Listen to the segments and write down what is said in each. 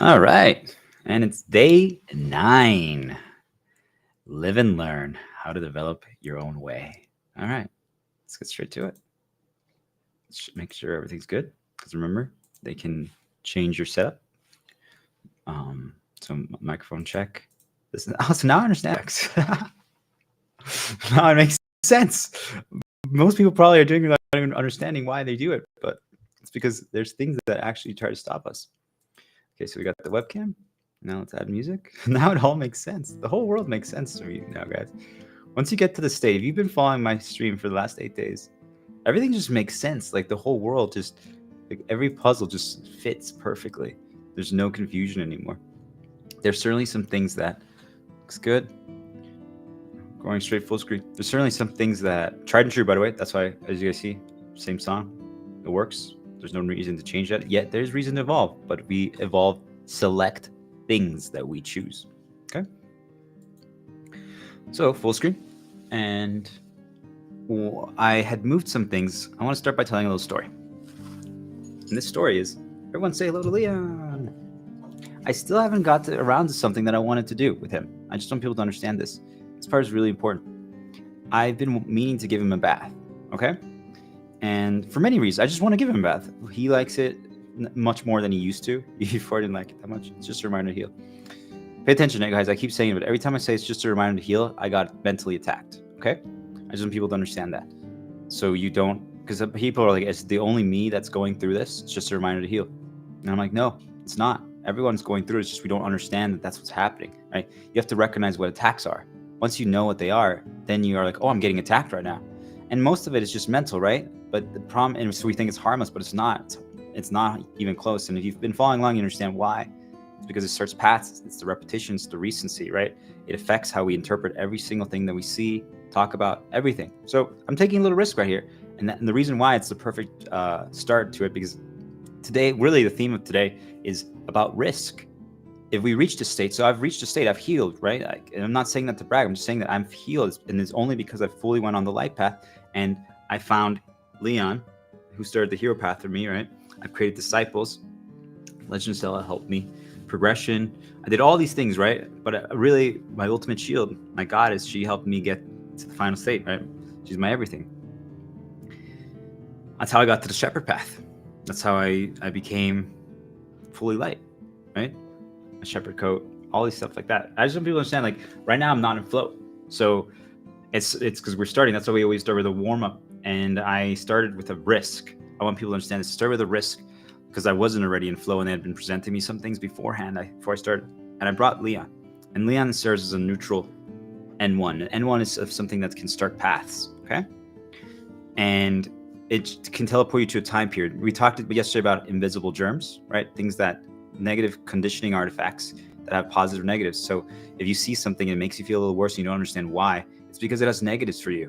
All right. And it's day 9. Live and learn how to develop your own way. All right. Let's get straight to it. Make sure everything's good. Because remember, they can change your setup. So, microphone check. So now I understand. Now it makes sense. Most people probably are doing it without even understanding why they do it. But it's because there's things that actually try to stop us. Okay, so we got the webcam. Now let's add music. Now it all makes sense. The whole world makes sense to me now, guys. Once you get to the state, if you've been following my stream for the last 8 days, everything just makes sense. Like the whole world just, like every puzzle just fits perfectly. There's no confusion anymore. There's certainly some things that looks good. Going straight full screen. There's certainly some things that tried and true, by the way. That's why, as you guys see, same song. It works. There's no reason to change that. Yet there's reason to evolve, but we evolve select things that we choose. Okay. So full screen, and I had moved some things. I want to start by telling a little story. And this story is, everyone say hello to Leon. I still haven't got around to something that I wanted to do with him. I just want people to understand this. This part is really important. I've been meaning to give him a bath, okay? And for many reasons, I just want to give him a bath. He likes it much more than he used to. Before I didn't like it that much. It's just a reminder to heal. Pay attention, guys. I keep saying it, but every time I say it's just a reminder to heal, I got mentally attacked, okay? I just want people to understand that. So you don't, because people are like, it's the only me that's going through this. It's just a reminder to heal. And I'm like, no, it's not. Everyone's going through it. It's just we don't understand that that's what's happening, right? You have to recognize what attacks are. Once you know what they are, then you are like, oh, I'm getting attacked right now. And most of it is just mental, right? But the problem, and so we think it's harmless, but it's not. It's not even close. And if you've been following along, you understand why. It's because it starts paths. It's the repetition, it's the recency, right? It affects how we interpret every single thing that we see, talk about, everything. So I'm taking a little risk right here. And the reason why it's the perfect start to it, because today, really the theme of today is about risk. If we reach this state, so I've reached a state, I've healed, right? And I'm not saying that to brag, I'm just saying that I'm healed, and it's only because I fully went on the light path, and I found Leon, who started the hero path for me, right? I've created disciples. Legend Stella helped me. Progression. I did all these things, right? But really, my ultimate shield, my goddess, she helped me get to the final state, right? She's my everything. That's how I got to the shepherd path. That's how I became fully light, right? A shepherd coat, all these stuff like that. I just want people to understand, like, right now I'm not in flow. So it's because we're starting. That's why we always start with a warm-up. And I started with a risk. I want people to understand this. Start with a risk, because I wasn't already in flow and they had been presenting me some things beforehand before I started. And I brought Leon. And Leon serves as a neutral N1. N1 is of something that can start paths, okay? And it can teleport you to a time period. We talked yesterday about invisible germs, right? Things that negative conditioning artifacts that have positive or negatives. So if you see something and it makes you feel a little worse and you don't understand why, it's because it has negatives for you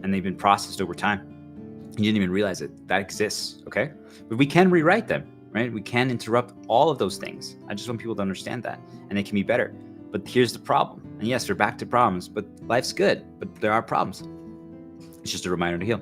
and they've been processed over time. You didn't even realize it. That exists, okay? But we can rewrite them, right? We can interrupt all of those things. I just want people to understand that, and it can be better. But here's the problem. And yes, we're back to problems, but life's good, but there are problems. It's just a reminder to heal.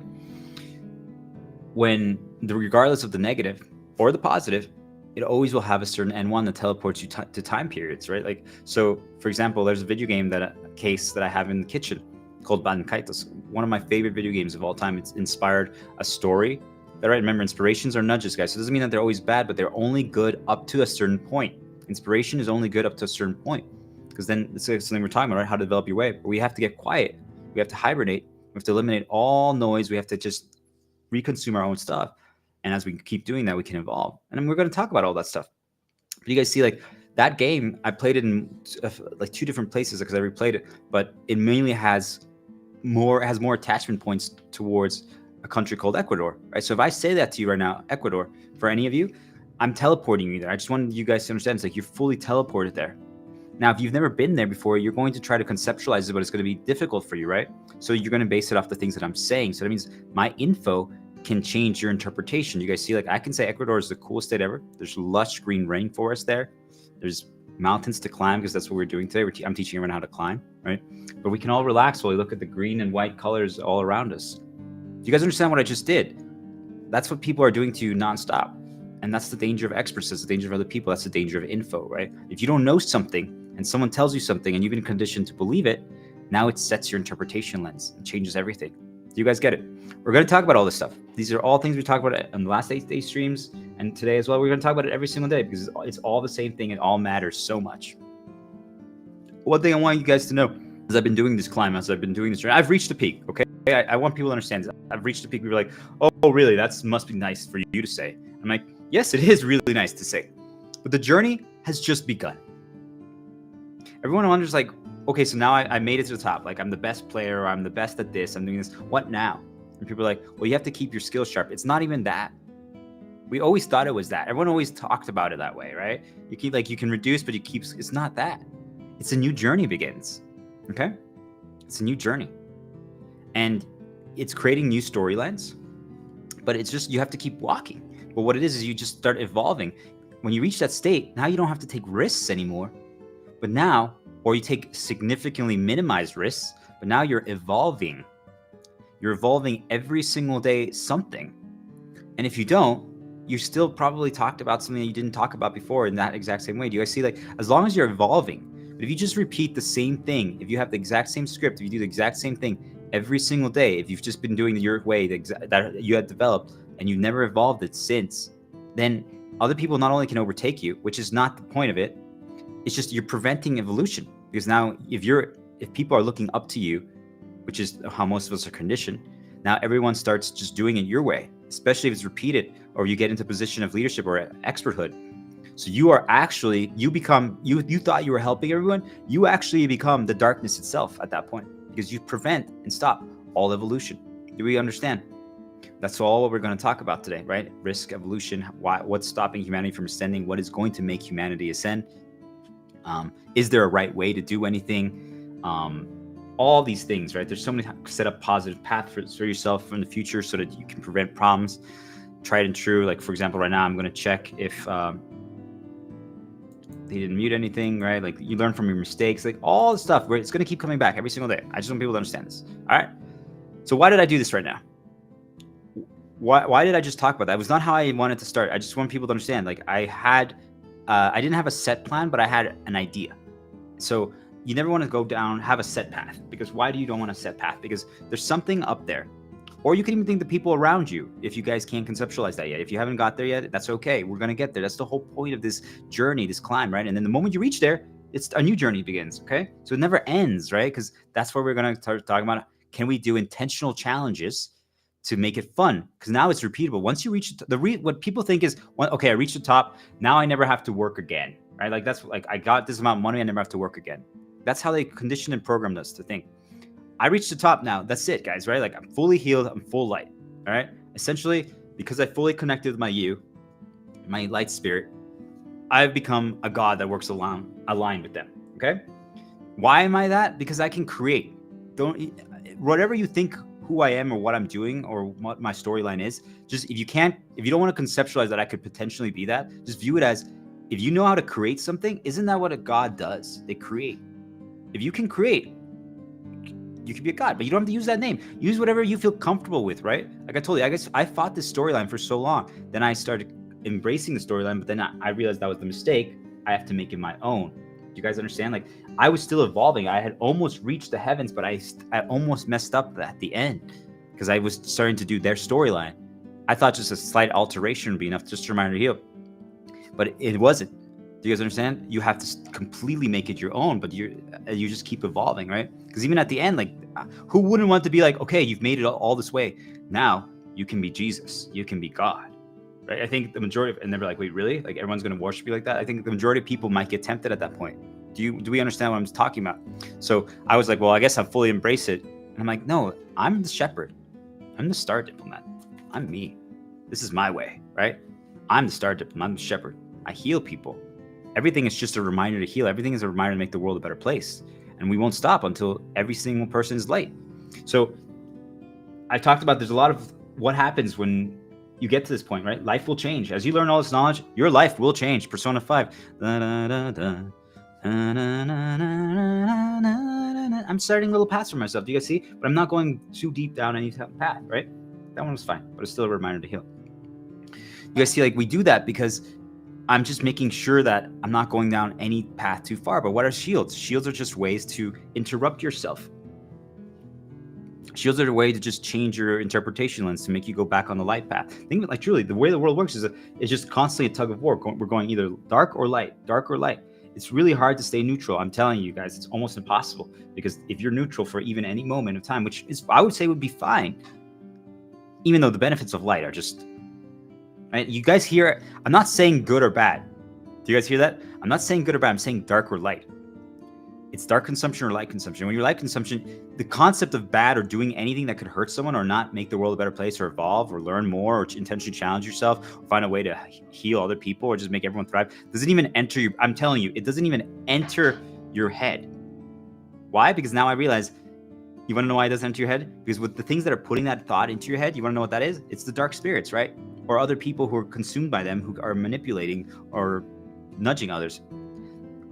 Regardless of the negative or the positive, it always will have a certain N1 that teleports you to time periods, right? Like, so for example, there's a video game case that I have in the kitchen called Bankaitos, one of my favorite video games of all time. It's inspired a story. That, right? Remember, inspirations are nudges, guys. So it doesn't mean that they're always bad, but they're only good up to a certain point. Inspiration is only good up to a certain point, because then it's something we're talking about, right? How to develop your way. But we have to get quiet. We have to hibernate. We have to eliminate all noise. We have to just reconsume our own stuff. And as we keep doing that, we can evolve. And we're going to talk about all that stuff. But you guys see, like, that game, I played it in like 2 different places because I replayed it, but it mainly has more attachment points towards a country called Ecuador, right? So if I say that to you right now, Ecuador, for any of you, I'm teleporting you there. I just wanted you guys to understand, it's like you're fully teleported there. Now, if you've never been there before, you're going to try to conceptualize it, but it's going to be difficult for you, right? So you're going to base it off the things that I'm saying. So that means my info can change your interpretation. You guys see, like, I can say Ecuador is the coolest state ever. There's lush green rainforest there. There's mountains to climb, because that's what we're doing today. I'm teaching everyone how to climb, right? But we can all relax while we look at the green and white colors all around us. Do you guys understand what I just did? That's what people are doing to you nonstop. And that's the danger of experts. That's the danger of other people. That's the danger of info, right? If you don't know something and someone tells you something and you've been conditioned to believe it, now it sets your interpretation lens and changes everything. Do you guys get it? We're going to talk about all this stuff. These are all things we talked about in the last 8-day streams and today as well. We're going to talk about it every single day because it's all the same thing. It all matters so much. One thing I want you guys to know is I've been doing this climb, as I've been doing this journey, I've reached a peak, okay? I want people to understand this. I've reached a peak. People are like, oh, really? That must be nice for you to say. I'm like, yes, it is really nice to say. But the journey has just begun. Everyone wonders like, okay, so now I made it to the top. Like I'm the best player, or I'm the best at this, I'm doing this. What now? And people are like, well, you have to keep your skills sharp. It's not even that. We always thought it was that. Everyone always talked about it that way, right? You keep like, you can reduce, but it's not that. It's a new journey begins, okay? It's a new journey. And it's creating new storylines, but it's just, you have to keep walking. But what it is you just start evolving. When you reach that state, now you don't have to take risks anymore. But now, or you take significantly minimized risks, but now you're evolving. You're evolving every single day something. And if you don't, you still probably talked about something that you didn't talk about before in that exact same way. Do you guys see, like, as long as you're evolving, but if you just repeat the same thing, if you have the exact same script, if you do the exact same thing every single day, if you've just been doing it your way that you had developed and you've never evolved it since, then other people not only can overtake you, which is not the point of it, it's just you're preventing evolution. Because now if people are looking up to you, which is how most of us are conditioned, now everyone starts just doing it your way, especially if it's repeated or you get into a position of leadership or experthood. So you are actually, you thought you were helping everyone, you actually become the darkness itself at that point, because you prevent and stop all evolution. Do we understand? That's all what we're going to talk about today, right? Risk, evolution, what's stopping humanity from ascending, what is going to make humanity ascend. Is there a right way to do anything? All these things, right? There's so many. Set up positive paths for yourself in the future so that you can prevent problems. Tried and true. Like, for example, right now I'm going to check if they didn't mute anything, right? Like, you learn from your mistakes, like all the stuff, right? It's going to keep coming back every single day. I just want people to understand this. All right. So why did I do this right now? Why did I just talk about that? It was not how I wanted to start. I just want people to understand, like, I didn't have a set plan, but I had an idea. So you never want to have a set path, because why do you don't want a set path? Because there's something up there. Or you can even think the people around you, if you guys can't conceptualize that yet. If you haven't got there yet, that's okay. We're going to get there. That's the whole point of this journey, this climb, right? And then the moment you reach there, it's a new journey begins, okay? So it never ends, right? Because that's where we're going to start talking about, can we do intentional challenges to make it fun? Because now it's repeatable. Once you reach what people think is, okay, I reached the top, now I never have to work again, right? Like, that's like, I got this amount of money, I never have to work again. That's how they condition and program us to think. I reached the top now. That's it, guys, right? Like, I'm fully healed. I'm full light. All right. Essentially, because I fully connected with my light spirit, I've become a God that works aligned with them. Okay. Why am I that? Because I can create. Whatever you think who I am or what I'm doing or what my storyline is, just if you don't want to conceptualize that I could potentially be that, just view it as, if you know how to create something, isn't that what a God does? They create. If you can create, you can be a God, but you don't have to use that name. Use whatever you feel comfortable with, right? Like I told you, I guess I fought this storyline for so long. Then I started embracing the storyline, but then I realized that was the mistake. I have to make it my own. Do you guys understand? Like, I was still evolving. I had almost reached the heavens, but I almost messed up at the end because I was starting to do their storyline. I thought just a slight alteration would be enough just to remind her to heal, but it wasn't. Do you guys understand? You have to completely make it your own, but you just keep evolving, right? Because even at the end, like, who wouldn't want to be like, okay, you've made it all this way. Now you can be Jesus. You can be God, right? I think the majority and they're like, wait, really? Like, everyone's going to worship you like that? I think the majority of people might get tempted at that point. Do we understand what I'm talking about? So I was like, well, I guess I'll fully embrace it. And I'm like, no, I'm the shepherd. I'm the star diplomat. I'm me. This is my way, right? I'm the star diplomat. I'm the shepherd. I heal people. Everything is just a reminder to heal. Everything is a reminder to make the world a better place. And we won't stop until every single person is light. So I talked about, there's a lot of what happens when you get to this point, right? Life will change. As you learn all this knowledge, your life will change. Persona 5. I'm starting little paths for myself. Do you guys see? But I'm not going too deep down any path, right? That one was fine, but it's still a reminder to heal. You guys see, like, we do that because I'm just making sure that I'm not going down any path too far. But what are shields? Shields are just ways to interrupt yourself. Shields are a way to just change your interpretation lens to make you go back on the light path. Think of it like, truly, the way the world works is it's just constantly a tug of war. We're going either dark or light, dark or light. It's really hard to stay neutral. I'm telling you guys, it's almost impossible, because if you're neutral for even any moment of time, which is, I would say, would be fine, even though the benefits of light are just, right? You guys hear, I'm not saying good or bad. Do you guys hear that? I'm not saying good or bad. I'm saying dark or light. It's dark consumption or light consumption. When you're light consumption, the concept of bad or doing anything that could hurt someone or not make the world a better place or evolve or learn more or intentionally challenge yourself or find a way to heal other people or just make everyone thrive doesn't even enter your, I'm telling you, it doesn't even enter your head. Why? Because now I realize, you want to know why it doesn't enter your head? Because with the things that are putting that thought into your head, you want to know what that is? It's the dark spirits, right? Or other people who are consumed by them, who are manipulating or nudging others.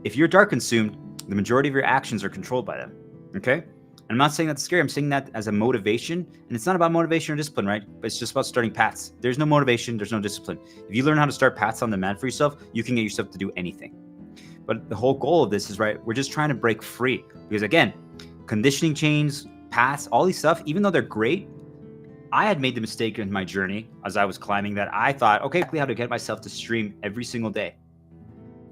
If you're dark consumed, the majority of your actions are controlled by them, okay? And I'm not saying that's scary. I'm saying that as a motivation. And it's not about motivation or discipline, right? But it's just about starting paths. There's no motivation. There's no discipline. If you learn how to start paths on demand for yourself, you can get yourself to do anything. But the whole goal of this is, right, we're just trying to break free. Because again, conditioning chains, paths, all these stuff, even though they're great, I had made the mistake in my journey as I was climbing that I thought, okay, how to get myself to stream every single day.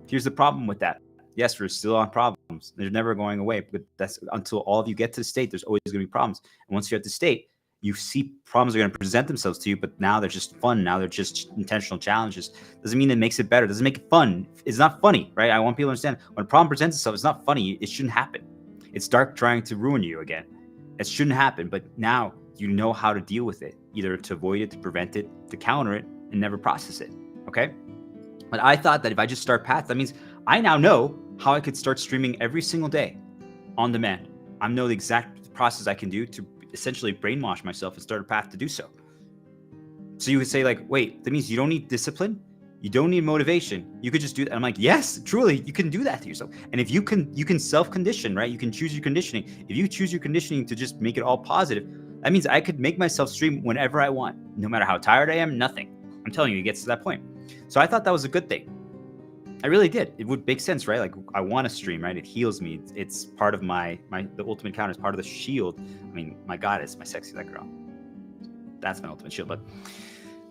Here's the problem with that. Yes, we're still on problems. They're never going away, but that's until all of you get to the state, there's always going to be problems. And once you're at the state, you see problems are going to present themselves to you, but now they're just fun. Now they're just intentional challenges. Doesn't mean it makes it better. Doesn't make it fun. It's not funny, right? I want people to understand when a problem presents itself, it's not funny. It shouldn't happen. It's dark trying to ruin you again. It shouldn't happen, but now you know how to deal with it, either to avoid it, to prevent it, to counter it, and never process it, okay? But I thought that if I just start paths, that means I now know how I could start streaming every single day on demand. I know the exact process I can do to essentially brainwash myself and start a path to do so. So you would say, like, wait, that means you don't need discipline? You don't need motivation. You could just do that. I'm like, yes, truly, you can do that to yourself. And if you can self-condition, right? You can choose your conditioning. If you choose your conditioning to just make it all positive, that means I could make myself stream whenever I want, no matter how tired I am, nothing. I'm telling you, it gets to that point. So I thought that was a good thing. I really did. It would make sense, right? Like, I want to stream, right? It heals me. It's part of the ultimate counter. It's part of the shield. I mean, my goddess, my sexy that girl. That's my ultimate shield. But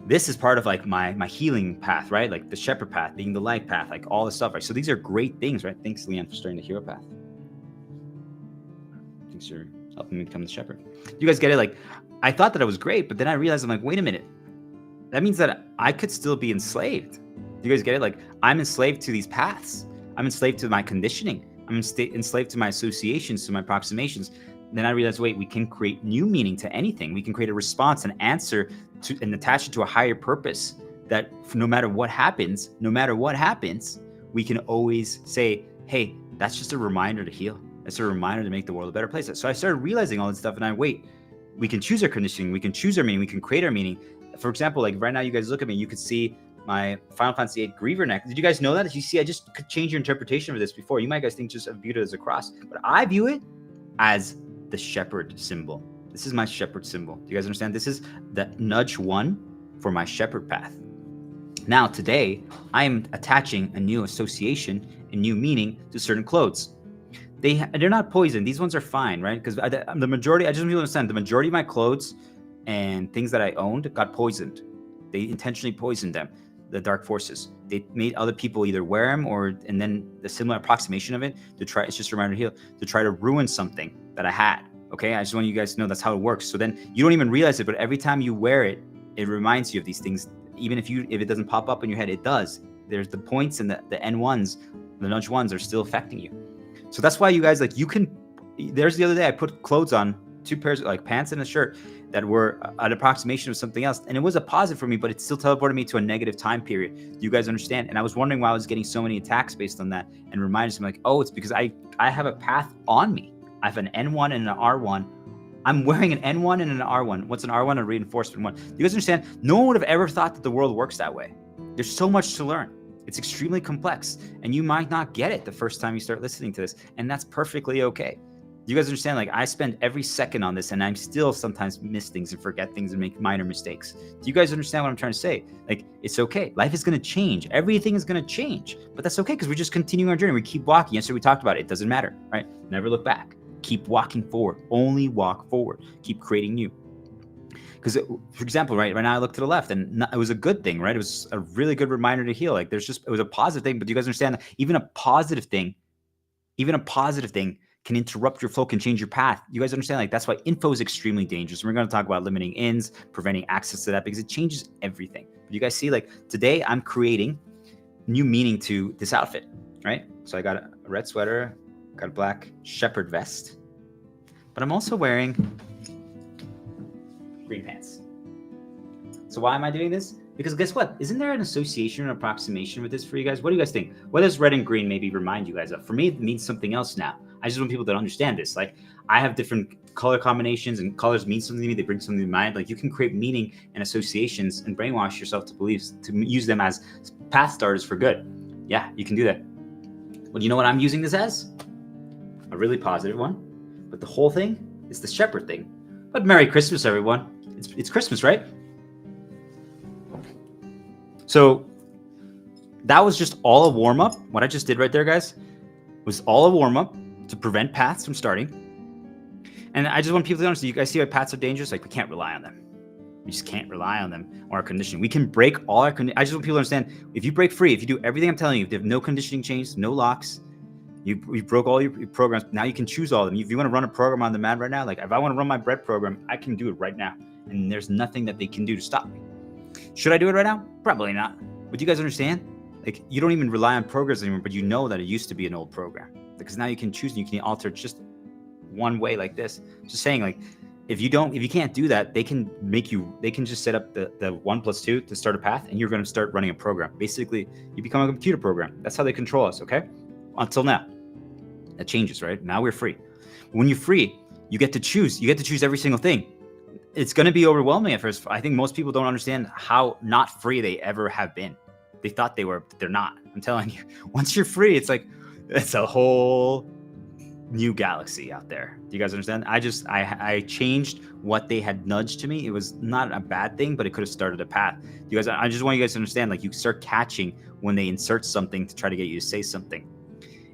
this is part of like my healing path, right? Like the shepherd path, being the light path, like all this stuff, right? So these are great things, right? Thanks, Leanne, for starting the hero path. Thanks for helping me become the shepherd. You guys get it? Like, I thought that it was great, but then I realized, I'm like, wait a minute. That means that I could still be enslaved. Do you guys get it? Like, I'm enslaved to these paths. I'm enslaved to my conditioning. I'm enslaved to my associations, to my approximations. Then I realized, wait, we can create new meaning to anything. We can create a response, an answer to, and attach it to a higher purpose that no matter what happens, we can always say, hey, that's just a reminder to heal. That's a reminder to make the world a better place. So I started realizing all this stuff, and we can choose our conditioning. We can choose our meaning. We can create our meaning. For example, like right now, you guys look at me, you could see my Final Fantasy VIII Griever neck. Did you guys know that? As you see, I just could change your interpretation of this before. You might guys think just viewed it as a cross, but I view it as the shepherd symbol. This is my shepherd symbol. Do you guys understand? This is the nudge 1 for my shepherd path. Now, today, I am attaching a new association and new meaning to certain clothes. They're not poison. These ones are fine, right? Because the majority, I just want you to understand, the majority of my clothes and things that I owned got poisoned. They intentionally poisoned them. The dark forces. They made other people either wear them and then the similar approximation of it to try, it's just a reminder to heal, to try to ruin something that I had. Okay, I just want you guys to know that's how it works. So then you don't even realize it, but every time you wear it, it reminds you of these things. Even if it doesn't pop up in your head, it does. There's the points and the N1s, the nudge 1s are still affecting you. So that's why you guys, like, you can, there's the other day I put clothes on, 2 pairs of like pants and a shirt that were an approximation of something else. And it was a positive for me, but it still teleported me to a negative time period. Do you guys understand? And I was wondering why I was getting so many attacks based on that, and reminded me, like, oh, it's because I have a path on me. I have an N1 and an R1. I'm wearing an N1 and an R1. What's an R1? A reinforcement 1. Do you guys understand? No one would have ever thought that the world works that way. There's so much to learn. It's extremely complex, and you might not get it the first time you start listening to this, and that's perfectly okay. Do you guys understand? Like, I spend every second on this, and I'm still sometimes miss things and forget things and make minor mistakes. Do you guys understand what I'm trying to say? Like, it's okay. Life is going to change. Everything is going to change, but that's okay because we're just continuing our journey. We keep walking. Yesterday we talked about it. It doesn't matter, right? Never look back. Keep walking forward. Only walk forward. Keep creating new. Because, for example, right now I look to the left, and it was a good thing, right? It was a really good reminder to heal. Like, it was a positive thing. But do you guys understand that even a positive thing can interrupt your flow, can change your path? You guys understand? Like, that's why info is extremely dangerous. We're going to talk about limiting ins, preventing access to that, because it changes everything. But you guys see, like, today I'm creating new meaning to this outfit, right? So I got a red sweater, got a black shepherd vest, but I'm also wearing green pants. So why am I doing this? Because guess what? Isn't there an association or approximation with this for you guys? What do you guys think? What does red and green maybe remind you guys of? For me, it means something else now. I just want people to understand this. Like, I have different color combinations, and colors mean something to me. They bring something to mind. Like, you can create meaning and associations and brainwash yourself to believe, to use them as path starters for good. Yeah, you can do that. Well, you know what I'm using this as? A really positive one. But the whole thing is the shepherd thing. But Merry Christmas, everyone. It's Christmas, right? So that was just all a warm-up. What I just did right there, guys, was all a warm-up to prevent paths from starting. And I just want people to understand, you guys see why paths are dangerous? Like, we can't rely on them. We just can't rely on them or our conditioning. We can break all our conditioning. I just want people to understand, if you break free, if you do everything I'm telling you, if you have no conditioning change, no locks, you broke all your programs, now you can choose all of them. If you want to run a program on demand right now, like if I want to run my bread program, I can do it right now. And there's nothing that they can do to stop me. Should I do it right now? Probably not. But do you guys understand? Like, you don't even rely on programs anymore, but you know that it used to be an old program. Because now you can choose and you can alter it just one way like this. Just saying, like, if you can't do that, they can just set up the 1+2 to start a path, and you're going to start running a program. Basically, you become a computer program. That's how they control us, okay? Until now. That changes, right? Now we're free. When you're free, you get to choose. You get to choose every single thing. It's going to be overwhelming at first. I think most people don't understand how not free they ever have been. They thought they were, but they're not. I'm telling you, once you're free, it's like, it's a whole new galaxy out there. Do you guys understand? I changed what they had nudged to me. It was not a bad thing, but it could have started a path. You guys, I just want you guys to understand, like, you start catching when they insert something to try to get you to say something.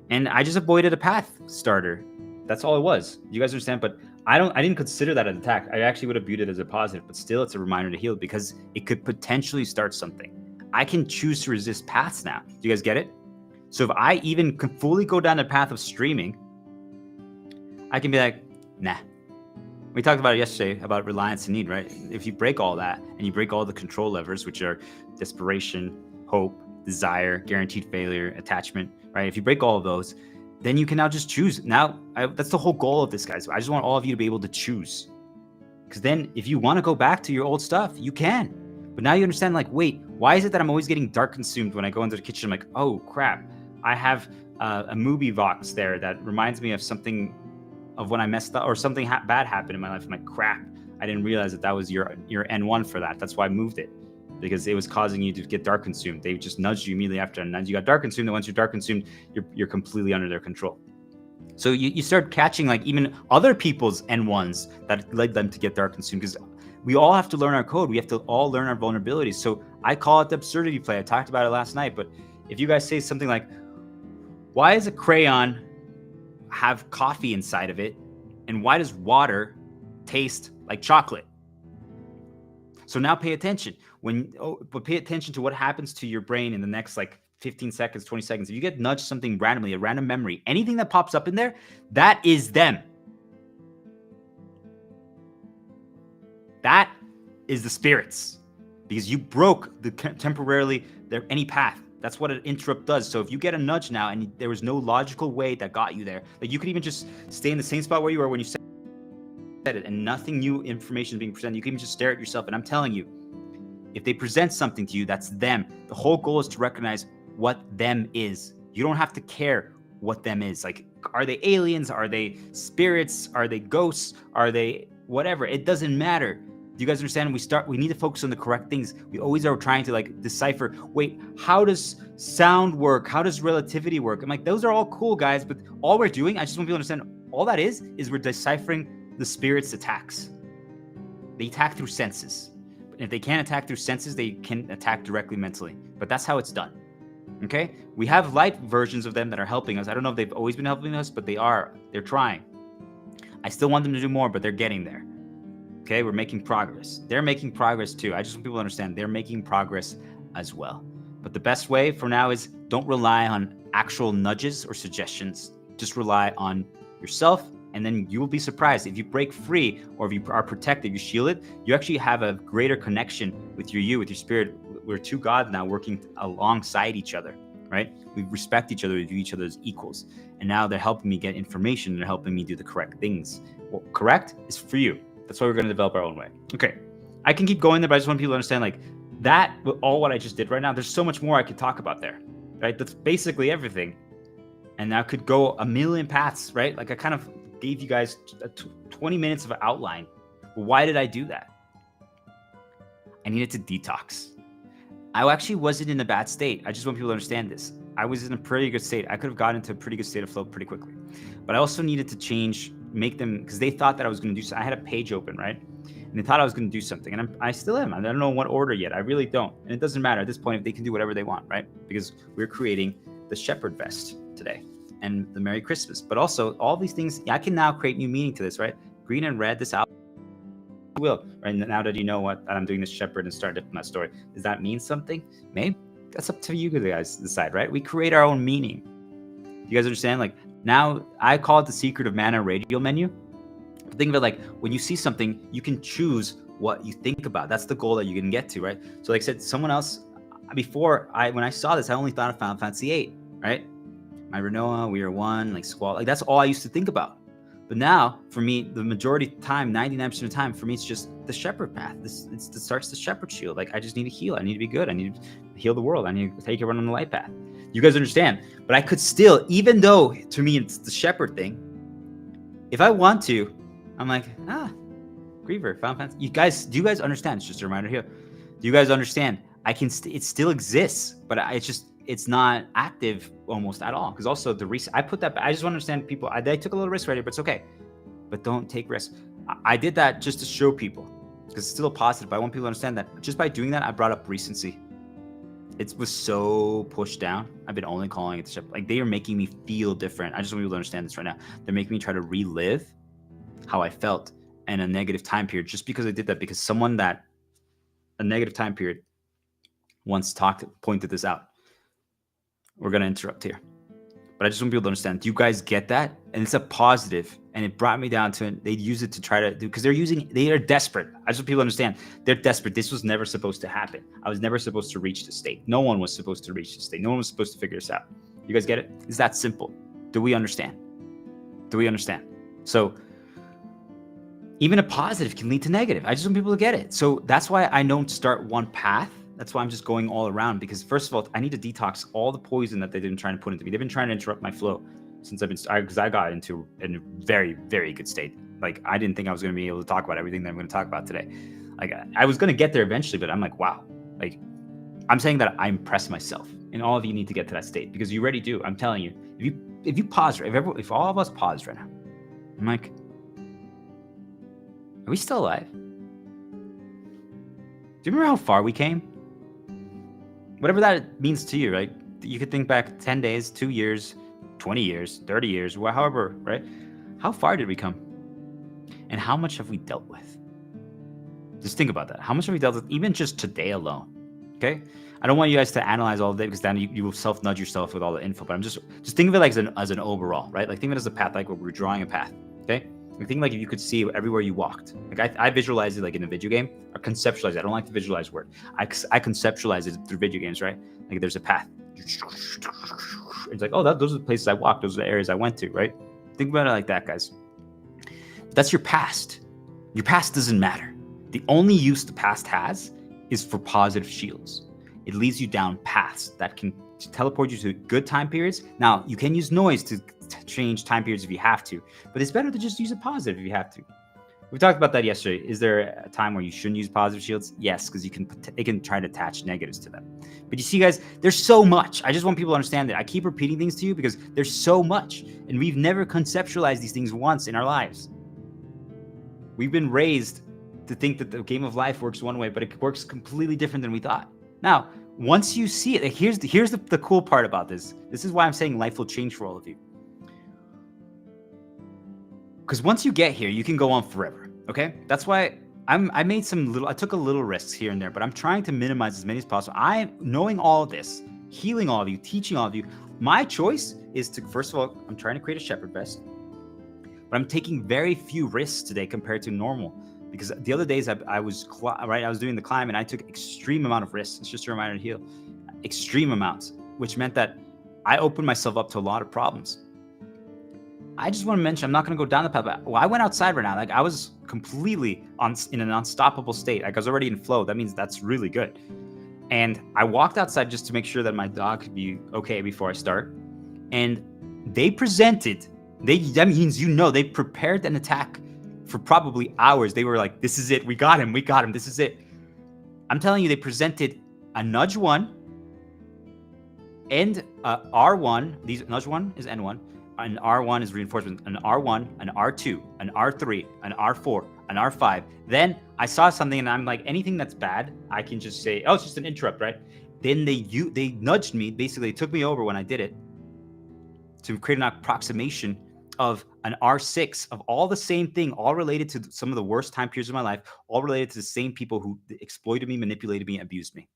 And I just avoided a path starter. That's all it was. You guys understand? But I didn't consider that an attack. I actually would have viewed it as a positive, but still it's a reminder to heal because it could potentially start something. I can choose to resist paths now. Do you guys get it? So if I even can fully go down the path of streaming, I can be like, nah. We talked about it yesterday about reliance and need, right? If you break all that and you break all the control levers, which are desperation, hope, desire, guaranteed failure, attachment, right? If you break all of those, then you can now just choose. Now, that's the whole goal of this, guys. I just want all of you to be able to choose. Because then if you want to go back to your old stuff, you can. But now you understand, like, wait, why is it that I'm always getting dark consumed when I go into the kitchen? I'm like, oh, crap. I have a movie box there that reminds me of something of when I messed up or something bad happened in my life. I'm like, crap. I didn't realize that was your N1 for that. That's why I moved it. Because it was causing you to get dark consumed. They just nudged you immediately after, and then you got dark consumed. And once you're dark consumed, you're completely under their control. So you start catching, like, even other people's N1s that led them to get dark consumed, because we all have to learn our code. We have to all learn our vulnerabilities. So I call it the absurdity play. I talked about it last night, but if you guys say something like, why does a crayon have coffee inside of it? And why does water taste like chocolate? So now pay attention. But pay attention to what happens to your brain in the next, like, 15 seconds, 20 seconds. If you get nudged something randomly, a random memory, anything that pops up in there, that is them. That is the spirits. Because you broke temporarily any path. That's what an interrupt does. So if you get a nudge now and there was no logical way that got you there, like, you could even just stay in the same spot where you were when you said it, and nothing new information is being presented. You can even just stare at yourself. And I'm telling you, if they present something to you, that's them. The whole goal is to recognize what them is. You don't have to care what them is. Like, are they aliens? Are they spirits? Are they ghosts? Are they whatever? It doesn't matter. Do you guys understand? We need to focus on the correct things. We always are trying to, like, decipher, wait, how does sound work? How does relativity work? I'm like, those are all cool, guys, but all we're doing, I just want people to understand, All that is we're deciphering the spirit's attacks. They attack through senses. If they can't attack through senses, they can attack directly mentally. But that's how it's done. Okay? We have light versions of them that are helping us. I don't know if they've always been helping us, but they are. They're trying. I still want them to do more, but they're getting there. Okay? We're making progress. They're making progress too. I just want people to understand they're making progress as well. But the best way for now is don't rely on actual nudges or suggestions. Just rely on yourself, and then you will be surprised. If you break free, or if you are protected, you shield it, you actually have a greater connection with your spirit. We're two gods now working alongside each other, right? We respect each other, we view each other as equals. And now they're helping me get information, and they're helping me do the correct things. Well, correct is for you. That's why we're going to develop our own way. Okay, I can keep going there, but I just want people to understand, like, that, all what I just did right now, there's so much more I could talk about there, right? That's basically everything. And that could go a million paths, right? Like I kind of gave you guys 20 minutes of an outline. Why did I do that? I needed to detox. I actually wasn't in a bad state. I just want people to understand this. I was in a pretty good state. I could have gotten into a pretty good state of flow pretty quickly. But I also needed to change, make them, because they thought that I was going to do something. I had a page open, right? And they thought I was going to do something. And I still am. I don't know in what order yet. I really don't. And it doesn't matter at this point if they can do whatever they want, right? Because we're creating the shepherd vest today and the Merry Christmas. But also all these things, I can now create new meaning to this, right? Green and red, this album will, right? Now that you know what I'm doing this shepherd and started my story, does that mean something? Maybe. That's up to you guys to decide, right? We create our own meaning. You guys understand? Like now I call it the secret of mana radial menu. Think of it like when you see something, you can choose what you think about. That's the goal that you can get to, right? So like I said, someone else, before when I saw this, I only thought of Final Fantasy VIII, right? My Renoa, We Are One, like Squall, like that's all I used to think about. But now, for me, the majority of the time, 99% of the time, for me, it's just the shepherd path. It starts the shepherd shield. Like I just need to heal. I need to be good. I need to heal the world. I need to take everyone on the light path. You guys understand? But I could still, even though to me it's the shepherd thing, if I want to, I'm like, Griever, Final Fantasy. Do you guys understand? It's just a reminder here. Do you guys understand? It still exists, but it's not active almost at all. Because also I put that, I just want to understand people. I took a little risk right here, but it's okay. But don't take risks. I did that just to show people, because it's still a positive. But I want people to understand that just by doing that, I brought up recency. It was so pushed down. I've been only calling it the shepherd. Like they are making me feel different. I just want people to understand this right now. They're making me try to relive how I felt in a negative time period, just because I did that, because someone that a negative time period once pointed this out. We're going to interrupt here, but I just want people to understand. Do you guys get that? And it's a positive, and it brought me down to it. They use it to try to do, because they are desperate. I just want people to understand. They're desperate. This was never supposed to happen. I was never supposed to reach this state. No one was supposed to reach this state. No one was supposed to figure this out. You guys get it? It's that simple. Do we understand? So even a positive can lead to negative. I just want people to get it. So that's why I don't start one path. That's why I'm just going all around, because first of all, I need to detox all the poison that they've been trying to put into me. They've been trying to interrupt my flow since because I got into a very, very good state. Like I didn't think I was going to be able to talk about everything that I'm going to talk about today. Like I was going to get there eventually, but I'm like, wow. Like I'm saying that I impress myself, and all of you need to get to that state, because you already do. I'm telling you, if you pause, if all of us pause right now, I'm like, are we still alive? Do you remember how far we came? Whatever that means to you, right? You could think back 10 days, 2 years, 20 years, 30 years, however, right? How far did we come? And how much have we dealt with? Just think about that. How much have we dealt with, even just today alone? Okay? I don't want you guys to analyze all of it, because then you will self-nudge yourself with all the info. But I'm just think of it like as an overall, right? Like think of it as a path, like we're drawing a path. Okay? I think like if you could see everywhere you walked. Like I visualize it like in a video game, or conceptualize it. I don't like to visualize word. I conceptualize it through video games, right? Like there's a path. It's like, oh, those are the places I walked. Those are the areas I went to, right? Think about it like that, guys. That's your past. Your past doesn't matter. The only use the past has is for positive shields. It leads you down paths that can teleport you to good time periods. Now, you can use noise to change time periods if you have to, but it's better to just use a positive if you have to. We talked about that yesterday. Is there a time where you shouldn't use positive shields? Yes, because it can try to attach negatives to them. But you see, guys, there's so much. I just want people to understand that. I keep repeating things to you because there's so much, and we've never conceptualized these things once in our lives. We've been raised to think that the game of life works one way, but it works completely different than we thought. Now, once you see it, here's the cool part about this. This is why I'm saying life will change for all of you. Because once you get here, you can go on forever, okay? That's why I took a little risks here and there, but I'm trying to minimize as many as possible. Knowing all of this, healing all of you, teaching all of you, my choice is to, first of all, I'm trying to create a shepherd vest, but I'm taking very few risks today compared to normal. Because the other days I was doing the climb and I took extreme amount of risks. It's just a reminder to heal. Extreme amounts, which meant that I opened myself up to a lot of problems. I just want to mention, I'm not going to go down the path, but I went outside right now. Like I was completely in an unstoppable state. Like I was already in flow. That means that's really good. And I walked outside just to make sure that my dog could be okay before I start. And they presented, that means, they prepared an attack for probably hours. They were like, this is it. We got him. This is it. I'm telling you, they presented a nudge 1 and R1. Nudge 1 is N1. An R1 is reinforcement, an R1, an R2, an R3, an R4, an R5. Then I saw something and I'm like, anything that's bad, I can just say, oh, it's just an interrupt, right? Then they nudged me, basically took me over when I did it to create an approximation of an R6 of all the same thing, all related to some of the worst time periods of my life, all related to the same people who exploited me, manipulated me, abused me.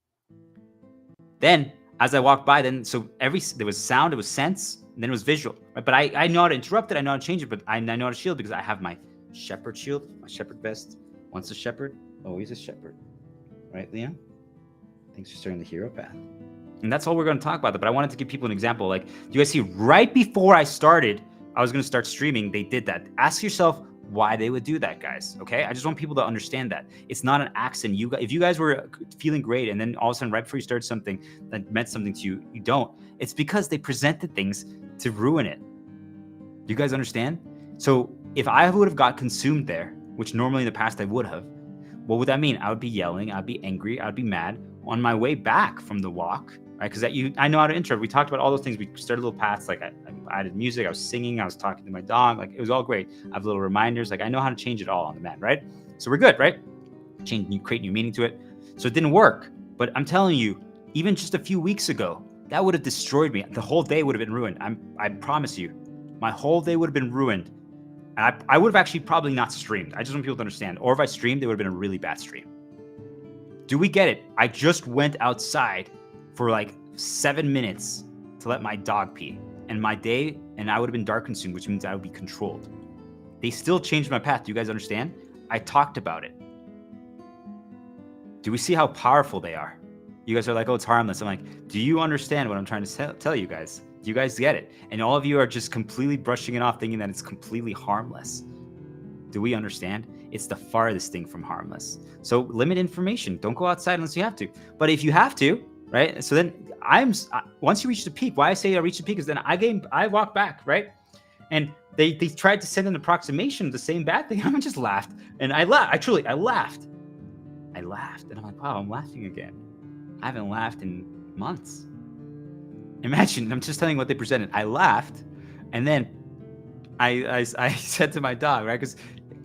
Then as I walked by, there was sound, it was sense, and then it was visual, right? But I know how to interrupt it, I know how to change it, but I know how to shield because I have my shepherd shield, my shepherd vest. Once a shepherd, always a shepherd. Right, Leon? Thanks for starting the hero path. And that's all we're going to talk about. But I wanted to give people an example. Like, do you guys see right before I started, I was going to start streaming, they did that. Ask yourself why they would do that, guys. Okay? I just want people to understand that. It's not an accident. If you guys were feeling great and then all of a sudden right before you started something that meant something to you, you don't. It's because they presented things to ruin it. Do you guys understand? So if I would have got consumed there, which normally in the past I would have, what would that mean? I would be yelling, I'd be angry, I'd be mad on my way back from the walk, right? Because I know how to interrupt. We talked about all those things. We started little paths, like I added music, I was singing, I was talking to my dog, like it was all great. I have little reminders, like I know how to change it all on the mat, right? So we're good, right? Create new meaning to it. So it didn't work, but I'm telling you, even just a few weeks ago, that would have destroyed me. The whole day would have been ruined. I promise you, my whole day would have been ruined. And I would have actually probably not streamed. I just want people to understand. Or if I streamed, it would have been a really bad stream. Do we get it? I just went outside for like 7 minutes to let my dog pee. And my day, and I would have been dark consumed, which means I would be controlled. They still changed my path. Do you guys understand? I talked about it. Do we see how powerful they are? You guys are like, oh, it's harmless. I'm like, do you understand what I'm trying to tell you guys? Do you guys get it? And all of you are just completely brushing it off, thinking that it's completely harmless. Do we understand? It's the farthest thing from harmless. So limit information. Don't go outside unless you have to. But if you have to, right? So then once you reach the peak, why I say I reached the peak is then I walk back, right? And they tried to send an approximation of the same bad thing. I just laughed. And I laughed. I laughed. And I'm like, wow, I'm laughing again. I haven't laughed in months. Imagine, I'm just telling you what they presented. I laughed, and then I said to my dog, right? Because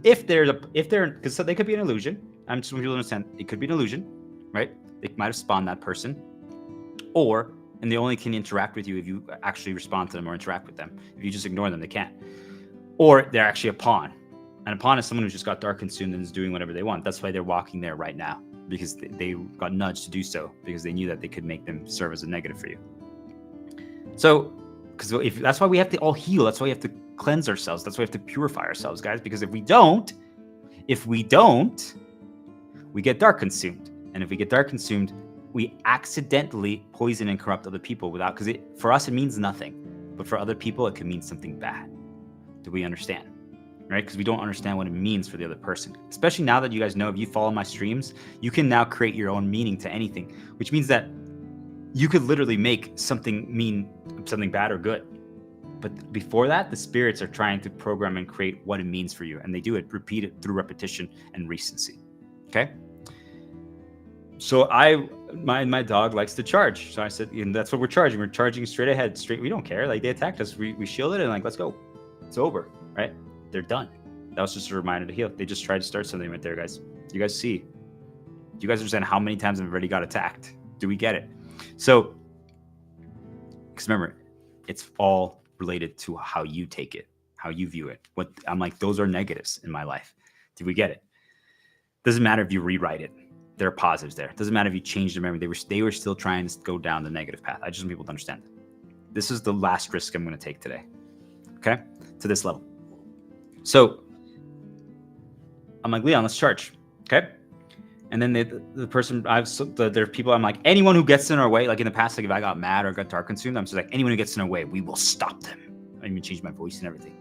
because they could be an illusion. I'm just want people to understand it could be an illusion, right? They might have spawned that person, and they only can interact with you if you actually respond to them or interact with them. If you just ignore them, they can't. Or they're actually a pawn, and a pawn is someone who just got dark consumed and is doing whatever they want. That's why they're walking there right now, because they got nudged to do so because they knew that they could make them serve as a negative for you. So, because that's why we have to all heal. That's why we have to cleanse ourselves. That's why we have to purify ourselves, guys. Because if we don't, we get dark consumed. And if we get dark consumed, we accidentally poison and corrupt other people because for us, it means nothing. But for other people, it can mean something bad. Do we understand? Right? Because we don't understand what it means for the other person. Especially now that you guys know, if you follow my streams, you can now create your own meaning to anything, which means that you could literally make something mean something bad or good. But before that, the spirits are trying to program and create what it means for you. And they do it, repeat it through repetition and recency. Okay? So my dog likes to charge. So I said, and that's what we're charging. We're charging straight ahead, straight. We don't care. Like, they attacked us. We shielded and like, let's go. It's over, right? They're done. That was just a reminder to heal. They just tried to start something right there, guys. You guys see? Do you guys understand how many times I've already got attacked? Do we get it? So, because remember, it's all related to how you take it, how you view it. What I'm like, those are negatives in my life. Did we get it? Doesn't matter if you rewrite it. There are positives there. Doesn't matter if you change the memory. They were still trying to go down the negative path. I just want people to understand that. This is the last risk I'm going to take today. Okay? To this level. So I'm like, Leon, let's charge. Okay? And then the person, there are people, I'm like, anyone who gets in our way, like in the past, like if I got mad or got dark consumed, I'm just like, anyone who gets in our way, we will stop them. I even changed my voice and everything.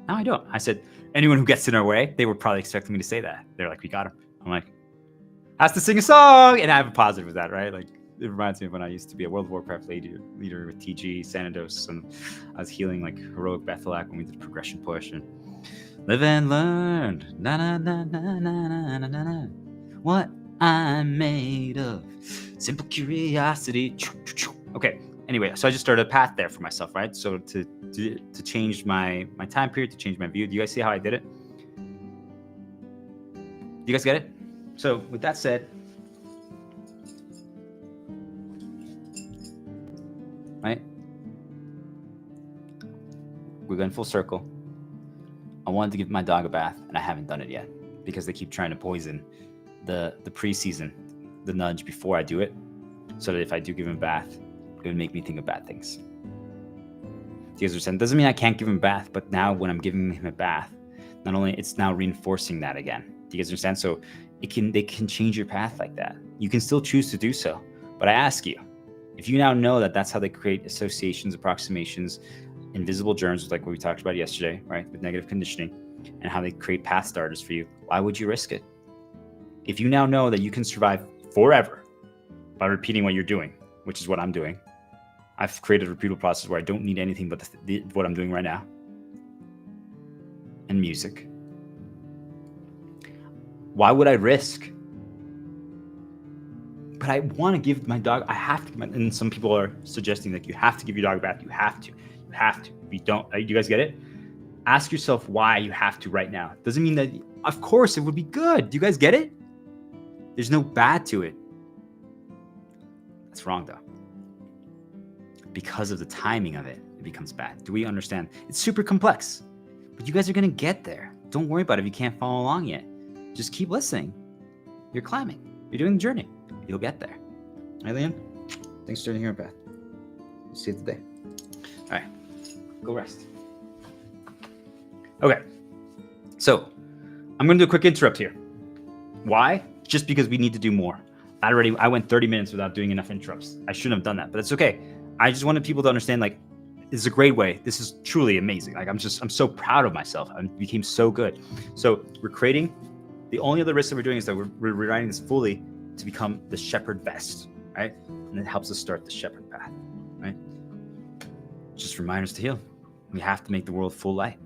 Now I don't. I said, anyone who gets in our way, they were probably expecting me to say that. They're like, we got him. I'm like, has to sing a song. And I have a positive with that, right? Like, it reminds me of when I used to be a World of Warcraft leader with TG, Xanados, and I was healing like heroic Bethelak when we did progression push and live and learn. Na na na na na na na na. What I'm made of. Simple curiosity. Okay. Anyway, so I just started a path there for myself, right? So to change my time period, to change my view. Do you guys see how I did it? Do you guys get it? So with that said, right? We're going full circle. I wanted to give my dog a bath, and I haven't done it yet because they keep trying to poison the preseason, the nudge before I do it, so that if I do give him a bath, it would make me think of bad things. You guys are saying, doesn't mean I can't give him a bath, but now when I'm giving him a bath, not only it's now reinforcing that again. Do you guys understand? So they can change your path like that. You can still choose to do so, but I ask you, if you now know that that's how they create associations, approximations, invisible germs, like what we talked about yesterday, right, with negative conditioning, and how they create path starters for you, why would you risk it? If you now know that you can survive forever by repeating what you're doing, which is what I'm doing, I've created a repeatable process where I don't need anything but what I'm doing right now, and music. Why would I risk? But I want to give my dog, I have to, and some people are suggesting that you have to give your dog a bath. You have to. If you don't, do you guys get it? Ask yourself why you have to right now. Doesn't mean that, of course, it would be good. Do you guys get it? There's no bad to it. That's wrong, though. Because of the timing of it, it becomes bad. Do we understand? It's super complex, but you guys are going to get there. Don't worry about it if you can't follow along yet. Just keep listening. You're climbing. You're doing the journey. You'll get there. All right, Liam? Thanks for joining here, Beth. See you today. All right. Go rest. Okay. So I'm going to do a quick interrupt here. Why? Just because we need to do more. I went 30 minutes without doing enough interrupts. I shouldn't have done that, but it's okay. I just wanted people to understand, like, this is a great way. This is truly amazing. Like, I'm so proud of myself. I became so good. So we're creating, the only other risk that we're doing is that we're rewriting this fully to become the shepherd best, right? And it helps us start the shepherd path, right? Just reminders to heal. We have to make the world full light.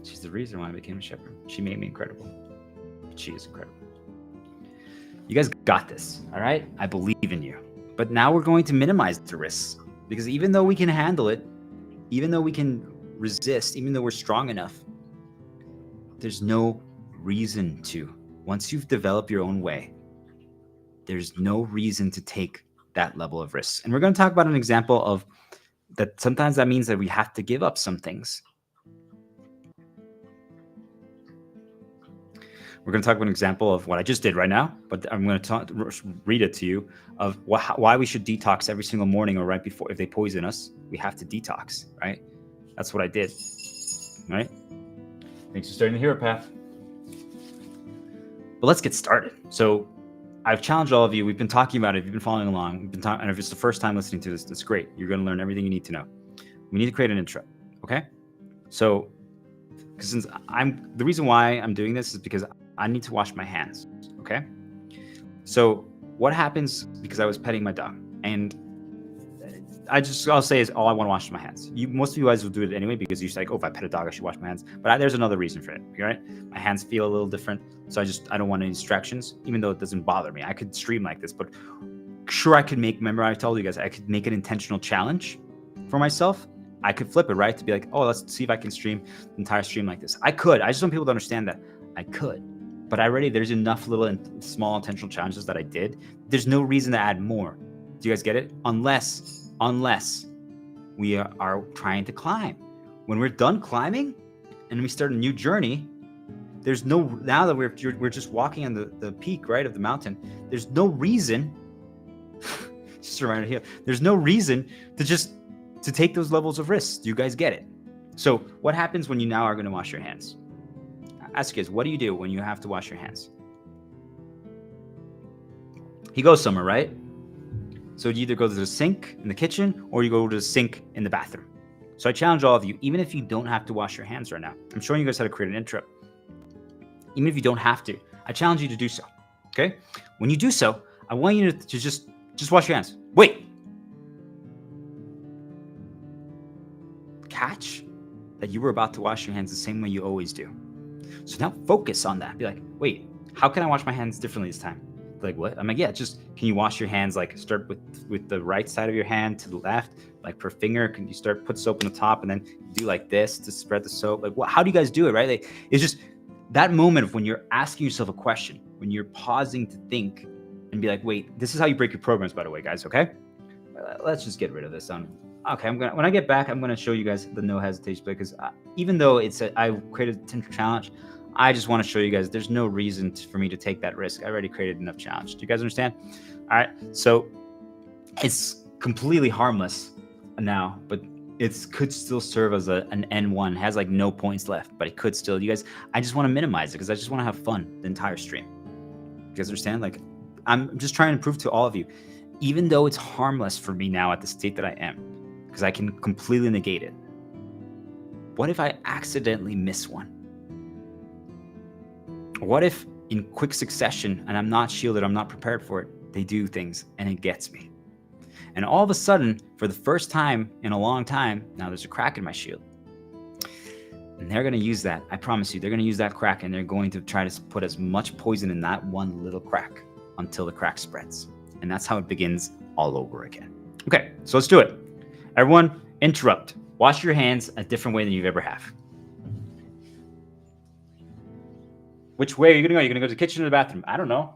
She's the reason why I became a shepherd. She made me incredible. She is incredible. You guys got this, all right? I believe in you. But now we're going to minimize the risks, because even though we can handle it, even though we can resist, even though we're strong enough, there's no reason to. Once you've developed your own way, there's no reason to take that level of risks. And we're going to talk about an example of that. Sometimes that means that we have to give up some things. We're going to talk about an example of what I just did right now, but I'm going to read it to you of why we should detox every single morning or right before. If they poison us, we have to detox, right? That's what I did, right? Thanks for starting the hero path. But let's get started. So I've challenged all of you. We've been talking about it. If you've been following along, we've been talking, and if it's the first time listening to this, that's great. You're going to learn everything you need to know. We need to create an intro, okay? So, since the reason why I'm doing this is because I need to wash my hands, okay? So what happens, because I was petting my dog, and I'll say is, oh, I want to wash my hands. Most of you guys will do it anyway because you're like, oh, if I pet a dog, I should wash my hands. But there's another reason for it, right? My hands feel a little different, so I don't want any distractions, even though it doesn't bother me. I could stream like this, but sure, I could remember I told you guys, I could make an intentional challenge for myself. I could flip it, right? To be like, oh, let's see if I can stream the entire stream like this. I could. I just want people to understand that I could. But there's enough little and small intentional challenges that I did. There's no reason to add more. Do you guys get it? Unless we are trying to climb. When we're done climbing and we start a new journey, now that we're just walking on the peak, right, of the mountain, there's no reason, just a reminder here, there's no reason to take those levels of risks. Do you guys get it? So what happens when you now are going to wash your hands? Ask you guys, what do you do when you have to wash your hands? You go somewhere, right? So you either go to the sink in the kitchen or you go to the sink in the bathroom. So I challenge all of you, even if you don't have to wash your hands right now, I'm showing you guys how to create an intro. Even if you don't have to, I challenge you to do so, okay? When you do so, I want you to just wash your hands. Wait. Catch that you were about to wash your hands the same way you always do. So now focus on that. Be like, wait, how can I wash my hands differently this time? Like, what? I'm like, yeah, can you wash your hands, like start with the right side of your hand to the left, like per finger? Can you put soap on the top and then do like this to spread the soap? Like, how do you guys do it, right? Like, it's just that moment of when you're asking yourself a question, when you're pausing to think and be like, wait, this is how you break your programs, by the way, guys, okay? Let's just get rid of this. Okay, when I get back, I'm gonna show you guys the no hesitation, because even though I created a 10 challenge, I just want to show you guys there's no reason for me to take that risk. I already created enough challenge. Do you guys understand? All right, so it's completely harmless now, but it could still serve as an N1. It has like no points left, but it could still. You guys, I just want to minimize it because I just want to have fun the entire stream. You guys understand? Like, I'm just trying to prove to all of you, even though it's harmless for me now at the state that I am, because I can completely negate it. What if I accidentally miss one? What if in quick succession, and I'm not shielded, I'm not prepared for it, they do things and it gets me? And all of a sudden, for the first time in a long time, now there's a crack in my shield. And they're going to use that. I promise you, they're going to use that crack and they're going to try to put as much poison in that one little crack until the crack spreads. And that's how it begins all over again. Okay, so let's do it. Everyone, interrupt. Wash your hands a different way than you've ever have. Which way are you going to go? You're going to go to the kitchen or the bathroom? I don't know.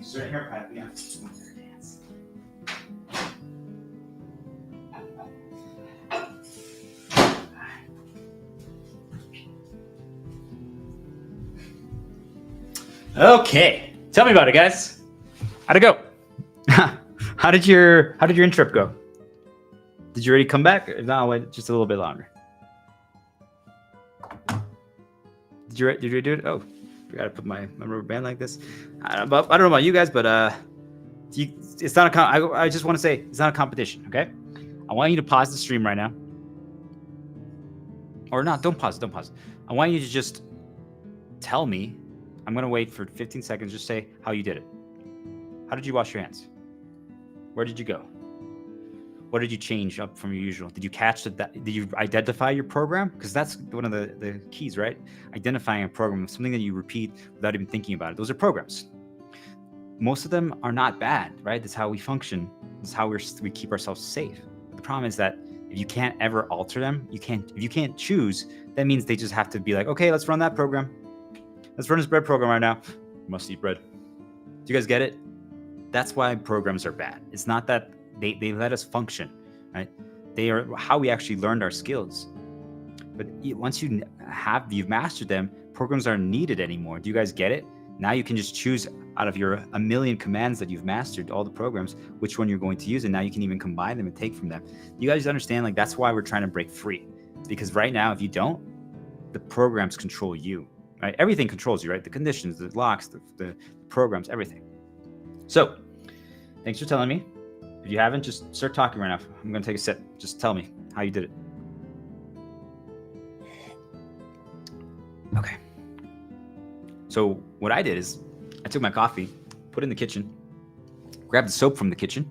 Is there a haircut? Yeah. Okay, tell me about it, guys. How'd it go? How did your intro go? Did you already come back? If not, I'll wait just a little bit longer. Did you do it? Oh, I gotta put my rubber band like this. I don't know about you guys, but It's not I just want to say it's not a competition, okay? I want you to pause the stream right now. Or not, don't pause. I want you to just tell me. I'm going to wait for 15 seconds. Just say how you did it. How did you wash your hands? Where did you go? What did you change up from your usual? Did you catch that? Did you identify your program? Because that's one of the keys, right? Identifying a program, something that you repeat without even thinking about it. Those are programs. Most of them are not bad, right? That's how we function. That's how we keep ourselves safe. The problem is that if you can't ever alter them, if you can't choose, that means they just have to be like, okay, let's run that program. Let's run this bread program right now. Must eat bread. Do you guys get it? That's why programs are bad. It's not that they let us function, right? They are how we actually learned our skills. But once you've mastered them, programs aren't needed anymore. Do you guys get it? Now you can just choose out of your a million commands that you've mastered, all the programs, which one you're going to use. And now you can even combine them and take from them. You guys understand, like, that's why we're trying to break free. Because right now, if you don't, the programs control you, right? Everything controls you, right? The conditions, the locks, the programs, everything. So thanks for telling me. If you haven't, just start talking right now. I'm going to take a sip. Just tell me how you did it. Okay. So what I did is I took my coffee, put it in the kitchen, grabbed the soap from the kitchen,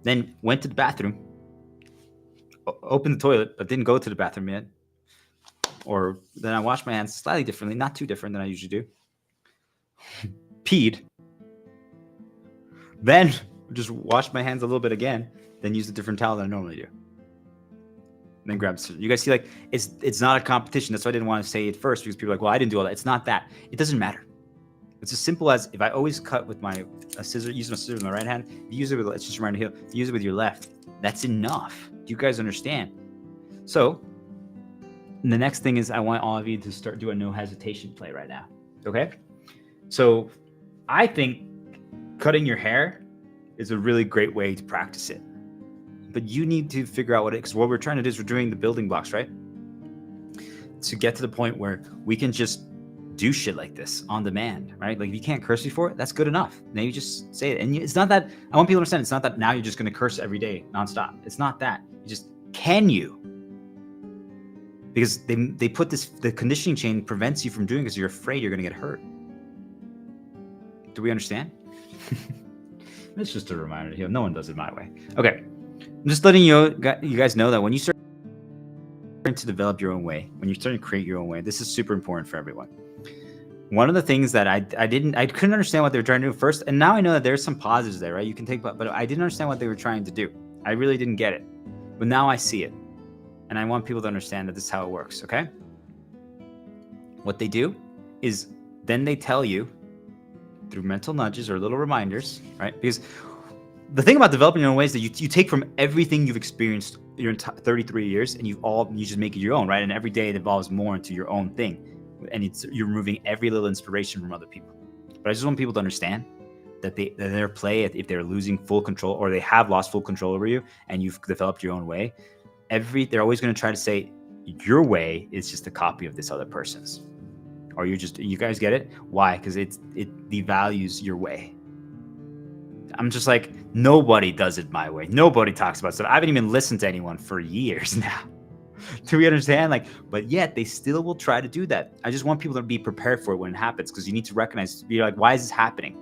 then went to the bathroom, opened the toilet, but didn't go to the bathroom yet. Or then I washed my hands slightly differently, not too different than I usually do. Peed. Then just washed my hands a little bit again, then used a different towel than I normally do. Then grab. You guys see, like, it's not a competition. That's why I didn't want to say it first, because people are like, well, I didn't do all that. It's not that. It doesn't matter. It's as simple as if I always cut with a scissor, use my scissors with my right hand. If you use it with, it's just around the heel. If you use it with your left, that's enough. Do you guys understand? So the next thing is I want all of you to start doing a no hesitation play right now. Okay? So I think cutting your hair is a really great way to practice it. But you need to figure out because what we're trying to do is we're doing the building blocks, right? To get to the point where we can just do shit like this on demand, right? Like, if you can't curse before, that's good enough. Now you just say it. And it's not that, I want people to understand, it's not that now you're just going to curse every day nonstop. It's not that. You just, can you? Because they put the conditioning chain prevents you from doing it because you're afraid you're going to get hurt. Do we understand? It's just a reminder here. No one does it my way. Okay. I'm just letting you guys know that when you start to develop your own way, when you're starting to create your own way, this is super important for everyone. One of the things that I couldn't understand what they were trying to do first, and now I know that there's some positives there, right? You can take, but I didn't understand what they were trying to do. I really didn't get it, but now I see it, and I want people to understand that this is how it works. Okay? What they do is then they tell you through mental nudges or little reminders, right? Because the thing about developing your own way is that you take from everything you've experienced your 33 years, and you just make it your own, right? And every day it evolves more into your own thing, and you're removing every little inspiration from other people. But I just want people to understand that their play, if they're losing full control or they have lost full control over you, and you've developed your own way, they're always going to try to say your way is just a copy of this other person's, or you guys get it? Why? Because it devalues your way. I'm just like, nobody does it my way. Nobody talks about stuff. I haven't even listened to anyone for years now. Do we understand? Like, but yet they still will try to do that. I just want people to be prepared for it when it happens, because you need to recognize, be like, why is this happening?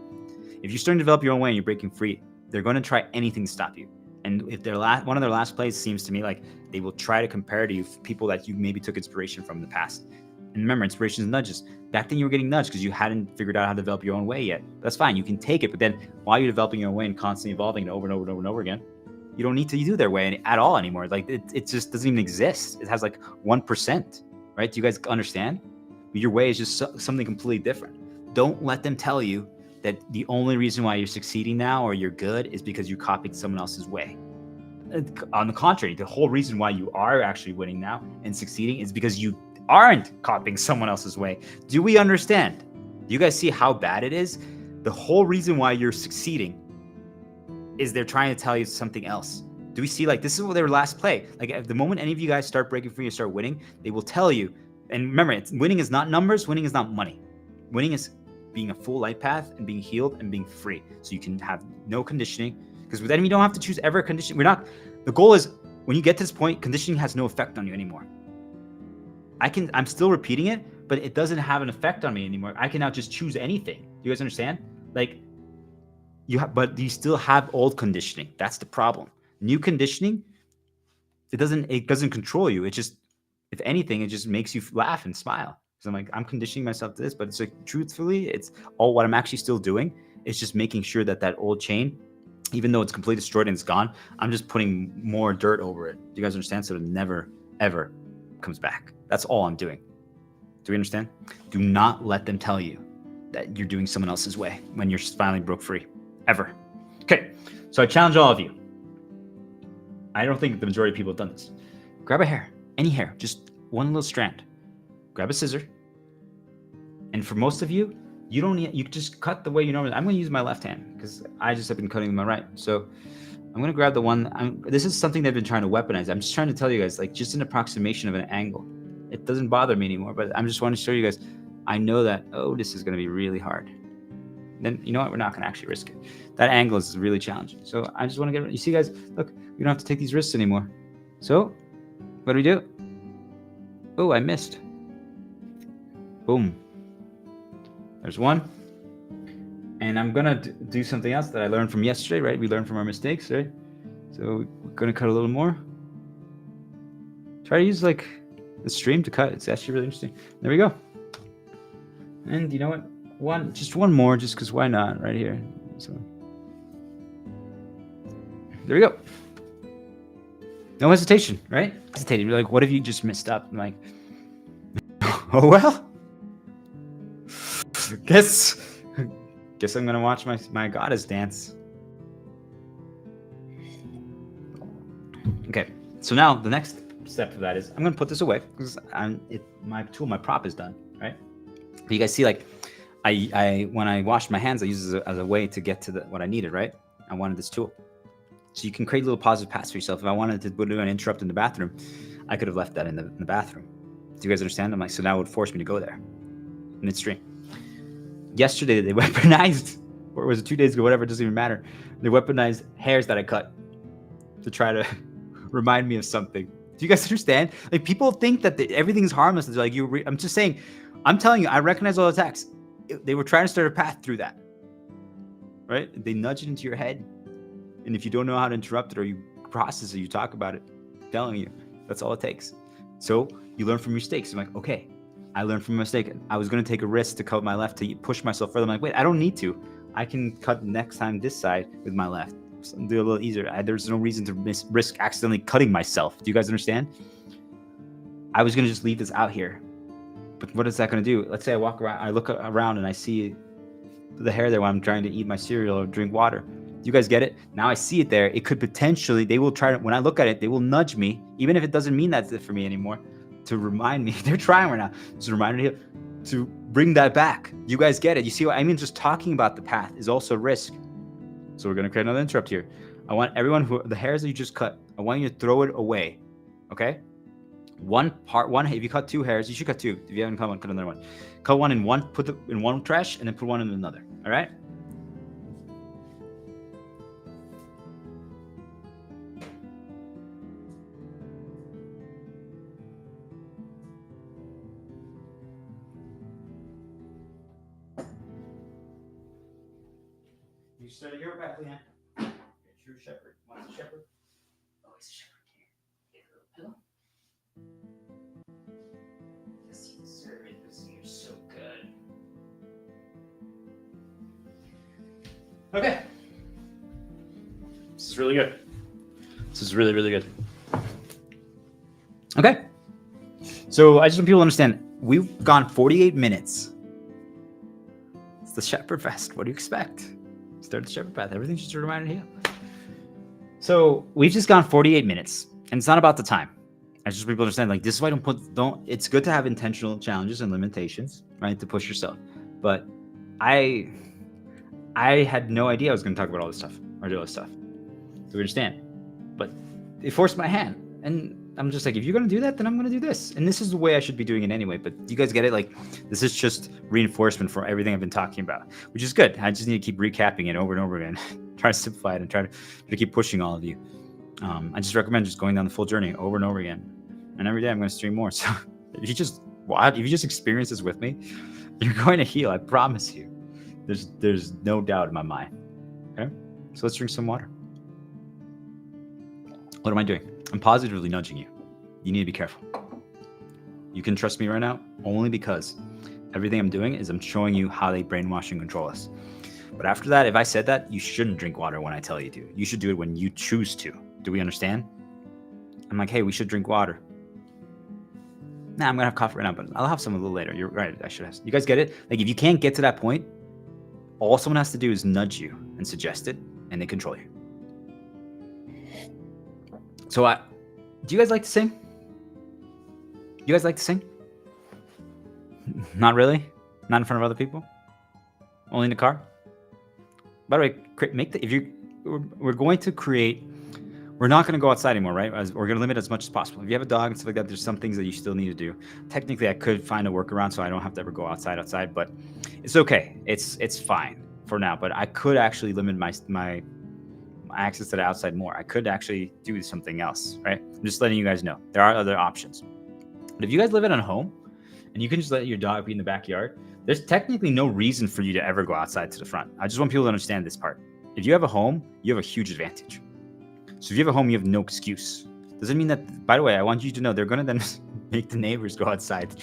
If you're starting to develop your own way and you're breaking free, they're going to try anything to stop you. And if one of their last plays seems to me like they will try to compare to you people that you maybe took inspiration from in the past. And remember, inspiration is nudges. Back then you were getting nudged because you hadn't figured out how to develop your own way yet. That's fine. You can take it. But then while you're developing your own way and constantly evolving it over and over and over and over again, you don't need to do their way at all anymore. Like, it just doesn't even exist. It has like 1%, right? Do you guys understand? Your way is just something completely different. Don't let them tell you that the only reason why you're succeeding now or you're good is because you copied someone else's way. On the contrary, the whole reason why you are actually winning now and succeeding is because you aren't copying someone else's way. Do we understand? Do you guys see how bad it is? The whole reason why you're succeeding is they're trying to tell you something else. Do we see, like, this is what their last play. Like, at the moment any of you guys start breaking free and start winning, they will tell you. And remember, winning is not numbers. Winning is not money. Winning is being a full light path and being healed and being free. So you can have no conditioning, because then you don't have to choose ever conditioning. The goal is when you get to this point, conditioning has no effect on you anymore. I'm still repeating it, but it doesn't have an effect on me anymore. I can now just choose anything. Do you guys understand? Like but you still have old conditioning. That's the problem. New conditioning, it doesn't control you. It just, if anything, it just makes you laugh and smile. So I'm conditioning myself to this, but it's like, truthfully, it's all what I'm actually still doing. It's just making sure that old chain, even though it's completely destroyed and it's gone, I'm just putting more dirt over it. Do you guys understand? So it never, ever comes back. That's all I'm doing. Do we understand? Do not let them tell you that you're doing someone else's way when you're finally broke free. Ever. Okay, so I challenge all of you. I don't think the majority of people have done this. Grab a hair, any hair, just one little strand. Grab a scissor. And for most of you, you just cut the way you normally. I'm going to use my left hand because I just have been cutting with my right. So I'm going to grab the one. This is something they've been trying to weaponize. I'm just trying to tell you guys, like, just an approximation of an angle. It doesn't bother me anymore, but I'm just wanting to show you guys. I know that, this is going to be really hard. Then you know what? We're not going to actually risk it. That angle is really challenging. So I just want to you see, guys, look, we don't have to take these risks anymore. So what do we do? Oh, I missed. Boom. There's one. And I'm going to do something else that I learned from yesterday, right? We learned from our mistakes, right? So we're going to cut a little more. Try to use like the stream to cut. It's actually really interesting. There we go. And you know what? Just one more, just because why not, right here. So there we go. No hesitation, right? Hesitated. You're like, what if you just messed up? I'm like, oh well. Guess I'm gonna watch my goddess dance. Okay, so now the next step of that is I'm gonna put this away because my prop is done, right? But you guys see, like, I when I washed my hands, I used it as a way to get to what I needed, right? I wanted this tool. So you can create little positive paths for yourself. If I wanted to do an interrupt in the bathroom, I could have left that in the bathroom. Do you guys understand? I'm like, so that would force me to go there midstream. Yesterday, they weaponized, or was it 2 days ago, whatever, it doesn't even matter. They weaponized hairs that I cut to try to remind me of something. Do you guys understand? Like, people think that everything's harmless. They're like, I'm just saying, I'm telling you, I recognize all the attacks. They were trying to start a path through that, right? They nudge it into your head. And if you don't know how to interrupt it or you process it, you talk about it, I'm telling you, that's all it takes. So you learn from your mistakes. I'm like, okay, I learned from a mistake. I was going to take a risk to cut my left to push myself further. I'm like, wait, I don't need to. I can cut next time this side with my left. So do a little easier. There's no reason to risk accidentally cutting myself. Do you guys understand? I was going to just leave this out here. But what is that going to do? Let's say I walk around, I look around and I see the hair there when I'm trying to eat my cereal or drink water. Do you guys get it? Now I see it there. It could potentially, they will try to, when I look at it, they will nudge me, even if it doesn't mean that's it for me anymore, to remind me. They're trying right now to remind me to bring that back. You guys get it? You see what I mean? Just talking about the path is also risk. So we're going to create another interrupt here. I want everyone the hairs that you just cut, I want you to throw it away. Okay? If you cut 2 hairs, you should cut 2. If you haven't cut one, cut another one. Cut one in one, put in one trash, and then put one in another. All right? You started your back, Leanne. You're a true shepherd. What's a shepherd? Oh, he's a shepherd. Here, get a little pillow. Yes, you deserve it. You're so good. Okay. This is really good. This is really, really good. Okay. So I just want people to understand, we've gone 48 minutes. It's the Shepherd Fest. What do you expect? Start the Shepherd Path. Everything's just a reminder here. So we've just gone 48 minutes, and it's not about the time. I just want people to understand, like, this is why it's good to have intentional challenges and limitations, right, to push yourself. But I had no idea I was going to talk about all this stuff or do all this stuff. So we understand. But it forced my hand, and I'm just like, if you're going to do that, then I'm going to do this. And this is the way I should be doing it anyway. But you guys get it? Like, this is just reinforcement for everything I've been talking about, which is good. I just need to keep recapping it over and over again, try to simplify it and try to keep pushing all of you. I just recommend just going down the full journey over and over again. And every day I'm going to stream more. So if you just experience this with me, you're going to heal. I promise you. There's no doubt in my mind. Okay? So let's drink some water. What am I doing? I'm positively nudging you. You need to be careful. You can trust me right now only because everything I'm doing is I'm showing you how they brainwash and control us. But after that, if I said that, you shouldn't drink water when I tell you to. You should do it when you choose to. Do we understand? I'm like, hey, we should drink water. Nah, I'm going to have coffee right now, but I'll have some a little later. You're right. I should have. You guys get it? Like, if you can't get to that point, all someone has to do is nudge you and suggest it, and they control you. So, do you guys like to sing? You guys like to sing? Not really? Not in front of other people? Only in the car? By the way, we're going to create, we're not going to go outside anymore, right? We're going to limit as much as possible. If you have a dog and stuff like that, there's some things that you still need to do. Technically, I could find a workaround so I don't have to ever go outside, but it's okay. It's fine for now, but I could actually limit my access to the outside more. I could actually do something else, right? I'm just letting you guys know. There are other options. But if you guys live at home and you can just let your dog be in the backyard, there's technically no reason for you to ever go outside to the front. I just want people to understand this part. If you have a home, you have a huge advantage. So if you have a home, you have no excuse. Doesn't mean that, by the way, I want you to know they're going to then make the neighbors go outside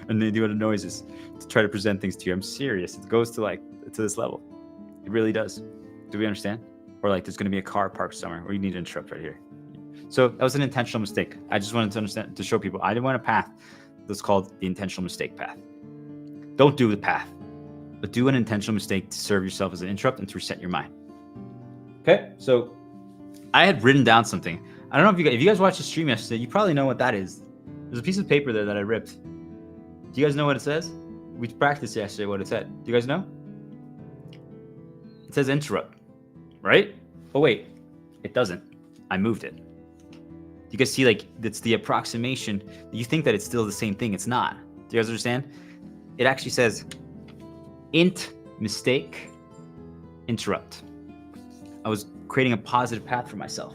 and they do other noises to try to present things to you. I'm serious. It goes to this level. It really does. Do we understand? Or like there's going to be a car parked somewhere or you need to interrupt right here. So that was an intentional mistake. I just wanted to understand, to show people I didn't want a path that's called the intentional mistake path. Don't do the path, but do an intentional mistake to serve yourself as an interrupt and to reset your mind. Okay, so I had written down something. I don't know if you guys watched the stream yesterday, you probably know what that is. There's a piece of paper there that I ripped. Do you guys know what it says? We practiced yesterday what it said. Do you guys know? It says interrupt, right? Oh wait, it doesn't. I moved it. You guys see, like, it's the approximation. You think that it's still the same thing. It's not. Do you guys understand? It actually says int mistake interrupt. I was creating a positive path for myself.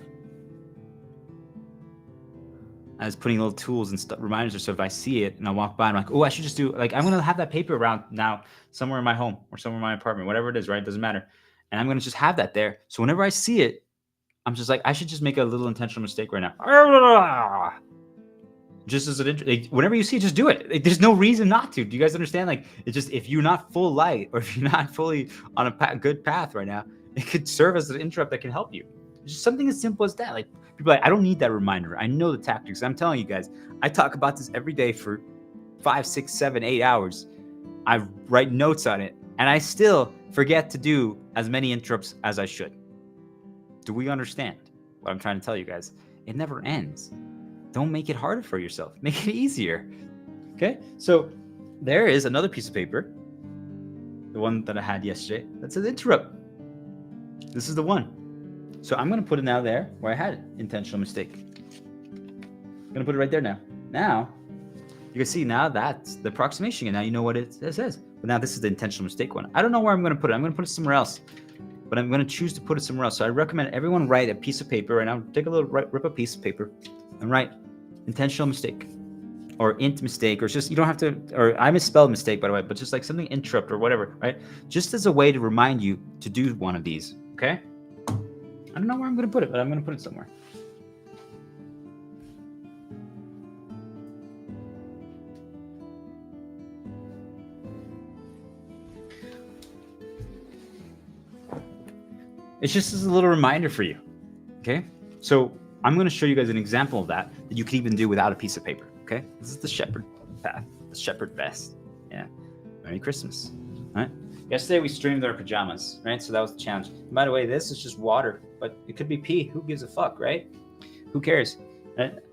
I was putting little tools and stuff, reminders, so if I see it and I walk by, I'm like, oh, I should just do, like, I'm going to have that paper around now somewhere in my home or somewhere in my apartment, whatever it is, right? It doesn't matter. And I'm going to just have that there. So whenever I see it, I'm just like, I should just make a little intentional mistake right now. Just as whenever you see it, just do it. Like, there's no reason not to. Do you guys understand? Like, it's just, if you're not full light or if you're not fully on a good path right now, it could serve as an interrupt that can help you. It's just something as simple as that. Like, people are like, I don't need that reminder. I know the tactics. I'm telling you guys, I talk about this every day for 5, 6, 7, 8 hours. I write notes on it, and I still forget to do as many interrupts as I should. Do we understand what I'm trying to tell you guys? It never ends. Don't make it harder for yourself. Make it easier. Okay? So there is another piece of paper, the one that I had yesterday, that says interrupt. This is the one. So I'm going to put it now there where I had it. Intentional mistake. I'm going to put it right there now. Now, you can see now that's the approximation, and now you know what it says. But now this is the intentional mistake one. I don't know where I'm going to put it. I'm going to put it somewhere else. But I'm going to choose to put it somewhere else. So I recommend everyone write a piece of paper right now. Take a little, rip a piece of paper and write intentional mistake or int mistake, or just, you don't have to, or I misspelled mistake, by the way, but just like something interrupt or whatever, right? Just as a way to remind you to do one of these, okay? I don't know where I'm going to put it, but I'm going to put it somewhere. It's just as a little reminder for you, okay? So I'm going to show you guys an example of that you can even do without a piece of paper, okay? This is the shepherd path, the shepherd vest. Yeah. Merry Christmas, all right? Yesterday we streamed our pajamas, right? So that was the challenge. And by the way, this is just water, but it could be pee. Who gives a fuck, right? Who cares? Right? It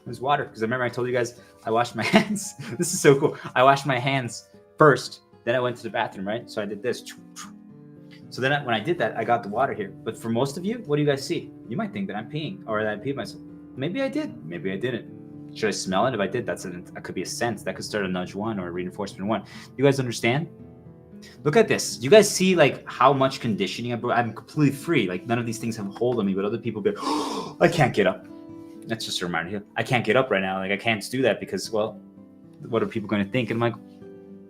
was water, because I remember I told you guys I washed my hands. This is so cool. I washed my hands first, then I went to the bathroom, right? So I did this. So then when I did that, I got the water here. But for most of you, what do you guys see? You might think that I'm peeing or that I peed myself. Maybe I did. Maybe I didn't. Should I smell it? If I did, that could be a sense. That could start a nudge 1 or a reinforcement 1. You guys understand? Look at this. You guys see like how much conditioning I'm completely free. Like none of these things have a hold on me, but other people be like, oh, I can't get up. That's just a reminder here. I can't get up right now. Like I can't do that because, well, what are people going to think? And I'm like,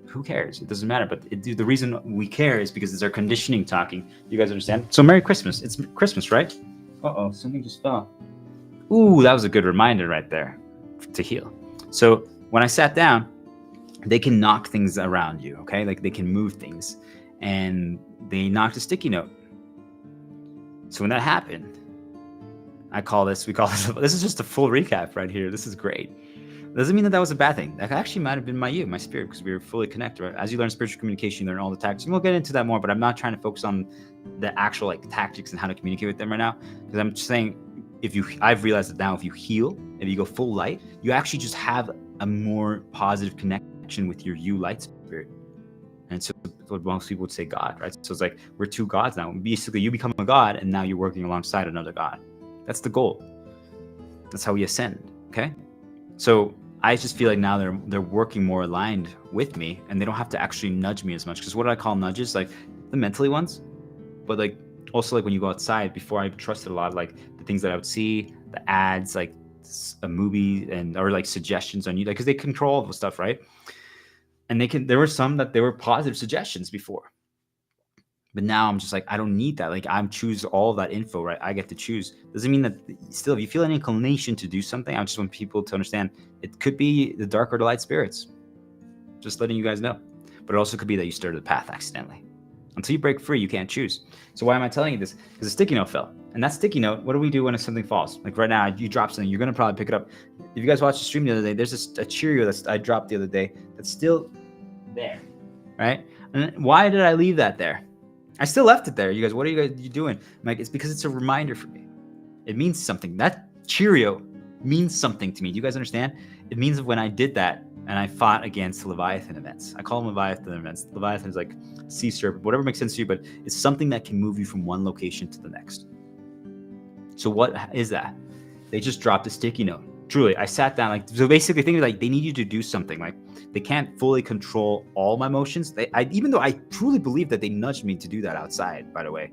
who cares? It doesn't matter. But the reason we care is because it's our conditioning talking. You guys understand? So Merry Christmas. It's Christmas, right? Uh-oh, something just fell. Ooh, that was a good reminder right there to heal. So when I sat down, they can knock things around you, okay? Like they can move things. And they knocked a sticky note. So when that happened, we call this, this is just a full recap right here. This is great. Doesn't mean that was a bad thing. That actually might have been my spirit, because we were fully connected, right? As you learn spiritual communication, you learn all the tactics. And we'll get into that more, but I'm not trying to focus on the actual like tactics and how to communicate with them right now. Because I'm just saying, I've realized that now if you heal, if you go full light, you actually just have a more positive connection with your you light spirit. And so what most people would say God, right? So it's like we're two gods now. Basically, you become a god, and now you're working alongside another god. That's the goal. That's how we ascend, okay? So I just feel like now they're working more aligned with me, and they don't have to actually nudge me as much. Because what I call nudges, like the mentally ones, but like also like when you go outside, before I trusted a lot of like the things that I would see, the ads, like a movie or like suggestions on you, like because they control all the stuff, right? And there were some that they were positive suggestions before. But now I'm just like, I don't need that. Like I'm choose all of that info, right? I get to choose. Doesn't mean that still, if you feel an inclination to do something, I just want people to understand it could be the dark or the light spirits. Just letting you guys know. But it also could be that you started the path accidentally. Until you break free, you can't choose. So why am I telling you this? Because a sticky note fell. And that sticky note, what do we do when something falls? Like right now, you drop something, you're going to probably pick it up. If you guys watched the stream the other day, there's a Cheerio that I dropped the other day that's still there, right? And why did I leave that there? I still left it there. You guys, what are you doing? I'm like, it's because it's a reminder for me. It means something. That Cheerio means something to me. Do you guys understand? It means when I did that and I fought against Leviathan events. I call them Leviathan events. Leviathan is like sea serpent, whatever makes sense to you, but it's something that can move you from one location to the next. So what is that? They just dropped a sticky note. Truly, I sat down, like, so basically think like they need you to do something. Like they can't fully control all my emotions. Even though I truly believe that they nudged me to do that outside, by the way,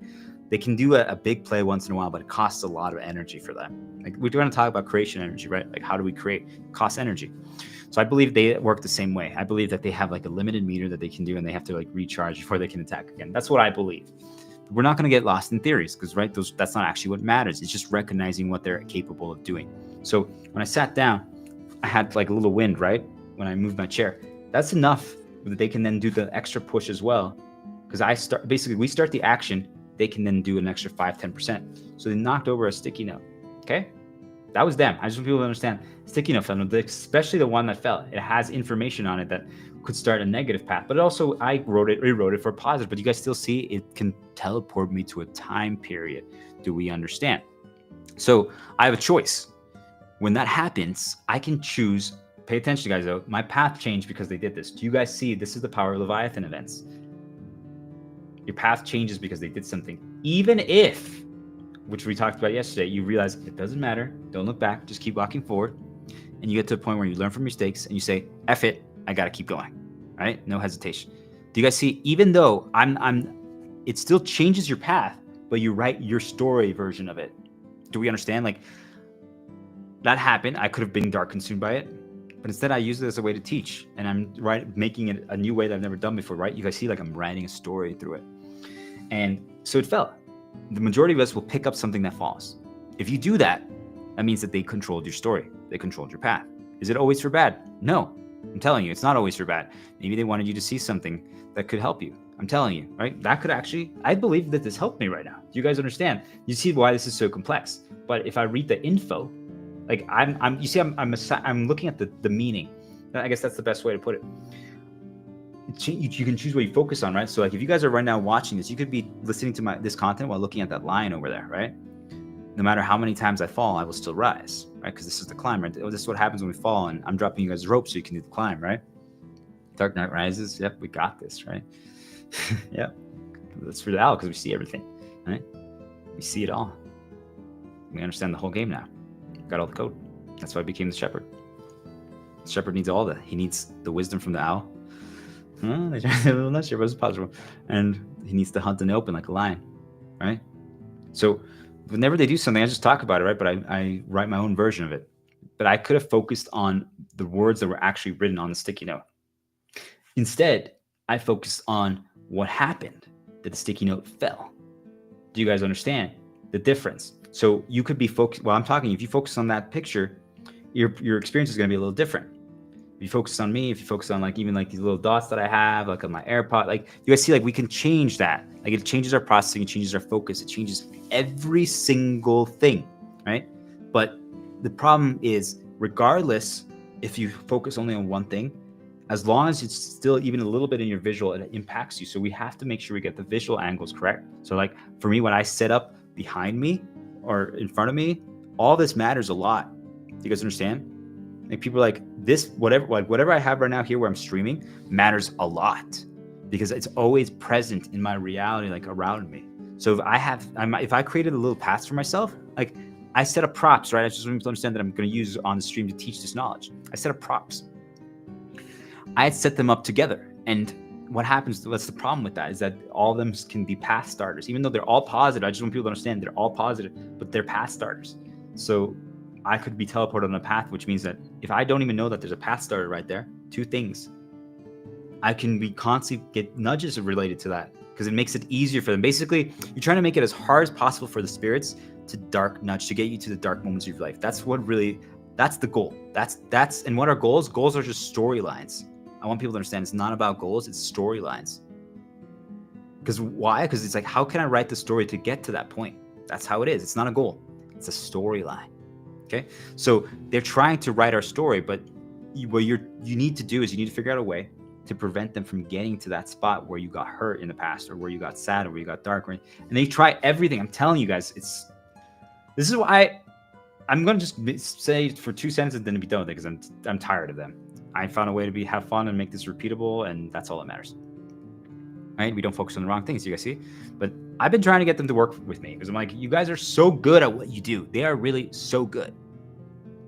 they can do a big play once in a while, but it costs a lot of energy for them. Like we're going to talk about creation energy, right? Like how do we create? It costs energy. So I believe they work the same way. I believe that they have like a limited meter that they can do, and they have to like recharge before they can attack again. That's what I believe. But we're not going to get lost in theories because, right, that's not actually what matters. It's just recognizing what they're capable of doing. So when I sat down, I had like a little wind, right? When I moved my chair, that's enough that they can then do the extra push as well. Because we start the action, they can then do an extra 5-10%. So they knocked over a sticky note. Okay. That was them. I just want people to understand sticky note fell, especially the one that fell. It has information on it that could start a negative path, but also I rewrote it for positive. But you guys still see it can teleport me to a time period. Do we understand? So I have a choice. When that happens, I can choose. Pay attention, guys, though. My path changed because they did this. Do you guys see? This is the power of Leviathan events. Your path changes because they did something. Even if, which we talked about yesterday, you realize it doesn't matter. Don't look back. Just keep walking forward. And you get to a point where you learn from mistakes and you say, F it, I got to keep going. Right? No hesitation. Do you guys see? Even though it still changes your path, but you write your story version of it. Do we understand? Like, that happened. I could have been dark consumed by it, but instead I use it as a way to teach, and I'm making it a new way that I've never done before, right? You guys see, like, I'm writing a story through it. And so it fell. The majority of us will pick up something that falls. If you do that, that means that they controlled your story. They controlled your path. Is it always for bad? No. I'm telling you, it's not always for bad. Maybe they wanted you to see something that could help you. I'm telling you, right? That could actually, I believe that this helped me right now. Do you guys understand? You see why this is so complex. But if I read the info, like I'm looking at the meaning. I guess that's the best way to put it. You can choose what you focus on, right? So like if you guys are right now watching this, you could be listening to this content while looking at that line over there, right? No matter how many times I fall, I will still rise, right? Because this is the climb, right? This is what happens when we fall, and I'm dropping you guys rope so you can do the climb, right? Dark Knight Rises. Yep, we got this, right? Yep. That's for the owl because we see everything, right? We see it all. We understand the whole game now. got all the code. That's why I became the shepherd. The shepherd needs all that. He needs the wisdom from the owl. They try to not sure, but it's possible. And he needs to hunt in the open like a lion, right? So whenever they do something, I just talk about it, right? But I write my own version of it. But I could have focused on the words that were actually written on the sticky note. Instead, I focused on what happened, that the sticky note fell. Do you guys understand the difference? So you could be focused, while I'm talking, if you focus on that picture, your experience is going to be a little different. If you focus on me, if you focus on like even like these little dots that I have, like on my AirPod, like you guys see, like we can change that. Like it changes our processing, it changes our focus, it changes every single thing, right? But the problem is, regardless if you focus only on one thing, as long as it's still even a little bit in your visual, it impacts you. So we have to make sure we get the visual angles correct. So like for me, when I set up behind me or in front of me, all this matters a lot. Do you guys understand? Like people are like, this, whatever I have right now here where I'm streaming matters a lot because it's always present in my reality, like around me. So if I created a little path for myself, like I set up props, right? I just want people to understand that I'm going to use on the stream to teach this knowledge. I set up props. I had set them up together. And what happens, what's the problem with that is that all of them can be path starters, even though they're all positive. I just want people to understand they're all positive, but they're path starters. So I could be teleported on a path, which means that if I don't even know that there's a path starter right there, two things, I can be constantly get nudges related to that because it makes it easier for them. Basically, you're trying to make it as hard as possible for the spirits to dark nudge, to get you to the dark moments of your life. That's the goal. And what are goals? Goals are just storylines. I want people to understand it's not about goals, it's storylines. Because why? Because it's like, how can I write the story to get to that point? That's how it is. It's not a goal. It's a storyline. Okay? So they're trying to write our story, but what you need to do is you need to figure out a way to prevent them from getting to that spot where you got hurt in the past or where you got sad or where you got dark. And they try everything. I'm telling you guys, this is why I'm going to just say it for 2 sentences and then be done with it because I'm tired of them. I found a way to have fun and make this repeatable, and that's all that matters. Right? We don't focus on the wrong things, you guys see? But I've been trying to get them to work with me because I'm like, you guys are so good at what you do. They are really so good.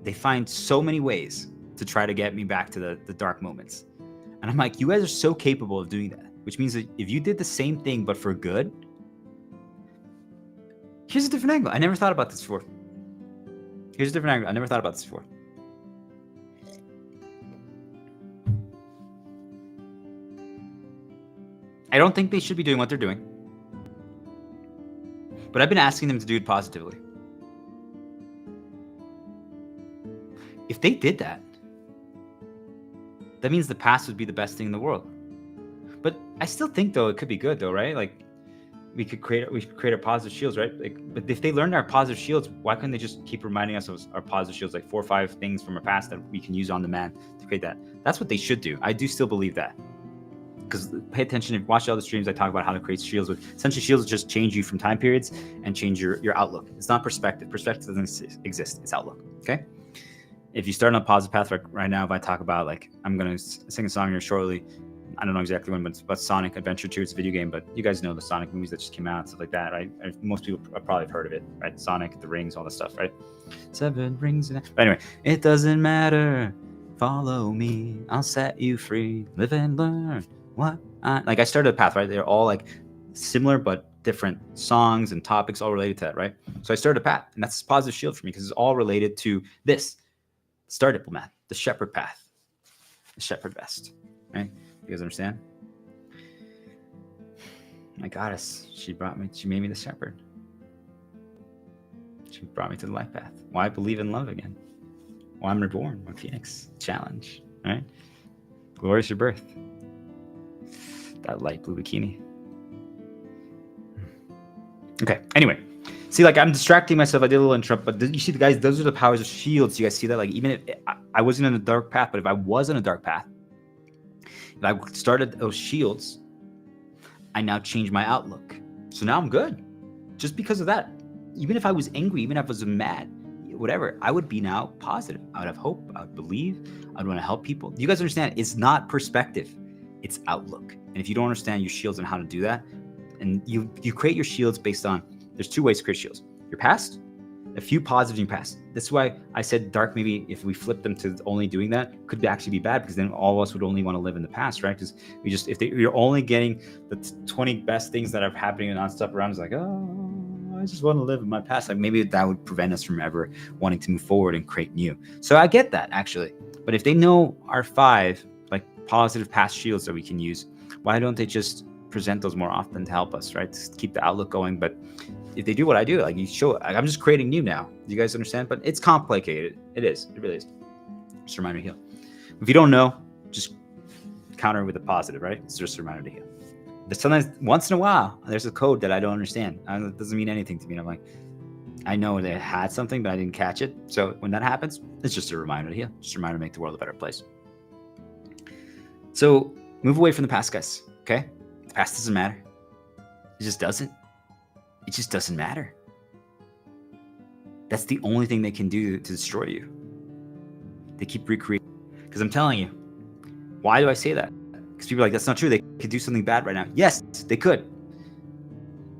They find so many ways to try to get me back to the dark moments. And I'm like, you guys are so capable of doing that, which means that if you did the same thing but for good, here's a different angle. I never thought about this before. Here's a different angle. I never thought about this before. I don't think they should be doing what they're doing. But I've been asking them to do it positively. If they did that, that means the past would be the best thing in the world. But I still think, though, it could be good, though, right? Like, we could create our positive shields, right? Like, but if they learned our positive shields, why couldn't they just keep reminding us of our positive shields, like 4 or 5 things from our past that we can use on demand to create that? That's what they should do. I do still believe that. Because pay attention and watch all the streams. I talk about how to create shields. Essentially, shields just change you from time periods and change your outlook. It's not perspective. Perspective doesn't exist. It's outlook. Okay. If you start on a positive path right now, if I talk about like I'm gonna sing a song here shortly, I don't know exactly when, but it's about Sonic Adventure 2. It's a video game, but you guys know the Sonic movies that just came out, stuff like that, right? Most people probably have heard of it, right? Sonic, the rings, all that stuff, right? 7 rings. But anyway, it doesn't matter. Follow me. I'll set you free. Live and learn. What? Like I started a path, right? They're all like similar but different songs and topics, all related to that, right? So I started a path, and that's a positive shield for me because it's all related to this. Star Diplomat, the shepherd path, the shepherd vest, right? You guys understand? My goddess, she made me the shepherd. She brought me to the life path. Why I believe in love again? Why I'm reborn, I'm Phoenix. Challenge, right? Glorious your birth. That light blue bikini. Okay, anyway. See, like I'm distracting myself. I did a little intro, but you see the guys, those are the powers of shields. You guys see that? Like even if I wasn't in a dark path, but if I was in a dark path, if I started those shields, I now change my outlook. So now I'm good. Just because of that. Even if I was angry, even if I was mad, whatever, I would be now positive. I would have hope. I would believe. I'd want to help people. You guys understand? It's not perspective. It's outlook. And if you don't understand your shields and how to do that, and you create your shields based on, there's 2 ways to create shields. Your past a few positives in your past. That's why I said dark. Maybe if we flip them to only doing that, could actually be bad, because then all of us would only want to live in the past, right? Because you're only getting the 20 best things that are happening nonstop around. It's like, oh, I just want to live in my past. Like maybe that would prevent us from ever wanting to move forward and create new. So I get that, actually. But if they know our 5 like positive past shields that we can use, why don't they just present those more often to help us, right? To keep the outlook going. But if they do what I do, like you show, I'm just creating new now. Do you guys understand? But it's complicated. It is. It really is. Just a reminder to heal. If you don't know, just counter with a positive, right? It's just a reminder to heal. But sometimes, once in a while, there's a code that I don't understand. It doesn't mean anything to me. And I'm like, I know they had something, but I didn't catch it. So when that happens, it's just a reminder to heal. Just a reminder to make the world a better place. So move away from the past, guys. Okay? The past doesn't matter. It just doesn't. It just doesn't matter. That's the only thing they can do to destroy you. They keep recreating. Because I'm telling you, why do I say that? Because people are like, that's not true. They could do something bad right now. Yes, they could.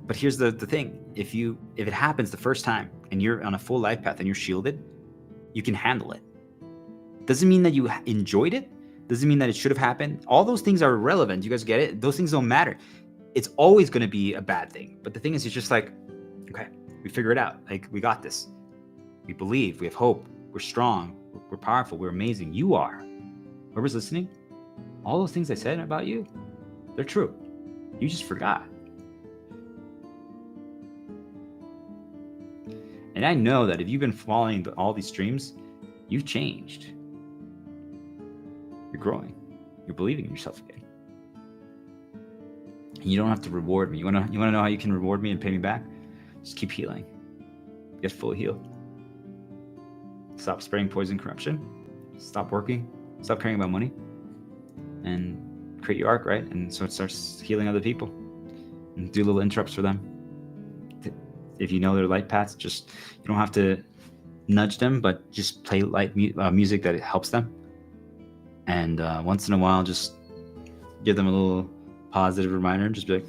But here's the thing. If it happens the first time and you're on a full life path and you're shielded, you can handle it. Doesn't mean that you enjoyed it. Doesn't mean that it should have happened. All those things are irrelevant. You guys get it? Those things don't matter. It's always going to be a bad thing. But the thing is, it's just like, okay, we figure it out. Like, we got this. We believe. We have hope. We're strong. We're powerful. We're amazing. You are. Whoever's listening, all those things I said about you, they're true. You just forgot. And I know that if you've been following all these streams, you've changed. You're growing. You're believing in yourself again. And you don't have to reward me. You wanna know how you can reward me and pay me back? Just keep healing. Get fully healed. Stop spreading poison, corruption. Stop working. Stop caring about money. And create your arc, right? And so it starts healing other people. And do little interrupts for them. If you know their light paths, just, you don't have to nudge them, but just play light music that helps them. And once in a while, just give them a little positive reminder and just be like,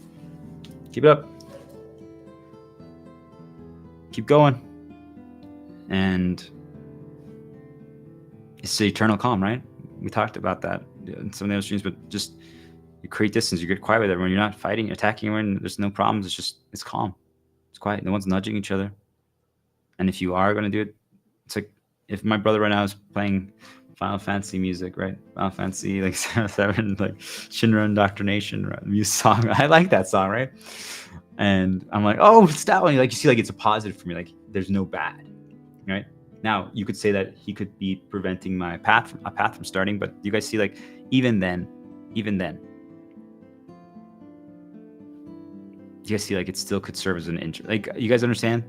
keep it up. Keep going. And it's the eternal calm, right? We talked about that in some of the other streams, but just you create distance, you get quiet with everyone. You're not fighting, attacking everyone. There's no problems. It's calm. It's quiet. No one's nudging each other. And if you are going to do it, it's like if my brother right now is playing Final Fantasy music, right? Final Fantasy like 7, like Shinra Indoctrination, right? Music song. I like that song, right? And I'm like, oh, it's that one. Like, you see, like, it's a positive for me. Like, there's no bad, right? Now you could say that he could be preventing my path from starting, but you guys see, like, even then, you guys see, like, it still could serve as an intro. Like, you guys understand?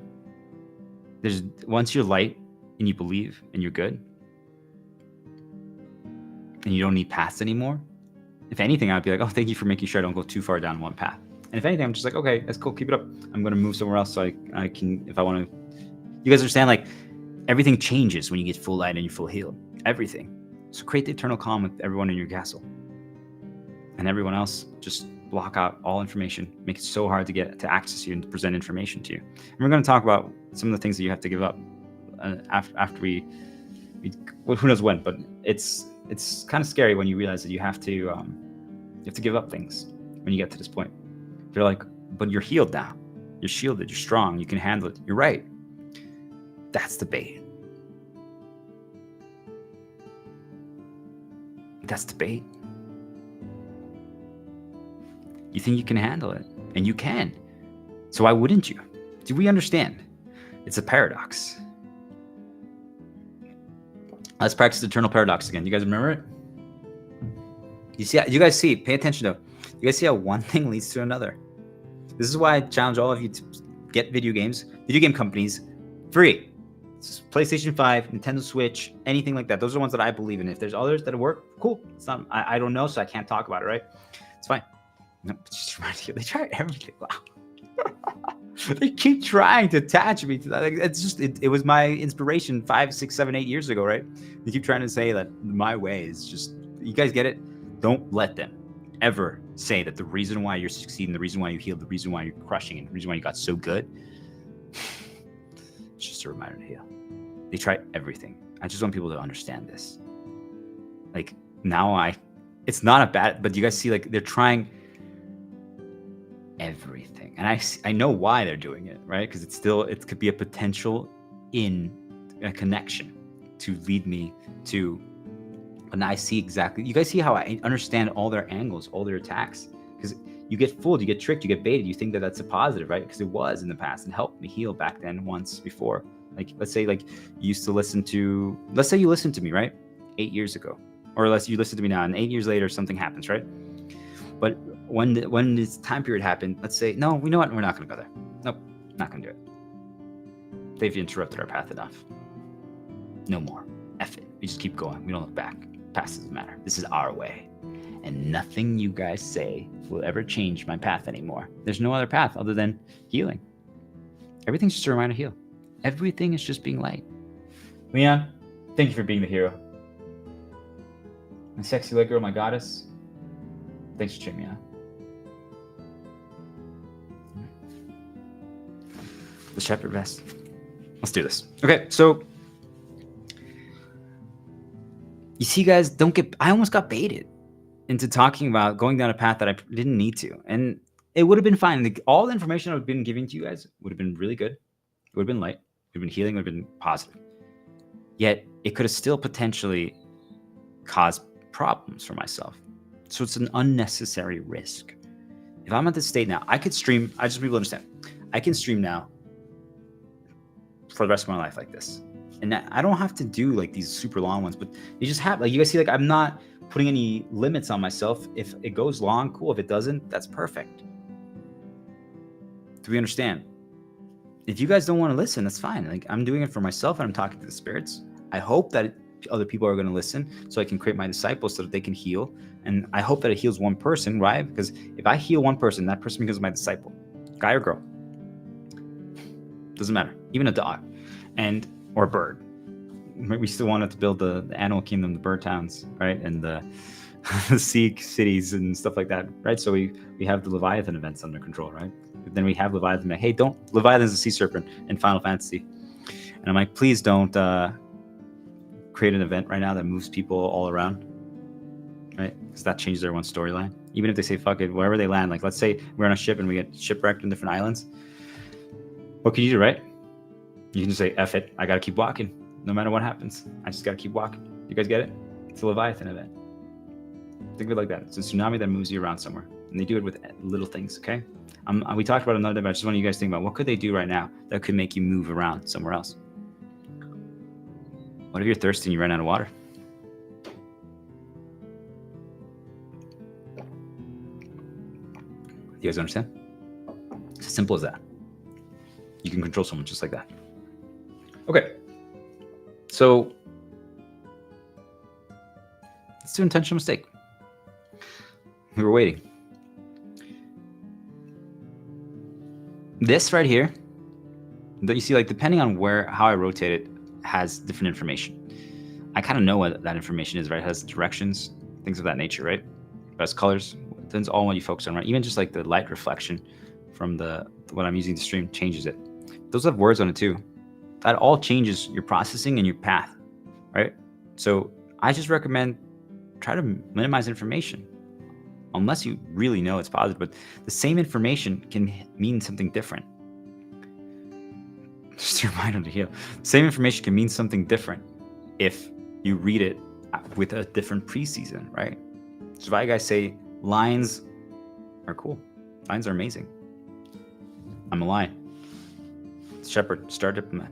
There's, once you're light and you believe and you're good and you don't need paths anymore, if anything, I'd be like, oh, thank you for making sure I don't go too far down one path. And if anything, I'm just like, okay, that's cool, keep it up. I'm going to move somewhere else so I can, if I want to. You guys understand? Like, everything changes when you get full light and you're full healed. Everything. So create the eternal calm with everyone in your castle. And everyone else, just block out all information. Make it so hard to get to access you and to present information to you. And we're going to talk about some of the things that you have to give up after we well, who knows when, but it's kind of scary when you realize that you have to give up things when you get to this point. You're like, but you're healed now. You're shielded. You're strong. You can handle it. You're right. That's the bait. That's the bait. You think you can handle it, and you can. So why wouldn't you? Do we understand? It's a paradox. Let's practice the eternal paradox again. You guys remember it? You guys see, pay attention though. You guys see how one thing leads to another. This is why I challenge all of you to get video games, video game companies, free. It's PlayStation 5, Nintendo Switch, anything like that. Those are the ones that I believe in. If there's others that work, cool. It's not, I don't know, so I can't talk about it, right? It's fine. No, just remind you, they try everything. Wow. They keep trying to attach me to that. Like, it's just, it was my inspiration 5, 6, 7, 8 years ago, right? They keep trying to say that my way is just, you guys get it? Don't let them ever say that the reason why you're succeeding, the reason why you healed, the reason why you're crushing, and the reason why you got so good, it's just just a reminder to heal. They try everything. I just want people to understand this. Like now it's not a bad, but you guys see like they're trying everything. And I know why they're doing it, right? Because it could be a potential in a connection to lead me to, and I see exactly, you guys see how I understand all their angles, all their attacks, because you get fooled, you get tricked, you get baited, you think that that's a positive, right? Because it was in the past and helped me heal back then once before. Like, let's say like you used to let's say you listened to me, right? 8 years ago, or unless you listen to me now and 8 years later, something happens, right? But when this time period happened, let's say, no, you know what? We're not going to go there. Nope, not going to do it. They've interrupted our path enough. No more. F it. We just keep going. We don't look back. Past doesn't matter. This is our way. And nothing you guys say will ever change my path anymore. There's no other path other than healing. Everything's just a reminder to heal. Everything is just being light. Leon, thank you for being the hero. My sexy lit girl, my goddess. Thanks for cheering me out. The shepherd vest. Let's do this. Okay, so you see, guys, I almost got baited into talking about going down a path that I didn't need to. And it would have been fine. Like, all the information I've been giving to you guys would have been really good. It would have been light. It would have been healing. It would have been positive. Yet it could have still potentially caused problems for myself. So it's an unnecessary risk. If I'm at this state now, I could stream. I just want people to understand. I can stream now for the rest of my life like this. And I don't have to do like these super long ones, but you just have, like, you guys see, like, I'm not putting any limits on myself. If it goes long, cool. If it doesn't, that's perfect. Do we understand? If you guys don't want to listen, that's fine. Like, I'm doing it for myself and I'm talking to the spirits. I hope that other people are going to listen so I can create my disciples so that they can heal. And I hope that it heals one person, right? Because if I heal one person, that person becomes my disciple, guy or girl. Doesn't matter. Even a dog or a bird. We still wanted to build the animal kingdom, the bird towns, right? And the sea cities and stuff like that, right? So we have the Leviathan events under control, right? Then we have Leviathan like, hey, Leviathan's a sea serpent in Final Fantasy. And I'm like, please don't create an event right now that moves people all around, right? Because that changes everyone's storyline. Even if they say, fuck it, wherever they land, like, let's say we're on a ship and we get shipwrecked in different islands. What can you do, right? You can just say, F it, I gotta keep walking. No matter what happens, I just gotta keep walking. You guys get it? It's a Leviathan event. Think of it like that. It's a tsunami that moves you around somewhere. And they do it with little things, okay? We talked about it another day, but I just want you guys to think about what could they do right now that could make you move around somewhere else? What if you're thirsty and you run out of water? You guys understand? It's as simple as that. You can control someone just like that. Okay. So let's do intentional mistake. We were waiting. This right here, that you see, like, depending on how I rotate it, has different information. I kind of know what that information is, right? It has directions, things of that nature, right? It has colors. That's all what you focus on, right? Even just like the light reflection from what I'm using to stream changes it. Those have words on it too. That all changes your processing and your path, right? So I just recommend try to minimize information unless you really know it's positive, but the same information can mean something different. Just a reminder to heal. Same information can mean something different if you read it with a different preseason, right? So if I guys say lions are cool, lions are amazing. I'm a lion. Shepherd, star diplomat.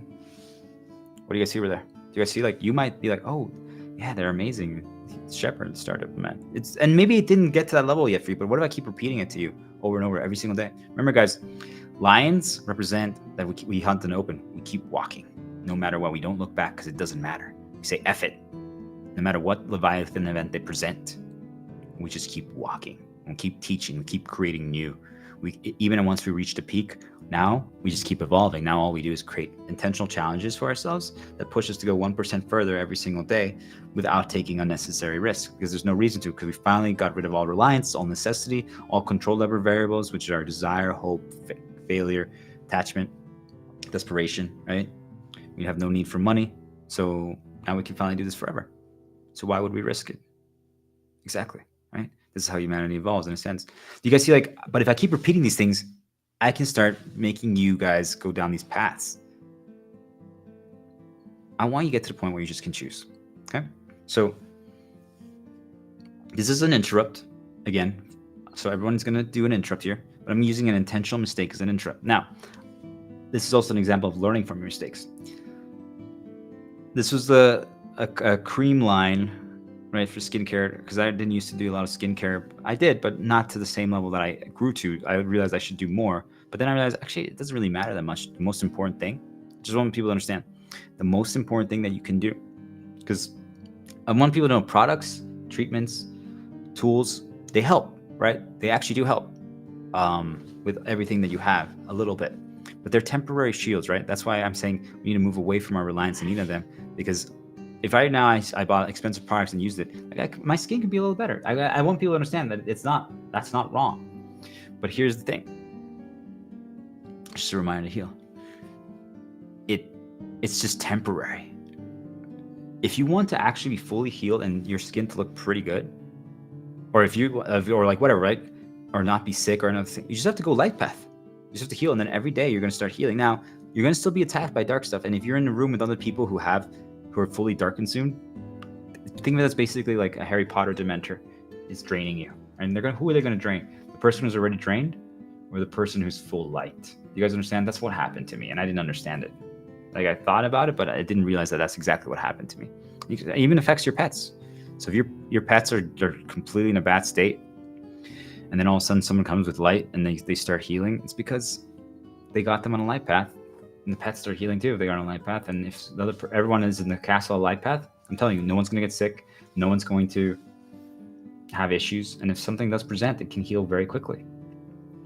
What do you guys see over there? Do you guys see, like, you might be like, oh, yeah, they're amazing. Shepherd, star diplomat. And maybe it didn't get to that level yet for you, but what if I keep repeating it to you over and over every single day? Remember, guys, lions represent that we hunt and open. We keep walking. No matter what, we don't look back because it doesn't matter. We say F it. No matter what Leviathan event they present, we just keep walking and keep teaching. We keep creating new. Even once we reach the peak, now we just keep evolving. Now all we do is create intentional challenges for ourselves that push us to go 1% further every single day without taking unnecessary risks, because there's no reason to, because we finally got rid of all reliance, all necessity, all control lever variables, which are desire, hope, failure, attachment, desperation, right? We have no need for money. So now we can finally do this forever. So why would we risk it? Exactly, right? This is how humanity evolves in a sense. Do you guys see, like, but if I keep repeating these things, I can start making you guys go down these paths. I want you to get to the point where you just can choose. Okay? So this is an interrupt again. So everyone's going to do an interrupt here, but I'm using an intentional mistake as an interrupt. Now, this is also an example of learning from your mistakes. This was a cream line, right, for skincare, because I didn't used to do a lot of skincare. I did, but not to the same level that I grew to. I realized I should do more. But then I realized, actually, it doesn't really matter that much. The most important thing, just want people to understand, the most important thing that you can do, because I want people to know products, treatments, tools, they help, right? They actually do help with everything that you have a little bit. But they're temporary shields, right? That's why I'm saying we need to move away from our reliance and need on them, because if I bought expensive products and used it, my skin could be a little better. I want people to understand that that's not wrong. But here's the thing. Just a reminder to heal. It's just temporary. If you want to actually be fully healed and your skin to look pretty good, or like whatever, right? Or not be sick or anything, you just have to go light path. You just have to heal, and then every day you're going to start healing. Now, you're going to still be attacked by dark stuff, and if you're in a room with other people who are fully dark consumed, think of it as basically like a Harry Potter Dementor is draining you. And who are they going to drain? The person who's already drained, or the person who's full light? You guys understand? That's what happened to me, and I didn't understand it. Like, I thought about it, but I didn't realize that that's exactly what happened to me. It even affects your pets. So if your pets are completely in a bad state, and then all of a sudden someone comes with light and they start healing, it's because they got them on a light path, and the pets start healing too if they got on a light path. And if everyone is in the castle light path, I'm telling you, no one's going to get sick, no one's going to have issues, and if something does present, it can heal very quickly.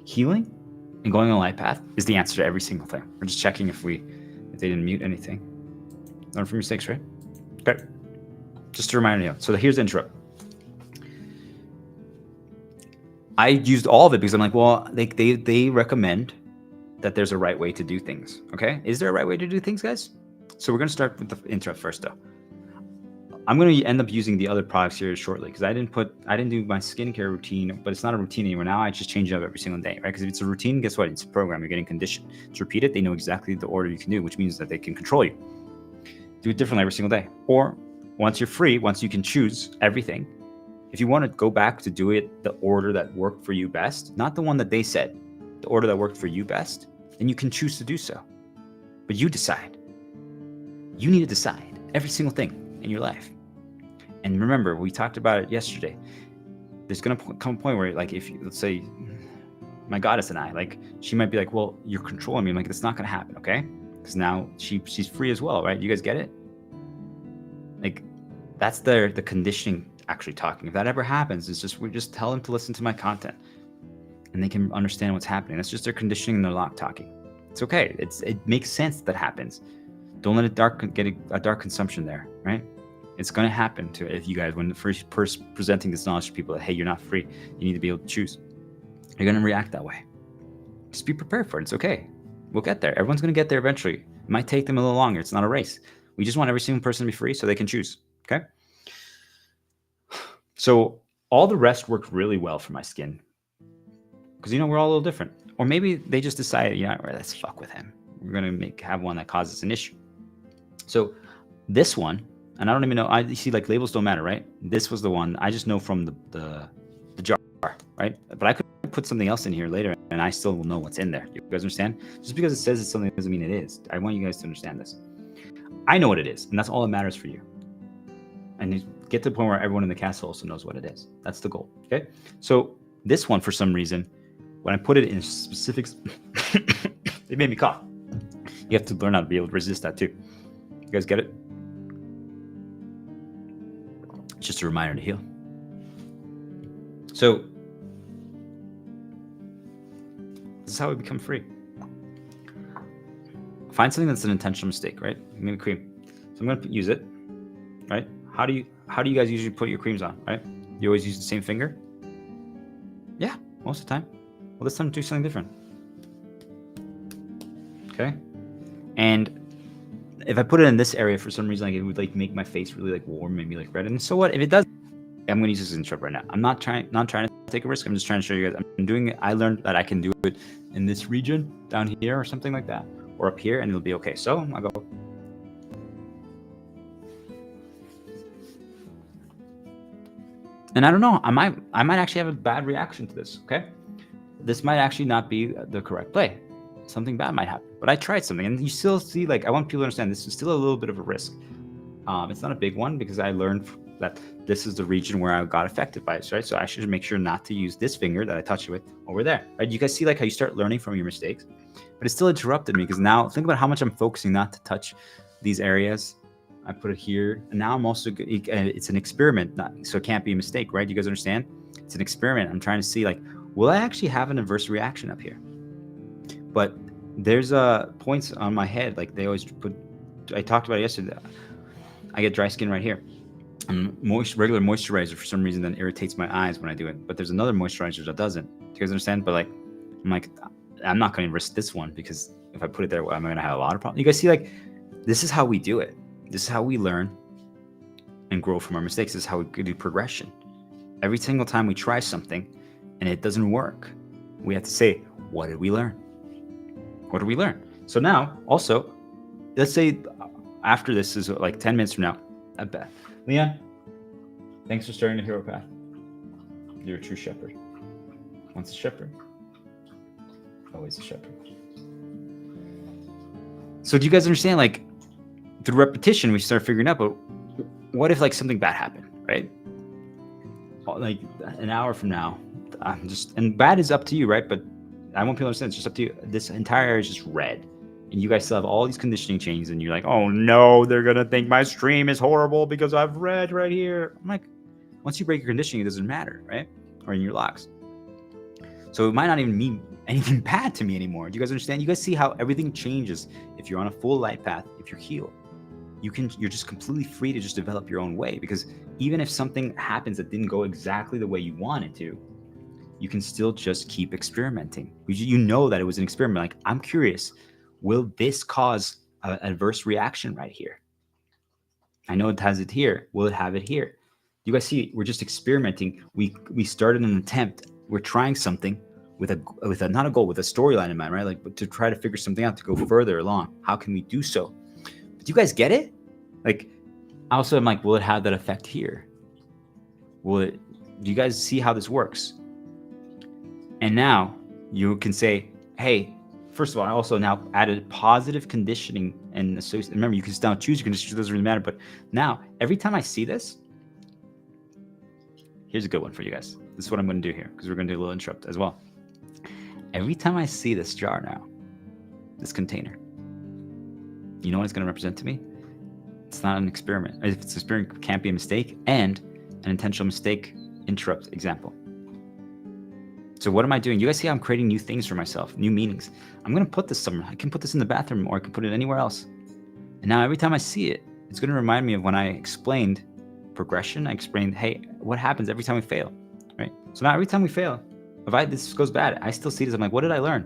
Healing and going on a light path is the answer to every single thing. We're just checking if they didn't mute anything. Learn from mistakes, right? Okay. Just a reminder, so here's the intro. I used all of it because I'm like, well, they recommend that there's a right way to do things. Okay, is there a right way to do things, guys? So we're gonna start with the intro first, though. I'm gonna end up using the other products here shortly because I didn't do my skincare routine, but it's not a routine anymore. Now I just change it up every single day, right? Because if it's a routine, guess what? It's a program. You're getting conditioned to repeat it. They know exactly the order you can do, which means that they can control you. Do it differently every single day, or once you're free, once you can choose everything. If you want to go back to do it the order that worked for you best, not the one that they said, the order that worked for you best, then you can choose to do so. But you decide. You need to decide every single thing in your life. And remember, we talked about it yesterday. There's going to come a point where, like, if you, let's say, my goddess and I, like, she might be like, well, you're controlling me. I'm like, it's not going to happen, okay? Because now she's free as well, right? You guys get it? Like, that's the conditioning actually talking. If that ever happens, we just tell them to listen to my content and they can understand what's happening. That's just their conditioning and their lock talking. It's okay. It makes sense that happens. Don't let it get a dark consumption there, right? It's going to happen to if you guys, when the first person presenting this knowledge to people that, hey, you're not free, you need to be able to choose. You're going to react that way. Just be prepared for it. It's okay. We'll get there. Everyone's going to get there eventually. It might take them a little longer. It's not a race. We just want every single person to be free so they can choose. Okay. So all the rest worked really well for my skin because, we're all a little different. Or maybe they just decided, let's fuck with him. We're going to have one that causes an issue. So this one, and I don't even know, you see, like, labels don't matter, right? This was the one I just know from the jar, right? But I could put something else in here later and I still will know what's in there. You guys understand? Just because it says it's something doesn't mean it is. I want you guys to understand this. I know what it is, and that's all that matters for you. And you get to the point where everyone in the castle also knows what it is. That's the goal, okay? So this one, for some reason, when I put it in specifics, it made me cough. You have to learn how to be able to resist that too. You guys get it? It's just a reminder to heal. So this is how we become free. Find something that's an intentional mistake, right? Maybe cream. So I'm going to use it, right? How do you guys usually put your creams on, right? You always use the same finger? Yeah, most of the time. Well, this time do something different. Okay? And if I put it in this area for some reason, like it would like make my face really like warm, maybe like red. And so what? If it does, I'm gonna use this interrupt right now. I'm not trying to take a risk. I'm just trying to show you guys. I'm doing it. I learned that I can do it in this region down here or something like that, or up here, and it'll be okay. So I go. And I don't know. I might actually have a bad reaction to this. Okay, this might actually not be the correct play. Something bad might happen. But I tried something, and you still see, like, I want people to understand this is still a little bit of a risk. It's not a big one because I learned that this is the region where I got affected by it, right? So I should make sure not to use this finger that I touch it with over there, right? You guys see like how you start learning from your mistakes, but it still interrupted me because now think about how much I'm focusing not to touch these areas. I put it here, and now I'm also good. It's an experiment, so it can't be a mistake, right? You guys understand? It's an experiment. I'm trying to see, like, will I actually have an adverse reaction up here? But there's points on my head, like they always put. I talked about it yesterday. I get dry skin right here. And regular moisturizer for some reason then irritates my eyes when I do it. But there's another moisturizer that doesn't. Do you guys understand? But like, I'm not going to risk this one because if I put it there, I'm going to have a lot of problems. You guys see, like, this is how we do it. This is how we learn and grow from our mistakes. This is how we do progression. Every single time we try something and it doesn't work, we have to say, what did we learn? What did we learn? So now, also, let's say after this is like 10 minutes from now, I bet. Leon, thanks for starting the hero path. You're a true shepherd. Once a shepherd, always a shepherd. So do you guys understand, like, through repetition, we start figuring out, but what if like something bad happened, right? Like an hour from now, and bad is up to you, right? But I want people to understand it's just up to you. This entire area is just red. And you guys still have all these conditioning changes, and you're like, oh no, they're going to think my stream is horrible because I've red right here. I'm like, once you break your conditioning, it doesn't matter, right? Or in your locks. So it might not even mean anything bad to me anymore. Do you guys understand? You guys see how everything changes if you're on a full light path, if you're healed. You're just completely free to just develop your own way, because even if something happens that didn't go exactly the way you wanted to, you can still just keep experimenting. You know that it was an experiment. Like, I'm curious, will this cause an adverse reaction right here? I know it has it here. Will it have it here? You guys see, we're just experimenting. We started an attempt. We're trying something with a not a goal, with a storyline in mind, right? Like, but to try to figure something out to go further along. How can we do so? But do you guys get it? Like, also, I'm like, will it have that effect here? Do you guys see how this works? And now you can say, hey, first of all, I also now added positive conditioning and associate. Remember, you can now choose your conditioning. It doesn't really matter. But now, every time I see this, here's a good one for you guys. This is what I'm going to do here, because we're going to do a little interrupt as well. Every time I see this jar now, this container, you know what it's going to represent to me? It's not an experiment. If it's an experiment, it can't be a mistake, and an intentional mistake interrupt example. So what am I doing? You guys see how I'm creating new things for myself, new meanings. I'm going to put this somewhere. I can put this in the bathroom, or I can put it anywhere else. And now every time I see it, it's going to remind me of when I explained progression. I explained, hey, what happens every time we fail, right? So now every time we fail, if this goes bad, I still see this. I'm like, what did I learn?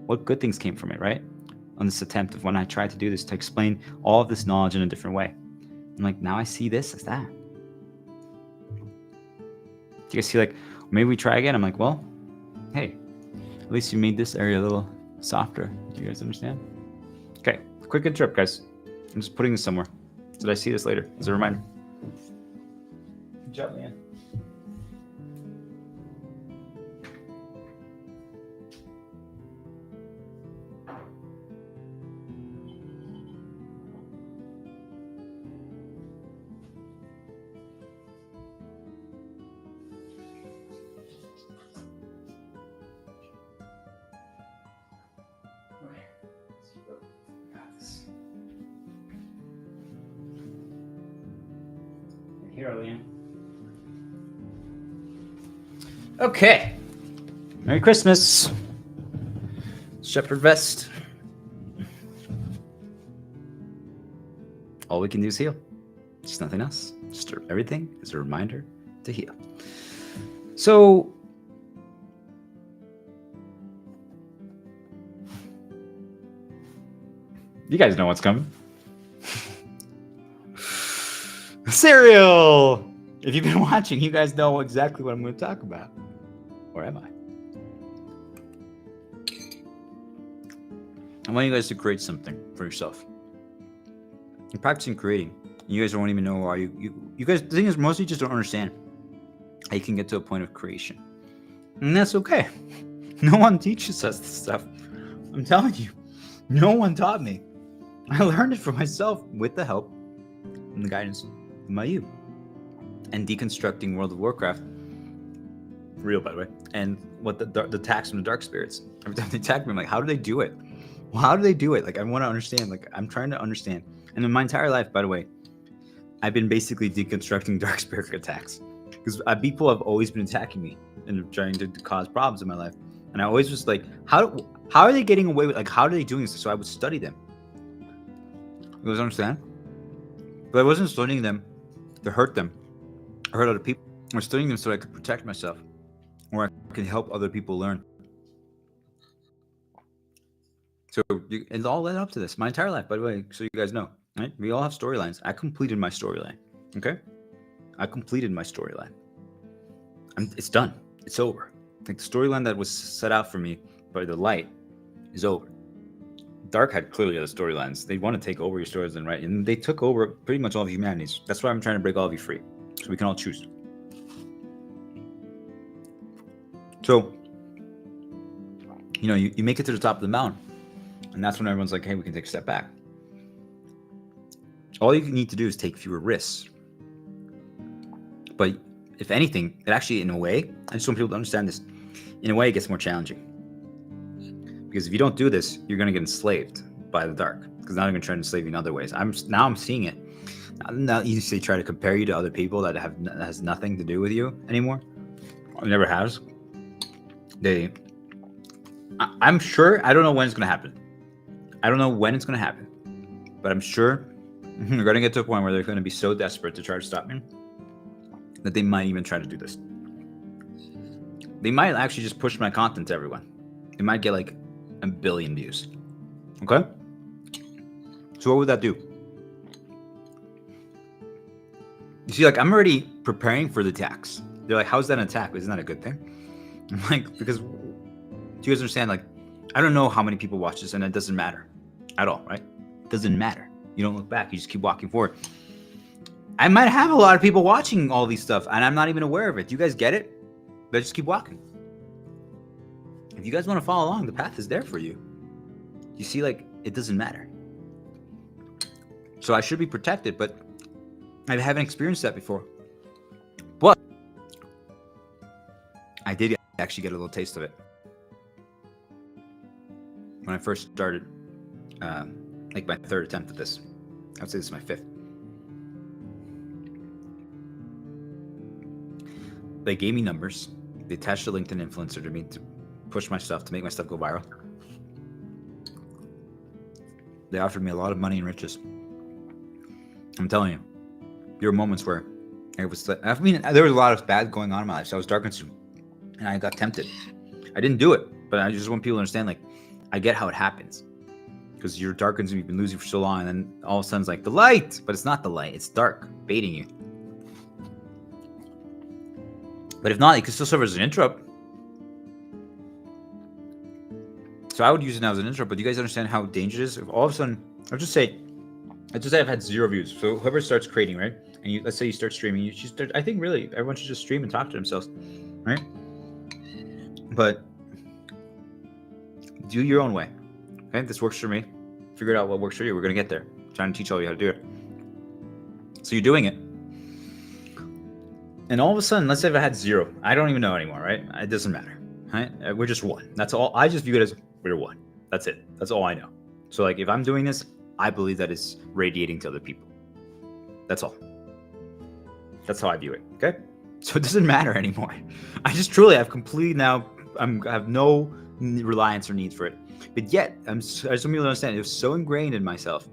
What good things came from it, right? On this attempt of when I tried to do this, to explain all of this knowledge in a different way. I'm like, now I see this as that. Do you guys see, like, maybe we try again? I'm like, well, hey, at least you made this area a little softer. Do you guys understand? Okay, quick interrupt, guys. I'm just putting this somewhere so that I see this later as a reminder. Good job, man. Here, Leanne. Okay. Merry Christmas. Shepherd vest. All we can do is heal. Just nothing else. Just everything is a reminder to heal. So, you guys know what's coming. Cereal! If you've been watching, you guys know exactly what I'm going to talk about. Or am I? I want you guys to create something for yourself. You're practicing creating. You guys don't even know why you guys, the thing is, most of you just don't understand how you can get to a point of creation. And that's okay. No one teaches us this stuff. I'm telling you, no one taught me. I learned it for myself with the help and the guidance of my youth. And deconstructing World of Warcraft, real by the way, and what the attacks from the dark spirits. Every time they attack me, I'm like, how do they do it? Well, how do they do it? Like, I want to understand. Like, I'm trying to understand. And in my entire life, by the way, I've been basically deconstructing dark spirit attacks, because people have always been attacking me and trying to cause problems in my life. And I always was like, how are they getting away with, like, how are they doing this? So I would study them. You guys understand? But I wasn't studying them to hurt them, or hurt other people. I was studying them so I could protect myself, or I could help other people learn. So it all led up to this. My entire life, by the way, so you guys know, right? We all have storylines. I completed my storyline. Okay? I completed my storyline. It's done. It's over. Like, the storyline that was set out for me by the light is over. Dark had clearly other storylines. They want to take over your storyline, right? And they took over pretty much all of humanity's. That's why I'm trying to break all of you free, so we can all choose. So, you make it to the top of the mountain, and that's when everyone's like, hey, we can take a step back. All you need to do is take fewer risks. But if anything, it actually, in a way, I just want people to understand this, in a way, it gets more challenging. Because if you don't do this, you're going to get enslaved by the dark. Because now they're going to try to enslave you in other ways. I'm seeing it. Now you say try to compare you to other people that has nothing to do with you anymore. It never has. I'm sure, I don't know when it's going to happen. I don't know when it's going to happen. But I'm sure they're going to get to a point where they're going to be so desperate to try to stop me that they might even try to do this. They might actually just push my content to everyone. They might get like 1 billion views. Okay? So what would that do? You see, like, I'm already preparing for the attacks. They're like, how's that an attack? Isn't that a good thing? I'm like, because, do you guys understand? Like, I don't know how many people watch this, and it doesn't matter at all, right? It doesn't matter. You don't look back. You just keep walking forward. I might have a lot of people watching all these stuff, and I'm not even aware of it. Do you guys get it? But just keep walking. If you guys want to follow along, the path is there for you. You see, like, it doesn't matter. So I should be protected, but I haven't experienced that before. But I did actually get a little taste of it when I first started, like, my third attempt at this. I would say this is my fifth. They gave me numbers. They attached a LinkedIn influencer to me to push my stuff, to make my stuff go viral. They offered me a lot of money and riches. I'm telling you, there were moments where it was, there was a lot of bad going on in my life, so I was dark consumed, and I got tempted. I didn't do it, but I just want people to understand, like, I get how it happens. Because you're dark consumed, you've been losing for so long, and then all of a sudden it's like, the light! But it's not the light, it's dark, baiting you. But if not, it can still serve as an interrupt. So I would use it now as an interrupt, but do you guys understand how dangerous it is? If all of a sudden, let's just say I've had 0 views. So whoever starts creating, right? And let's say you start streaming, you should start, I think really everyone should just stream and talk to themselves, right? But do your own way. Okay, this works for me. Figure out what works for you. We're gonna get there. I'm trying to teach all you how to do it. So you're doing it. And all of a sudden, let's say if I had 0, I don't even know anymore, right? It doesn't matter, right? We're just 1. That's all. I just view it as we're 1. That's it. That's all I know. So, like, if I'm doing this, I believe that it's radiating to other people. That's all. That's how I view it. Okay. So it doesn't matter anymore. I just truly have completely now. I have no reliance or need for it. But yet, I just want people to understand, it was so ingrained in myself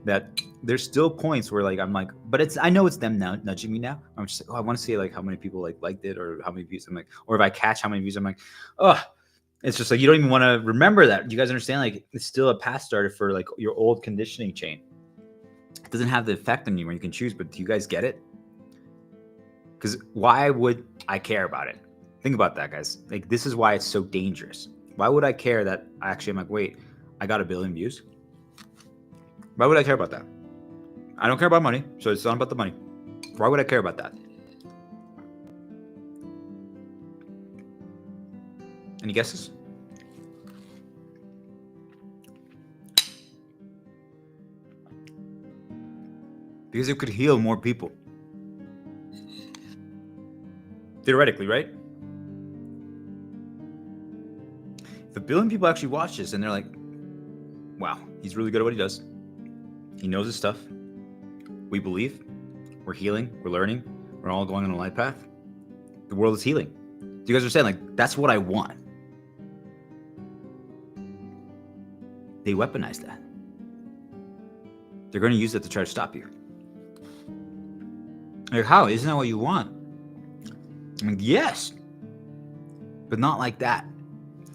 that there's still points where, like, I'm like, but I know it's them now nudging me now. I'm just like, oh, I want to see, like, how many people liked it, or how many views. I'm like, or if I catch how many views, I'm like, oh, it's just like, you don't even want to remember that. You guys understand? Like, it's still a path starter for, like, your old conditioning chain. It doesn't have the effect on you when you can choose, but do you guys get it? Because why would I care about it? Think about that, guys. Like, this is why it's so dangerous. Why would I care that I'm like, wait, I got 1 billion views? Why would I care about that? I don't care about money, so it's not about the money. Why would I care about that? Any guesses? Because it could heal more people. Theoretically, right? If 1 billion people actually watch this and they're like, wow, he's really good at what he does. He knows his stuff. We believe. We're healing. We're learning. We're all going on a light path. The world is healing. Do you guys understand? Like, that's what I want. They weaponize that. They're going to use it to try to stop you. Like, how? Isn't that what you want? I'm like, yes. But not like that.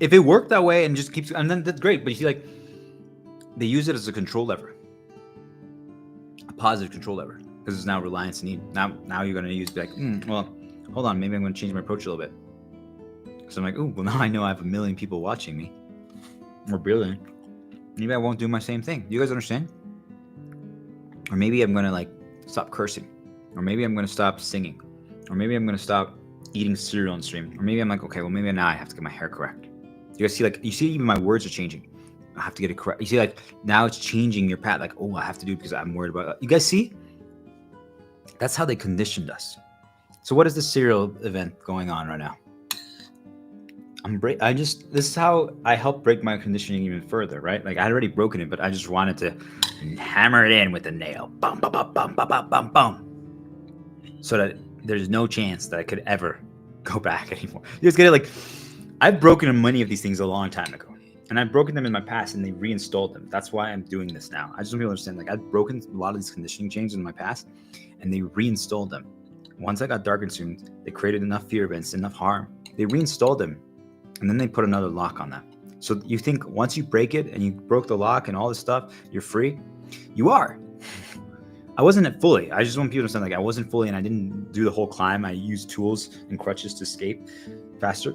If it worked that way and just keeps, and then that's great. But you see, like, they use it as a control lever. A positive control lever. Because it's now reliance and need. Now you're going to use, be like, well, hold on. Maybe I'm going to change my approach a little bit. So I'm like, oh, well, now I know I have 1 million people watching me. Or 1 billion. Maybe I won't do my same thing. Do you guys understand? Or maybe I'm going to, like, stop cursing. Or maybe I'm going to stop singing. Or maybe I'm going to stop eating cereal on stream. Or maybe I'm like, okay, well, maybe now I have to get my hair correct. You guys see, like, you see even my words are changing. I have to get it correct. You see, like, now it's changing your path. Like, oh, I have to do it because I'm worried about it. You guys see? That's how they conditioned us. So what is the cereal event going on right now? This is how I help break my conditioning even further, right? Like, I had already broken it, but I just wanted to hammer it in with a nail. Bum, bum, bum, bum, bum, bum, bum, bum. So that there's no chance that I could ever go back anymore. You guys get it? Like, I've broken many of these things a long time ago. And I've broken them in my past and they reinstalled them. That's why I'm doing this now. I just want people to understand, like, I've broken a lot of these conditioning changes in my past and they reinstalled them. Once I got dark consumed, they created enough fear events, enough harm. They reinstalled them and then they put another lock on that. So you think once you break it and you broke the lock and all this stuff, you're free? You are. I wasn't fully. I just want people to understand, like, I wasn't fully and I didn't do the whole climb. I used tools and crutches to escape faster.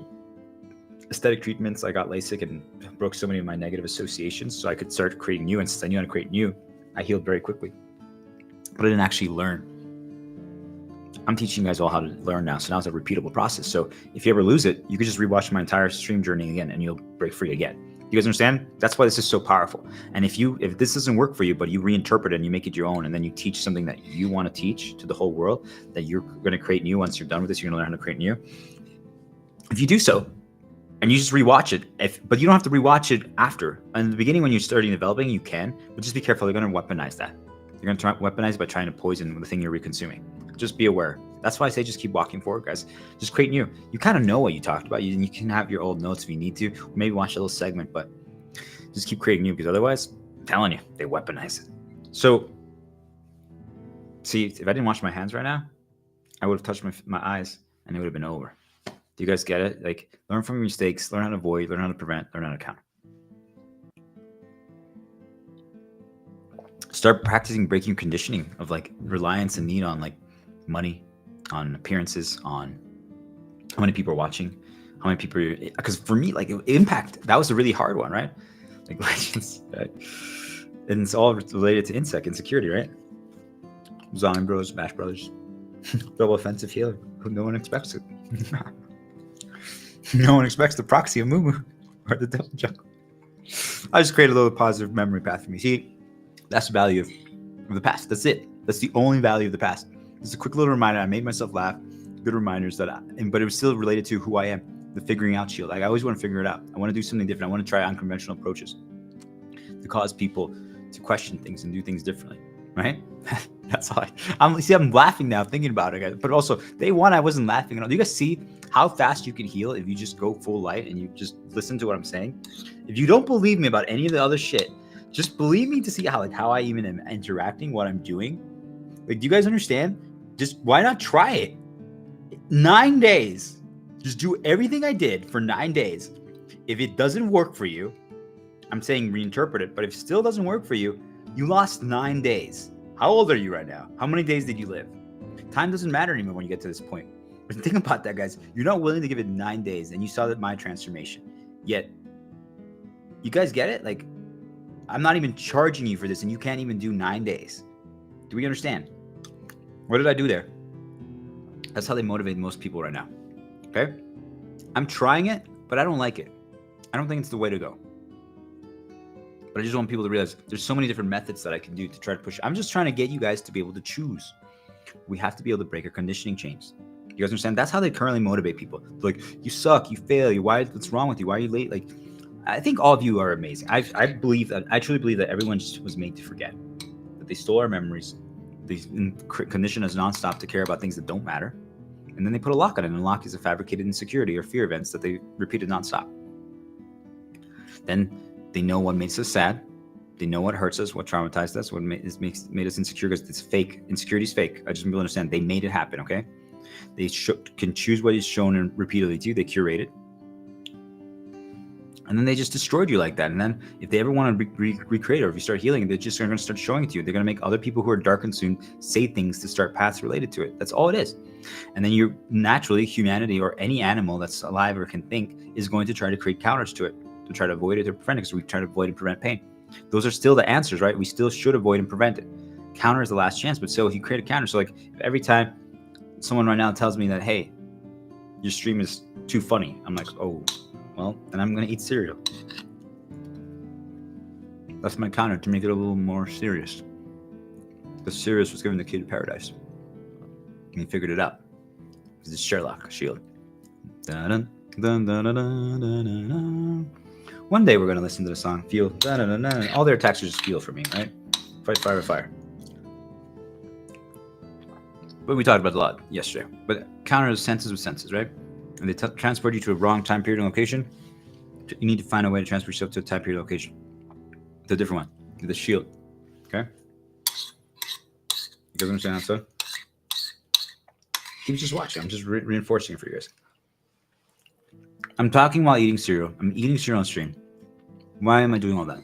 Aesthetic treatments, I got LASIK and broke so many of my negative associations so I could start creating new. And since I knew how to create new, I healed very quickly. But I didn't actually learn. I'm teaching you guys all how to learn now. So now it's a repeatable process. So if you ever lose it, you could just rewatch my entire stream journey again and you'll break free again. You guys understand? That's why this is so powerful. And if this doesn't work for you, but you reinterpret it and you make it your own, and then you teach something that you want to teach to the whole world, that you're going to create new. Once you're done with this, you're going to learn how to create new. If you do so, and you just rewatch it, but you don't have to rewatch it after. In the beginning, when you're starting developing, you can, but just be careful. You're going to weaponize that. You're going to try weaponize it by trying to poison the thing you're reconsuming. Just be aware. That's why I say just keep walking forward, guys. Just create new. You kind of know what you talked about. You can have your old notes if you need to. Or maybe watch a little segment, but just keep creating new because otherwise, I'm telling you, they weaponize it. So, see, if I didn't wash my hands right now, I would have touched my eyes and it would have been over. Do you guys get it? Like, learn from your mistakes, learn how to avoid, learn how to prevent, learn how to counter. Start practicing breaking conditioning of, like, reliance and need on, like, money, on appearances, on how many people are watching, how many people are, because for me, like, impact, that was a really hard one, right? Like, legends, right? And it's all related to insecurity, right? Zombie Bros, Bash Brothers, double offensive healer, who no one expects it. No one expects the proxy of Moo or the Devil Jungle. I just created a little positive memory path for me. See, that's the value of the past. That's it. That's the only value of the past. It's a quick little reminder. I made myself laugh. Good reminders but it was still related to who I am. The figuring out shield. Like, I always want to figure it out. I want to do something different. I want to try unconventional approaches to cause people to question things and do things differently. Right? That's all. I'm laughing now thinking about it, guys. But also, day one, I wasn't laughing at all. Do you guys see how fast you can heal if you just go full light and you just listen to what I'm saying? If you don't believe me about any of the other shit, just believe me to see how I even am interacting, what I'm doing. Like, do you guys understand? Just why not try it? 9 days. Just do everything I did for 9 days. If it doesn't work for you, I'm saying reinterpret it. But if it still doesn't work for you, you lost 9 days. How old are you right now? How many days did you live? Time doesn't matter anymore when you get to this point. But think about that, guys. You're not willing to give it 9 days, and you saw that my transformation. Yet, you guys get it? Like, I'm not even charging you for this, and you can't even do 9 days. Do we understand? What did I do there? That's how they motivate most people right now. Okay? I'm trying it, but I don't like it. I don't think it's the way to go. But I just want people to realize there's so many different methods that I can do to try to push. I'm just trying to get you guys to be able to choose. We have to be able to break our conditioning chains. You guys understand? That's how they currently motivate people. They're like, you suck, you fail, what's wrong with you? Why are you late? Like, I think all of you are amazing. I truly believe that everyone just was made to forget. That they stole our memories. They condition us nonstop to care about things that don't matter. And then they put a lock on it. And a lock is a fabricated insecurity or fear events that they repeated nonstop. Then they know what makes us sad. They know what hurts us, what traumatized us, what made us insecure, because it's fake. Insecurity is fake. I just want people to understand. They made it happen, okay? They can choose what is shown and repeatedly to you. They curate it. And then they just destroyed you like that. And then if they ever want to recreate it, or if you start healing, they're just going to start showing it to you. They're going to make other people who are dark consumed say things to start paths related to it. That's all it is. And then you naturally, humanity or any animal that's alive or can think is going to try to create counters to it, to try to avoid it or prevent it, because we try to avoid and prevent pain. Those are still the answers, right? We still should avoid and prevent it. Counter is the last chance. But so if you create a counter, so like every time someone right now tells me that, hey, your stream is too funny, I'm like, oh, well, then I'm going to eat cereal. That's my counter to make it a little more serious. Because Sirius was giving the kid paradise. And he figured it out. Because it's Sherlock, shield. Dun, dun, dun, dun, dun, dun, dun. One day we're going to listen to the song Feel. Dun, dun, dun, dun. All their attacks are just feel for me, right? Fight, fire, fire. But we talked about it a lot yesterday. But counter is senses with senses, right? And they transport you to a wrong time period and location. You need to find a way to transport yourself to a time period location. To a different one. The shield. Okay? You guys understand that stuff? Keep just watching. I'm just reinforcing it for you guys. I'm talking while eating cereal. I'm eating cereal on stream. Why am I doing all that?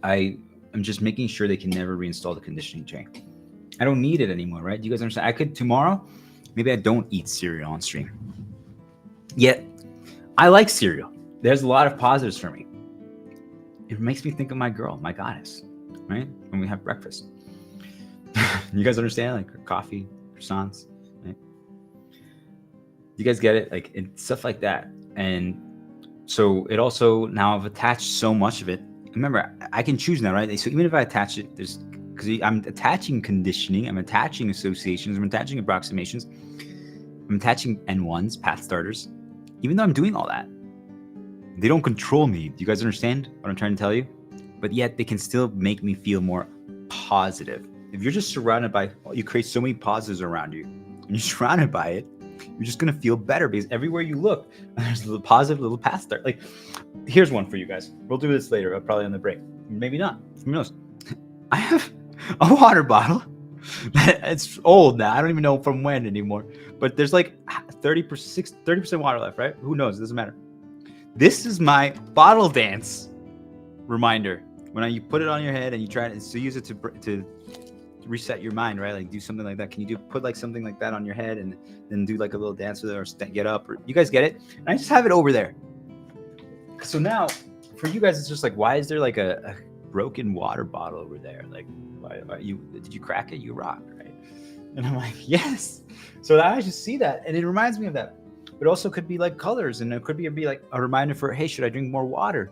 I'm just making sure they can never reinstall the conditioning chain. I don't need it anymore, right? Do you guys understand? I could tomorrow, maybe I don't eat cereal on stream. Yet, I like cereal. There's a lot of positives for me. It makes me think of my girl, my goddess, right? When we have breakfast. You guys understand? Like coffee, croissants, right? You guys get it? Like stuff like that. And so it also, now I've attached so much of it. Remember, I can choose now, right? So even if I attach it, because I'm attaching conditioning, I'm attaching associations, I'm attaching approximations, I'm attaching N1s, path starters. Even though I'm doing all that, they don't control me. Do you guys understand what I'm trying to tell you? But yet they can still make me feel more positive. If you're just surrounded by, you create so many positives around you, and you're surrounded by it, you're just going to feel better, because everywhere you look, there's a little positive little path start. Like, here's one for you guys. We'll do this later, probably on the break. Maybe not. Who knows? I have a water bottle. It's old now. I don't even know from when anymore. But there's like 30% water left, right? Who knows? It doesn't matter. This is my bottle dance reminder. When you put it on your head and you try to use it to reset your mind, right? Like do something like that. Can you put like something like that on your head and then do like a little dance with it, or get up? Or you guys get it? And I just have it over there. So now for you guys, it's just like, why is there like a broken water bottle over there? Like, why did you crack it? You rock, right? And I'm like, yes. So I just see that, and it reminds me of that. But also could be like colors, and it could be like a reminder for, hey, should I drink more water?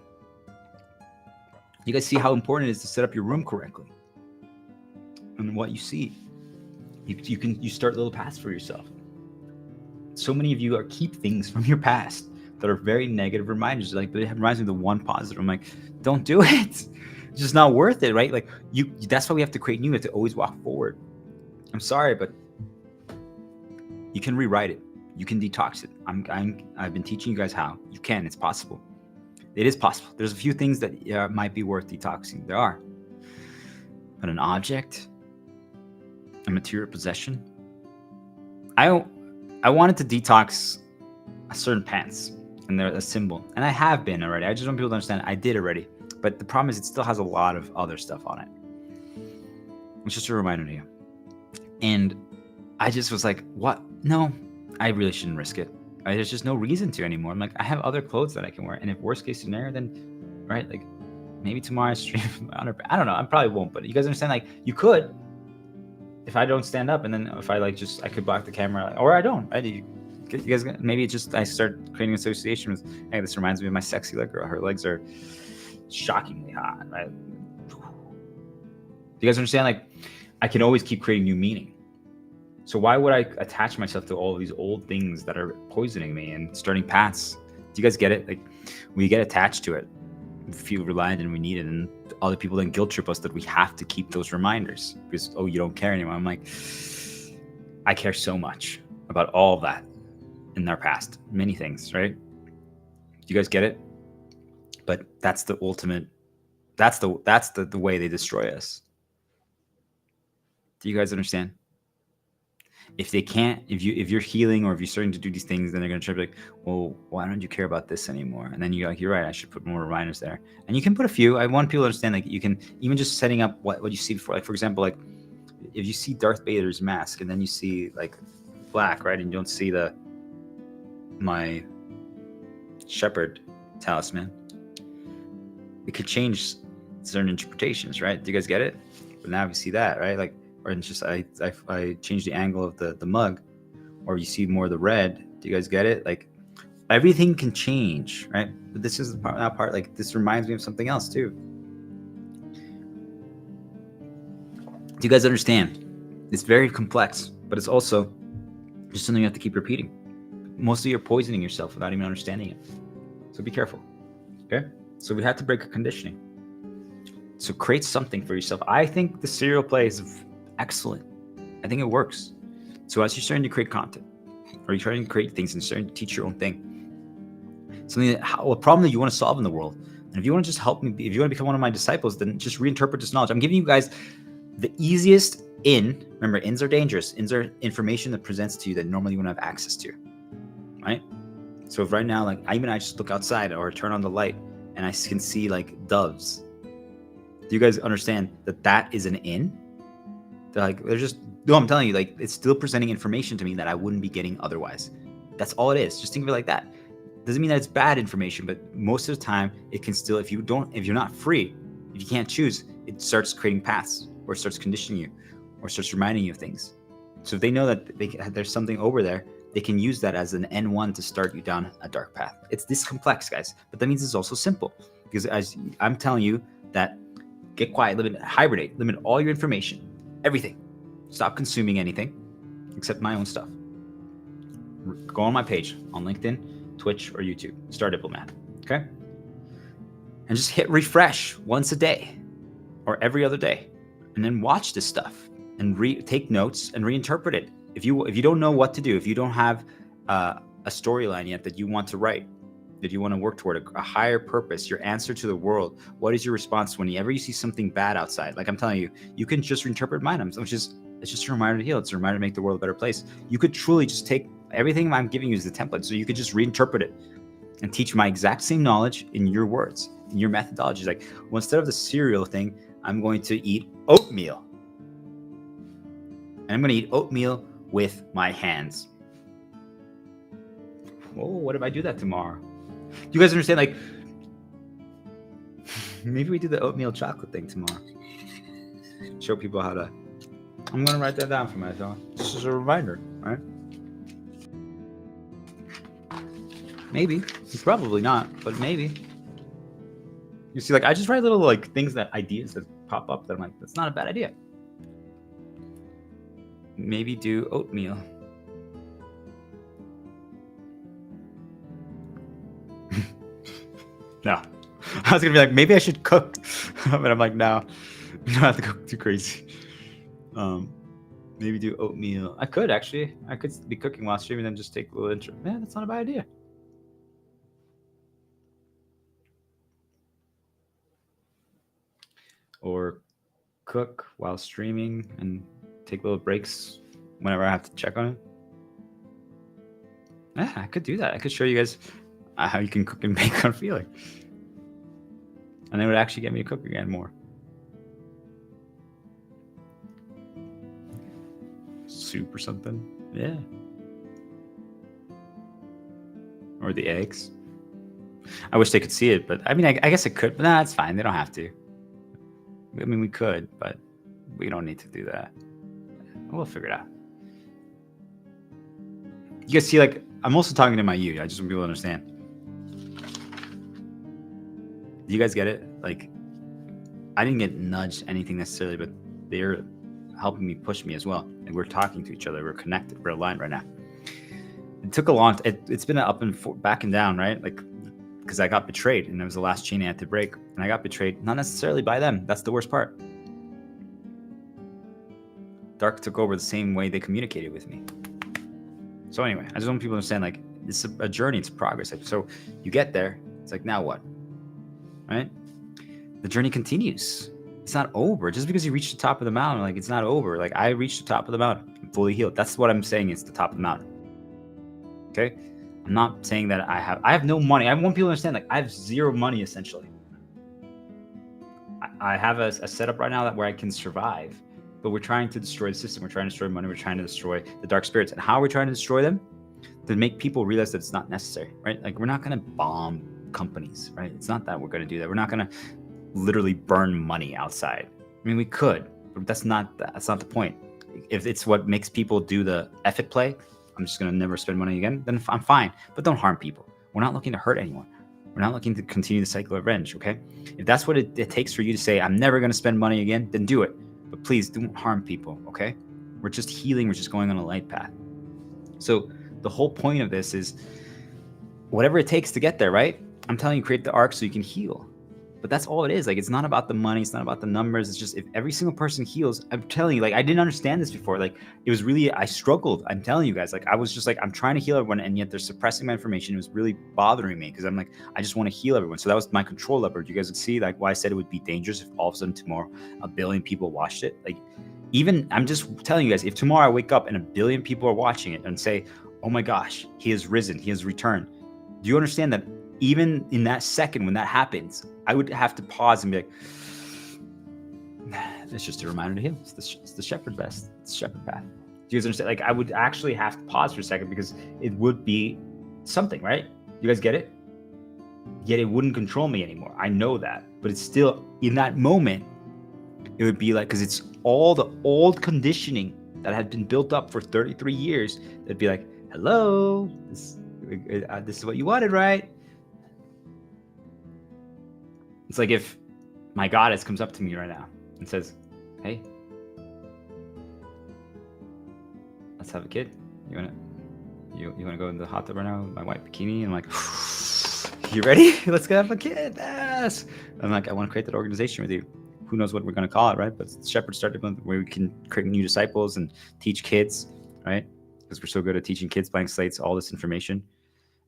You guys see how important it is to set up your room correctly, and what you see. You start little paths for yourself. So many of you keep things from your past that are very negative reminders. Like, but it reminds me of the one positive. I'm like, don't do it. It's just not worth it, right? Like that's why we have to create new. We have to always walk forward. I'm sorry, but you can rewrite it. You can detox it. I've been teaching you guys how. You can. It's possible. It is possible. There's a few things that might be worth detoxing. There are. But an object, a material possession. I wanted to detox a certain pants, and they're a symbol. And I have been already. I just want people to understand I did already. But the problem is it still has a lot of other stuff on it. It's just a reminder to you. And I just was like, what? No, I really shouldn't risk it. There's just no reason to anymore. I'm like, I have other clothes that I can wear. And if worst case scenario, then, right, like maybe tomorrow I stream I don't know. I probably won't, but you guys understand, like you could, if I don't stand up, and then if I like I could block the camera, or I don't. You guys, maybe it's just I start creating association with, hey, this reminds me of my sexy leg girl. Her legs are shockingly hot, right? Do you guys understand? Like, I can always keep creating new meaning. So why would I attach myself to all of these old things that are poisoning me and starting paths? Do you guys get it? Like, we get attached to it, we feel reliant, and we need it, and other people then guilt trip us that we have to keep those reminders because, oh, you don't care anymore. I'm like, I care so much about all of that in our past, many things, right? Do you guys get it? But that's the ultimate. That's the way they destroy us. Do you guys understand? If they can't, if you're healing, or if you're starting to do these things, then they're going to try to be like, well, why don't you care about this anymore? And then you're like, you're right, I should put more reminders there. And you can put a few. I want people to understand, like, you can even just setting up what you see before. Like, for example, like if you see Darth Vader's mask and then you see like black, right, and you don't see my shepherd talisman, it could change certain interpretations, right? Do you guys get it? But now we see that, right? Like, or it's just I change the angle of the mug, or you see more of the red. Do you guys get it? Like, everything can change, right? But this is that part. Like, this reminds me of something else too. Do you guys understand? It's very complex, but it's also just something you have to keep repeating. Mostly you're poisoning yourself without even understanding it. So be careful. Okay? So we have to break a conditioning. So create something for yourself. I think the serial play is excellent. I think it works. So as you're starting to create content, or you're trying to create things and starting to teach your own thing, something a problem that you want to solve in the world, and if you want to just help me, if you want to become one of my disciples, then just reinterpret this knowledge. I'm giving you guys the easiest in. Remember, ins are dangerous. Ins are information that presents to you that normally you wouldn't have access to, right? So if right now, like I just look outside or turn on the light and I can see like doves. Do you guys understand that is an in? They're just, no, I'm telling you, like, it's still presenting information to me that I wouldn't be getting otherwise. That's all it is. Just think of it like that. Doesn't mean that it's bad information, but most of the time it can still, if you're not free, if you can't choose, it starts creating paths, or it starts conditioning you, or starts reminding you of things. So if they know that there's something over there, they can use that as an N1 to start you down a dark path. It's this complex, guys, but that means it's also simple, because as I'm telling you that, get quiet, hibernate, limit all your information. Everything. Stop consuming anything except my own stuff. Go on my page on LinkedIn, Twitch, or YouTube. Star Diplomat. Okay? And just hit refresh once a day or every other day. And then watch this stuff and take notes and reinterpret it. If you don't know what to do, if you don't have a storyline yet that you want to write, that you want to work toward a higher purpose, your answer to the world, what is your response whenever you see something bad outside? Like I'm telling you, you can just reinterpret mine, which is, it's just a reminder to heal. It's a reminder to make the world a better place. You could truly just take everything I'm giving you as a template, so you could just reinterpret it and teach my exact same knowledge in your words, in your methodology. Like, well, instead of the cereal thing, I'm going to eat oatmeal. And I'm going to eat oatmeal with my hands. Whoa, what if I do that tomorrow? Do you guys understand? Like, maybe we do the oatmeal chocolate thing tomorrow. Show people how to. I'm going to write that down for myself. This is a reminder, right? Maybe. Probably not, but maybe. You see, like, I just write little, like, things ideas that pop up that I'm like, that's not a bad idea. Maybe do oatmeal. No. I was going to be like, maybe I should cook. But I'm like, no. You don't have to cook too crazy. Maybe do oatmeal. I could, actually. I could be cooking while streaming and just take a little intro. Man, that's not a bad idea. Or cook while streaming and take little breaks whenever I have to check on it. Yeah, I could do that. I could show you guys how you can cook and bake on feeling. And it would actually get me to cook again more. soup or something. Yeah. Or the eggs. I wish they could see it, but I mean, I guess it could, but nah, it's fine. They don't have to. I mean, we could, but we don't need to do that. We'll figure it out. You guys see, like, I'm also talking to my you. I just want people to understand. Do you guys get it? Like, I didn't get nudged anything necessarily, but they're helping me push me as well. And we're talking to each other. We're connected. We're aligned right now. It took a long it's been an up and back and down, right? Like, because I got betrayed, and it was the last chain I had to break. And I got betrayed, not necessarily by them. That's the worst part. Dark took over the same way they communicated with me. So anyway, I just want people to understand, like, it's a journey, it's progress. So you get there, it's like, now what? Right? The journey continues. It's not over. Just because you reach the top of the mountain, like, it's not over. Like, I reached the top of the mountain. I'm fully healed. That's what I'm saying, is the top of the mountain. Okay? I'm not saying that I have no money. I want people to understand, like, I have zero money, essentially. I have a setup right now where I can survive, but we're trying to destroy the system. We're trying to destroy money. We're trying to destroy the dark spirits. And how are we trying to destroy them? To make people realize that it's not necessary, right? Like, we're not going to bomb companies, right? It's not that we're going to do that. We're not going to literally burn money outside. I mean, we could, but that's not the point. If it's what makes people do the F it play, I'm just going to never spend money again, then I'm fine. But don't harm people. We're not looking to hurt anyone. We're not looking to continue the cycle of revenge, okay? If that's what it takes for you to say, I'm never going to spend money again, then do it. But please don't harm people, okay? We're just healing. We're just going on a light path. So the whole point of this is whatever it takes to get there, right? I'm telling you, create the arc so you can heal. But that's all it is. Like, it's not about the money. It's not about the numbers. It's just, if every single person heals, I'm telling you, like, I didn't understand this before. Like, it was really, I struggled. I'm telling you guys, like, I was just like, I'm trying to heal everyone, and yet they're suppressing my information. It was really bothering me because I'm like, I just want to heal everyone. So that was my control lever. You guys would see, like, why I said it would be dangerous if all of a sudden tomorrow 1 billion people watched it. Like, even, I'm just telling you guys, if tomorrow I wake up and 1 billion people are watching it and say, oh my gosh, he has risen, he has returned. Do you understand that even in that second when that happens, I would have to pause and be like, it's just a reminder to heal. It's the shepherd best. It's the shepherd path. Do you guys understand? Like, I would actually have to pause for a second because it would be something, right? You guys get it? Yet it wouldn't control me anymore. I know that. But it's still, in that moment, it would be like, because it's all the old conditioning that had been built up for 33 years. That'd be like, hello, this is what you wanted, right? It's like if my goddess comes up to me right now and says, hey, let's have a kid. You wanna go in the hot tub right now with my white bikini? And I'm like, you ready? Let's go have a kid. Yes. I'm like, I want to create that organization with you. Who knows what we're going to call it, right? But Shepherd started where we can create new disciples and teach kids, right? Because we're so good at teaching kids, blank slates, all this information.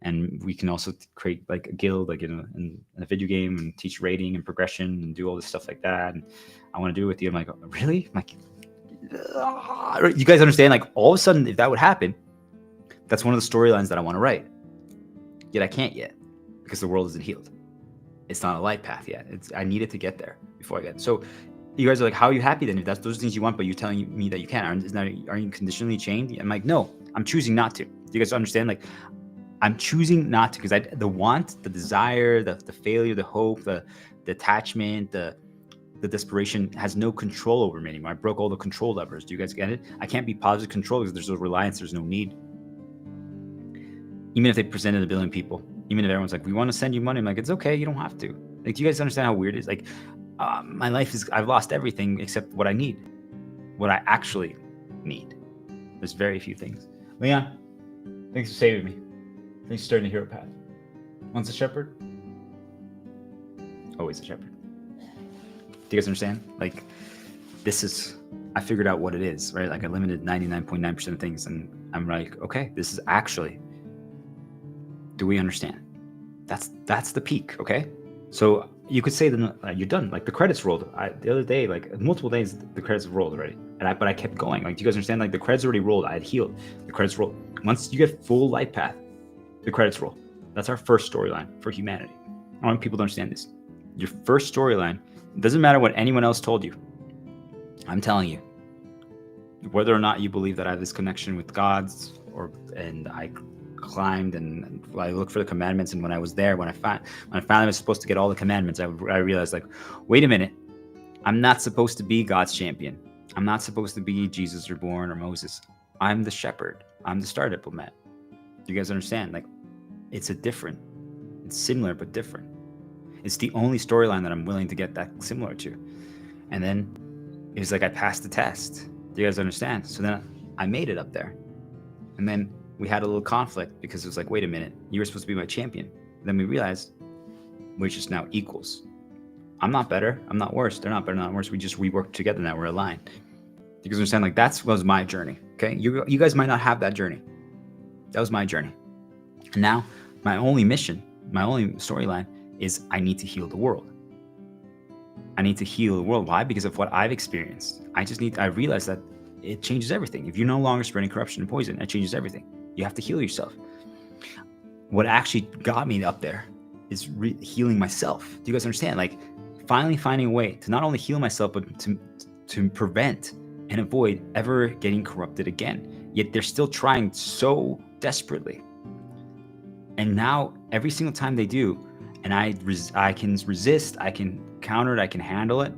And we can also create like a guild, like in a video game, and teach rating and progression and do all this stuff like that. And I want to do it with you. I'm like, really? I'm like, you guys understand? Like, all of a sudden, if that would happen, that's one of the storylines that I want to write. Yet I can't yet because the world isn't healed. It's not a light path yet. I needed to get there before I get it. So you guys are like, how are you happy then? If that's those things you want, but you're telling me that you can't. Are you conditionally chained? I'm like, no, I'm choosing not to. Do you guys understand? Like, I'm choosing not to, because the want, the desire, the failure, the hope, the attachment, the desperation has no control over me anymore. I broke all the control levers. Do you guys get it? I can't be positive control because there's no reliance. There's no need. Even if they presented 1 billion people, even if everyone's like, we want to send you money, I'm like, it's okay. You don't have to. Like, do you guys understand how weird it is? Like, my life is, I've lost everything except what I need, what I actually need. There's very few things. Leon, thanks for saving me. Thanks for starting the hero path. Once a shepherd, always a shepherd. Do you guys understand? Like, I figured out what it is, right? Like, I limited 99.9% of things, and I'm like, okay, this is actually, do we understand? That's the peak, okay? So you could say that you're done. Like, the credits rolled. The other day, like multiple days, the credits have rolled already, but I kept going. Like, do you guys understand? Like, the credits already rolled. I had healed. The credits rolled. Once you get full light path, the credits roll. That's our first storyline for humanity. I want people to understand this. Your first storyline, it doesn't matter what anyone else told you. I'm telling you, whether or not you believe that I have this connection with God's, and I climbed and I looked for the commandments, and when I was there, when I finally was supposed to get all the commandments, I realized, like, wait a minute, I'm not supposed to be God's champion. I'm not supposed to be Jesus reborn or Moses. I'm the shepherd. I'm the star diplomat. You guys understand? Like, it's similar but different. It's the only storyline that I'm willing to get that similar to. And then it was like I passed the test. Do you guys understand? So then I made it up there. And then we had a little conflict because it was like, wait a minute, you were supposed to be my champion. And then we realized we're just now equals. I'm not better. I'm not worse. They're not better, not worse. We work together now. We're aligned. You guys understand? Like, that was my journey. Okay. You guys might not have that journey. That was my journey. And now my only mission, my only storyline is I need to heal the world. I need to heal the world. Why? Because of what I've experienced. I realize that it changes everything. If you're no longer spreading corruption and poison, it changes everything. You have to heal yourself. What actually got me up there is healing myself. Do you guys understand? Like, finally finding a way to not only heal myself, but to prevent and avoid ever getting corrupted again. Yet they're still trying so desperately. And now every single time they do, and I can resist, I can counter it, I can handle it,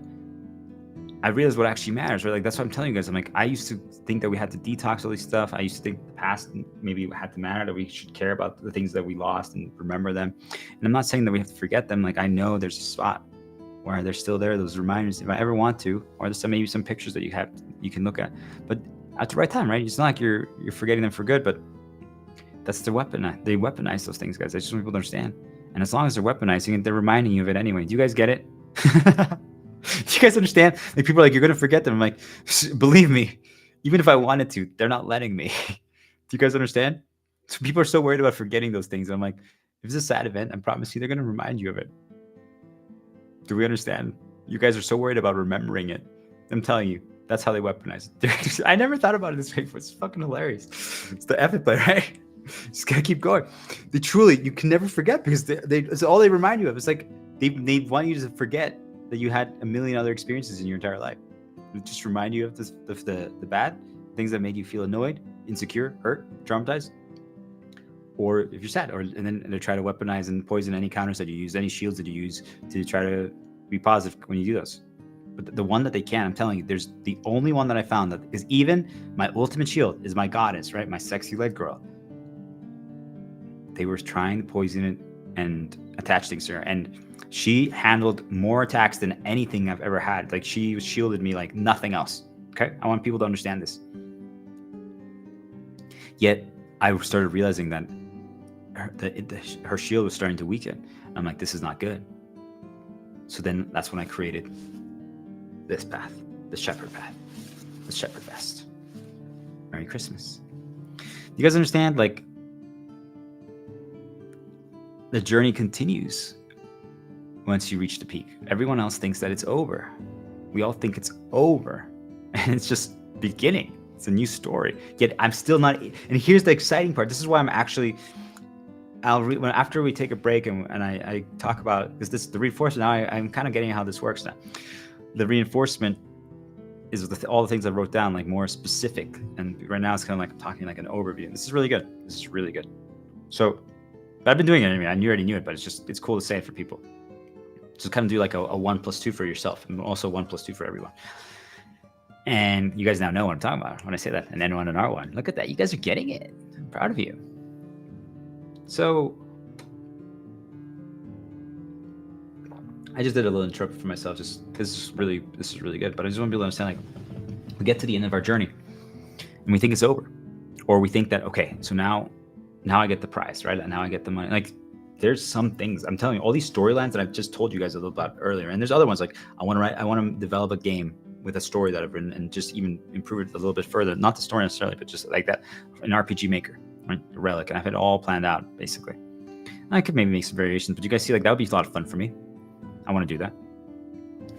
I realize what actually matters, right? Like, that's what I'm telling you guys. I'm like, I used to think that we had to detox all this stuff. I used to think the past maybe had to matter, that we should care about the things that we lost and remember them. And I'm not saying that we have to forget them. Like, I know there's a spot where they're still there, those reminders, if I ever want to, or there's maybe some pictures that you can look at, but at the right time, right? It's not like you're forgetting them for good, but that's their weapon. They weaponize those things, guys. I just want people to understand. And as long as they're weaponizing it, they're reminding you of it anyway. Do you guys get it? Do you guys understand? Like, people are like, you're going to forget them. I'm like, believe me, even if I wanted to, they're not letting me. Do you guys understand? So people are so worried about forgetting those things. I'm like, if it's a sad event, I promise you, they're going to remind you of it. Do we understand? You guys are so worried about remembering it. I'm telling you, that's how they weaponize it. I never thought about it this way before. It's fucking hilarious. It's the epic play, right? Just gotta keep going. They truly, you can never forget, because it's all they remind you of. It's like they want you to forget that you had a million other experiences in your entire life. They just remind you of the bad things that made you feel annoyed, insecure, hurt, traumatized, or if you're sad, and then they try to weaponize and poison any counters that you use, any shields that you use to try to be positive when you do those. But the one that they can, I'm telling you, there's the only one that I found that is even my ultimate shield is my goddess, right? My sexy leg girl. They were trying to poison it and attach things to her, and she handled more attacks than anything I've ever had. Like, she shielded me like nothing else. Okay, I want people to understand this. Yet I started realizing that her shield was starting to weaken. I'm like, this is not good. So then that's when I created this path, the shepherd path, the shepherd vest. Merry Christmas. You guys understand? Like, the journey continues once you reach the peak. Everyone else thinks that it's over. We all think it's over, and it's just beginning. It's a new story. Yet I'm still not. And here's the exciting part. This is why I'm actually. After we take a break and I talk about, because the reinforcement. Now I'm kind of getting how this works now. The reinforcement is all the things I wrote down, like, more specific. And right now it's kind of like I'm talking like an overview. This is really good. This is really good. So I've been doing it anyway. You already knew it, but it's cool to say it for people. So kind of do like a 1+2 for yourself, and also 1+2 for everyone. And you guys now know what I'm talking about when I say that. An N1 and R1. Look at that. You guys are getting it. I'm proud of you. So I just did a little intro for myself, just because this is really good. But I just want people to understand, like, we get to the end of our journey and we think it's over, or we think that, okay, so now I get the prize, right? And now I get the money. Like, there's some things, I'm telling you, all these storylines that I've just told you guys a little about earlier, and there's other ones, like, I want to develop a game with a story that I've written and just even improve it a little bit further. Not the story necessarily, but just like that, an RPG maker, right? A relic, and I've had it all planned out basically. I could maybe make some variations, but you guys see, like, that would be a lot of fun for me. I want to do that.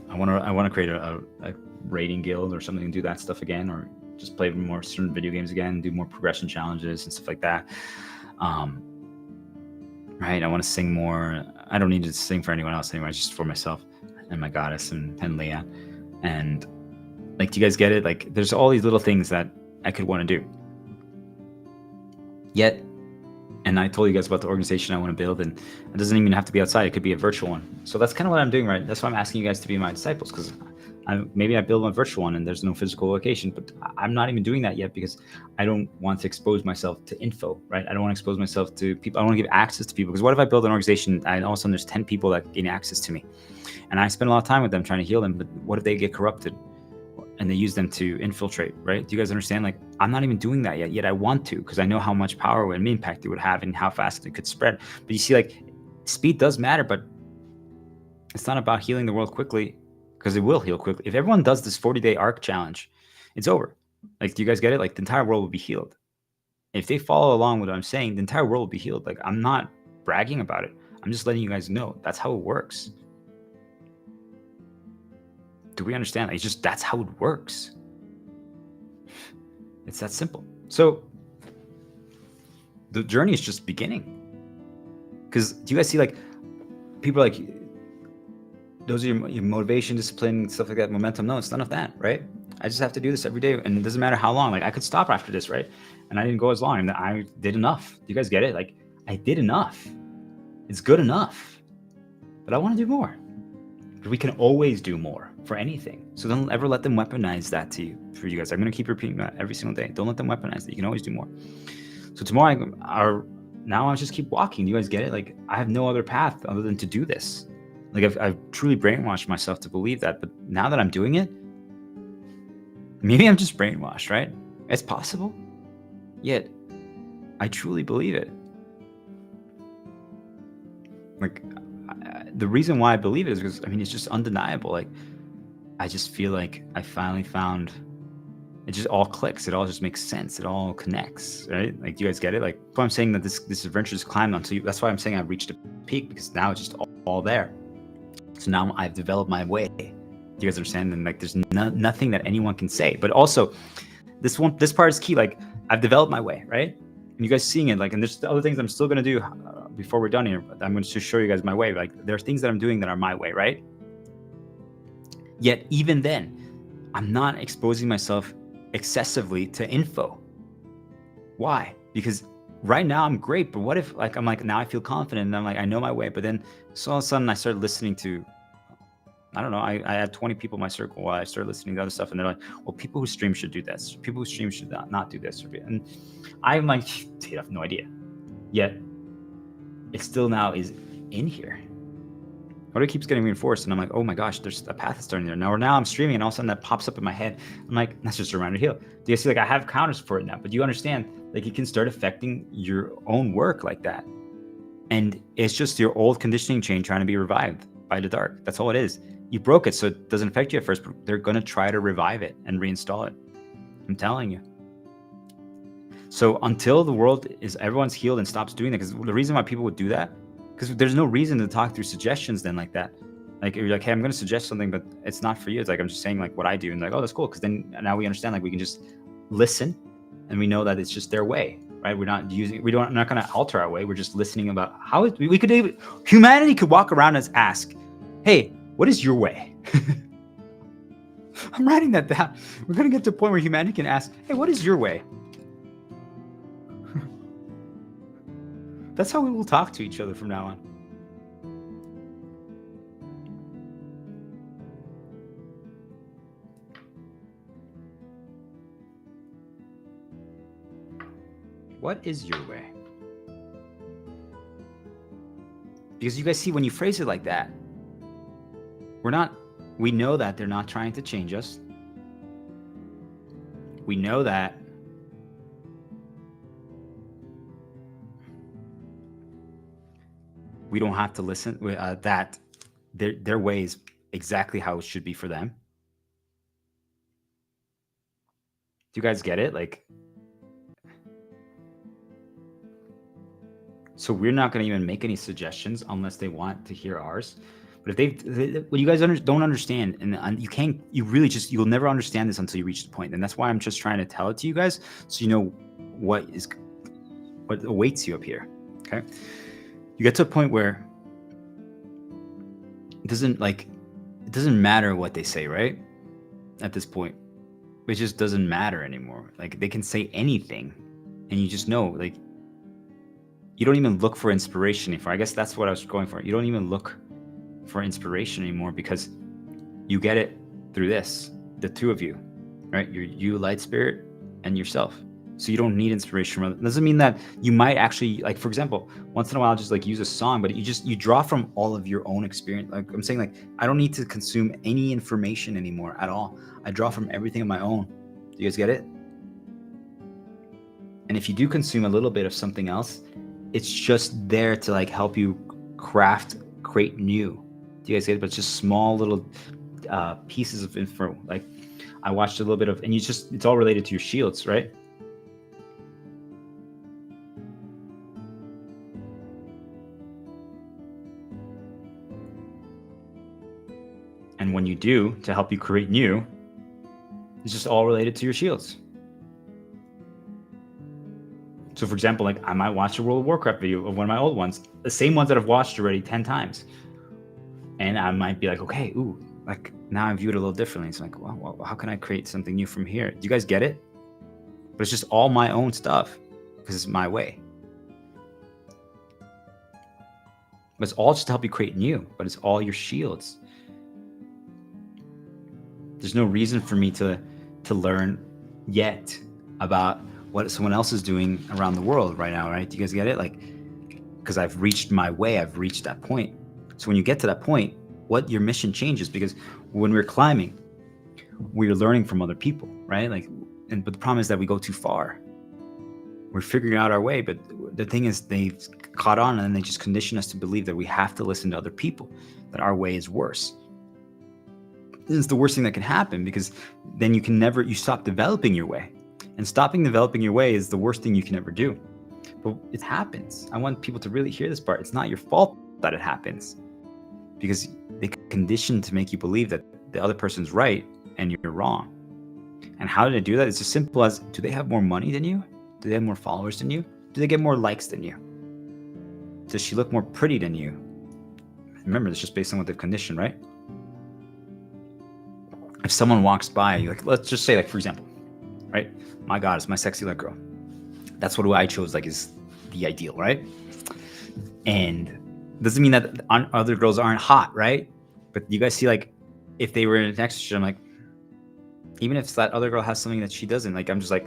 I want to create a raiding guild or something and do that stuff again, or just play more certain video games again, do more progression challenges and stuff like that. Right? I want to sing more. I don't need to sing for anyone else anymore. It's just for myself and my goddess and Leah. And Like, do you guys get it? Like, there's all these little things that I could want to do. Yet, and I told you guys about the organization I want to build, and it doesn't even have to be outside. It could be a virtual one. So that's kind of what I'm doing, right? That's why I'm asking you guys to be my disciples, because maybe I build a virtual one and there's no physical location, but I'm not even doing that yet because I don't want to expose myself to info, right? I don't want to expose myself to people. I don't want to give access to people, because what if I build an organization and all of a sudden there's 10 people that gain access to me, and I spend a lot of time with them trying to heal them, but what if they get corrupted and they use them to infiltrate, right? Do you guys understand? Like, I'm not even doing that yet I want to, because I know how much power and impact it would have and how fast it could spread. But you see, like, speed does matter, but it's not about healing the world quickly, because it will heal quickly. If everyone does this 40-day arc challenge, it's over. Like, do you guys get it? Like, the entire world will be healed. If they follow along with what I'm saying, the entire world will be healed. Like, I'm not bragging about it. I'm just letting you guys know that's how it works. Do we understand? It's just, that's how it works. It's that simple. So the journey is just beginning. Because do you guys see, like, people are like, those are your motivation, discipline, stuff like that, momentum. No, it's none of that, right? I just have to do this every day, and it doesn't matter how long. Like, I could stop after this, right? And I didn't go as long, and I did enough. Do you guys get it? Like, I did enough. It's good enough. But I want to do more. But we can always do more for anything. So don't ever let them weaponize that for you guys. I'm going to keep repeating that every single day. Don't let them weaponize that. You can always do more. So tomorrow, now I just keep walking. Do you guys get it? Like, I have no other path other than to do this. Like, I've truly brainwashed myself to believe that. But now that I'm doing it, maybe I'm just brainwashed, right? It's possible. Yet, I truly believe it. Like, the reason why I believe it is because, I mean, it's just undeniable. Like, I just feel like I finally found, it just all clicks. It all just makes sense. It all connects, right? Like, do you guys get it? Like, that's why I'm saying that this adventure is climbed on. So that's why I'm saying I've reached a peak, because now it's just all there. So now I've developed my way. Do you guys understand? And like, there's nothing that anyone can say. But also, this part is key. Like, I've developed my way, right? And you guys seeing it, like, and there's other things I'm still gonna do before we're done here. But I'm going to show you guys my way. Like, there are things that I'm doing that are my way, right? Yet even then, I'm not exposing myself excessively to info. Why? Because right now I'm great, but what if, like, I'm like, now I feel confident and I'm like, I know my way, but then so all of a sudden I started listening to, I don't know, I had 20 people in my circle while I started listening to other stuff, and they're like, well, people who stream should do this. People who stream should not do this. And I'm like, I have no idea. Yet it still now is in here. But it keeps getting reinforced, and I'm like, oh my gosh, there's a path starting there. Now I'm streaming, and all of a sudden that pops up in my head. I'm like, that's just a reminder to heal. Do you see, like, I have counters for it now, but do you understand, like, it can start affecting your own work like that. And it's just your old conditioning chain trying to be revived by the dark. That's all it is. You broke it, so it doesn't affect you at first, but they're going to try to revive it and reinstall it. I'm telling you. So until the world is, everyone's healed and stops doing that, because the reason why people would do that, because there's no reason to talk through suggestions then like that. Like, you're like, hey, I'm going to suggest something, but it's not for you. It's like, I'm just saying, like, what I do. And like, oh, that's cool. Because then now we understand, like, we can just listen, and we know that it's just their way, right? We're not not going to alter our way. We're just listening about how we could even, humanity could walk around and ask, hey, what is your way? I'm writing that down. We're going to get to a point where humanity can ask, hey, what is your way? That's how we will talk to each other from now on. What is your way? Because you guys see, when you phrase it like that, we know that they're not trying to change us. We know that we don't have to listen, that their way is exactly how it should be for them. Do you guys get it? Like, so we're not going to even make any suggestions unless they want to hear ours. But if what you guys don't understand, and you'll never understand this until you reach the point. And that's why I'm just trying to tell it to you guys, so you know what awaits you up here. Okay. You get to a point where it doesn't matter what they say, right? At this point, it just doesn't matter anymore. Like they can say anything and you just know, like you don't even look for inspiration anymore. I guess that's what I was going for. You don't even look for inspiration anymore because you get it through this, the two of you, right? You, light spirit, and yourself. So you don't need inspiration from others. Doesn't mean that you might actually, like, for example, once in a while just like use a song, but you draw from all of your own experience. Like I'm saying, like I don't need to consume any information anymore at all. I draw from everything of my own. Do you guys get it? And if you do consume a little bit of something else, it's just there to like help you create new. Do you guys get it? But it's just small little pieces of info. Like I watched a little bit of, and it's all related to your shields, right? And when you do, to help you create new, it's just all related to your shields. So for example, like I might watch a World of Warcraft video of one of my old ones, the same ones that I've watched already 10 times. And I might be like, okay, ooh, like now I view it a little differently. It's like, well, how can I create something new from here? Do you guys get it? But it's just all my own stuff because it's my way. But it's all just to help you create new, but it's all your shields. There's no reason for me to learn yet about what someone else is doing around the world right now, right? Do you guys get it? Like, because I've reached my way, I've reached that point. So when you get to that point, what your mission changes, because when we're climbing, we're learning from other people, right? Like, but the problem is that we go too far. We're figuring out our way, but the thing is they've caught on and they just condition us to believe that we have to listen to other people, that our way is worse. This is the worst thing that can happen, because then you stop developing your way. And stopping developing your way is the worst thing you can ever do. But it happens. I want people to really hear this part. It's not your fault that it happens, because they condition to make you believe that the other person's right and you're wrong. And how do they do that? It's as simple as, do they have more money than you? Do they have more followers than you? Do they get more likes than you? Does she look more pretty than you? Remember, it's just based on what they've conditioned, right? If someone walks by, like, let's just say, like, for example, right? My goddess, my sexy little girl. That's what I chose, like, is the ideal, right? And doesn't mean that other girls aren't hot, right? But you guys see, like, if they were next to you, I'm like, even if that other girl has something that she doesn't, like, I'm just like,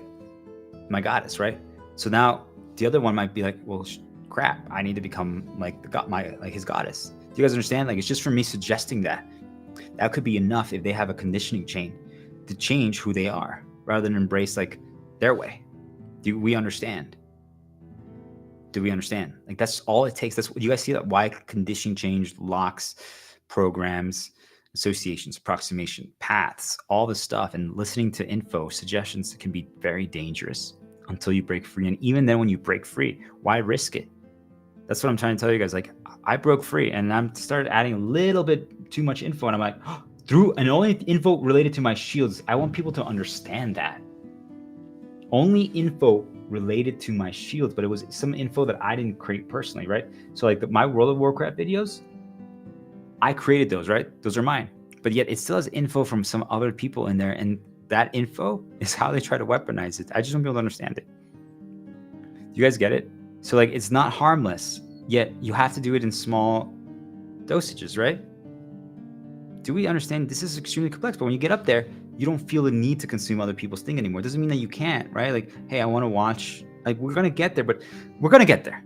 my goddess, right? So now the other one might be like, well, crap, I need to become like his goddess. Do you guys understand? Like, it's just for me suggesting that could be enough if they have a conditioning chain to change who they are rather than embrace like their way. Do we understand? Like, that's all it takes. That's what you guys see, that why conditioning change, locks, programs, associations, approximation, paths, all this stuff, and listening to info, suggestions can be very dangerous until you break free. And even then, when you break free, why risk it? That's what I'm trying to tell you guys. Like, I broke free and I started adding a little bit too much info, and I'm like, through and only info related to my shields. I want people to understand that. Only info related to my shields, but it was some info that I didn't create personally, right? So like my World of Warcraft videos, I created those, right? Those are mine. But yet it still has info from some other people in there, and that info is how they try to weaponize it. I just want people to understand it. Do you guys get it? So like, it's not harmless, yet you have to do it in small dosages, right? Do we understand? This is extremely complex, but when you get up there, you don't feel the need to consume other people's thing anymore. It doesn't mean that you can't, right? Like, hey, I want to watch, like, we're going to get there, but we're going to get there.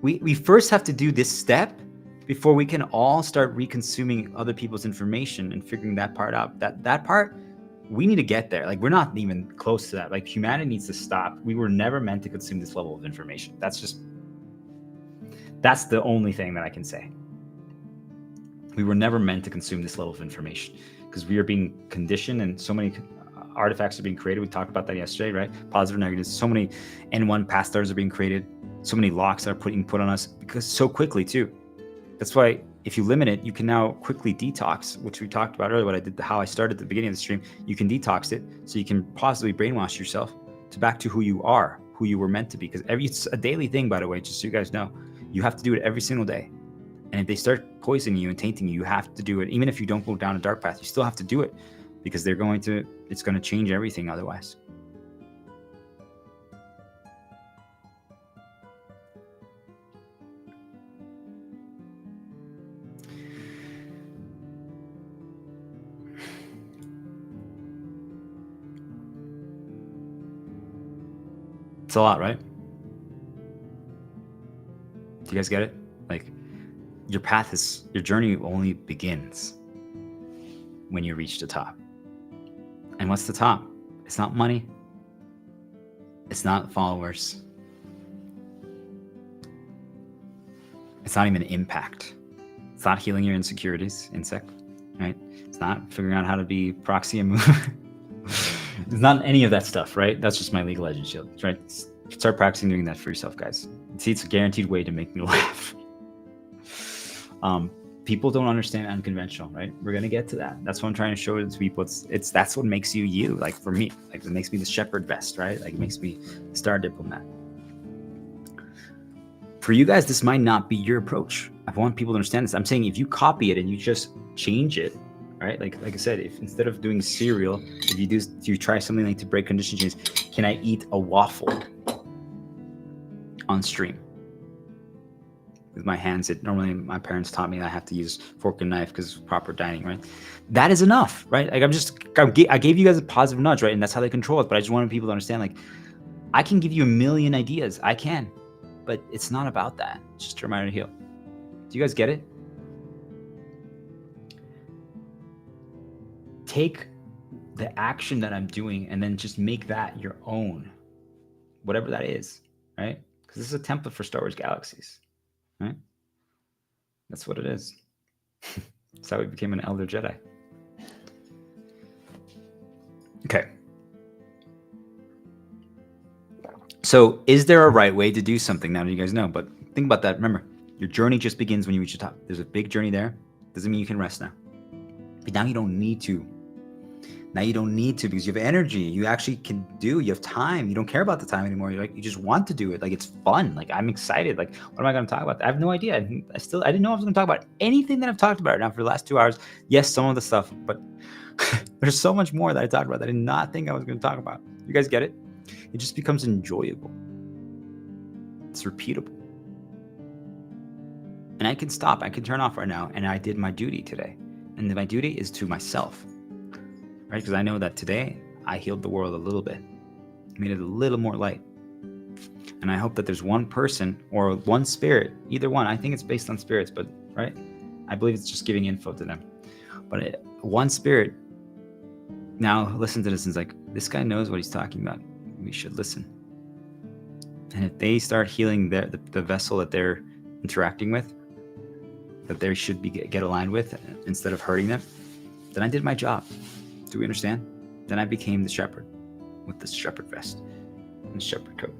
We first have to do this step before we can all start reconsuming other people's information and figuring that part out. That part, we need to get there. Like, we're not even close to that. Like, humanity needs to stop. We were never meant to consume this level of information. That's the only thing that I can say. We were never meant to consume this level of information, because we are being conditioned, and so many artifacts are being created. We talked about that yesterday, right? Positive, negative. So many N1 path stars are being created. So many locks are put on us, because so quickly too. That's why if you limit it, you can now quickly detox, which we talked about earlier. How I started at the beginning of the stream. You can detox it, so you can possibly brainwash yourself to back to who you are, who you were meant to be. Because it's a daily thing, by the way, just so you guys know. You have to do it every single day. And if they start poisoning you and tainting you, you have to do it. Even if you don't go down a dark path, you still have to do it. because it's going to change everything otherwise. It's a lot, right? Do you guys get it? Like, your journey only begins when you reach the top. And what's the top? It's not money. It's not followers. It's not even impact. It's not healing your insecurities, right? It's not figuring out how to be proxy and move. It's not any of that stuff, right? That's just my League of Legends shield, right? Start practicing doing that for yourself, guys. See, it's a guaranteed way to make me laugh. People don't understand unconventional, right? We're gonna get to that. That's what I'm trying to show to people. That's what makes you you. Like for me, like it makes me the shepherd vest, right? Like it makes me the star diplomat. For you guys, this might not be your approach. I want people to understand this. I'm saying if you copy it and you just change it, right? Like I said, if instead of doing cereal, if you try something like to break condition chains, can I eat a waffle on stream? With my hands, normally my parents taught me that I have to use fork and knife because proper dining, right? That is enough, right? Like I gave you guys a positive nudge, right? And that's how they control it. But I just wanted people to understand, like, I can give you a million ideas. I can, but it's not about that. It's just a reminder to heal. Do you guys get it? Take the action that I'm doing and then just make that your own, whatever that is, right? Because this is a template for Star Wars Galaxies. Right? That's what it is. That's how we became an Elder Jedi. Okay. So is there a right way to do something? Now you guys know, but think about that. Remember, your journey just begins when you reach the top. There's a big journey there. Doesn't mean you can rest now. But now you don't need to. Now you don't need to because you have energy. You actually can do. You have time. You don't care about the time anymore. You just want to do it. Like, it's fun. Like, I'm excited. Like, what am I going to talk about? I have no idea. I didn't know I was going to talk about anything that I've talked about right now for the last 2 hours. Yes, some of the stuff, but there's so much more that I talked about that I did not think I was going to talk about. You guys get it? It just becomes enjoyable. It's repeatable. And I can stop. I can turn off right now. And I did my duty today. And my duty is to myself. Right? Because I know that today I healed the world a little bit, made it a little more light. And I hope that there's one person or one spirit, either one. I think it's based on spirits, but right? I believe it's just giving info to them. But one spirit now listen to this and is like, this guy knows what he's talking about. We should listen. And if they start healing the vessel that they're interacting with, that they should get aligned with instead of hurting them, then I did my job. Do we understand? Then I became the shepherd with the shepherd vest and the shepherd coat.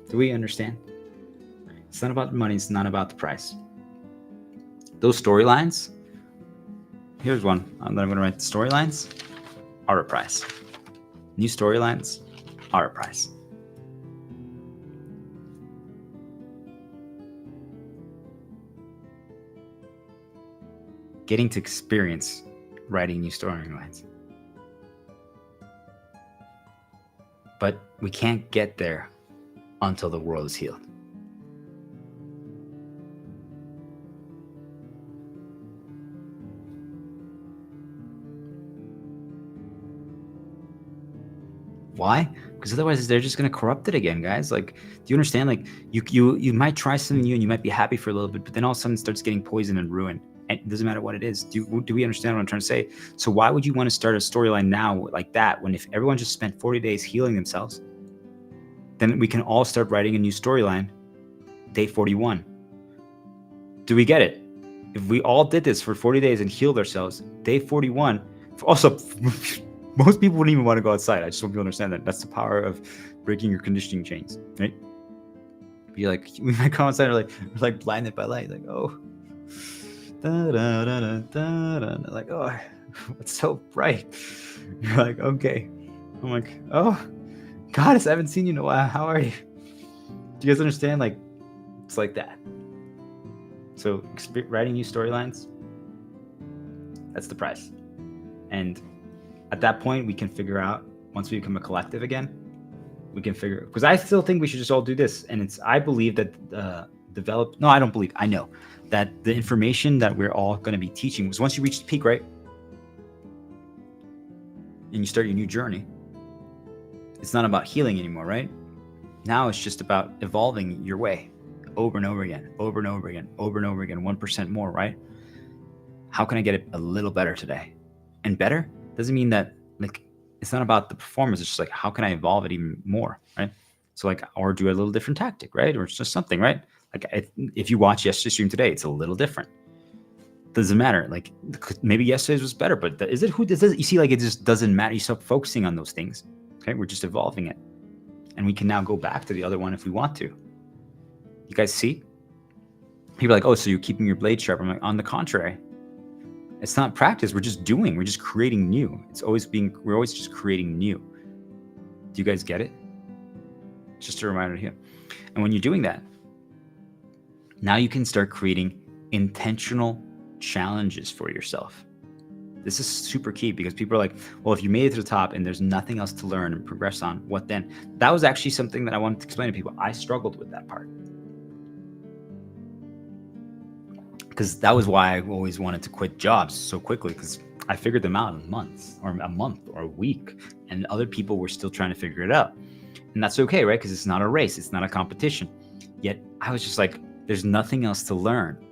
Do we understand? It's not about the money. It's not about the price. Those storylines, here's one that I'm going to write. The storylines are a price. New storylines are a price. Getting to experience writing new storylines. But we can't get there until the world is healed. Why? Because otherwise they're just going to corrupt it again, guys. Like, do you understand? Like, you might try something new and you might be happy for a little bit, but then all of a sudden it starts getting poisoned and ruined. And it doesn't matter what it is. Do we understand what I'm trying to say? So why would you want to start a storyline now like that when if everyone just spent 40 days healing themselves, then we can all start writing a new storyline day 41. Do we get it? If we all did this for 40 days and healed ourselves, day 41, also, most people wouldn't even want to go outside. I just want people to understand that. That's the power of breaking your conditioning chains, right? Be like, we might come outside and we're like blinded by light, like, oh, da, da, da, da, da, da. Like, oh, it's so bright. You're like, okay. I'm like, oh, Goddess, I haven't seen you in a while. How are you? Do you guys understand? Like, it's like that. So writing new storylines, that's the price. And At that point, we can figure out, once we become a collective again, we can figure, because I still think we should just all do this. And I believe that I know that the information that we're all going to be teaching was, once you reach the peak, right? And you start your new journey, it's not about healing anymore, right? Now it's just about evolving your way over and over again, over and over again, over and over again, 1% more, right? How can I get it a little better today? And better doesn't mean that, like, it's not about the performance. It's just like, how can I evolve it even more, right? So like, or do a little different tactic, right? Or it's just something, right? Like, if you watch yesterday's stream today, it's a little different. Doesn't matter. Like, maybe yesterday's was better, but is it you see, like, it just doesn't matter. You stop focusing on those things. Okay, we're just evolving it, and we can now go back to the other one if we want to. You guys see? People are like, oh, so you're keeping your blade sharp. I'm like, on the contrary, it's not practice. We're just doing. We're just creating new. We're always just creating new. Do you guys get it? Just a reminder here. And when you're doing that, now you can start creating intentional challenges for yourself. This is super key, because people are like, well, if you made it to the top and there's nothing else to learn and progress on, what then? That was actually something that I wanted to explain to people. I struggled with that part, because that was why I always wanted to quit jobs so quickly, because I figured them out in months or a month or a week, and other people were still trying to figure it out. And that's okay, right? Because it's not a race. It's not a competition. Yet I was just like, there's nothing else to learn.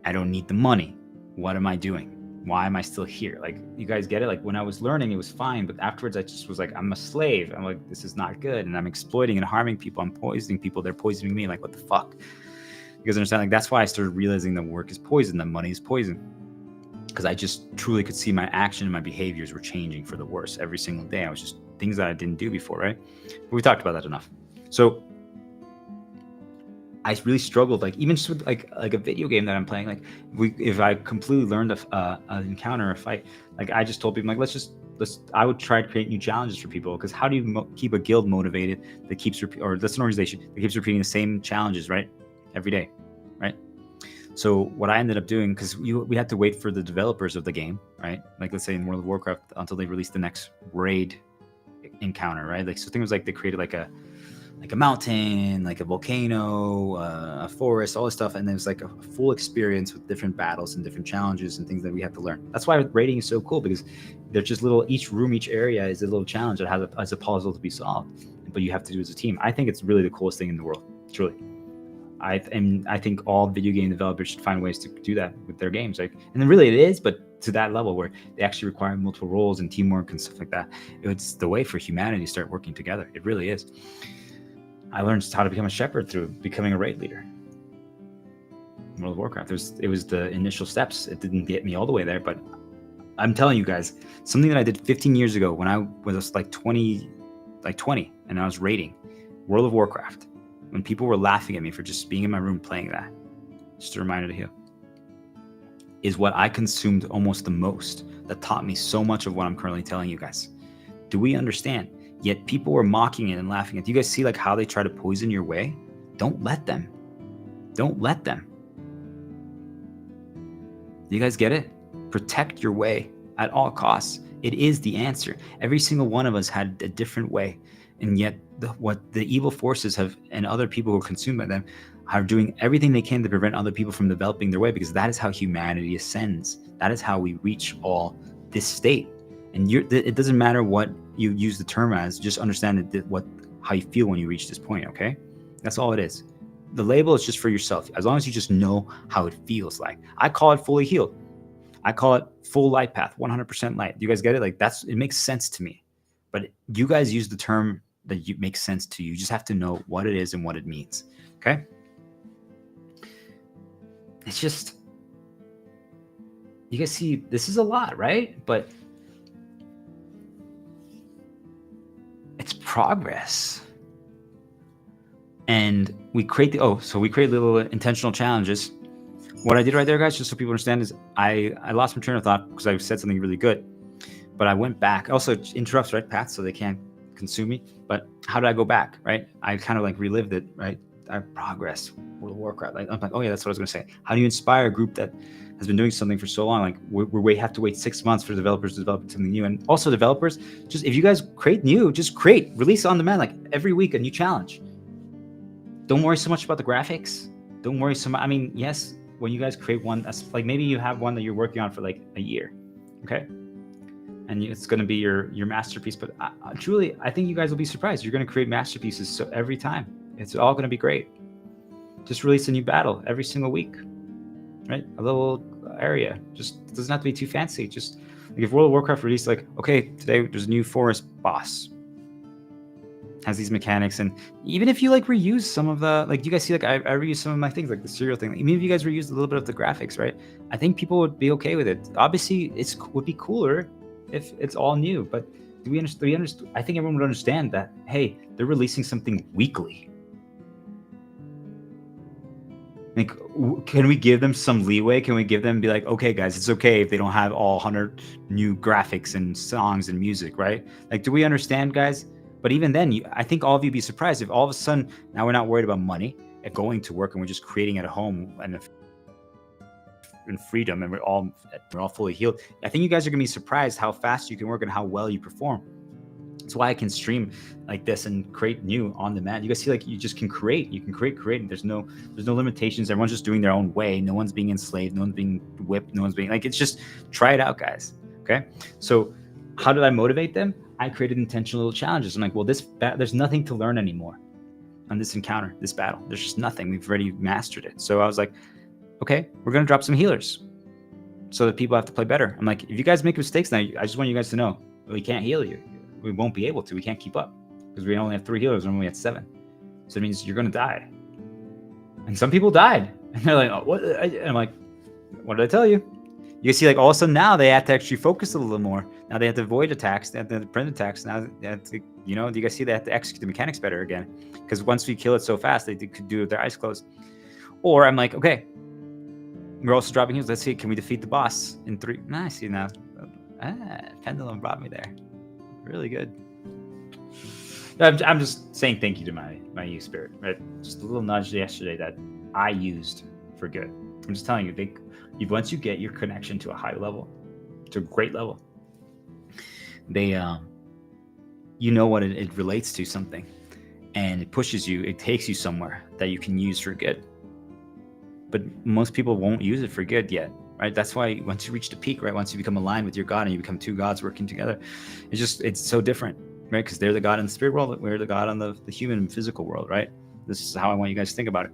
I don't need the money. What am I doing? Why am I still here? Like, you guys get it? Like, when I was learning, it was fine. But afterwards, I just was like, I'm a slave. I'm like, this is not good. And I'm exploiting and harming people. I'm poisoning people. They're poisoning me. Like, what the fuck? You guys understand? Like, that's why I started realizing that work is poison, that money is poison. Because I just truly could see my action and my behaviors were changing for the worse every single day. I was just things that I didn't do before, right? But we talked about that enough. So I really struggled, like, even just with like a video game that I'm playing. Like, if I completely learned an encounter, a fight, like, I just told people, like, I would try to create new challenges for people. Because how do you keep a guild motivated that keeps or that's an organization that keeps repeating the same challenges, right, every day, right? So what I ended up doing, because we had to wait for the developers of the game, right? Like, let's say in World of Warcraft, until they released the next raid encounter, right? Like, so things like they created like a mountain, like a volcano, a forest, all this stuff, and there's like a full experience with different battles and different challenges and things that we have to learn. That's why raiding is so cool, because they're just each room, each area is a little challenge that has a puzzle to be solved, but you have to do as a team. I think it's really the coolest thing in the world, truly. I think all video game developers should find ways to do that with their games. Like, and then really it is, but to that level where they actually require multiple roles and teamwork and stuff like that. It's the way for humanity to start working together. It really is. I learned how to become a shepherd through becoming a raid leader. In World of Warcraft, it was the initial steps. It didn't get me all the way there, but I'm telling you guys, something that I did 15 years ago when I was like 20, and I was raiding World of Warcraft, when people were laughing at me for just being in my room playing that, just a reminder to you, is what I consumed almost the most, that taught me so much of what I'm currently telling you guys. Do we understand? Yet people were mocking it and laughing at it. Do you guys see like how they try to poison your way? Don't let them. Don't let them. Do you guys get it? Protect your way at all costs. It is the answer. Every single one of us had a different way. And yet what the evil forces have, and other people who are consumed by them, are doing everything they can to prevent other people from developing their way, because that is how humanity ascends. That is how we reach all this state. And it doesn't matter what you use the term as, just understand how you feel when you reach this point, okay? That's all it is. The label is just for yourself. As long as you just know how it feels like. I call it fully healed. I call it full light path, 100% light. Do you guys get it? Like, it makes sense to me. But you guys use the term that makes sense to you. You just have to know what it is and what it means, okay? It's just, you guys see, this is a lot, right? But it's progress. And we create little intentional challenges. What I did right there, guys, just so people understand, is I lost my train of thought because I said something really good. But I went back. Also, it interrupts right paths so they can't consume me. But how did I go back, right? I kind of like relived it, right? I progress, World of Warcraft. I'm like, oh yeah, that's what I was going to say. How do you inspire a group that has been doing something for so long. Like we have to wait 6 months for developers to develop something new. And also developers, just if you guys create new, just create, release on demand, like every week a new challenge. Don't worry so much about the graphics. Don't worry so much. I mean, yes, when you guys create one, that's like maybe you have one that you're working on for like a year, okay? And it's going to be your masterpiece. But truly, I think you guys will be surprised. You're going to create masterpieces so every time. It's all going to be great. Just release a new battle every single week, right? A little area. Just it doesn't have to be too fancy. Just like if World of Warcraft released like, okay, today there's a new forest boss. Has these mechanics, and even if you like reuse some of the, like you guys see, like I reuse some of my things, like the serial thing. Even if you guys reuse a little bit of the graphics, right? I think people would be okay with it. Obviously, would be cooler if it's all new, but do we understand? I think everyone would understand that, hey, they're releasing something weekly. Like, can we give them some leeway? Can we give them, be like, okay, guys, it's okay if they don't have all 100 new graphics and songs and music, right? Like, do we understand, guys? But even then, I think all of you be surprised if all of a sudden now we're not worried about money and going to work and we're just creating at home and in freedom, and we're all fully healed. I think you guys are gonna be surprised how fast you can work and how well you perform. That's why I can stream like this and create new on demand. You guys see, like you just can create. You can create. And there's no limitations. Everyone's just doing their own way. No one's being enslaved. No one's being whipped. No one's being like. It's just try it out, guys. Okay. So, how did I motivate them? I created intentional little challenges. I'm like, well, there's nothing to learn anymore on this encounter, this battle. There's just nothing. We've already mastered it. So I was like, okay, we're gonna drop some healers, so that people have to play better. I'm like, if you guys make mistakes now, I just want you guys to know we can't heal you. We won't be able to. We can't keep up because we only have 3 healers. We're only at 7. So it means you're gonna die. And some people died, and they're like, "Oh, what?" And I'm like, "What did I tell you?" You see, like all of a sudden now they have to actually focus a little more. Now they have to avoid attacks. They have to print attacks. Now they have to, do you guys see they have to execute the mechanics better again? Because once we kill it so fast, they could do it with their eyes closed. Or I'm like, okay, we're also dropping heals. Let's see, can we defeat the boss in 3? I see now. Pendulum brought me there. Really good. I'm just saying thank you to my youth spirit. Right? Just a little nudge yesterday that I used for good. I'm just telling you, once you get your connection to a high level, to a great level, they you know what it relates to something, and it pushes you. It takes you somewhere that you can use for good. But most people won't use it for good yet. Right? That's why once you reach the peak, right? Once you become aligned with your God and you become 2 gods working together, it's so different, right? Because they're the God in the spirit world, we're the God on the human and physical world, right? This is how I want you guys to think about it.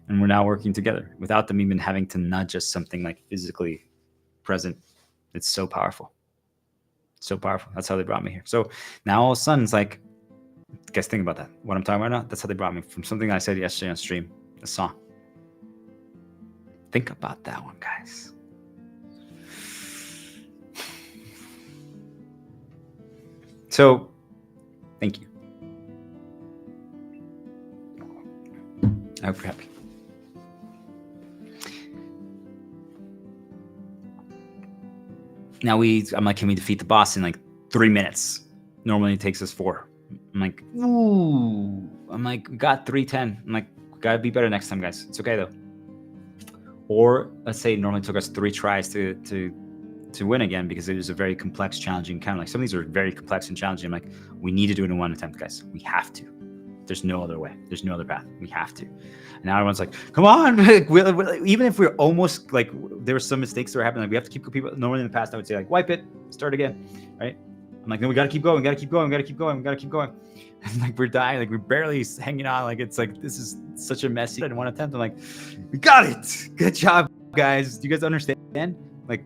And we're now working together without them even having to nudge us something like physically present. It's so powerful. So powerful. That's how they brought me here. So now all of a sudden it's like, guys, think about that. What I'm talking about now, that's how they brought me from something I said yesterday on stream, a song. Think about that one, guys. So, thank you. I hope you're happy. Now I'm like, can we defeat the boss in like 3 minutes? Normally it takes us 4. I'm like, ooh. I'm like, we got 3:10. I'm like, we gotta be better next time, guys. It's okay though. Or let's say it normally took us 3 tries to win again because it was a very complex, challenging encounter. Like some of these are very complex and challenging. I'm like, we need to do it in 1 attempt, guys. We have to. There's no other way. There's no other path. We have to. And now everyone's like, come on. Even if we're almost like, there were some mistakes that were happening. Like we have to keep people. Normally in the past, I would say like, wipe it, start again, right? I'm like, no, we got to keep going. We got to keep going. We got to keep going. We got to keep going. And like we're dying. Like we're barely hanging on. Like it's like, this is such a messy in 1 attempt. I'm like, we got it. Good job, guys. Do you guys understand? Like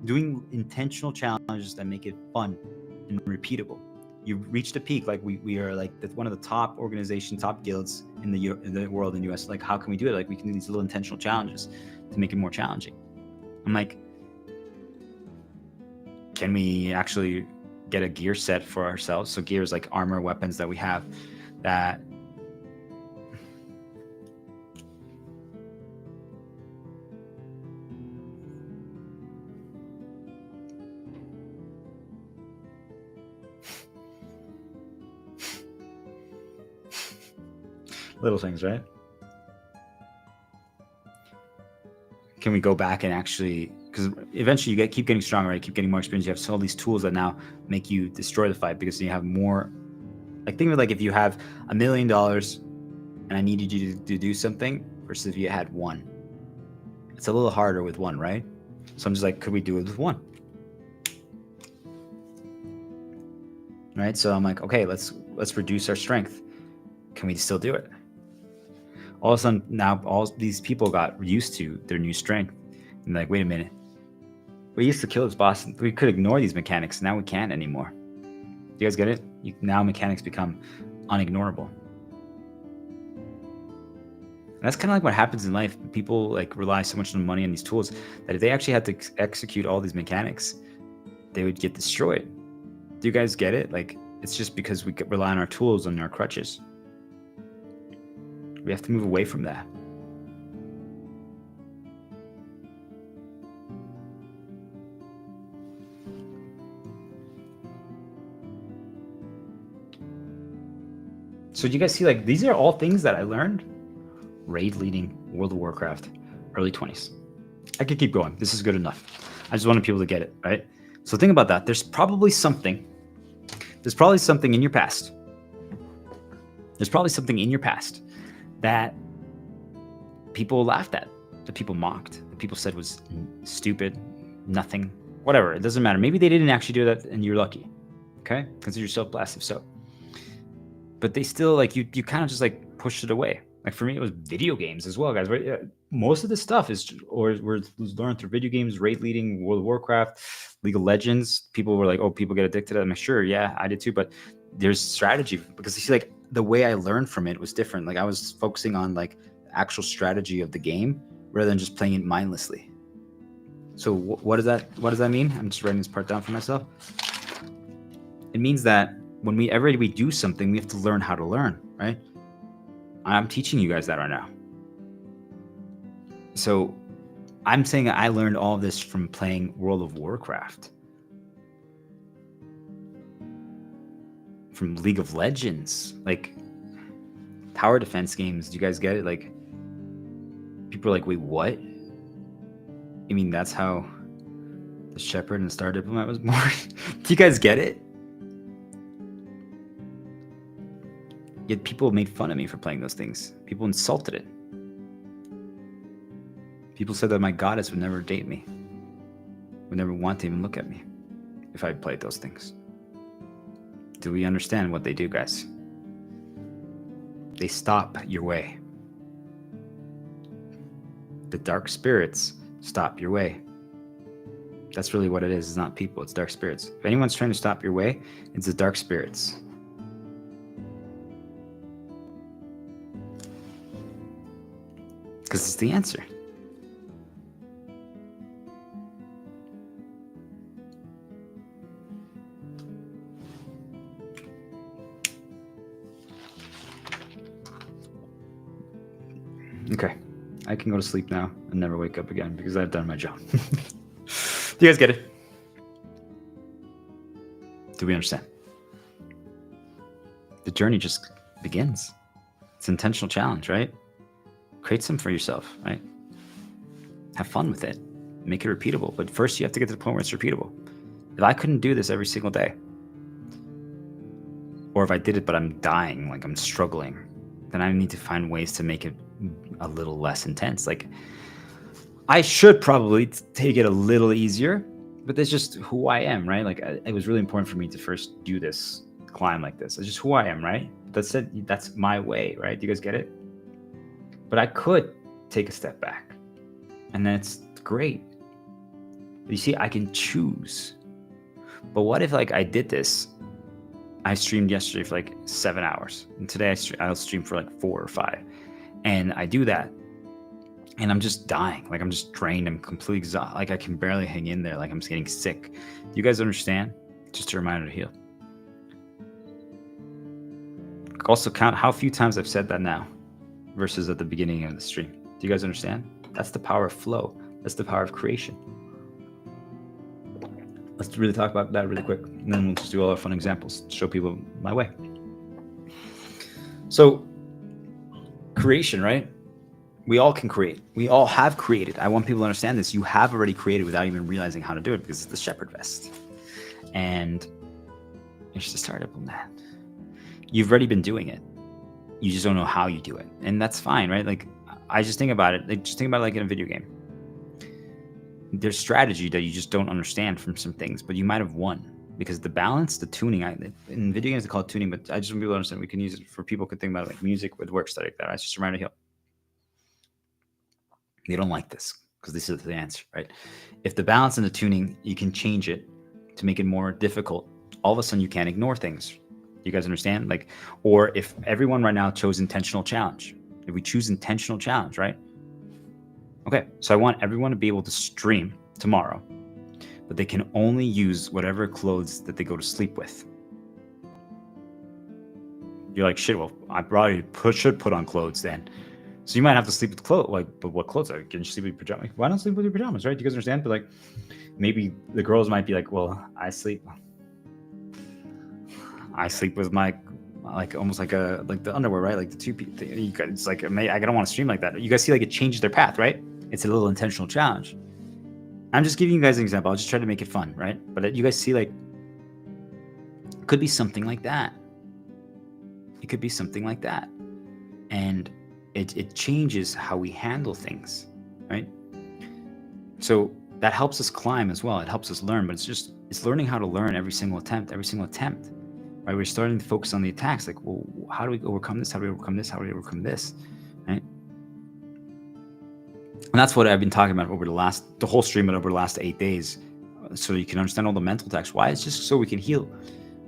doing intentional challenges that make it fun and repeatable. You've reached a peak. Like we are like one of the top organizations, top guilds in the world in the US. Like how can we do it? Like we can do these little intentional challenges to make it more challenging. I'm like, can we actually get a gear set for ourselves? So gear is like armor, weapons that we have that little things, right? can we go back and actually, because eventually you keep getting stronger, right? Keep getting more experience. You have all these tools that now make you destroy the fight because you have more. Like think of it like if you have $1 million and I needed you to do something versus if you had one. It's a little harder with one, right? So I'm just like, could we do it with one? Right? So I'm like, okay, let's reduce our strength. Can we still do it? All of a sudden, now all these people got used to their new strength. And like, wait a minute. We used to kill this boss. We could ignore these mechanics. Now we can't anymore. Do you guys get it? Now mechanics become unignorable. And that's kind of like what happens in life. People like rely so much on money and these tools that if they actually had to execute all these mechanics, they would get destroyed. Do you guys get it? Like, it's just because we rely on our tools and our crutches. We have to move away from that. So do you guys see, like, these are all things that I learned raid leading World of Warcraft, early 20s. I could keep going. This is good enough. I just wanted people to get it, right? So think about that. There's probably something in your past. There's probably something in your past that people laughed at, that people mocked, that people said was stupid, nothing, whatever. It doesn't matter. Maybe they didn't actually do that and you're lucky. Okay? Consider yourself blessed if so. But they still, like, you kind of just like pushed it away. Like for me, it was video games as well, guys. Right? Most of this stuff we're learned through video games, raid leading, World of Warcraft, League of Legends. People were like, oh, people get addicted to that. I'm like, sure, yeah, I did too. But there's strategy, because you see, like, the way I learned from it was different. Like I was focusing on like the actual strategy of the game rather than just playing it mindlessly. So what does that mean? I'm just writing this part down for myself. It means that whenever we do something, we have to learn how to learn, right? I'm teaching you guys that right now. So I'm saying I learned all of this from playing World of Warcraft, from League of Legends, like tower defense games. Do you guys get it? Like, people are like, wait, what? You mean that's how the Shepherd and Star Diplomat was born? Do you guys get it? Yet people made fun of me for playing those things. People insulted it. People said that my goddess would never date me, would never want to even look at me if I played those things. Do we understand what they do, guys? They stop your way. The dark spirits stop your way. That's really what it is. It's not people, it's dark spirits. If anyone's trying to stop your way, it's the dark spirits. Because it's the answer. Okay, I can go to sleep now and never wake up again because I've done my job. Do you guys get it? Do we understand? The journey just begins. It's an intentional challenge, right? Create some for yourself, right? Have fun with it. Make it repeatable. But first you have to get to the point where it's repeatable. If I couldn't do this every single day, or if I did it but I'm dying, like I'm struggling, then I need to find ways to make it a little less intense. Like, I should probably take it a little easier, but that's just who I am, right? Like, it was really important for me to first do this climb like this. It's just who I am, right? That's it. That's my way, right? Do you guys get it? But I could take a step back, and that's great. But you see, I can choose. But what if, like, I did this? I streamed yesterday for like 7 hours, and today I'll stream for like 4 or 5, and I do that, and I'm just dying. Like, I'm just drained. I'm completely exhausted. Like, I can barely hang in there. Like, I'm just getting sick. You guys understand? Just a reminder to heal. Also count how few times I've said that now versus at the beginning of the stream. Do you guys understand? That's the power of flow. That's the power of creation. Let's really talk about that really quick, and then we'll just do all our fun examples to show people my way. So, creation, right? We all can create. We all have created. I want people to understand this. You have already created without even realizing how to do it, because it's the shepherd vest. And you should start up on that. You've already been doing it. You just don't know how you do it. And that's fine, right? Like, I just think about it. Like, just think about it like in a video game. There's strategy that you just don't understand from some things, but you might have won. Because the balance, the tuning, in video games they call it tuning, but I just want people to understand we can use it for people could think about it like music with work stuff like that. It's just a reminder to heal. They don't like this because this is the answer, right? If the balance and the tuning, you can change it to make it more difficult, all of a sudden you can't ignore things. You guys understand? Like, or if everyone right now chose intentional challenge, if we choose intentional challenge, right? Okay, so I want everyone to be able to stream tomorrow, but they can only use whatever clothes that they go to sleep with. You're like, shit, well, I probably should put on clothes then. So you might have to sleep with clothes, like, but what clothes? Can you sleep with your pajamas? Why not sleep with your pajamas, right? Do you guys understand? But like, maybe the girls might be like, well, I sleep with my, like, almost like the underwear, right? Like the two people, it's like, I don't want to stream like that. You guys see, like, it changes their path, right? It's a little intentional challenge. I'm just giving you guys an example. I'll just try to make it fun, right? But you guys see, like, it could be something like that. It could be something like that. And it changes how we handle things, right? So that helps us climb as well. It helps us learn, but it's learning how to learn every single attempt, right? We're starting to focus on the attacks. Like, well, how do we overcome this? How do we overcome this? How do we overcome this, right? And that's what I've been talking about over the whole stream, but over the last 8 days, so you can understand all the mental attacks. Why? It's just so we can heal.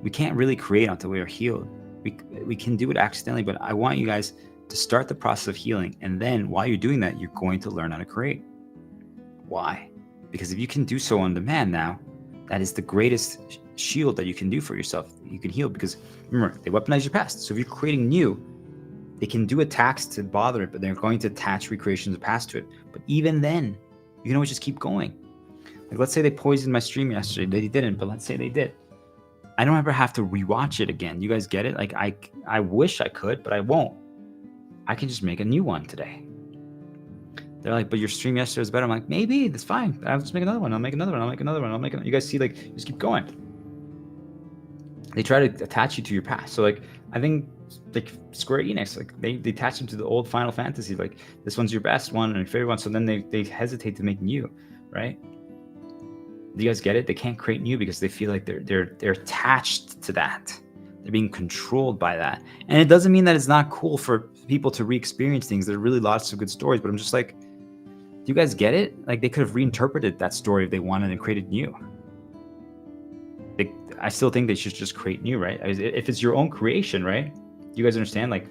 We can't really create until we are healed. We can do it accidentally, but I want you guys to start the process of healing. And then while you're doing that, you're going to learn how to create. Why? Because if you can do so on demand now, that is the greatest shield that you can do for yourself. You can heal, because remember, they weaponize your past. So if you're creating new, they can do attacks to bother it, but they're going to attach recreations of the past to it. But even then, you can always just keep going. Like, let's say they poisoned my stream yesterday. They didn't, but let's say they did. I don't ever have to rewatch it again. You guys get it? Like, I wish I could, but I won't. I can just make a new one today. They're like, but your stream yesterday was better. I'm like, maybe, that's fine. I'll just make another one. I'll make another one. I'll make another one. I'll make another. You guys see, like, just keep going. They try to attach you to your past. So, like, I think, like, Square Enix, like, they attach them to the old Final Fantasy. Like, this one's your best one and your favorite one. So then they hesitate to make new, right? Do you guys get it? They can't create new because they feel like they're attached to that. They're being controlled by that. And it doesn't mean that it's not cool for people to re-experience things. There are really lots of good stories, but I'm just like, do you guys get it? Like, they could have reinterpreted that story if they wanted and created new. I still think they should just create new, right? If it's your own creation, right? You guys understand? Like,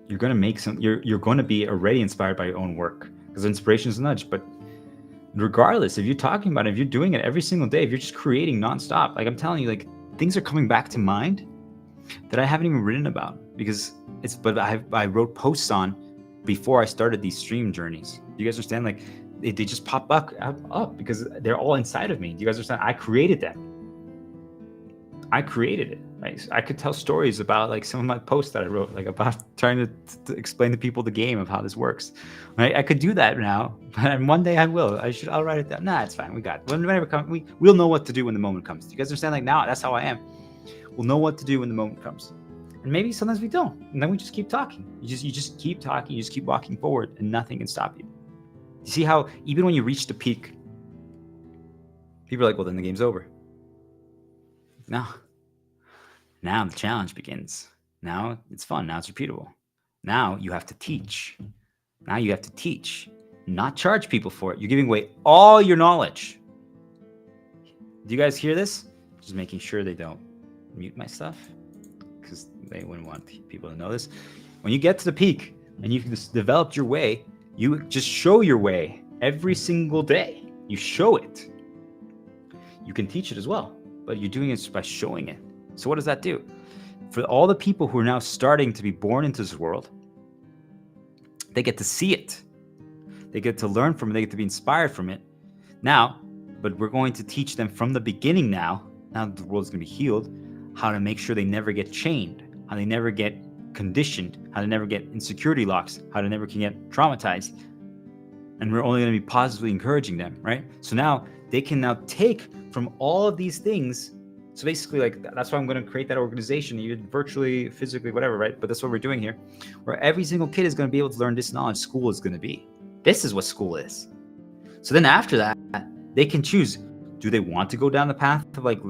you're gonna make you're going to be already inspired by your own work, because inspiration is a nudge. But regardless, if you're talking about it, if you're doing it every single day, if you're just creating nonstop, like, I'm telling you, like, things are coming back to mind that I haven't even written about, because I wrote posts on before I started these stream journeys. Do you guys understand? Like, they just pop up because they're all inside of me. Do you guys understand? I created them. I created it. Right? So I could tell stories about, like, some of my posts that I wrote, like, about trying to explain to people the game of how this works. Right? I could do that now, but one day I will. I'll write it down. Nah, it's fine. We got it. Whenever it comes, we'll know what to do when the moment comes. Do you guys understand? Like, now, that's how I am. We'll know what to do when the moment comes. And maybe sometimes we don't. And then we just keep talking. You just keep talking. You just keep walking forward, and nothing can stop you. You see how even when you reach the peak, people are like, well, then the game's over. No. Now the challenge begins. Now it's fun. Now it's repeatable. Now you have to teach. Now you have to teach, not charge people for it. You're giving away all your knowledge. Do you guys hear this? Just making sure they don't mute my stuff, because they wouldn't want people to know this. When you get to the peak and you've just developed your way, you just show your way every single day. You show it. You can teach it as well, but you're doing it by showing it. So what does that do? For all the people who are now starting to be born into this world, they get to see it. They get to learn from it. They get to be inspired from it. Now, but we're going to teach them from the beginning now that the world is going to be healed, how to make sure they never get chained, how they never get conditioned, how to never get insecurity locks, how to never can get traumatized. And we're only going to be positively encouraging them, right? So now they can now take from all of these things. So basically, like, that's why I'm going to create that organization, either virtually, physically, whatever, right? But that's what we're doing here, where every single kid is going to be able to learn this knowledge. School is going to be. This is what school is. So then after that, they can choose, do they want to go down the path of like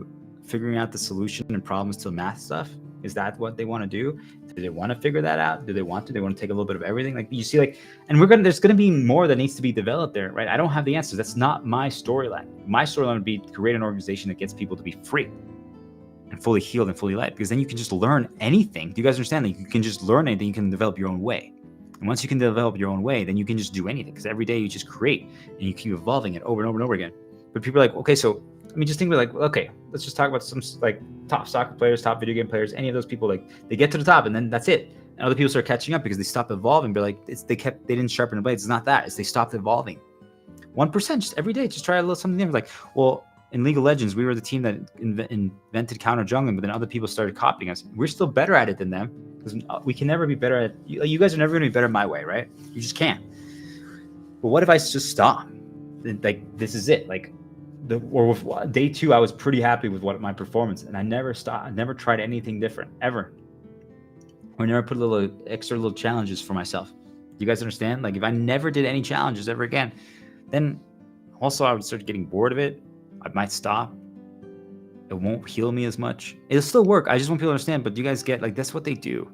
figuring out the solution and problems to math stuff? Is that what they want to do? Do they want to figure that out? Do they want to? They want to take a little bit of everything? Like, you see, like, and there's going to be more that needs to be developed there, right? I don't have the answers. That's not my storyline. My storyline would be to create an organization that gets people to be free and fully healed and fully light, because then you can just learn anything. Do you guys understand that you can just learn anything? You can develop your own way. And once you can develop your own way, then you can just do anything, because every day you just create and you keep evolving it over and over and over again. But people are like, okay, so I mean, just think about, like, okay, let's just talk about some like top soccer players, top video game players, any of those people. Like, they get to the top and then that's it. And other people start catching up because they stop evolving. But like, they didn't sharpen the blades. It's not that. It's they stopped evolving. 1%, just every day, just try a little something different. Like, well, in League of Legends, we were the team that invented counter jungling, but then other people started copying us. We're still better at it than them, because we can never be better at it. You guys are never going to be better my way, right? You just can't. But what if I just stop? Like, this is it. Like, with day 2, I was pretty happy with my performance, and I never stopped. I never tried anything different ever. I never put little challenges for myself. You guys understand? Like, if I never did any challenges ever again, then also I would start getting bored of it. I might stop. It won't heal me as much. It'll still work. I just want people to understand. But you guys get, like, that's what they do.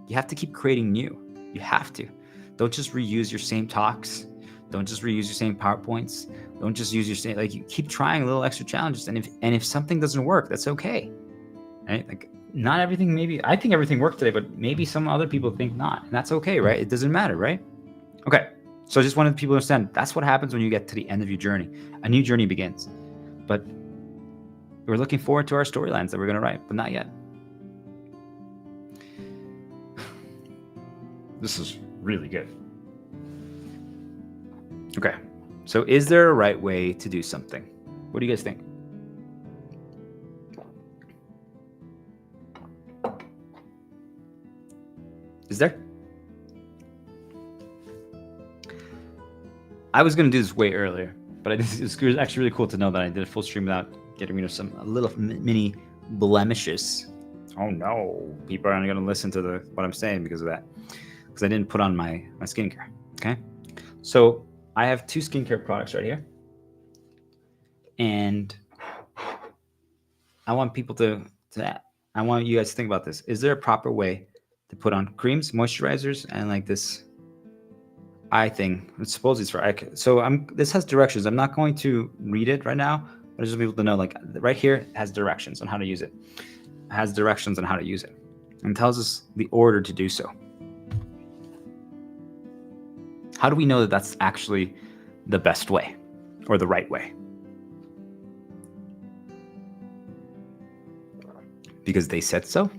You have to keep creating new. You have to. Don't just reuse your same talks. Don't just reuse your same PowerPoints. Don't just use your same, like, you keep trying little extra challenges. And if something doesn't work, that's okay. Right? Like, not everything, maybe, I think everything worked today, but maybe some other people think not. And that's okay, right? It doesn't matter, right? Okay. So I just wanted people to understand that's what happens when you get to the end of your journey. A new journey begins. But we're looking forward to our storylines that we're going to write, but not yet. This is really good. Okay. So is there a right way to do something? What do you guys think? Is there? I was going to do this way earlier, but it was actually really cool to know that I did a full stream without getting rid of some little mini blemishes. Oh no, people aren't going to listen to what I'm saying because of that, because I didn't put on my skincare. Okay, so I have 2 skincare products right here, and I want people I want you guys to think about this. Is there a proper way to put on creams, moisturizers, and like this eye thing? Supposedly it's for eye. So this has directions. I'm not going to read it right now, but I just want people to know, like, right here it has directions on how to use it. It has directions on how to use it, and tells us the order to do so. How do we know that that's actually the best way or the right way? Because they said so?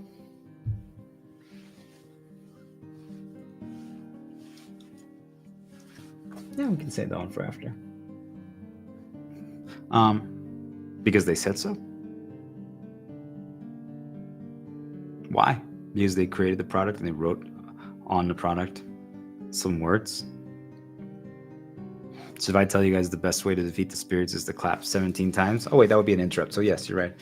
Yeah, we can save that one for after. Because they said so? Why? Because they created the product and they wrote on the product some words. So if I tell you guys the best way to defeat the spirits is to clap 17 times. Oh wait, that would be an interrupt. So yes, you're right.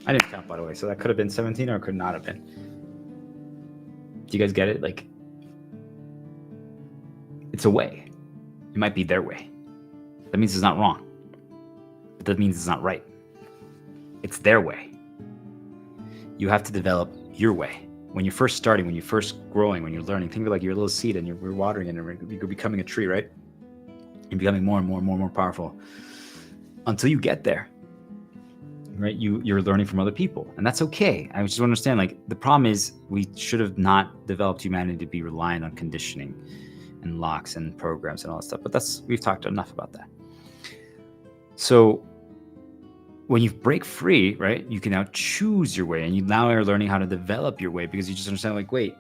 I didn't count, by the way, so that could have been 17 or it could not have been. Do you guys get it? Like, it's a way. It might be their way. That means it's not wrong. But that means it's not right. It's their way. You have to develop your way. When you're first starting, when you're first growing, when you're learning, think of it like you're a little seed and you're watering it and you're becoming a tree, right? You're becoming more and more and more and more powerful until you get there. Right, you're learning from other people, and that's okay. I just want to understand, like, the problem is we should have not developed humanity to be reliant on conditioning and locks and programs and all that stuff. But we've talked enough about that. So when you break free, right, you can now choose your way, and you now are learning how to develop your way, because you just understand, like, wait,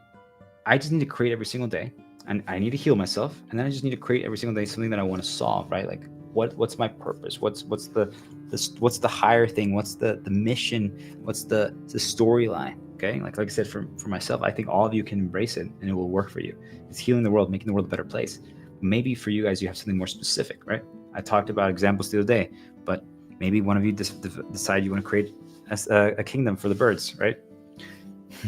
I just need to create every single day, and I need to heal myself, and then I just need to create every single day something that I want to solve, right? Like, what's my purpose? What's what's the higher thing? What's the mission? What's the storyline? Okay, like I said, for myself, I think all of you can embrace it and it will work for you. It's healing the world, making the world a better place. Maybe for you guys, you have something more specific, right? I talked about examples the other day, but maybe one of you decide you want to create a kingdom for the birds, right?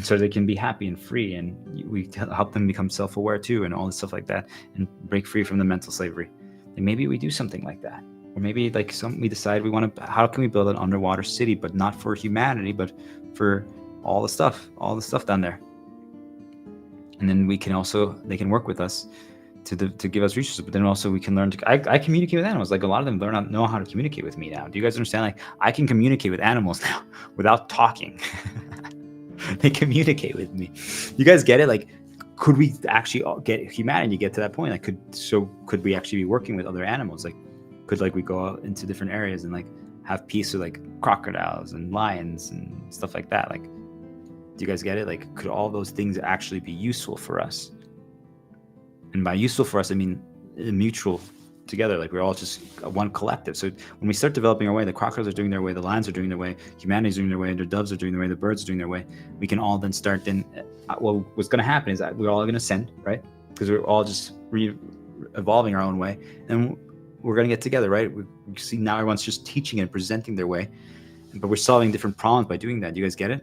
So they can be happy and free, and we help them become self-aware too, and all this stuff like that, and break free from the mental slavery. And maybe we do something like that, or maybe like we decide we want to. How can we build an underwater city, but not for humanity, but for all the stuff down there? And then they can work with us to give us resources, but then also we can learn to. I communicate with animals. Like a lot of them know how to communicate with me now. Do you guys understand? Like I can communicate with animals now without talking. They communicate with me. You guys get it? Like, could we actually get humanity get to that point? Like, could we actually be working with other animals? Like, could we go out into different areas and like have peace with like crocodiles and lions and stuff like that? Like, do you guys get it? Like, could all those things actually be useful for us? And by useful for us, I mean mutual together. Like we're all just one collective. So when we start developing our way, the crocodiles are doing their way, the lions are doing their way, humanity's doing their way, the doves are doing their way, the birds are doing their way. We can all then start. What's going to happen is that we're all going to ascend, right? Because we're all just evolving our own way, and we're going to get together, right? We see now everyone's just teaching and presenting their way, but we're solving different problems by doing that. Do you guys get it?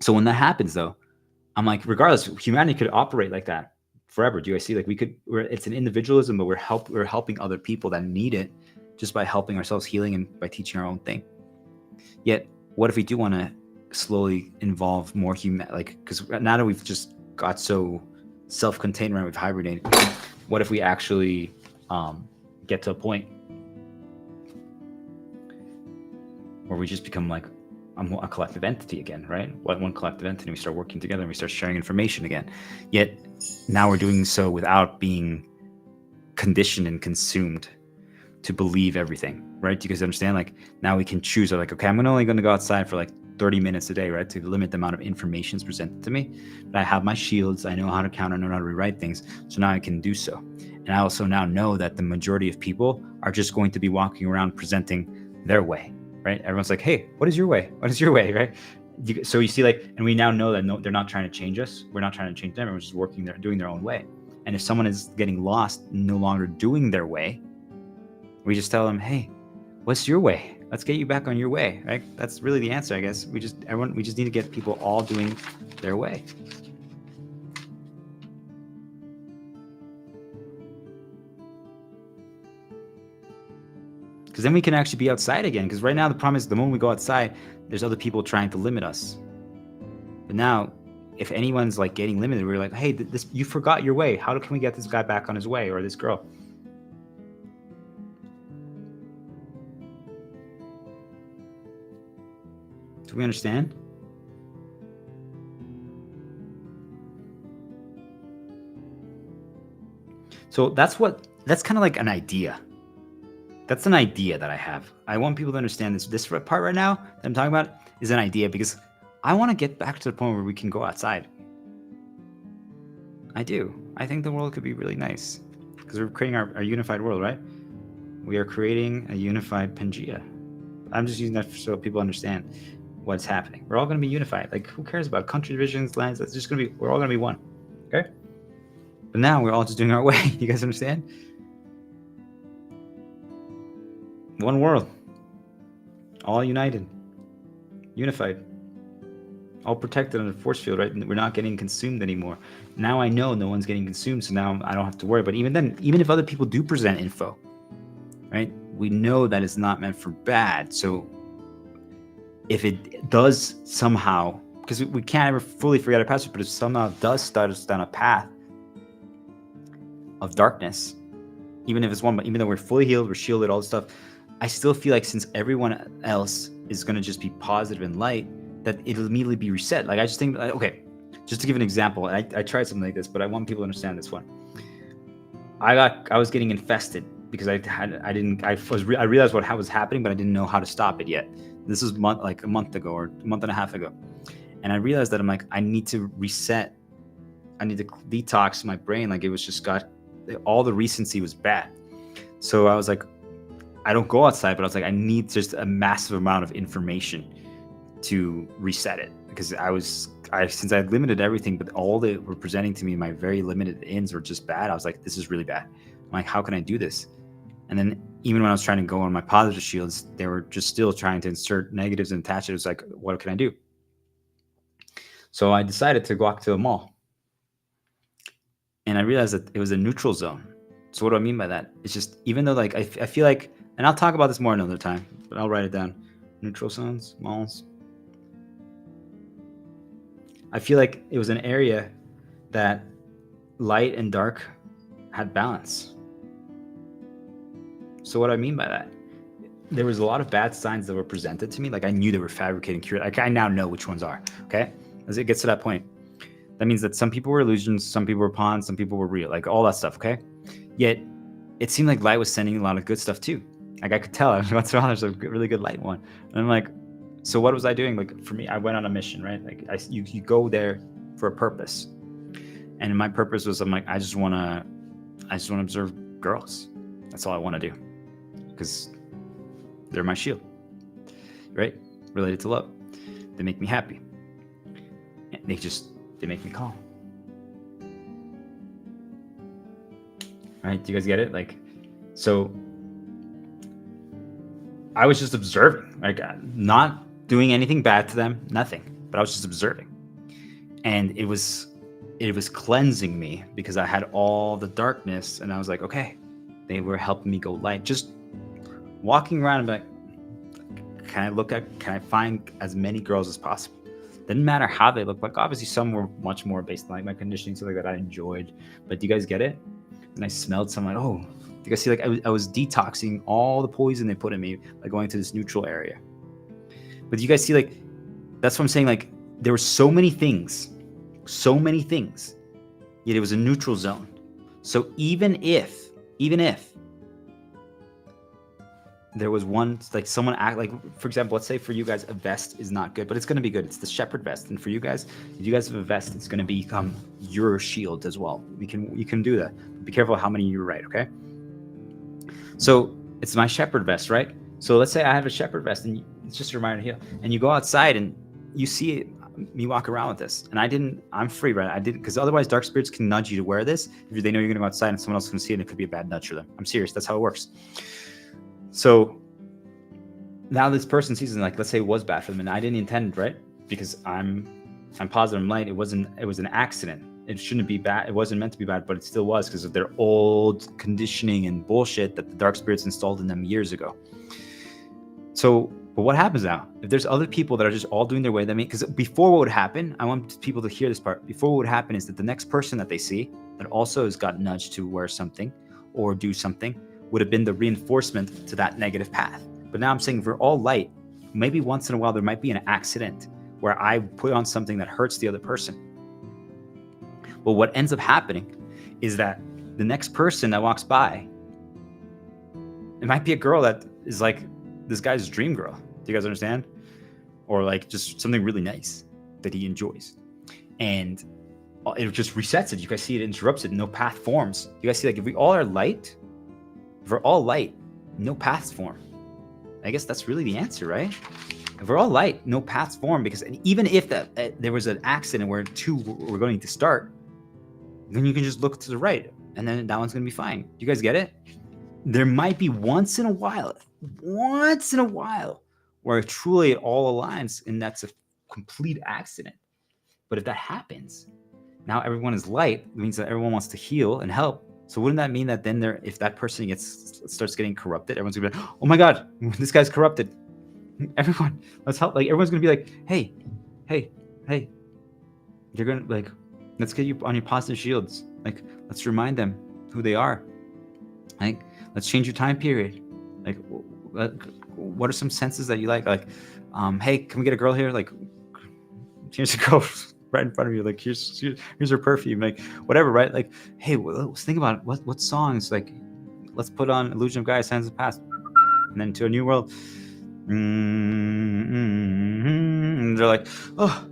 So when that happens, though, I'm like, regardless, humanity could operate like that forever. Do you guys see? Like it's an individualism, but we're helping other people that need it just by helping ourselves, healing, and by teaching our own thing. Yet, what if we do want to slowly involve more because now that we've just got so self-contained, right? We've hibernated. What if we actually get to a point where we just become like a collective entity again, right? One collective entity. We start working together and we start sharing information again. Yet now we're doing so without being conditioned and consumed to believe everything, right? Do you guys understand? Like now we can choose. Like, okay, I'm only going to go outside for like 30 minutes a day, right? To limit the amount of information presented to me. But I have my shields. I know how to count. I know how to rewrite things. So now I can do so. And I also now know that the majority of people are just going to be walking around presenting their way. Right? Everyone's like, hey, what is your way? What is your way? Right? So you see, like, and we now know that they're not trying to change us. We're not trying to change them. Everyone's just working there, doing their own way. And if someone is getting lost, no longer doing their way, we just tell them, hey, what's your way? Let's get you back on your way. Right? That's really the answer, I guess. We just need to get people all doing their way. Because then we can actually be outside again. Because right now the problem is the moment we go outside, there's other people trying to limit us. But now, if anyone's like getting limited, we're like, hey, you forgot your way. How can we get this guy back on his way, or this girl? Do we understand? So that's kind of like an idea. That's an idea that I have. I want people to understand this part right now that I'm talking about is an idea, because I want to get back to the point where we can go outside. I do. I think the world could be really nice because we're creating our unified world, right? We are creating a unified Pangea. I'm just using that so people understand what's happening. We're all going to be unified. Like, who cares about country divisions, lands? We're all going to be one. Okay? But now we're all just doing our way. You guys understand? One world, all united, unified, all protected under force field, right? We're not getting consumed anymore. Now I know no one's getting consumed, so now I don't have to worry. But even then, even if other people do present info, right, we know that it's not meant for bad. So if it does somehow, because we can't ever fully forget our past, but if somehow it does start us down a path of darkness, even if it's one, but even though we're fully healed, we're shielded, all this stuff, I still feel like since everyone else is going to just be positive and light, that it'll immediately be reset. Like I just think, okay, just to give an example, I tried something like this, but I want people to understand this one. I was getting infested because I realized what was happening, but I didn't know how to stop it yet. This was like a month ago or a month and a half ago, and I realized that I'm like, I need to reset. I need to detox my brain. Like it was just got all the recency was bad. So I was like, I don't go outside, but I was like, I need just a massive amount of information to reset it, because since I limited everything, but all they were presenting to me, my very limited ins were just bad. I was like, this is really bad. I'm like, how can I do this? And then even when I was trying to go on my positive shields, they were just still trying to insert negatives and attach it. It was like, what can I do? So I decided to walk to a mall. And I realized that it was a neutral zone. So what do I mean by that? It's just, even though like I feel like, and I'll talk about this more another time, but I'll write it down. Neutral zones, malls. I feel like it was an area that light and dark had balance. So what do I mean by that? There was a lot of bad signs that were presented to me. Like I knew they were fabricating cure. Like I now know which ones are. Okay, as it gets to that point, that means that some people were illusions, some people were pawns, some people were real. Like all that stuff. Okay, yet it seemed like light was sending a lot of good stuff too. Like I could tell. Once in a while, there's a really good light one, and I'm like, so what was I doing? Like for me, I went on a mission, right? Like you go there for a purpose, and my purpose was, I'm like, I just want to observe girls. That's all I want to do, because they're my shield, right? Related to love. They make me happy. They make me calm. Right? Do you guys get it? Like, so I was just observing, like not doing anything bad to them, nothing, but I was just observing. And it was cleansing me, because I had all the darkness, and I was like, okay, they were helping me go light. Just walking around and be like, can I find as many girls as possible? Didn't matter how they looked like. Obviously, some were much more based on like my conditioning, something that I enjoyed. But do you guys get it? And I smelled some, like, oh, do you guys see? Like I was detoxing all the poison they put in me by going to this neutral area. But do you guys see? Like, that's what I'm saying. Like, there were so many things, yet it was a neutral zone. So even if there was one, like someone act like, for example, let's say for you guys, a vest is not good, but it's going to be good. It's the shepherd vest. And for you guys, if you guys have a vest, it's going to become your shield as well. You can do that. Be careful how many you write. Okay. So it's my shepherd vest, right? So let's say I have a shepherd vest, and it's just a reminder here, and you go outside and you see me walk around with this, and I'm free, right? I didn't, because otherwise dark spirits can nudge you to wear this if they know you're going to go outside and someone else can see it, and it could be a bad nudge for them. I'm serious. That's how it works. So now this person sees it, like, let's say it was bad for them, and I didn't intend, right? Because I'm positive, I'm light. It was an accident. It shouldn't be bad. It wasn't meant to be bad, but it still was, because of their old conditioning and bullshit that the dark spirits installed in them years ago. So, but what happens now? If there's other people that are just all doing their way, because before, what would happen, I want people to hear this part. Before, what would happen is that the next person that they see that also has got nudged to wear something or do something would have been the reinforcement to that negative path. But now I'm saying, if we're all light, maybe once in a while there might be an accident where I put on something that hurts the other person. But what ends up happening is that the next person that walks by, it might be a girl that is like this guy's dream girl. Do you guys understand? Or like just something really nice that he enjoys. And it just resets it. You guys see it interrupts it. No path forms. You guys see, like, if we all are light, if we're all light, no paths form. I guess that's really the answer, right? If we're all light, no paths form, because even if there was an accident where two were going to start, then you can just look to the right, and then that one's going to be fine. You guys get it? There might be once in a while, where truly it all aligns, and that's a complete accident. But if that happens, now everyone is light. It means that everyone wants to heal and help. So wouldn't that mean that then if that person starts getting corrupted, everyone's gonna be like, oh my God, this guy's corrupted. Everyone, let's help. Like, everyone's gonna be like, hey, you're gonna, like, let's get you on your positive shields. Like, let's remind them who they are. Like, let's change your time period. Like, what are some senses that you like? Like, hey, can we get a girl here? Like, here's a girl right in front of you. Like, here's her perfume. Like, whatever, right? Like, hey, let's think about it. What songs? Like, let's put on Illusion of Gaia, Sands of the Past, and then To a New World. And they're like, oh,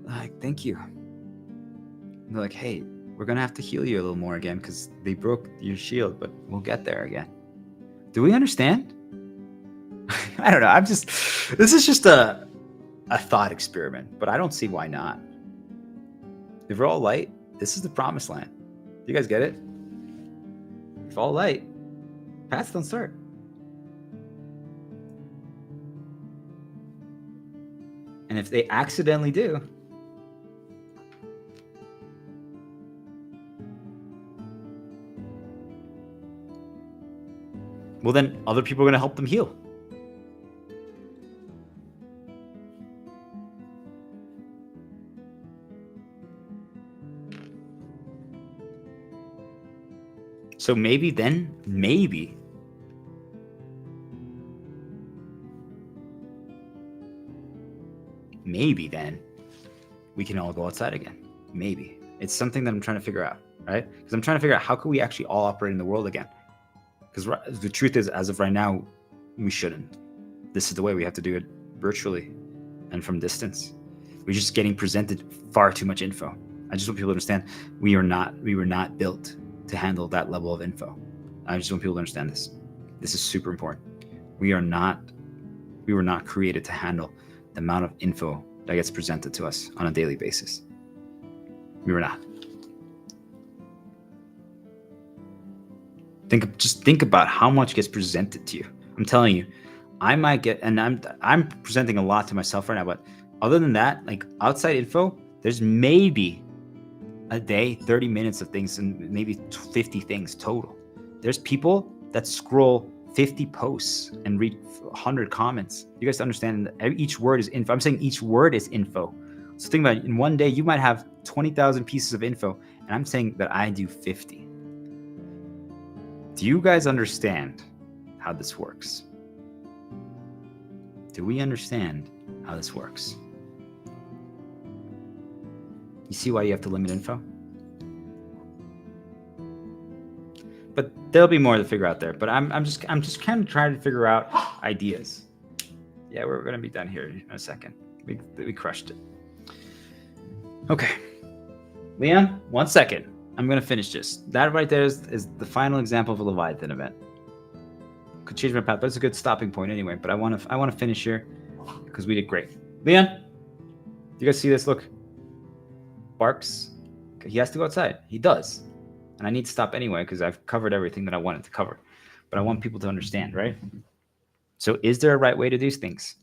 like, thank you. And they're like, hey, we're gonna have to heal you a little more again, because they broke your shield, but we'll get there again. Do we understand? I don't know. This is just a thought experiment, but I don't see why not. If we're all light, this is the promised land. Do you guys get it? If all light, paths don't start. And if they accidentally do, well, then other people are going to help them heal. So maybe then, maybe then we can all go outside again. Maybe. It's something that I'm trying to figure out, right? Because I'm trying to figure out how can we actually all operate in the world again? Because the truth is, as of right now, we shouldn't. This is the way we have to do it, virtually and from distance. We're just getting presented far too much info. I just want people to understand we were not built to handle that level of info. I just want people to understand this. This is super important. We were not created to handle the amount of info that gets presented to us on a daily basis. We were not. Think about how much gets presented to you. I'm telling you, I might get, and I'm presenting a lot to myself right now, but other than that, like outside info, there's maybe a day, 30 minutes of things and maybe 50 things total. There's people that scroll 50 posts and read 100 comments. You guys understand that each word is info. I'm saying each word is info. So think about it. In one day, you might have 20,000 pieces of info, and I'm saying that I do 50. Do you guys understand how this works? Do we understand how this works? You see why you have to limit info? But there'll be more to figure out there. But I'm just kind of trying to figure out ideas. Yeah, we're gonna be done here in a second. We crushed it. Okay, Leon, 1 second. I'm gonna finish this. That right there is the final example of a Leviathan event. Could change my path, but it's a good stopping point anyway. But I want to finish here because we did great. Leon, do you guys see this? Look. Barks. He has to go outside. He does. And I need to stop anyway because I've covered everything that I wanted to cover. But I want people to understand, right? So is there a right way to do things?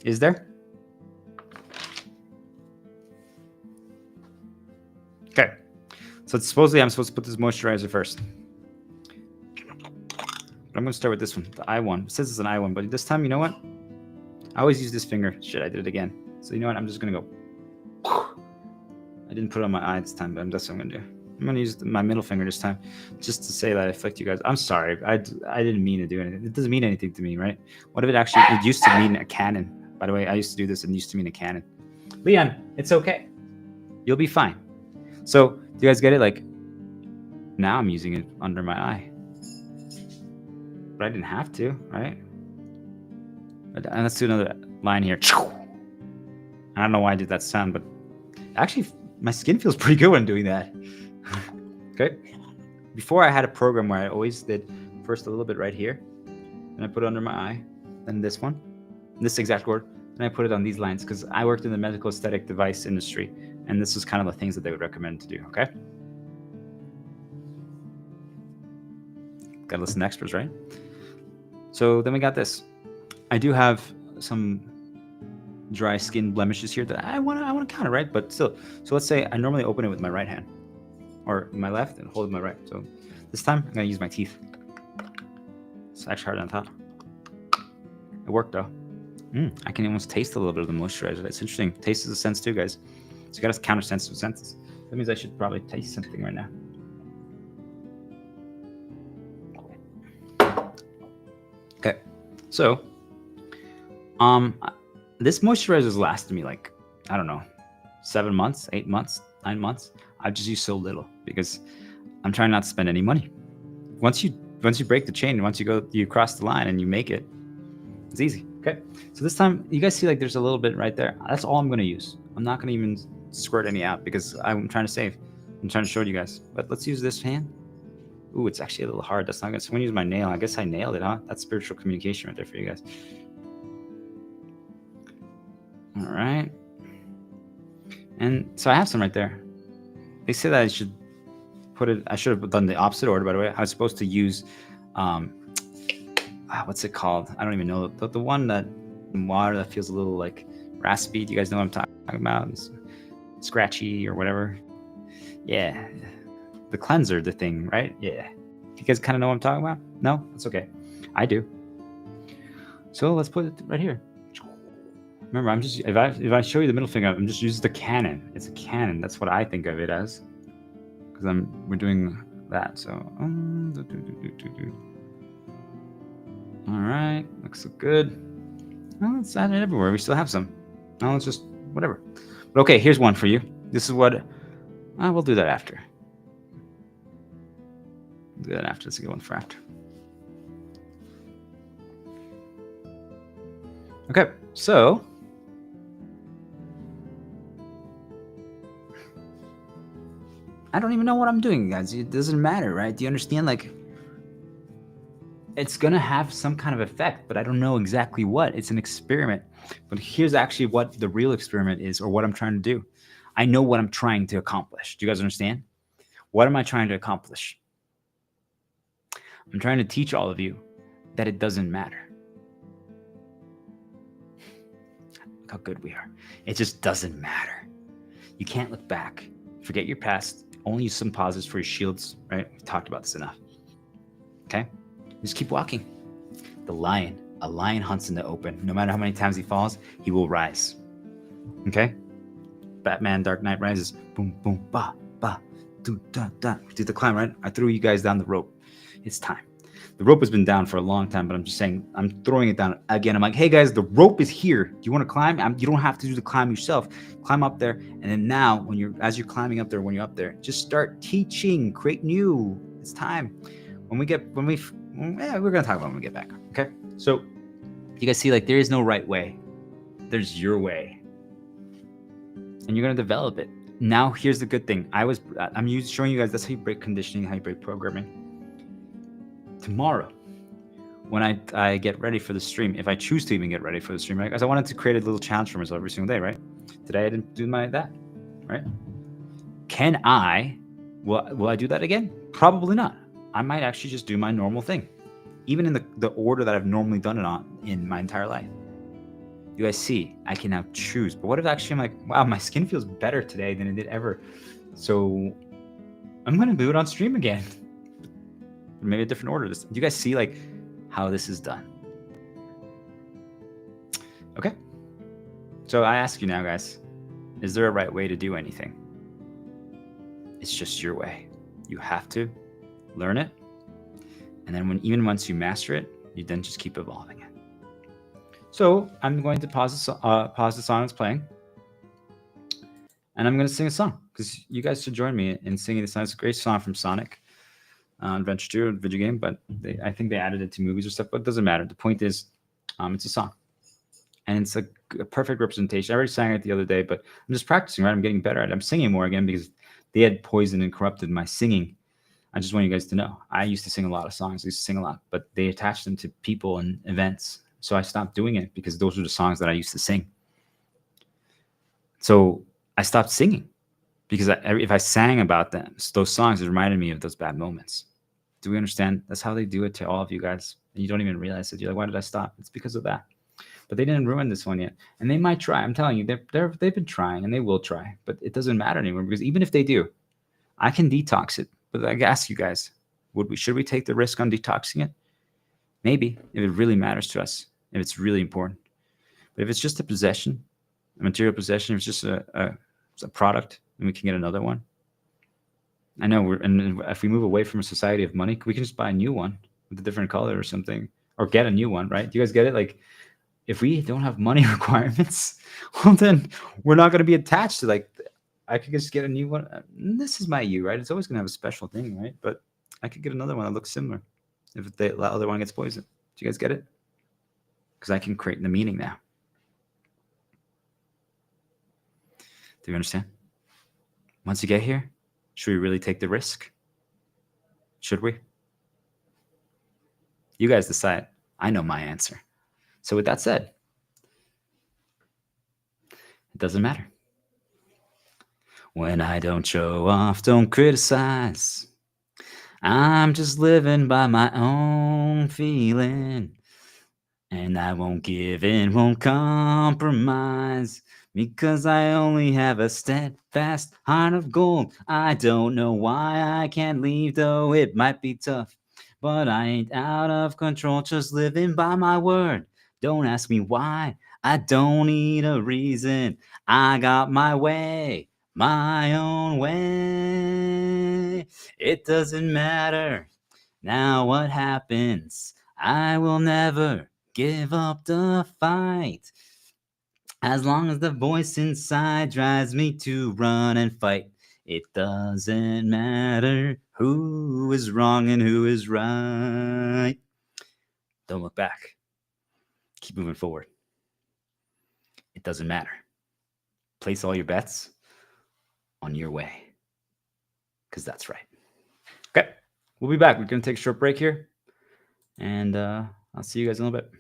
Is there? Okay. So supposedly I'm supposed to put this moisturizer first. But I'm going to start with this one, the I one. It says it's an I one, but this time, you know what? I always use this finger. Shit, I did it again. So you know what? I'm just going to go. I didn't put it on my eye this time, but that's what I'm going to do. I'm going to use my middle finger this time just to say that I flicked you guys. I'm sorry. I didn't mean to do anything. It doesn't mean anything to me, right? What if it used to mean a cannon? By the way, I used to do this and it used to mean a cannon. Leon, it's okay. You'll be fine. So do you guys get it? Like now I'm using it under my eye. But I didn't have to, right? And let's do another line here. I don't know why I did that sound, but actually my skin feels pretty good when doing that. Okay. Before I had a program where I always did first a little bit right here, and I put it under my eye, then this one, this exact word, and I put it on these lines because I worked in the medical aesthetic device industry, and this was kind of the things that they would recommend to do. Okay. Gotta listen to extras, right? So then we got this. I do have some dry skin blemishes here that I want to counter, right? But still, so let's say I normally open it with my right hand or my left and hold it with my right. So this time I'm gonna use my teeth. It's actually hard on top. It worked though. I can almost taste a little bit of the moisturizer. That's interesting. Taste is a sense too, guys. So you gotta counter sensitive senses. That means I should probably taste something right now. Okay, so this moisturizer has lasted me like, I don't know, 7 months, 8 months, 9 months. I've just used so little because I'm trying not to spend any money. Once you break the chain, once you cross the line and you make it, it's easy. Okay, so this time you guys see like there's a little bit right there. That's all I'm gonna use. I'm not gonna even squirt any out because I'm trying to save. I'm trying to show you guys. But let's use this hand. Ooh, it's actually a little hard. That's not good. So I'm gonna use my nail. I guess I nailed it, huh? That's spiritual communication right there for you guys. All right. And so I have some right there. They say that I should have done the opposite order, by the way. I was supposed to use, what's it called? I don't even know. The one that in water that feels a little like raspy. Do you guys know what I'm talking about? It's scratchy or whatever. Yeah. The cleanser, the thing, right? Yeah. You guys kind of know what I'm talking about? No? That's okay. I do. So let's put it right here. Remember, I'm just if I show you the middle finger, I'm just using the cannon. It's a cannon. That's what I think of it as. Because we're doing that. So all right, looks good. Well, let's add it everywhere. We still have some. Now let's just whatever. But okay, here's one for you. This is what we'll do that after. We'll do that after. Let's get one for after. Okay, so I don't even know what I'm doing, guys. It doesn't matter, right? Do you understand? Like, it's gonna have some kind of effect, but I don't know exactly what. It's an experiment. But here's actually what the real experiment is, or what I'm trying to do. I know what I'm trying to accomplish. Do you guys understand? What am I trying to accomplish? I'm trying to teach all of you that it doesn't matter. Look how good we are. It just doesn't matter. You can't look back. Forget your past. Only use some positives for your shields, right? We've talked about this enough. Okay? Just keep walking. A lion hunts in the open. No matter how many times he falls, he will rise. Okay? Batman, Dark Knight Rises. Boom, boom, ba, ba, do, da, da. Do the climb, right? I threw you guys down the rope. It's time. The rope has been down for a long time, but I'm just saying, I'm throwing it down again. I'm like, hey guys, the rope is here. Do you want to climb? You don't have to do the climb yourself. Climb up there, and then now, as you're climbing up there, when you're up there, just start teaching. Create new. It's time. We're gonna talk about when we get back. Okay. So you guys see, like, there is no right way. There's your way, and you're gonna develop it. Now, here's the good thing. I'm showing you guys that's how you break conditioning, how you break programming. Tomorrow, when I get ready for the stream, if I choose to even get ready for the stream, right? Because I wanted to create a little challenge for myself every single day, right? Today I didn't do that, right? Will I do that again? Probably not. I might actually just do my normal thing, even in the order that I've normally done it on in my entire life. You guys see, I can now choose. But what if actually I'm like, wow, my skin feels better today than it did ever. So I'm going to do it on stream again. Maybe a different order. Do you guys see, like, how this is done? Okay. So I ask you now, guys, is there a right way to do anything? It's just your way. You have to learn it. And then even once you master it, you then just keep evolving it. So I'm going to pause the song that's playing. And I'm going to sing a song, because you guys should join me in singing this song. It's a great song from Sonic Adventure 2, video game, but I think they added it to movies or stuff, but it doesn't matter. The point is, it's a song. And it's a perfect representation. I already sang it the other day, but I'm just practicing, right? I'm getting better at it. I'm singing more again because they had poisoned and corrupted my singing. I just want you guys to know. I used to sing a lot of songs. I used to sing a lot, but they attached them to people and events. So I stopped doing it because those were the songs that I used to sing. So I stopped singing because if I sang about them, those songs, it reminded me of those bad moments. Do we understand? That's how they do it to all of you guys. And you don't even realize it. You're like, why did I stop? It's because of that. But they didn't ruin this one yet. And they might try. I'm telling you, they've been trying, and they will try. But it doesn't matter anymore, because even if they do, I can detox it. But I ask you guys, should we take the risk on detoxing it? Maybe, if it really matters to us, if it's really important. But if it's just a possession, a material possession, if it's just a product, and we can get another one. I know, and if we move away from a society of money, we can just buy a new one with a different color or something, or get a new one, right? Do you guys get it? Like, if we don't have money requirements, well, then we're not going to be attached to, like, I could just get a new one. This is my you, right? It's always going to have a special thing, right? But I could get another one that looks similar if the other one gets poisoned. Do you guys get it? Because I can create the meaning now. Do you understand? Once you get here, should we really take the risk? Should we? You guys decide. I know my answer. So, with that said, it doesn't matter. When I don't show off, don't criticize. I'm just living by my own feeling. And I won't give in, won't compromise. Because I only have a steadfast heart of gold. I don't know why I can't leave, though it might be tough. But I ain't out of control, just living by my word. Don't ask me why, I don't need a reason. I got my way, my own way. It doesn't matter now what happens. I will never give up the fight. As long as the voice inside drives me to run and fight, it doesn't matter who is wrong and who is right. Don't look back. Keep moving forward. It doesn't matter. Place all your bets on your way, because that's right. Okay, we'll be back. We're going to take a short break here, and I'll see you guys in a little bit.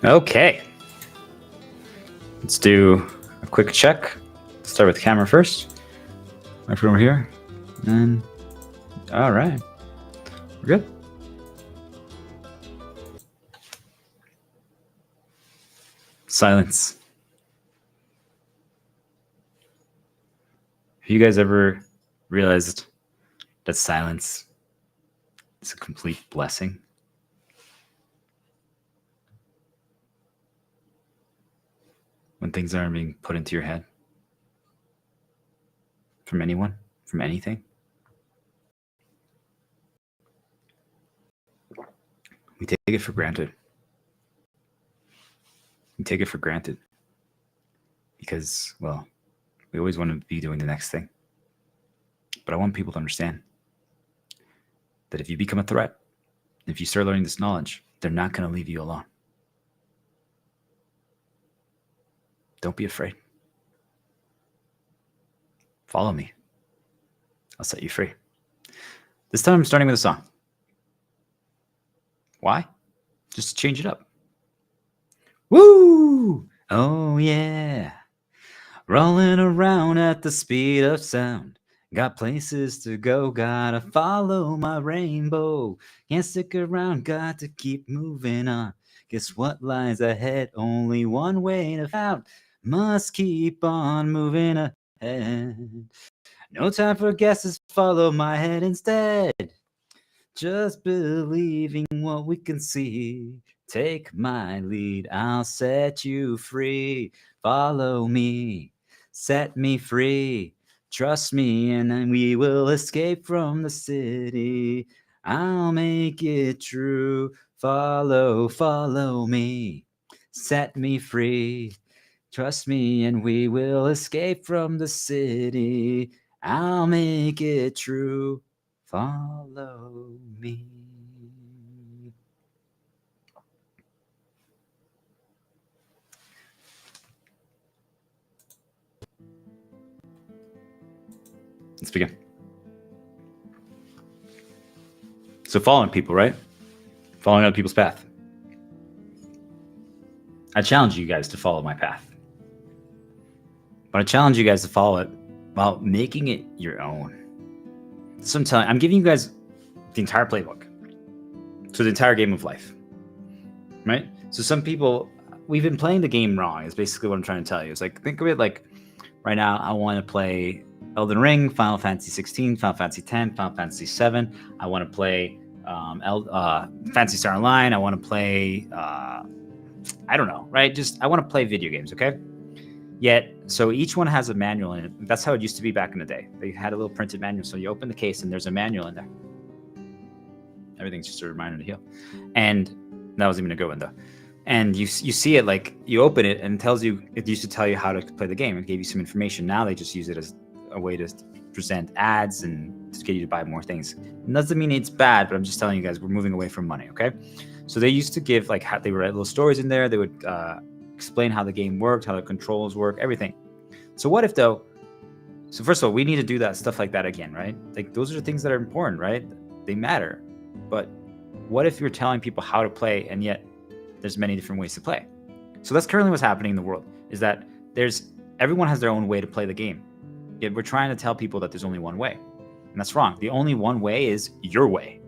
Okay. Let's do a quick check. Start with the camera first. Microphone over here. And all right. We're good. Silence. Have you guys ever realized that silence is a complete blessing? When things aren't being put into your head from anyone, from anything. We take it for granted. We take it for granted because, well, we always want to be doing the next thing. But I want people to understand that if you become a threat, if you start learning this knowledge, they're not going to leave you alone. Don't be afraid. Follow me. I'll set you free. This time I'm starting with a song. Why? Just to change it up. Woo! Oh yeah. Rolling around at the speed of sound. Got places to go, gotta follow my rainbow. Can't stick around, got to keep moving on. Guess what lies ahead? Only one way to find. Must keep on moving ahead. No time for guesses, follow my head instead. Just believing what we can see. Take my lead, I'll set you free. Follow me, set me free. Trust me, and then we will escape from the city. I'll make it true. Follow me. Set me free. Trust me, and we will escape from the city. I'll make it true. Follow me. Let's begin. So following people, right? Following other people's path. I challenge you guys to follow my path. But I challenge you guys to follow it while making it your own. So I'm giving you guys the entire playbook. So the entire game of life. Right? So some people, we've been playing the game wrong, is basically what I'm trying to tell you. It's like, think of it like right now, I want to play Elden Ring, Final Fantasy 16, Final Fantasy 10, Final Fantasy 7. I want to play Phantasy Star Online. I want to play, I don't know, right? I want to play video games, okay? Yet, so each one has a manual in it. That's how it used to be back in the day. They had a little printed manual. So you open the case and there's a manual in there. Everything's just a reminder to heal. And that wasn't even a good one, though. And you see it, like, you open it and it used to tell you how to play the game. It gave you some information. Now they just use it as a way to present ads and to get you to buy more things. It doesn't mean it's bad, but I'm just telling you guys, we're moving away from money, okay? So they used to give, like, they would write little stories in there. They would explain how the game worked, how the controls work, everything. So what if, though, so first of all, we need to do that stuff like that again, right? Like, those are things that are important, right? They matter. But what if you're telling people how to play and yet there's many different ways to play? So that's currently what's happening in the world, is that everyone has their own way to play the game. Yet we're trying to tell people that there's only one way. And that's wrong. The only one way is your way.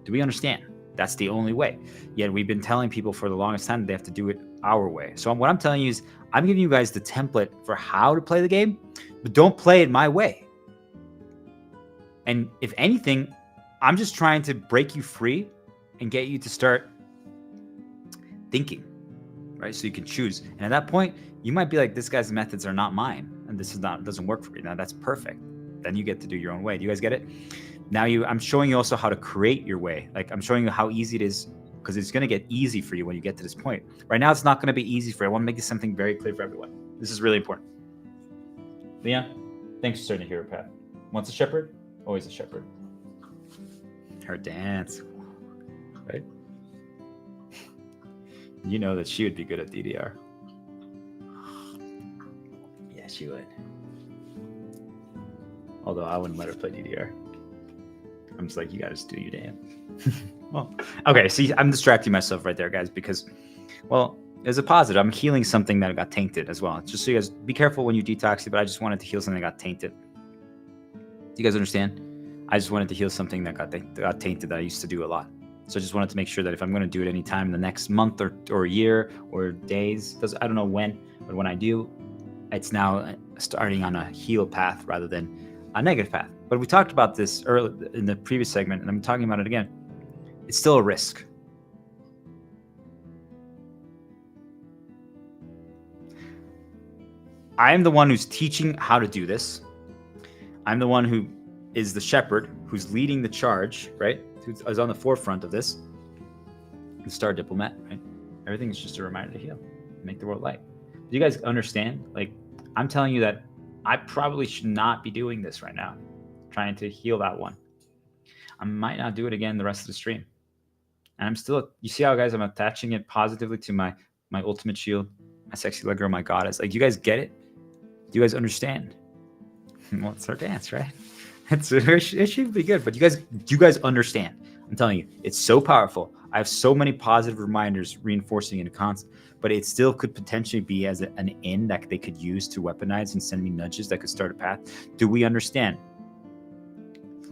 Do we understand? That's the only way. Yet we've been telling people for the longest time that they have to do it our way. So what I'm telling you is I'm giving you guys the template for how to play the game, but don't play it my way. And if anything, I'm just trying to break you free and get you to start thinking, right? So you can choose. And at that point, you might be like, this guy's methods are not mine, and doesn't work for me. Now that's perfect. Then you get to do your own way. Do you guys get it? Now I'm showing you also how to create your way. Like, I'm showing you how easy it is, because it's going to get easy for you when you get to this point. Right now, it's not going to be easy for you. I want to make this something very clear for everyone. This is really important. Leon, thanks for starting to hear her path. Once a shepherd, always a shepherd. Her dance, right? You know that she would be good at DDR. Yeah, she would. Although I wouldn't let her play DDR. I'm just like, you gotta just do your dance. Well, okay, see, I'm distracting myself right there, guys, because, well, as a positive, I'm healing something that got tainted as well. Just so you guys, be careful when you detox it, but I just wanted to heal something that got tainted. Do you guys understand? I just wanted to heal something that got tainted that I used to do a lot. So I just wanted to make sure that if I'm going to do it anytime in the next month or year or days, I don't know when, but when I do, it's now starting on a heal path rather than a negative path. But we talked about this early in the previous segment, and I'm talking about it again. It's still a risk. I am the one who's teaching how to do this. I'm the one who is the shepherd who's leading the charge, right? Who's on the forefront of this. The star diplomat, right? Everything is just a reminder to heal, make the world light. Do you guys understand? Like, I'm telling you that I probably should not be doing this right now, trying to heal that one. I might not do it again the rest of the stream. And I'm still, you see how, guys, I'm attaching it positively to my ultimate shield, my sexy leg girl, my goddess. Like, do you guys get it? Do you guys understand? Well, it's our dance, right? It should be good. But do you guys understand? I'm telling you, it's so powerful. I have so many positive reminders reinforcing in a constant, but it still could potentially be as an in that they could use to weaponize and send me nudges that could start a path. Do we understand?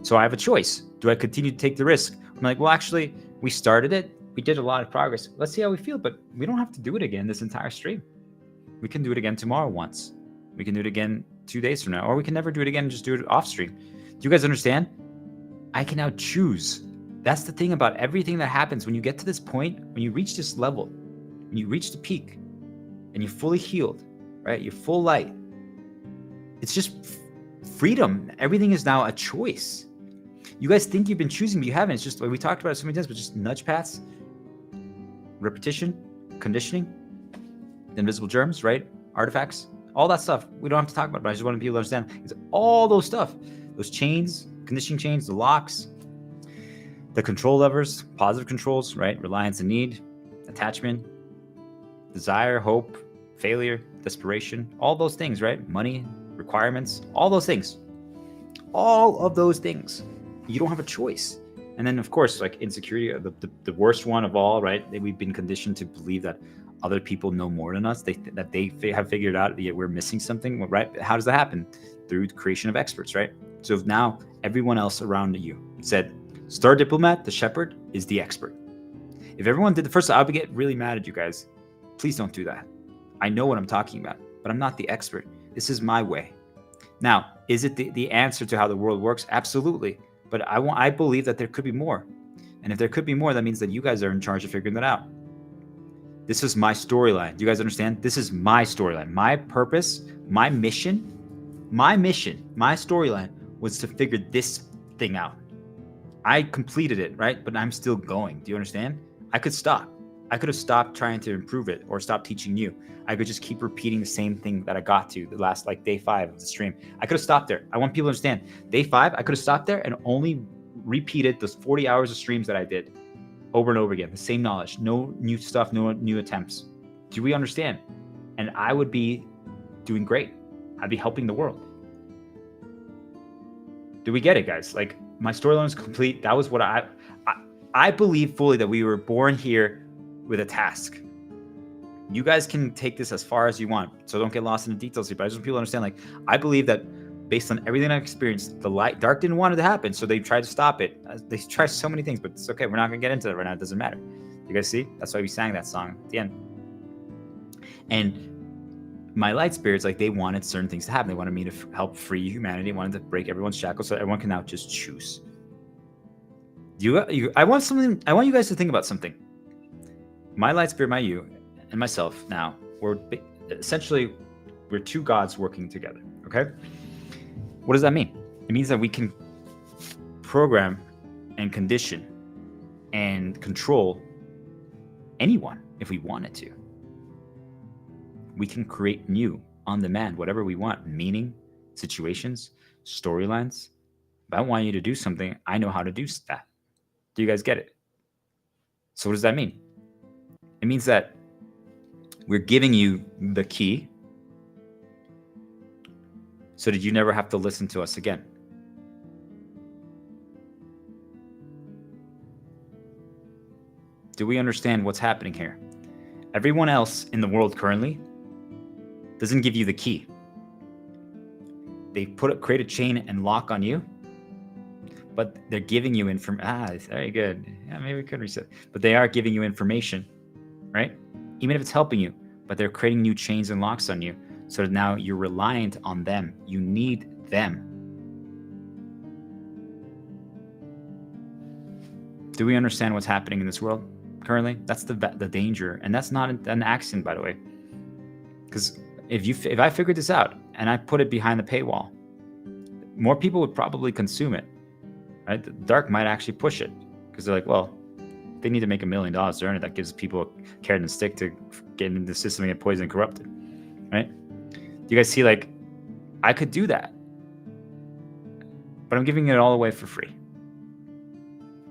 So I have a choice. Do I continue to take the risk? I'm like, well, actually, we started it. We did a lot of progress. Let's see how we feel, but we don't have to do it again this entire stream. We can do it again tomorrow once. We can do it again 2 days from now, or we can never do it again and just do it off stream. Do you guys understand? I can now choose. That's the thing about everything that happens when you get to this point, when you reach this level, when you reach the peak and you're fully healed, right? You're full light. It's just freedom. Everything is now a choice. You guys think you've been choosing, but you haven't. It's just like we talked about it so many times, but just nudge paths, repetition, conditioning, invisible germs, right? Artifacts, all that stuff. We don't have to talk about it, but I just want people to understand. It's all those stuff, those chains, conditioning chains, the locks, the control levers, positive controls, right? Reliance and need, attachment, desire, hope, failure, desperation, all those things, right? Money, requirements, all those things. All of those things. You don't have a choice. And then, of course, like insecurity, the worst one of all, right? We've been conditioned to believe that other people know more than us, that they have figured out that we're missing something, right? How does that happen? Through the creation of experts, right? So if now everyone else around you said, Star Diplomat, the shepherd, is the expert. If everyone did the first, I would get really mad at you guys. Please don't do that. I know what I'm talking about, but I'm not the expert. This is my way. Now, is it the answer to how the world works? Absolutely. But I believe that there could be more. And if there could be more, that means that you guys are in charge of figuring that out. This is my storyline. Do you guys understand? This is my storyline. My purpose, my mission, my storyline was to figure this thing out. I completed it, right? But I'm still going. Do you understand? I could stop. I could have stopped trying to improve it or stop teaching you. I could just keep repeating the same thing that I got to the last day 5 of the stream. I could have stopped there. I want people to understand. Day 5, I could have stopped there and only repeated those 40 hours of streams that I did over and over again. The same knowledge, no new stuff, no new attempts. Do we understand? And I would be doing great. I'd be helping the world. Do we get it, guys? Like, my storyline is complete. That was what I believe fully that we were born here with a task. You guys can take this as far as you want, so don't get lost in the details here, but I just want people to understand, like, I believe that based on everything I've experienced, dark didn't want it to happen, so they tried to stop it. They tried so many things, but it's okay. We're not going to get into that right now. It doesn't matter. You guys see? That's why we sang that song at the end. And my light spirits, like, they wanted certain things to happen. They wanted me to help free humanity, wanted to break everyone's shackles so everyone can now just choose. I want you guys to think about something. My light spirit, my you, and myself now, we're two gods working together, okay? What does that mean? It means that we can program and condition and control anyone if we wanted to. We can create new, on demand, whatever we want, meaning, situations, storylines. If I want you to do something, I know how to do that. Do you guys get it? So what does that mean? It means that we're giving you the key so that you never have to listen to us again. Do we understand what's happening here? Everyone else in the world currently doesn't give you the key. They create a chain and lock on you, but they're giving you information. Very good. Yeah, maybe we could reset. But they are giving you information, right? Even if it's helping you, but they're creating new chains and locks on you. So that now you're reliant on them. You need them. Do we understand what's happening in this world currently? That's the danger. And that's not an accident, by the way. Because if I figured this out and I put it behind the paywall, more people would probably consume it. Right? The dark might actually push it. Because they're like, well, they need to make $1 million to earn it. That gives people a carrot and stick to get into the system and get poisoned and corrupted. Right? Do you guys see, like, I could do that, but I'm giving it all away for free.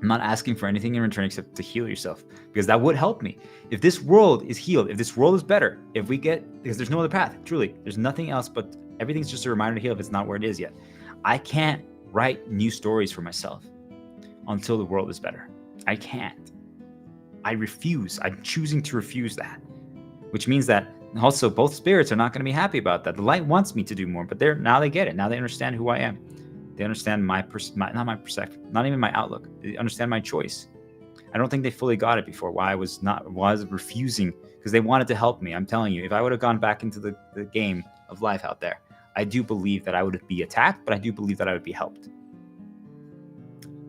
I'm not asking for anything in return except to heal yourself, because that would help me. If this world is healed, if this world is better, because there's no other path, truly, there's nothing else, but everything's just a reminder to heal if it's not where it is yet. I can't write new stories for myself until the world is better. I can't. I refuse. I'm choosing to refuse that, which means that also both spirits are not going to be happy about that. The light wants me to do more, but now they get it. Now they understand who I am. They understand not my perspective, not even my outlook. They understand my choice. I don't think they fully got it before. Why I was refusing, because they wanted to help me. I'm telling you, if I would have gone back into the game of life out there, I do believe that I would be attacked, but I do believe that I would be helped.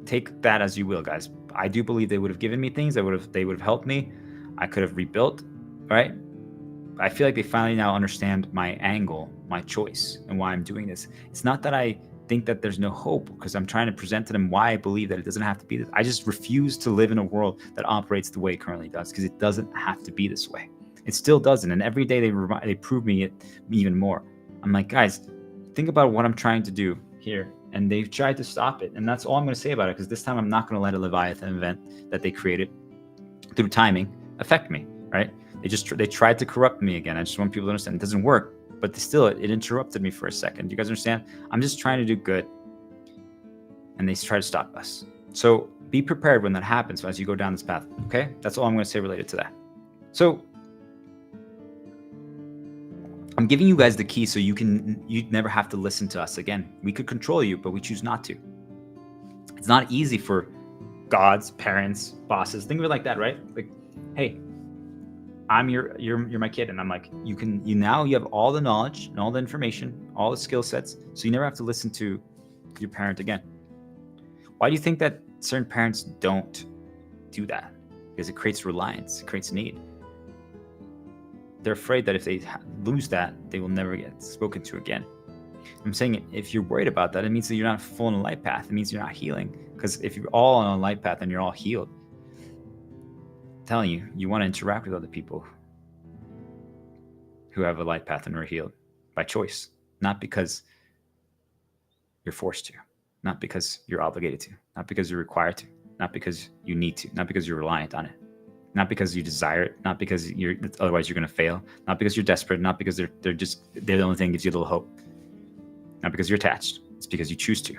Take that as you will, guys. I do believe they would have given me things. They would have helped me. I could have rebuilt, right? I feel like they finally now understand my angle, my choice, and why I'm doing this. It's not that I think that there's no hope, because I'm trying to present to them why I believe that it doesn't have to be this. I just refuse to live in a world that operates the way it currently does, because it doesn't have to be this way. It still doesn't, and every day they prove me it even more. I'm like, guys, think about what I'm trying to do here, and they've tried to stop it, and that's all I'm going to say about it, because this time I'm not going to let a Leviathan event that they created through timing affect me, right? They tried to corrupt me again. I just want people to understand it doesn't work, but it interrupted me for a second. Do you guys understand? I'm just trying to do good, and they try to stop us. So be prepared when that happens as you go down this path, okay? That's all I'm going to say related to that. So I'm giving you guys the key so you'd never have to listen to us again. We could control you, but we choose not to. It's not easy for gods, parents, bosses. Think of it like that, right? Like, hey, you're my kid, and I'm like, you have all the knowledge and all the information, all the skill sets, so you never have to listen to your parent again. Why do you think that certain parents don't do that? Because it creates reliance, it creates need. They're afraid that if they lose that, they will never get spoken to again. I'm saying if you're worried about that, it means that you're not full on a light path. It means you're not healing. Because if you're all on a light path and you're all healed, telling you want to interact with other people who have a light path and are healed by choice, not because you're forced to, not because you're obligated to, not because you're required to, not because you need to, not because you're reliant on it, not because you desire it, not because otherwise you're going to fail, not because you're desperate, not because they're the only thing that gives you a little hope, not because you're attached. It's because you choose to.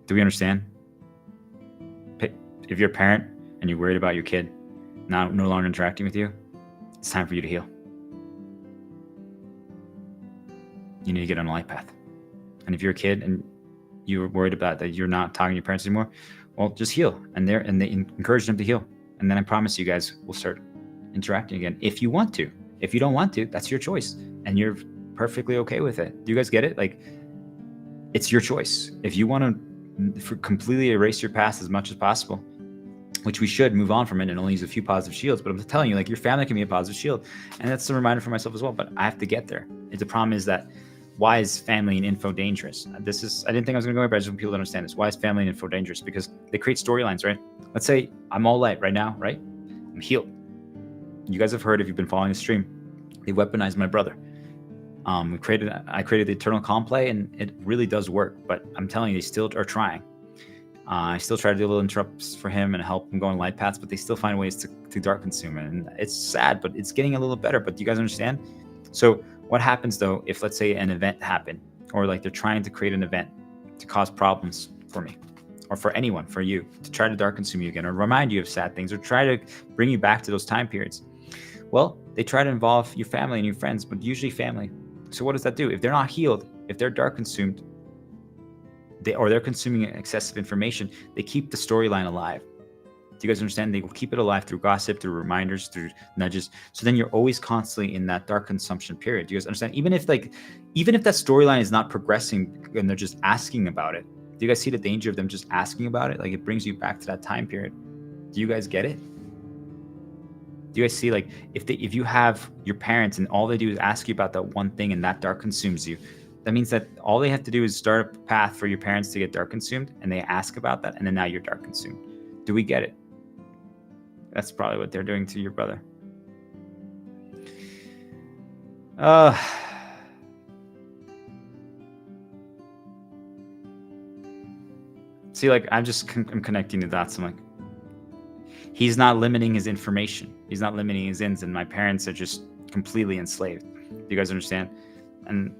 Do we understand? If you're a parent and you're worried about your kid no longer interacting with you, it's time for you to heal. You need to get on a light path. And if you're a kid and you're worried about that you're not talking to your parents anymore, well, just heal. And they encourage them to heal. And then I promise you guys will start interacting again if you want to. If you don't want to, that's your choice. And you're perfectly okay with it. Do you guys get it? Like, it's your choice. If you want to completely erase your past as much as possible, which we should move on from it and only use a few positive shields. But I'm telling you, like, your family can be a positive shield. And that's a reminder for myself as well. But I have to get there. The problem is that, why is family and info dangerous? I didn't think I was going to go over, but I just want people to understand this. Why is family and info dangerous? Because they create storylines, right? Let's say I'm all light right now, right? I'm healed. You guys have heard, if you've been following the stream, they weaponized my brother. I created the eternal complay, and it really does work. But I'm telling you, they still are trying. I still try to do little interrupts for him and help him go on light paths, but they still find ways to dark consume it. And it's sad, but it's getting a little better. But do you guys understand? So what happens though if, let's say, an event happened, or like they're trying to create an event to cause problems for me, or for anyone, for you, to try to dark consume you again, or remind you of sad things, or try to bring you back to those time periods? Well, they try to involve your family and your friends, but usually family. So what does that do? If they're not healed, if they're dark consumed, they're consuming excessive information, they keep the storyline alive. Do you guys understand? They will keep it alive through gossip, through reminders, through nudges. So then you're always constantly in that dark consumption period. Do you guys understand? Even if that storyline is not progressing and they're just asking about it, do you guys see the danger of them just asking about it? Like, it brings you back to that time period. Do you guys get it? Do you guys see, like, if you have your parents and all they do is ask you about that one thing and that dark consumes you, that means that all they have to do is start a path for your parents to get dark consumed, and they ask about that, and then now you're dark consumed. Do we get it? That's probably what they're doing to your brother. See, like, I'm connecting the dots. I'm like, he's not limiting his information. He's not limiting his ends, and my parents are just completely enslaved. Do you guys understand? And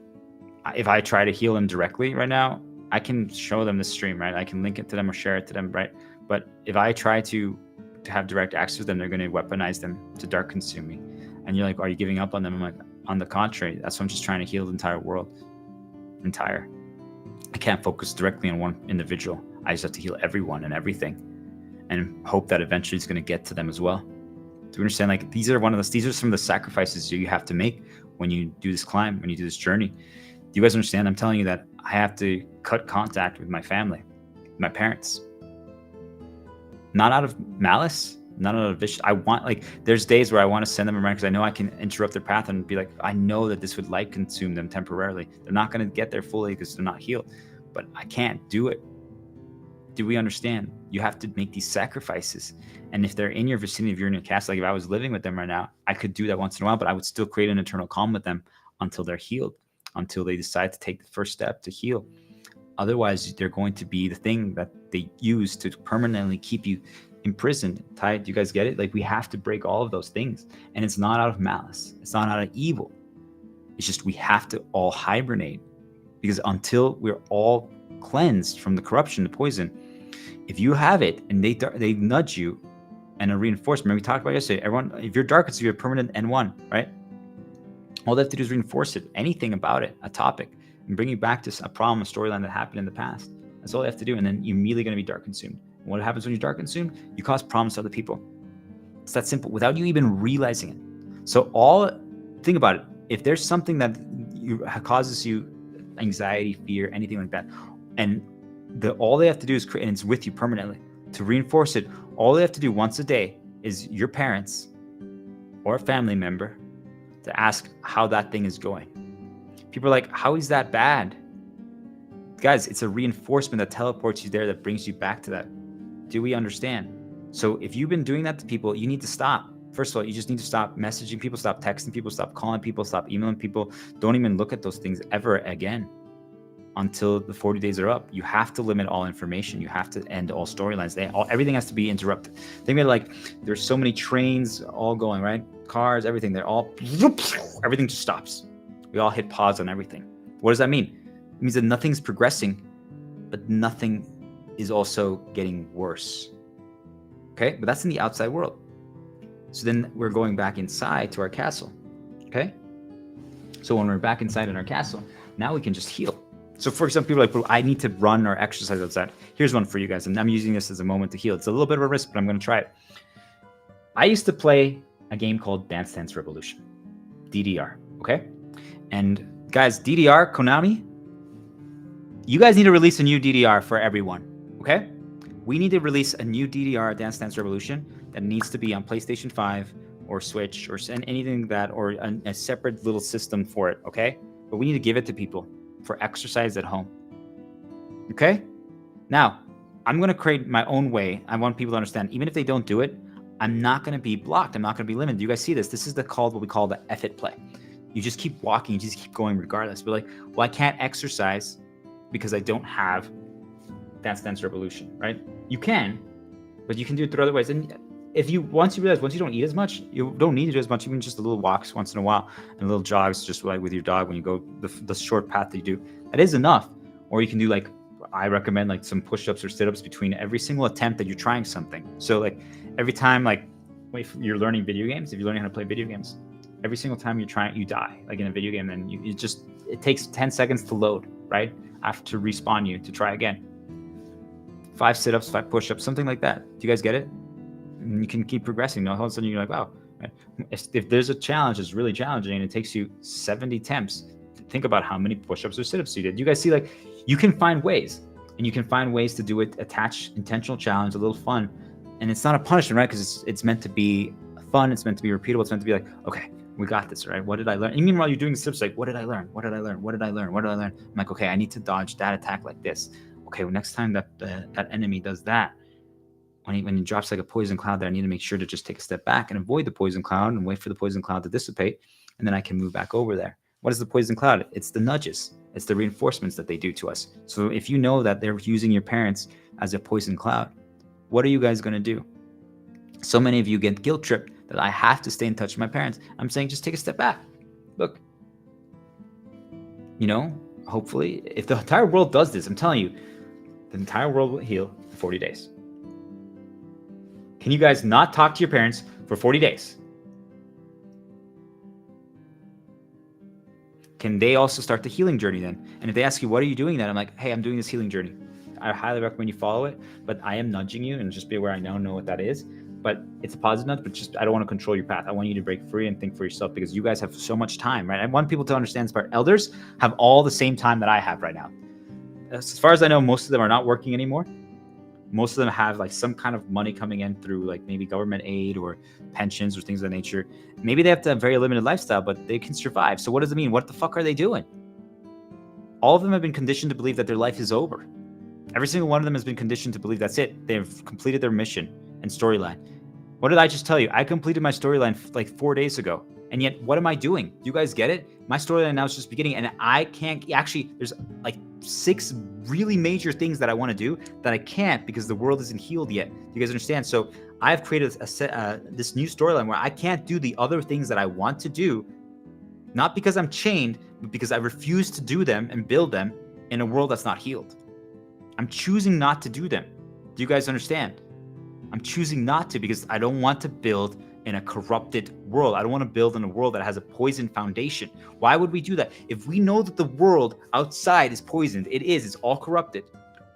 if I try to heal them directly right now, I can show them the stream, right? I can link it to them or share it to them, right? But if I try to to have direct access to them, they're going to weaponize them to dark consume me. And you're like, are you giving up on them? I'm like, on the contrary, that's why I'm just trying to heal the entire world. I can't focus directly on one individual. I just have to heal everyone and everything, and hope that eventually it's going to get to them as well. Do you understand? Like, these are some of the sacrifices you have to make when you do this climb, when you do this journey. Do you guys understand? I'm telling you that I have to cut contact with my family, my parents, not out of malice, not out of vicious. I want, like, there's days where I want to send them a reminder because I know I can interrupt their path and be like, I know that this would light consume them temporarily. They're not going to get there fully because they're not healed, but I can't do it. Do we understand? You have to make these sacrifices. And if they're in your vicinity, if you're in your castle, like if I was living with them right now, I could do that once in a while, but I would still create an internal calm with them until they're healed, until they decide to take the first step to heal. Otherwise, they're going to be the thing that they use to permanently keep you imprisoned, tied. Do you guys get it? Like, we have to break all of those things. And it's not out of malice. It's not out of evil. It's just we have to all hibernate, because until we're all cleansed from the corruption, the poison, if you have it and they nudge you and a reinforcement, we talked about yesterday, everyone, if you're dark, it's your permanent N1, right? All they have to do is reinforce it, anything about it, a topic, and bring you back to a problem, a storyline that happened in the past. That's all they have to do. And then you're immediately going to be dark consumed. And what happens when you're dark consumed? You cause problems to other people. It's that simple, without you even realizing it. So think about it. If there's something that causes you anxiety, fear, anything like that, and all they have to do is create, and it's with you permanently, to reinforce it, all they have to do once a day is your parents or a family member to ask how that thing is going. People are like, how is that bad? Guys, it's a reinforcement that teleports you there, that brings you back to that. Do we understand? So if you've been doing that to people, you need to stop. First of all, you just need to stop messaging people, stop texting people, stop calling people, stop emailing people. Don't even look at those things ever again until the 40 days are up. You have to limit all information. You have to end all storylines. Everything has to be interrupted. Think of it like there's so many trains all going, right? Cars, everything. Everything just stops. We all hit pause on everything. What does that mean? It means that nothing's progressing, but nothing is also getting worse. Okay? But that's in the outside world. So then we're going back inside to our castle. Okay? So when we're back inside in our castle, now we can just heal. So for example, people are like, well, I need to run or exercise outside. Here's one for you guys. And I'm using this as a moment to heal. It's a little bit of a risk, but I'm going to try it. I used to play a game called Dance Dance Revolution, DDR. Okay? And guys, DDR, Konami, you guys need to release a new DDR for everyone. Okay? We need to release a new DDR, Dance Dance Revolution, that needs to be on PlayStation 5 or Switch or anything that, or a separate little system for it. Okay? But we need to give it to people for exercise at home. Okay? Now, I'm going to create my own way. I want people to understand, even if they don't do it, I'm not going to be blocked. I'm not going to be limited. You guys see this? This is what we call the F it play. You just keep walking. You just keep going regardless. But like, well, I can't exercise because I don't have Dance Dance Revolution, right? You can, but you can do it through other ways. And once you realize, once you don't eat as much, you don't need to do as much, even just a little walks once in a while and little jogs, just like with your dog when you go the short path that you do, that is enough. Or you can do, like, I recommend like some push-ups or sit-ups between every single attempt that you're trying something. So like every time, like if you're learning video games, if you're learning how to play video games, every single time you die, like in a video game, then it takes 10 seconds to load, right? After to respawn you to try again. 5 sit-ups, 5 push-ups, something like that. Do you guys get it? And you can keep progressing. Now all of a sudden you're like, wow, if there's a challenge that's really challenging and it takes you 70 attempts, think about how many push-ups or sit-ups you did. You guys see, like, you can find ways, and you can find ways to do it, attach intentional challenge, a little fun. And it's not a punishment, right? Because it's meant to be fun. It's meant to be repeatable. It's meant to be like, okay, we got this, right? What did I learn? And meanwhile, you're doing the steps like, what did I learn? What did I learn? What did I learn? What did I learn? I'm like, okay, I need to dodge that attack like this. Okay, well, next time that enemy does that, when he drops like a poison cloud there, I need to make sure to just take a step back and avoid the poison cloud and wait for the poison cloud to dissipate, and then I can move back over there. What is the poison cloud? It's the nudges. It's the reinforcements that they do to us. So if you know that they're using your parents as a poison cloud, what are you guys going to do? So many of you get guilt tripped that I have to stay in touch with my parents. I'm saying just take a step back. Look, hopefully, if the entire world does this, I'm telling you, the entire world will heal in 40 days. Can you guys not talk to your parents for 40 days? Can they also start the healing journey then? And if they ask you, what are you doing then? I'm like, hey, I'm doing this healing journey. I highly recommend you follow it, but I am nudging you, and just be aware I now know what that is. But it's a positive nudge, but just I don't want to control your path. I want you to break free and think for yourself, because you guys have so much time, right? I want people to understand this part. Elders have all the same time that I have right now. As far as I know, most of them are not working anymore. Most of them have like some kind of money coming in through like maybe government aid or pensions or things of that nature. Maybe they have to have a very limited lifestyle, but they can survive. So what does it mean? What the fuck are they doing? All of them have been conditioned to believe that their life is over. Every single one of them has been conditioned to believe that's it. They've completed their mission and storyline. What did I just tell you? I completed my storyline like 4 days ago. And yet, what am I doing? Do you guys get it? My storyline now is just beginning, and I can't actually, there's like 6 really major things that I want to do that I can't because the world isn't healed yet. Do you guys understand? So I've created this new storyline where I can't do the other things that I want to do, not because I'm chained, but because I refuse to do them and build them in a world that's not healed. I'm choosing not to do them. Do you guys understand? I'm choosing not to because I don't want to build in a corrupted world. I don't want to build in a world that has a poisoned foundation. Why would we do that? If we know that the world outside is poisoned, it's all corrupted.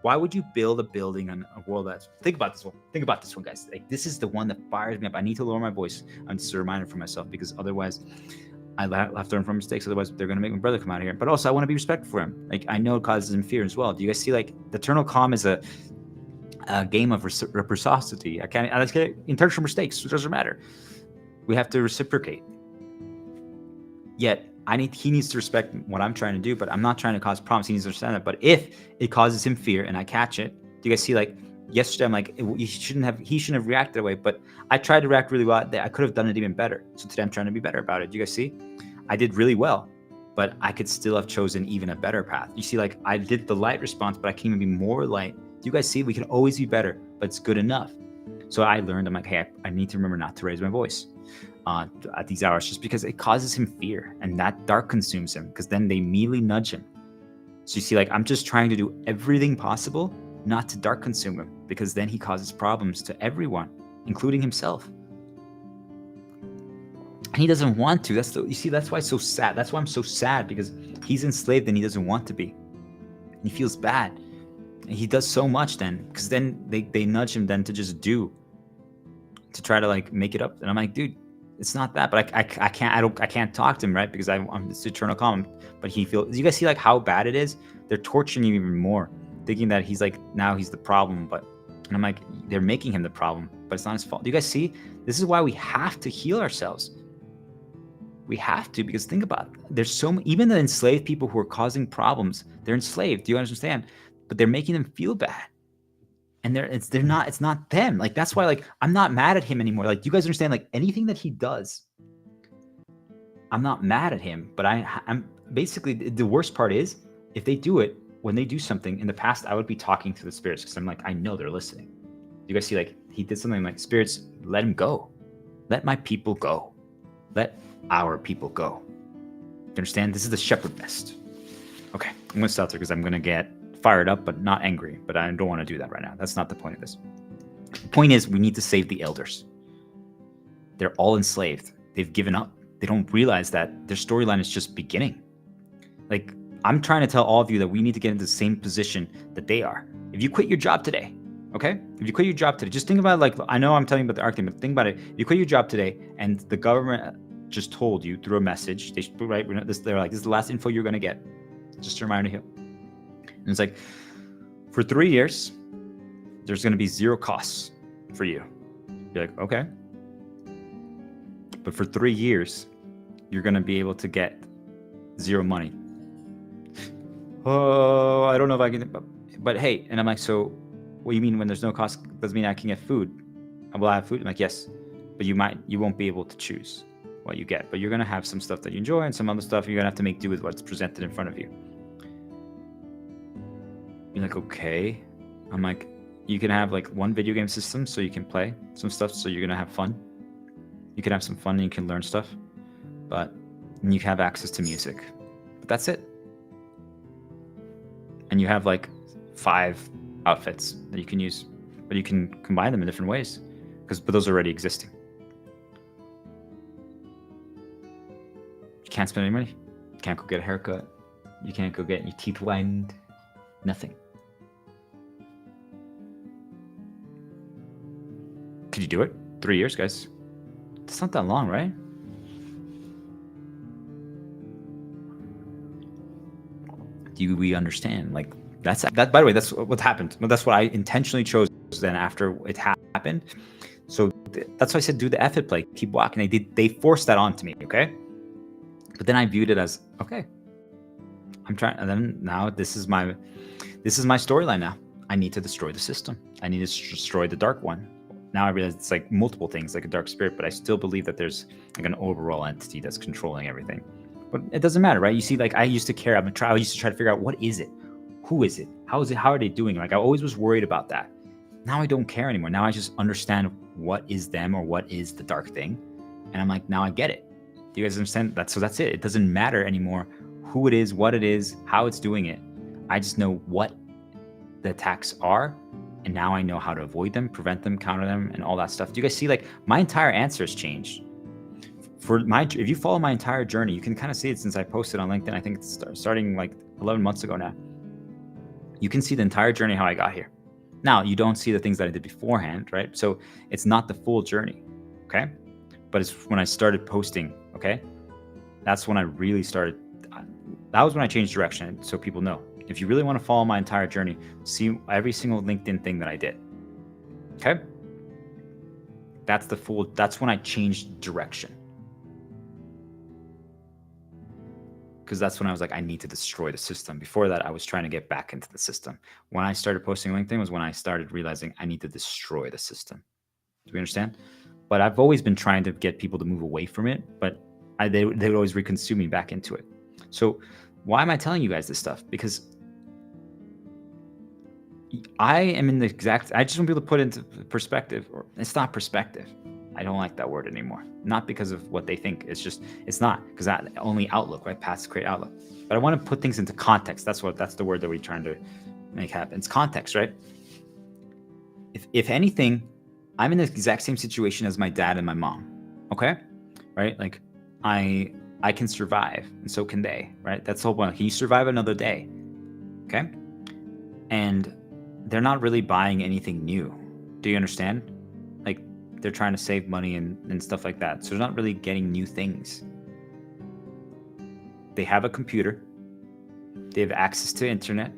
Why would you build a building on a world that's... Think about this one. Think about this one, guys. Like, this is the one that fires me up. I need to lower my voice. I'm just a reminder for myself, because otherwise I have to learn from mistakes. Otherwise they're going to make my brother come out here. But also I want to be respectful for him. Like, I know it causes him fear as well. Do you guys see, like, the eternal calm is a game of reciprocity. I can't intentional mistakes. It doesn't matter. We have to reciprocate. Yet he needs to respect what I'm trying to do, but I'm not trying to cause problems. He needs to understand that. But if it causes him fear and I catch it, do you guys see, like, yesterday I'm like, he shouldn't have reacted that way, but I tried to react really well. I could have done it even better. So today I'm trying to be better about it. Do you guys see? I did really well, but I could still have chosen even a better path. You see, like, I did the light response, but I can even be more light. Do you guys see? We can always be better, but it's good enough. So I learned, I'm like, hey, I need to remember not to raise my voice at these hours, just because it causes him fear, and that dark consumes him, because then they immediately nudge him. So you see, like, I'm just trying to do everything possible not to dark consume him, because then he causes problems to everyone, including himself. And he doesn't want to. You see, that's why it's so sad. That's why I'm so sad, because he's enslaved and he doesn't want to be. And he feels bad. And he does so much then, because then they nudge him then to just do, to try to, like, make it up. And I'm like, dude, it's not that. But I can't talk to him, right? Because I'm this eternal calm. But he feels. Do you guys see, like, how bad it is? They're torturing him even more, thinking that he's like, now he's the problem. And I'm like, they're making him the problem, but it's not his fault. Do you guys see? This is why we have to heal ourselves. We have to, because think about it. There's even the enslaved people who are causing problems, they're enslaved. Do you understand? But they're making them feel bad. And it's not them. Like, that's why, like, I'm not mad at him anymore. Like, do you guys understand? Like, anything that he does, I'm not mad at him, but I'm basically, the worst part is if they do it, when they do something in the past, I would be talking to the spirits, because I'm like, I know they're listening. You guys see, like, he did something, like, spirits, let him go. Let my people go. Let our people go. You understand? This is the shepherd nest. Okay, I'm going to stop there because I'm going to get fired up, but not angry. But I don't want to do that right now. That's not the point of this. The point is, we need to save the elders. They're all enslaved. They've given up. They don't realize that their storyline is just beginning. Like, I'm trying to tell all of you that we need to get into the same position that they are. If you quit your job today, okay? If you quit your job today, just think about, like, I know I'm telling you about the arc thing, but think about it. If you quit your job today and the government just told you through a message, they're like, this is the last info you're going to get. Just a reminder here. And it's like, for 3 years, there's going to be 0 costs for you. You're like, okay. But for 3 years, you're going to be able to get 0 money. Oh, I don't know if I can, but hey, and I'm like, so what do you mean when there's no cost? Doesn't mean I can get food. Will I have food? I'm like, yes, but you won't be able to choose what you get, but you're going to have some stuff that you enjoy and some other stuff you're going to have to make do with what's presented in front of you. You're like, okay. I'm like, you can have, like, 1 video game system so you can play some stuff, so you're going to have fun. You can have some fun and you can learn stuff, and you have access to music, but that's it. And you have, like, 5 outfits that you can use, but you can combine them in different ways. but those are already existing. You can't spend any money. You can't go get a haircut. You can't go get your teeth whitened. Nothing. Could you do it? 3 years, guys. That's not that long, right? Do we understand? Like that. By the way, that's what happened. That's what I intentionally chose then after it happened. So that's why I said do the effort play. Keep walking. They forced that onto me. Okay. But then I viewed it as okay. I'm trying, and then now this is my storyline. Now I need to destroy the system. I need to destroy the dark one. Now I realize it's like multiple things, like a dark spirit, but I still believe that there's like an overall entity that's controlling everything. But it doesn't matter, right? You see, like I used to care. I used to try to figure out what is it, who is it, how is it, how are they doing? Like I always was worried about that. Now I don't care anymore. Now I just understand what is them or what is the dark thing, and I'm like, now I get it. Do you guys understand that? So that's it. It doesn't matter anymore who it is, what it is, how it's doing it. I just know what the attacks are, and now I know how to avoid them, prevent them, counter them, and all that stuff. Do you guys see, like, my entire answer has changed? If you follow my entire journey, you can kind of see it since I posted on LinkedIn. I think it's starting like 11 months ago now. You can see the entire journey, how I got here. Now, you don't see the things that I did beforehand, right? So it's not the full journey, okay? But it's when I started posting, okay? That's when I really started. That was when I changed direction, so people know. If you really want to follow my entire journey, see every single LinkedIn thing that I did. Okay? That's when I changed direction. Because that's when I was like, I need to destroy the system. Before that, I was trying to get back into the system. When I started posting LinkedIn was when I started realizing I need to destroy the system. Do we understand? But I've always been trying to get people to move away from it, but they would always reconsume me back into it. So why am I telling you guys this stuff? Because I am in the exact, I just want people to put into perspective, or it's not perspective. I don't like that word anymore. Not because of what they think. It's not, because that only outlook, right? Past create outlook. But I want to put things into context. That's the word that we're trying to make happen. It's context, right? If anything, I'm in the exact same situation as my dad and my mom. Okay? Right? Like I can survive, and so can they, right? That's the whole point. Can you survive another day? Okay? And they're not really buying anything new. Do you understand? Like, they're trying to save money and stuff like that. So they're not really getting new things. They have a computer. They have access to internet.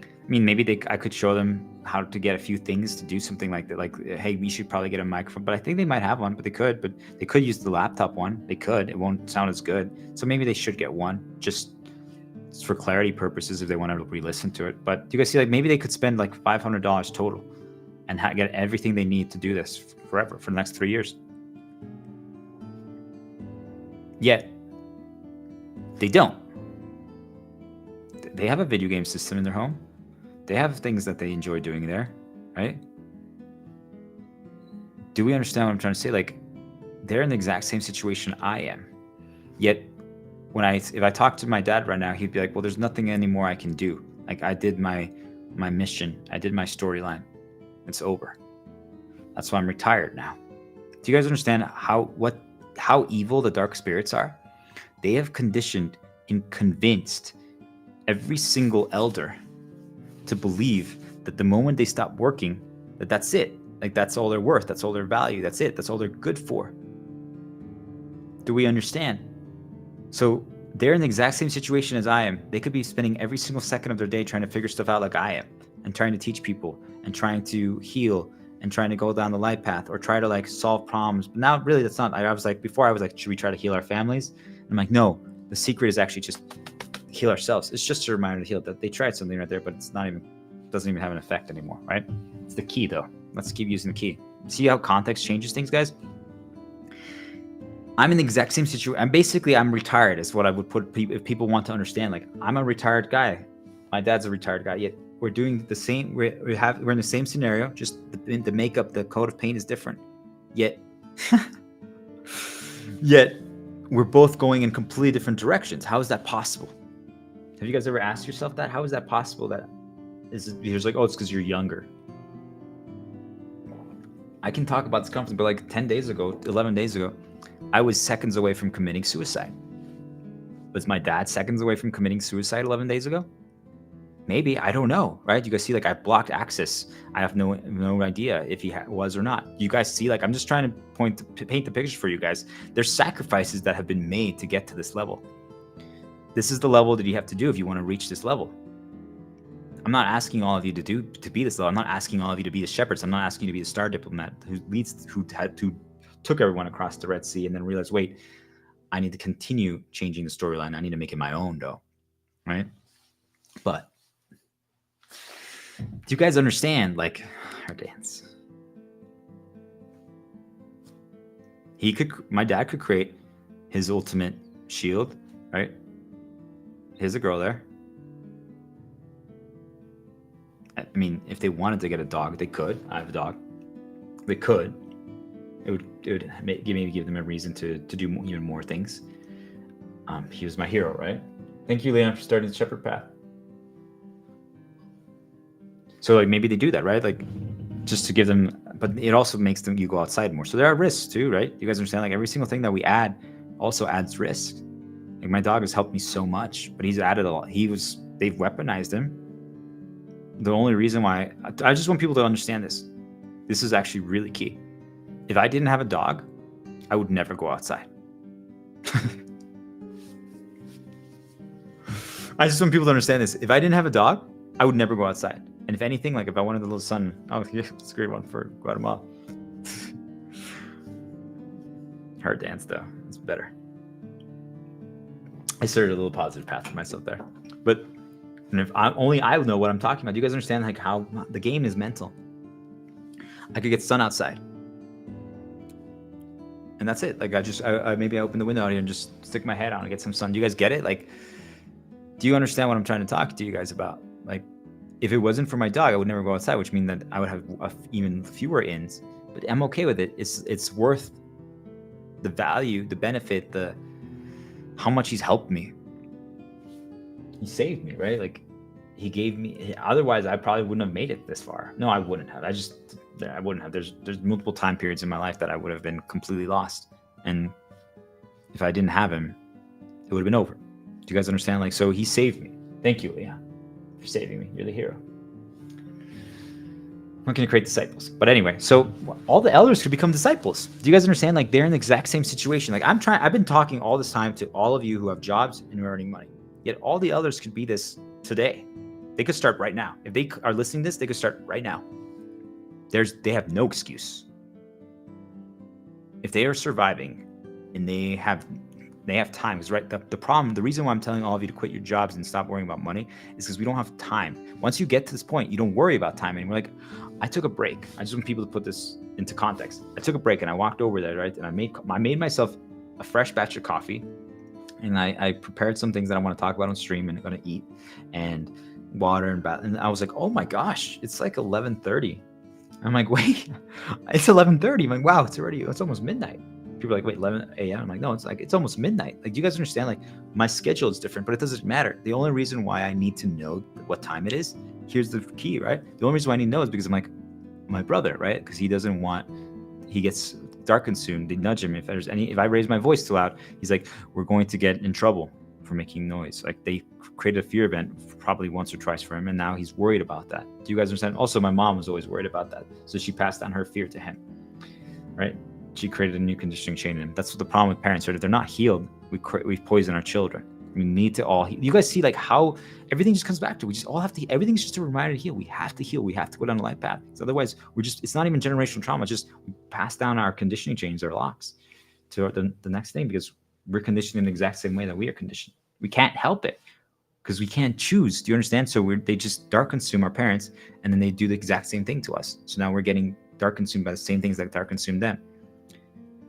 I mean, maybe I could show them how to get a few things to do something like that. Like, hey, we should probably get a microphone. But I think they might have one, but they could use the laptop one. They could. It won't sound as good. So maybe they should get one, just for clarity purposes if they want to re-listen to it. But do you guys see, like, maybe they could spend like $500 total and get everything they need to do this forever for the next 3 years. Yet, they don't. They have a video game system in their home. They have things that they enjoy doing there, right? Do we understand what I'm trying to say? Like, they're in the exact same situation I am. Yet, if I talk to my dad right now, he'd be like, well, there's nothing anymore I can do. Like, I did my mission. I did my storyline. It's over. That's why I'm retired now. Do you guys understand how evil the dark spirits are? They have conditioned and convinced every single elder to believe that the moment they stop working, that's it. Like, that's all they're worth. That's all their value. That's it. That's all they're good for. Do we understand? So they're in the exact same situation as I am. They could be spending every single second of their day trying to figure stuff out like I am, and trying to teach people, and trying to heal, and trying to go down the light path, or try to like solve problems. But now really that's not, before I was like, should we try to heal our families? And I'm like, no, the secret is actually just heal ourselves. It's just a reminder to heal. That they tried something right there, but doesn't even have an effect anymore, right? It's the key though. Let's keep using the key. See how context changes things, guys? I'm in the exact same situation. I'm retired is what I would put if people want to understand. Like, I'm a retired guy. My dad's a retired guy. Yet we're doing the same. We're in the same scenario. Just the makeup, the coat of paint is different. Yet we're both going in completely different directions. How is that possible? Have you guys ever asked yourself that? How is that possible? That is like, oh, it's because you're younger. I can talk about this conference, but like 10 days ago, 11 days ago, I was seconds away from committing suicide. Was my dad seconds away from committing suicide 11 days ago? Maybe, I don't know, right? You guys see, like, I blocked access. I have no idea if he was or not. You guys see, like, I'm just trying to paint the picture for you guys. There's sacrifices that have been made to get to this level. This is the level that you have to do if you want to reach this level. I'm not asking all of you to be this level. I'm not asking all of you to be the shepherds. I'm not asking you to be the star diplomat who took everyone across the Red Sea and then realized, wait, I need to continue changing the storyline. I need to make it my own, though, right? But do you guys understand, like, our dance? My dad could create his ultimate shield, right? Here's a girl there. I mean, if they wanted to get a dog, they could. I have a dog. They could. It would maybe give them a reason to do even more things. He was my hero, right? Thank you, Leon, for starting the shepherd path. So, like, maybe they do that, right? Like, just to give them, but it also makes you go outside more. So there are risks too, right? You guys understand? Like, every single thing that we add also adds risk. Like, my dog has helped me so much, but he's added a lot. They've weaponized him. The only reason why, I just want people to understand this. This is actually really key. If I didn't have a dog, I would never go outside. I just want people to understand this. If I didn't have a dog, I would never go outside. And if anything, like, if I wanted a little son, oh, yeah, it's a great one for Guatemala. Her dance, though, it's better. I started a little positive path for myself there. But if I know what I'm talking about. Do you guys understand, like, how the game is mental? I could get sun outside. And that's it. Like, I maybe I open the window out here and just stick my head out and get some sun. Do you guys get it? Like, do you understand what I'm trying to talk to you guys about? Like, if it wasn't for my dog, I would never go outside, which means that I would have even fewer ins. But I'm okay with it. It's worth the value, the benefit, how much he's helped me. He saved me, right? Like, he gave me. Otherwise, I probably wouldn't have made it this far. No, I wouldn't have. I wouldn't have. There's multiple time periods in my life that I would have been completely lost, and if I didn't have him, it would have been over. Do you guys understand? Like, so he saved me. Thank you, Leah, for saving me. You're the hero. I'm not going to create disciples. But anyway, so all the elders could become disciples. Do you guys understand? Like, they're in the exact same situation. Like, I've been talking all this time to all of you who have jobs and who are earning money. Yet all the elders could be this today. They could start right now. If they are listening to this, they could start right now. They have no excuse. If they are surviving and they have time, because, right, the reason why I'm telling all of you to quit your jobs and stop worrying about money is because we don't have time. Once you get to this point, you don't worry about time anymore. Like, I took a break. I just want people to put this into context. I took a break and I walked over there, right? And I made myself a fresh batch of coffee, and I prepared some things that I want to talk about on stream and I'm going to eat, and water and bath. And I was like, oh my gosh, it's like 11:30. I'm like, wait, it's 11:30. I'm like, wow, it's almost midnight. People are like, wait, 11 a.m. I'm like, no, it's almost midnight. Like, do you guys understand? Like, my schedule is different, but it doesn't matter. The only reason why I need to know what time it is, here's the key, right? The only reason why I need to know is because I'm like, my brother, right? Because he gets dark consumed. They nudge him. If I raise my voice too loud, he's like, we're going to get in trouble for making noise. Like, they created a fear event probably once or twice for him, and now he's worried about that. Do you guys understand? Also, my mom was always worried about that, so she passed down her fear to him, right? She created a new conditioning chain in him. That's what the problem with parents are. If they're not healed, we poison our children. We need to all heal. You guys see, like, how everything just comes back to, we just all have to, everything's just a reminder to heal. We have to heal. We have to go down the life path. So otherwise, it's not even generational trauma. It's just we pass down our conditioning chains, our locks, to the next thing, because we're conditioned in the exact same way that we are conditioned. We can't help it because we can't choose. Do you understand? So they just dark consume our parents, and then they do the exact same thing to us. So now we're getting dark consumed by the same things that dark consumed them.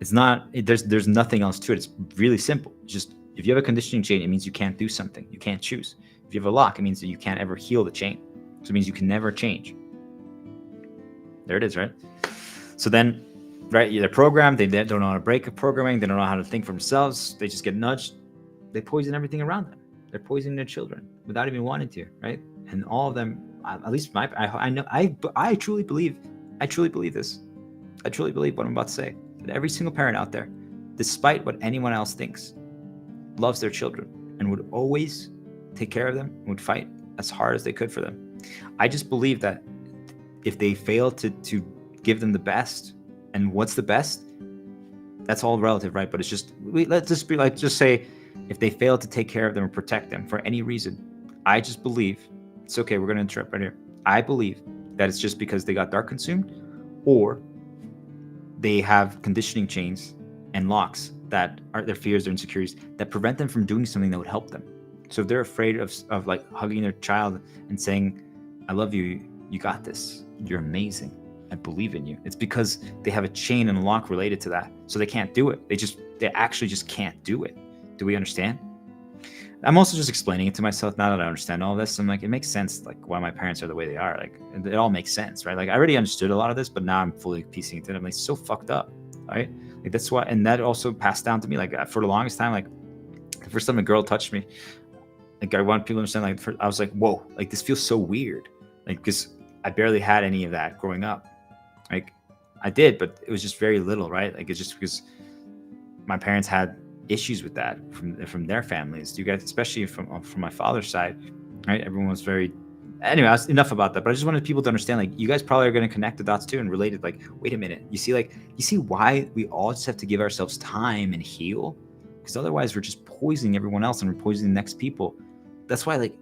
It's not, there's nothing else to it. It's really simple. Just, if you have a conditioning chain, it means you can't do something. You can't choose. If you have a lock, it means that you can't ever heal the chain. So it means you can never change. There it is, right? So then, right, they're programmed. They don't know how to break a programming. They don't know how to think for themselves. They just get nudged. They poison everything around them. They're poisoning their children without even wanting to, right? And all of them, at least I truly believe this. I truly believe what I'm about to say, that every single parent out there, despite what anyone else thinks, loves their children and would always take care of them and would fight as hard as they could for them. I just believe that if they fail to give them the best, and what's the best? That's all relative, right? But it's just, let's just be like, just say, if they fail to take care of them or protect them for any reason, I just believe, it's okay, we're going to interrupt right here. I believe that it's just because they got dark consumed, or they have conditioning chains and locks that are their fears, their insecurities, that prevent them from doing something that would help them. So if they're afraid of like hugging their child and saying, I love you, you got this, you're amazing, I believe in you, it's because they have a chain and a lock related to that. So they can't do it. They actually just can't do it. Do we understand? I'm also just explaining it to myself now that I understand all this. I'm like, it makes sense, like why my parents are the way they are. Like it all makes sense, right? Like I already understood a lot of this, but now I'm fully piecing it together. I'm like, so fucked up, right? Like that's why, and that also passed down to me. Like for the longest time, like the first time a girl touched me, like I want people to understand, like I was like, whoa, like this feels so weird, like because I barely had any of that growing up. Like I did, but it was just very little, right? Like it's just because my parents had issues with that from their families. You guys, especially from my father's side, right? Everyone was very. Anyway, enough about that. But I just wanted people to understand, like, you guys probably are going to connect the dots too and relate it. Like, wait a minute, you see why we all just have to give ourselves time and heal, because otherwise we're just poisoning everyone else and we're poisoning the next people. That's why, like,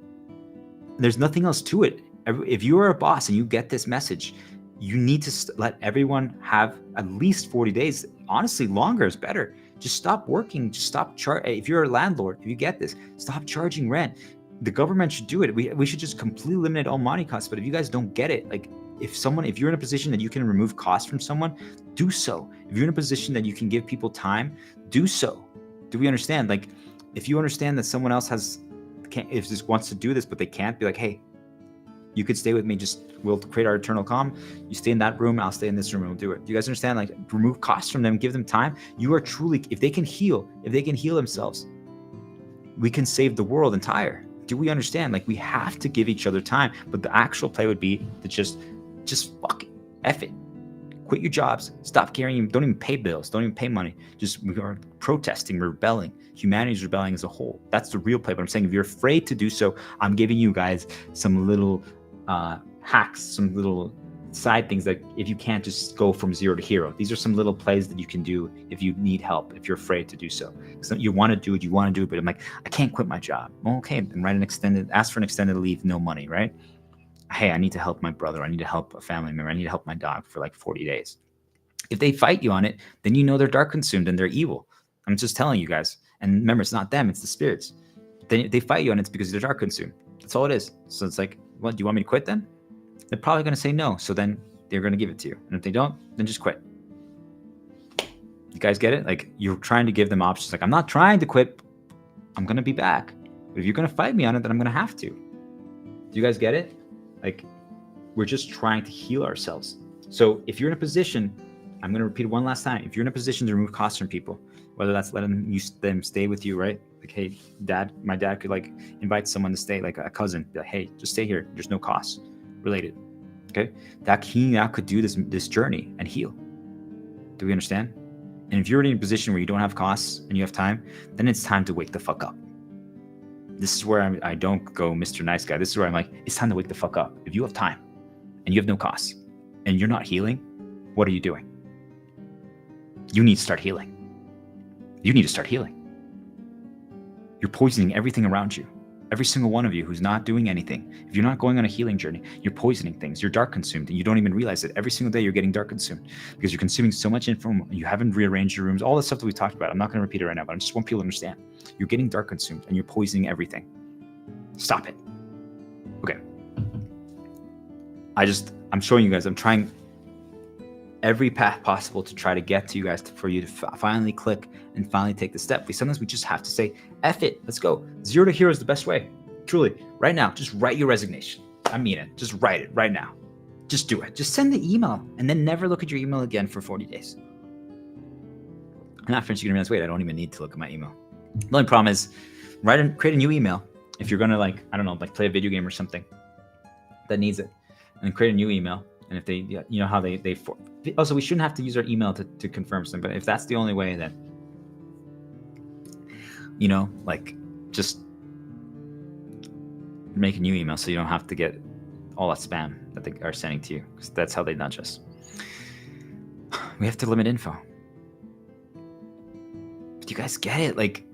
there's nothing else to it. If you are a boss and you get this message, you need to let everyone have at least 40 days. Honestly, longer is better. Just stop working. Just stop if you're a landlord, if you get this, stop charging rent. The government should do it. We should just completely eliminate all money costs. But if you guys don't get it, like if you're in a position that you can remove costs from someone, do so. If you're in a position that you can give people time, do so. Do we understand? Like if you understand that someone else if this wants to do this, but they can't, be like, hey, you could stay with me. We'll create our eternal calm. You stay in that room, I'll stay in this room, and we'll do it. Do you guys understand? Like remove costs from them, give them time. You are truly, if they can heal themselves, we can save the world entire. Do we understand? Like we have to give each other time, but the actual play would be to just fuck it, F it. Quit your jobs, stop carrying, don't even pay bills, don't even pay money. We are protesting, rebelling. Humanity's rebelling as a whole. That's the real play. But I'm saying if you're afraid to do so, I'm giving you guys some little hacks, some little side things that if you can't just go from zero to hero. These are some little plays that you can do if you need help, if you're afraid to do so. So you want to do it, but I'm like, I can't quit my job. Well, okay, then ask for an extended leave, no money, right? Hey, I need to help my brother. I need to help a family member. I need to help my dog for like 40 days. If they fight you on it, then you know they're dark consumed and they're evil. I'm just telling you guys. And remember, it's not them, it's the spirits. They fight you on it, it's because they're dark consumed. That's all it is. So it's like, well, do you want me to quit then? They're probably going to say no. So then they're going to give it to you. And if they don't, then just quit. You guys get it? Like you're trying to give them options. Like, I'm not trying to quit. I'm going to be back. But if you're going to fight me on it, then I'm going to have to. Do you guys get it? Like we're just trying to heal ourselves. So if you're in a position, I'm going to repeat it one last time. If you're in a position to remove costs from people, whether that's letting them stay with you, right? Like, hey, my dad could like invite someone to stay, like a cousin, be like, hey, just stay here. There's no costs related. Okay. That he now could do this journey and heal. Do we understand? And if you're already in a position where you don't have costs and you have time, then it's time to wake the fuck up. This is where I don't go Mr. Nice Guy. This is where I'm like, it's time to wake the fuck up. If you have time and you have no costs and you're not healing, what are you doing? You need to start healing. You need to start healing. You're poisoning everything around you. Every single one of you who's not doing anything. If you're not going on a healing journey, you're poisoning things. You're dark consumed and you don't even realize it. Every single day you're getting dark consumed because you're consuming so much info. You haven't rearranged your rooms, all the stuff that we talked about. I'm not going to repeat it right now, but I just want people to understand. You're getting dark consumed and you're poisoning everything. Stop it. Okay. I'm showing you guys, I'm trying every path possible to try to get to you guys for you to finally click and finally take the step. Sometimes we just have to say, F it, let's go. Zero to hero is the best way. Truly, right now, just write your resignation. I mean it. Just write it right now. Just do it. Just send the email and then never look at your email again for 40 days. And after you're going to realize, wait, I don't even need to look at my email. The only problem is create a new email. If you're going to play a video game or something that needs it, and create a new email And if they, you know how they also, we shouldn't have to use our email to confirm something. But if that's the only way, then, you know, like, just make a new email so you don't have to get all that spam that they are sending to you, because that's how they nudge us. We have to limit info. Do you guys get it? Like,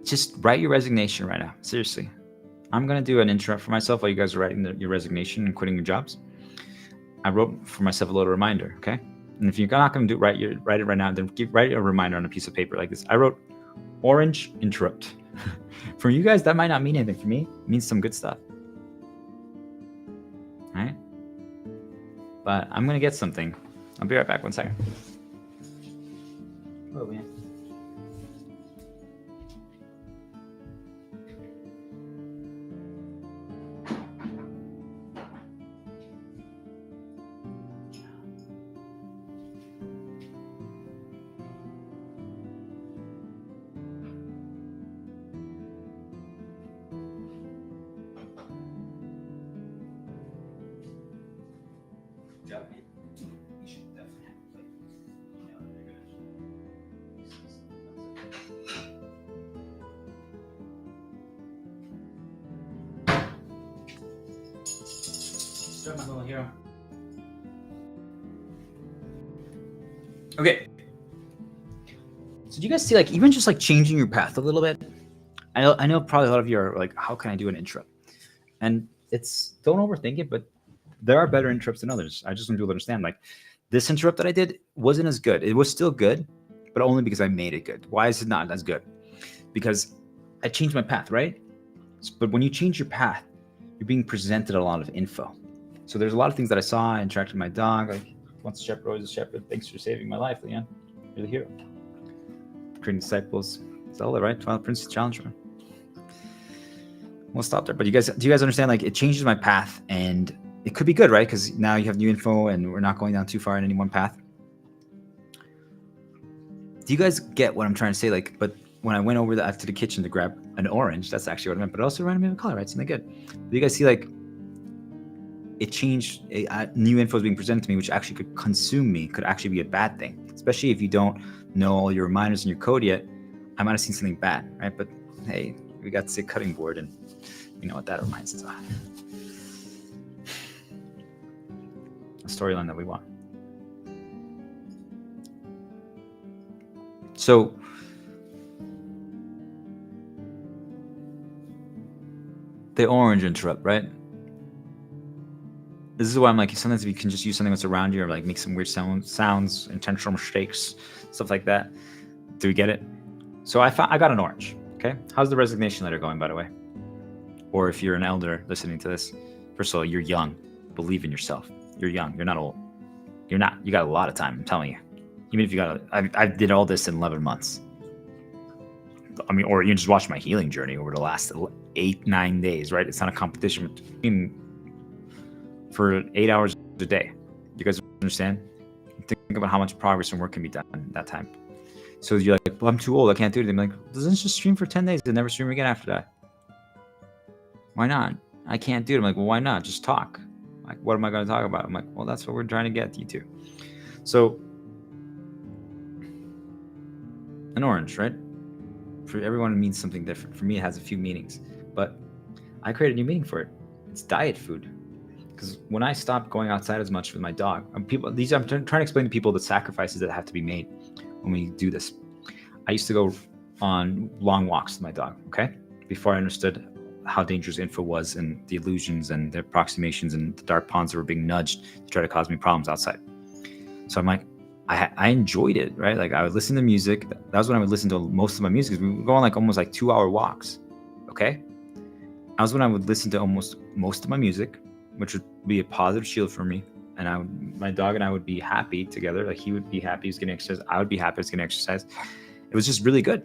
just write your resignation right now. Seriously. I'm going to do an interrupt for myself while you guys are writing your resignation and quitting your jobs. I wrote for myself a little reminder, okay? And if you're not going to write it right now, then write a reminder on a piece of paper like this. I wrote orange interrupt. For you guys, that might not mean anything. For me, it means some good stuff. All right? But I'm going to get something. I'll be right back. 1 second. Oh, man. My little hero. Okay. So do you guys see, like, even just like changing your path a little bit? I know probably a lot of you are like, how can I do an interrupt? And it's, don't overthink it, but there are better interrupts than others. I just want people to understand, like, this interrupt that I did wasn't as good. It was still good, but only because I made it good. Why is it not as good? Because I changed my path, right? But when you change your path, you're being presented a lot of info. So there's a lot of things that I saw. I interacted with my dog. Like, once a shepherd, always a shepherd. Thanks for saving my life, Leon. You're the hero. Creating disciples. Zelda, right? Twilight Princess Challenge. We'll stop there. But do you guys understand? Like, it changes my path, and it could be good, right? Because now you have new info, and we're not going down too far in any one path. Do you guys get what I'm trying to say? Like, but when I went over to the kitchen to grab an orange, that's actually what I meant. But it also reminded me of a color, right? Something good. Do you guys see, like, it changed, new info is being presented to me, which actually could consume me, could actually be a bad thing, especially if you don't know all your reminders in your code yet. I might have seen something bad, right? But hey, we got sick cutting board, and you know what that reminds us of. A storyline that we want. So the orange interrupt, right? This is why I'm like, sometimes if you can just use something that's around you, or like make some weird sounds, intentional mistakes, stuff like that. Do we get it? So I got an orange. Okay. How's the resignation letter going, by the way? Or if you're an elder listening to this, first of all, you're young. Believe in yourself. You're young. You're not old. You're not. You got a lot of time. I'm telling you. Even if you got, I did all this in 11 months. I mean, or you just watch my healing journey over the last 8-9 days, right? It's not a competition for 8 hours a day. You guys understand? Think about how much progress and work can be done in that time. So you're like, well, I'm too old. I can't do it. I'm like, doesn't just stream for 10 days and never stream again after that? Why not? I can't do it. I'm like, well, why not? Just talk. Like, what am I going to talk about? I'm like, well, that's what we're trying to get you to. So an orange, right? For everyone, it means something different. For me, it has a few meanings, but I created a new meaning for it. It's diet food. Because when I stopped going outside as much with my dog, I'm trying to explain to people the sacrifices that have to be made when we do this. I used to go on long walks with my dog, okay? Before I understood how dangerous info was, and the illusions and the approximations and the dark ponds that were being nudged to try to cause me problems outside. So I'm like, I enjoyed it, right? Like, I would listen to music. That was when I would listen to most of my music. We would go on like almost like 2-hour walks, okay? That was when I would listen to almost most of my music, which would be a positive shield for me. And my dog and I would be happy together. Like, he would be happy he's getting exercise. I would be happy he's getting exercise. It was just really good.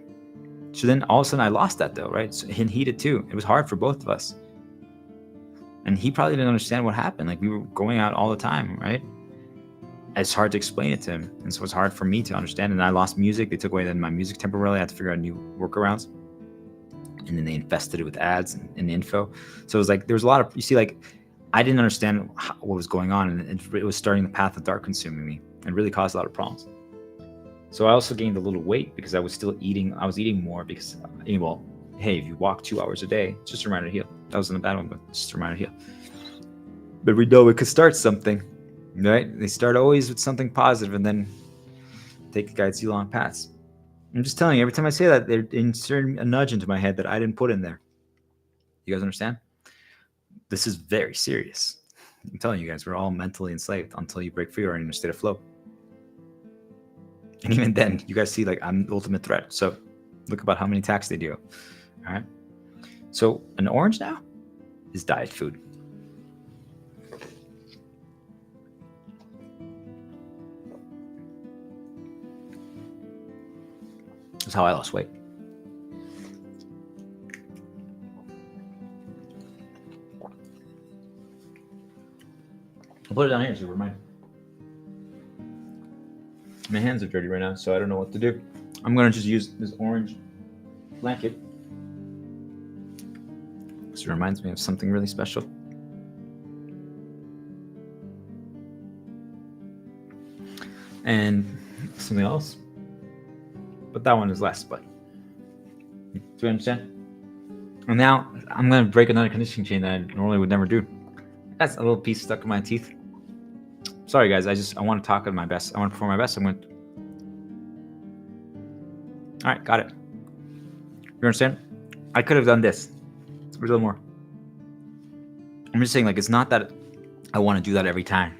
So then all of a sudden I lost that though, right? So, and he did too. It was hard for both of us. And he probably didn't understand what happened. Like, we were going out all the time, right? It's hard to explain it to him. And so it's hard for me to understand. And I lost music. They took away then my music temporarily. I had to figure out new workarounds. And then they infested it with ads and info. So it was like, there was a lot of, you see, like, I didn't understand what was going on, and it was starting the path of dark consuming me, and really caused a lot of problems. So I also gained a little weight because I was still eating. I was eating more because, well, hey, if you walk 2 hours a day, it's just a reminder to heal. That wasn't a bad one, but it's just a reminder to heal. But we know it could start something, right? They start always with something positive and then take guides you long paths. I'm just telling you, every time I say that, they're inserting a nudge into my head that I didn't put in there. You guys understand? This is very serious. I'm telling you guys, we're all mentally enslaved until you break free or in a state of flow. And even then, you guys see, like, I'm the ultimate threat. So look about how many attacks they do. All right. So an orange now is diet food. That's how I lost weight. I'll put it down here so you remind. My hands are dirty right now, so I don't know what to do. I'm going to just use this orange blanket. This reminds me of something really special. And something else. But that one is less, but do you understand? And now I'm going to break another conditioning chain that I normally would never do. That's a little piece stuck in my teeth. Sorry, guys. I want to talk at my best. I want to perform my best. I'm going to... All right, got it. You understand? I could have done this. There's a little more. I'm just saying, like, it's not that I want to do that every time.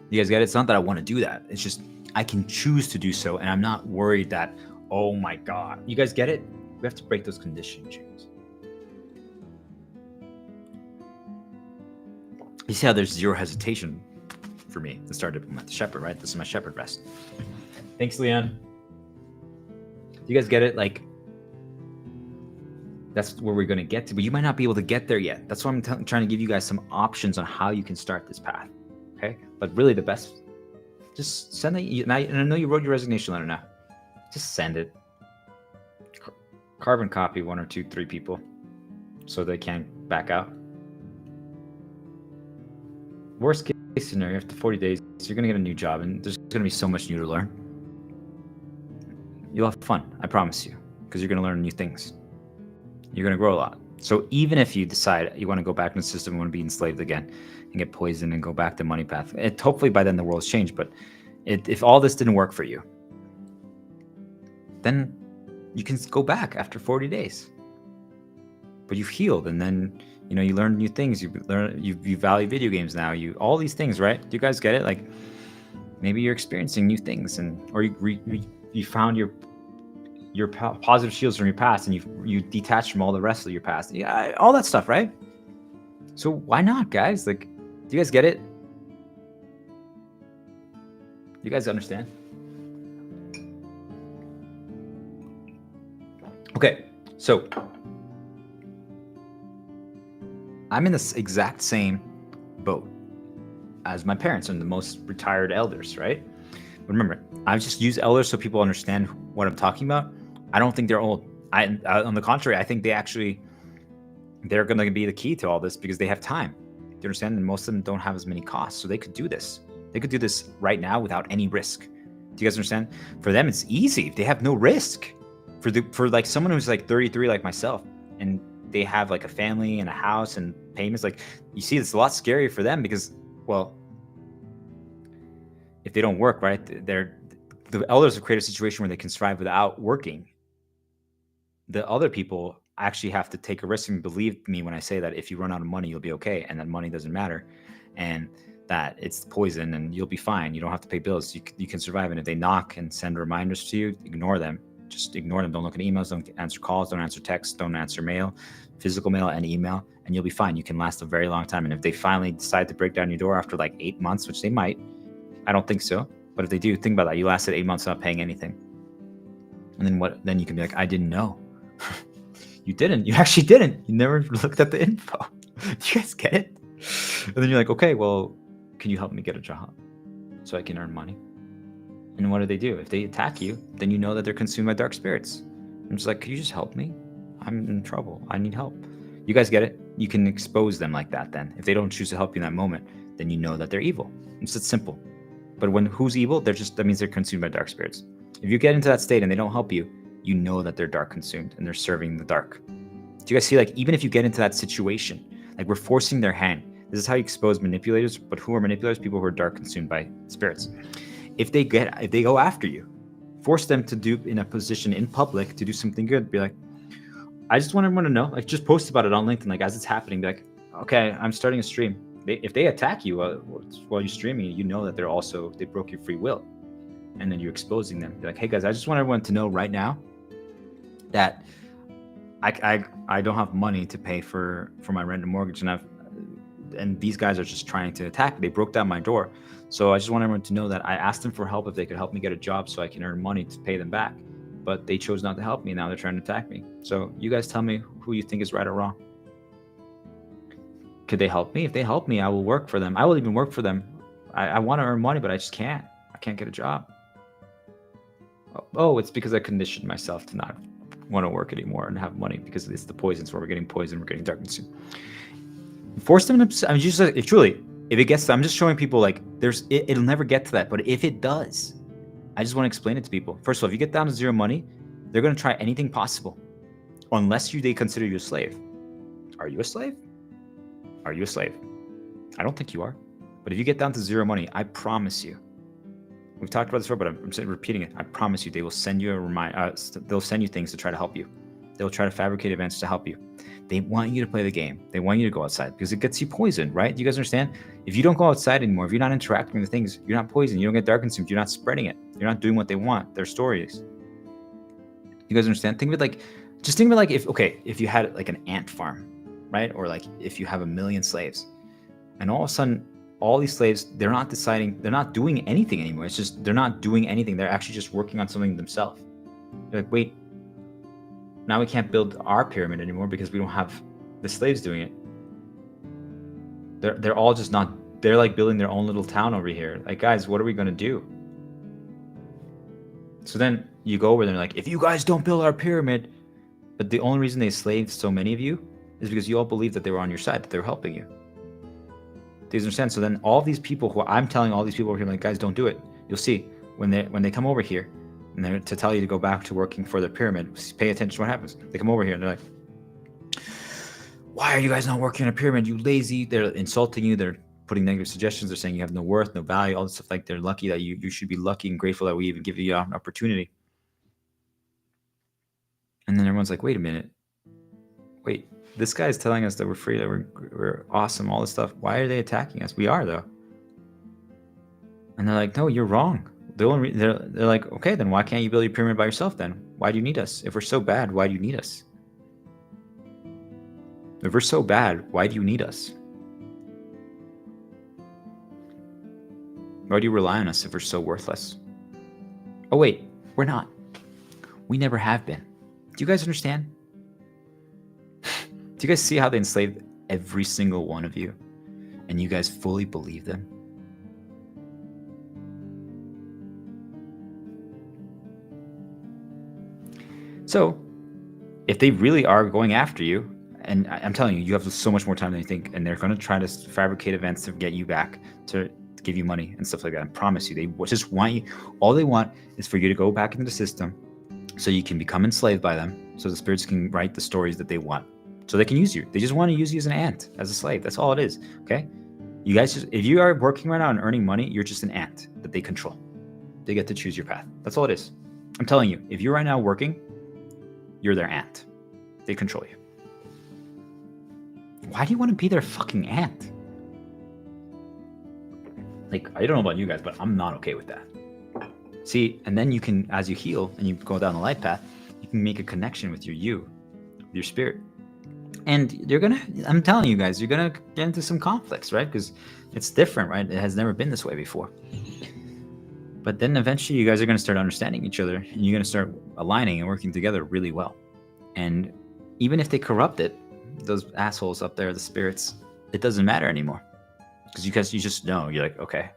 You guys get it? It's not that I want to do that. It's just I can choose to do so, and I'm not worried that, oh my God. You guys get it? We have to break those conditioning chains. You see how there's zero hesitation for me to start to implement the shepherd, right? This is my shepherd rest. Thanks, Leon. You guys get it? Like, that's where we're going to get to, but you might not be able to get there yet. That's why I'm trying to give you guys some options on how you can start this path. Okay? But really the best, just send it. And I know you wrote your resignation letter now. Just send it. Carbon copy 1 or 2, 3 people so they can't back out. Worst case scenario, after 40 days, you're going to get a new job and there's going to be so much new to learn. You'll have fun, I promise you, because you're going to learn new things. You're going to grow a lot. So even if you decide you want to go back in the system and want to be enslaved again and get poisoned and go back to money path, hopefully by then the world's changed. But if all this didn't work for you, then you can go back after 40 days. But you've healed, and then you learn new things. You value video games now. All these things, right? Do you guys get it? Like maybe you're experiencing new things, or you found your positive shields from your past, and you detach from all the rest of your past. Yeah, all that stuff, right? So why not, guys? Like, do you guys get it? You guys understand? Okay, so I'm in this exact same boat as my parents and the most retired elders, right? But remember, I just use elders so people understand what I'm talking about. I don't think they're old. On the contrary, I think they're going to be the key to all this because they have time. Do you understand? And most of them don't have as many costs, so they could do this. They could do this right now without any risk. Do you guys understand? For them, it's easy. They have no risk. For like someone who's like 33, like myself, and they have like a family and a house and payments. Like, you see, it's a lot scarier for them because, well, if they don't work, right, the elders have created a situation where they can survive without working. The other people actually have to take a risk, and believe me when I say that if you run out of money, you'll be okay, and that money doesn't matter, and that it's poison and you'll be fine. You don't have to pay bills. You can survive. And if they knock and send reminders to you, ignore them. Just ignore them. Don't look at emails. Don't answer calls. Don't answer texts. Don't answer mail, physical mail and email, and you'll be fine. You can last a very long time. And if they finally decide to break down your door after like 8 months, which they might, I don't think so, but if they do, think about that. You lasted 8 months without paying anything. And then what? Then you can be like, I didn't know. You didn't. You actually didn't. You never looked at the info. You guys get it? And then you're like, okay, well, can you help me get a job so I can earn money? And what do? If they attack you, then you know that they're consumed by dark spirits. I'm just like, can you just help me? I'm in trouble. I need help. You guys get it? you can expose them like that. Then if they don't choose to help you in that moment, then you know that they're evil. It's that simple. But when who's evil, that means they're consumed by dark spirits. If you get into that state and they don't help you, you know that they're dark consumed and they're serving the dark. Do you guys see, like, even if you get into that situation, like, we're forcing their hand. This is how you expose manipulators. But who are manipulators? People who are dark consumed by spirits. If they go after you, force them to do in a position in public to do something good. Be like, I just want everyone to know, like, just post about it on LinkedIn, like, as it's happening. Be like, okay, I'm starting a stream. If they attack you while you're streaming, you know that they broke your free will, and then you're exposing them. Be like, hey guys, I just want everyone to know right now that I don't have money to pay for my rent and mortgage, and these guys are just trying to attack me. They broke down my door. So I just want everyone to know that I asked them for help if they could help me get a job so I can earn money to pay them back. But they chose not to help me. Now they're trying to attack me. So you guys tell me who you think is right or wrong. Could they help me? If they help me, I will work for them. I will even work for them. I want to earn money, but I just can't. I can't get a job. Oh, it's because I conditioned myself to not want to work anymore and have money because it's the poisons where we're getting poisoned, we're getting darkness. Force them to, I mean, just if truly, if it gets to, I'm just showing people, like, it'll never get to that. But if it does, I just want to explain it to people. First of all, if you get down to zero money, they're going to try anything possible, unless they consider you a slave. Are you a slave? Are you a slave? I don't think you are. But if you get down to zero money, I promise you, we've talked about this before, but I'm repeating it. I promise you, they will send you they'll send you things to try to help you. They'll try to fabricate events to help you. They want you to play the game. They want you to go outside because it gets you poisoned, right? You guys understand? If you don't go outside anymore, if you're not interacting with things, you're not poisoned. You don't get dark consumed. You're not spreading it. You're not doing what they want. Their stories. You guys understand? Think of it like if you had like an ant farm, right? Or like if you have 1 million slaves, and all of a sudden, all these slaves, they're not doing anything anymore. It's just, they're not doing anything. They're actually just working on something themselves. You're like, wait, now we can't build our pyramid anymore because we don't have the slaves doing it. They're all just not, they're like building their own little town over here. Like, guys, what are we going to do? So then you go over there and like, if you guys don't build our pyramid, but the only reason they enslaved so many of you is because you all believed that they were on your side, that they were helping you. Do you understand? So then all these people who I'm telling all these people over here, like, guys, don't do it. You'll see when they come over here and they're to tell you to go back to working for their pyramid, pay attention to what happens. They come over here and they're like, why are you guys not working on a pyramid? You lazy. They're insulting you. They're putting negative suggestions. They're saying you have no worth, no value, all this stuff. Like, they're lucky that you should be lucky and grateful that we even give you an opportunity. And then everyone's like, wait a minute. Wait, this guy's telling us that we're free, that we're awesome, all this stuff. Why are they attacking us? We are, though. And they're like, no, you're wrong. They're like, okay, then why can't you build your pyramid by yourself then? Why do you need us? If we're so bad, why do you need us? If we're so bad, why do you need us? Why do you rely on us if we're so worthless? Oh, wait, we're not. We never have been. Do you guys understand? Do you guys see how they enslaved every single one of you? And you guys fully believe them? So, if they really are going after you, and I'm telling you, you have so much more time than you think, and they're going to try to fabricate events to get you back, to give you money and stuff like that. I promise you, they just want you. All they want is for you to go back into the system so you can become enslaved by them, so the spirits can write the stories that they want. So they can use you. They just want to use you as an ant, as a slave. That's all it is, okay? You guys if you are working right now and earning money, you're just an ant that they control. They get to choose your path. That's all it is. I'm telling you, if you're right now working, you're their ant. They control you. Why do you want to be their fucking ant? Like, I don't know about you guys, but I'm not okay with that. See, and then you can, as you heal and you go down the light path, you can make a connection with your spirit. And I'm telling you guys, you're going to get into some conflicts, right? Because it's different, right? It has never been this way before. But then eventually you guys are going to start understanding each other, and you're going to start aligning and working together really well. And even if they corrupt it, those assholes up there, the spirits, it doesn't matter anymore. Because you just know, you're like, okay,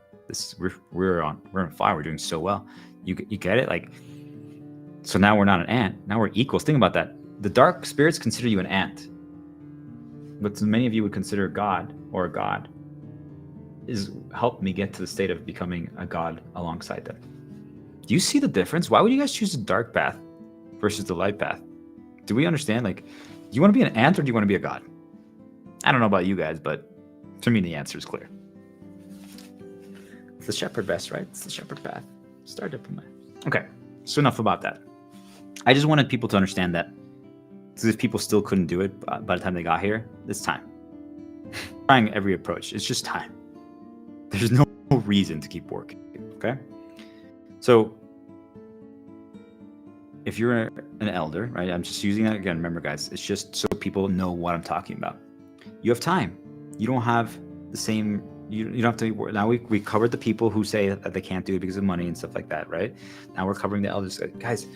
we're on fire. We're doing so well. You get it? Like, so now we're not an ant. Now we're equals. Think about that. The dark spirits consider you an ant. what many of you would consider God or a God is helped me get to the state of becoming a God alongside them. Do you see the difference? Why would you guys choose the dark path versus the light path? Do we understand? Like, do you want to be an ant or do you want to be a God? I don't know about you guys, but to me, the answer is clear. It's the shepherd best, right? It's the shepherd path. Start diplomat. Okay, so enough about that. I just wanted people to understand that if people still couldn't do it by the time they got here, it's time. Trying every approach, it's just time. There's no reason to keep working, okay? So if you're an elder, right? I'm just using that again. Remember, guys, it's just so people know what I'm talking about. You have time. You don't have the same. You don't have to. Now we covered the people who say that they can't do it because of money and stuff like that, right? Now we're covering the elders, guys.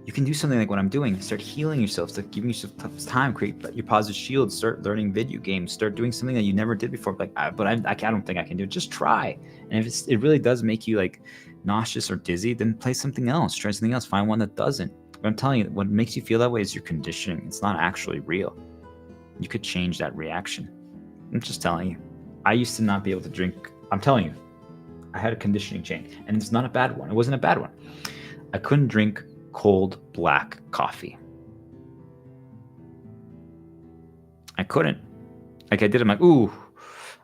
You can do something like what I'm doing. Start healing yourself. Start giving yourself time. Create your positive shield. Start learning video games. Start doing something that you never did before. Like, I don't think I can do it. Just try. And if it really does make you like nauseous or dizzy, then play something else. Try something else. Find one that doesn't. But I'm telling you, what makes you feel that way is your conditioning. It's not actually real. You could change that reaction. I'm just telling you. I used to not be able to drink. I'm telling you, I had a conditioning change, and it's not a bad one. It wasn't a bad one. I couldn't drink cold black coffee. I couldn't. Like I did, I'm like, ooh,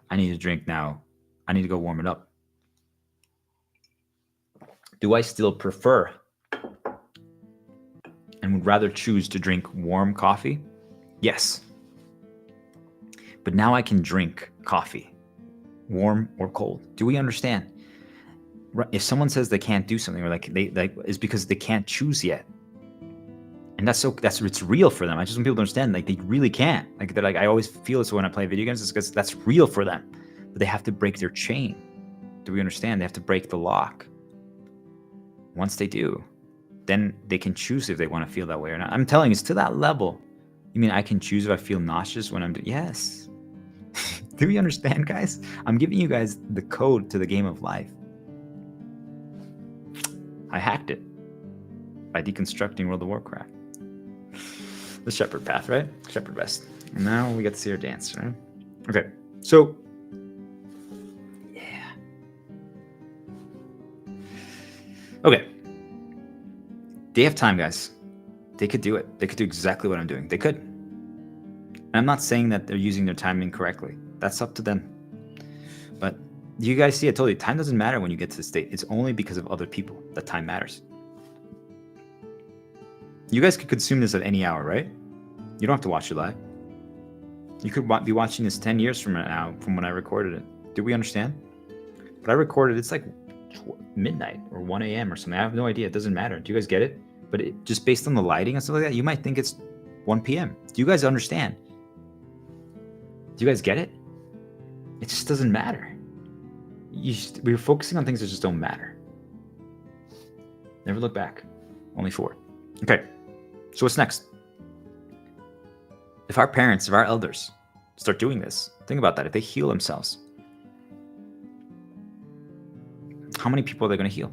I need to drink now. I need to go warm it up. Do I still prefer and would rather choose to drink warm coffee? Yes. But now I can drink coffee, warm or cold. Do we understand? If someone says they can't do something, or like it's because they can't choose yet, and that's it's real for them. I just want people to understand, like they really can't. Like they're like, I always feel this when I play video games, it's because that's real for them. But they have to break their chain. Do we understand? They have to break the lock. Once they do, then they can choose if they want to feel that way or not. I'm telling you, it's to that level. You mean I can choose if I feel nauseous when I'm doing? Yes. Do we understand, guys? I'm giving you guys the code to the game of life. I hacked it by deconstructing World of Warcraft. The shepherd path, right? Shepherd best. And now we get to see her dance, right? Okay, so yeah. Okay. They have time, guys. They could do it. They could do exactly what I'm doing. They could. And I'm not saying that they're using their time incorrectly. That's up to them. But you guys see, I told you, time doesn't matter when you get to the state. It's only because of other people that time matters. You guys could consume this at any hour, right? You don't have to watch it live. You could be watching this 10 years from now, from when I recorded it. Do we understand? But I recorded, it's like midnight or 1 a.m. or something. I have no idea. It doesn't matter. Do you guys get it? But just based on the lighting and stuff like that, you might think it's 1 p.m. Do you guys understand? Do you guys get it? It just doesn't matter. We're focusing on things that just don't matter. Never look back. Only forward. Okay. So what's next? If our parents, if our elders start doing this, think about that. If they heal themselves, how many people are they going to heal?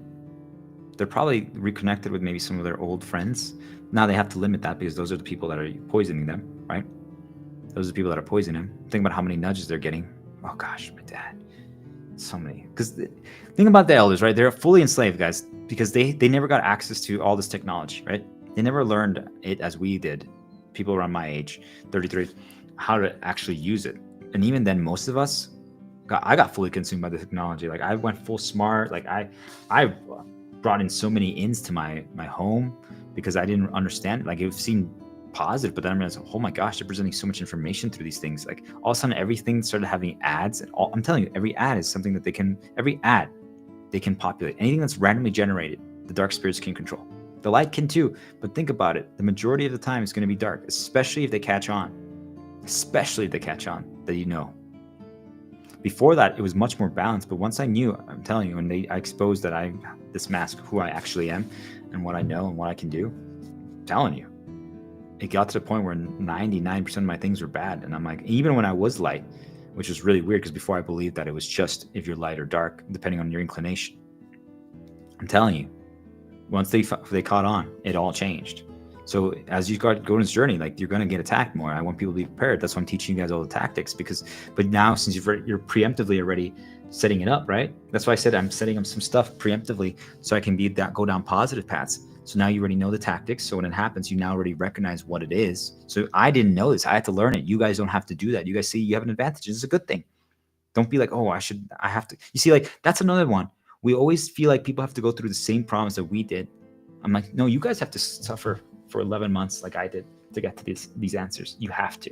They're probably reconnected with maybe some of their old friends. Now they have to limit that because those are the people that are poisoning them, right? Those are the people that are poisoning them. Think about how many nudges they're getting. Oh gosh, my dad. So many. Because think about the elders, right? They're fully enslaved, guys, because they never got access to all this technology, right? They never learned it as we did, people around my age, 33, how to actually use it. And even then, most of us, I got fully consumed by the technology. Like I went full smart. Like I brought in so many ins to my home because I didn't understand. Like it seemed positive, but then I realized, oh my gosh, they're presenting so much information through these things. Like all of a sudden, everything started having ads, and I'm telling you, every ad is something that they can populate. Anything that's randomly generated, the dark spirits can control. The light can too, but think about it. The majority of the time, it's going to be dark, especially if they catch on. Especially if they catch on that you know. Before that, it was much more balanced. But once I knew, I'm telling you, when I exposed that this mask, who I actually am, and what I know and what I can do, I'm telling you. It got to the point where 99% of my things were bad. And I'm like, even when I was light, which was really weird because before I believed that it was just if you're light or dark, depending on your inclination. I'm telling you, once they caught on, it all changed. So as you go on this journey, like you're going to get attacked more. I want people to be prepared. That's why I'm teaching you guys all the tactics, but now since you're preemptively already setting it up, right? That's why I said I'm setting up some stuff preemptively so I can go down positive paths. So now you already know the tactics. So when it happens, you now already recognize what it is. So I didn't know this. I had to learn it. You guys don't have to do that. You guys see you have an advantage. It's a good thing. Don't be like, oh, I have to. You see, like that's another one. We always feel like people have to go through the same problems that we did. I'm like, no, you guys have to suffer for 11 months like I did to get to these answers. You have to.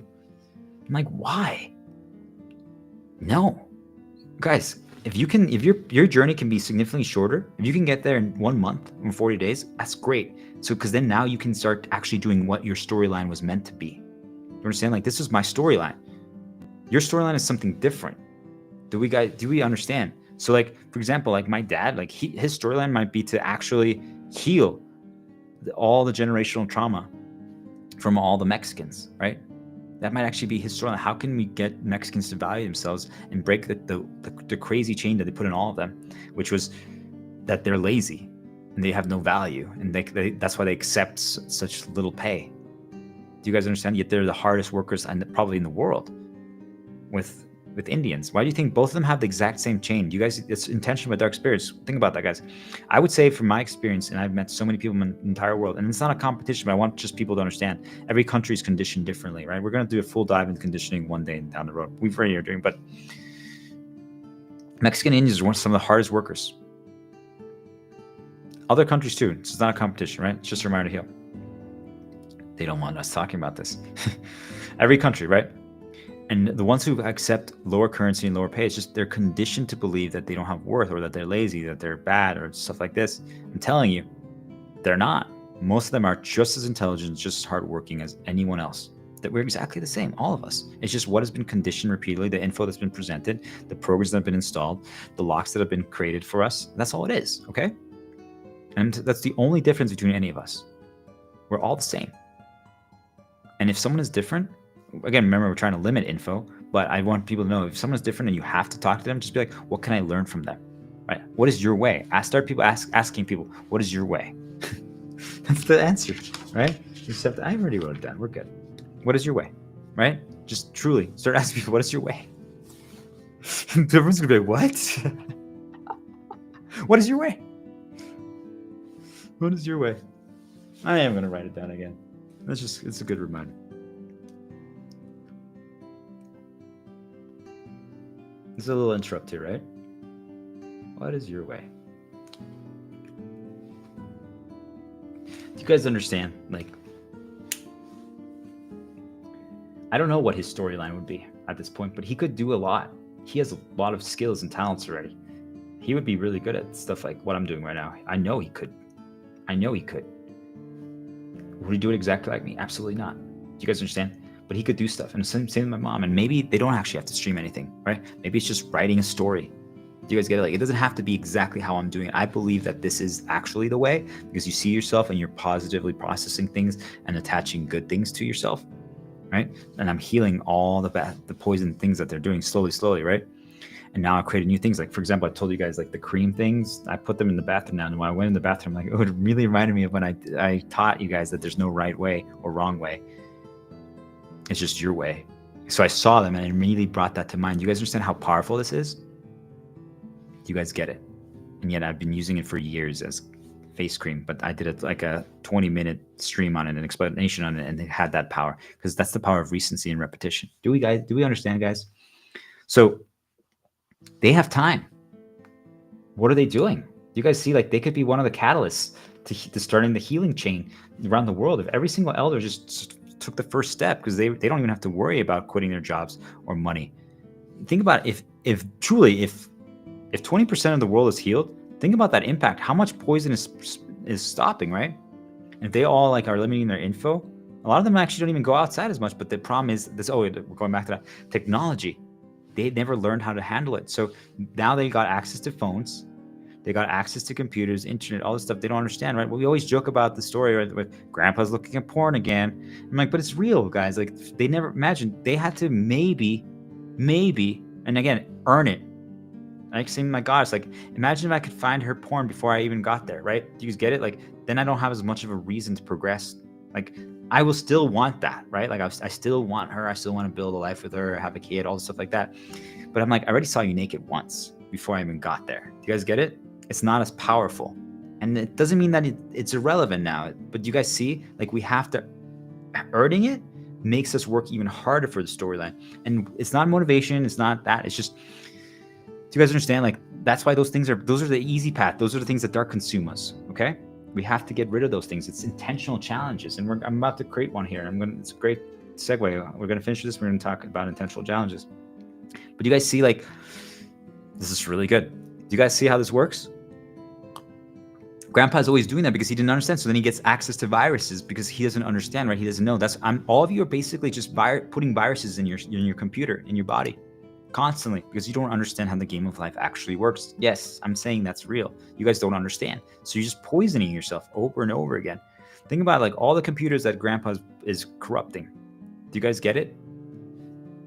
I'm like, why? No. Guys, if your journey can be significantly shorter, if you can get there in 1 month or 40 days, that's great. So because then now you can start actually doing what your storyline was meant to be. You understand? Like this is my storyline. Your storyline is something different. Do we understand? So like, for example, like my dad, like his storyline might be to actually heal all the generational trauma from all the Mexicans, right? That might actually be his storyline. How can we get Mexicans to value themselves and break the crazy chain that they put in all of them, which was that they're lazy and they have no value, and that's why they accept such little pay. Do you guys understand? Yet they're the hardest workers probably in the world with Indians. Why do you think both of them have the exact same chain? You guys, it's intentional with dark spirits. Think about that, guys. I would say from my experience, and I've met so many people in the entire world, and it's not a competition, but I want just people to understand every country is conditioned differently, right? We're going to do a full dive into conditioning one day down the road. We've already are doing, but Mexican Indians are some of the hardest workers. Other countries too. So it's not a competition, right? It's just a reminder to heal. They don't want us talking about this. Every country, right? And the ones who accept lower currency and lower pay, it's just they're conditioned to believe that they don't have worth, or that they're lazy, that they're bad, or stuff like this. I'm telling you, they're not. Most of them are just as intelligent, just as hardworking as anyone else. That we're exactly the same, all of us. It's just what has been conditioned repeatedly, the info that's been presented, the programs that have been installed, the locks that have been created for us. That's all it is, okay? And that's the only difference between any of us. We're all the same. And if someone is different, again, remember, we're trying to limit info, but I want people to know if someone's different and you have to talk to them, just be like, what can I learn from them? Right? What is your way? Asking people, what is your way? That's the answer, right? You just have to, I already wrote it down. We're good. What is your way? Right? Just truly start asking people, what is your way? Everyone's gonna be like, what? What is your way? What is your way? I am gonna write it down again. It's a good reminder. It's a little interrupt here, right? What is your way? Do you guys understand? Like, I don't know what his storyline would be at this point, but he could do a lot. He has a lot of skills and talents already. He would be really good at stuff like what I'm doing right now. I know he could. Would he do it exactly like me? Absolutely not. Do you guys understand? But he could do stuff. And same with my mom. And maybe they don't actually have to stream anything, right? Maybe it's just writing a story. Do you guys get it? Like, it doesn't have to be exactly how I'm doing it. I believe that this is actually the way, because you see yourself and you're positively processing things and attaching good things to yourself, right? And I'm healing all the poison things that they're doing slowly, right? And now I created new things. Like, for example, I told you guys, like the cream things, I put them in the bathroom now. And when I went in the bathroom, like, oh, it really reminded me of when I taught you guys that there's no right way or wrong way. It's just your way. So I saw them and I immediately brought that to mind. You guys understand how powerful this is? Do you guys get it? And yet I've been using it for years as face cream, but I did it like a 20-minute stream on it, an explanation on it, and it had that power, because that's the power of recency and repetition. Do we understand, guys? So they have time. What are they doing? You guys see, like, they could be one of the catalysts to starting the healing chain around the world. If every single elder just took the first step, because they don't even have to worry about quitting their jobs or money. Think about if 20% of the world is healed, think about that impact. How much poison is stopping, right? And if they all like are limiting their info, a lot of them actually don't even go outside as much. But the problem is this. Oh, we're going back to that technology. They never learned how to handle it. So now they got access to phones. They got access to computers, internet, all this stuff they don't understand, right? Well, we always joke about the story, right, with grandpa's looking at porn again. I'm like, but it's real, guys. Like, they never imagined. They had to maybe, and again, earn it. Like, saying, my God, it's like, imagine if I could find her porn before I even got there, right? Do you guys get it? Like, then I don't have as much of a reason to progress Like, I will still want that, right? Like, I still want her. I still want to build a life with her, have a kid, all the stuff like that. But I'm like, I already saw you naked once before I even got there. Do you guys get it? It's not as powerful. And it doesn't mean that it's irrelevant now. But do you guys see? Like, we have to, earning it makes us work even harder for the storyline. And it's not motivation. It's not that. It's just, do you guys understand? Like, that's why those are the easy path. Those are the things that dark consume us. Okay? We have to get rid of those things. It's intentional challenges. And I'm about to create one here. It's a great segue. We're going to finish this. We're going to talk about intentional challenges. But you guys see, like, this is really good. Do you guys see how this works? Grandpa's always doing that because he didn't understand. So then he gets access to viruses because he doesn't understand, right? He doesn't know. All of you are basically just putting viruses in your computer, in your body, constantly, because you don't understand how the game of life actually works. Yes, I'm saying that's real. You guys don't understand. So you're just poisoning yourself over and over again. Think about, like, all the computers that Grandpa is corrupting. Do you guys get it?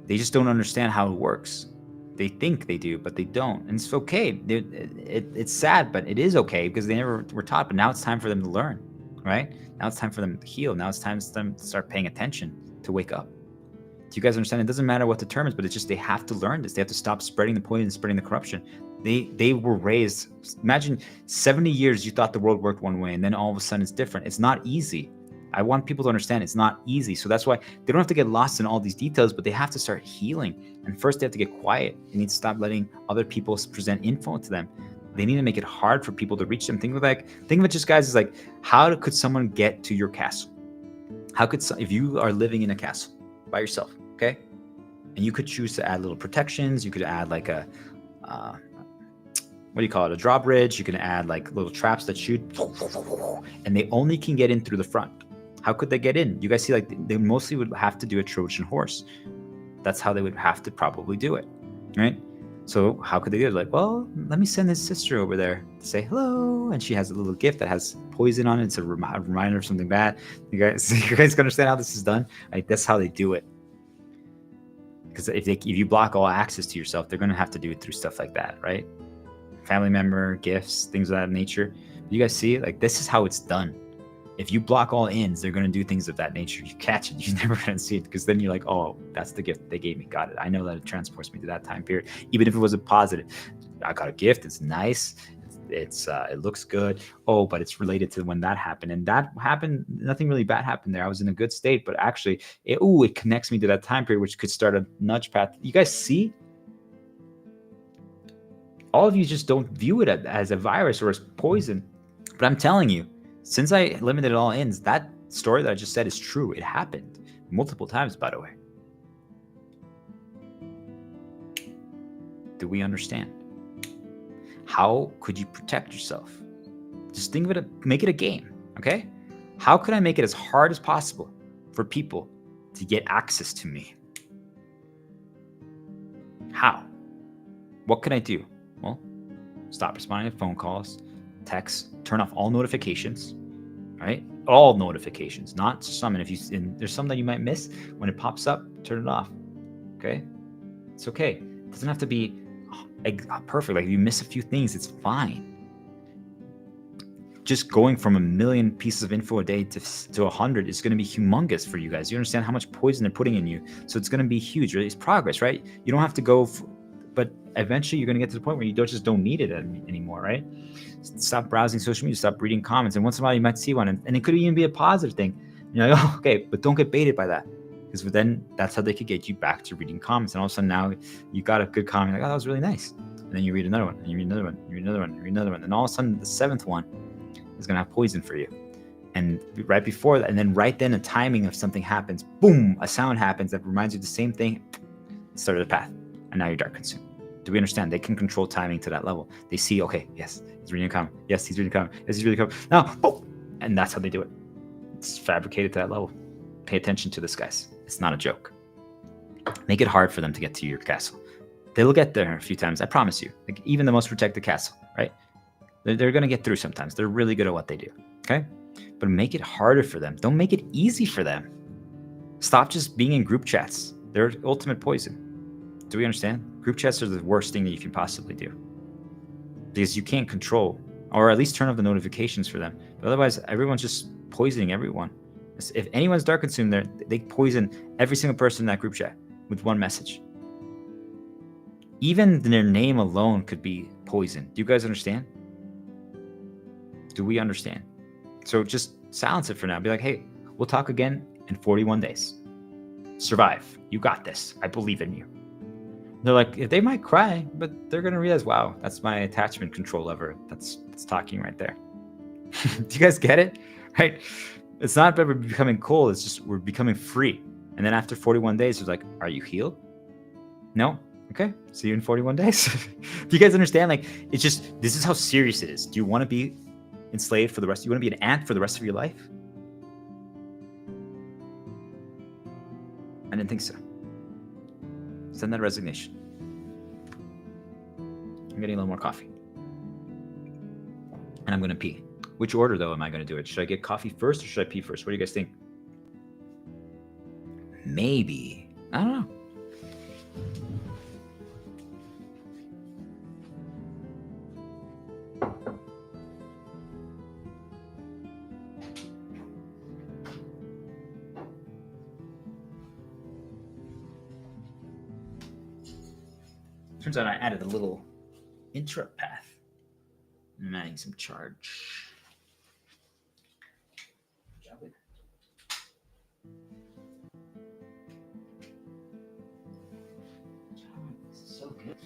They just don't understand how it works. They think they do, but they don't. And it's okay. It's sad, but it is okay because they never were taught. But now it's time for them to learn, right? Now it's time for them to heal. Now it's time for them to start paying attention, to wake up. Do you guys understand? It doesn't matter what the term is, but it's just they have to learn this. They have to stop spreading the poison, spreading the corruption. They were raised. Imagine 70 years you thought the world worked one way, and then all of a sudden it's different. It's not easy. I want people to understand it's not easy. So that's why they don't have to get lost in all these details, but they have to start healing. And first they have to get quiet. They need to stop letting other people present info to them. They need to make it hard for people to reach them. Think of it just, guys, is like, how could someone get to your castle? If you are living in a castle by yourself, okay? And you could choose to add little protections. You could add like a, what do you call it? A drawbridge. You can add like little traps that shoot, and they only can get in through the front. How could they get in? You guys see, like, they mostly would have to do a Trojan horse. That's how they would have to probably do it, right? So how could they do it? Like, well, let me send his sister over there to say hello. And she has a little gift that has poison on it. It's a reminder of something bad. You guys can understand how this is done? Like, that's how they do it. Because if you block all access to yourself, they're going to have to do it through stuff like that, right? Family member, gifts, things of that nature. You guys see, like, this is how it's done. If you block all ins, they're going to do things of that nature. You catch it, you're never going to see it, because then you're like, oh, that's the gift they gave me. Got it. I know that it transports me to that time period, even if it was a positive. I got a gift. It's nice. It looks good. Oh, but it's related to when that happened. And that happened, nothing really bad happened there. I was in a good state, but actually, it connects me to that time period, which could start a nudge path. You guys see? All of you just don't view it as a virus or as poison. But I'm telling you, since I limited all ins, that story that I just said is true. It happened multiple times, by the way. Do we understand? How could you protect yourself? Just think of it, make it a game, okay? How could I make it as hard as possible for people to get access to me? How? What can I do? Well, stop responding to phone calls, texts, turn off all notifications, right? All notifications, not some. And there's some that you might miss, when it pops up, turn it off, okay? It's okay. It doesn't have to be perfect. Like, if you miss a few things, it's fine. Just going from 1 million pieces of info a day to 100 is going to be humongous for you guys. You understand how much poison they're putting in you. So it's going to be huge, right? It's progress, right? You don't have to go, but eventually you're going to get to the point where you just don't need it anymore, right? Stop browsing social media, stop reading comments. And once in a while you might see one, and it could even be a positive thing. You're like, oh, okay, but don't get baited by that. Because then that's how they could get you back to reading comments. And all of a sudden now you got a good comment, like, oh, that was really nice. And then you read another one, and you read another one, you read another one, you read another one. And all of a sudden the 7th one is going to have poison for you. And right before that, and then right then, a timing of something happens, boom, a sound happens that reminds you of the same thing, started the path. And now you're dark consumed. Do we understand? They can control timing to that level. They see, okay, yes, he's reading a comment. Yes, he's reading a comment. Yes, he's reading a comment. Now, boom. And that's how they do it. It's fabricated to that level. Pay attention to this, guys. It's not a joke. Make it hard for them to get to your castle. They'll get there a few times, I promise you. Like, even the most protected castle, right? They're going to get through sometimes. They're really good at what they do, okay? But make it harder for them. Don't make it easy for them. Stop just being in group chats. They're ultimate poison. Do we understand? Group chats are the worst thing that you can possibly do, because you can't control, or at least turn off the notifications for them. But otherwise, everyone's just poisoning everyone. If anyone's dark consumed, they poison every single person in that group chat with one message. Even their name alone could be poison. Do you guys understand? Do we understand? So just silence it for now. Be like, hey, we'll talk again in 41 days. Survive. You got this. I believe in you. They're like, they might cry, but they're going to realize, wow, that's my attachment control lever. That's talking right there. Do you guys get it? Right? It's not that we're becoming cold. It's just we're becoming free. And then after 41 days, it's like, are you healed? No? Okay. See you in 41 days. Do you guys understand? Like, it's just, this is how serious it is. Do you want to be enslaved for the rest? You want to be an ant for the rest of your life? I didn't think so. Send that resignation. I'm getting a little more coffee. And I'm going to pee. Which order, though, am I going to do it? Should I get coffee first or should I pee first? What do you guys think? Maybe. I don't know. Turns out I added a little interrupt path. I'm adding some charge. This is so good.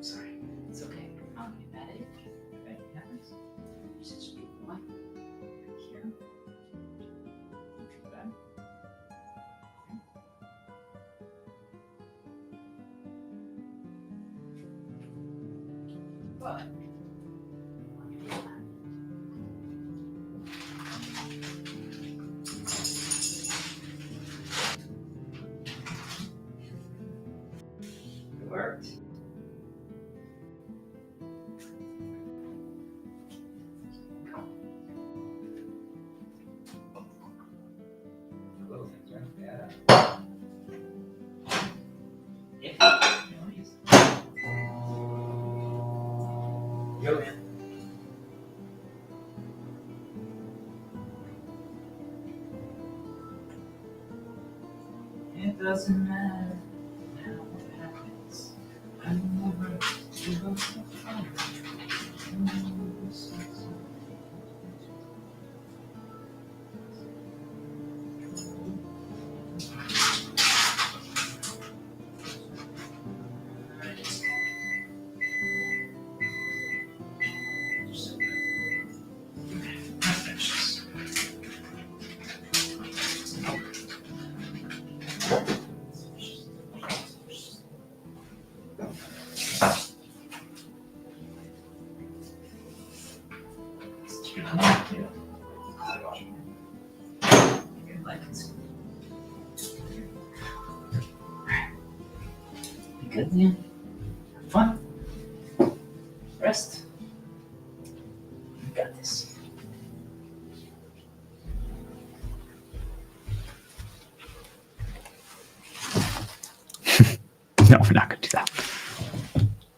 Sorry, it's okay. I'll get at it. If anything happens, just be one here. That. But it worked. Yo, man. It doesn't matter how it happens. I never give up the fight. Good, man. Have fun. Rest. got this. No, we're not going to do that.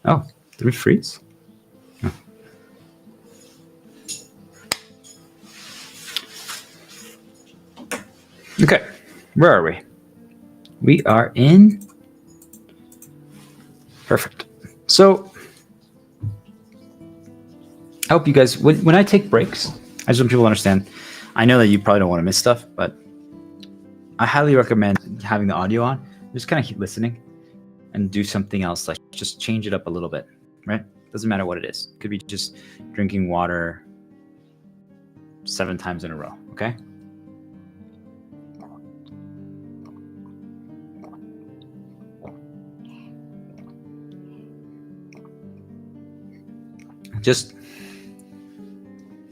Oh, did we freeze? No. Okay, where are we? We are in. Perfect. So, I hope you guys, when I take breaks, I just want people to understand. I know that you probably don't want to miss stuff, but I highly recommend having the audio on. Just kind of keep listening and do something else. Like just change it up a little bit, right? Doesn't matter what it is. Could be just drinking water 7 times in a row, okay? Just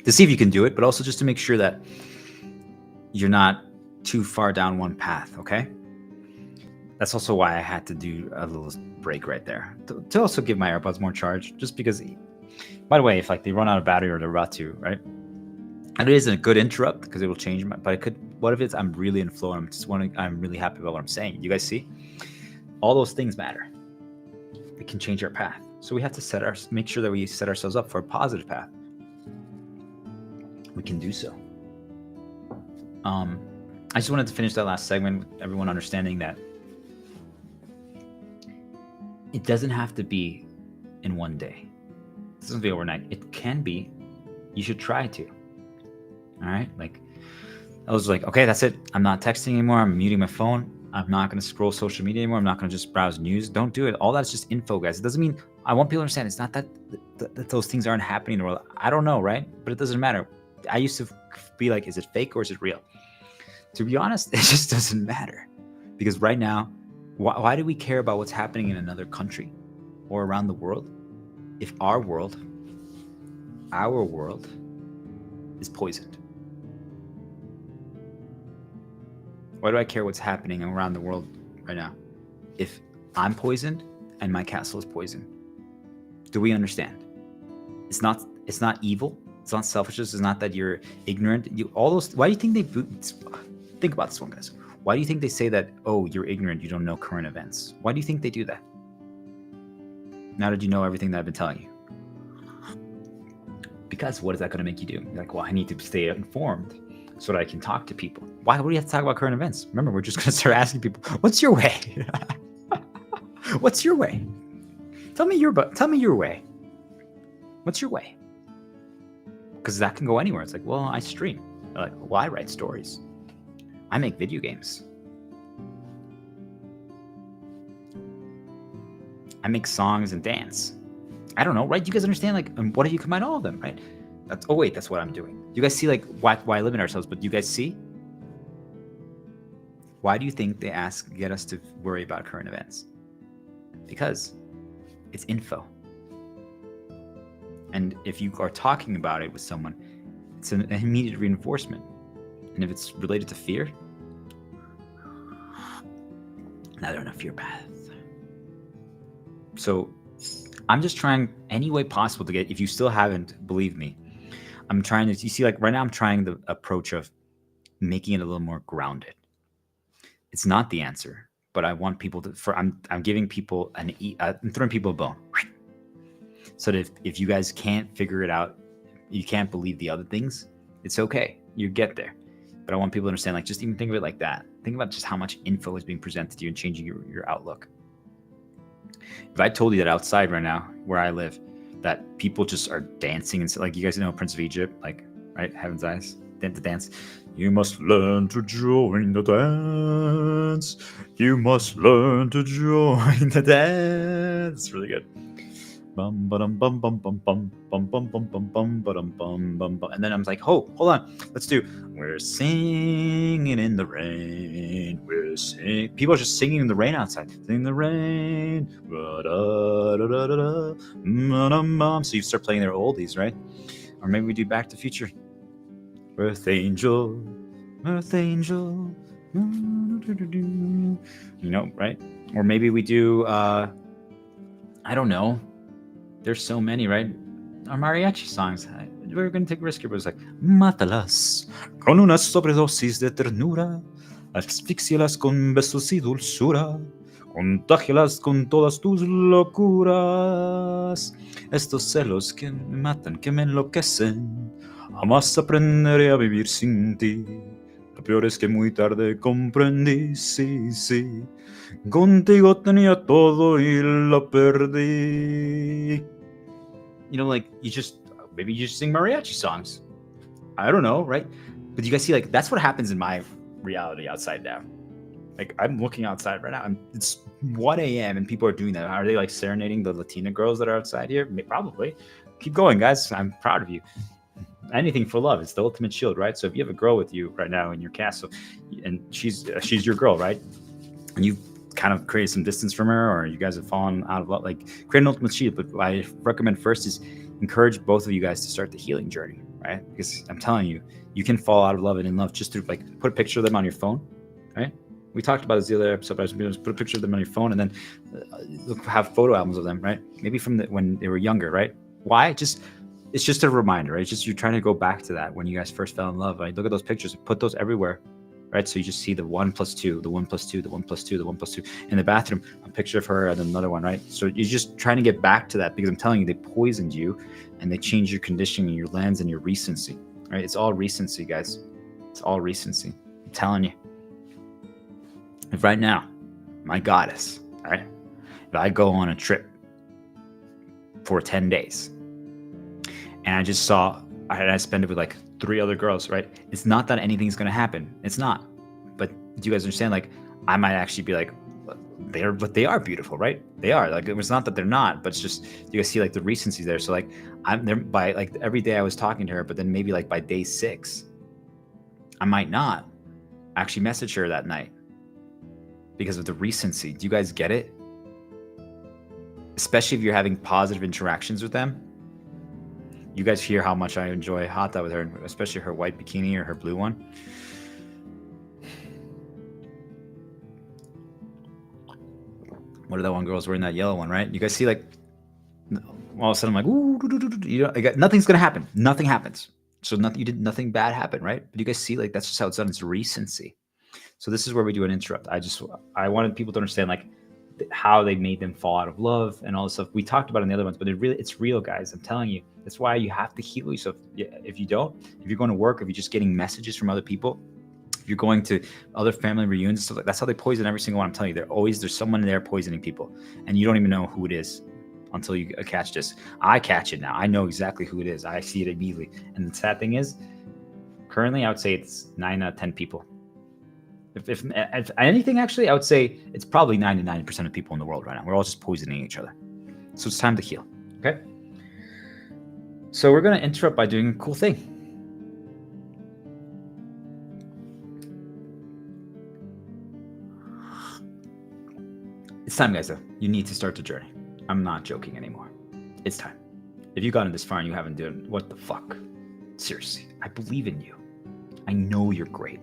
to see if you can do it, but also just to make sure that you're not too far down one path, okay? That's also why I had to do a little break right there. To also give my AirPods more charge, just because, by the way, if like they run out of battery or they're about to, right? And it isn't a good interrupt because it will change my, but it could, what if it's, I'm really in flow and I'm really happy about what I'm saying. You guys see? All those things matter. It can change our path. So we have to make sure that we set ourselves up for a positive path. We can do so. I just wanted to finish that last segment with everyone understanding that it doesn't have to be in one day. It doesn't have to be overnight. It can be. You should try to. All right? Like, I was like, okay, that's it. I'm not texting anymore. I'm muting my phone. I'm not going to scroll social media anymore. I'm not going to just browse news. Don't do it. All that's just info, guys. It doesn't mean, I want people to understand, it's not that those things aren't happening in the world. I don't know, right? But it doesn't matter. I used to be like, is it fake or is it real? To be honest, it just doesn't matter. Because right now, why do we care about what's happening in another country or around the world if our world is poisoned? Why do I care what's happening around the world right now if I'm poisoned and my castle is poisoned? Do we understand? It's not evil. It's not selfishness. It's not that you're ignorant. Why do you think think about this one, guys. Why do you think they say that, oh, you're ignorant, you don't know current events? Why do you think they do that? Now that you know everything that I've been telling you. Because what is that going to make you do? You're like, well, I need to stay informed so that I can talk to people. Why would we have to talk about current events? Remember, we're just going to start asking people, what's your way? What's your way? Tell me your way. What's your way? Because that can go anywhere. It's like, well, I stream. They're like, well, I write stories. I make video games. I make songs and dance. I don't know, right? You guys understand, like, what if you combine all of them, right? That's what I'm doing. You guys see, like, why limit ourselves? But you guys see? Why do you think they get us to worry about current events? Because it's info. And if you are talking about it with someone, it's an immediate reinforcement. And if it's related to fear, now they're on a fear path. So I'm just trying any way possible to get, if you still haven't, believe me, I'm trying to, you see, like right now I'm trying the approach of making it a little more grounded. It's not the answer, but I want people to, I'm giving people I'm throwing people a bone. So that if you guys can't figure it out, you can't believe the other things, it's okay. You get there. But I want people to understand, like, just even think of it like that. Think about just how much info is being presented to you and changing your outlook. If I told you that outside right now, where I live, that people just are dancing and like, you guys know Prince of Egypt, like, right? Heaven's Eyes, the dance. You must learn to join the dance. You must learn to join the dance. It's really good. Bum bum bum bum bum bum bum bum bum bum bum bum bum bum bum. And then I'm like, hold on, let's do. We're singing in the rain. We're singing. People are just singing in the rain outside. Singing in the rain. So you start playing their oldies, right? Or maybe we do Back to the Future. Earth Angel, Earth Angel. You know, right? Or maybe we do. I don't know. There's so many, right? Our mariachi songs. we're gonna take a risk here, but it's like, mátalas con una sobredosis de ternura, asfixialas con besos y dulzura, contágialas con todas tus locuras. Estos celos que me matan, que me enloquecen, jamás aprenderé a vivir sin ti. Lo peor es que muy tarde comprendí, sí, sí, contigo tenía todo y lo perdí. You know, like, maybe you just sing mariachi songs. I don't know, right? But you guys see, like, that's what happens in my reality outside now. Like, I'm looking outside right now, and it's 1 a.m. and people are doing that. Are they like serenading the Latina girls that are outside here? Probably. Keep going, guys. I'm proud of you. Anything for love. It's the ultimate shield, right? So if you have a girl with you right now in your castle, and she's your girl, right? And you kind of create some distance from her, or you guys have fallen out of love, like, create an ultimate shield. But what I recommend first is encourage both of you guys to start the healing journey, right? Because I'm telling you, you can fall out of love and in love just through, like, put a picture of them on your phone, right? We talked about this the other episode, but I was going to put a picture of them on your phone and then have photo albums of them, right? Maybe from when they were younger, right? Why? It's just a reminder, right? It's just you're trying to go back to that when you guys first fell in love, right? Look at those pictures, put those everywhere, right? So you just see the 1 + 2, the 1 + 2, the 1 + 2, the 1 + 2 in the bathroom, a picture of her and another one, right? So you're just trying to get back to that, because I'm telling you, they poisoned you and they changed your conditioning, your lens, and your recency, right? It's all recency, guys. It's all recency. I'm telling you. If right now, my goddess, right? If I go on a trip for 10 days and I just I spend it with like 3 other girls, right? It's not that anything's going to happen. It's not. But do you guys understand? Like, I might actually be like, they are beautiful, right? They are. Like, it's not that they're not, but it's just, you guys see, like, the recency there. So, like, I'm there by, like, every day I was talking to her, but then maybe, like, by day 6, I might not actually message her that night because of the recency. Do you guys get it? Especially if you're having positive interactions with them. You guys hear how much I enjoy Hata with her, especially her white bikini or her blue one. What are that one girl's wearing? That yellow one, right? You guys see, like, all of a sudden I'm like, ooh, you know, nothing's gonna happen. Nothing happens. So nothing bad happened, right? But you guys see, like, that's just how it's done. It's recency. So this is where we do an interrupt. I wanted people to understand, like, how they made them fall out of love and all this stuff. We talked about it in the other ones, but it's real, guys. I'm telling you. That's why you have to heal yourself. If you're going to work, if you're just getting messages from other people, if you're going to other family reunions and stuff, like, that's how they poison every single one. I'm telling you, there's someone there poisoning people, and you don't even know who it is until you catch this. I catch it now. I know exactly who it is. I see it immediately. And the sad thing is, currently, I would say it's 9 out of 10 people. If anything, actually, I would say it's probably 99% of people in the world right now. We're all just poisoning each other. So it's time to heal. Okay? So we're going to interrupt by doing a cool thing. It's time, guys, though. You need to start the journey. I'm not joking anymore. It's time. If you've gotten this far and you haven't done, what the fuck? Seriously, I believe in you. I know you're great.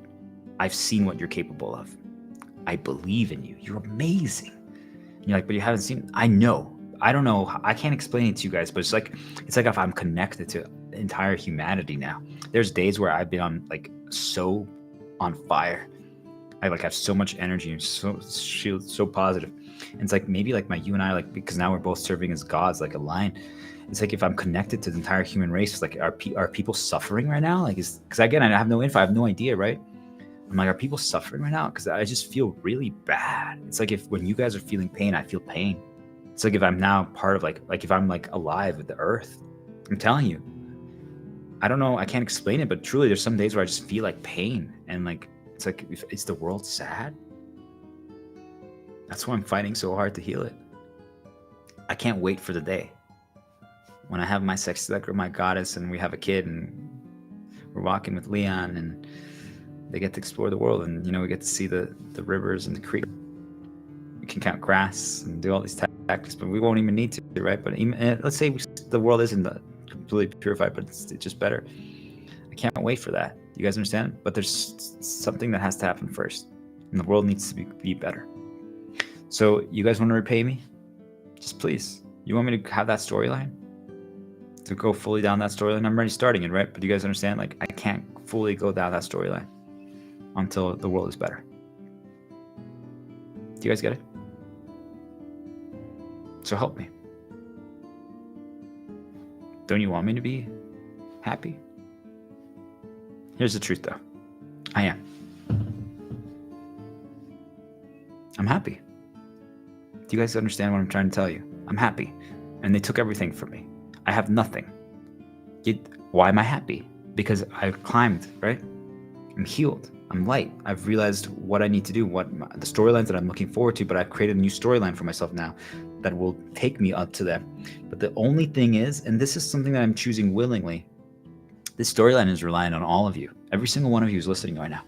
I've seen what you're capable of. I believe in you. You're amazing. And you're like, but you haven't seen. I know. I don't know. I can't explain it to you guys, but it's like if I'm connected to entire humanity now. There's days where I've been so on fire. I have so much energy and so positive. And it's like, maybe like you and I, because now we're both serving as gods, like a line. It's like, if I'm connected to the entire human race, like, are people suffering right now? Like, because again, I have no info. I have no idea, right? I'm like, are people suffering right now? Because I just feel really bad. It's like, when you guys are feeling pain, I feel pain. It's like, if I'm now part of like if I'm alive with the earth, I'm telling you, I don't know. I can't explain it, but truly, there's some days where I just feel like pain. And it's like, is the world sad? That's why I'm fighting so hard to heal it. I can't wait for the day when I have my sex with my goddess and we have a kid and we're walking with Leon and they get to explore the world, and we get to see the rivers and the creek. We can count grass and do all these tactics, but we won't even need to, right? But let's say the world isn't completely purified, but it's just better. I can't wait for that. You guys understand? But there's something that has to happen first, and the world needs to be better. So you guys want to repay me? Just please. You want me to have that storyline? to go fully down that storyline. I'm already starting it, right? But you guys understand? Like, I can't fully go down that storyline until the world is better. Do you guys get it? So help me. Don't you want me to be happy? Here's the truth, though. I am. I'm happy. Do you guys understand what I'm trying to tell you? I'm happy. And they took everything from me. I have nothing. Why am I happy? Because I've climbed, right? I'm healed. I'm light. I've realized what I need to do, the storylines that I'm looking forward to, but I've created a new storyline for myself now that will take me up to them. But the only thing is, and this is something that I'm choosing willingly, this storyline is relying on all of you. Every single one of you is listening right now.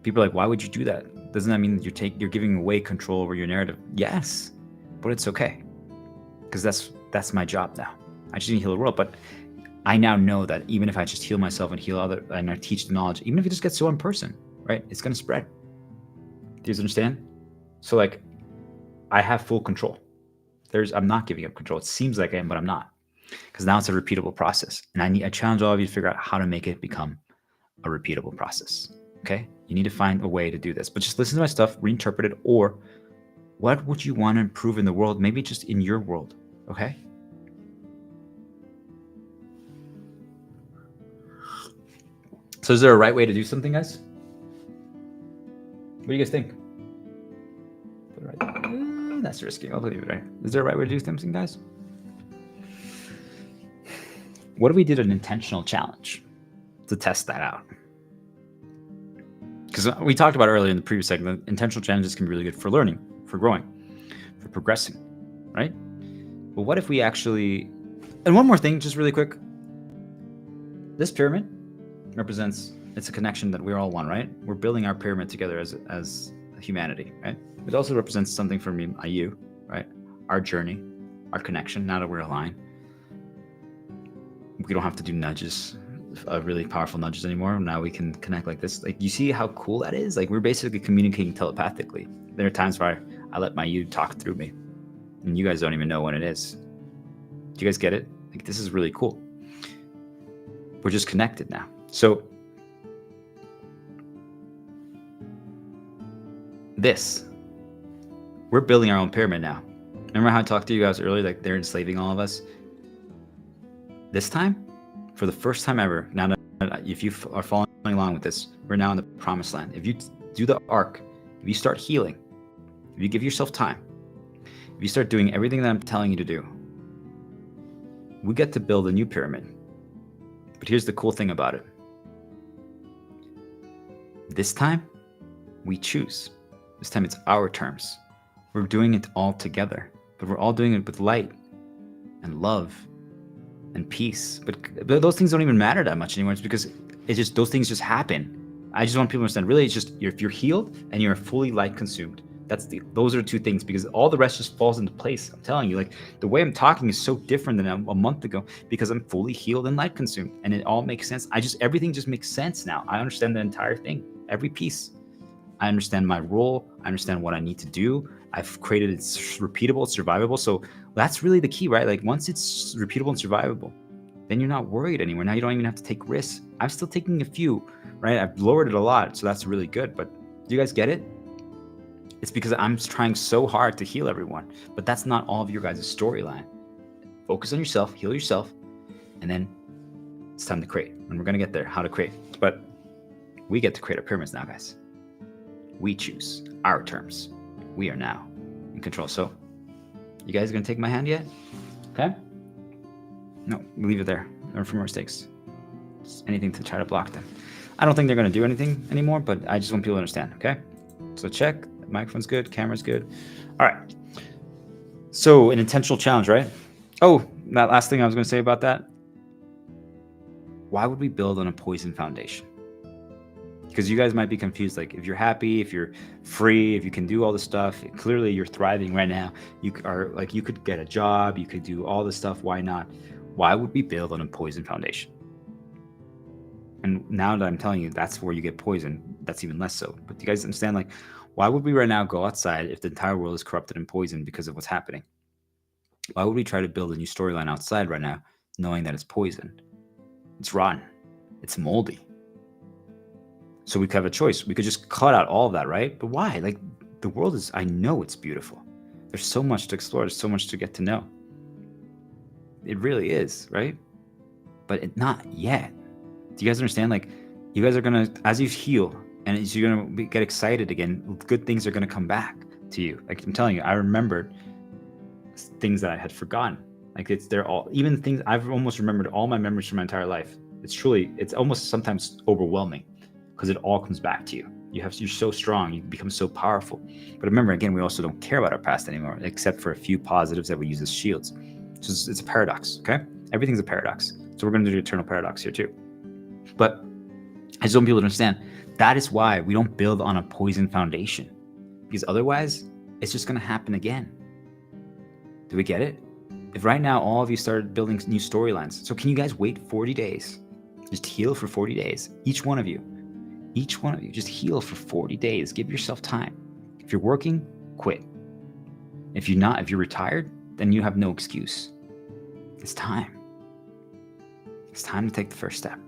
People are like, why would you do that? Doesn't that mean you're giving away control over your narrative? Yes, but it's okay. Because that's my job now. I just need to heal the world. But I now know that even if I just heal myself and heal other, and I teach the knowledge, even if it just gets to one person, right? It's going to spread. Do you understand? So like, I have full control. I'm not giving up control. It seems like I am, but I'm not. Because now it's a repeatable process. And I challenge all of you to figure out how to make it become a repeatable process. Okay? You need to find a way to do this. But just listen to my stuff, reinterpret it, or what would you want to improve in the world? Maybe just in your world. Okay? So is there a right way to do something, guys? What do you guys think? That's risky. I'll leave it right. Is there a right way to do something, guys? What if we did an intentional challenge to test that out? Because we talked about earlier in the previous segment, intentional challenges can be really good for learning, for growing, for progressing, right? But what if we actually... And one more thing, just really quick. This pyramid represents... It's a connection that we're all one, right? We're building our pyramid together as humanity, right? It also represents something for me, you, right? Our journey, our connection, now that we're aligned. We don't have to do nudges, really powerful nudges anymore. Now we can connect like this. Like, you see how cool that is? Like, we're basically communicating telepathically. There are times where I let my you talk through me, and you guys don't even know when it is. Do you guys get it? Like, this is really cool. We're just connected now. So we're building our own pyramid now. Remember how I talked to you guys earlier, like they're enslaving all of us? This time, for the first time ever, now that if you are following along with this, we're now in the promised land. If you do the arc, if you start healing, if you give yourself time, if you start doing everything that I'm telling you to do, we get to build a new pyramid. But here's the cool thing about it. This time, we choose. This time it's our terms. We're doing it all together, but we're all doing it with light and love and peace. But those things don't even matter that much anymore. It's because those things just happen. I just want people to understand, really, it's just if you're healed and you're fully light consumed, those are the two things, because all the rest just falls into place. I'm telling you, like, the way I'm talking is so different than a month ago because I'm fully healed and light consumed, and it all makes sense. Everything just makes sense now. I understand the entire thing, every piece. I understand my role. I understand what I need to do. I've created it's repeatable, it's survivable. So that's really the key, right? Like, once it's repeatable and survivable, then you're not worried anymore. Now you don't even have to take risks. I'm still taking a few, right? I've lowered it a lot, so that's really good. But do you guys get it? It's because I'm trying so hard to heal everyone, but that's not all of your guys' storyline. Focus on yourself, heal yourself, and then it's time to create. And we're going to get there, how to create. But we get to create our pyramids now, guys. We choose our terms. We are now in control. So you guys going to take my hand yet? Okay? No, leave it there. Learn from our mistakes. Just anything to try to block them. I don't think they're going to do anything anymore, but I just want people to understand, okay? So check. Microphone's good. Camera's good. All right. So an intentional challenge, right? Oh, that last thing I was going to say about that. Why would we build on a poison foundation? Because you guys might be confused. Like, if you're happy, if you're free, if you can do all this stuff, clearly you're thriving right now. You could get a job. You could do all this stuff. Why not? Why would we build on a poison foundation? And now that I'm telling you, that's where you get poison. That's even less so. But do you guys understand? Like, why would we right now go outside if the entire world is corrupted and poisoned because of what's happening? Why would we try to build a new storyline outside right now, knowing that it's poisoned? It's rotten. It's moldy. So we could have a choice. We could just cut out all of that, right? But why? Like, the world is, I know it's beautiful. There's so much to explore. There's so much to get to know. It really is, right? But not yet. Do you guys understand? Like, you guys are going to, as you heal and as you're going to get excited again, good things are going to come back to you. Like, I'm telling you, I remembered things that I had forgotten. Like, they're all, even things, I've almost remembered all my memories from my entire life. It's almost sometimes overwhelming because it all comes back to you. You're so strong, you become so powerful. But remember, again, we also don't care about our past anymore, except for a few positives that we use as shields. So it's a paradox, okay? Everything's a paradox. So we're going to do the eternal paradox here too. But I just want people to understand that is why we don't build on a poison foundation, because otherwise it's just going to happen again. Do we get it? If right now all of you started building new storylines, so can you guys wait 40 days? Just heal for 40 days. Each one of you, just heal for 40 days. Give yourself time. If you're working, quit. If you're retired, then you have no excuse. It's time. It's time to take the first step.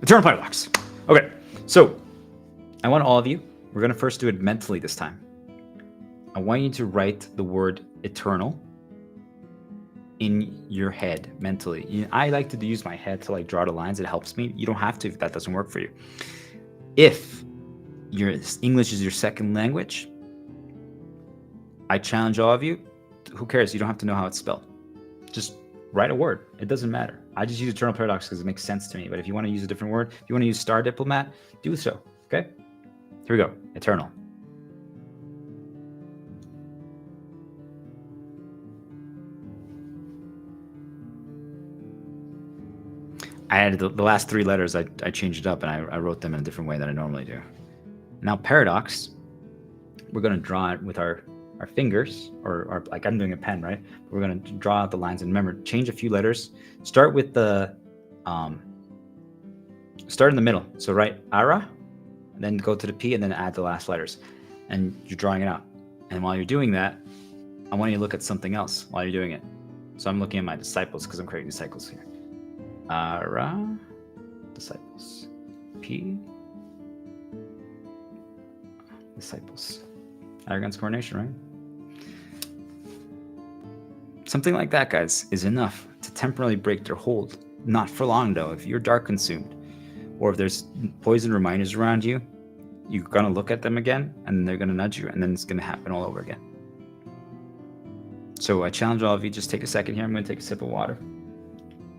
Eternal paradox. Okay, so I want all of you, we're going to first do it mentally this time. I want you to write the word eternal in your head mentally. I like to use my head to like draw the lines. It helps me. You don't have to if that doesn't work for you. If your English is your second language, I challenge all of you. Who cares? You don't have to know how it's spelled. Just write a word. It doesn't matter. I just use eternal paradox because it makes sense to me. But if you want to use a different word, if you want to use star diplomat, do so. Okay? Here we go. Eternal. I added the last three letters. I changed it up and I wrote them in a different way than I normally do. Now paradox, we're going to draw it with our fingers, or like I'm doing a pen, right? We're going to draw out the lines, and remember, change a few letters. Start with the start in the middle. So write ara, then go to the P, and then add the last letters, and you're drawing it out. And while you're doing that, I want you to look at something else while you're doing it. So I'm looking at my disciples because I'm creating disciples here. Ara, disciples. P, disciples. Arrogance, coronation, right? Something like that, guys, is enough to temporarily break their hold. Not for long, though. If you're dark consumed, or if there's poison reminders around you, you're going to look at them again, and they're going to nudge you, and then it's going to happen all over again. So I challenge all of you, just take a second here. I'm going to take a sip of water.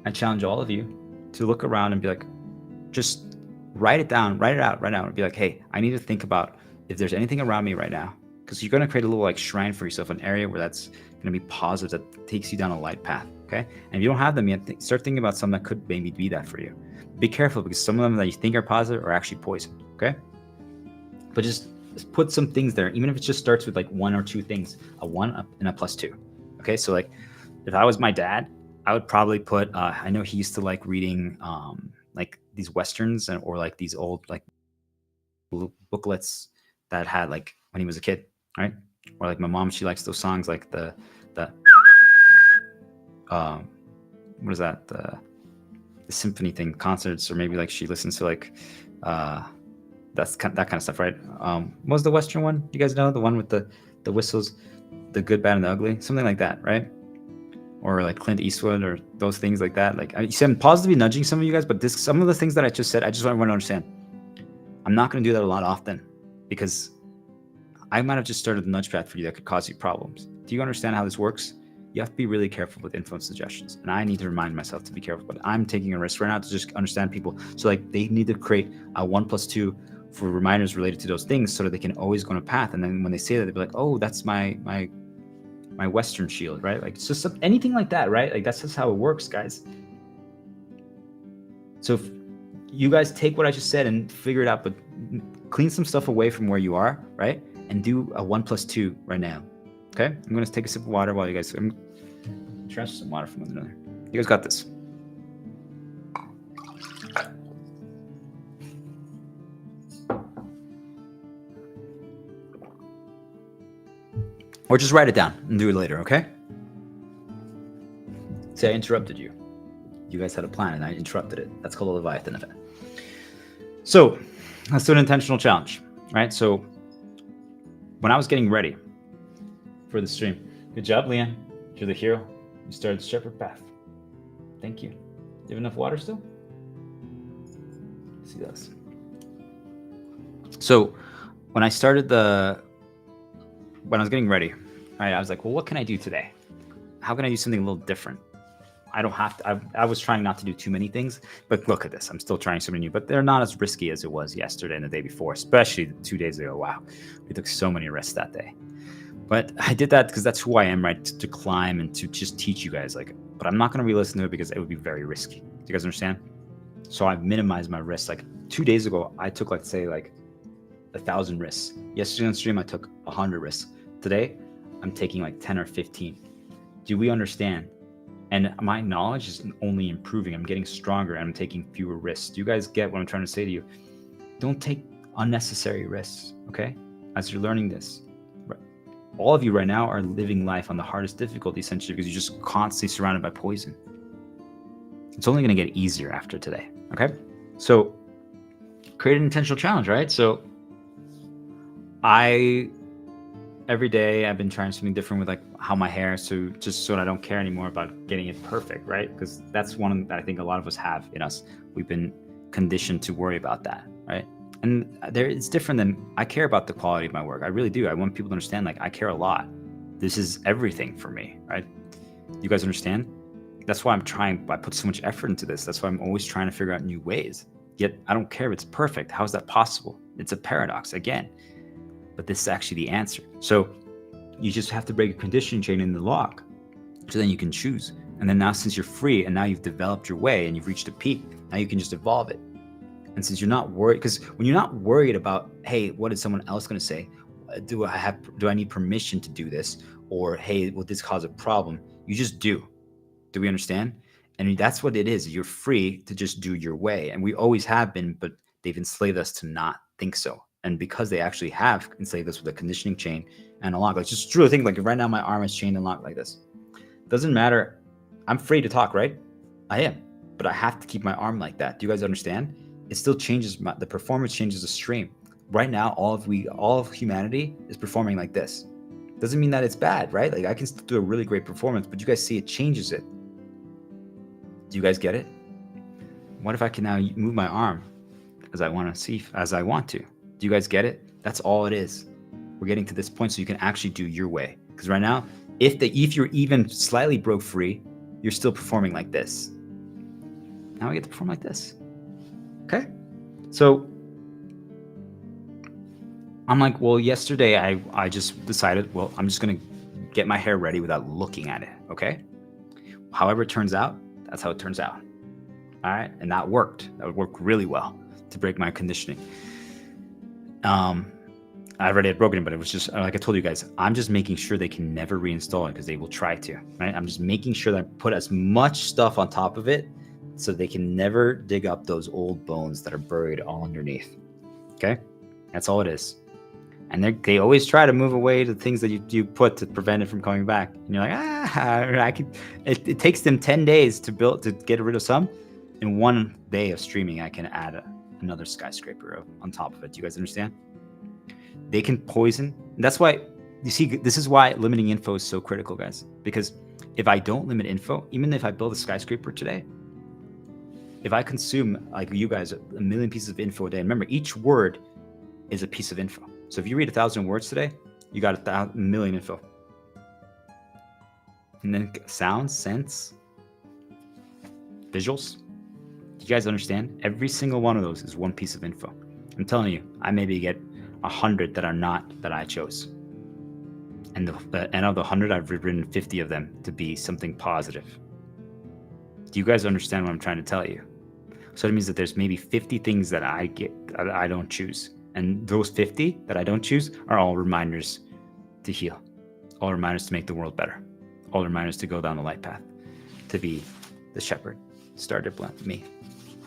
I challenge all of you to look around and be like, just write it down, write it out right now, and be like, hey, I need to think about if there's anything around me right now, because you're going to create a little like shrine for yourself, an area where that's going to be positive, that takes you down a light path. Okay. And if you don't have them yet, start thinking about something that could maybe be that for you. Be careful, because some of them that you think are positive are actually poison. Okay. But just put some things there, even if it just starts with like one or two things, a 1 and a +2. Okay. So like if I was my dad, I would probably put, I know he used to like reading like these Westerns or like these old like booklets that had like when he was a kid, right? Or like my mom, she likes those songs like the what is that, the symphony thing, concerts, or maybe like she listens to like that kind of stuff, right? What was the Western one? You guys know the one with the whistles, the good, bad, and the ugly, something like that, right? Or like Clint Eastwood, or those things like that. Like I said, I'm positively nudging some of you guys, but some of the things that I just said, I just want to understand. I'm not going to do that a lot often, because I might have just started a nudge path for you that could cause you problems. Do you understand how this works? You have to be really careful with influence suggestions. And I need to remind myself to be careful, but I'm taking a risk right now to just understand people. So like they need to create a 1 + 2 for reminders related to those things, so that they can always go on a path. And then when they say that, they'll be like, oh, that's my Western shield, right? Like it's just anything like that, right? Like that's just how it works, guys. So if you guys take what I just said and figure it out, but clean some stuff away from where you are, right? And do a 1 + 2 right now. Okay? I'm going to take a sip of water while you guys, I'm transfer some water from one another. You guys got this. Or just write it down and do it later, okay? See, I interrupted you. You guys had a plan and I interrupted it. That's called a Leviathan effect. So let's do an intentional challenge, right? So when I was getting ready for the stream, good job, Leanne. You're the hero. You started the shepherd path. Thank you. You have enough water still? Yes, he does. So when I was getting ready, right, I was like, well, what can I do today? How can I do something a little different? I don't have to. I was trying not to do too many things, but look at this. I'm still trying something new, but they're not as risky as it was yesterday and the day before, especially 2 days ago. Wow, we took so many risks that day. But I did that because that's who I am, right? To climb and to just teach you guys. But I'm not going to re-listen to it because it would be very risky. Do you guys understand? So I've minimized my risks. 2 days ago, I took 1,000 risks. Yesterday on stream, I took 100 risks. Today, I'm taking 10 or 15. Do we understand? And my knowledge is only improving. I'm getting stronger and I'm taking fewer risks. Do you guys get what I'm trying to say to you? Don't take unnecessary risks, okay? As you're learning this. All of you right now are living life on the hardest difficulty, essentially, because you're just constantly surrounded by poison. It's only going to get easier after today, okay? So create an intentional challenge, right? So every day I've been trying something different with how my hair, so I don't care anymore about getting it perfect, right? Because that's one that I think a lot of us have in us. We've been conditioned to worry about that, right? And it's different than I care about the quality of my work. I really do. I want people to understand I care a lot. This is everything for me, right? You guys understand? That's why I put so much effort into this. That's why I'm always trying to figure out new ways. Yet I don't care if it's perfect. How is that possible? It's a paradox again. But this is actually the answer. So you just have to break a conditioning chain in the lock. So then you can choose. And then now, since you're free and now you've developed your way and you've reached a peak, now you can just evolve it. And since you're not worried, because when you're not worried about, hey, what is someone else going to say? Do I need permission to do this? Or, hey, will this cause a problem? You just do. Do we understand? And that's what it is. You're free to just do your way. And we always have been, but they've enslaved us to not think so. And because they actually have enslaved us with a conditioning chain and a lock, just really think right now my arm is chained and locked like this. Doesn't matter. I'm free to talk, right? I am, but I have to keep my arm like that. Do you guys understand? It still changes the performance changes the stream. Right now, all of humanity is performing like this. Doesn't mean that it's bad, right? I can still do a really great performance, but you guys see it changes it. Do you guys get it? What if I can now move my arm as I want to? Do you guys get it? That's all it is. We're getting to this point so you can actually do your way. Because right now, if you're even slightly broke free, you're still performing like this. Now I get to perform like this. Okay? So I'm well, yesterday I just decided, well, I'm just going to get my hair ready without looking at it. Okay? However it turns out, that's how it turns out. All right? And that worked. That worked really well to break my conditioning. I already had broken it, but it was just like I told you guys, I'm just making sure they can never reinstall it because they will try to, right? I'm just making sure that I put as much stuff on top of it so they can never dig up those old bones that are buried all underneath. Okay? That's all it is. And they always try to move away the things that you put to prevent it from coming back. And you're like, it takes them 10 days to get rid of some. In 1 day of streaming, I can add another skyscraper on top of it. Do you guys understand? They can poison. And that's why, you see, this is why limiting info is so critical, guys. Because if I don't limit info, even if I build a skyscraper today, if I consume, like you guys, 1 million pieces of info a day, remember, each word is a piece of info. So if you read 1,000 words today, you got 1 million info. And then sounds, scents, visuals. Do you guys understand? Every single one of those is one piece of info. I'm telling you, I maybe get 100 that are not that I chose. And of the 100, I've written 50 of them to be something positive. Do you guys understand what I'm trying to tell you? So it means that there's maybe 50 things that I don't choose. And those 50 that I don't choose are all reminders to heal. All reminders to make the world better. All reminders to go down the light path. To be the shepherd. Starter blend, me.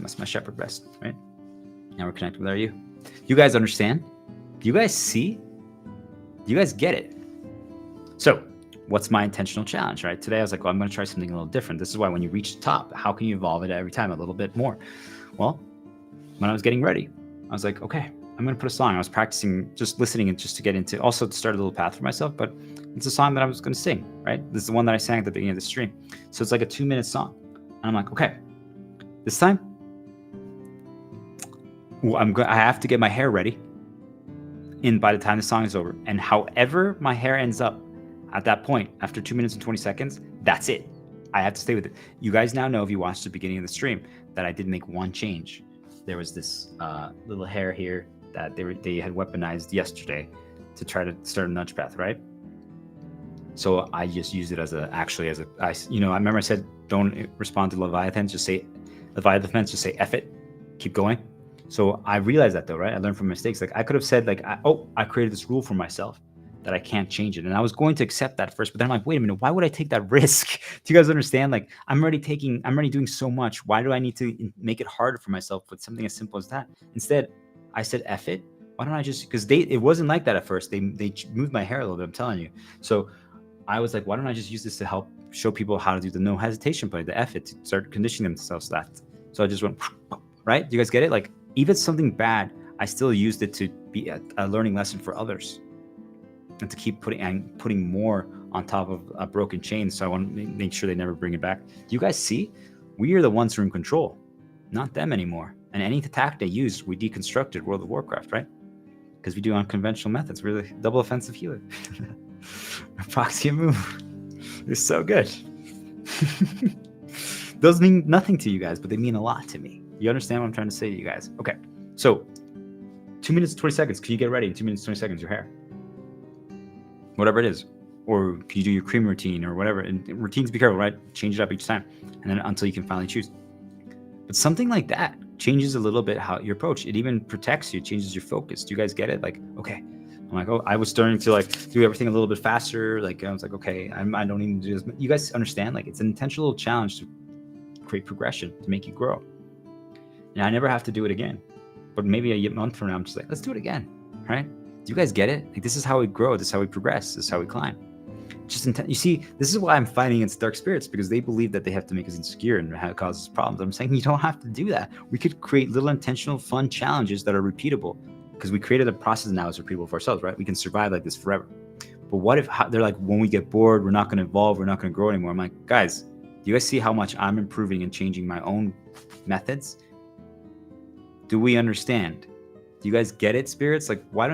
That's my shepherd best, right? Now we're connected with our you. You guys understand? Do you guys see? Do you guys get it? So what's my intentional challenge, right? Today I was like, well, I'm going to try something a little different. This is why when you reach the top, how can you evolve it every time a little bit more? Well, when I was getting ready, I was like, okay, I'm going to put a song. I was practicing just listening and just to get into, also to start a little path for myself, but it's a song that I was going to sing, right? This is the one that I sang at the beginning of the stream. So it's like a 2-minute song. And I'm like, okay, this time I have to get my hair ready. And by the time the song is over, and however my hair ends up at that point, after 2 minutes and 20 seconds, that's it. I have to stay with it. You guys now know, if you watched the beginning of the stream, that I did make one change. There was this little hair here that they had weaponized yesterday to try to start a nudge path, right? So I just used it I remember I said, don't respond to Leviathans, just say F it, keep going. So I realized that though, right? I learned from mistakes. Like I could have said like, I created this rule for myself that I can't change it. And I was going to accept that first, but then I'm like, wait a minute, why would I take that risk? Do you guys understand? Like I'm already doing so much. Why do I need to make it harder for myself with something as simple as that? Instead, I said, F it. Why don't I just, because it wasn't like that at first. They moved my hair a little bit, I'm telling you. So I was like, why don't I just use this to help show people how to do the no hesitation play, the F it, to start conditioning themselves to that. So I just went, right? Do you guys get it? Like, even something bad, I still used it to be a learning lesson for others, and to keep putting more on top of a broken chain. So I want to make sure they never bring it back. Do you guys see? We are the ones who are in control, not them anymore. And any attack they used, we deconstructed World of Warcraft, right? Because we do unconventional methods. We're the double offensive healer. Proxy move. They're so good. Those mean nothing to you guys, but they mean a lot to me. You understand what I'm trying to say to you guys? Okay, so 2 minutes, 20 seconds. Can you get ready in 2 minutes, 20 seconds, your hair? Whatever it is. Or can you do your cream routine or whatever? And routines, be careful, right? Change it up each time. And then until you can finally choose. But something like that changes a little bit how your approach. It even protects you, changes your focus. Do you guys get it? Like, okay. I'm like, I was starting to like do everything a little bit faster. Like I was like, okay, I don't even do this. You guys understand? Like it's an intentional challenge to create progression, to make you grow. And I never have to do it again. But maybe a month from now, I'm just like, let's do it again, right? Do you guys get it? Like this is how we grow. This is how we progress. This is how we climb. You see, this is why I'm fighting against dark spirits, because they believe that they have to make us insecure and how it causes problems. I'm saying you don't have to do that. We could create little intentional, fun challenges that are repeatable, because we created a process now as repeatable for ourselves, right? We can survive like this forever. But what if they're like, when we get bored, we're not going to evolve, we're not going to grow anymore? I'm like, guys, do you guys see how much I'm improving and changing my own methods? Do we understand? Do you guys get it, spirits? Like, why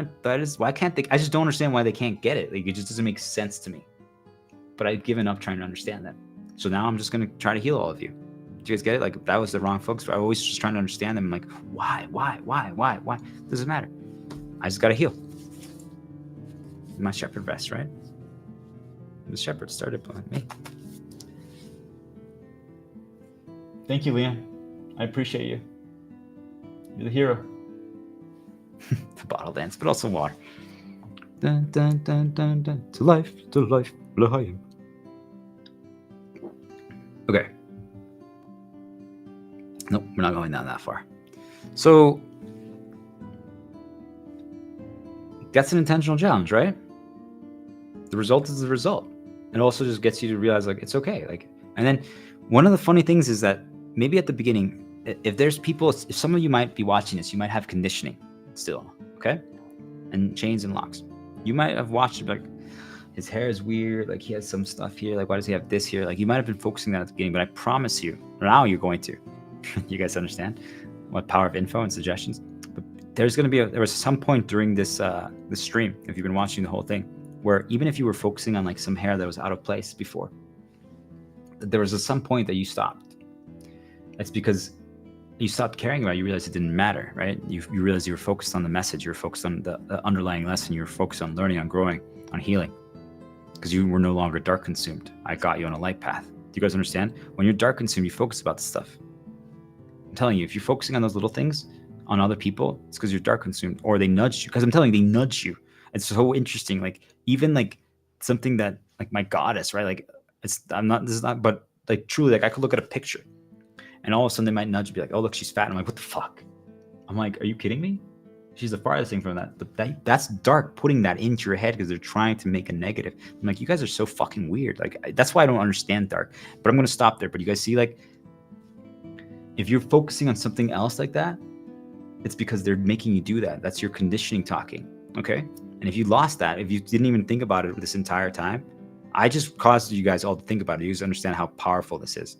can't they? I just don't understand why they can't get it. Like, it just doesn't make sense to me. But I've given up trying to understand that. So now I'm just going to try to heal all of you. Do you guys get it? Like, that was the wrong focus. I was just trying to understand them. I'm like, why? Doesn't matter. I just got to heal. My shepherd vest, right? The shepherd started with me. Thank you, Leon. I appreciate you. You're the hero. The bottle dance, but also water. Dun, dun, dun, dun, dun. To life, life. Okay. Nope, we're not going down that far. So that's an intentional challenge, right? The result is the result. It also just gets you to realize, like, it's okay. Like, and then one of the funny things is that maybe at the beginning, if some of you might be watching this, you might have conditioning still, okay? And chains and locks. You might have watched it, like, his hair is weird, like he has some stuff here, like why does he have this here? Like you might have been focusing that at the beginning, but I promise you, now you're going to. You guys understand what power of info and suggestions? But there was some point during this stream, if you've been watching the whole thing, where even if you were focusing on like some hair that was out of place before, there was some point that you stopped. That's because you stopped caring about it. You realized it didn't matter, right? You realized you were focused on the message. You were focused on the underlying lesson. You were focused on learning, on growing, on healing, because you were no longer dark consumed. I got you on a light path. Do you guys understand? When you're dark consumed, you focus about the stuff. I'm telling you, if you're focusing on those little things on other people, it's because you're dark consumed, or they nudged you. Because I'm telling you, they nudge you. It's so interesting. Like even like something that like my goddess, right? Like but like truly, like I could look at a picture and all of a sudden they might nudge me, like, oh, look, she's fat. And I'm like, what the fuck? I'm like, are you kidding me? She's the farthest thing from that. But that's dark, putting that into your head because they're trying to make a negative. I'm like, you guys are so fucking weird. Like, that's why I don't understand dark. But I'm going to stop there. But you guys see, like, if you're focusing on something else like that, it's because they're making you do that. That's your conditioning talking. Okay? And if you lost that, if you didn't even think about it this entire time, I just caused you guys all to think about it. You just understand how powerful this is.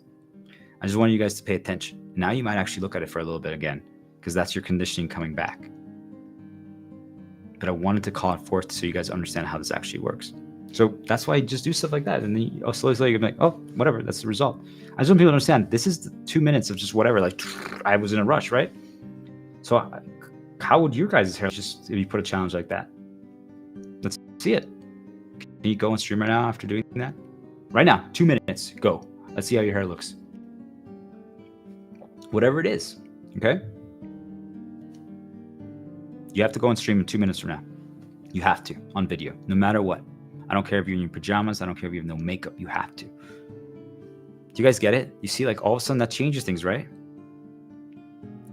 I just wanted you guys to pay attention. Now you might actually look at it for a little bit again, because that's your conditioning coming back. But I wanted to call it forth so you guys understand how this actually works. So that's why I just do stuff like that. And then slowly you're like, oh, whatever, that's the result. I just want people to understand this is 2 minutes of just whatever. Like, I was in a rush, right? So how would your guys' hair just if you put a challenge like that? Let's see it. Can you go and stream right now after doing that? Right now, 2 minutes, go. Let's see how your hair looks. Whatever it is, okay? You have to go and stream in 2 minutes from now. You have to, on video, no matter what. I don't care if you're in your pajamas. I don't care if you have no makeup. You have to. Do you guys get it? You see, like, all of a sudden that changes things, right?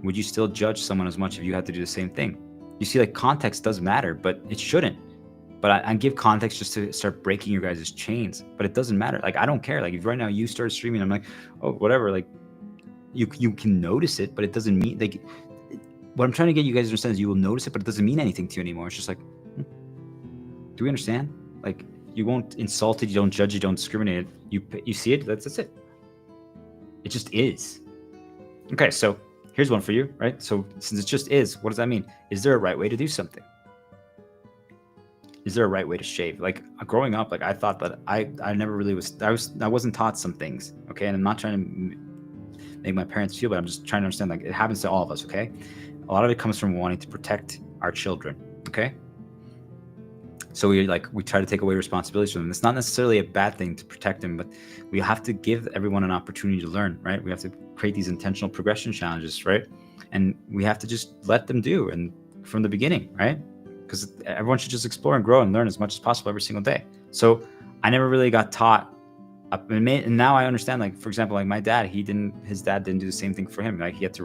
Would you still judge someone as much if you had to do the same thing? You see, like, context does matter, but it shouldn't. But I give context just to start breaking your guys' chains. But it doesn't matter. Like, I don't care. Like, if right now you start streaming, I'm like, oh, whatever. Like, you can notice it, but it doesn't mean, like, what I'm trying to get you guys to understand is you will notice it, but it doesn't mean anything to you anymore. It's just like, do we understand? Like, you won't insult it, you don't judge it, you don't discriminate it. You see it, that's it. It just is. Okay, so here's one for you, right? So since it just is, what does that mean? Is there a right way to do something? Is there a right way to shave? Like, growing up, like, I thought that I never really I wasn't taught some things, okay? And I'm not trying to make my parents feel, but I'm just trying to understand, like, it happens to all of us, okay? A lot of it comes from wanting to protect our children, okay? So we try to take away responsibilities from them. It's not necessarily a bad thing to protect them, but we have to give everyone an opportunity to learn, right? We have to create these intentional progression challenges, right? And we have to just let them do, and from the beginning, right? Because everyone should just explore and grow and learn as much as possible every single day. So I never really got taught. And now I understand, like, for example, like my dad, his dad didn't do the same thing for him. Like, he had to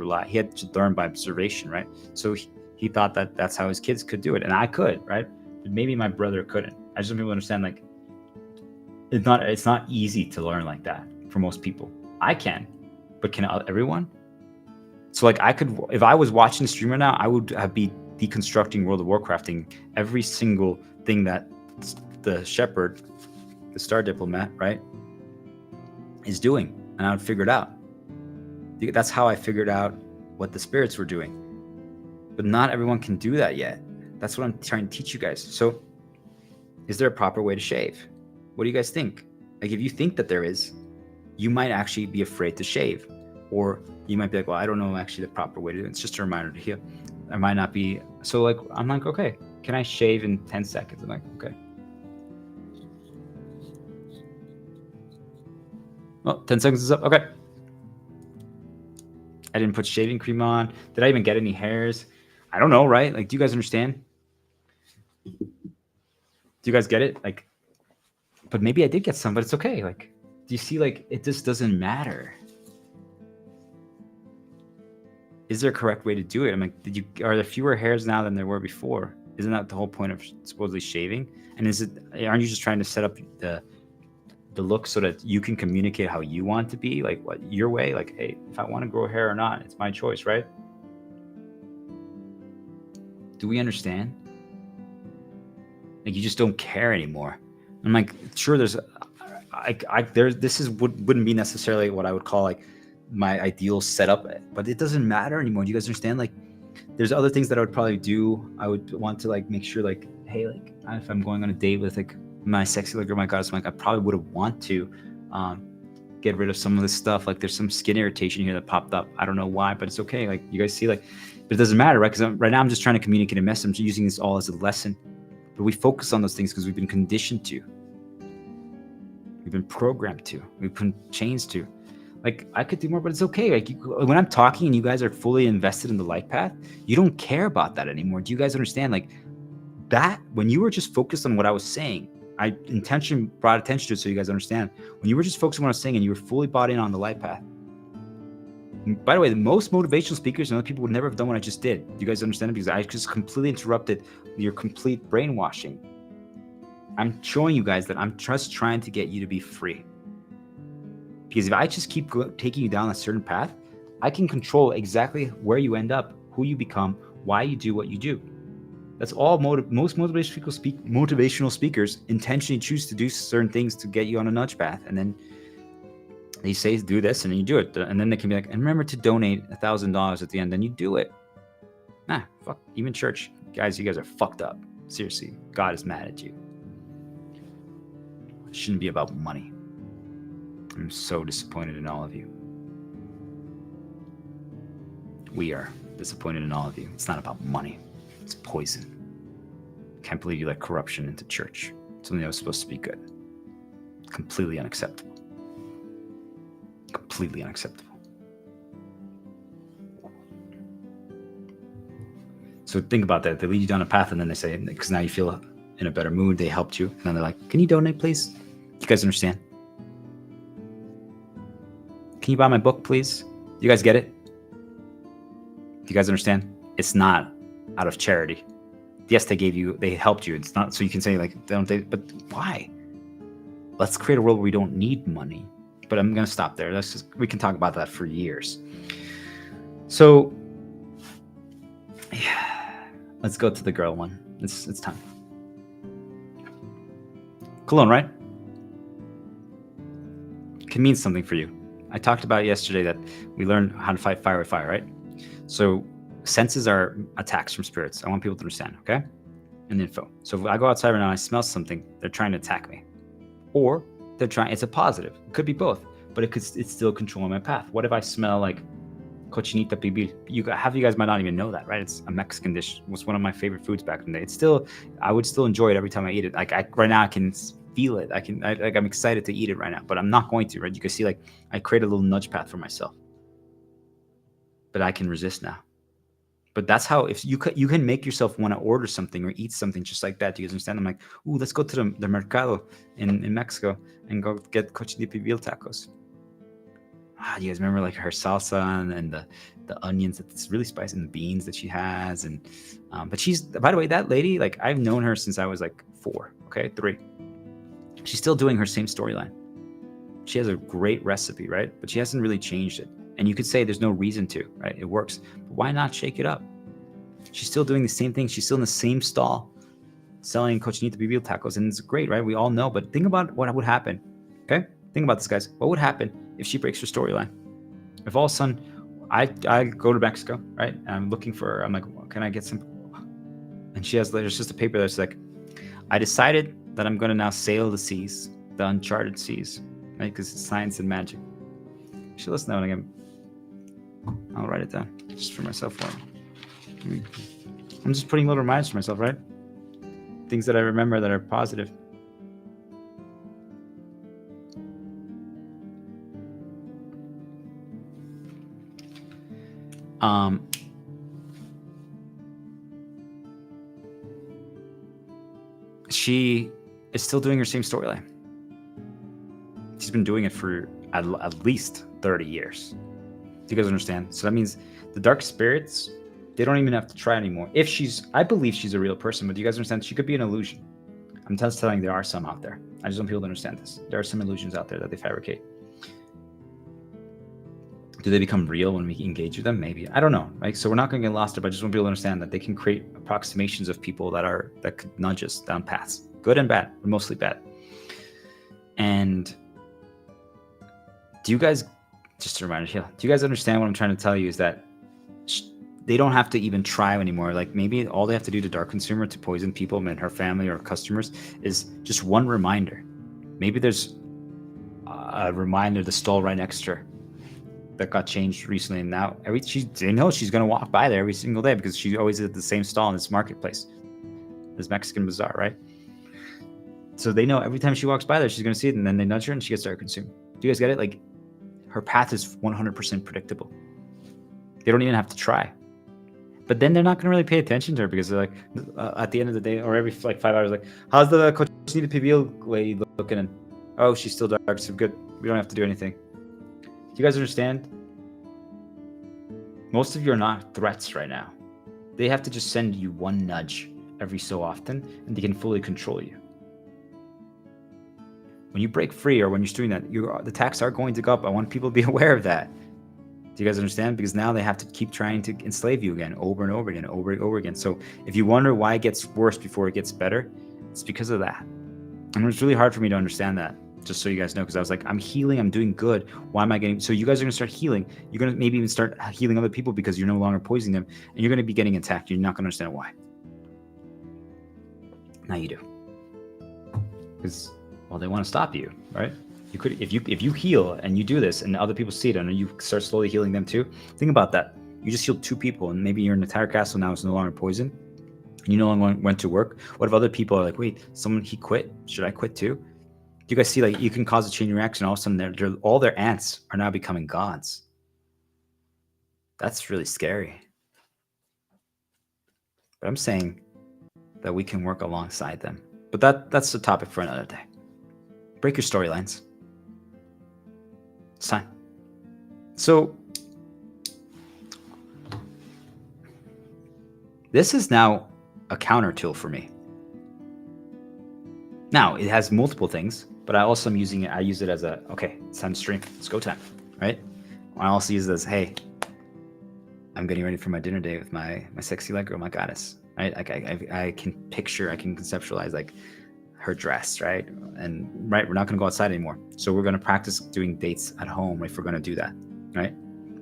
learn by observation, right? So he thought that that's how his kids could do it. And I could, right? But maybe my brother couldn't. I just want people to understand, like, it's not easy to learn like that for most people. I can, but can everyone? So, like, if I was watching the streamer now, I would be deconstructing World of Warcrafting every single thing that the shepherd, the star diplomat, right, is doing, and I would figure it out. That's how I figured out what the spirits were doing. But not everyone can do that yet. That's what I'm trying to teach you guys. So, is there a proper way to shave? What do you guys think? Like, if you think that there is, you might actually be afraid to shave. Or you might be like, well, I don't know actually the proper way to do it. It's just a reminder to heal. I might not be. So, like, I'm like, okay, can I shave in 10 seconds? I'm like, okay. Well, 10 seconds is up. Okay. I didn't put shaving cream on. Did I even get any hairs? I don't know, right? Like, do you guys understand? Do you guys get it? Like, but maybe I did get some, but it's okay. Like, do you see, like, it just doesn't matter. Is there a correct way to do it? I'm like, are there fewer hairs now than there were before? Isn't that the whole point of supposedly shaving? And aren't you just trying to set up the look so that you can communicate how you want to be, like, what your way? Like, hey, if I want to grow hair or not, it's my choice, right? Do we understand? Like, you just don't care anymore. I'm like, sure, this wouldn't be necessarily what I would call, like, my ideal setup, but it doesn't matter anymore. Do you guys understand? Like, there's other things that I would probably do. I would want to, like, make sure, like, hey, like, if I'm going on a date with, like, my sexy little girl, my goddess, like, I probably would have want to get rid of some of this stuff. Like, there's some skin irritation here that popped up. I don't know why, but it's okay. Like, you guys see, like, but it doesn't matter, right? Because right now I'm just trying to communicate a message. I'm using this all as a lesson. But we focus on those things because we've been conditioned to. We've been programmed to. We've been changed to. Like, I could do more, but it's okay. Like, when I'm talking and you guys are fully invested in the light path, you don't care about that anymore. Do you guys understand? Like, that, when you were just focused on what I was saying, I brought attention to it so you guys understand. When you were just focused on what I was saying and you were fully bought in on the light path, By the way, the most motivational speakers and other people would never have done what I just did. Do you guys understand it? Because I just completely interrupted your complete brainwashing. I'm showing you guys that I'm just trying to get you to be free. Because if I just keep taking you down a certain path, I can control exactly where you end up, who you become, why you do what you do. That's all most motivational speakers intentionally choose to do certain things to get you on a nudge path. And then they say, do this, and then you do it. And then they can be like, and remember to donate $1,000 at the end, then you do it. Nah, fuck, even church. Guys, you guys are fucked up. Seriously, God is mad at you. It shouldn't be about money. I'm so disappointed in all of you. We are disappointed in all of you. It's not about money. It's poison. Can't believe you let corruption into church. Something that was supposed to be good. Completely unacceptable. Completely unacceptable. So think about that. They lead you down a path and then they say, because now you feel in a better mood, they helped you. And then they're like, can you donate, please? You guys understand? Can you buy my book, please? You guys get it? Do you guys understand? It's not out of charity. Yes, they helped you. It's not so you can say like, don't they? But why? Let's create a world where we don't need money. But I'm gonna stop there. We can talk about that for years. So, yeah, let's go to the girl one. It's time. Cologne, right? Can mean something for you. I talked about yesterday that we learned how to fight fire with fire, right? So senses are attacks from spirits. I want people to understand, okay? And info. So if I go outside right now and I smell something, they're trying to attack me. Or it's a positive. It could be both, but it's still controlling my path. What if I smell like cochinita pibil? Half of you guys might not even know that, right? It's a Mexican dish. It was one of my favorite foods back in the day. I would still enjoy it every time I eat it. Right now I can feel it. I'm excited to eat it right now, but I'm not going to, right? You can see like I create a little nudge path for myself, but I can resist now. But that's how, if you can make yourself want to order something or eat something just like that. Do you guys understand? I'm like, ooh, let's go to the mercado in Mexico and go get cochinita pibil tacos. Do you guys remember like her salsa and the onions? It's really spicy, and the beans that she has. And but she's, by the way, that lady, like I've known her since I was like 3. She's still doing her same storyline. She has a great recipe, right? But she hasn't really changed it. And you could say there's no reason to, right? It works. But why not shake it up? She's still doing the same thing. She's still in the same stall selling cochinita pibil tacos. And it's great, right? We all know. But think about what would happen, okay? Think about this, guys. What would happen if she breaks her storyline? If all of a sudden, I go to Mexico, right? And I'm looking for, I'm like, can I get some? And there's just a paper that's like, I decided that I'm going to now sail the seas, the uncharted seas, right? Because it's science and magic. You should listen to that one again. I'll write it down just for myself. I'm just putting little reminders for myself, right? Things that I remember that are positive. She is still doing her same storyline. She's been doing it for at least 30 years. Do you guys understand? So that means the dark spirits, they don't even have to try anymore. I believe she's a real person, but do you guys understand? She could be an illusion. I'm just telling you, there are some out there. I just want people to understand this. There are some illusions out there that they fabricate. Do they become real when we engage with them? Maybe. I don't know. Right? So we're not going to get lost there, but I just want people to understand that they can create approximations of people that could nudge us down paths. Good and bad, but mostly bad. And do you guys, just a reminder here, do you guys understand what I'm trying to tell you is that they don't have to even try anymore. Like maybe all they have to do to dark consumer to poison people and her family or customers is just one reminder. Maybe there's a reminder to stall right next to her that got changed recently, and now they know she's going to walk by there every single day because she always is at the same stall in this marketplace, this Mexican bazaar, right? So they know every time she walks by there, she's going to see it, and then they nudge her and she gets dark consumed. Do you guys get it? Like her path is 100% predictable. They don't even have to try. But then they're not going to really pay attention to her because they're like, at the end of the day, or every like 5 hours, like, how's the cochinita pibil lady looking? And oh, she's still dark, so good. We don't have to do anything. Do you guys understand? Most of you are not threats right now. They have to just send you one nudge every so often, and they can fully control you. When you break free, or when you're doing that, the taxes are going to go up. I want people to be aware of that. Do you guys understand? Because now they have to keep trying to enslave you again, over and over again, over and over again. So if you wonder why it gets worse before it gets better, it's because of that. And it's really hard for me to understand that, just so you guys know, because I was like, I'm healing, I'm doing good. Why am I getting... So you guys are going to start healing. You're going to maybe even start healing other people because you're no longer poisoning them, and you're going to be getting attacked. You're not going to understand why. Now you do. Because, well, they want to stop you, right? You could, if you heal and you do this and other people see it and you start slowly healing them too, think about that. You just healed 2 people and maybe your entire castle now is no longer poisoned. And you no longer went to work. What if other people are like, wait, he quit? Should I quit too? You guys see, like, you can cause a chain reaction. All of a sudden, all their ants are now becoming gods. That's really scary. But I'm saying that we can work alongside them. But that's the topic for another day. Break your storylines. It's time. So this is now a counter tool for me. Now it has multiple things, but I also am using it. I use it as okay, it's time to stream. It's go time, right? I also use it as, hey, I'm getting ready for my dinner date with my sexy light girl, my goddess, right? I can picture, I can conceptualize like her dress, right? And right, we're not going to go outside anymore. So we're going to practice doing dates at home if we're going to do that, right?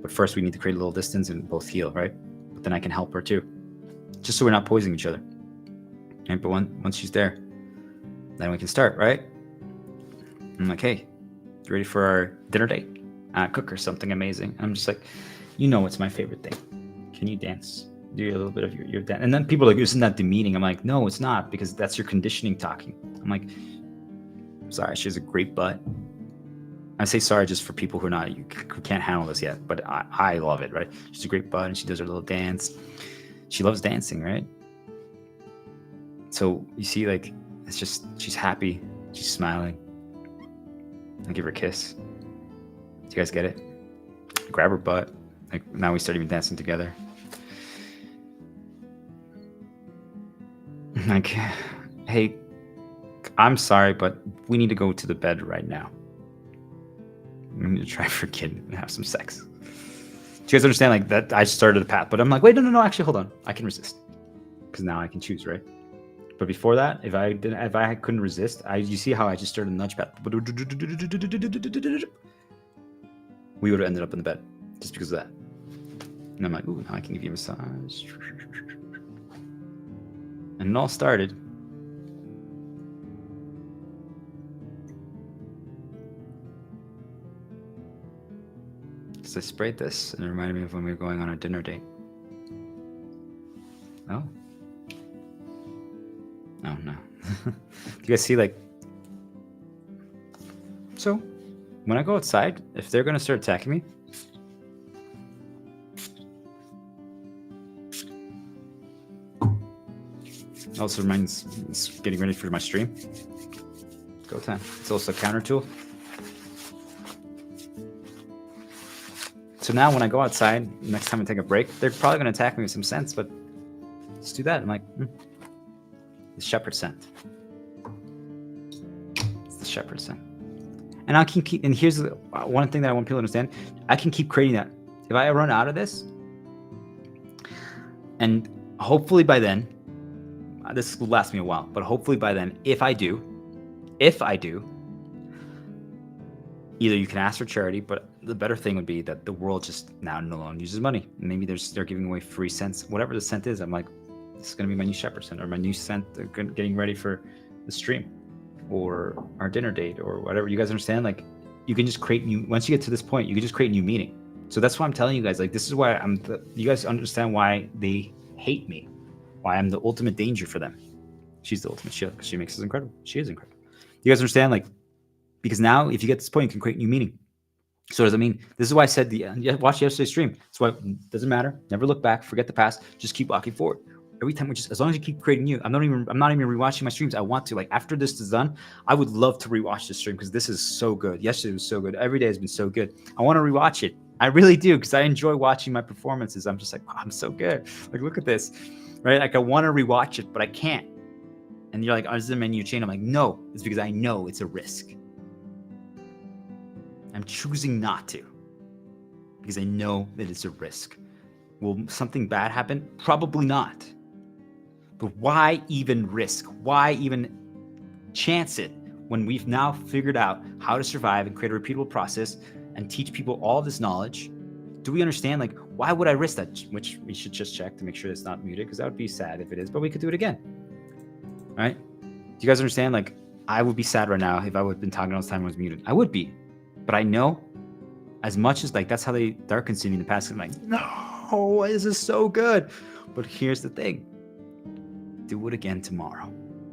But first we need to create a little distance and both heal, right? But then I can help her too, just so we're not poisoning each other, right? But once she's there, then we can start, right? I'm like, hey, you ready for our dinner date? Cook her something amazing. I'm just like, you know what's my favorite thing? Can you dance? Do a little bit of your dance. And then people are like, isn't that demeaning? I'm like, no, it's not, because that's your conditioning talking. I'm like, sorry, she has a great butt. I say sorry just for people who can't handle this yet, but I love it, right? She's a great butt and she does her little dance. She loves dancing, right? So you see, like, it's just, she's happy. She's smiling. I give her a kiss. Do you guys get it? Grab her butt. Like, now we start even dancing together. Like, hey, I'm sorry, but we need to go to the bed right now. We need to try for a kid and have some sex. Do you guys understand? Like, that I started the path, but I'm like, wait, no, actually, hold on. I can resist. Because now I can choose, right? But before that, if I couldn't resist, you see how I just started the nudge path. We would have ended up in the bed just because of that. And I'm like, ooh, now I can give you a massage. And it all started because I sprayed this and it reminded me of when we were going on our dinner date. Oh. Oh, no. You guys see, like... So, when I go outside, if they're going to start attacking me... Also reminds it's getting ready for my stream. Go time. It's also a counter tool. So now when I go outside, next time I take a break, they're probably going to attack me with some sense, but let's do that. I'm like, the shepherd scent. It's the shepherd scent. And I can keep, and here's the one thing that I want people to understand. I can keep creating that. If I run out of this, and hopefully by then, this will last me a while, but hopefully by then, if I do, either you can ask for charity, but the better thing would be that the world just now no longer uses money. Maybe they're giving away free scents, whatever the scent is. I'm like, this is going to be my new shepherd scent or my new scent, getting ready for the stream or our dinner date or whatever. You guys understand? Like, you can just create new, once you get to this point, you can just create new meaning. So that's why I'm telling you guys, like, this is why you guys understand why they hate me, why I'm the ultimate danger for them. She's the ultimate shield because she makes us incredible. She is incredible. You guys understand? Like, because now if you get to this point, you can create new meaning. So does that mean, this is why I said, watch yesterday's stream. That's why it doesn't matter. Never look back, forget the past, just keep walking forward. Every time as long as you keep creating new, I'm not even rewatching my streams. I want to, like, after this is done, I would love to rewatch this stream because this is so good. Yesterday was so good. Every day has been so good. I want to rewatch it I really do, because I enjoy watching my performances. I'm just like, wow, I'm so good. Like, look at this, right? Like, I want to rewatch it, but I can't. And you're like, oh, is the menu chain? I'm like, no, it's because I know it's a risk. I'm choosing not to, because I know that it's a risk. Will something bad happen? Probably not. But why even risk? Why even chance it when we've now figured out how to survive and create a repeatable process and teach people all this knowledge? Do we understand, like, why would I risk that? Which we should just check to make sure it's not muted, because that would be sad if it is, but we could do it again. Right? Do you guys understand? Like, I would be sad right now if I would have been talking all this time when it was muted. I would be. But I know, as much as, like, that's how they are consuming the past, I'm like, no, this is so good. But here's the thing. Do it again tomorrow.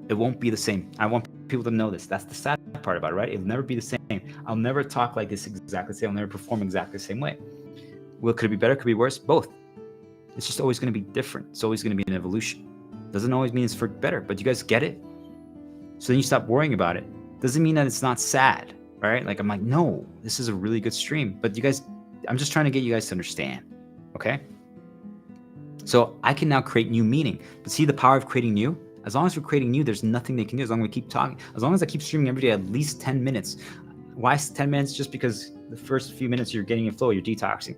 It won't be the same. I want people to know this. That's the sad part about it, right? It'll never be the same. I'll never talk like this exactly the same. I'll never perform exactly the same way. Well, could it be better? Could it be worse? Both. It's just always going to be different. It's always going to be an evolution. Doesn't always mean it's for better, but you guys get it? So then you stop worrying about it. Doesn't mean that it's not sad, right? Like, I'm like, no, this is a really good stream. But you guys, I'm just trying to get you guys to understand, okay? So I can now create new meaning. But see the power of creating new? As long as we're creating new, there's nothing they can do. As long as we keep talking, as long as I keep streaming every day at least 10 minutes. Why 10 minutes? Just because the first few minutes you're getting in flow, you're detoxing.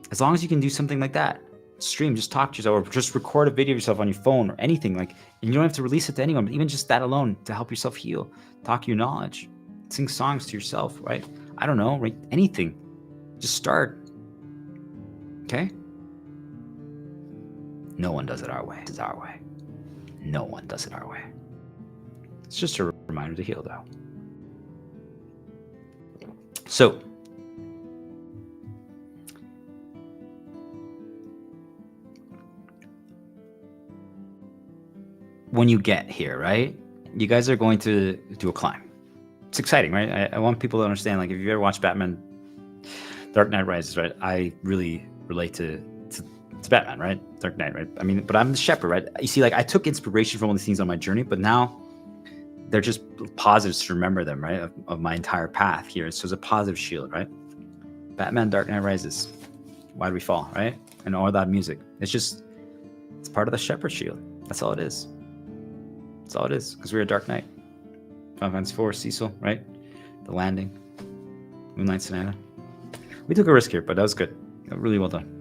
As long as you can do something like that, stream, just talk to yourself, or just record a video of yourself on your phone or anything, like, and you don't have to release it to anyone, but even just that alone to help yourself heal, talk your knowledge, sing songs to yourself, right? I don't know, right? Anything. Just start. Okay? No one does it our way. It's our way. No one does it our way. It's just a reminder to heal, though. So, when you get here, right, you guys are going to do a climb. It's exciting, right? I want people to understand, like, if you've ever watched Batman Dark Knight Rises, right, I really relate to Batman, right? Dark Knight, right? I mean, but I'm the shepherd, right? You see, like, I took inspiration from all these things on my journey, but now they're just positives to remember them, right? Of my entire path here. So it's a positive shield, right? Batman Dark Knight Rises. Why do we fall, right? And all that music. It's part of the shepherd shield. That's all it is. That's all it is, because we're a Dark Knight. Final Fantasy IV, Cecil, right? The Landing, Moonlight Sonata. We took a risk here, but that was good. Really well done.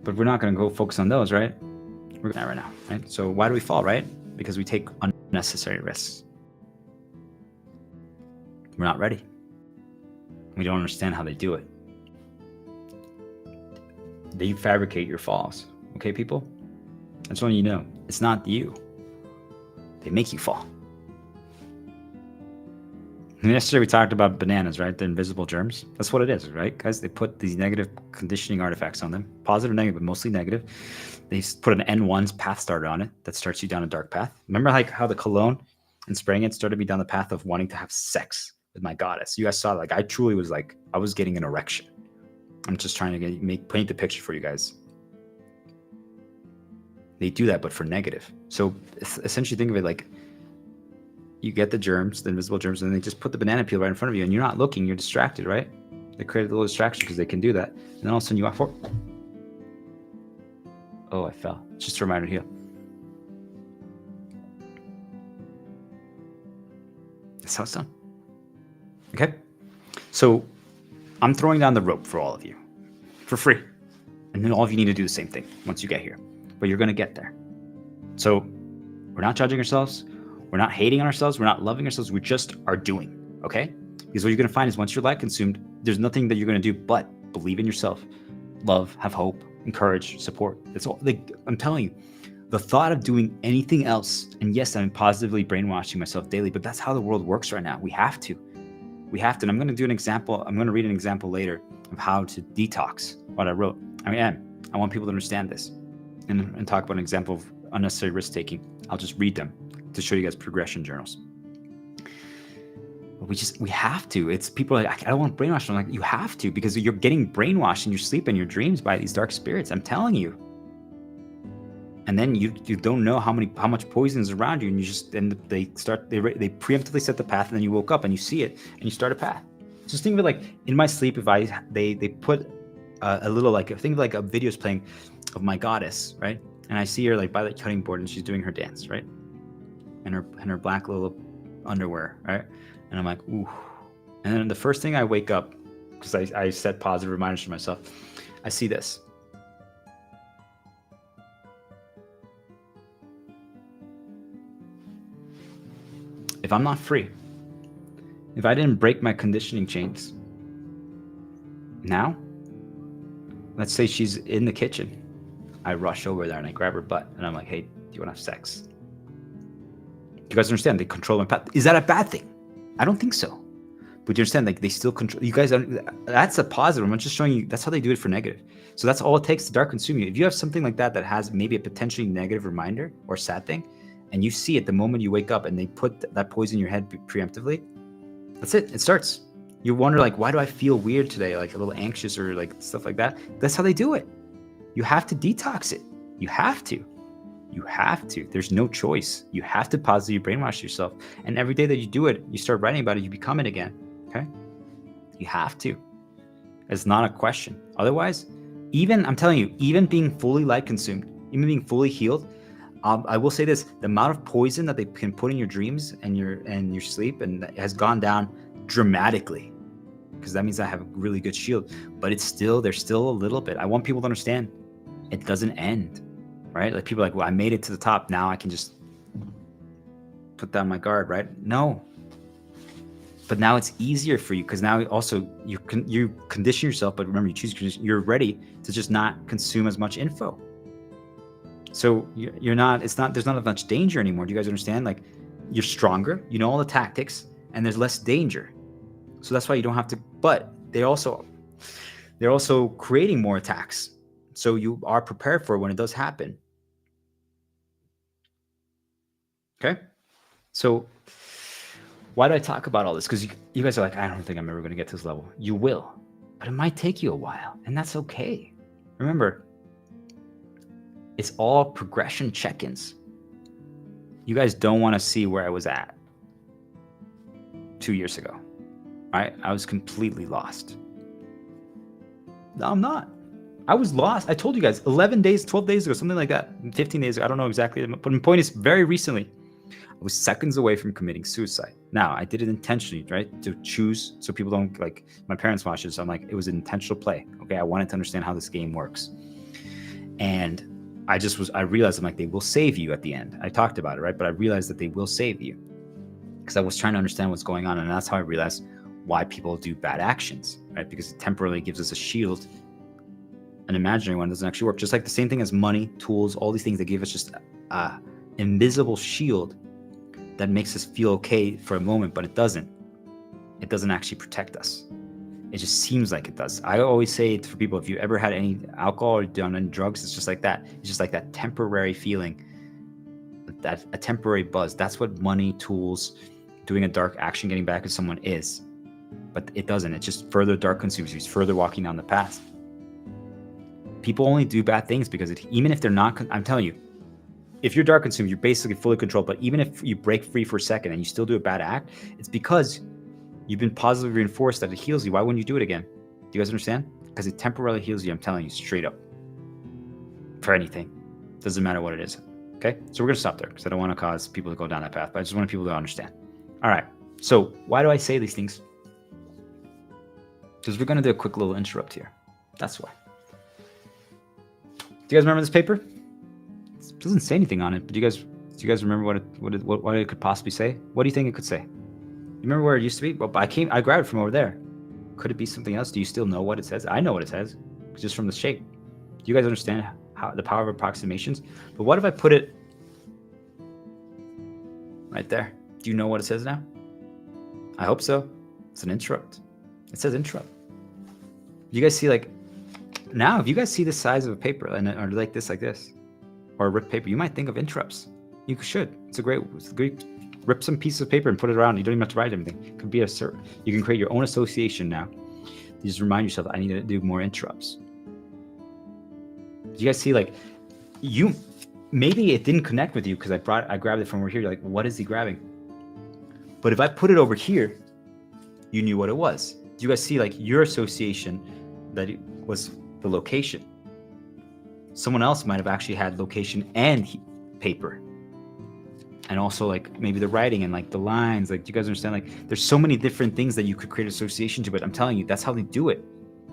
But we're not going to go focus on those, right? We're going to right now, right? So why do we fall, right? Because we take unnecessary risks. We're not ready. We don't understand how they do it. They fabricate your falls, okay, people? I just want you to know, it's not you. They make you fall. And yesterday we talked about bananas, right? The invisible germs. That's what it is, right, guys? They put these negative conditioning artifacts on them. Positive, negative, but mostly negative. They put an N1's path starter on it that starts you down a dark path. Remember, like, how the cologne and spraying it started me down the path of wanting to have sex with my goddess. You guys saw, like, I truly was like, I was getting an erection. I'm just trying to paint the picture for you guys. They do that, but for negative. So essentially think of it like, you get the germs, the invisible germs, and they just put the banana peel right in front of you, and you're not looking, you're distracted, right? They create a little distraction because they can do that. And then all of a sudden you walk forward. Oh, I fell. Just a reminder to heal. That's how it's done. Okay? So I'm throwing down the rope for all of you for free. And then all of you need to do the same thing once you get here. But you're going to get there. So we're not judging ourselves. We're not hating on ourselves. We're not loving ourselves. We just are doing, okay? Because what you're going to find is once you're light consumed, there's nothing that you're going to do but believe in yourself, love, have hope, encourage, support. That's all. Like, I'm telling you, the thought of doing anything else, and yes, I'm positively brainwashing myself daily, but that's how the world works right now. We have to. We have to. And I'm going to do an example. I'm going to read an example later of how to detox what I wrote. I want people to understand this and talk about an example of unnecessary risk taking. I'll just read them to show you guys progression journals. But we have to. It's people are like, I don't want to brainwash. I'm like, you have to, because you're getting brainwashed in your sleep and your dreams by these dark spirits. I'm telling you. And then you don't know how much poison is around you, and they preemptively set the path, and then you woke up and you see it and you start a path. Just think of it like in my sleep, if they put a little like think of like a video is playing of my goddess, right? And I see her like by the cutting board and she's doing her dance, right? And her black little underwear, right? And I'm like, ooh. And then the first thing I wake up, because I set positive reminders for myself, I see this. If I'm not free, if I didn't break my conditioning chains, now, let's say she's in the kitchen. I rush over there and I grab her butt and I'm like, hey, do you want to have sex? You guys understand? They control my path. Is that a bad thing? I don't think so. But you understand, like they still control. You guys, that's a positive. I'm just showing you that's how they do it for negative. So that's all it takes to dark consume you. If you have something like that that has maybe a potentially negative reminder or sad thing, and you see it the moment you wake up and they put that poison in your head preemptively, that's it. It starts. You wonder like, why do I feel weird today? Like a little anxious or like stuff like that. That's how they do it. You have to detox it. You have to. You have to. There's no choice. You have to positively brainwash yourself. And every day that you do it, you start writing about it, you become it again. Okay? You have to. It's not a question. Otherwise, even, I'm telling you, even being fully light consumed, even being fully healed, I will say this, the amount of poison that they can put in your dreams and your sleep and has gone down dramatically, because that means I have a really good shield. But it's still, there's still a little bit. I want people to understand it doesn't end, right? Like people are like, well, I made it to the top. Now I can just put down my guard, right? No. But now it's easier for you because now also you condition yourself, but remember you choose condition, you're ready to just not consume as much info. So you're not, there's not as much danger anymore. Do you guys understand? Like you're stronger, you know all the tactics, and there's less danger. So that's why you don't have to, but they're also creating more attacks. So you are prepared for it when it does happen. Okay? So why do I talk about all this? Because you guys are like, I don't think I'm ever going to get to this level. You will, but it might take you a while, and that's okay. Remember, it's all progression check-ins. You guys don't want to see where I was at 2 years ago, right? I was completely lost. No, I'm not. I was lost. I told you guys 11 days, 12 days ago, something like that, 15 days ago. I don't know exactly. But my point is, very recently, I was seconds away from committing suicide. Now, I did it intentionally, right? To choose so people don't, like, my parents watch it. So I'm like, it was an intentional play. Okay. I wanted to understand how this game works. And I realized, I'm like, they will save you at the end. I talked about it, right? But I realized that they will save you because I was trying to understand what's going on. And that's how I realized why people do bad actions, right? Because it temporarily gives us a shield. An imaginary one doesn't actually work. Just like the same thing as money, tools, all these things that give us just an invisible shield that makes us feel okay for a moment, but it doesn't. It doesn't actually protect us. It just seems like it does. I always say for people, if you ever had any alcohol or done any drugs, it's just like that. It's just like that temporary feeling, that a temporary buzz. That's what money, tools, doing a dark action, getting back at someone is. But it doesn't. It just further dark consumes you. It's further walking down the path. People only do bad things because even if they're not, I'm telling you, if you're dark consumed, you're basically fully controlled. But even if you break free for a second and you still do a bad act, it's because you've been positively reinforced that it heals you. Why wouldn't you do it again? Do you guys understand? Because it temporarily heals you. I'm telling you straight up. For anything. Doesn't matter what it is. Okay? So we're going to stop there because I don't want to cause people to go down that path. But I just want people to understand. All right. So why do I say these things? Because we're going to do a quick little interrupt here. That's why. Do you guys remember this paper? It doesn't say anything on it. But do you guys remember what it could possibly say? What do you think it could say? You remember where it used to be? Well, I grabbed it from over there. Could it be something else? Do you still know what it says? I know what it says, just from the shape. Do you guys understand how the power of approximations? But what if I put it right there? Do you know what it says now? I hope so. It's an interrupt. It says interrupt. You guys see, like, now, if you guys see the size of a paper or like this, or a ripped paper, you might think of interrupts. You should. It's a great. Rip some piece of paper and put it around. You don't even have to write anything. It could be you can create your own association now. You just remind yourself, I need to do more interrupts. Do you guys see, like, maybe it didn't connect with you because I grabbed it from over here. You're like, what is he grabbing? But if I put it over here, you knew what it was. Do you guys see like your association that it was the location? Someone else might have actually had location and paper. And also like maybe the writing and like the lines, like, do you guys understand? Like there's so many different things that you could create association to, but I'm telling you, that's how they do it.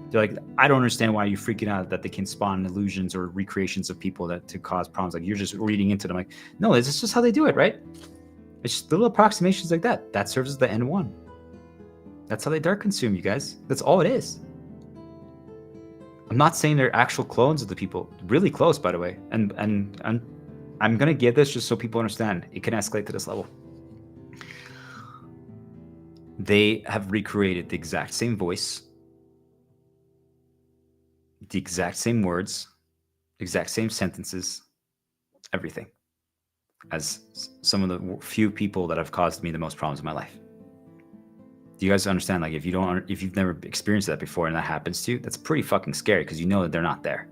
They're like, I don't understand why you're freaking out that they can spawn illusions or recreations of people that to cause problems. Like you're just reading into them. Like, no, this is just how they do it, right? It's just little approximations like that. That serves as the N1. That's how they dark consume, you guys. That's all it is. I'm not saying they're actual clones of the people. Really close, by the way. And I'm gonna give this just so people understand. It can escalate to this level. They have recreated the exact same voice, the exact same words, exact same sentences, everything, as some of the few people that have caused me the most problems in my life. Do you guys understand? Like if you've never experienced that before and that happens to you, that's pretty fucking scary because you know that they're not there.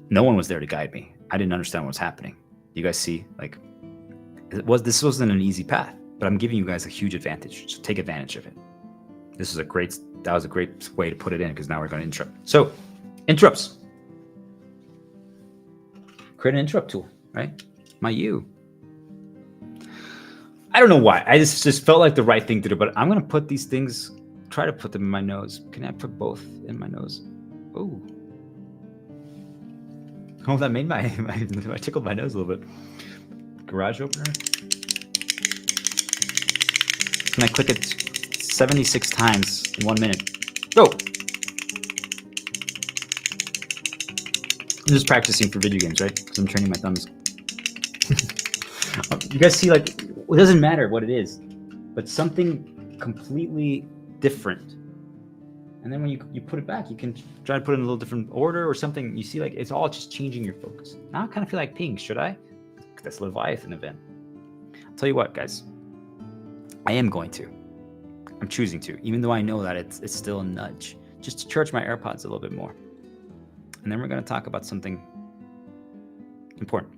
No one was there to guide me. I didn't understand what was happening. You guys see, like, this wasn't an easy path, but I'm giving you guys a huge advantage. So take advantage of it. That was a great way to put it in because now we're going to interrupt. So, interrupts. Create an interrupt tool, right? My you. I don't know why. I just felt like the right thing to do, but I'm going to put these things, try to put them in my nose. Can I put both in my nose? Oh. Oh, that made I tickled my nose a little bit. Garage opener. Can I click it 76 times in 1 minute? Go! I'm just practicing for video games, right? Because I'm training my thumbs. You guys see, like, it doesn't matter what it is, but something completely different. And then when you put it back, you can try to put it in a little different order or something. You see, like, it's all just changing your focus. Now I kind of feel like peeing. Should I? That's Leviathan event. I'll tell you what, guys. I am going to. I'm choosing to, even though I know that it's still a nudge, just to charge my AirPods a little bit more. And then we're going to talk about something important.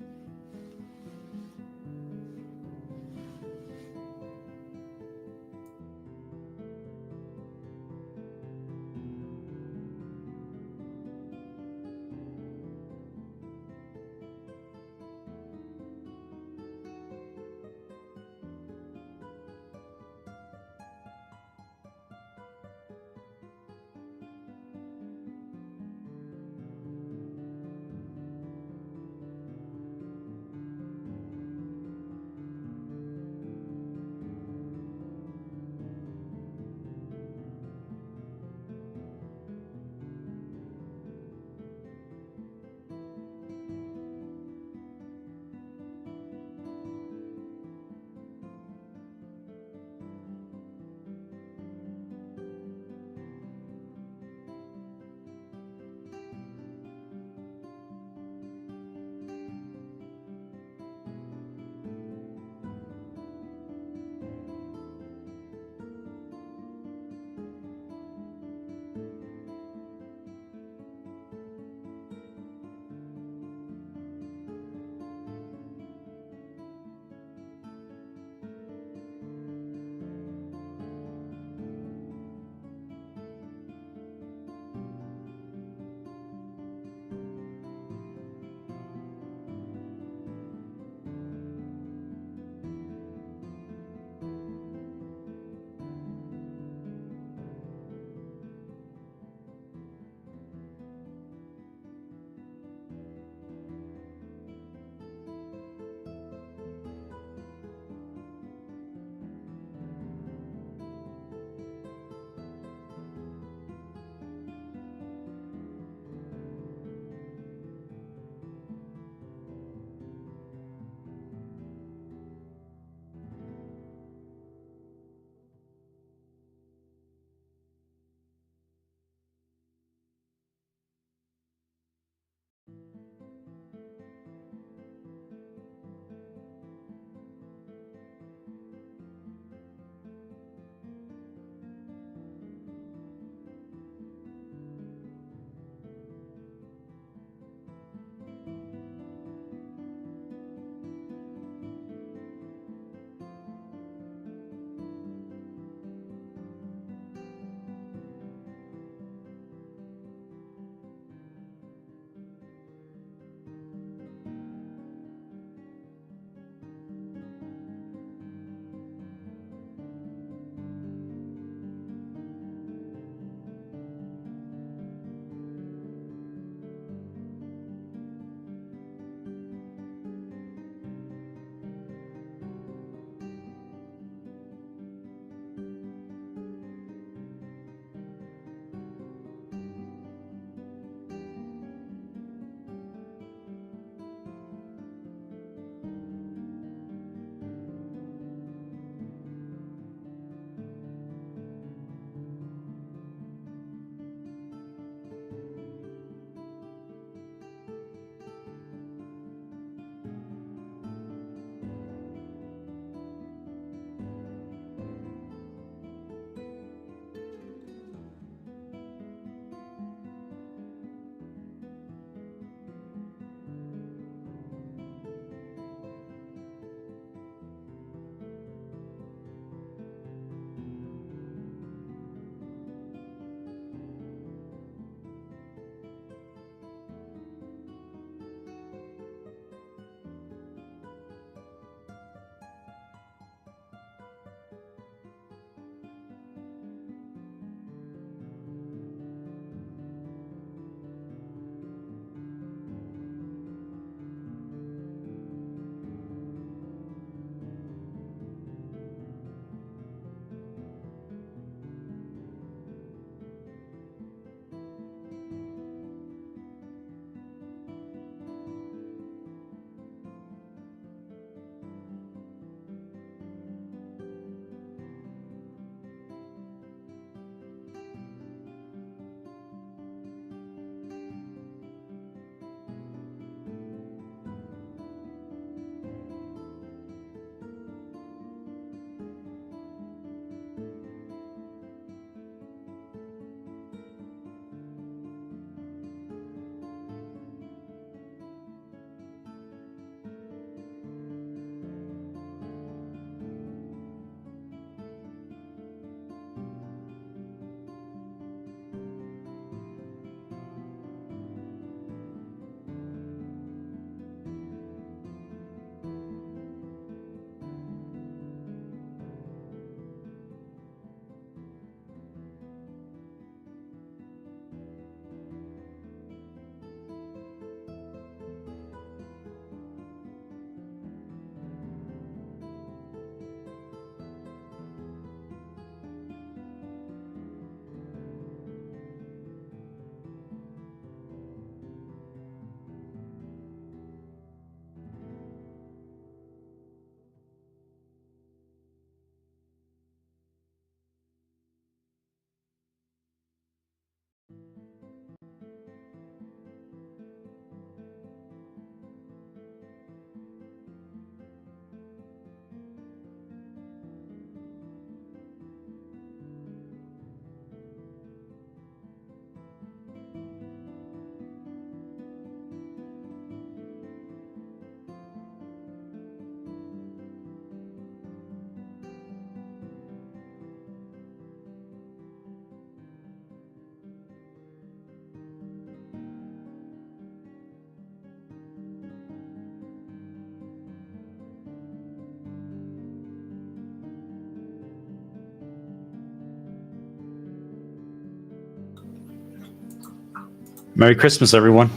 Merry Christmas, everyone.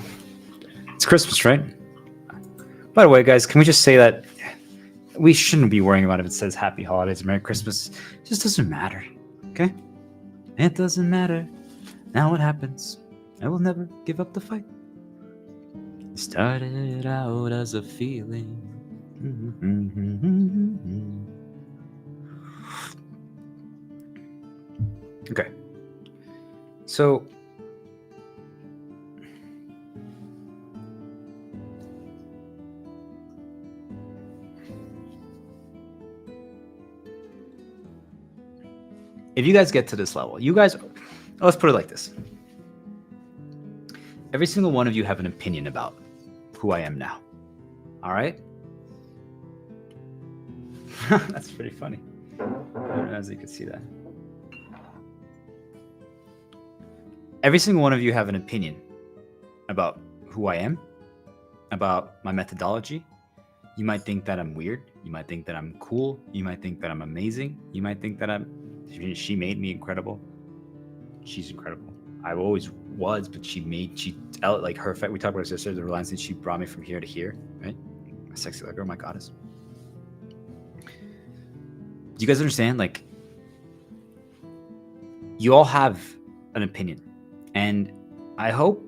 It's Christmas, right? By the way, guys, can we just say that we shouldn't be worrying about if it says Happy Holidays or Merry Christmas? It just doesn't matter, okay? It doesn't matter. Now what happens? I will never give up the fight. It started out as a feeling. Okay. So if you guys get to this level, let's put it like this. Every single one of you have an opinion about who I am now. All right? That's pretty funny. I don't know if you could see that. Every single one of you have an opinion about who I am, about my methodology. You might think that I'm weird. You might think that I'm cool. You might think that I'm amazing. You might think that she made me incredible. She's incredible. I always was, but like her effect. We talked about her sister, the reliance that she brought me from here to here, right? My sexy little girl, my goddess. Do you guys understand? Like, you all have an opinion, and I hope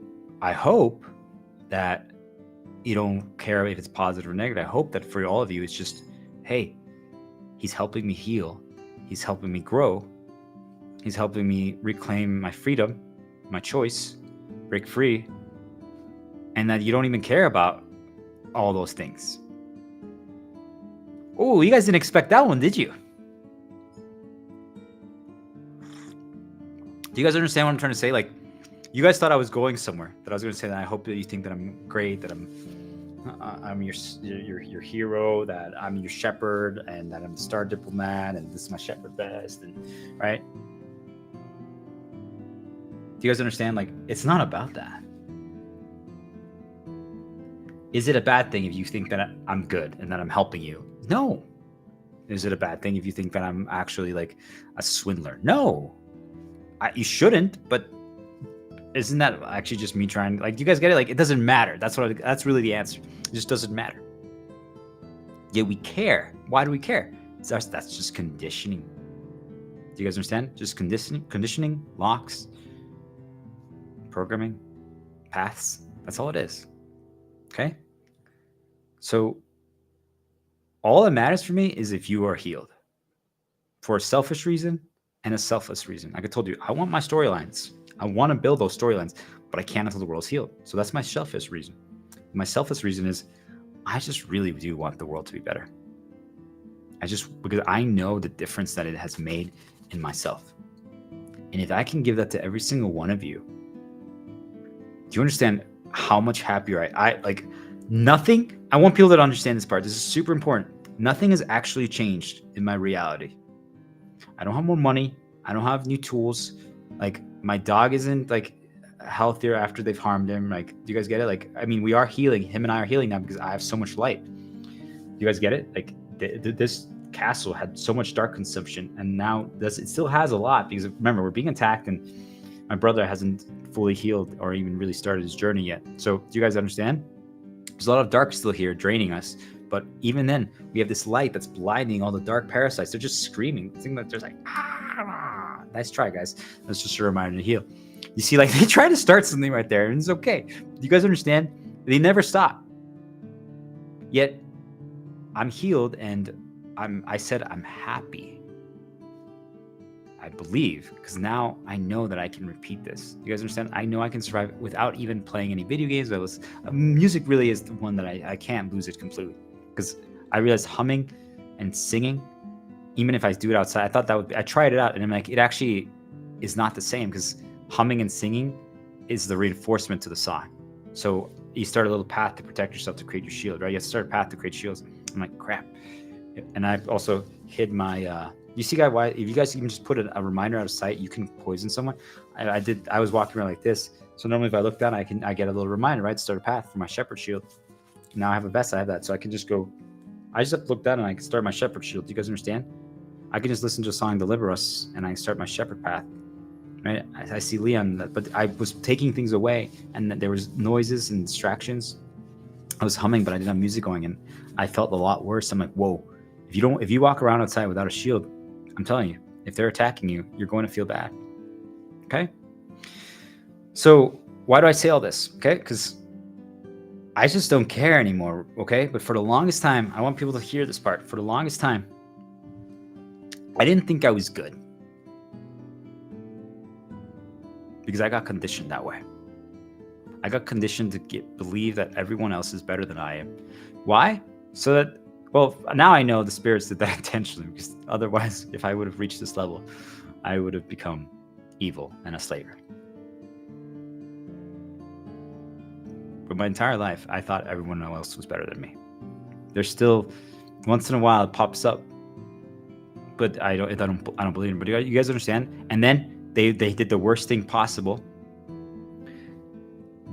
that you don't care if it's positive or negative. I hope that for all of you, it's just, hey, he's helping me heal. He's helping me grow. He's helping me reclaim my freedom, my choice, break free, and that you don't even care about all those things. Oh, you guys didn't expect that one, did you? Do you guys understand what I'm trying to say? Like, you guys thought I was going somewhere, that I was going to say that I hope that you think that I'm great, that I'm your hero, that I'm your shepherd, and that I'm the star diplomat, and this is my shepherd best, and right? Do you guys understand? Like, it's not about that. Is it a bad thing if you think that I'm good and that I'm helping you? No. Is it a bad thing if you think that I'm actually like a swindler? No. You shouldn't, but isn't that actually just me trying? Like, do you guys get it? Like, it doesn't matter. That's really the answer. It just doesn't matter. Yet we care. Why do we care? That's just conditioning. Do you guys understand? Just conditioning, locks, programming, paths. That's all it is. Okay? So all that matters for me is if you are healed for a selfish reason and a selfless reason. Like I told you, I want my storylines. I want to build those storylines, but I can't until the world's healed. So that's my selfish reason. My selfless reason is I just really do want the world to be better. Because I know the difference that it has made in myself. And if I can give that to every single one of you, do you understand how much happier I like nothing? I want people to understand this part. This is super important. Nothing has actually changed in my reality. I don't have more money. I don't have new tools. Like, my dog isn't like healthier after they've harmed him. Like, do you guys get it? Like, I mean, we are healing. Him and I are healing now because I have so much light. Do you guys get it? Like, this castle had so much dark consumption, and now it still has a lot because remember, we're being attacked, and my brother hasn't fully healed or even really started his journey yet. So, do you guys understand? There's a lot of dark still here draining us. But even then, we have this light that's blinding all the dark parasites. They're just screaming. The thing that they're like, ah. Nice try, guys. That's just a reminder to heal. You see, like, they try to start something right there, and it's okay. Do you guys understand? They never stop. Yet, I'm healed, and I said I'm happy. I believe, because now I know that I can repeat this. You guys understand? I know I can survive without even playing any video games. Music really is the one that I can't lose it completely. Because I realized humming and singing, even if I do it outside, I tried it out, and I'm like, it actually is not the same, because humming and singing is the reinforcement to the song. So you start a little path to protect yourself, to create your shield, right? You have to start a path to create shields. I'm like, crap. And I also hid my, you see, guys, why, if you guys even just put a reminder out of sight, you can poison someone. I was walking around like this. So normally if I look down, I get a little reminder, right? Start a path for my shepherd shield. Now I have a vest, I have that. So I can just go, I just have to look down and I can start my shepherd shield. Do you guys understand? I can just listen to a song, Deliver Us, and I can start my shepherd path. right? I see Leon, but I was taking things away, and there was noises and distractions. I was humming, but I didn't have music going, and I felt a lot worse. I'm like, whoa, if you walk around outside without a shield, I'm telling you, if they're attacking you, you're going to feel bad. Okay? So why do I say all this? Okay? Because I just don't care anymore. Okay? But for the longest time, I want people to hear this part. For the longest time, I didn't think I was good. Because I got conditioned that way. I got conditioned to believe that everyone else is better than I am. Why? So that, well, now I know the spirits did that intentionally, because otherwise, if I would have reached this level, I would have become evil and a slaver. But my entire life, I thought everyone else was better than me. There's still, once in a while, it pops up, but I don't believe it. But you guys understand? And then they did the worst thing possible.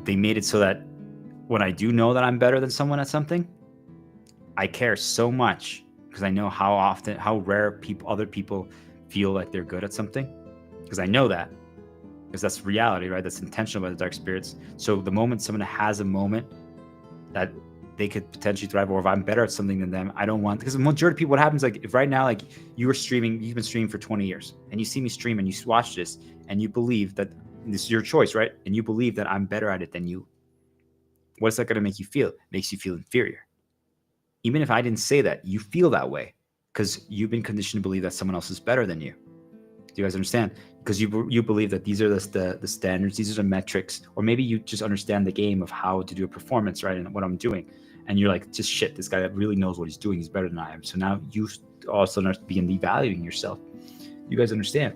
They made it so that when I do know that I'm better than someone at something, I care so much because I know how rare other people feel like they're good at something. Because I know that. Because that's reality, right? That's intentional by the dark spirits. So the moment someone has a moment that they could potentially thrive, or if I'm better at something than them, I don't want, because the majority of people, what happens, like if right now, like you've been streaming for 20 years and you see me stream and you watch this and you believe that this is your choice, right? And you believe that I'm better at it than you. What's that going to make you feel? It makes you feel inferior. Even if I didn't say that, you feel that way because you've been conditioned to believe that someone else is better than you. Do you guys understand? Because you believe that these are the standards, these are the metrics, or maybe you just understand the game of how to do a performance, right? And what I'm doing. And you're like, just shit, this guy really knows what he's doing. He's better than I am. So now you also begin devaluing yourself. You guys understand?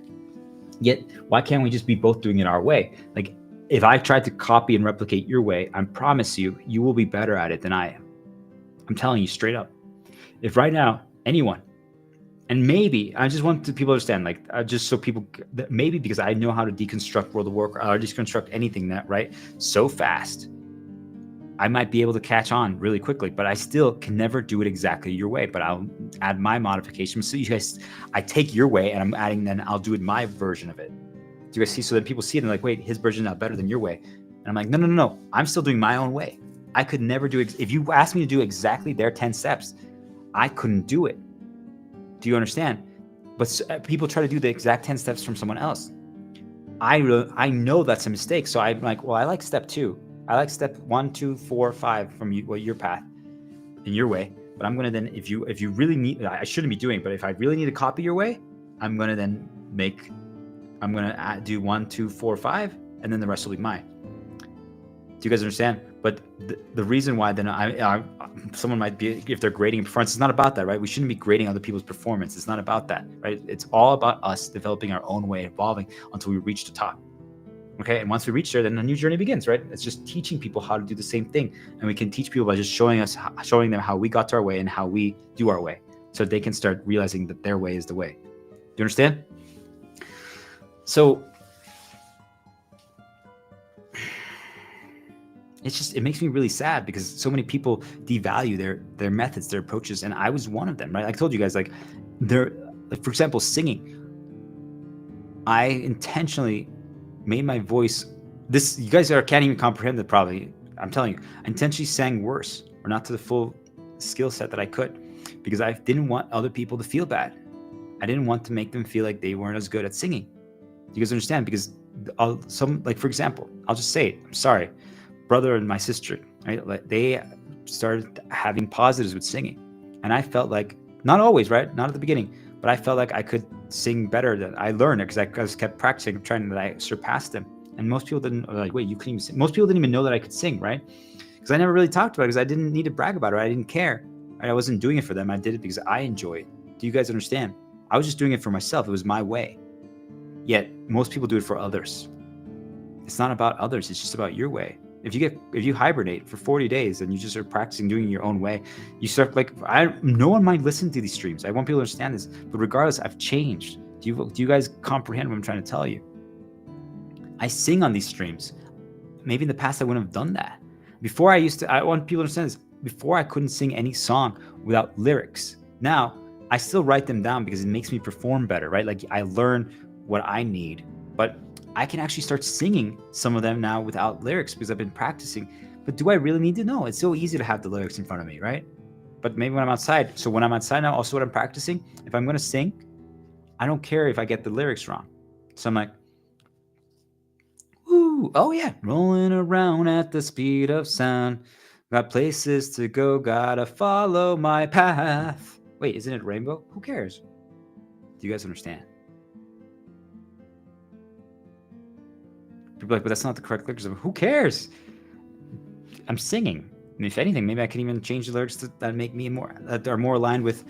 Yet, why can't we just be both doing it our way? Like, if I tried to copy and replicate your way, I promise you, you will be better at it than I am. I'm telling you straight up. If right now, anyone, and maybe, I just want people to understand, like, just so people, maybe because I know how to deconstruct World of Warcraft, or deconstruct anything that, right, so fast, I might be able to catch on really quickly, but I still can never do it exactly your way, but I'll add my modifications. So you guys, I take your way and I'm adding, then I'll do it my version of it. Do you guys see? So then people see it and they're like, wait, his version is not better than your way. And I'm like, no. I'm still doing my own way. I could never do it. If you asked me to do exactly their 10 steps, I couldn't do it. Do you understand? But people try to do the exact 10 steps from someone else. I know that's a mistake. So I'm like, well, I like step 2. I like step 1, 2, 4, 5 from your path in your way. But I'm gonna then, if you really need, I shouldn't be doing, but if I really need to copy your way, I'm gonna do 1, 2, 4, 5, and then the rest will be mine. Do you guys understand? But the reason why then someone might be, if they're grading performance, it's not about that, right? We shouldn't be grading other people's performance. It's not about that, right? It's all about us developing our own way, evolving until we reach the top. Okay, and once we reach there, then a new journey begins, right? It's just teaching people how to do the same thing, and we can teach people by just showing them how we got to our way and how we do our way, so they can start realizing that their way is the way. Do you understand? So it makes me really sad because so many people devalue their methods, their approaches, and I was one of them, right? I told you guys, like, for example, singing. I intentionally made my voice, you guys can't even comprehend it probably. I'm telling you, I intentionally sang worse, or not to the full skill set that I could, because I didn't want other people to feel bad. I didn't want to make them feel like they weren't as good at singing. Do you guys understand? Because for example, I'll just say it. I'm sorry, brother and my sister, right? Like, they started having positives with singing, and I felt like, not always, right? Not at the beginning, but I felt like I could sing better than I learned it, because I just kept practicing, trying that I surpassed them. And most people didn't, like, wait, you couldn't even sing. Most people didn't even know that I could sing, right? Because I never really talked about it, because I didn't need to brag about it. I didn't care. Right? I wasn't doing it for them. I did it because I enjoyed it. Do you guys understand? I was just doing it for myself. It was my way. Yet most people do it for others. It's not about others. It's just about your way. If you hibernate for 40 days and you just are practicing doing your own way, you start, like, no one might listen to these streams. I want people to understand this, but regardless, I've changed. Do you guys comprehend what I'm trying to tell you? I sing on these streams. Maybe in the past I wouldn't have done that. Before I want people to understand this. Before, I couldn't sing any song without lyrics. Now I still write them down because it makes me perform better, right? Like, I learn what I need, but I can actually start singing some of them now without lyrics because I've been practicing. But do I really need to know? It's so easy to have the lyrics in front of me, right? But maybe when I'm outside. So when I'm outside now, also what I'm practicing, if I'm going to sing, I don't care if I get the lyrics wrong. So I'm like, ooh, oh yeah, rolling around at the speed of sound. Got places to go, gotta follow my path. Wait, isn't it rainbow? Who cares? Do you guys understand? People are like, but that's not the correct lyrics. Who cares? I'm singing. And if anything, maybe I can even change the lyrics that make me more, that are more aligned with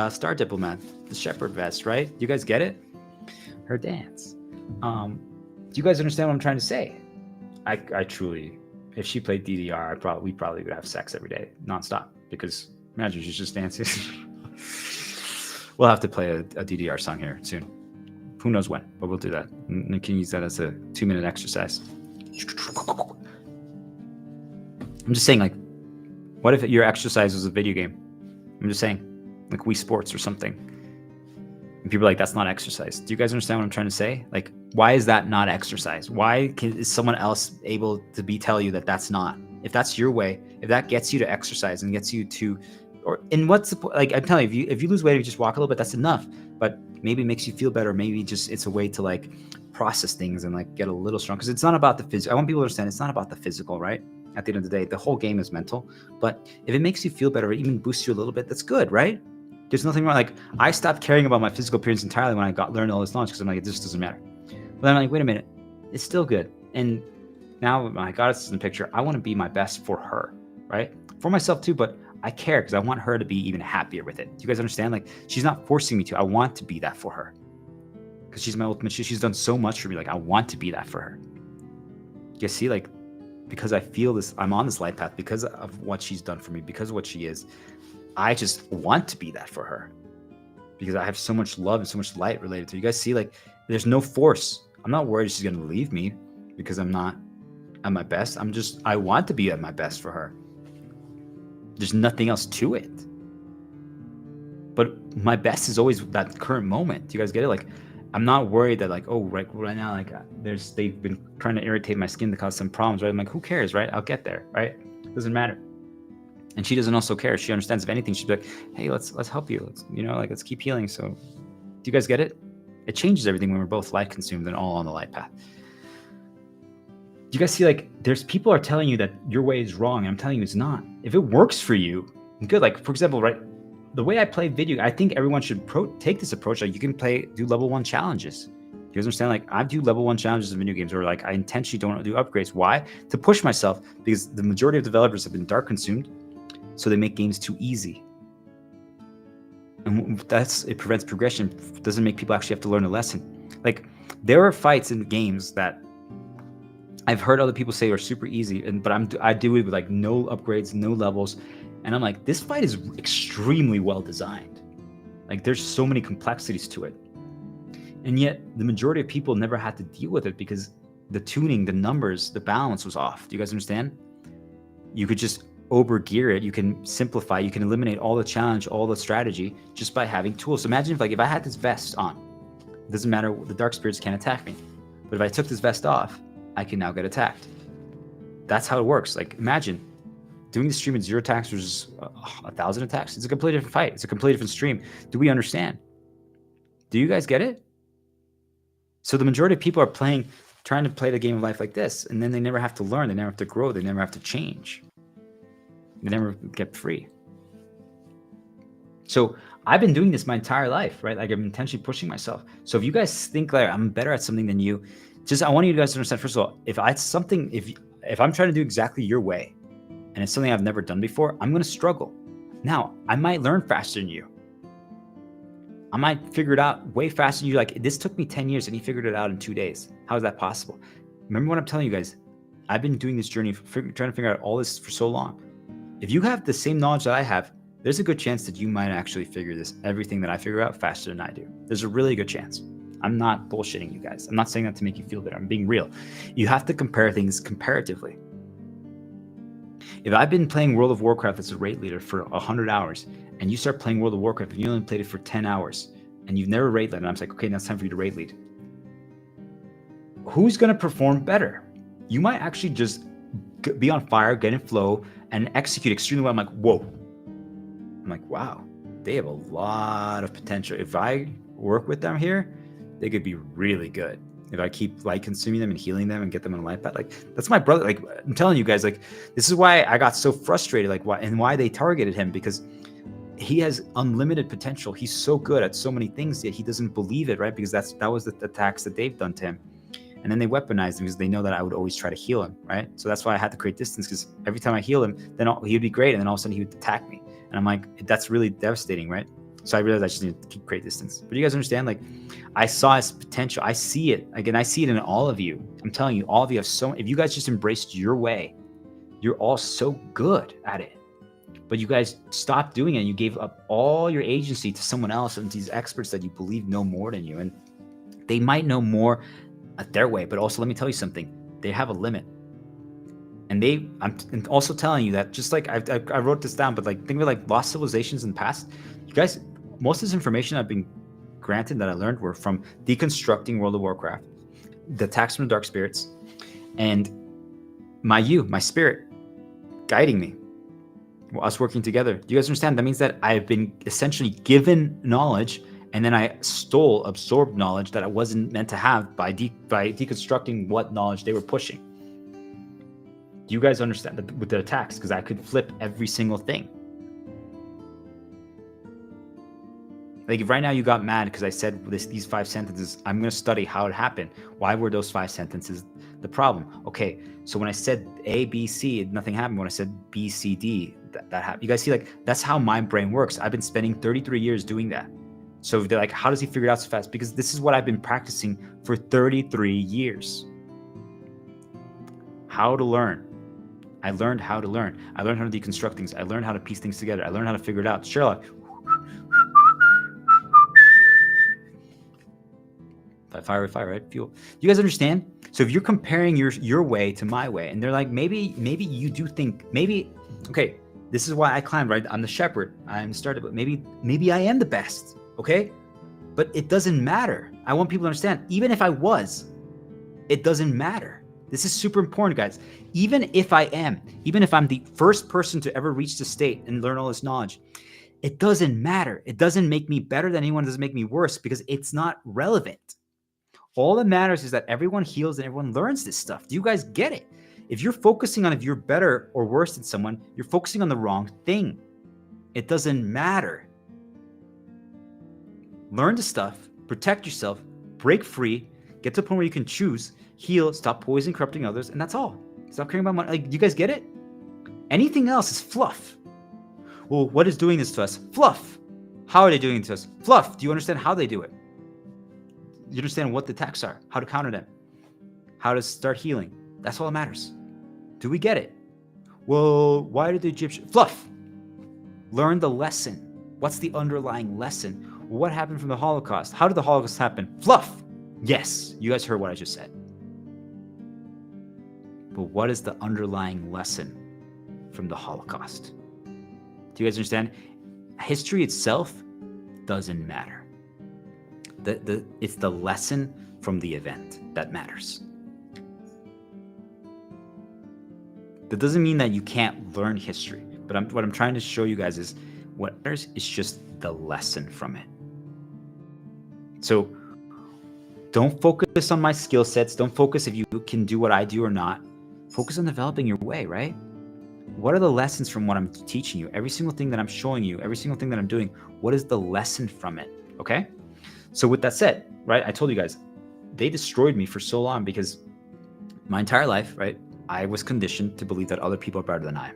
Star Diplomat, the shepherd vest, right? Do you guys get it? Her dance. Do you guys understand what I'm trying to say? I truly, if she played DDR, we probably would have sex every day, nonstop. Because imagine she's just dancing. We'll have to play a DDR song here soon. Who knows when, but we'll do that. And you can use that as a 2-minute exercise. I'm just saying, like, what if your exercise was a video game? I'm just saying, like Wii Sports or something. And people are like, that's not exercise. Do you guys understand what I'm trying to say? Like, why is that not exercise? Why is someone else able to tell you that that's not? If that's your way, if that gets you to exercise and gets you to, or in what's the point? Like, I'm telling you, if you lose weight, if you just walk a little bit, that's enough. But maybe it makes you feel better. Maybe just it's a way to like process things and like get a little strong. Because it's not about the physical. I want people to understand it's not about the physical, right? At the end of the day, the whole game is mental. But if it makes you feel better, or even boosts you a little bit, that's good, right? There's nothing wrong. Like, I stopped caring about my physical appearance entirely when I learned all this knowledge because I'm like, it just doesn't matter. But then I'm like, wait a minute, it's still good. And now my goddess is in the picture. I want to be my best for her, right? For myself too, but I care because I want her to be even happier with it. Do you guys understand? Like, she's not forcing me to. I want to be that for her because she's my ultimate. She's done so much for me. Like, I want to be that for her. You see, like, because I feel this, I'm on this life path because of what she's done for me, because of what she is. I just want to be that for her because I have so much love and so much light related to her. You guys see, like, there's no force. I'm not worried she's going to leave me because I'm not at my best. I want to be at my best for her. There's nothing else to it. But my best is always that current moment. Do you guys get it? Like, I'm not worried that, like, oh, right now, like, they've been trying to irritate my skin to cause some problems, right? I'm like, who cares, right? I'll get there, right? It doesn't matter. And she doesn't also care. She understands. If anything, she'd be like, hey, let's help you. Let's keep healing. So, do you guys get it? It changes everything when we're both light consumed and all on the light path. Do you guys see, like, there's people are telling you that your way is wrong, and I'm telling you it's not. If it works for you, good. Like, for example, right, the way I play video, I think everyone should take this approach. Like, you can do level 1 challenges. You guys understand? Like, I do level 1 challenges in video games where, like, I intentionally don't do upgrades. Why? To push myself, because the majority of developers have been dark consumed, so they make games too easy. And it prevents progression. It doesn't make people actually have to learn a lesson. Like, there are fights in games that I've heard other people say are super easy, but I do it with like no upgrades, no levels, and I'm like, this fight is extremely well designed. Like, there's so many complexities to it, and yet the majority of people never had to deal with it because the tuning, the numbers, the balance was off. Do you guys understand? You could just overgear it. You can simplify. You can eliminate all the challenge, all the strategy just by having tools. Imagine if I had this vest on, it doesn't matter. The dark spirits can't attack me, but if I took this vest off, I can now get attacked. That's how it works. Like, imagine doing the stream at 0 attacks versus 1,000 attacks. It's a completely different fight. It's a completely different stream. Do we understand? Do you guys get it? So the majority of people are trying to play the game of life like this, and then they never have to learn. They never have to grow. They never have to change. They never get free. So I've been doing this my entire life, right? Like, I'm intentionally pushing myself. So if you guys think like I'm better at something than you, I want you guys to understand, first of all, if I'm trying to do exactly your way and it's something I've never done before, I'm going to struggle. Now, I might learn faster than you. I might figure it out way faster than you. Like, this took me 10 years and he figured it out in 2 days. How is that possible? Remember what I'm telling you guys. I've been doing this journey, trying to figure out all this for so long. If you have the same knowledge that I have, there's a good chance that you might actually figure everything that I figure out faster than I do. There's a really good chance. I'm not bullshitting you guys. I'm not saying that to make you feel better. I'm being real. You have to compare things comparatively. If I've been playing World of Warcraft as a raid leader for 100 hours, and you start playing World of Warcraft and you only played it for 10 hours, and you've never raid led, and I'm like, okay, now it's time for you to raid lead. who's going to perform better? You might actually just be on fire, get in flow, and execute extremely well. I'm like, whoa. I'm like, wow, they have a lot of potential. If I work with them here, they could be really good. If I keep like consuming them and healing them and get them on a life path, like that's my brother. Like I'm telling you guys, like this is why I got so frustrated, like why they targeted him, because he has unlimited potential. He's so good at so many things, yet he doesn't believe it, right? Because that was the attacks that they've done to him. And then they weaponized him because they know that I would always try to heal him, right? So that's why I had to create distance, because every time I heal him, then he would be great, and then all of a sudden he would attack me. And I'm like, that's really devastating, right? So I realized I just need to create distance. But you guys understand, like, I saw his potential. I see it. Again, I see it in all of you. I'm telling you, all of you have so, if you guys just embraced your way, you're all so good at it. But you guys stopped doing it. And you gave up all your agency to someone else and these experts that you believe know more than you. And they might know more at their way, but also let me tell you something. They have a limit. And I'm also telling you that, just like I wrote this down, but like think of it like lost civilizations in the past. You guys, most of this information I've been granted that I learned were from deconstructing World of Warcraft, the attacks from the dark spirits, and my spirit guiding me, us working together. Do you guys understand? That means that I've been essentially given knowledge, and then I absorbed knowledge that I wasn't meant to have by deconstructing what knowledge they were pushing. Do you guys understand that with the attacks? Because I could flip every single thing. Like if right now you got mad because I said these 5 sentences, I'm going to study how it happened. Why were those 5 sentences the problem? Okay, so when I said A, B, C, nothing happened. When I said B, C, D, that happened. You guys see, like, that's how my brain works. I've been spending 33 years doing that. So they're like, how does he figure it out so fast? Because this is what I've been practicing for 33 years. How to learn. I learned how to learn. I learned how to deconstruct things. I learned how to piece things together. I learned how to figure it out. Sherlock. Fire with fire, right? Fuel. You guys understand? So if you're comparing your way to my way, and they're like, maybe you do think, okay, this is why I climbed, right? I'm the shepherd. I'm the starter, but maybe I am the best, okay? But it doesn't matter. I want people to understand, even if I was, it doesn't matter. This is super important, guys. Even if I'm the first person to ever reach the state and learn all this knowledge, it doesn't matter. It doesn't make me better than anyone. It doesn't make me worse, because it's not relevant. All that matters is that everyone heals and everyone learns this stuff. Do you guys get it? If you're focusing on if you're better or worse than someone, you're focusing on the wrong thing. It doesn't matter. Learn the stuff, protect yourself, break free, get to a point where you can choose, heal, stop poisoning, corrupting others, and that's all. Stop caring about money. Like, you guys get it? Anything else is fluff. Well, what is doing this to us? Fluff. How are they doing it to us? Fluff. Do you understand how they do it? You understand what the attacks are, how to counter them, how to start healing. That's all that matters. Do we get it? Well, why did the Egyptians... Fluff. Learn the lesson. What's the underlying lesson? What happened from the Holocaust? How did the Holocaust happen? Fluff. Yes, you guys heard what I just said. But what is the underlying lesson from the Holocaust? Do you guys understand? History itself doesn't matter. It's the lesson from the event that matters. That doesn't mean that you can't learn history, but what I'm trying to show you guys is what matters is just the lesson from it. So don't focus on my skill sets. Don't focus if you can do what I do or not. Focus on developing your way, right? What are the lessons from what I'm teaching you? Every single thing that I'm showing you, every single thing that I'm doing, what is the lesson from it? Okay? So with that said, right, I told you guys, they destroyed me for so long because my entire life, right, I was conditioned to believe that other people are better than I am,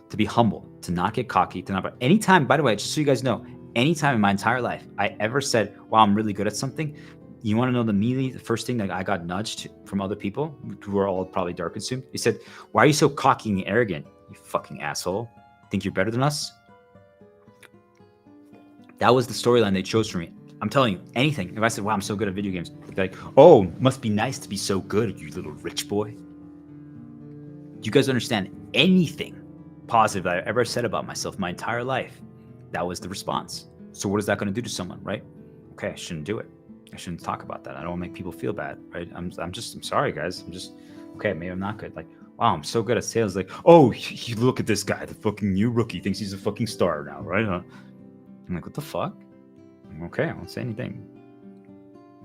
to be humble, to not get cocky, to not, anytime, by the way, just so you guys know, anytime in my entire life I ever said, wow, I'm really good at something, you want to know the first thing that I got nudged from other people who are all probably dark consumed? He said, why are you so cocky and arrogant, you fucking asshole? Think you're better than us? That was the storyline they chose for me. I'm telling you, anything. If I said, wow, I'm so good at video games, they're like, oh, must be nice to be so good, you little rich boy. Do you guys understand? Anything positive that I ever said about myself my entire life, that was the response. So what is that going to do to someone, right? Okay, I shouldn't do it. I shouldn't talk about that. I don't want to make people feel bad, right? I'm sorry, guys. I'm just, okay, maybe I'm not good. Like, wow, I'm so good at sales. Like, oh, you look at this guy, the fucking new rookie thinks he's a fucking star now, right? I'm like, what the fuck? I'm okay, I won't say anything.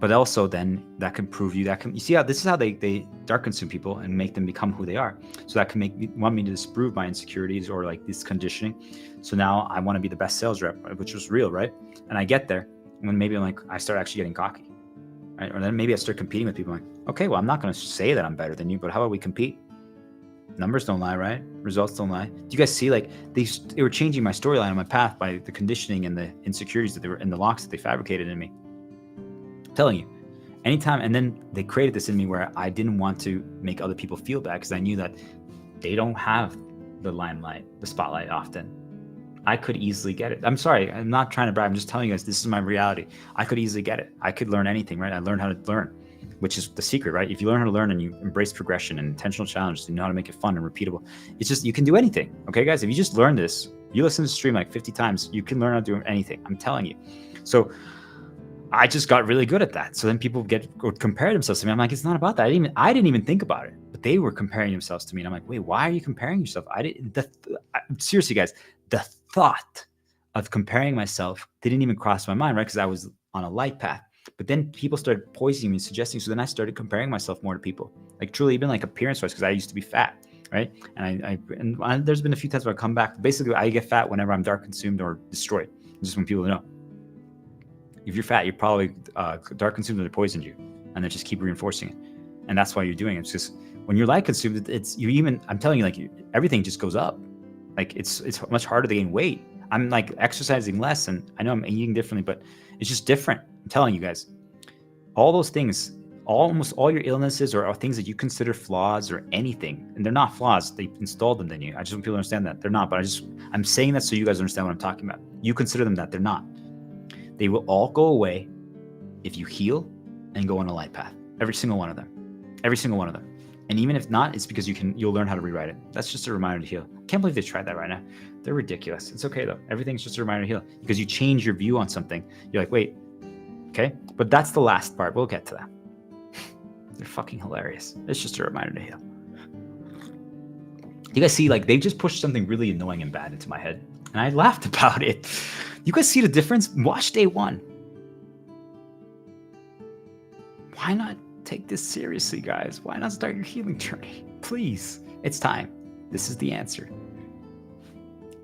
But also then that can prove you see how this is how they dark consume people and make them become who they are. So that can want me to disprove my insecurities or like this conditioning. So now I want to be the best sales rep, which was real, right? And I get there when maybe I'm like, I start actually getting cocky, right? Or then maybe I start competing with people. I'm like, okay, well, I'm not going to say that I'm better than you, but how about we compete? Numbers don't lie, right? Results don't lie. Do you guys see, like, they were changing my storyline on my path by the conditioning and the insecurities that they were in the locks that they fabricated in me. I'm telling you, anytime, and then they created this in me where I didn't want to make other people feel bad because I knew that they don't have the limelight, the spotlight often. I could easily get it. I'm sorry, I'm not trying to brag. I'm just telling you guys, this is my reality. I could easily get it. I could learn anything, right? I learned how to learn, which is the secret, right? If you learn how to learn and you embrace progression and intentional challenges, you know how to make it fun and repeatable. It's just, you can do anything. Okay, guys, if you just learn this, you listen to the stream like 50 times, you can learn how to do anything. I'm telling you. So I just got really good at that. So then people would compare themselves to me. I'm like, it's not about that. I didn't even think about it, but they were comparing themselves to me. And I'm like, wait, why are you comparing yourself? Seriously, guys, the thought of comparing myself didn't even cross my mind, right? Because I was on a light path. But then people started poisoning me, suggesting. So then I started comparing myself more to people, like truly, even like appearance-wise, because I used to be fat, right? And there's been a few times where I come back. Basically, I get fat whenever I'm dark consumed or destroyed. Just when people know. If you're fat, you're probably dark consumed and they poisoned you, and they just keep reinforcing it. And that's why you're doing it. It's just when you're light consumed, I'm telling you, like, everything just goes up. Like it's much harder to gain weight. I'm like exercising less, and I know I'm eating differently, but it's just different. I'm telling you guys, all those things, almost all your illnesses or things that you consider flaws or anything, and they're not flaws. They installed them in you. I just want people to understand that they're not. But I'm saying that so you guys understand what I'm talking about. You consider them that, they're not. They will all go away if you heal and go on a light path. Every single one of them. Every single one of them. And even if not, it's because you'll learn how to rewrite it. That's just a reminder to heal. I can't believe they tried that right now. They're ridiculous. It's okay though. Everything's just a reminder to heal because you change your view on something. You're like, wait, okay? But that's the last part. We'll get to that. They're fucking hilarious. It's just a reminder to heal. You guys see, like, they've just pushed something really annoying and bad into my head. And I laughed about it. You guys see the difference? Watch day one. Why not take this seriously, guys? Why not start your healing journey? Please. It's time. This is the answer.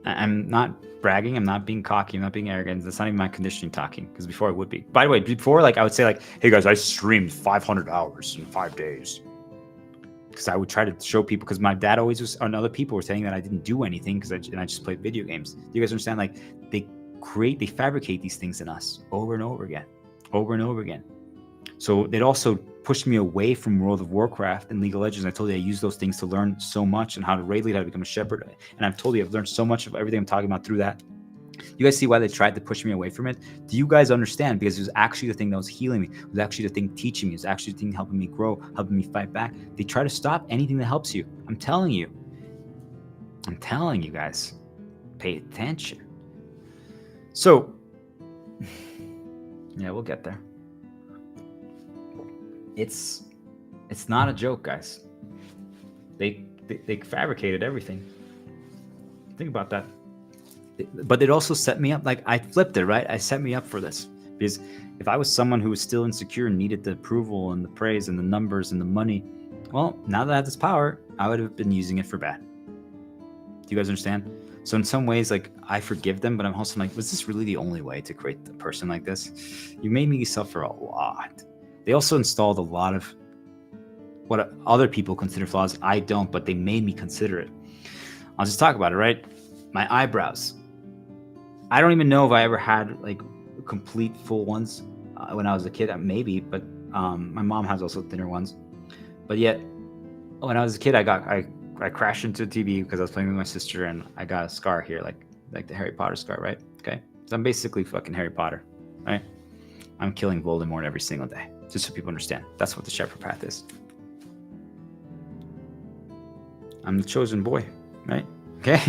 I'm not bragging. I'm not being cocky. I'm not being arrogant. That's not even my conditioning talking, because before I would be. By the way, before, like, I would say, like, hey, guys, I streamed 500 hours in 5 days. Because I would try to show people, because my dad always was, and other people were saying that I didn't do anything because I just played video games. Do you guys understand? Like, they fabricate these things in us over and over again. So it also pushed me away from World of Warcraft and League of Legends. I told you I use those things to learn so much and how to raid lead, how to become a shepherd. And I've told you I've learned so much of everything I'm talking about through that. You guys see why they tried to push me away from it? Do you guys understand? Because it was actually the thing that was healing me. It was actually the thing teaching me. It was actually the thing helping me grow, helping me fight back. They try to stop anything that helps you. I'm telling you guys, pay attention. So, yeah, we'll get there. It's not a joke, guys. They fabricated everything. Think about that. But it also set me up. Like, I flipped it, right? I set me up for this, because if I was someone who was still insecure and needed the approval and the praise and the numbers and the money, well, now that I have this power, I would have been using it for bad. Do you guys understand? So in some ways, like, I forgive them, but I'm also like, was this really the only way to create a person like this? You made me suffer a lot. They also installed a lot of what other people consider flaws. I don't, but they made me consider it. I'll just talk about it, right? My eyebrows. I don't even know if I ever had like complete full ones when I was a kid. Maybe, but my mom has also thinner ones. But yet, when I was a kid, I crashed into the TV because I was playing with my sister, and I got a scar here, like the Harry Potter scar, right? Okay, so I'm basically fucking Harry Potter, right? I'm killing Voldemort every single day, just so people understand. That's what the Shepherd Path is. I'm the chosen boy, right? Okay.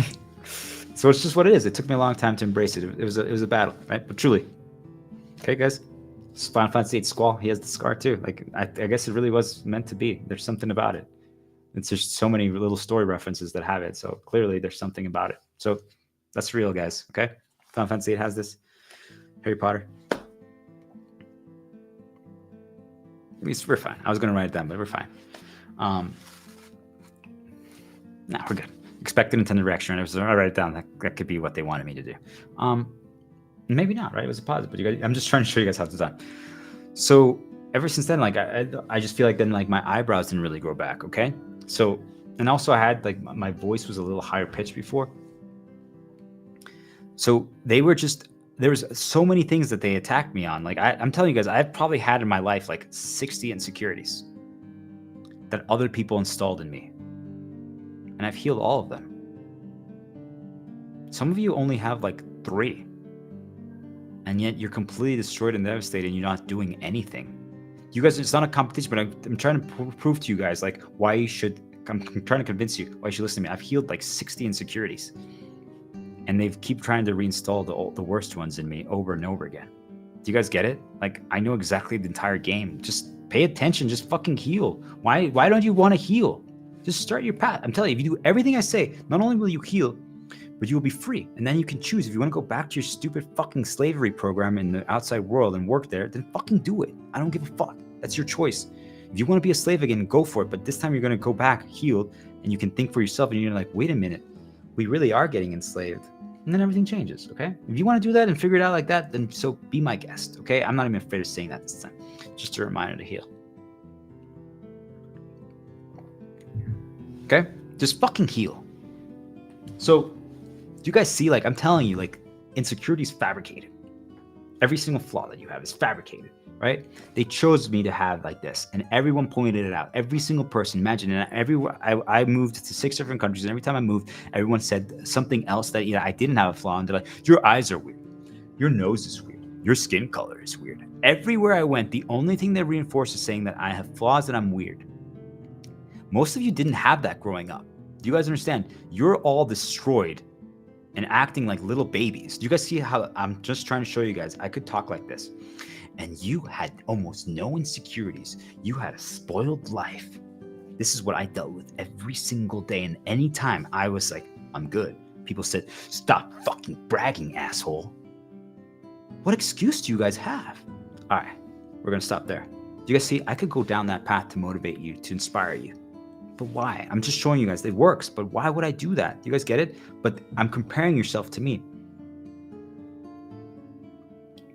So it's just what it is. It took me a long time to embrace it. It was a battle, right? But truly. Okay, guys? Final Fantasy VIII Squall, he has the scar too. Like I guess it really was meant to be. There's something about it. It's just so many little story references that have it. So clearly there's something about it. So that's real, guys. Okay. Final Fantasy VIII has this. Harry Potter. We're fine. I was going to write it down, but we're fine. Nah, we're good. Expected Nintendo Direction. I'll write it down. That could be what they wanted me to do. Maybe not, right? It was a positive, but you guys, I'm just trying to show you guys how it's done. So ever since then, like I just feel like then like my eyebrows didn't really grow back. Okay. So, and also I had like my voice was a little higher pitched before. So they were just, there was so many things that they attacked me on. Like I'm telling you guys, I've probably had in my life like 60 insecurities that other people installed in me. And I've healed all of them. Some of you only have like 3. And yet you're completely destroyed and devastated and you're not doing anything. You guys, it's not a competition, but I'm trying to prove to you guys like why you should, I'm trying to convince you why you should listen to me. I've healed like 60 insecurities. And they keep trying to reinstall the worst ones in me over and over again. Do you guys get it? Like, I know exactly the entire game. Just pay attention. Just fucking heal. Why don't you want to heal? Just start your path. I'm telling you, if you do everything I say, not only will you heal, but you will be free. And then you can choose. If you want to go back to your stupid fucking slavery program in the outside world and work there, then fucking do it. I don't give a fuck. That's your choice. If you want to be a slave again, go for it. But this time you're going to go back healed and you can think for yourself and you're like, wait a minute. We really are getting enslaved. And then everything changes, okay? If you want to do that and figure it out like that, then so be my guest, okay? I'm not even afraid of saying that this time. Just a reminder to heal. Okay? Just fucking heal. So, do you guys see, like, I'm telling you, like, insecurity is fabricated. Every single flaw that you have is fabricated, right? They chose me to have like this, and everyone pointed it out. Every single person, imagine, and I moved to 6 different countries, and every time I moved, everyone said something else that I didn't have a flaw, and they're like, your eyes are weird, your nose is weird, your skin color is weird. Everywhere I went, the only thing that reinforced is saying that I have flaws and I'm weird. Most of you didn't have that growing up. Do you guys understand? You're all destroyed and acting like little babies. Do you guys see how I'm just trying to show you guys? I could talk like this. And you had almost no insecurities. You had a spoiled life. This is what I dealt with every single day. And anytime I was like, I'm good, people said, stop fucking bragging, asshole. What excuse do you guys have? All right, we're going to stop there. Do you guys see? I could go down that path to motivate you, to inspire you. But why? I'm just showing you guys it works, but why would I do that? Do you guys get it? But I'm comparing yourself to me.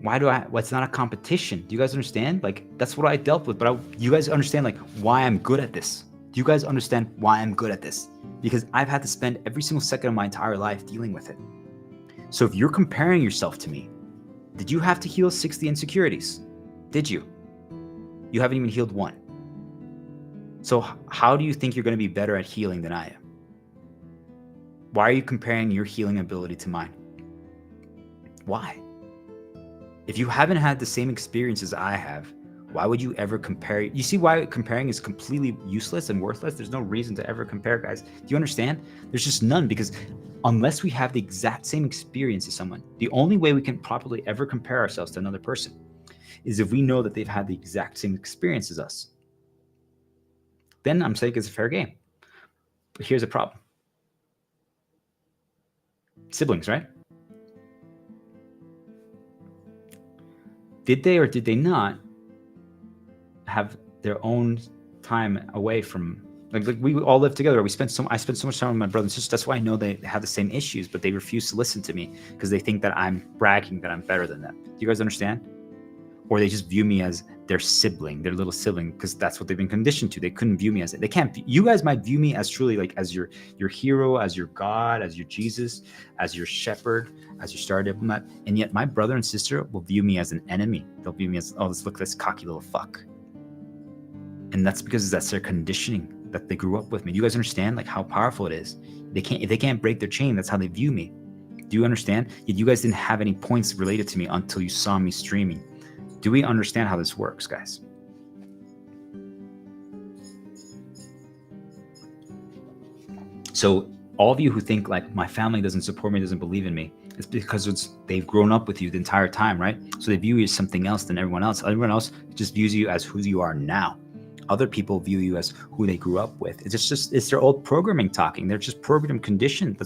It's not a competition. Do you guys understand? Like, that's what I dealt with, but you guys understand like why I'm good at this. Do you guys understand why I'm good at this? Because I've had to spend every single second of my entire life dealing with it. So if you're comparing yourself to me, did you have to heal 60 insecurities? Did you? You haven't even healed 1. So how do you think you're going to be better at healing than I am? Why are you comparing your healing ability to mine? Why? If you haven't had the same experiences I have, why would you ever compare? You see why comparing is completely useless and worthless? There's no reason to ever compare, guys. Do you understand? There's just none, because unless we have the exact same experience as someone, the only way we can properly ever compare ourselves to another person is if we know that they've had the exact same experience as us. Then I'm saying it's a fair game. But here's a problem. Siblings, right? Did they or did they not have their own time away from, like we all lived together. I spent so much time with my brother and sister. That's why I know they have the same issues, but they refuse to listen to me because they think that I'm bragging that I'm better than them. Do you guys understand? Or they just view me as their sibling, their little sibling, because that's what they've been conditioned to. They couldn't view me as it. They can't. You guys might view me as truly like as your hero, as your God, as your Jesus, as your shepherd, as your star diplomat. And yet my brother and sister will view me as an enemy. They'll view me as, oh, let's look at this cocky little fuck. And that's because that's their conditioning that they grew up with me. Do you guys understand like how powerful it is? If they can't break their chain, that's how they view me. Do you understand? Yet you guys didn't have any points related to me until you saw me streaming. Do we understand how this works, guys? So all of you who think like my family doesn't support me, doesn't believe in me, It's because they've grown up with you the entire time, right? So they view you as something else than everyone else. Everyone else just views you as who you are now. Other people view you as who they grew up with. It's their old programming talking. They're just programmed conditioned.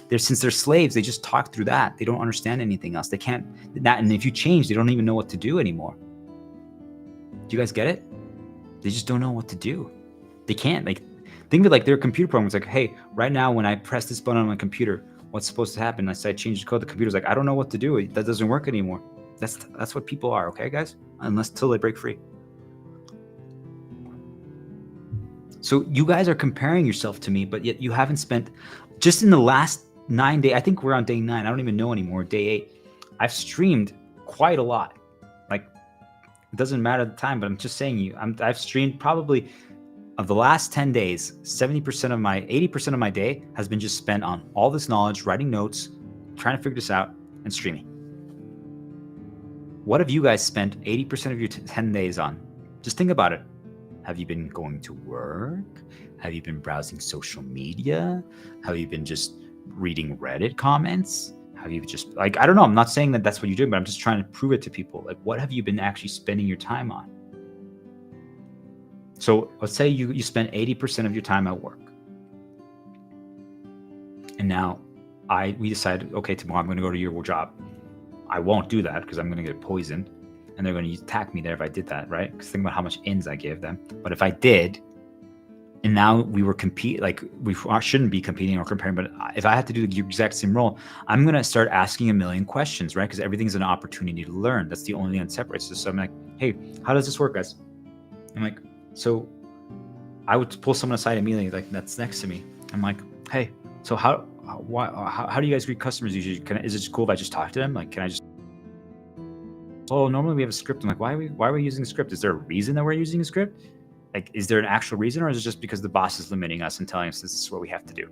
Since they're slaves, they just talk through that. They don't understand anything else. They can't that. And if you change, they don't even know what to do anymore. Do you guys get it? They just don't know what to do. They can't. Like, think of it like their computer program. It's like, hey, right now when I press this button on my computer, what's supposed to happen? I say I change the code. The computer's like, I don't know what to do. That doesn't work anymore. That's what people are, okay, guys? Till they break free. So you guys are comparing yourself to me, but yet you haven't spent, just in the last 9 days, I think we're on day 9. I don't even know anymore. Day 8. I've streamed quite a lot. Like, it doesn't matter the time, but I'm just saying I've streamed probably, of the last 10 days, 80% of my day has been just spent on all this knowledge, writing notes, trying to figure this out, and streaming. What have you guys spent 80% of your 10 days on? Just think about it. Have you been going to work? Have you been browsing social media? Have you been just reading Reddit comments? Have you just, like, I don't know. I'm not saying that that's what you're doing, but I'm just trying to prove it to people. Like, what have you been actually spending your time on? So let's say you spend 80% of your time at work. And now we decided, okay, tomorrow I'm going to go to your job. I won't do that because I'm going to get poisoned. And they're going to attack me there if I did that, right? Because think about how much ins I gave them. But if I did, and now we were we shouldn't be competing or comparing, but if I had to do the exact same role, I'm going to start asking a million questions, right? Because everything's an opportunity to learn. That's the only thing that separates us. So I'm like, hey, how does this work, guys? I'm like, so I would pull someone aside immediately, like that's next to me. I'm like, hey, so how do you guys greet customers usually? Is it cool if I just talk to them? Like, can I just? Oh, normally we have a script. I'm like, why are we using a script? Is there a reason that we're using a script? Like, is there an actual reason, or is it just because the boss is limiting us and telling us this is what we have to do?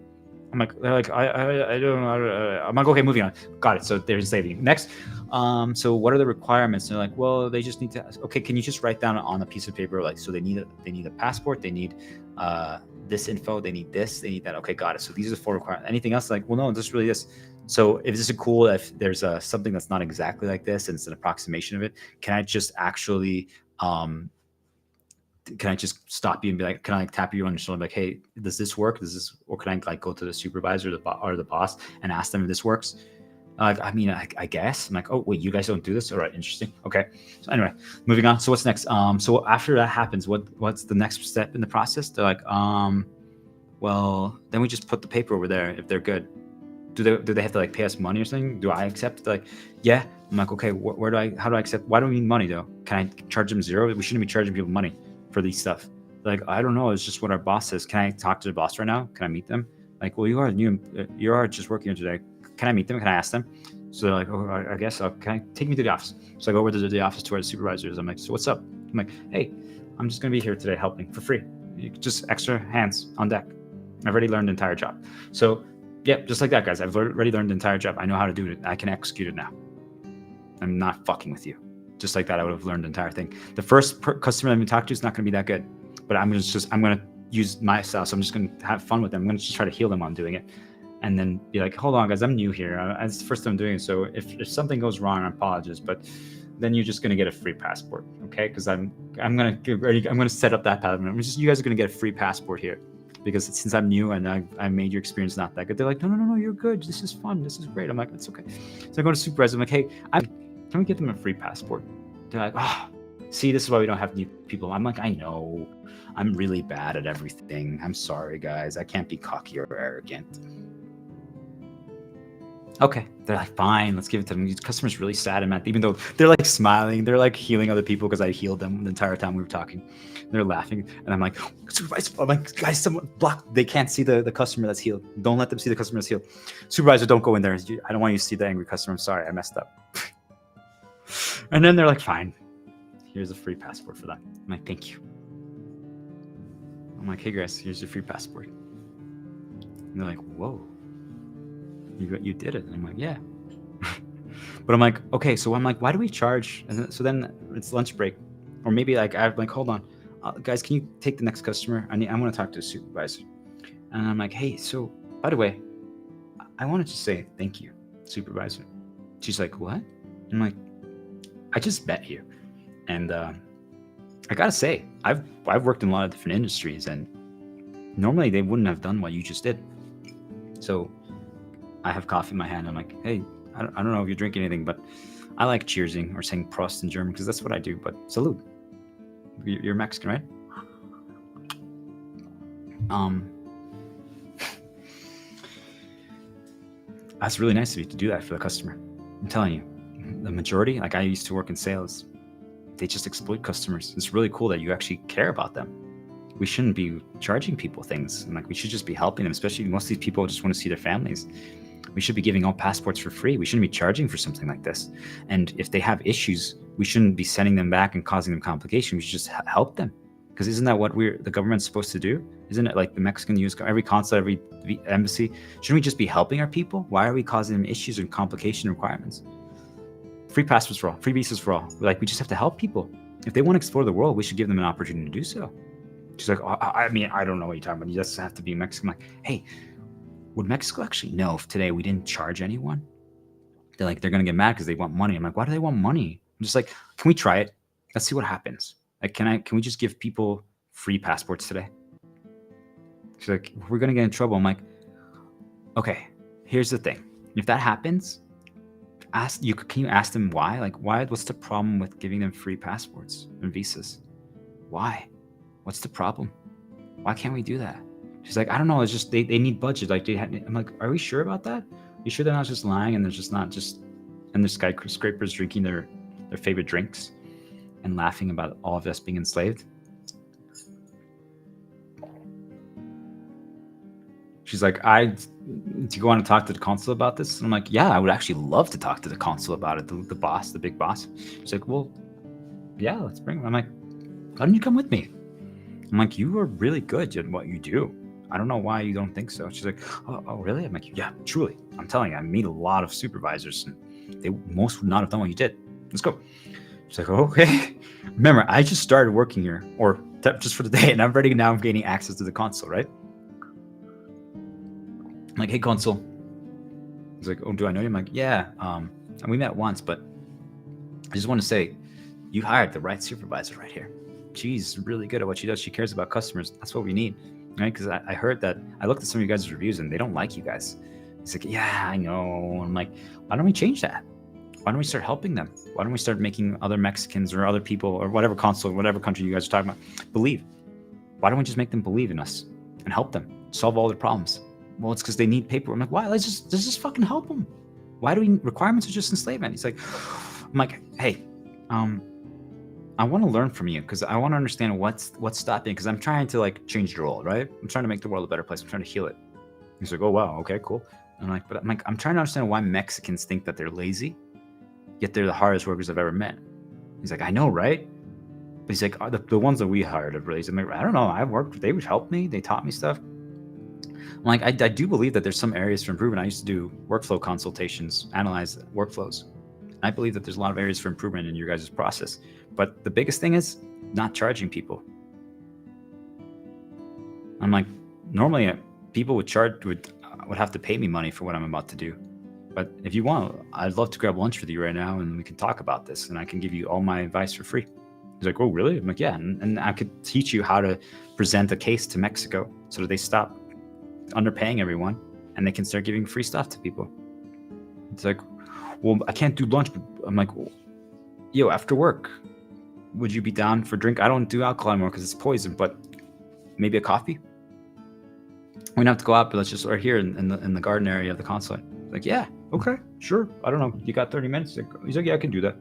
I'm like, they're like, I don't know. I'm like, okay, moving on. Got it. So they're enslaving. Next, so what are the requirements? And they're like, well, they just need to. Okay, can you just write down on a piece of paper, like, so they need a passport, they need this info, they need this, they need that. Okay, got it. So these are the 4 requirements. Anything else? Like, well, no, just really this. So if this is cool, if there's something that's not exactly like this and it's an approximation of it, can I just actually can I just stop you and be like, can I tap you on your shoulder, like, hey, does this work? Or can I go to the supervisor or the boss and ask them if this works? I mean, I guess. I'm like, oh wait, you guys don't do this? All right, interesting. Okay. So anyway, moving on. So what's next? So after that happens, what's the next step in the process? They're like, well, then we just put the paper over there if they're good. Do they have to like pay us money or something? Do I accept? They're like, yeah. I'm like, okay, how do I accept? Why do we need money though? Can I charge them 0? We shouldn't be charging people money for these stuff. They're like, I don't know. It's just what our boss says. Can I talk to the boss right now? Can I meet them? Like, well, you are just working here today. Can I meet them? Can I ask them? So they're like, oh, I guess. Can I take me to the office? So I go over to the office to where the supervisor is. I'm like, so what's up? I'm like, hey, I'm just going to be here today helping for free. Just extra hands on deck. I've already learned the entire job. So yeah, just like that, guys. I've already learned the entire job. I know how to do it. I can execute it now. I'm not fucking with you. Just like that, I would have learned the entire thing. The first customer I'm going to talk to is not going to be that good, but I'm going to use my style. So I'm just going to have fun with them. I'm going to just try to heal them on doing it. And then be like, hold on, guys, I'm new here. It's the first time I'm doing it. So if something goes wrong, I apologize. But then you're just going to get a free passport, okay? Because I'm going to set up that pattern. You guys are going to get a free passport here. Because since I'm new and I made your experience not that good, they're like, no, you're good. This is fun. This is great. I'm like, it's okay. So I go to supervisor. I'm like, hey, can we get them a free passport? They're like, oh, see, this is why we don't have new people. I'm like, I know. I'm really bad at everything. I'm sorry, guys. I can't be cocky or arrogant. Okay. They're like, fine, let's give it to them. These customers really sad and mad, even though they're like smiling. They're like healing other people because I healed them the entire time we were talking. They're laughing. And I'm like, supervisor, I'm like, guys, someone block. They can't see the customer that's healed. Don't let them see the customer that's healed. Supervisor, don't go in there. I don't want you to see the angry customer. I'm sorry, I messed up. And then they're like, fine, here's a free passport for them. I'm like, thank you. I'm like, hey guys, here's your free passport. And they're like, whoa, you did it. And I'm like, yeah. But I'm like, okay, so I'm like, why do we charge? And so then it's lunch break, or maybe like I'm like, hold on, guys, can you take the next customer? I want to talk to the supervisor. And I'm like, hey, so by the way, I wanted to say thank you, supervisor. She's like, what? I'm like, I just met you. And I gotta say, I've worked in a lot of different industries, and normally they wouldn't have done what you just did. So I have coffee in my hand. I'm like, hey, I don't know if you drink anything, but I like cheersing or saying Prost in German because that's what I do. But salute. You're Mexican, right? That's really nice of you to do that for the customer. I'm telling you, the majority, like I used to work in sales, they just exploit customers. It's really cool that you actually care about them. We shouldn't be charging people things, and like we should just be helping them. Especially most of these people just want to see their families. We should be giving all passports for free. We shouldn't be charging for something like this. And if they have issues, we shouldn't be sending them back and causing them complications. We should just help them. Because isn't that what the government's supposed to do? Isn't it like the Mexican US, every consulate, every embassy? Shouldn't we just be helping our people? Why are we causing them issues and complication requirements? Free passports for all, free visas for all. Like, we just have to help people. If they want to explore the world, we should give them an opportunity to do so. She's like, oh, I mean, I don't know what you're talking about. You just have to be Mexican. I'm like, hey, would Mexico actually know if today we didn't charge anyone? They're like, they're going to get mad because they want money. I'm like, why do they want money? I'm just like, can we try it? Let's see what happens. Like, can we just give people free passports today? She's like, we're going to get in trouble. I'm like, okay, here's the thing. If that happens, can you ask them why? Like, what's the problem with giving them free passports and visas? Why? What's the problem? Why can't we do that? She's like, I don't know. It's just they need budget. Like I'm like, are we sure about that? You sure they're not just lying and they're just not just and the skyscrapers drinking their favorite drinks and laughing about all of us being enslaved? She's like, do you want to talk to the consul about this? And I'm like, yeah, I would actually love to talk to the consul about it, the boss, the big boss. She's like, well, yeah, let's bring him. I'm like, why don't you come with me? I'm like, you are really good at what you do. I don't know why you don't think so. She's like, oh, really? I'm like, yeah, truly. I'm telling you, I meet a lot of supervisors, and most would not have done what you did. Let's go. She's like, okay. Remember, I just started working here, or just for the day, and I'm ready now. I'm gaining access to the consul, right? I'm like, hey, consul. He's like, oh, do I know you? I'm like, yeah. And we met once, but I just want to say, you hired the right supervisor right here. She's really good at what she does. She cares about customers. That's what we need, right? Because I heard that. I looked at some of you guys' reviews, and they don't like you guys. He's like, yeah, I know. I'm like, why don't we change that? Why don't we start helping them? Why don't we start making other Mexicans or other people or whatever consul, whatever country you guys are talking about, believe? Why don't we just make them believe in us and help them solve all their problems? Well, it's because they need paper. I'm like, why? Let's just fucking help them. Why do we requirements are just enslavement? He's like, I'm like, hey, I want to learn from you because I want to understand what's stopping, because I'm trying to like change the world, right? I'm trying to make the world a better place. I'm trying to heal it. He's like, oh wow, okay, cool. I'm like, I'm trying to understand why Mexicans think that they're lazy, yet they're the hardest workers I've ever met. He's like, I know, right? But he's like, the ones that we hired are lazy. I'm like, I don't know. I worked. They would help me. They taught me stuff. I'm like, I do believe that there's some areas for improvement. I used to do workflow consultations, analyze workflows. I believe that there's a lot of areas for improvement in your guys' process. But the biggest thing is not charging people. I'm like, normally people would have to pay me money for what I'm about to do. But if you want, I'd love to grab lunch with you right now and we can talk about this and I can give you all my advice for free. He's like, oh, really? I'm like, yeah. And I could teach you how to present a case to Mexico so that they stop underpaying everyone and they can start giving free stuff to people. It's like, well, I can't do lunch. But I'm like, yo, after work, would you be down for a drink? I don't do alcohol anymore because it's poison, but maybe a coffee? We don't have to go out, but let's just start here in the garden area of the consulate. Like, yeah, okay, sure. I don't know. You got 30 minutes? He's like, yeah, I can do that.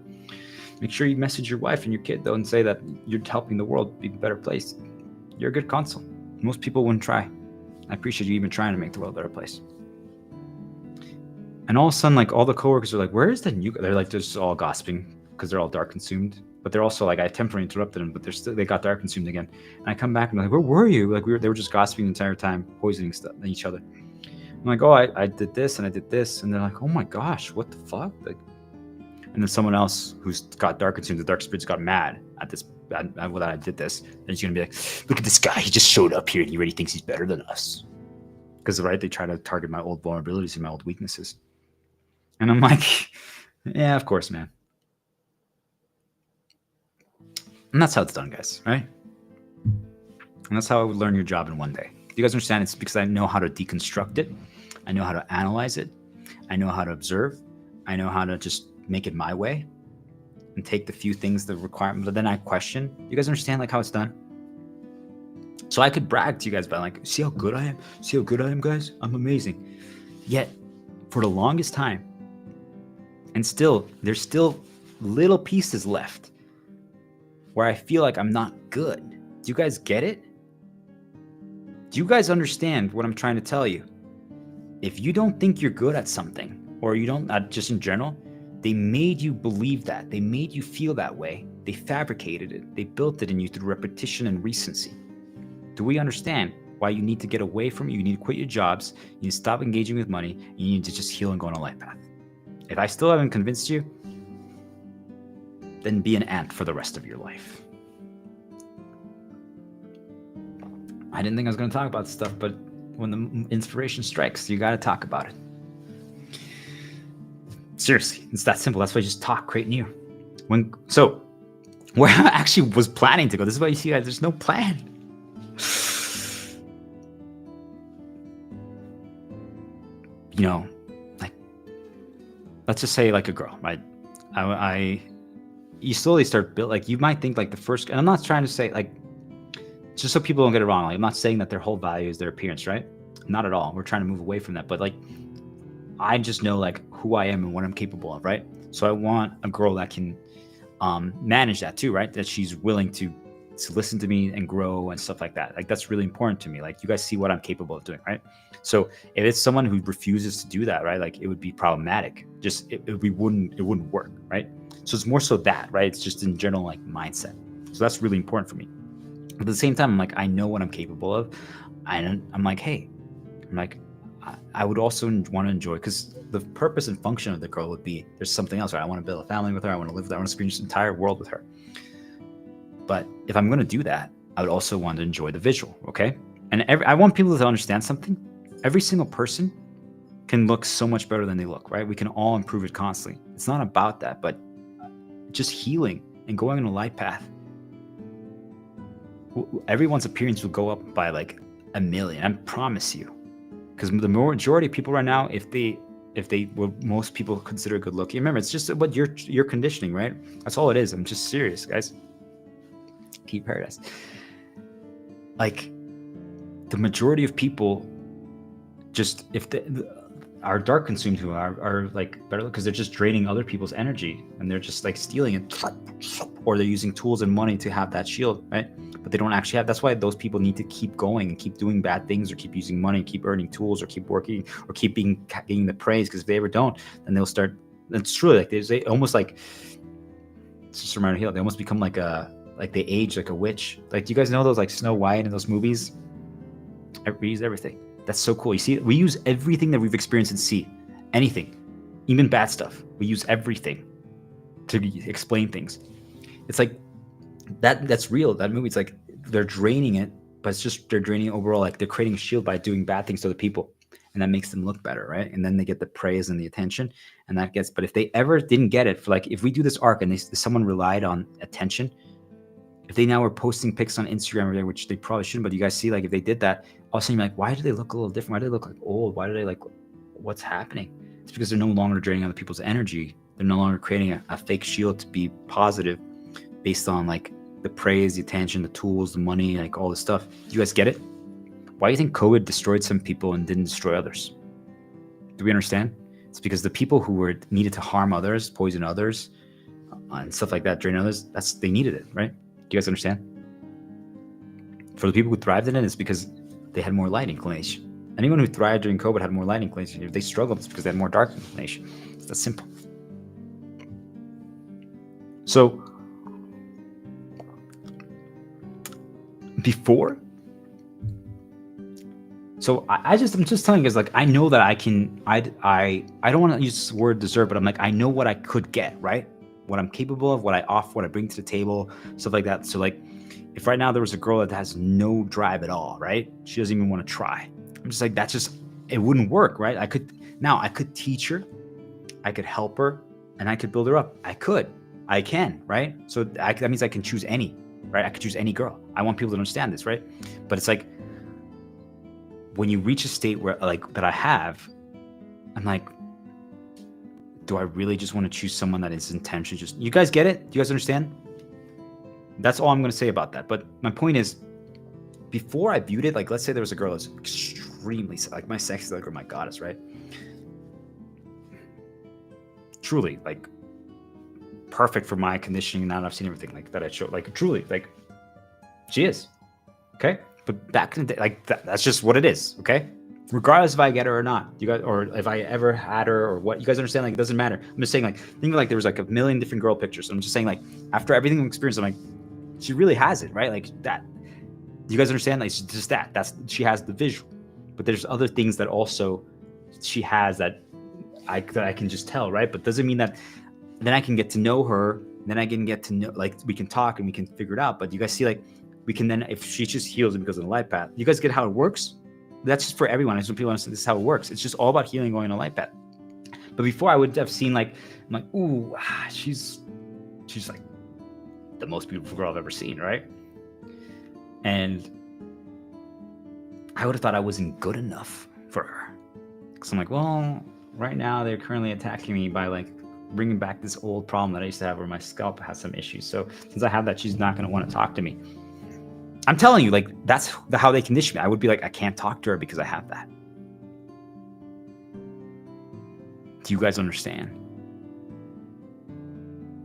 Make sure you message your wife and your kid, though, and say that you're helping the world be a better place. You're a good consul. Most people wouldn't try. I appreciate you even trying to make the world a better place. And all of a sudden, like, all the coworkers are like, where is the new guy? They're like, they're just all gossiping because they're all dark consumed. But they're also like, I temporarily interrupted them, but they got dark consumed again. And I come back and they're like, where were you? Like, they were just gossiping the entire time, poisoning each other. I'm like, oh, I did this and I did this. And they're like, oh my gosh, what the fuck? Like, and then someone else who's got dark consumed, the dark spirits got mad at this, that I did this. And he's going to be like, look at this guy. He just showed up here and he already thinks he's better than us. Because, right, they try to target my old vulnerabilities and my old weaknesses. And I'm like, Yeah, of course, man. And that's how it's done, guys, right? And that's how I would learn your job in one day. Do you guys understand? It's because I know how to deconstruct it. I know how to analyze it. I know how to observe. I know how to just make it my way and take the few things that require, but then I question. You guys understand like how it's done? So I could brag to you guys about like, see how good I am? See how good I am, guys? I'm amazing. Yet, for the longest time, and still, there's still little pieces left where I feel like I'm not good. Do you guys get it? Do you guys understand what I'm trying to tell you? If you don't think you're good at something, or you don't, just in general, they made you believe that. They made you feel that way. They fabricated it. They built it in you through repetition and recency. Do we understand why you need to get away from it? You need to quit your jobs. You need to stop engaging with money. You need to just heal and go on a life path. If I still haven't convinced you, then be an ant for the rest of your life. I didn't think I was going to talk about this stuff, but when the inspiration strikes, you got to talk about it. Seriously, it's that simple. That's why I just talk, create new. So, where I actually was planning to go, this is why you see, guys, there's no plan. You know, like, let's just say like a girl, right? You slowly start build, like, you might think like the first, and I'm not trying to say like, just so people don't get it wrong, like, I'm not saying that their whole value is their appearance, right? Not at all. We're trying to move away from that. But like, I just know like who I am and what I'm capable of, right? So I want a girl that can manage that too, right? That she's willing to listen to me and grow and stuff like that. Like, that's really important to me. Like, you guys see what I'm capable of doing, right? So if it's someone who refuses to do that, right? Like, it would be problematic. Just it wouldn't work, right? So it's more so that, right? It's just in general like mindset. So that's really important for me. But at the same time, I'm like, I know what I'm capable of. I'm like, hey, I'm like, I would also want to enjoy, because the purpose and function of the girl would be, there's something else, right? I want to build a family with her. I want to live with her. I want to experience the entire world with her. But if I'm going to do that, I would also want to enjoy the visual, okay? And I want people to understand something. Every single person can look so much better than they look, right? We can all improve it constantly. It's not about that, but just healing and going on a light path. Everyone's appearance will go up by like 1 million, I promise you. Because the majority of people right now, if they what most people consider good looking, remember, it's just about your conditioning, right? That's all it is. I'm just serious, guys. Keep paradise. Like, the majority of people, just if they are dark consumed, who are like better, because they're just draining other people's energy and they're just like stealing it, or they're using tools and money to have that shield, right? But they don't actually have. That's why those people need to keep going and keep doing bad things, or keep using money, keep earning tools, or keep working, or keep getting the praise. Because if they ever don't, then they'll start. It's true. Like, they almost like, it's just reminded here, they almost become like they age like a witch. Like, do you guys know those like Snow White and those movies? We use everything. That's so cool. You see, we use everything that we've experienced and see. Anything, even bad stuff. We use everything to explain things. It's like that's real. That movie, it's like they're draining it, but it's just they're draining it overall. Like, they're creating a shield by doing bad things to other people, and that makes them look better, right? And then they get the praise and the attention, and that gets. But if they ever didn't get it, for like, if we do this arc and someone relied on attention, if they now were posting pics on Instagram or there, which they probably shouldn't, but you guys see, like, if they did that, all of a sudden you're like, why do they look a little different? Why do they look like old? Why do they like, what's happening? It's because they're no longer draining other people's energy. They're no longer creating a fake shield to be positive based on like the praise, the attention, the tools, the money, like all this stuff. Do you guys get it? Why do you think COVID destroyed some people and didn't destroy others? Do we understand? It's because the people who were needed to harm others, poison others, and stuff like that, drain others, they needed it, right? Do you guys understand? For the people who thrived in it, it's because they had more light inclination. Anyone who thrived during COVID had more light inclination. If they struggled, it's because they had more dark inclination. It's that simple. So before, I'm just telling you guys, like, I know that I can. I don't want to use the word deserve, but I'm like, I know what I could get, right? What I'm capable of, what I offer, what I bring to the table, stuff like that. So like, if right now there was a girl that has no drive at all, right? She doesn't even want to try. I'm just like, it wouldn't work, right? I could teach her, I could help her, and I could build her up. I can, right? So that means I can choose any, right? I could choose any girl. I want people to understand this, right? But it's like, when you reach a state where like that I have, I'm like, do I really just want to choose someone that is intention? Just, you guys get it? Do you guys understand? That's all I'm going to say about that. But my point is, before I viewed it, like, let's say there was a girl that's extremely, like, my sexy, like, or my goddess, right? Truly, like, perfect for my conditioning. Now I've seen everything like that I showed, like, truly, like, she is. Okay? But back in the day, like, that's just what it is. Okay? Regardless if I get her or not, you guys, or if I ever had her or what, you guys understand? Like, it doesn't matter. I'm just saying, like, think like there was like a million different girl pictures. So I'm just saying, like, after everything I've experienced, I'm like, she really has it, right? Like that. You guys understand? Like, it's just she has the visual, but there's other things that also she has that I can just tell, right? But doesn't mean that then I can get to know her. Then I can get to know, like, we can talk and we can figure it out. But you guys see, like, we can then, if she just heals because of the light path, you guys get how it works? That's just for everyone. I just want people to understand this is how it works. It's just all about healing going on a light path. But before, I would have seen, like, I'm like, ooh, she's like the most beautiful girl I've ever seen, right? And I would have thought I wasn't good enough for her. Because I'm like, well, right now they're currently attacking me by, like, bringing back this old problem that I used to have where my scalp has some issues. So since I have that, she's not going to want to talk to me. I'm telling you, like, that's how they condition me. I would be like, I can't talk to her because I have that. Do you guys understand?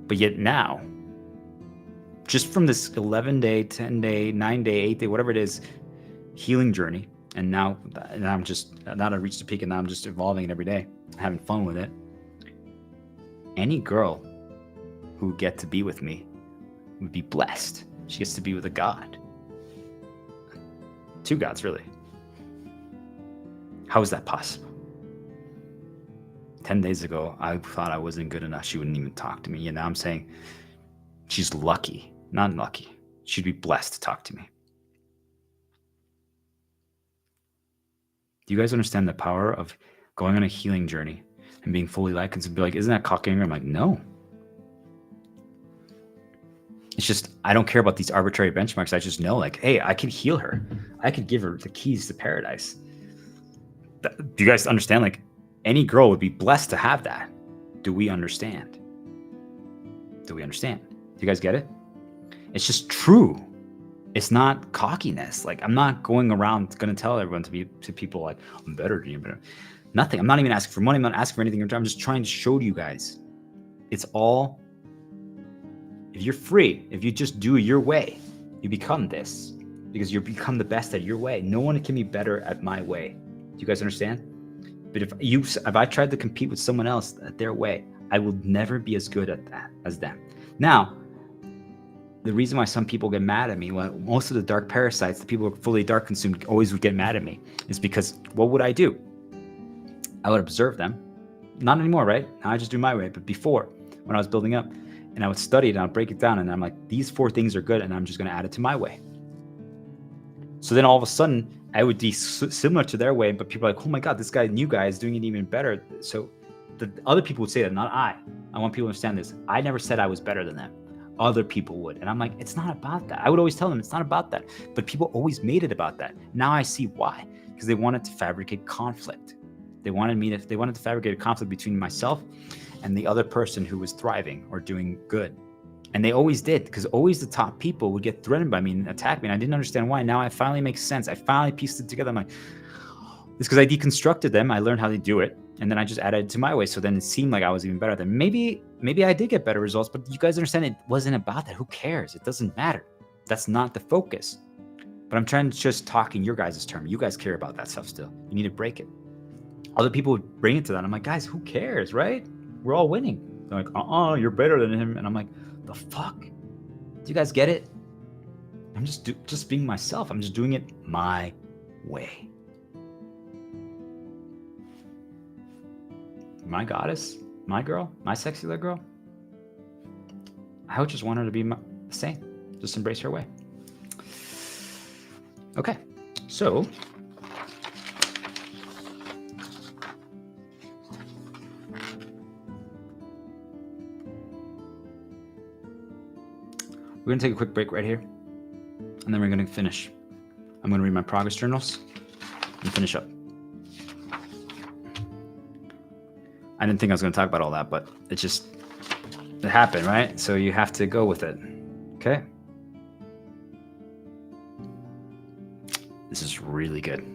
But yet now, just from this 11-day, 10-day, 9-day, 8-day, whatever it is, healing journey, and now I reached the peak, and now I'm just evolving it every day, having fun with it. Any girl who would get to be with me would be blessed. She gets to be with a god. 2 gods, really. How is that possible? 10 days ago, I thought I wasn't good enough. She wouldn't even talk to me. And now I'm saying she's lucky, not unlucky. She'd be blessed to talk to me. Do you guys understand the power of going on a healing journey and being fully licensed and be like, isn't that cock anger? I'm like, no. It's just, I don't care about these arbitrary benchmarks. I just know, like, hey, I can heal her. I could give her the keys to paradise. Do you guys understand? Like, any girl would be blessed to have that. Do we understand? Do we understand? Do you guys get it? It's just true. It's not cockiness. Like, I'm not going around going to tell everyone to people like, I'm better than you. Better. Nothing. I'm not even asking for money. I'm not asking for anything. I'm just trying to show you guys. It's all, if you're free, if you just do it your way, you become this, because you become the best at your way. No one can be better at my way. Do you guys understand? But if I tried to compete with someone else at their way, I will never be as good at that as them. Now, the reason why some people get mad at me, well, most of the dark parasites, the people who are fully dark consumed, always would get mad at me, is because what would I do? I would observe them. Not anymore, right? Now I just do my way. But before, when I was building up, and I would study it and I'd break it down, and I'm like, these 4 things are good, and I'm just going to add it to my way. So then all of a sudden, I would be similar to their way, but people are like, oh my God, this new guy is doing it even better. So the other people would say that, not I. I want people to understand this. I never said I was better than them. Other people would. And I'm like, it's not about that. I would always tell them it's not about that. But people always made it about that. Now I see why. Because they wanted to fabricate conflict. They wanted to fabricate a conflict between myself and the other person who was thriving or doing good. And they always did, because always the top people would get threatened by me and attack me. And I didn't understand why. Now it finally makes sense. I finally pieced it together. I'm like, it's because I deconstructed them. I learned how to do it. And then I just added it to my way. So then it seemed like I was even better than maybe I did get better results, but you guys understand it wasn't about that. Who cares? It doesn't matter. That's not the focus. But I'm trying to just talk in your guys' term. You guys care about that stuff still. You need to break it. Other people would bring it to that. I'm like, guys, who cares, right? We're all winning. They're like, you're better than him. And I'm like, the fuck? Do you guys get it? I'm just being myself. I'm just doing it my way. My goddess, my girl, my sexy little girl, I would just want her to be the same. Just embrace her way. Okay, so We're gonna take a quick break right here, and then we're gonna finish. I'm gonna read my progress journals and finish up. I didn't think I was gonna talk about all that, but it happened, right? So you have to go with it. Okay? This is really good.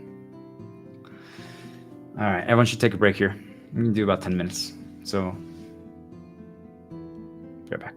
All right, everyone should take a break here. We can do about 10 minutes. So, be right back.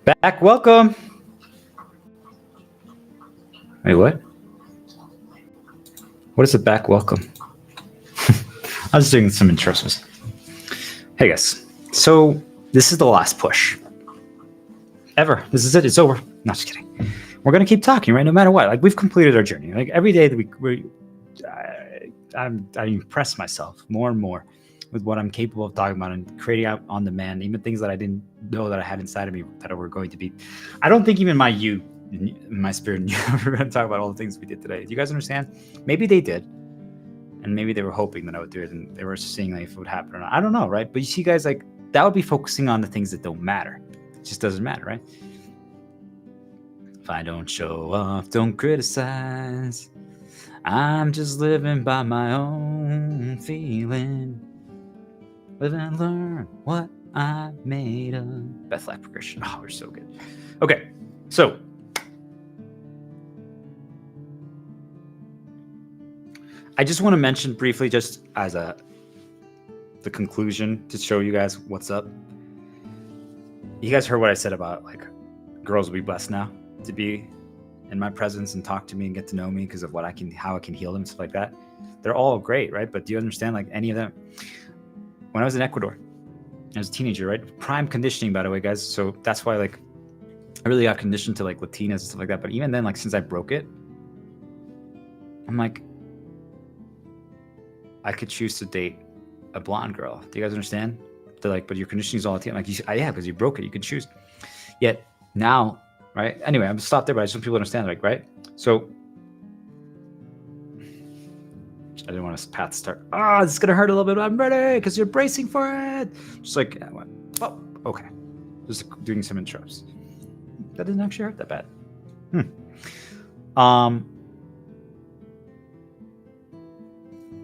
Back, welcome. Wait, what? What is a back welcome? I was doing some intros. Hey guys, so this is the last push ever. This is it. It's over. Not just kidding. We're gonna keep talking, right? No matter what. Like we've completed our journey. Like every day that I impress myself more and more with what I'm capable of talking about and creating out on demand, even things that I didn't know that I had inside of me that were going to be. I don't think even my spirit knew we were going to talk about all the things we did today. Do you guys understand? Maybe they did. And maybe they were hoping that I would do it and they were seeing like if it would happen or not. I don't know, right? But you see, guys, like that would be focusing on the things that don't matter. It just doesn't matter, right? If I don't show off, don't criticize. I'm just living by my own feeling. Live and learn what I made of. Beth Flat progression. Oh, we're so good. Okay, so I just want to mention briefly, just as the conclusion to show you guys what's up. You guys heard what I said about like girls will be blessed now to be in my presence and talk to me and get to know me because of what how I can heal them and stuff like that. They're all great, right? But do you understand like any of them? When I was in Ecuador, I was a teenager, right? Prime conditioning, by the way, guys. So that's why like I really got conditioned to like Latinas and stuff like that. But even then, like since I broke it, I'm like, I could choose to date a blonde girl. Do you guys understand? They're like, but your conditioning is all Latina. I'm like, yeah, because you broke it. You can choose. Yet now, right? Anyway, I'm stopped there, but I just want people to understand, like, right? So I didn't want to path to start. This is gonna hurt a little bit. But I'm ready because you're bracing for it. Just like, oh, okay. Just doing some intros. That didn't actually hurt that bad.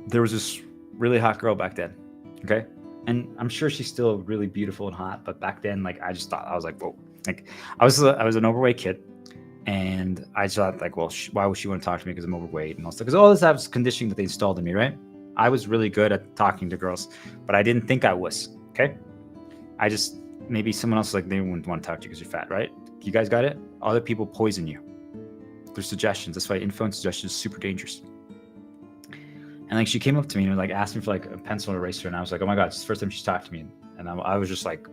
There was this really hot girl back then. Okay. And I'm sure she's still really beautiful and hot, but back then, like, I just thought, I was like, whoa. Like, I was an overweight kid, and I just thought, like, well, why would she want to talk to me because I'm overweight and all stuff? Because all this was conditioning that they installed in me, right? I was really good at talking to girls, but I didn't think I was, okay? I just, maybe someone else, like, they wouldn't want to talk to you because you're fat, right? You guys got it? Other people poison you. They're suggestions. That's why info suggestions is super dangerous. And like she came up to me and like asked me for like a pencil and eraser, and I was like, oh my god, it's the first time she's talked to me, and I was just like,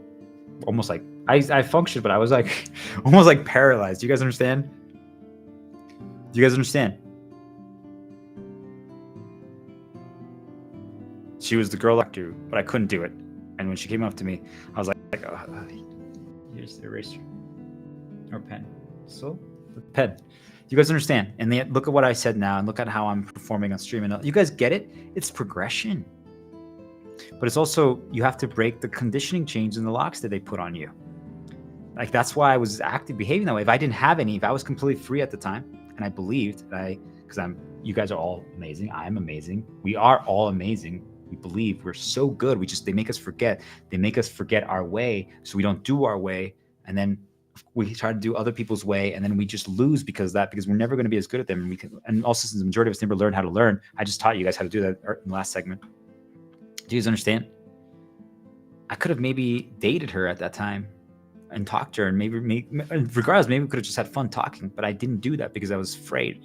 almost like I functioned, but I was like almost like paralyzed. Do you guys understand? Do you guys understand? She was the girl I do, but I couldn't do it. And when she came up to me, I was like oh, here's the eraser or pen. So the pen. You guys understand? And look at what I said now, and look at how I'm performing on stream. And you guys get it? It's progression. But it's also, you have to break the conditioning chains and the locks that they put on you. Like, that's why I was behaving that way. If I didn't have any, if I was completely free at the time, and I believed that you guys are all amazing. I'm amazing. We are all amazing. We believe we're so good. They make us forget. They make us forget our way, so we don't do our way. And then we try to do other people's way, and then we just lose because we're never going to be as good at them. And also, since the majority of us never learned how to learn, I just taught you guys how to do that in the last segment. Do you guys understand? I could have maybe dated her at that time and talked to her, and regardless, maybe we could have just had fun talking, but I didn't do that because I was afraid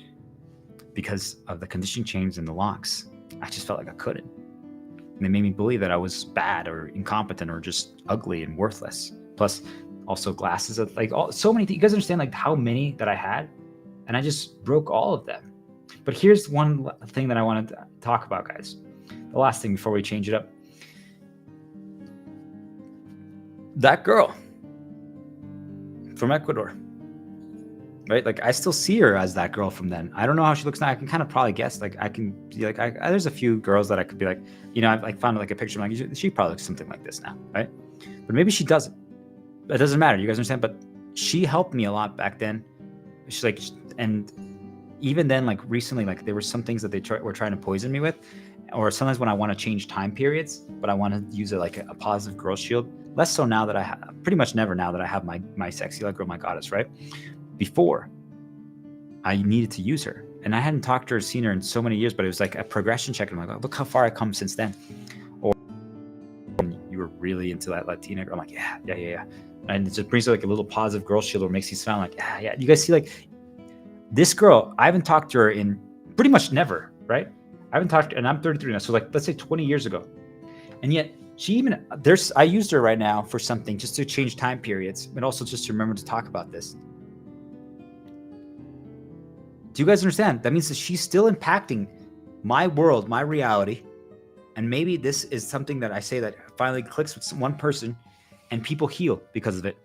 because of the conditioning chains and the locks. I just felt like I couldn't. And they made me believe that I was bad or incompetent or just ugly and worthless. Plus, also glasses of like so many things. You guys understand like how many that I had, and I just broke all of them. But here's one thing that I wanted to talk about, guys. The last thing before we change it up. That girl from Ecuador, right? Like I still see her as that girl from then. I don't know how she looks now. I can kind of probably guess. Like I can be like, there's a few girls that I could be like, I've like found like a picture. I'm like, she probably looks something like this now, right? But maybe she doesn't. It doesn't matter. You guys understand? But she helped me a lot back then. She's like, and even then, like recently, like there were some things that they were trying to poison me with, or sometimes when I want to change time periods, but I want to use it like a positive growth shield. Less so now that I have, pretty much never now that I have my sexy like girl, my goddess, right? Before, I needed to use her, and I hadn't talked to her, seen her in so many years, but it was like a progression check. And I'm like, oh, look how far I come since then. Or you were real. really into that Latina girl. I'm like, yeah. And it just brings like a little positive girl shield or makes you sound like, yeah. You guys see like this girl, I haven't talked to her in pretty much never, right? I haven't talked to her, and I'm 33 now. So like, let's say 20 years ago. And yet I used her right now for something just to change time periods, and also just to remember to talk about this. Do you guys understand? That means that she's still impacting my world, my reality. And maybe this is something that I say that finally clicks with one person and people heal because of it.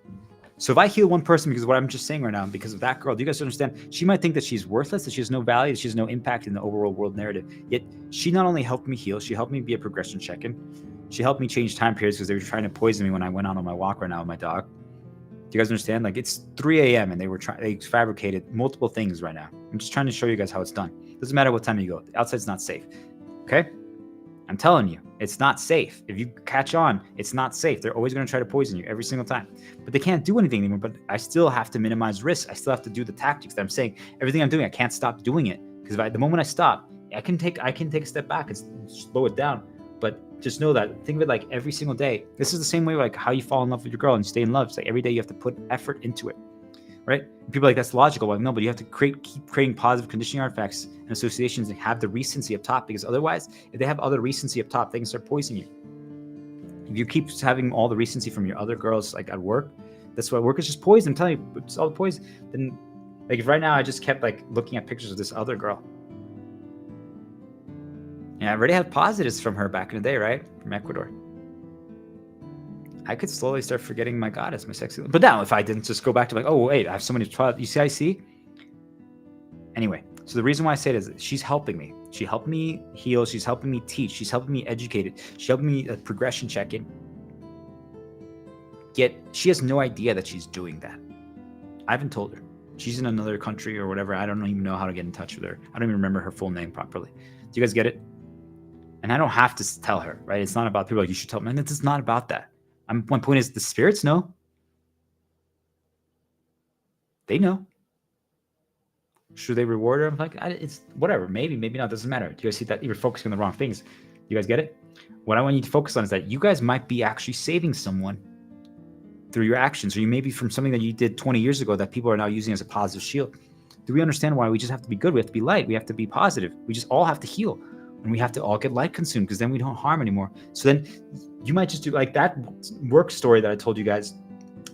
So if I heal one person because of what I'm just saying right now, because of that girl, do you guys understand? She might think that she's worthless, that she has no value, that she has no impact in the overall world narrative. Yet she not only helped me heal, she helped me be a progression check-in. She helped me change time periods because they were trying to poison me when I went out on my walk right now with my dog. Do you guys understand? Like, it's 3 a.m. and they fabricated multiple things right now. I'm just trying to show you guys how it's done. Doesn't matter what time you go. The outside's not safe. Okay? I'm telling you, it's not safe. If you catch on, it's not safe. They're always going to try to poison you every single time. But they can't do anything anymore. But I still have to minimize risk. I still have to do the tactics that I'm saying. Everything I'm doing, I can't stop doing it. Because the moment I stop, I can take a step back and slow it down. But just know that, think of it like every single day. This is the same way like how you fall in love with your girl and stay in love. It's like every day you have to put effort into it, right? And people are like, that's logical. Well, no, but you have to keep creating positive conditioning artifacts and associations and have the recency up top, because otherwise, if they have other recency up top, they can start poisoning you. If you keep having all the recency from your other girls like at work, that's why work is just poison. I'm telling you, it's all poison. Then, like, if right now I just kept like looking at pictures of this other girl. Yeah, I already have positives from her back in the day, right? From Ecuador. I could slowly start forgetting my goddess, my sexy. But now, if I didn't just go back to like, oh, wait, I have so many trials. You see, I see? Anyway, so the reason why I say it is she's helping me. She helped me heal. She's helping me teach. She's helping me educate it. She's helping me a progression check-in. Yet, she has no idea that she's doing that. I haven't told her. She's in another country or whatever. I don't even know how to get in touch with her. I don't even remember her full name properly. Do you guys get it? And I don't have to tell her, right? It's not about people like, you should tell me. And it's not about that. My point is the spirits know. They know. Should they reward her? I'm like, it's whatever. Maybe not. Doesn't matter. Do you guys see that? You're focusing on the wrong things. You guys get it? What I want you to focus on is that you guys might be actually saving someone through your actions, or you may be from something that you did 20 years ago that people are now using as a positive shield. Do we understand why we just have to be good? We have to be light. We have to be positive. We just all have to heal. And we have to all get light consumed, because then we don't harm anymore. So then you might just do like that work story that I told you guys.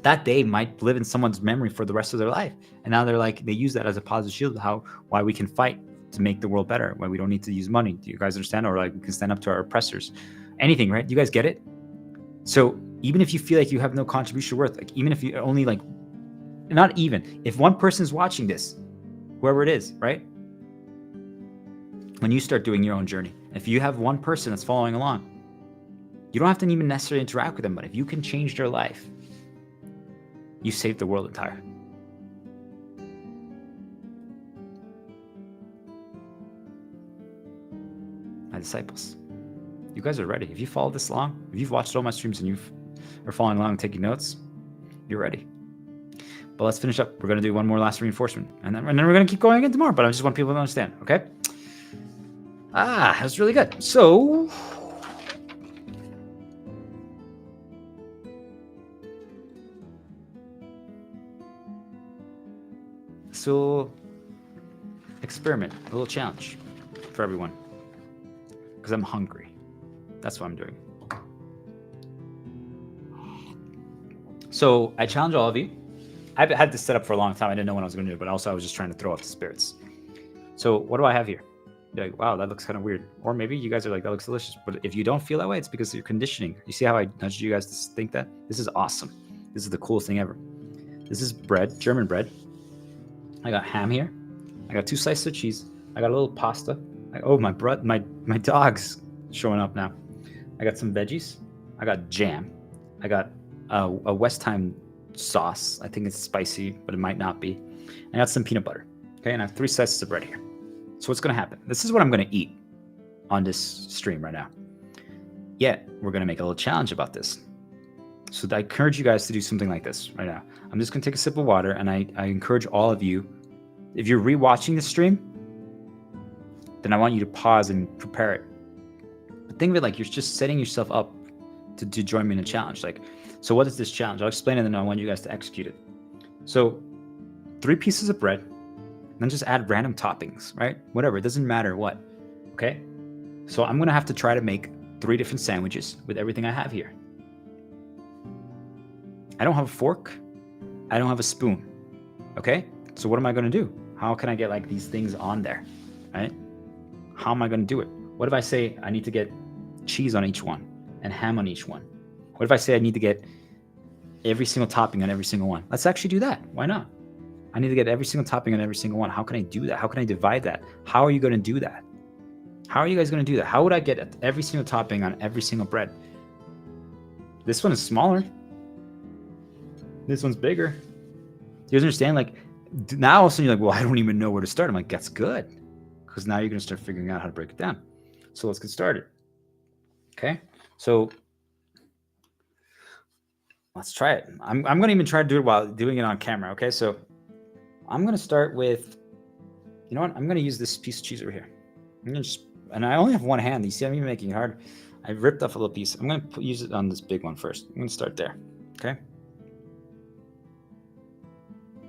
That day might live in someone's memory for the rest of their life. And now they're like, they use that as a positive shield, why we can fight to make the world better, why we don't need to use money. Do you guys understand? Or like we can stand up to our oppressors. Anything, right? You guys get it? So even if you feel like you have no contribution worth, like even if you only like, not even, if one person is watching this, whoever it is, right? When you start doing your own journey, if you have one person that's following along, you don't have to even necessarily interact with them, but if you can change their life, you save the world entire. My disciples, you guys are ready. If you follow this long, if you've watched all my streams and you are following along and taking notes, you're ready. But let's finish up. We're going to do one more last reinforcement, and then we're going to keep going again tomorrow, but I just want people to understand, okay? That was really good. So experiment, a little challenge for everyone, because I'm hungry. That's what I'm doing. So I challenge all of you. I've had this set up for a long time. I didn't know when I was going to do it, but also I was just trying to throw off the spirits. So what do I have here? You're like, wow, that looks kind of weird. Or maybe you guys are like, that looks delicious. But if you don't feel that way, it's because you're conditioning. You see how I nudged you guys to think that? This is awesome. This is the coolest thing ever. This is bread, German bread. I got ham here. I got 2 slices of cheese. I got a little pasta. My dog's showing up now. I got some veggies. I got jam. I got a West Time sauce. I think it's spicy, but it might not be. I got some peanut butter. Okay, and I have 3 slices of bread here. So what's going to happen? This is what I'm going to eat on this stream right now. Yet, we're going to make a little challenge about this. So I encourage you guys to do something like this right now. I'm just going to take a sip of water, and I encourage all of you, if you're rewatching the stream, then I want you to pause and prepare it. But think of it like you're just setting yourself up to join me in a challenge. Like, so what is this challenge? I'll explain it and then I want you guys to execute it. So 3 pieces of bread, then just add random toppings, right? Whatever, it doesn't matter what. Okay? So I'm gonna have to try to make 3 different sandwiches with everything I have here. I don't have a fork. I don't have a spoon. Okay? So what am I gonna do? How can I get like these things on there, right? How am I gonna do it? What if I say I need to get cheese on each one and ham on each one? What if I say I need to get every single topping on every single one? Let's actually do that. Why not? I need to get every single topping on every single one. How can I do that? How can I divide that? How are you going to do that? How are you guys going to do that? How would I get every single topping on every single bread? This one is smaller. This one's bigger. Do you guys understand? Like, now all of a sudden you're like, well, I don't even know where to start. I'm like, that's good. Because now you're going to start figuring out how to break it down. So let's get started. Okay? So let's try it. I'm going to even try to do it while doing it on camera. Okay? So I'm going to start with, you know what? I'm going to use this piece of cheese over here. I'm going to just, and I only have one hand. You see, I'm even making it hard. I ripped off a little piece. I'm going to use it on this big one first. I'm going to start there. Okay?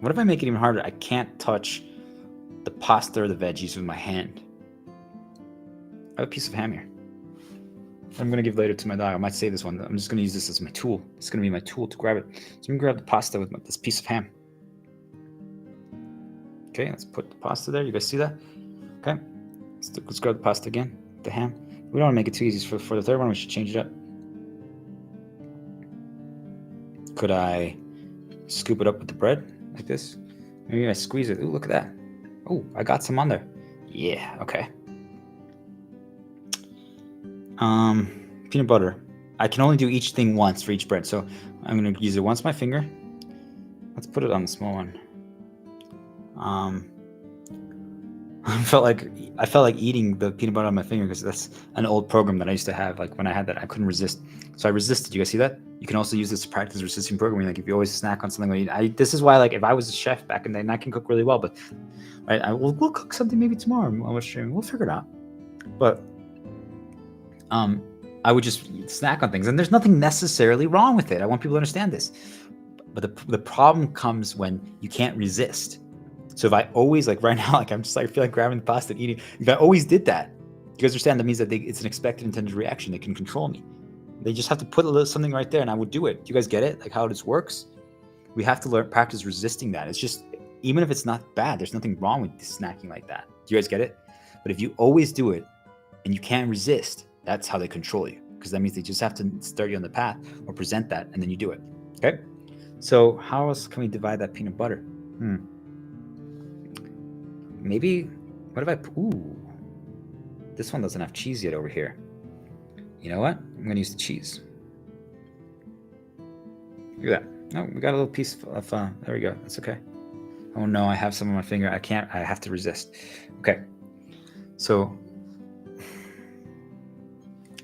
What if I make it even harder? I can't touch the pasta or the veggies with my hand. I have a piece of ham here. I'm going to give later to my dog. I might save this one. I'm just going to use this as my tool. It's going to be my tool to grab it. So I'm going to grab the pasta with this piece of ham. Okay, let's put the pasta there. You guys see that? Okay, let's grab the pasta again, the ham. We don't want to make it too easy. For the third one, we should change it up. Could I scoop it up with the bread like this? Maybe I squeeze it. Ooh, look at that. Oh, I got some on there. Yeah, okay. Peanut butter. I can only do each thing once for each bread. So I'm going to use it once with my finger. Let's put it on the small one. I felt like eating the peanut butter on my finger because that's an old program that I used to have. Like when I had that, I couldn't resist. So I resisted. You guys see that? You can also use this to practice resisting programming. Like if you always snack on something, this is why, like, if I was a chef back in the day, and I can cook really well, but right, we'll cook something maybe tomorrow. We'll figure it out. But I would just snack on things, and there's nothing necessarily wrong with it. I want people to understand this. But the problem comes when you can't resist. So if I always, like right now, like I'm just like, I feel like grabbing the pasta and eating. If I always did that, you guys understand that means that it's an expected intended reaction. They can control me. They just have to put something right there and I would do it. Do you guys get it? Like how this works? We have to practice resisting that. It's just, even if it's not bad, there's nothing wrong with snacking like that. Do you guys get it? But if you always do it and you can't resist, that's how they control you. Because that means they just have to start you on the path or present that and then you do it. Okay? So how else can we divide that peanut butter? Maybe, what if ooh, this one doesn't have cheese yet over here. You know what? I'm going to use the cheese. Look at that. Oh, we got a little piece of, there we go. That's okay. Oh no, I have some on my finger. I have to resist. Okay. So,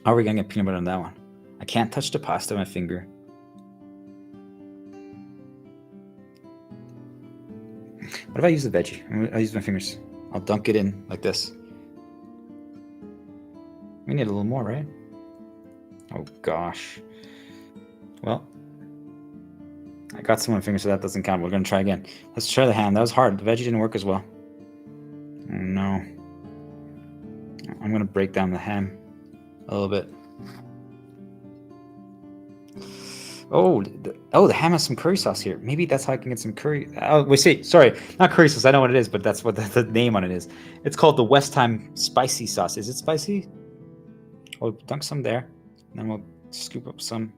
how are we going to get peanut butter on that one? I can't touch the pasta with my finger. What if I use the veggie? I'll use my fingers. I'll dunk it in like this. We need a little more, right? Oh gosh. Well, I got some on my fingers, so that doesn't count. We're going to try again. Let's try the ham. That was hard. The veggie didn't work as well. Oh no. I'm going to break down the ham a little bit. Oh, the ham has some curry sauce here. Maybe that's how I can get some curry. Oh, wait, sorry, not curry sauce. I know what it is, but that's what the name on it is. It's called the West Time spicy sauce. Is it spicy? We'll dunk some there. And then we'll scoop up some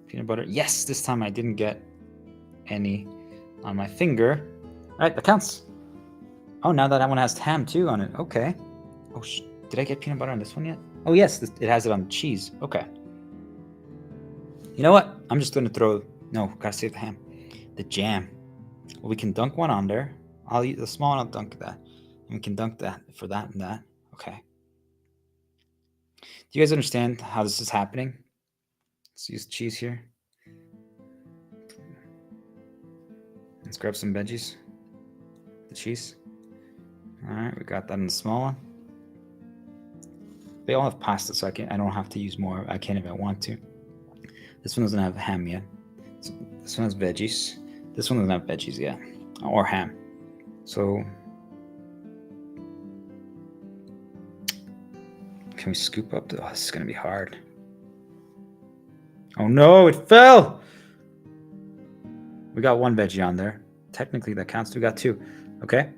peanut butter. Yes, this time I didn't get any on my finger. All right, that counts. Oh, now that one has ham too on it. Okay. Oh, did I get peanut butter on this one yet? Oh, yes, it has it on cheese. Okay. You know what? I'm just going to throw... No, gotta save the ham. The jam. Well, we can dunk one on there. I'll eat the small one. I'll dunk that. And we can dunk that for that and that. Okay. Do you guys understand how this is happening? Let's use cheese here. Let's grab some veggies. The cheese. All right, we got that in the small one. They all have pasta, so I don't have to use more. I can if I want to. This one doesn't have ham yet. This one has veggies. This one doesn't have veggies yet, or ham. So can we scoop up? Oh, this is gonna be hard. Oh no, it fell! We got one veggie on there. Technically that counts. We got two. Okay.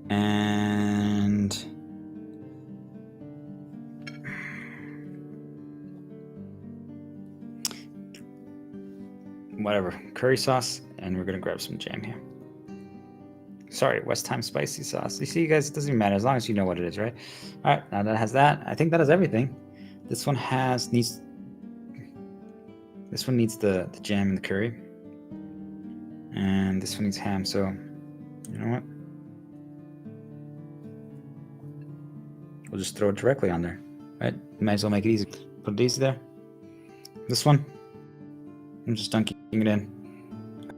And whatever. Curry sauce, and we're gonna grab some jam here. Sorry, West Time spicy sauce. You see, you guys, it doesn't even matter as long as you know what it is, right? All right, now that has that. I think that has everything. This one needs the jam and the curry, and this one needs ham. So, you know what? We'll just throw it directly on there, right? Might as well make it easy. Put these there. This one, I'm just dunking it in.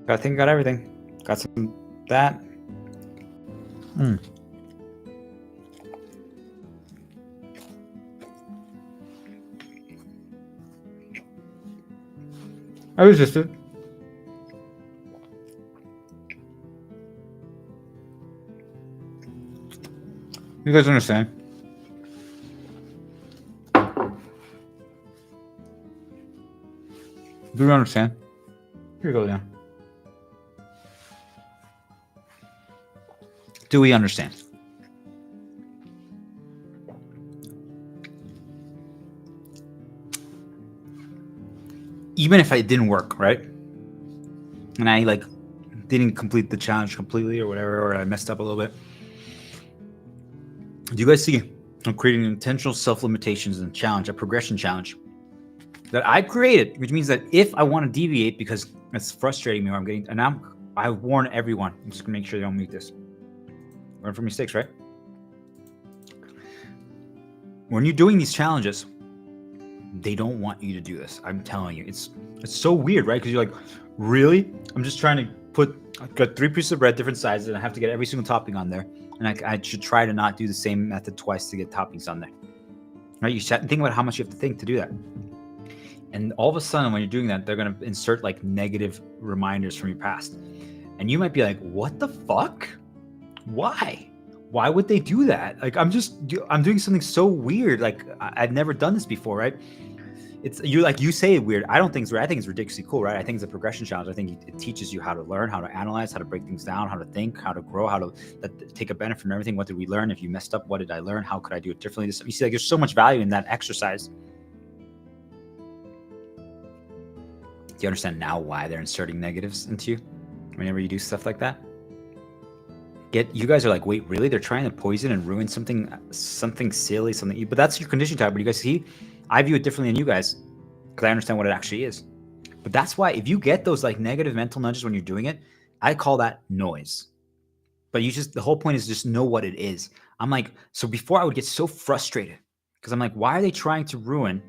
I think I got everything. Got some that. I resisted. You guys understand? Do you understand? Here you go, Leon. Do we understand? Even if it didn't work, right? And I didn't complete the challenge completely or whatever, or I messed up a little bit. Do you guys see I'm creating intentional self-limitations and challenge, a progression challenge that I created, which means that if I want to deviate because it's frustrating me or I'm getting, and I warn everyone, I'm just gonna make sure they don't make this. Learn from mistakes, right? When you're doing these challenges, they don't want you to do this. I'm telling you, it's so weird, right? Because you're like, really? I'm just trying to I've got 3 pieces of bread, different sizes, and I have to get every single topping on there. And I should try to not do the same method twice to get toppings on there. Right? You think about how much you have to think to do that. And all of a sudden, when you're doing that, they're going to insert negative reminders from your past. And you might be like, what the fuck? Why? Why would they do that? I'm doing something so weird. I've never done this before, right? You say it weird. I don't think it's weird. I think it's ridiculously cool, right? I think it's a progression challenge. I think it teaches you how to learn, how to analyze, how to break things down, how to think, how to grow, how to take a benefit from everything. What did we learn? If you messed up, what did I learn? How could I do it differently? You see, there's so much value in that exercise. Do you understand now why they're inserting negatives into you whenever you do stuff like that? You guys are like, wait, really? They're trying to poison and ruin something silly, but that's your conditioning type. But you guys see, I view it differently than you guys because I understand what it actually is. But that's why if you get those negative mental nudges when you're doing it, I call that noise. But the whole point is just know what it is. I'm like, so before I would get so frustrated because I'm like, why are they trying to ruin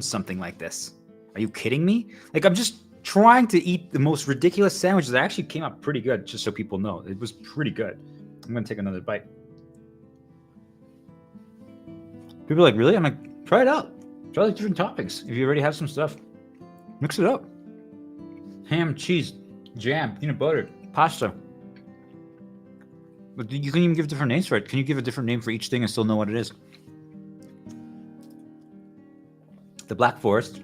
something like this? Are you kidding me? I'm just trying to eat the most ridiculous sandwiches that actually came out pretty good, just so people know. It was pretty good. I'm going to take another bite. People are like, really? I'm like, try it out. Try different toppings. If you already have some stuff, mix it up. Ham, cheese, jam, peanut butter, pasta. But you can even give different names for it. Can you give a different name for each thing and still know what it is? The Black Forest.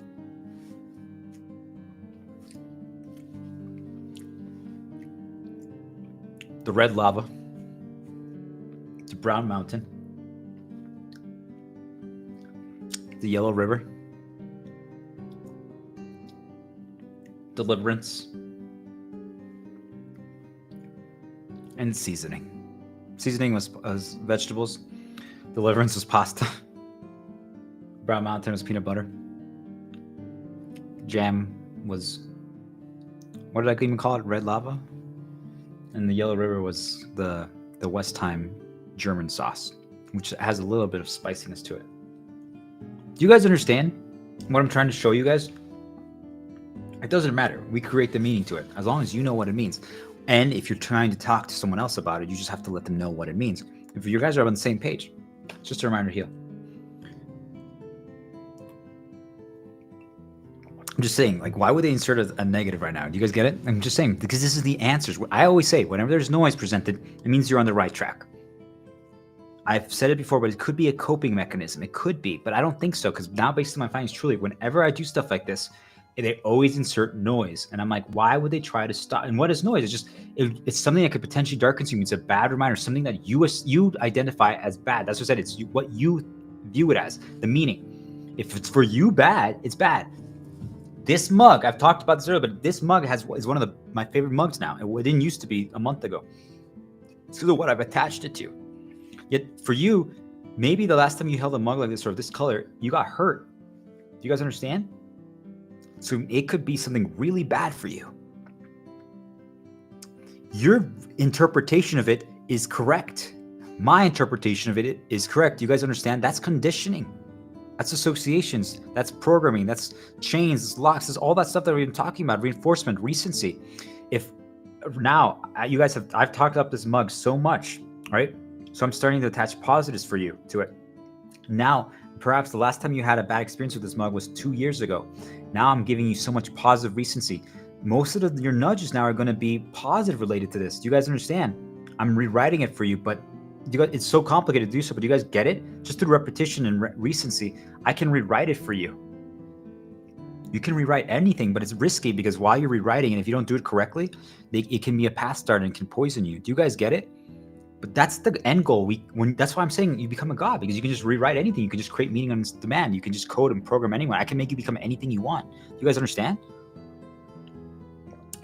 The Red Lava. The Brown Mountain. The Yellow River. Deliverance. And seasoning. Seasoning was vegetables. Deliverance was pasta. Brown Mountain was peanut butter. Jam was, what did I even call it? Red Lava. And the Yellow River was the West Time German sauce, which has a little bit of spiciness to it. Do you guys understand what I'm trying to show you guys? It doesn't matter. We create the meaning to it, as long as you know what it means. And if you're trying to talk to someone else about it, you just have to let them know what it means. If you guys are on the same page, it's just a reminder here. I'm just saying, like, why would they insert a negative right now? Do you guys get it? I'm just saying, because this is the answers. I always say, whenever there's noise presented, it means you're on the right track. I've said it before, but it could be a coping mechanism. It could be, but I don't think so, because now, based on my findings, truly, whenever I do stuff like this, they always insert noise. And I'm like, why would they try to stop? And what is noise? It's just, it's something that could potentially darken you. It's a bad reminder, something that you identify as bad. That's what I said. It's what you view it as, the meaning. If it's for you bad, it's bad. This mug, I've talked about this earlier, but this mug is one of my favorite mugs now. It didn't used to be a month ago. It's because of what I've attached it to. Yet for you, maybe the last time you held a mug like this or of this color, you got hurt. Do you guys understand? So it could be something really bad for you. Your interpretation of it is correct. My interpretation of it is correct. Do you guys understand? That's conditioning. That's associations. That's programming. That's chains. That's locks. That's all that stuff that we've been talking about. Reinforcement, recency. If now you guys I've talked up this mug so much, right? So I'm starting to attach positives for you to it. Now, perhaps the last time you had a bad experience with this mug was 2 years ago. Now I'm giving you so much positive recency. Most of your nudges now are going to be positive related to this. Do you guys understand? I'm rewriting it for you, but it's so complicated to do so, but do you guys get it? Just through repetition and recency, I can rewrite it for you. You can rewrite anything, but it's risky because while you're rewriting, and if you don't do it correctly, it can be a path start and can poison you. Do you guys get it? But that's the end goal. That's why I'm saying you become a god, because you can just rewrite anything. You can just create meaning on demand. You can just code and program anyone. I can make you become anything you want. Do you guys understand?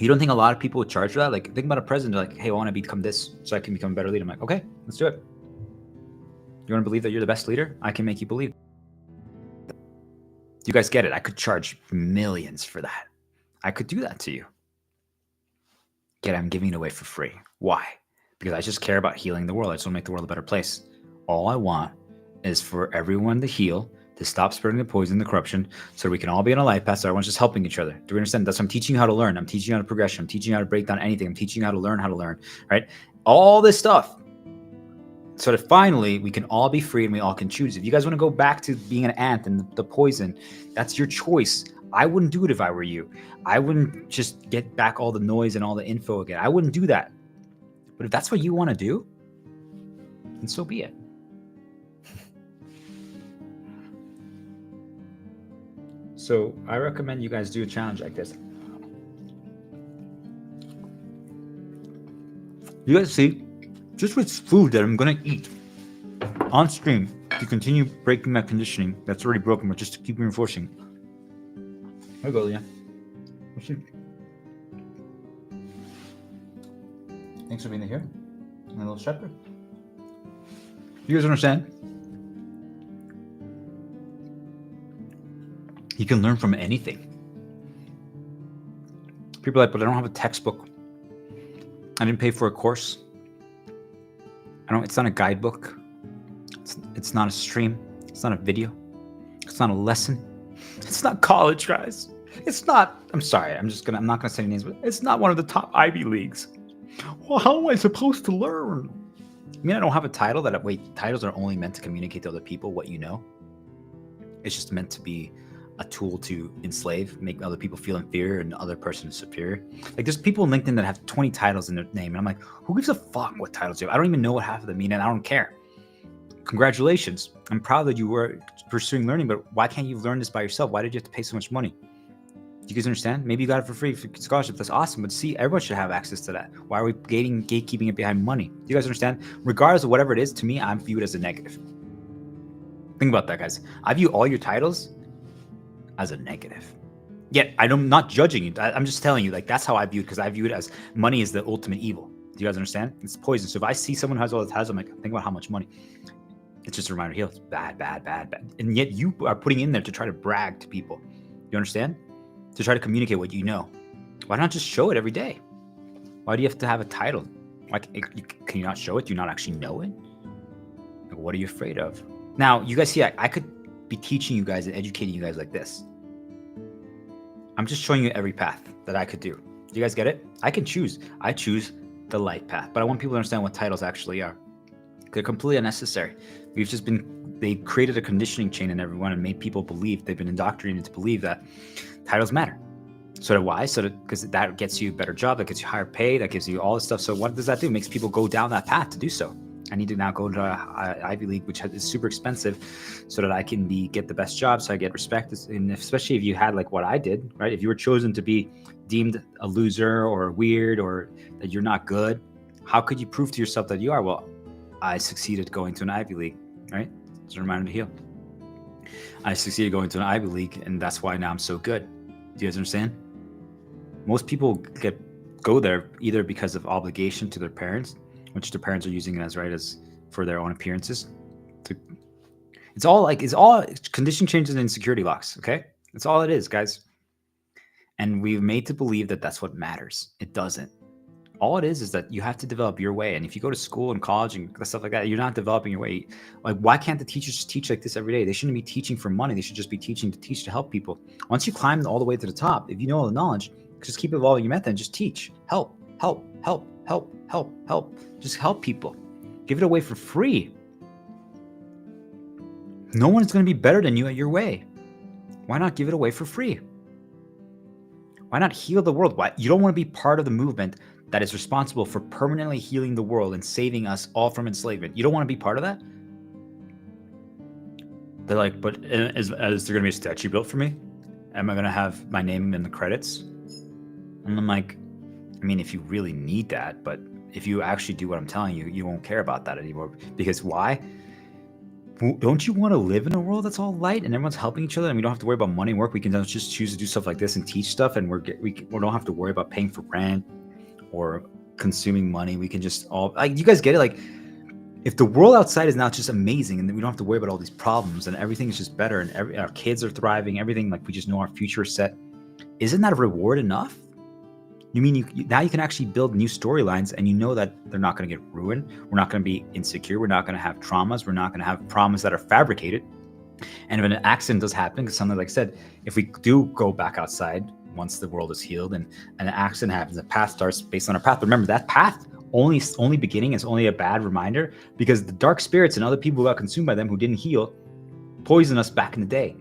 You don't think a lot of people would charge for that? Like, think about a president, like, hey, I want to become this so I can become a better leader. I'm like, okay, let's do it. You want to believe that you're the best leader? I can make you believe. Do you guys get it? I could charge millions for that. I could do that to you. Yet I'm giving it away for free. Why? Because I just care about healing the world. I just want to make the world a better place. All I want is for everyone to heal, to stop spreading the poison, the corruption, so we can all be on a life path, so everyone's just helping each other. Do you understand? That's what I'm teaching you how to learn. I'm teaching you how to progression. I'm teaching you how to break down anything. I'm teaching you how to learn, right? All this stuff. So that finally we can all be free and we all can choose. If you guys want to go back to being an ant and the poison, that's your choice. I wouldn't do it if I were you. I wouldn't just get back all the noise and all the info again. I wouldn't do that. But if that's what you want to do, then so be it. So I recommend you guys do a challenge like this. You guys see, just with food that I'm going to eat on stream to continue breaking my conditioning that's already broken, but just to keep reinforcing. There you go, Leah. Let's see. Thanks for being here. And a little shepherd. You guys understand? You can learn from anything. People are like, but I don't have a textbook. I didn't pay for a course. It's not a guidebook. It's not a stream. It's not a video. It's not a lesson. It's not college, guys. It's not, I'm sorry, I'm not gonna say any names, but it's not one of the top Ivy Leagues. Well, how am I supposed to learn? I mean, I don't have a title titles are only meant to communicate to other people what you know. It's just meant to be a tool to enslave, make other people feel inferior and the other person is superior. Like, there's people on LinkedIn that have 20 titles in their name, and I'm like, who gives a fuck what titles you have? I don't even know what half of them mean, and I don't care. Congratulations. I'm proud that you were pursuing learning, but why can't you learn this by yourself? Why did you have to pay so much money? Do you guys understand? Maybe you got it for free for scholarship. That's awesome. But see, everyone should have access to that. Why are we gatekeeping it behind money? Do you guys understand? Regardless of whatever it is, to me, I'm viewed as a negative. Think about that, guys. I view all your titles as a negative. Yet I'm not judging you. I'm just telling you, like, that's how I view it, because I view it as money is the ultimate evil. Do you guys understand? It's poison. So if I see someone who has all the titles, I'm like, think about how much money. It's just a reminder, heal. It's bad, bad, bad, bad. And yet you are putting in there to try to brag to people. You understand? To try to communicate what you know. Why not just show it every day? Why do you have to have a title? Like, can you not show it? Do you not actually know it? Like, what are you afraid of? Now, you guys see, I could be teaching you guys and educating you guys like this. I'm just showing you every path that I could do. Do you guys get it? I can choose. I choose the light path, but I want people to understand what titles actually are. They're completely unnecessary. They created a conditioning chain in everyone and made people believe, they've been indoctrinated to believe that titles matter. So why? Because that gets you a better job, that gets you higher pay, that gives you all this stuff. So what does that do? It makes people go down that path to do so. I need to now go to Ivy League, which is super expensive, so that I can get the best job, so I get respect. And especially if you had like what I did, right? If you were chosen to be deemed a loser or weird or that you're not good, how could you prove to yourself that you are? Well, I succeeded going to an Ivy League, right? It's a reminder to heal. I succeeded going to an Ivy League, and that's why now I'm so good. Do you guys understand? Most people go there either because of obligation to their parents, which their parents are using it as for their own appearances. It's all condition changes and insecurity locks. Okay, that's all it is, guys. And we've made to believe that that's what matters. It doesn't. All it is that you have to develop your way. And if you go to school and college and stuff like that, you're not developing your way. Like, why can't the teachers just teach like this every day? They shouldn't be teaching for money. They should just be teaching to help people. Once you climb all the way to the top, if you know all the knowledge, just keep evolving your method and just teach. Help. Just help people. Give it away for free. No one's going to be better than you at your way. Why not give it away for free? Why not heal the world? Why? You don't want to be part of the movement that is responsible for permanently healing the world and saving us all from enslavement. You don't want to be part of that? They're like, but is there going to be a statue built for me? Am I going to have my name in the credits? And I'm like, I mean, if you really need that, but if you actually do what I'm telling you, you won't care about that anymore. Because why? Don't you want to live in a world that's all light and everyone's helping each other and we don't have to worry about money and work? We can just choose to do stuff like this and teach stuff, and we don't have to worry about paying for rent or consuming money. We can just all, like, you guys get it? Like, if the world outside is now just amazing and we don't have to worry about all these problems and everything is just better and our kids are thriving, everything, like, we just know our future is set, isn't that a reward enough? You mean now you can actually build new storylines and you know that they're not going to get ruined. We're not going to be insecure. We're not going to have traumas. We're not going to have problems that are fabricated. And if an accident does happen, because something, like I said, if we do go back outside once the world is healed and an accident happens, a path starts based on our path. But remember, that path only beginning is only a bad reminder, because the dark spirits and other people who got consumed by them who didn't heal poisoned us back in the day.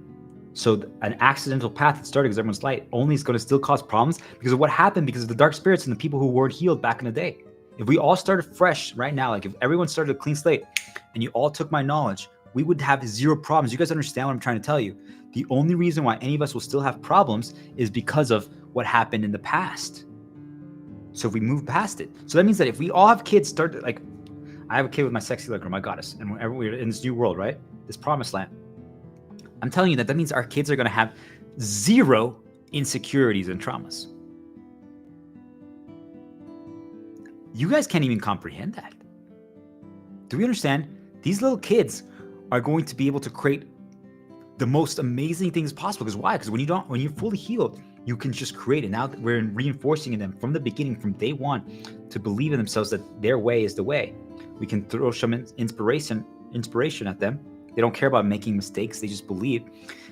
So an accidental path that started because everyone's light only is going to still cause problems because of what happened, because of the dark spirits and the people who weren't healed back in the day. If we all started fresh right now, like if everyone started a clean slate and you all took my knowledge, we would have zero problems. You guys understand what I'm trying to tell you? The only reason why any of us will still have problems is because of what happened in the past. So if we move past it. So that means that if we all have kids start, like, I have a kid with my sexy girl, my goddess, and whenever we're in this new world, right? This promised land. I'm telling you that means our kids are going to have zero insecurities and traumas. You guys can't even comprehend that. Do we understand? These little kids are going to be able to create the most amazing things possible. Because why? Because when you're fully healed, you can just create it. Now that we're reinforcing in them from the beginning, from day one, to believe in themselves that their way is the way. We can throw some inspiration at them. They don't care about making mistakes. They just believe,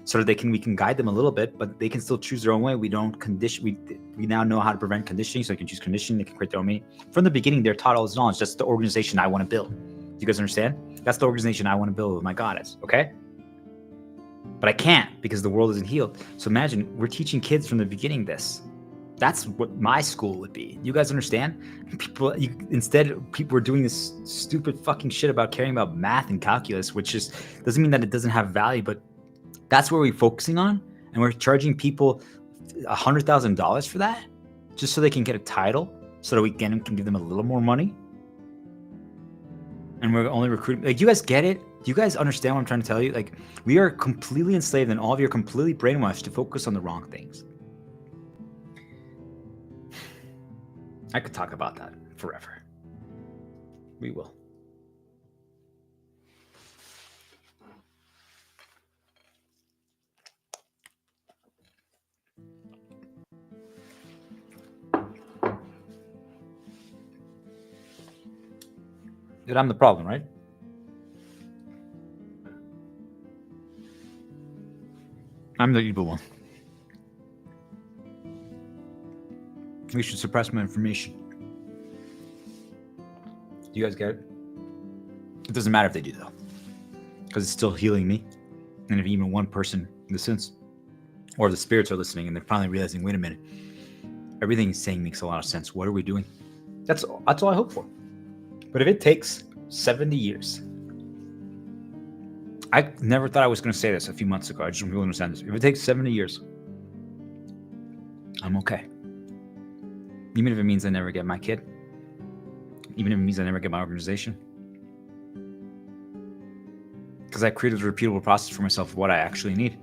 so that we can guide them a little bit, but they can still choose their own way. We don't condition. We now know how to prevent conditioning, so they can choose conditioning. They can create their own meaning. From the beginning, they're taught all this knowledge. That's the organization I want to build. Do you guys understand? That's the organization I want to build with my goddess. Okay. But I can't because the world isn't healed. So imagine we're teaching kids from the beginning this. That's what my school would be. You guys understand? People are doing this stupid fucking shit about caring about math and calculus, which just doesn't mean that it doesn't have value, but that's where we're focusing on. And we're charging people $100,000 for that just so they can get a title, so that we can give them a little more money. And we're only recruiting. Like, you guys get it? Do you guys understand what I'm trying to tell you? Like, we are completely enslaved and all of you are completely brainwashed to focus on the wrong things. I could talk about that forever. We will. Dude, I'm the problem, right? I'm the evil one. We should suppress my information. Do you guys get it? doesn't matter if they do though, because it's still healing me. And if even one person listens, or the spirits are listening and they're finally realizing, wait a minute, everything he's saying makes a lot of sense. What are we doing? That's all I hope for. But if it takes 70 years, I never thought I was going to say this a few months ago. I just want people to understand this. If it takes 70 years, I'm okay. Even if it means I never get my kid. Even if it means I never get my organization. Because I created a repeatable process for myself of what I actually need.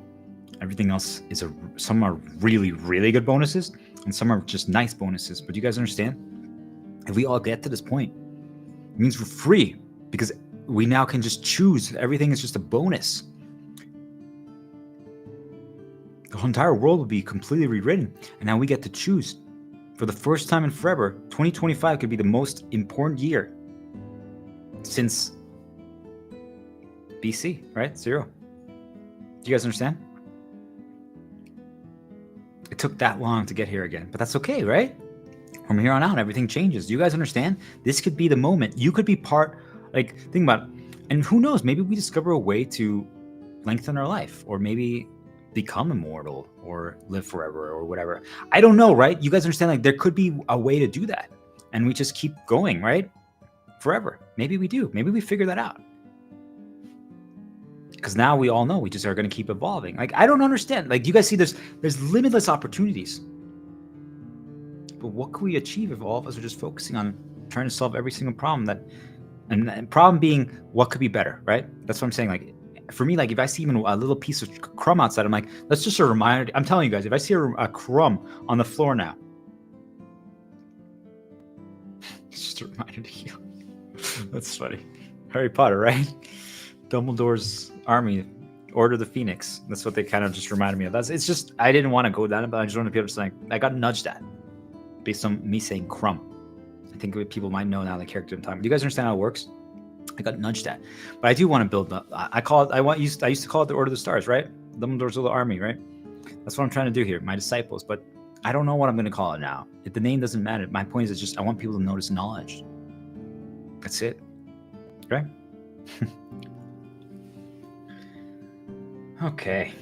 Everything else is some are really, really good bonuses, and some are just nice bonuses. But you guys understand? If we all get to this point, it means we're free, because we now can just choose. Everything is just a bonus. The whole entire world will be completely rewritten, and now we get to choose. For the first time in forever, 2025 could be the most important year since BC, right? 0. Do you guys understand? It took that long to get here again, but that's okay, right? From here on out, everything changes. Do you guys understand? This could be the moment. You could be part, like, think about it. And who knows, maybe we discover a way to lengthen our life, or maybe become immortal, or live forever, or whatever. I don't know, right? You guys understand? Like, there could be a way to do that, and we just keep going, right? Forever. Maybe we do. Maybe we figure that out. Because now we all know we just are going to keep evolving. Like, I don't understand. Like, you guys see, there's limitless opportunities. But what can we achieve if all of us are just focusing on trying to solve every single problem and problem being what could be better, right? That's what I'm saying. Like, for me, like, if I see even a little piece of crumb outside, I'm like, that's just a reminder. I'm telling you guys, if I see a crumb on the floor now, it's just a reminder to heal. That's funny. Harry Potter, right? Dumbledore's army, Order the Phoenix. That's what they kind of just reminded me of. It's just, I didn't want to go down it, but I just wanted people to like, I got nudged at based on me saying crumb. I think people might know now the character I'm talking about. Do you guys understand how it works? I got nudged at, but I do want to build up. I used to call it the Order of the Stars, right? Dumbledore's little army, right? That's what I'm trying to do here, my disciples. But I don't know what I'm going to call it now. If the name doesn't matter, my point is just I want people to notice knowledge. That's it, right? Okay.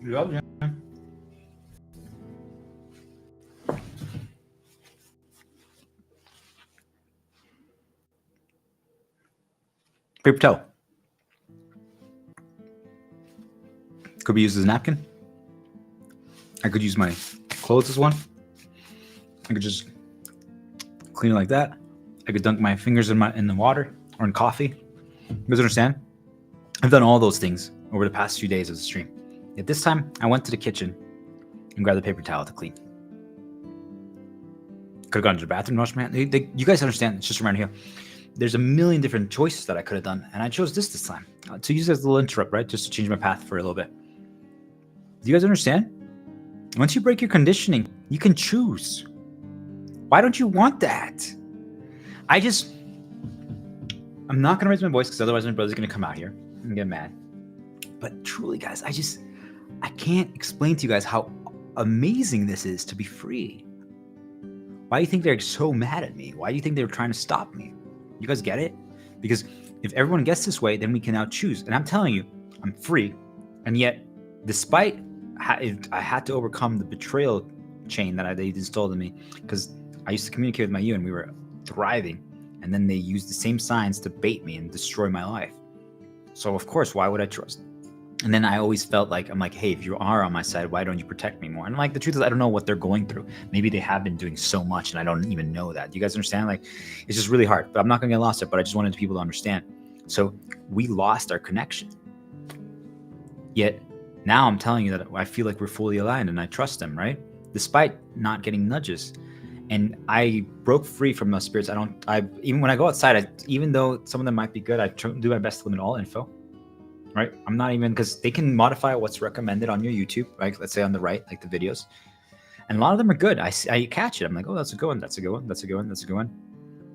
Yeah. Paper towel. Could be used as a napkin. I could use my clothes as one. I could just clean it like that. I could dunk my fingers in the water or in coffee. You guys understand? I've done all those things over the past few days of the stream. At this time, I went to the kitchen and grabbed the paper towel to clean. Could have gone to the bathroom, wash my hands. You guys understand? It's just around here. There's a million different choices that I could have done, and I chose this time to use as a little interrupt, right? Just to change my path for a little bit. Do you guys understand? Once you break your conditioning, you can choose. Why don't you want that? I'm not going to raise my voice because otherwise my brother's going to come out here and get mad. But truly, guys, I can't explain to you guys how amazing this is to be free. Why do you think they're so mad at me? Why do you think they were trying to stop me? You guys get it? Because if everyone gets this way, then we can now choose. And I'm telling you, I'm free. And yet, despite I had to overcome the betrayal chain that they installed in me, because I used to communicate with my you and we were thriving. And then they used the same signs to bait me and destroy my life. So of course, why would I trust? And then I always felt like, I'm like, hey, if you are on my side, why don't you protect me more? And like, the truth is, I don't know what they're going through. Maybe they have been doing so much and I don't even know that. Do you guys understand? Like, it's just really hard, but I'm not going to get lost there, but I just wanted people to understand. So we lost our connection. Yet now I'm telling you that I feel like we're fully aligned and I trust them, right? Despite not getting nudges. And I broke free from those spirits. Even when I go outside, even though some of them might be good, I do my best to limit all info, right? I'm not even, because they can modify what's recommended on your YouTube, right? Let's say on the right, like the videos. And a lot of them are good. I catch it. I'm like, oh, that's a good one. That's a good one. That's a good one. That's a good one.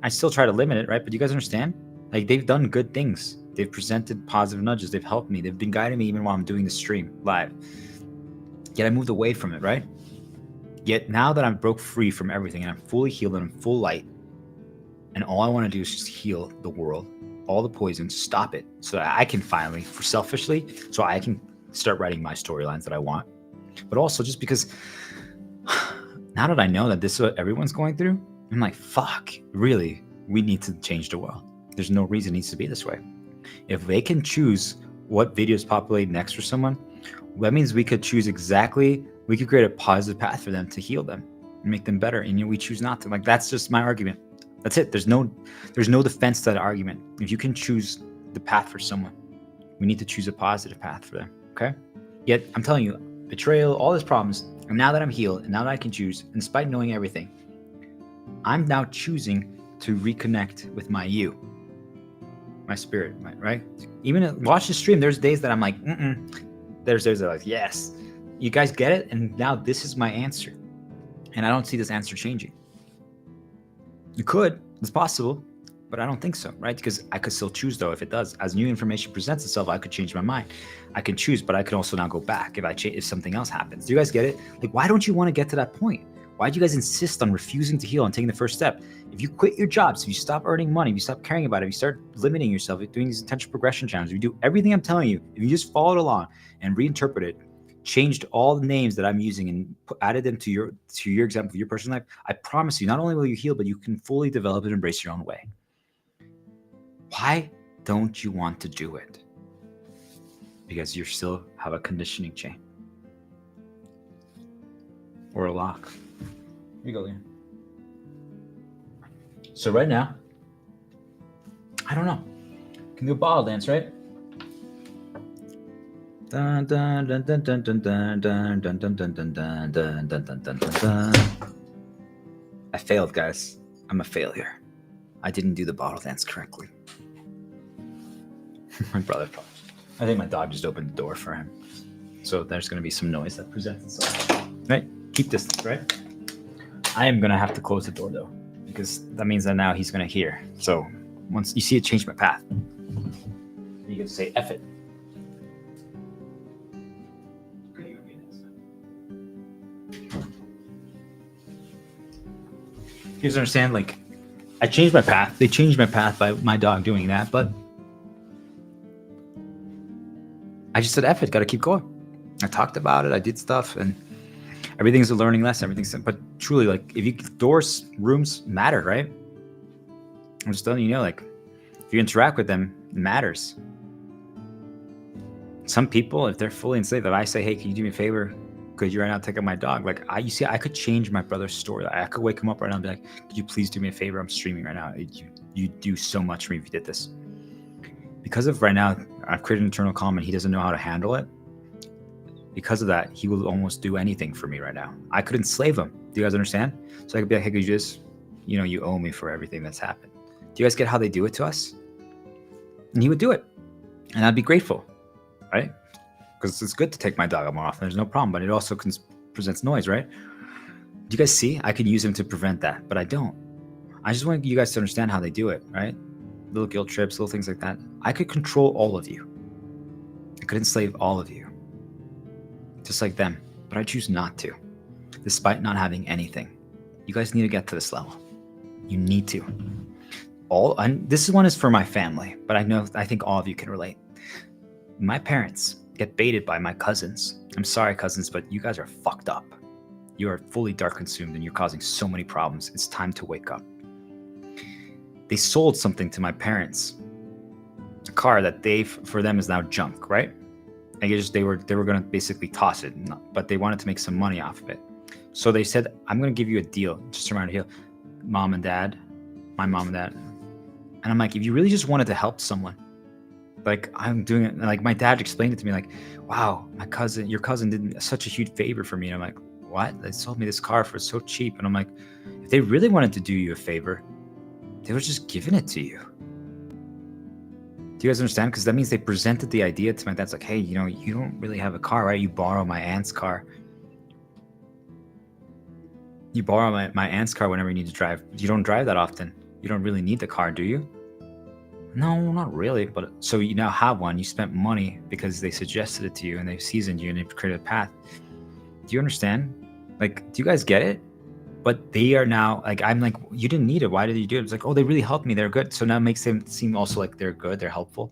I still try to limit it, right? But you guys understand? Like, they've done good things. They've presented positive nudges. They've helped me. They've been guiding me even while I'm doing the stream live. Yet I moved away from it, right? Yet now that I'm broke free from everything and I'm fully healed and I'm full light, and all I want to do is just heal the world, all the poison, stop it, so that I can finally, for selfishly, so I can start writing my storylines that I want. But also just because now that I know that this is what everyone's going through, I'm like, fuck, really, we need to change the world. There's no reason it needs to be this way. If they can choose what videos populate next for someone, that means we could choose we could create a positive path for them to heal them and make them better. And we choose not to. Like, that's just my argument. That's it. There's no defense to that argument. If you can choose the path for someone, we need to choose a positive path for them. Okay? Yet I'm telling you, betrayal, all these problems, and now that I'm healed, and now that I can choose, and despite knowing everything, I'm now choosing to reconnect with my you, my spirit, right? Even watch the stream, there's days that I'm like, There's days that are like, yes, you guys get it? And now this is my answer. And I don't see this answer changing. You could, it's possible, but I don't think so, right? Because I could still choose, though, if it does. As new information presents itself, I could change my mind. I can choose, but I could also now go back if something else happens. Do you guys get it? Like, why don't you want to get to that point? Why do you guys insist on refusing to heal and taking the first step? If you quit your jobs, if you stop earning money, if you stop caring about it, if you start limiting yourself, if you're doing these intentional progression challenges, if you do everything I'm telling you, if you just followed along and reinterpret it, changed all the names that I'm using and added them to your example of your personal life, I promise you, not only will you heal, but you can fully develop and embrace your own way. Why don't you want to do it? Because you still have a conditioning chain or a lock. Here you go, Leon. So right now, I don't know. Can do a bottle dance, right? Dun, dun, dun, dun, dun, dun, dun, dun, dun, dun, dun, dun, dun, dun, dun, dun, dun, dun. I failed, guys. I'm a failure. I didn't do the bottle dance correctly. My brother probably. I think my dog just opened the door for him. So there's going to be some noise that presents itself. Right? Keep distance, right? I am going to have to close the door, though, because that means that now he's going to hear. So once you see it change my path, you can say, F it. You guys understand? Like, I changed my path. They changed my path by my dog doing that, but I just said, F it, got to keep going. I talked about it. I did stuff, and everything's a learning lesson. But truly, like, doors, rooms matter, right? I'm just telling you, like, if you interact with them, it matters. Some people, if they're fully enslaved, if I say, hey, can you do me a favor? Could you right now take up my dog? Like, I could change my brother's story. I could wake him up right now and be like, could you please do me a favor? I'm streaming right now. You do so much for me if you did this. Because of right now, I've created an internal calm and he doesn't know how to handle it. Because of that, he will almost do anything for me right now. I could enslave him. Do you guys understand? So I could be like, hey, could you just, you owe me for everything that's happened. Do you guys get how they do it to us? And he would do it. And I'd be grateful, right? Because it's good to take my dog more often. There's no problem, but it also presents noise, right? Do you guys see? I could use him to prevent that, but I don't. I just want you guys to understand how they do it, right? Little guilt trips, little things like that. I could control all of you. I could enslave all of you. Just like them, but I choose not to, despite not having anything. You guys need to get to this level. You need to. This one is for my family, but I think all of you can relate. My parents get baited by my cousins. I'm sorry, cousins, but you guys are fucked up. You are fully dark consumed and you're causing so many problems. It's time to wake up. They sold something to my parents, a car that for them is now junk, right? They were going to basically toss it, but they wanted to make some money off of it. So they said, I'm going to give you a deal just around here. My mom and dad. And I'm like, if you really just wanted to help someone, like I'm doing it. Like my dad explained it to me like, wow, your cousin did such a huge favor for me. And I'm like, what? They sold me this car for so cheap. And I'm like, if they really wanted to do you a favor, they were just giving it to you. Do you guys understand? Because that means they presented the idea to my dad's like, hey, you know, you don't really have a car, right? You borrow my aunt's car. You borrow my aunt's car whenever you need to drive. You don't drive that often. You don't really need the car, do you? No, not really. But so you now have one. You spent money because they suggested it to you and they've seasoned you and they've created a path. Do you understand? Like, do you guys get it? But they are now like, I'm like, you didn't need it. Why did you do it? It's like, oh, they really helped me. They're good. So now it makes them seem also like they're good. They're helpful.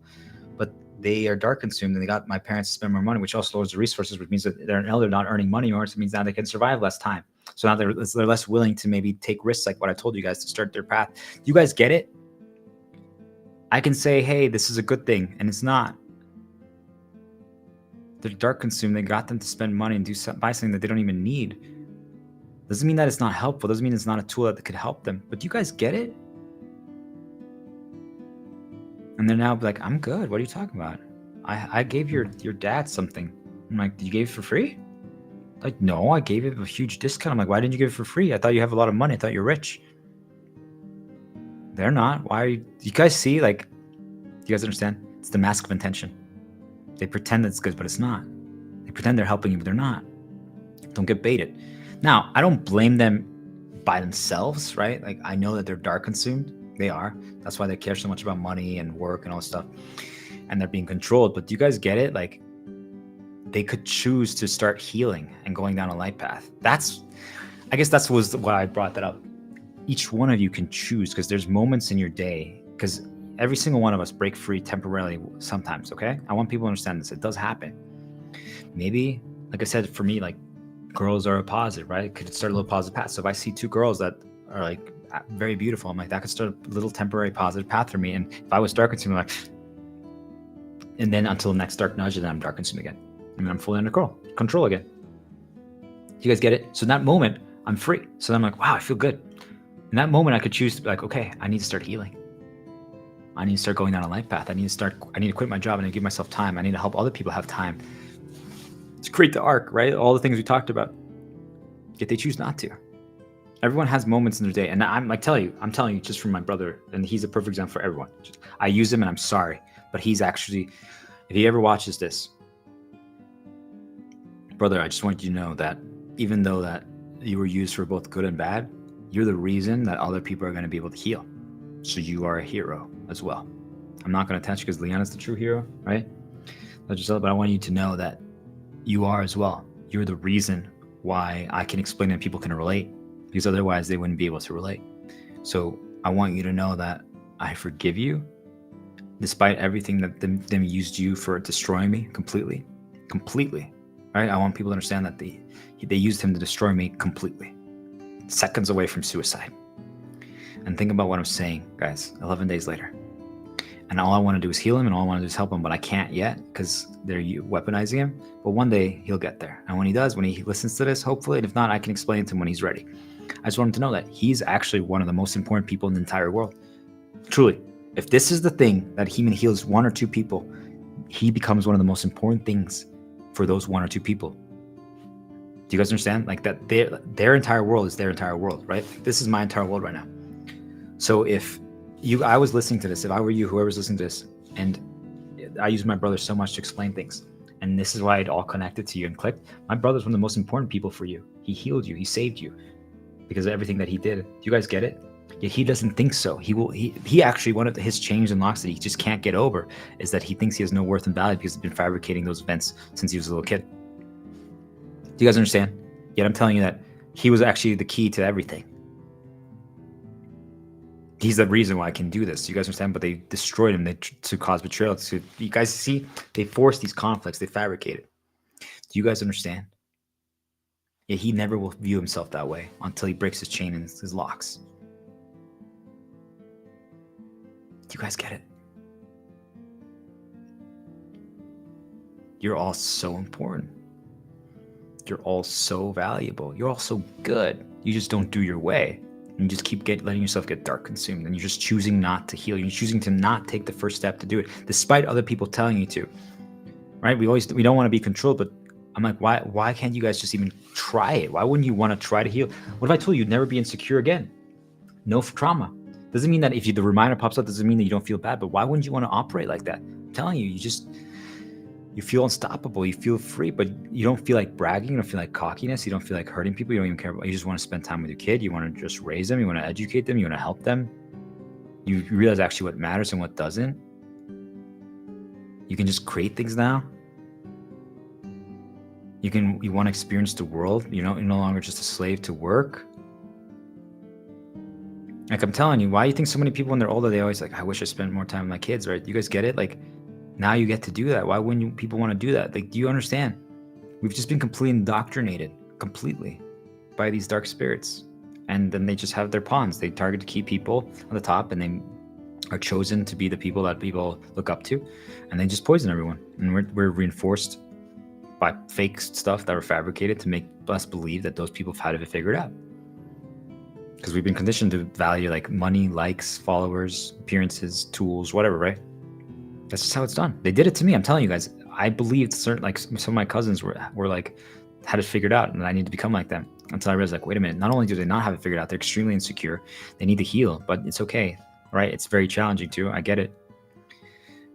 But they are dark consumed and they got my parents to spend more money, which also lowers the resources, which means that they're not earning money anymore. So it means now they can survive less time. So now they're less willing to maybe take risks like what I told you guys to start their path. Do you guys get it? I can say, hey, this is a good thing. And it's not. They're dark consumed. They got them to spend money and buy something that they don't even need. Doesn't mean that it's not helpful. Doesn't mean it's not a tool that could help them. But do you guys get it? And they're now like, I'm good. What are you talking about? I gave your dad something. I'm like, you gave it for free? Like, no, I gave it a huge discount. I'm like, why didn't you give it for free? I thought you have a lot of money. I thought you're rich. They're not. Why are you? Do you guys see? Like, do you guys understand? It's the mask of intention. They pretend it's good, but it's not. They pretend they're helping you, but they're not. Don't get baited. Now, I don't blame them by themselves, right? Like, I know that they're dark consumed. They are. That's why they care so much about money and work and all this stuff. And they're being controlled. But do you guys get it? Like, they could choose to start healing and going down a light path. I guess that was why I brought that up. Each one of you can choose, because there's moments in your day, because every single one of us break free temporarily sometimes, okay? I want people to understand this. It does happen. Maybe, like I said, for me, like, girls are a positive, right? It could start a little positive path. So if I see two girls that are like very beautiful, I'm like, that could start a little temporary positive path for me. And if I was dark consumed, I'm like, and then until the next dark nudge, and then I'm dark consumed again. And then I'm fully under control again. You guys get it? So in that moment, I'm free. So then I'm like, wow, I feel good. In that moment, I could choose to be like, okay, I need to start healing. I need to start going down a life path. I need to quit my job. I need to give myself time. I need to help other people have time to create the arc, right? All the things we talked about. Yet they choose not to. Everyone has moments in their day. And I'm telling you just from my brother, and he's a perfect example for everyone. I use him and I'm sorry, but he's actually, if he ever watches this, brother, I just want you to know that even though that you were used for both good and bad, you're the reason that other people are going to be able to heal. So you are a hero as well. I'm not going to touch you because Leanna's the true hero, right? But I want you to know that you are as well. You're the reason why I can explain and people can relate, because otherwise they wouldn't be able to relate. So I want you to know that I forgive you, despite everything that them used you for destroying me completely, right? I want people to understand that they used him to destroy me completely, seconds away from suicide. And think about what I'm saying, guys, 11 days later. And all I want to do is heal him, and all I want to do is help him, but I can't yet because they're weaponizing him. But one day he'll get there. And when he does, when he listens to this, hopefully, and if not, I can explain it to him when he's ready. I just want him to know that he's actually one of the most important people in the entire world. Truly. If this is the thing that he heals one or two people, he becomes one of the most important things for those one or two people. Do you guys understand? Like that their entire world is their entire world, right? This is my entire world right now. So if I was listening to this, if I were you, whoever's listening to this, and I use my brother so much to explain things, and this is why it all connected to you and clicked. My brother's one of the most important people for you. He healed you. He saved you because of everything that he did. Do you guys get it? Yet he doesn't think so. He actually, one of his change and locks that he just can't get over is that he thinks he has no worth and value because he's been fabricating those events since he was a little kid. Do you guys understand? Yet I'm telling you that he was actually the key to everything. He's the reason why I can do this. You guys understand? But they destroyed him to cause betrayal. You guys see? They forced these conflicts. They fabricated. Do you guys understand? Yeah, he never will view himself that way until he breaks his chain and his locks. Do you guys get it? You're all so important. You're all so valuable. You're all so good. You just don't do your way. And you just keep letting yourself get dark consumed. And you're just choosing not to heal. You're choosing to not take the first step to do it, despite other people telling you to. Right? We don't want to be controlled, but I'm like, why can't you guys just even try it? Why wouldn't you want to try to heal? What if I told you you'd never be insecure again? No trauma. Doesn't mean that if the reminder pops up, doesn't mean that you don't feel bad, but why wouldn't you want to operate like that? I'm telling you, you feel unstoppable, you feel free, but you don't feel like bragging, you don't feel like cockiness, you don't feel like hurting people, you don't even care about, you just want to spend time with your kid, you want to just raise them, you want to educate them, you want to help them. You realize actually what matters and what doesn't. You can just create things now. You want to experience the world, you're no longer just a slave to work. Like, I'm telling you, why do you think so many people when they're older, they always like, I wish I spent more time with my kids, right? You guys get it? Like, now you get to do that. Why wouldn't people want to do that? Like, do you understand? We've just been completely indoctrinated, completely, by these dark spirits. And then they just have their pawns. They target key people on the top, and they are chosen to be the people that people look up to. And they just poison everyone. And we're reinforced by fake stuff that were fabricated to make us believe that those people have had it figured out. Because we've been conditioned to value like money, likes, followers, appearances, tools, whatever, right? That's just how it's done. They did it to me. I'm telling you guys. I believed some of my cousins were like had it figured out, and I need to become like them. Until I realized, like, wait a minute. Not only do they not have it figured out, they're extremely insecure. They need to heal, but it's okay, right? It's very challenging too. I get it.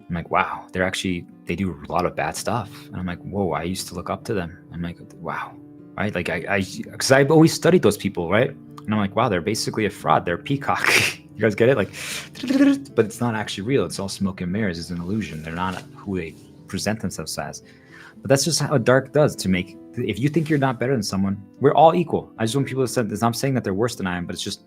I'm like, wow, they do a lot of bad stuff, and I'm like, whoa, I used to look up to them. I'm like, wow, right? Like because I've always studied those people, right? And I'm like, wow, they're basically a fraud. They're a peacock. You guys get it? Like, but it's not actually real. It's all smoke and mirrors. It's an illusion. They're not who they present themselves as. But that's just how dark does to make. If you think you're not better than someone, we're all equal. I just want people to say this. I'm saying that they're worse than I am, but it's just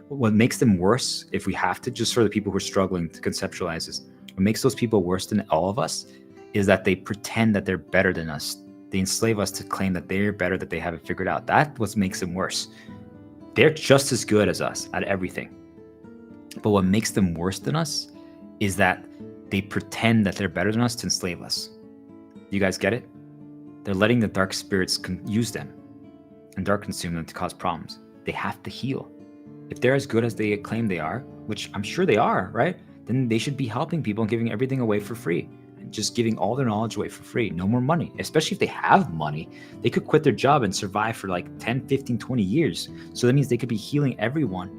what makes them worse, if we have to, just for the people who are struggling to conceptualize this, what makes those people worse than all of us is that they pretend that they're better than us. They enslave us to claim that they're better, that they have it figured out. That's what makes them worse. They're just as good as us at everything. But what makes them worse than us is that they pretend that they're better than us to enslave us. You guys get it? They're letting the dark spirits use them and dark consume them to cause problems. They have to heal. If they're as good as they claim they are, which I'm sure they are, right? Then they should be helping people and giving everything away for free. And just giving all their knowledge away for free. No more money. Especially if they have money. They could quit their job and survive for like 10, 15, 20 years. So that means they could be healing everyone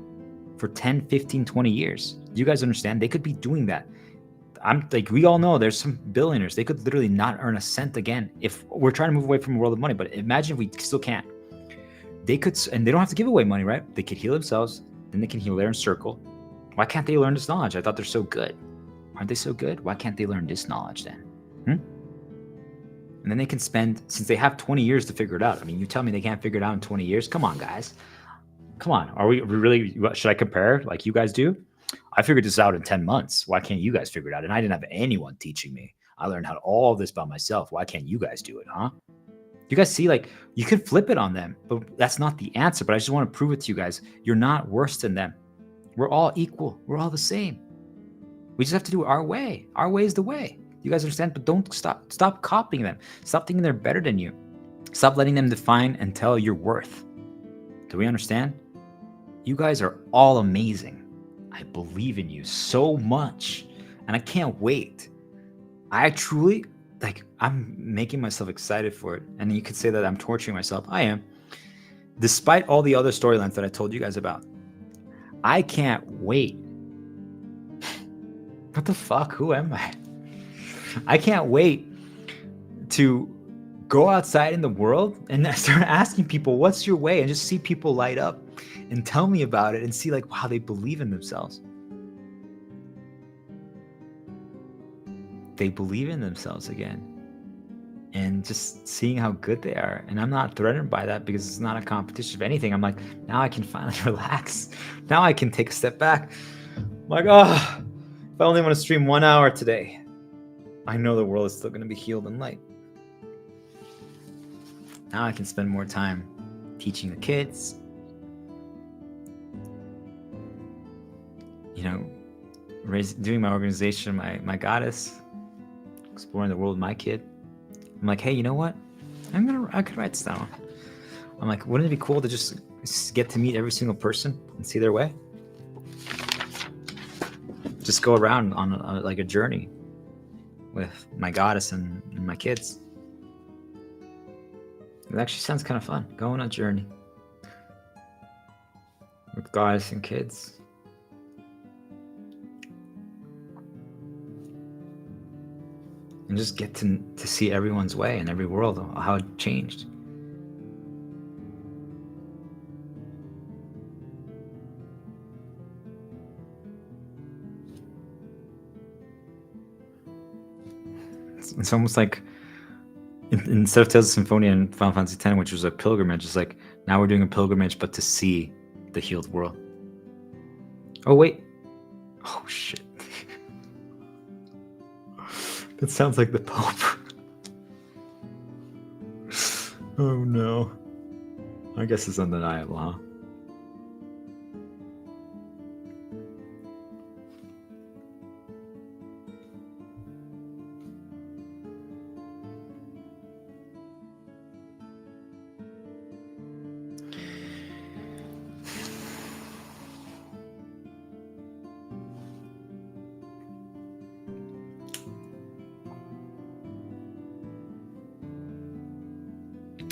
for 10, 15, 20 years. Do you guys understand? They could be doing that. I'm like, we all know there's some billionaires. They could literally not earn a cent again if we're trying to move away from a world of money. But imagine if we still can't. They could, and they don't have to give away money, right? They could heal themselves. Then they can heal their circle. Why can't they learn this knowledge? I thought they're so good. Aren't they so good? Why can't they learn this knowledge then? And then they can spend, since they have 20 years to figure it out. I mean, you tell me they can't figure it out in 20 years? Come on, guys. Come on. Are we really, should I compare like you guys do? I figured this out in 10 months. Why can't you guys figure it out? And I didn't have anyone teaching me. I learned how to all this by myself. Why can't you guys do it, huh? You guys see, like, you could flip it on them, but that's not the answer. But I just want to prove it to you guys. You're not worse than them. We're all equal. We're all the same. We just have to do it our way. Our way is the way. You guys understand? But don't stop copying them. Stop thinking they're better than you. Stop letting them define and tell your worth. Do we understand? You guys are all amazing. I believe in you so much. And I can't wait. I truly, like, I'm making myself excited for it. And you could say that I'm torturing myself. I am. Despite all the other storylines that I told you guys about. I can't wait. What the fuck? Who am I? I can't wait to go outside in the world and start asking people, what's your way? And just see people light up and tell me about it and see, like, wow, they believe in themselves. They believe in themselves again. And just seeing how good they are. And I'm not threatened by that because it's not a competition. If anything, I'm like, now I can finally relax. Now I can take a step back. I'm like, oh, if I only want to stream 1 hour today, I know the world is still going to be healed and light. Now I can spend more time teaching the kids. You know, doing my organization, my goddess, exploring the world with my kid. I'm like, hey, you know what? I could write this down. I'm like, wouldn't it be cool to just get to meet every single person and see their way? Just go around on like a journey with my goddess and my kids. It actually sounds kind of fun. Go on a journey with guys and kids. And just get to see everyone's way and every world, how it changed. It's almost like instead of Tales of Symphonia and Final Fantasy X, which was a pilgrimage, it's like now we're doing a pilgrimage, but to see the healed world. Oh, wait. Oh, shit. That sounds like the Pope. Oh, no. I guess it's undeniable, huh?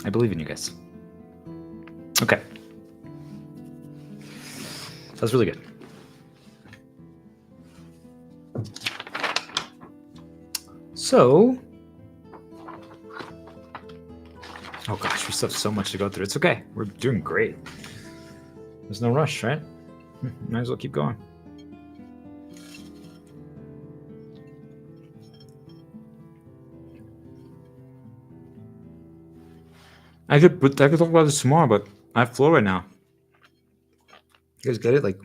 I believe in you guys. Okay. That's really good. So, oh gosh, we still have so much to go through. It's okay. We're doing great. There's no rush, right? Might as well keep going. I could talk about this tomorrow, but I have flow right now. You guys get it? Like,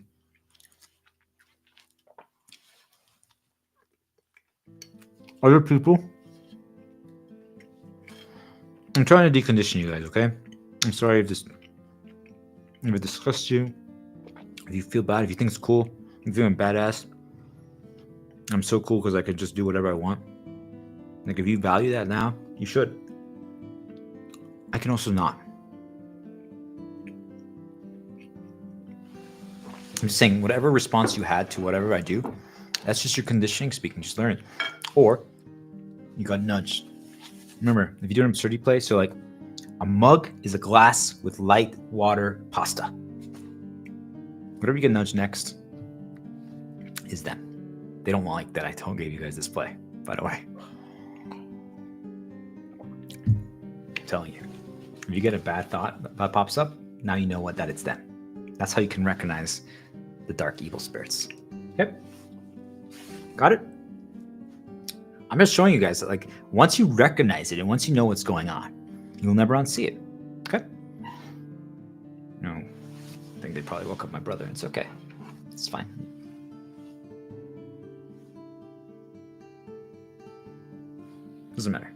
other people. I'm trying to decondition you guys, okay? I'm sorry if it disgusts you. If you feel bad, if you think it's cool, if you're feeling badass. I'm so cool because I can just do whatever I want. Like, if you value that now, you should. I can also not. I'm saying whatever response you had to whatever I do, that's just your conditioning speaking. Just learn it. Or you got nudged. Remember, if you do an absurdity play, so like a mug is a glass with light water pasta. Whatever you get nudged next is them. They don't like that I gave you guys this play, by the way. I'm telling you. If you get a bad thought that pops up, now you know what that it's them. That's how you can recognize the dark evil spirits. Yep. Got it? I'm just showing you guys that, like, once you recognize it and once you know what's going on, you'll never unsee it. Okay? No. I think they probably woke up my brother. It's okay. It's fine. Doesn't matter.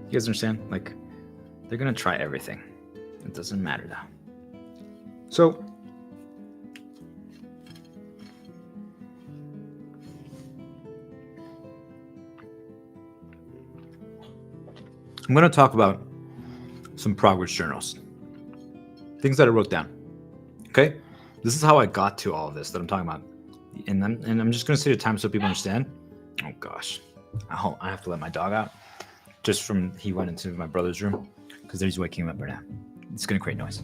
You guys understand? Like, they're gonna try everything. It doesn't matter though. So, I'm gonna talk about some progress journals. Things that I wrote down. Okay? This is how I got to all of this that I'm talking about. And I'm just gonna say the time so people understand. Oh gosh. I have to let my dog out. Just from he went into my brother's room because he's waking him up right now. It's gonna create noise.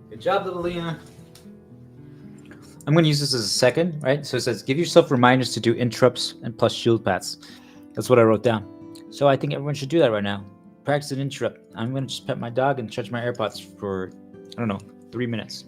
Good job, little Leah. I'm gonna use this as a second, right? So it says give yourself reminders to do interrupts and plus shield pats. That's what I wrote down. So I think everyone should do that right now. Practice an interrupt. I'm gonna just pet my dog and charge my AirPods for, I don't know, 3 minutes.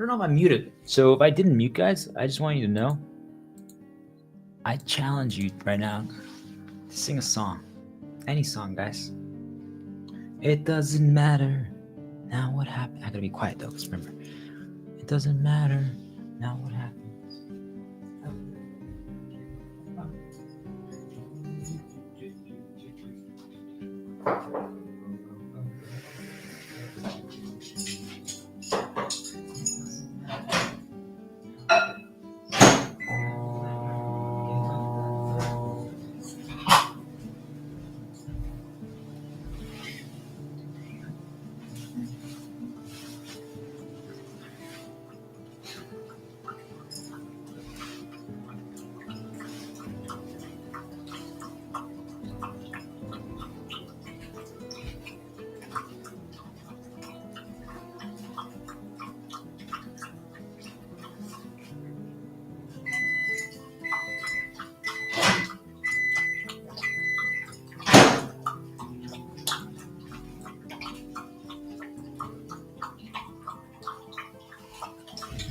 don't know if I'm muted. So if I didn't mute, guys, I just want you to know, I challenge you right now to sing a song. Any song, guys. It doesn't matter now what happened. I gotta be quiet though, because remember, it doesn't matter now what happens.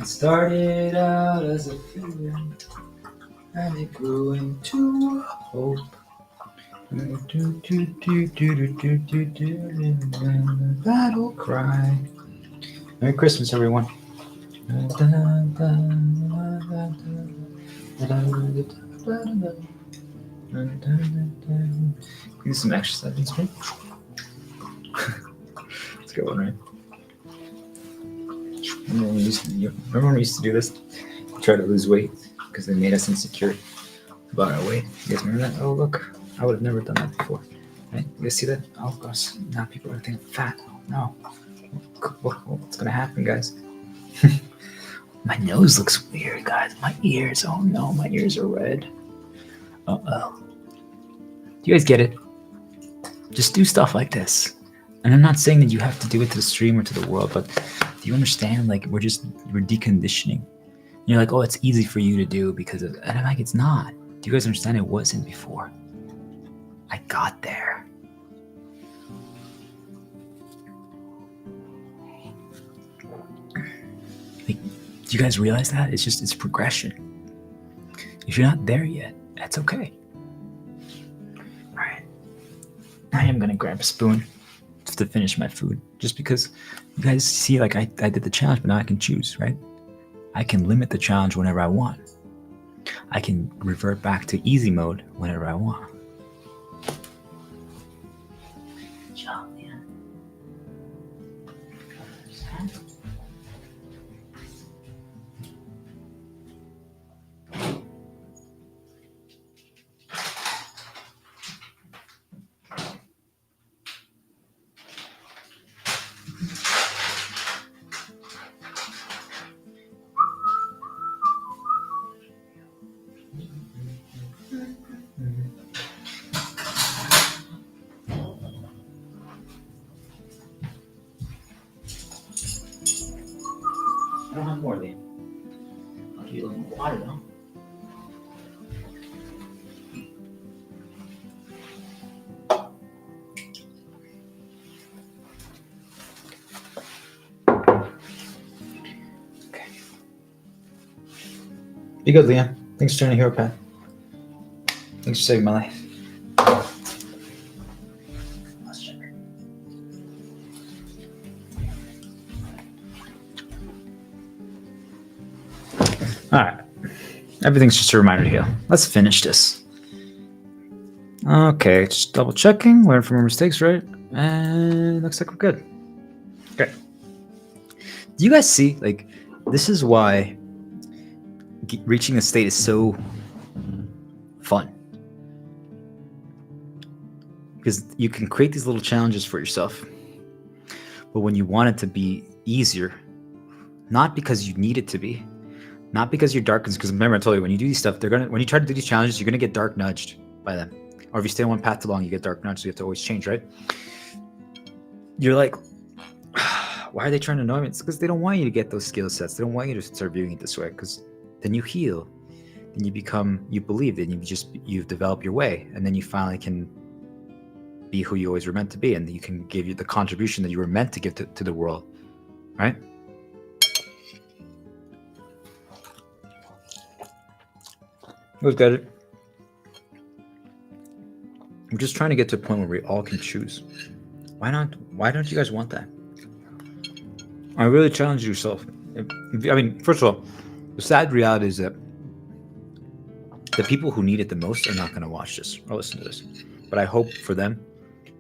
It started out as a feeling, and it grew into hope. Battle cry. Merry Christmas, everyone. Do some exercises, right? Let's go on, right? Remember when we used to do this? Try to lose weight because they made us insecure about our weight. You guys remember that? Oh, look. I would have never done that before. Right? You guys see that? Oh, gosh. Now people are thinking I'm fat. Oh, no. What's going to happen, guys? My nose looks weird, guys. My ears. Oh, no. My ears are red. Uh-oh. Do you guys get it? Just do stuff like this. And I'm not saying that you have to do it to the stream or to the world, but do you understand? Like, we're deconditioning. And you're like, oh, it's easy for you to do because of, and I'm like, it's not. Do you guys understand? It wasn't before. I got there. Like, do you guys realize that? It's progression. If you're not there yet, that's okay. All right. I am going to grab a spoon to finish my food just because you guys see, like, I did the challenge, but now I can choose, right? I can limit the challenge whenever I want. I can revert back to easy mode whenever I want. I don't have more, Liam. I'll give you a little more water, though. Okay. Be good, Liam. Thanks for turning a hero pad. Thanks for saving my life. All right. Everything's just a reminder to heal. Let's finish this. Okay, just double checking. Learn from our mistakes, right? And looks like we're good. Okay. Do you guys see? Like, this is why reaching a state is so fun. Because you can create these little challenges for yourself. But when you want it to be easier, not because you need it to be, not because you're dark, because remember I told you, when you do these stuff, when you try to do these challenges, you're gonna get dark nudged by them. Or if you stay on one path too long, you get dark nudged, so you have to always change, right? You're like, why are they trying to annoy me? It's because they don't want you to get those skill sets. They don't want you to start viewing it this way, because then you heal, then you believe, then you've developed your way, and then you finally can be who you always were meant to be, and you can give you the contribution that you were meant to give to the world, right? Look at it. I'm just trying to get to a point where we all can choose. Why not? Why don't you guys want that? I really challenge yourself. I mean, first of all, the sad reality is that the people who need it the most are not going to watch this or listen to this. But I hope for them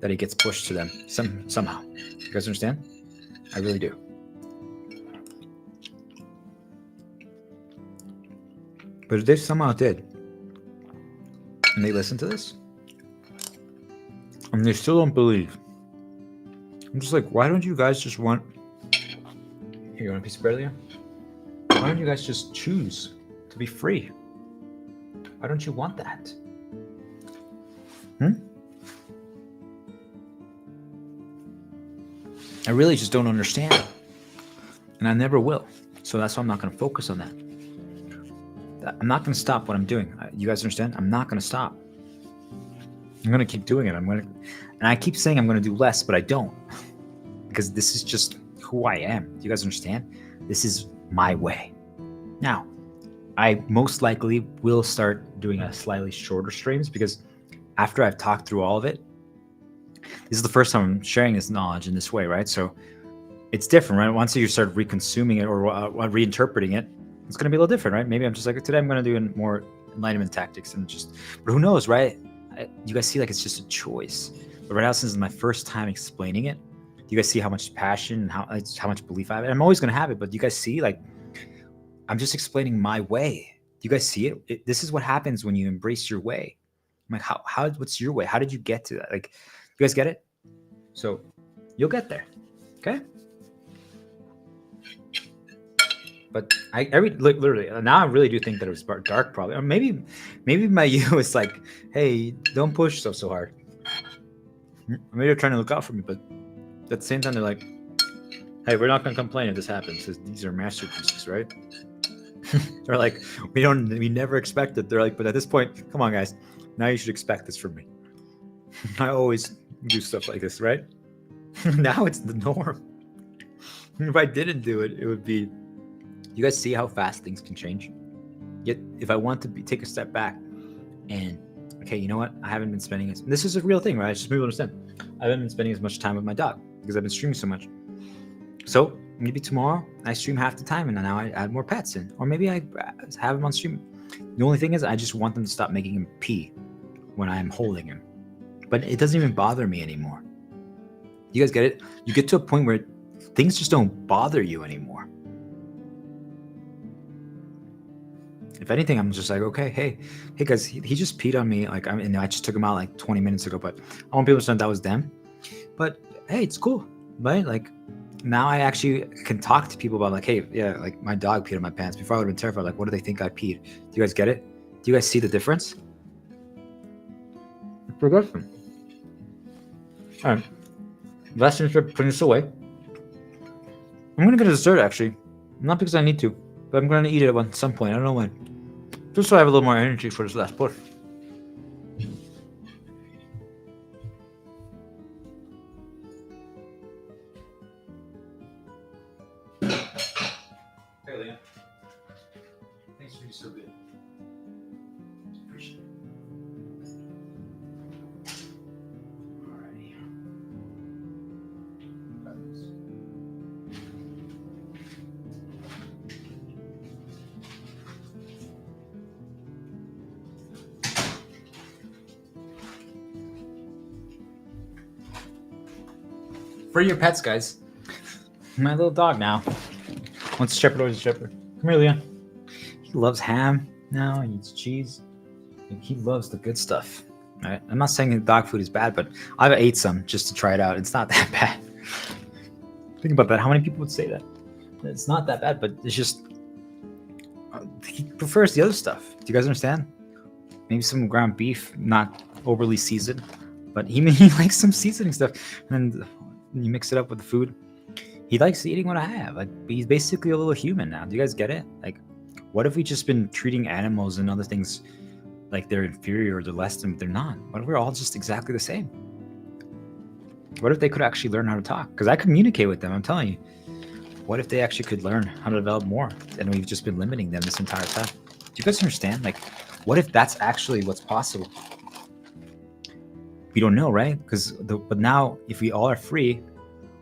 that it gets pushed to them somehow. You guys understand? I really do. But if they somehow did, and they listen to this, and they still don't believe, I'm just like, why don't you guys just want... Here, you want a piece of bread, Leah? Why don't you guys just choose to be free? Why don't you want that? I really just don't understand. And I never will. So that's why I'm not going to focus on that. I'm not going to stop what I'm doing. You guys understand? I'm not going to stop. I'm going to keep doing it. And I keep saying I'm going to do less, but I don't. Because this is just who I am. Do you guys understand? This is my way. Now, I most likely will start doing a slightly shorter streams because after I've talked through all of it, this is the first time I'm sharing this knowledge in this way, right? So it's different, right? Once you start reconsuming it or reinterpreting it, it's going to be a little different, right? Maybe I'm just like, today I'm going to do more enlightenment tactics and just, but who knows, right? You guys see like it's just a choice. But right now, since it's my first time explaining it, do you guys see how much passion and how much belief I have? And I'm always going to have it, but do you guys see like, I'm just explaining my way. Do you guys see it? This is what happens when you embrace your way. I'm like, how, what's your way? How did you get to that? Like, you guys get it? So you'll get there. Okay. But literally now I really do think that it was dark, probably, or maybe my you is like, hey, don't push so hard. Maybe they're trying to look out for me, but at the same time they're like, hey, we're not gonna complain if this happens because these are masterpieces, right? They're like, we never expect it. They're like, but at this point, come on, guys, now you should expect this from me. I always do stuff like this, right? Now it's the norm. If I didn't do it, it would be. You guys see how fast things can change? Yet, if I want to take a step back and, okay, you know what? I haven't been spending it. This is a real thing, right? Just people understand. I haven't been spending as much time with my dog because I've been streaming so much. So maybe tomorrow I stream half the time and now I add more pets in. Or maybe I have them on stream. The only thing is I just want them to stop making him pee when I'm holding him. But it doesn't even bother me anymore. You guys get it? You get to a point where things just don't bother you anymore. If anything, I'm just like, okay, hey guys, he just peed on me. Like, I just took him out like 20 minutes ago, but I want people to know that was them. But hey, it's cool, right? Like, now I actually can talk to people about like, hey, yeah, like my dog peed on my pants. Before I would have been terrified. Like, what do they think I peed? Do you guys get it? Do you guys see the difference? Forget them. All right. Last thing for putting this away. I'm gonna get a dessert actually, not because I need to, but I'm gonna eat it at some point. I don't know when. Just so I have a little more energy for this last push. Hey, Leah. Thanks for being so good. Appreciate it. Alrighty. Free your pets, guys. My little dog now. Once a shepherd, always a shepherd. Come here, Leah. He loves ham now. He eats cheese. And he loves the good stuff. All right? I'm not saying that dog food is bad, but I've ate some just to try it out. It's not that bad. Think about that. How many people would say that? It's not that bad, but it's just he prefers the other stuff. Do you guys understand? Maybe some ground beef, not overly seasoned, but he likes some seasoning stuff. And you mix it up with the food. He likes eating what I have. Like, he's basically a little human now. Do you guys get it? Like, what if we just been treating animals and other things like they're inferior or they're less than? They're not. What if we're all just exactly the same? What if they could actually learn how to talk? Because I communicate with them. I'm telling you. What if they actually could learn how to develop more? And we've just been limiting them this entire time. Do you guys understand? Like, What if that's actually what's possible? We don't know, right? But now if we all are free,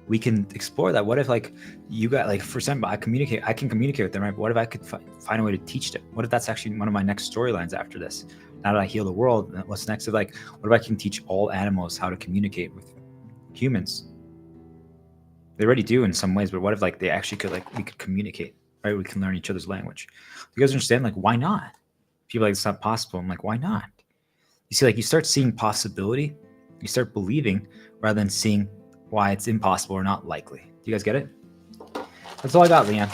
we can explore that. What if like you got like, for example, I can communicate with them, right? But what if I could find a way to teach them? What if that's actually one of my next storylines after this? Now that I heal the world, what's next? Like, what if I can teach all animals how to communicate with humans? They already do in some ways, but what if like they actually could, like we could communicate, right? We can learn each other's language. You guys understand? Like, why not? People are like, it's not possible. I'm like, why not? You see, like you start seeing possibility, you start believing rather than seeing why it's impossible or not likely. Do you guys get it? That's all I got, Leanne.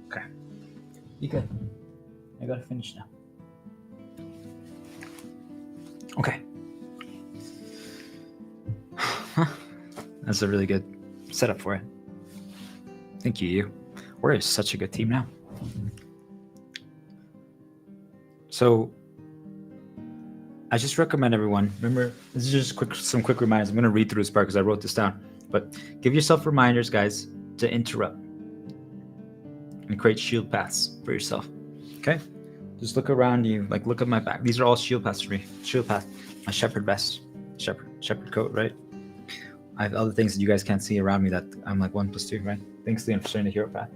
Okay. You good? I gotta finish now. Okay. That's a really good setup for it. Thank you. We're such a good team now. So I just recommend everyone, remember, this is just some quick reminders. I'm going to read through this part because I wrote this down. But give yourself reminders, guys, to interrupt and create shield paths for yourself. Okay? Just look around you, like look at my back. These are all shield paths for me. Shield path, my shepherd vest, shepherd coat, right? I have other things that you guys can't see around me that I'm like 1 + 2, right? Thanks, Leon, for sharing the hero path.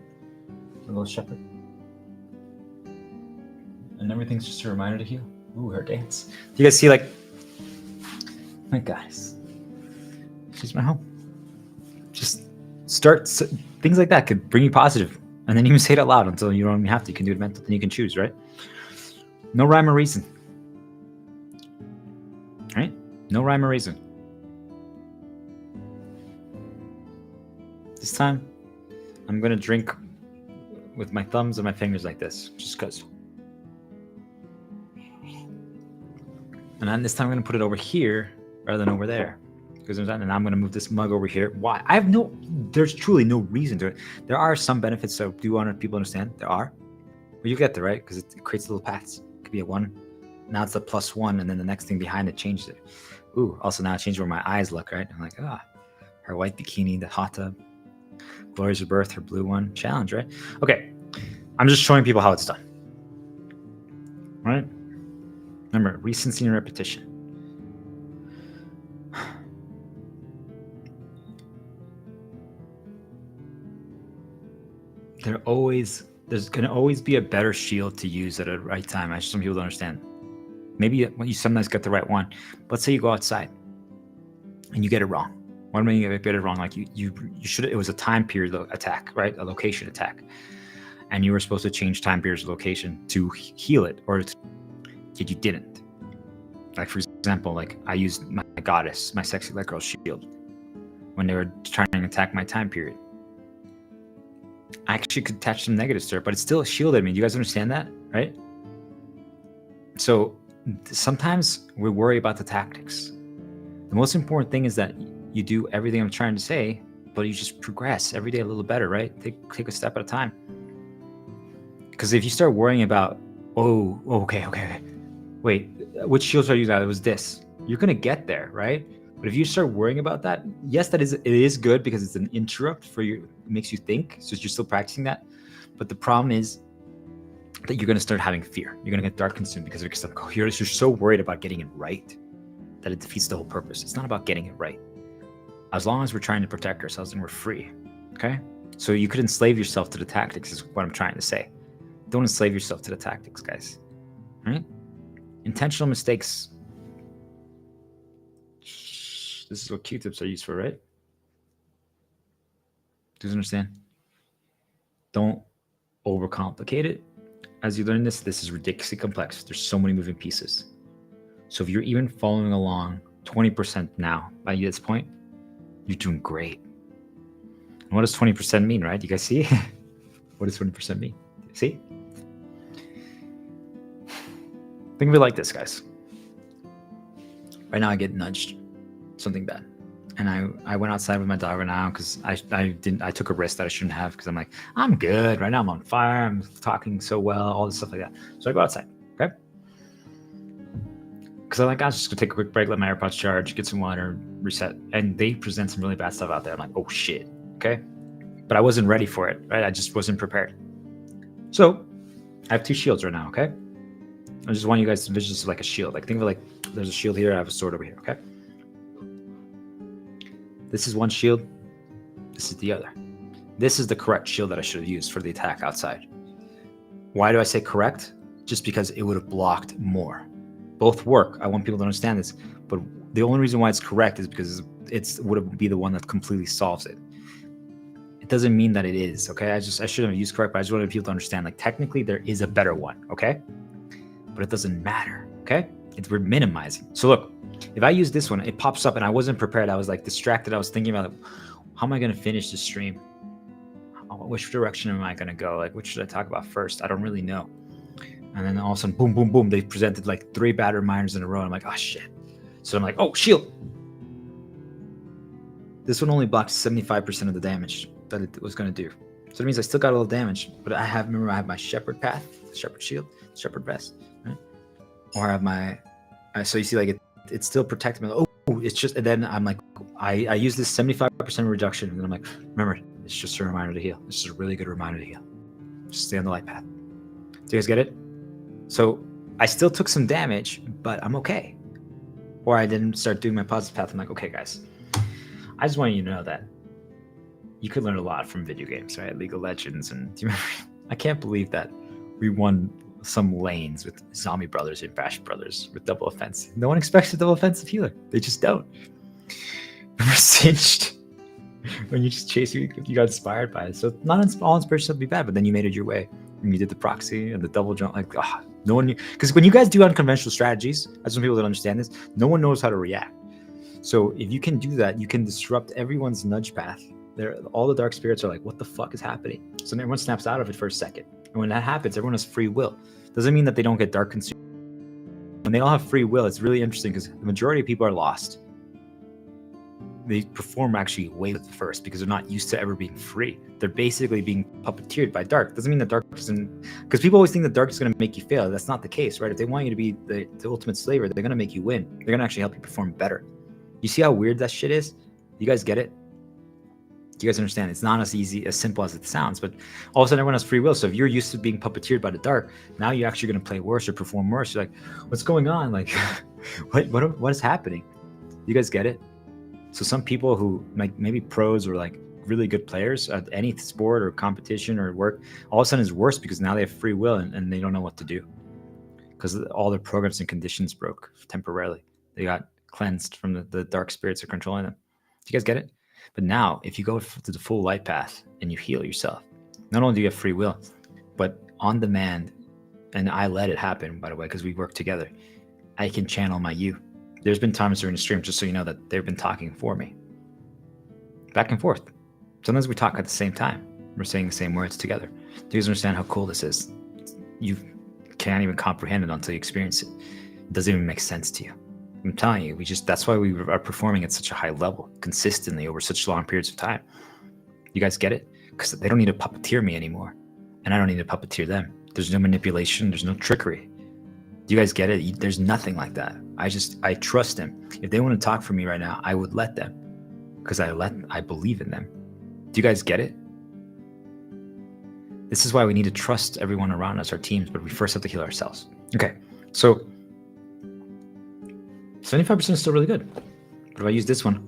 A little shepherd. And everything's just a reminder to heal. Ooh, her dance. Do you guys see, like, my guys? She's my home. Just start things like that could bring you positive, and then even say it out loud until you don't even have to. You can do it mental, then you can choose, right? No rhyme or reason. Right? No rhyme or reason. This time, I'm gonna drink with my thumbs and my fingers like this, just because. And then this time I'm going to put it over here rather than over there. And I'm going to move this mug over here. Why? There's truly no reason to it. There are some benefits that do want people to understand. There are. But you get there, right? Because it creates little paths. It could be a 1. Now it's a +1, and then the next thing behind it changes it. Ooh, also now it changed where my eyes look, right? I'm like, her white bikini, the hot tub. Gloria's Rebirth, her blue one. Challenge, right? Okay. I'm just showing people how it's done. All right? Remember, recency and repetition. There's going to always be a better shield to use at a right time. Some people don't understand. Maybe you sometimes get the right one. Let's say you go outside and you get it wrong. What do I mean you get it wrong? Like you should. It was a time period attack, right? A location attack, and you were supposed to change time periods, location to heal it, yet you didn't. Like, for example, like I used my goddess, my sexy light girl shield when they were trying to attack my time period. I actually could attach some negatives to it, but it still shielded me. Do you guys understand that? Right? So sometimes we worry about the tactics. The most important thing is that you do everything I'm trying to say, but you just progress every day a little better, right? Take a step at a time. Because if you start worrying about, okay. Wait, which shields are you using? It was this. You're going to get there, right? But if you start worrying about that, yes, it is good because it's an interrupt for you. It makes you think. So you're still practicing that. But the problem is that you're going to start having fear. You're going to get dark consumed because you're so worried about getting it right that it defeats the whole purpose. It's not about getting it right. As long as we're trying to protect ourselves and we're free, okay? So you could enslave yourself to the tactics is what I'm trying to say. Don't enslave yourself to the tactics, guys. All right? Intentional mistakes. This is what Q-tips are used for, right? Do you understand? Don't overcomplicate it. As you learn this is ridiculously complex. There's so many moving pieces. So if you're even following along 20% now, by this point, you're doing great. And what does 20% mean, right? You guys see? What does 20% mean? See? Think of it like this, guys. Right now I get nudged. Something bad. And I went outside with my dog right now because I took a risk that I shouldn't have because I'm like, I'm good. Right now I'm on fire. I'm talking so well, all this stuff like that. So I go outside, okay? Because I'm like, I was just gonna take a quick break, let my AirPods charge, get some water, reset. And they present some really bad stuff out there. I'm like, oh shit, okay? But I wasn't ready for it, right? I just wasn't prepared. So I have 2 shields right now, okay? I just want you guys to visualize like a shield. Like think of it like there's a shield here, I have a sword over here, okay? This is one shield, this is the other. This is the correct shield that I should have used for the attack outside. Why do I say correct? Just because it would have blocked more. Both work. I want people to understand this, but the only reason why it's correct is because it would be the one that completely solves it. It doesn't mean that it is, okay? I shouldn't have used correct, but I just wanted people to understand, like, technically there is a better one, okay? But it doesn't matter, okay? We're minimizing. So look, if I use this one, it pops up and I wasn't prepared. I was like distracted. I was thinking about, like, how am I going to finish the stream? Which direction am I going to go? Like, what should I talk about first? I don't really know. And then all of a sudden, boom, boom, boom, they presented like 3 battered miners in a row. I'm like, oh shit. So I'm like, oh, shield. This one only blocks 75% of the damage that it was going to do. So it means I still got a little damage, but remember I have my shepherd path, shepherd shield, shepherd vest, right? Or I have my, so you see like it's still protecting me. Oh, it's just, and then I'm like, I use this 75% reduction. And then I'm like, remember, it's just a reminder to heal. This is a really good reminder to heal. Just stay on the light path. Do you guys get it? So I still took some damage, but I'm okay. Or I didn't start doing my positive path. I'm like, okay, guys, I just want you to know that you could learn a lot from video games, right? League of Legends. And do you remember? I can't believe that we won some lanes with Zombie Brothers and Bash Brothers with double offense. No one expects a double offensive healer. They just don't. Remember Singed? When you just chase you got inspired by it. So not all inspiration will be bad, but then you made it your way. And you did the proxy and the double jump. Like, no one knew. Because when you guys do unconventional strategies, I just want people to understand this, no one knows how to react. So if you can do that, you can disrupt everyone's nudge path. All the dark spirits are like, what the fuck is happening? So everyone snaps out of it for a second. And when that happens, everyone has free will. Doesn't mean that they don't get dark consumed. When they all have free will, it's really interesting because the majority of people are lost. They perform actually way with the first because they're not used to ever being free. They're basically being puppeteered by dark. Doesn't mean that dark doesn't, because people always think that dark is going to make you fail. That's not the case, right? If they want you to be the ultimate slaver, they're going to make you win. They're going to actually help you perform better. You see how weird that shit is? You guys get it? Do you guys understand? It's not as simple as it sounds, but all of a sudden everyone has free will. So if you're used to being puppeteered by the dark, now you're actually going to play worse or perform worse. You're like, what's going on? Like, what is happening? You guys get it? So some people who like maybe pros or like really good players at any sport or competition or work, all of a sudden is worse because now they have free will and they don't know what to do because all their programs and conditions broke temporarily. They got cleansed from the dark spirits are controlling them. Do you guys get it? But now if you go to the full light path and you heal yourself, not only do you have free will, but on demand, and I let it happen, by the way, because we work together, I can channel my you. There's been times during the stream, just so you know, that they've been talking for me. Back and forth. Sometimes we talk at the same time. We're saying the same words together. Do you guys understand how cool this is? You can't even comprehend it until you experience it. It doesn't even make sense to you. I'm telling you, that's why we are performing at such a high level, consistently over such long periods of time. You guys get it? Because they don't need to puppeteer me anymore. And I don't need to puppeteer them. There's no manipulation. There's no trickery. Do you guys get it? There's nothing like that. I trust them. If they want to talk for me right now, I would let them because I believe in them. Do you guys get it? This is why we need to trust everyone around us, our teams, but we first have to heal ourselves. Okay, so 75% is still really good. But if I use this one,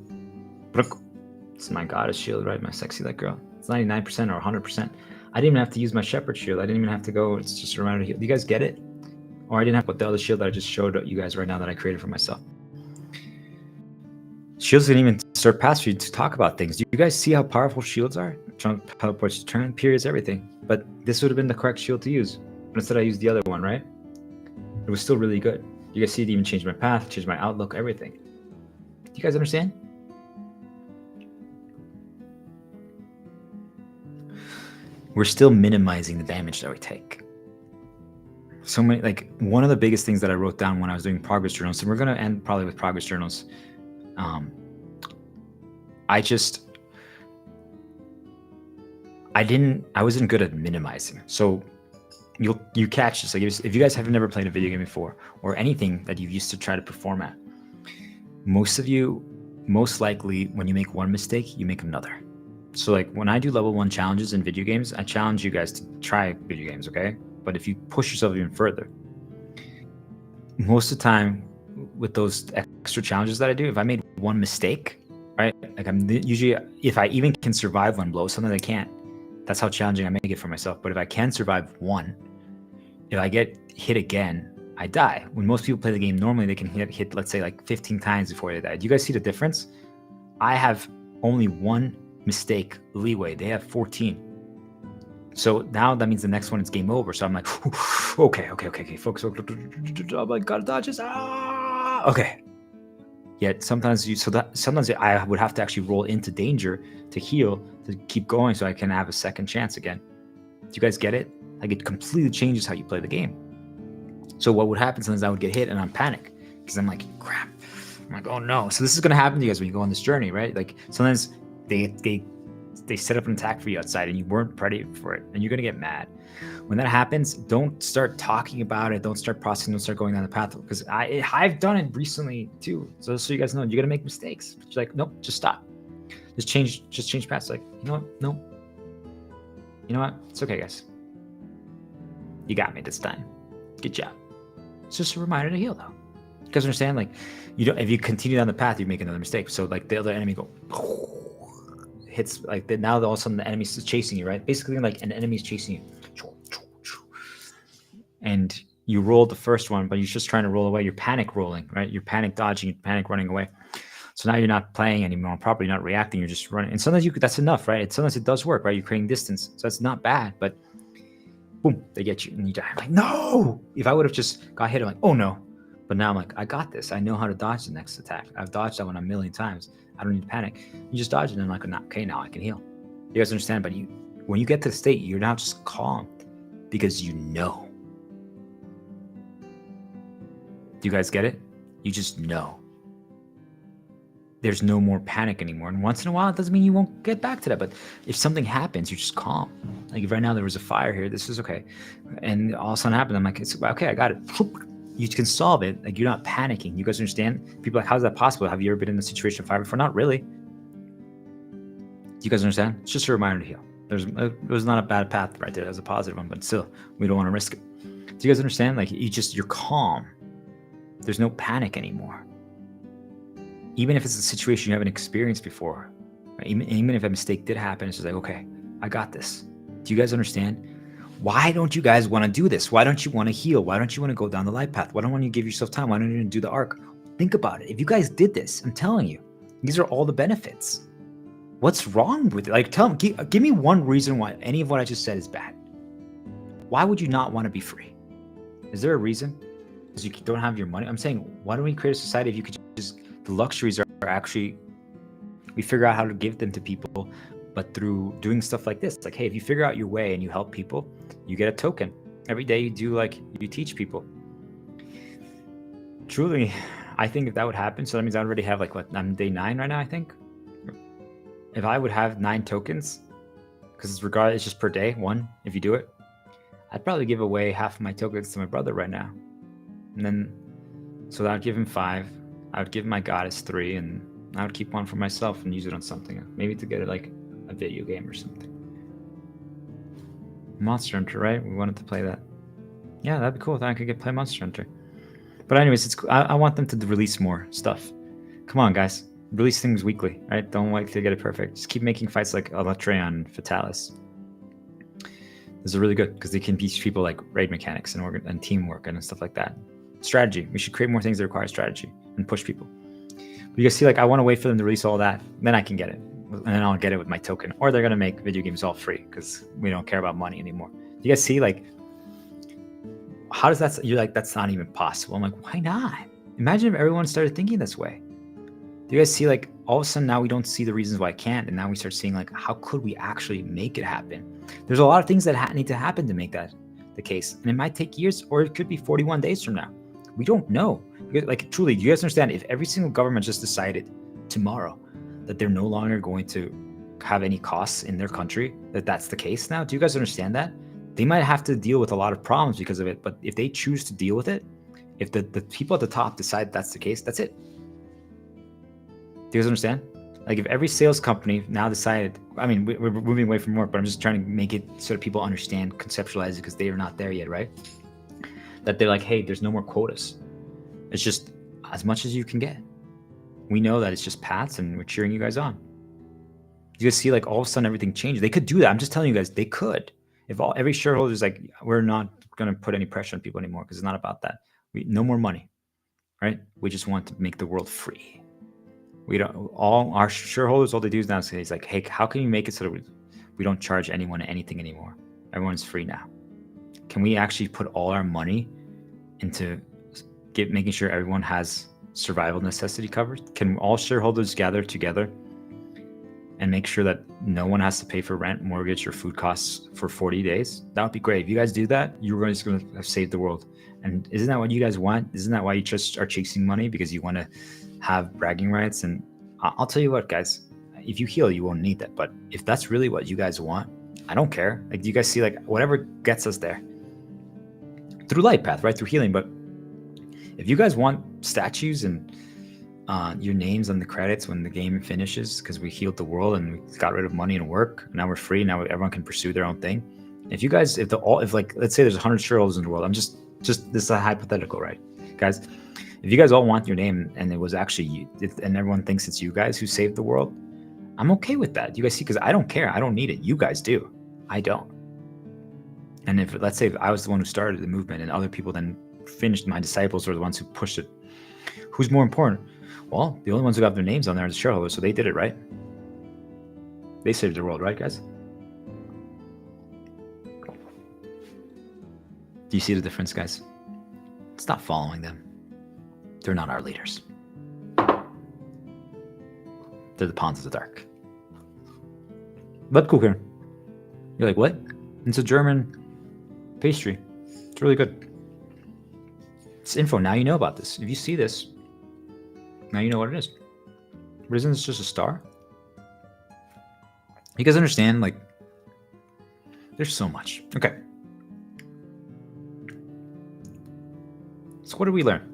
it's my goddess shield, right? My sexy light girl. It's 99% or 100%. I didn't even have to use my shepherd shield. I didn't even have to go. It's just a reminder to heal. Do you guys get it? Or I didn't have to put the other shield that I just showed you guys right now that I created for myself. Shields didn't even start past for you to talk about things. Do you guys see how powerful shields are? Chunk, teleports, turn, periods, everything. But this would have been the correct shield to use. But instead I used the other one, right? It was still really good. You guys see it even changed my path, changed my outlook, everything. Do you guys understand? We're still minimizing the damage that we take. So many, like one of the biggest things that I wrote down when I was doing progress journals, and we're going to end probably with progress journals. I wasn't good at minimizing. So you catch this. Like if you guys have never played a video game before or anything that you used to try to perform at, most of you, most likely when you make one mistake, you make another. So like when I do level 1 challenges in video games, I challenge you guys to try video games, okay? But if you push yourself even further, most of the time with those extra challenges that I do, if I made one mistake, right? Like I'm usually, if I even can survive one blow, sometimes I can't. That's how challenging I make it for myself. But if I can survive one, if I get hit again, I die. When most people play the game, normally they can hit, let's say like 15 times before they die. Do you guys see the difference? I have only one mistake leeway. They have 14. So now that means the next one is game over. So I'm like, okay, focus. Oh my God, dodges. Okay. Yet sometimes I would have to actually roll into danger to heal, to keep going so I can have a second chance again. Do you guys get it? Like it completely changes how you play the game. So what would happen sometimes I would get hit and I'm panic because I'm like, crap. I'm like, oh no. So this is going to happen to you guys when you go on this journey, right? Like sometimes they set up an attack for you outside and you weren't ready for it and you're going to get mad. When that happens, don't start talking about it. Don't start processing. Don't start going down the path, because I've done it recently too. So you guys know, you're going to make mistakes. But you're like, nope, just stop. Just change paths. Like, you know what? No. You know what? It's okay, guys. You got me this time. Good job. It's just a reminder to heal, though. You guys understand? Like, you don't. If you continue down the path, you make another mistake. So like the other enemy hits like now all of a sudden the enemy's chasing you, right? Basically, like an enemy's chasing you, and you rolled the first one, but you're just trying to roll away. You're panic rolling, right? You're panic dodging, you're panic running away. So now you're not playing anymore properly, you're not reacting, you're just running. And sometimes that's enough, right? Sometimes it does work, right? You're creating distance, so that's not bad. But boom, they get you and you die. I'm like, no. If I would have just got hit, I'm like, oh no. But now I'm like, I got this. I know how to dodge the next attack. I've dodged that one a million times. I don't need to panic. You just dodge it and I'm like, okay, now I can heal. You guys understand? But when you get to the state, you're now just calm because you know. Do you guys get it? You just know. There's no more panic anymore. And once in a while, it doesn't mean you won't get back to that. But if something happens, you're just calm. Like if right now there was a fire here, this is okay. And all of a sudden happened, I'm like, it's okay, I got it. You can solve it. Like you're not panicking. You guys understand? People are like, how's that possible? Have you ever been in a situation of fire before? Not really. Do you guys understand? It's just a reminder to heal. It was not a bad path right there. It was a positive one, but still, we don't want to risk it. Do you guys understand? Like you're calm. There's no panic anymore. Even if it's a situation you haven't experienced before, right? Even if a mistake did happen, it's just like, okay, I got this. Do you guys understand? Why don't you guys want to do this? Why don't you want to heal? Why don't you want to go down the life path? Why don't you give yourself time? Why don't you do the arc? Think about it. If you guys did this, I'm telling you, these are all the benefits. What's wrong with it? Like, give me one reason why any of what I just said is bad. Why would you not want to be free? Is there a reason? Because you don't have your money? I'm saying, why don't we create a society if you could just, the luxuries are actually, we figure out how to give them to people, but through doing stuff like this. It's like, hey, if you figure out your way and you help people, you get a token. Every day you do, like, you teach people. Truly, I think if that would happen, so that means I already have, like, what, I'm day 9 right now, I think? If I would have 9 tokens, because it's just per day, 1, if you do it, I'd probably give away half of my tokens to my brother right now. And then, so that would give him 5. I would give my goddess 3, and I would keep 1 for myself and use it on something, maybe to get it like a video game or something. Monster Hunter, right? We wanted to play that. Yeah, that'd be cool. Then I could play Monster Hunter. But anyways, I want them to release more stuff. Come on, guys. Release things weekly, right? Don't wait to get it perfect. Just keep making fights like Electreon and Fatalis. Those are really good because they can teach people like raid mechanics and teamwork and stuff like that. Strategy. We should create more things that require strategy and push people. But you guys see, like, I want to wait for them to release all that. Then I can get it. And then I'll get it with my token. Or they're going to make video games all free because we don't care about money anymore. You guys see, like, how does that, you're like, that's not even possible. I'm like, why not? Imagine if everyone started thinking this way. Do you guys see, like, all of a sudden now we don't see the reasons why it can't. And now we start seeing, like, how could we actually make it happen? There's a lot of things that need to happen to make that the case. And it might take years, or it could be 41 days from now. We don't know. Like, truly, do you guys understand? If every single government just decided tomorrow that they're no longer going to have any costs in their country, that's the case now? Do you guys understand that? They might have to deal with a lot of problems because of it, but if they choose to deal with it, if the people at the top decide that's the case, that's it. Do you guys understand? Like if every sales company now decided, I mean, we're moving away from work, but I'm just trying to make it so that people understand, conceptualize it, because they are not there yet, right? That they're like, hey, there's no more quotas. It's just as much as you can get. We know that it's just paths, and we're cheering you guys on. You guys see, like, all of a sudden everything changed. They could do that. I'm just telling you guys, they could. If every shareholder is like, we're not going to put any pressure on people anymore because it's not about that. No more money, right? We just want to make the world free. We don't. All our shareholders, all they do is now say, "Is like, hey, how can you make it so that we don't charge anyone anything anymore? Everyone's free now. Can we actually put all our money into making sure everyone has survival necessity covered? Can all shareholders gather together and make sure that no one has to pay for rent, mortgage, or food costs for 40 days? That would be great. If you guys do that, you're just going to have saved the world. And isn't that what you guys want? Isn't that why you just are chasing money? Because you want to have bragging rights? And I'll tell you what, guys, if you heal, you won't need that. But if that's really what you guys want, I don't care. Like, you guys see, like, whatever gets us there through light path, right? Through healing. But if you guys want statues and your names on the credits when the game finishes because we healed the world and we got rid of money and work, now we're free, now everyone can pursue their own thing. If you guys, if like, let's say there's 100 shareholders in the world, I'm just this is a hypothetical, right, guys? If you guys all want your name and it was actually you, and everyone thinks it's you guys who saved the world, I'm okay with that. You guys see, because I don't care. I don't need it. You guys do. I don't. And if, let's say, if I was the one who started the movement and other people then finished, my disciples are the ones who pushed it, who's more important? Well, the only ones who have their names on there are the shareholders, so they did it, right? They saved the world, right, guys? Do you see the difference, guys? Stop following them. They're not our leaders. They're the pawns of the dark. Lebkuchen. You're like, what? It's a German pastry. It's really good. It's info. Now you know about this. If you see this, now you know what it is. But isn't this just a star? You guys understand? Like, there's so much. Okay. So what did we learn?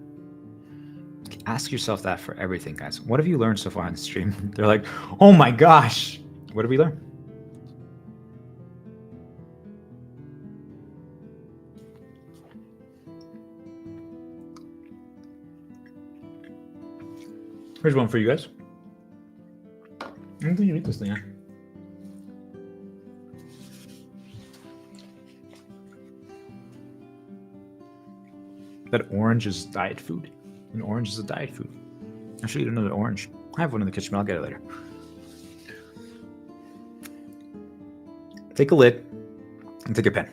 Ask yourself that for everything, guys. What have you learned so far on the stream? They're like, oh my gosh. What did we learn? Here's one for you guys. I don't think you need this thing, huh? That orange is diet food. An orange is a diet food. I'll show you another orange. I have one in the kitchen, but I'll get it later. Take a lid and take a pen.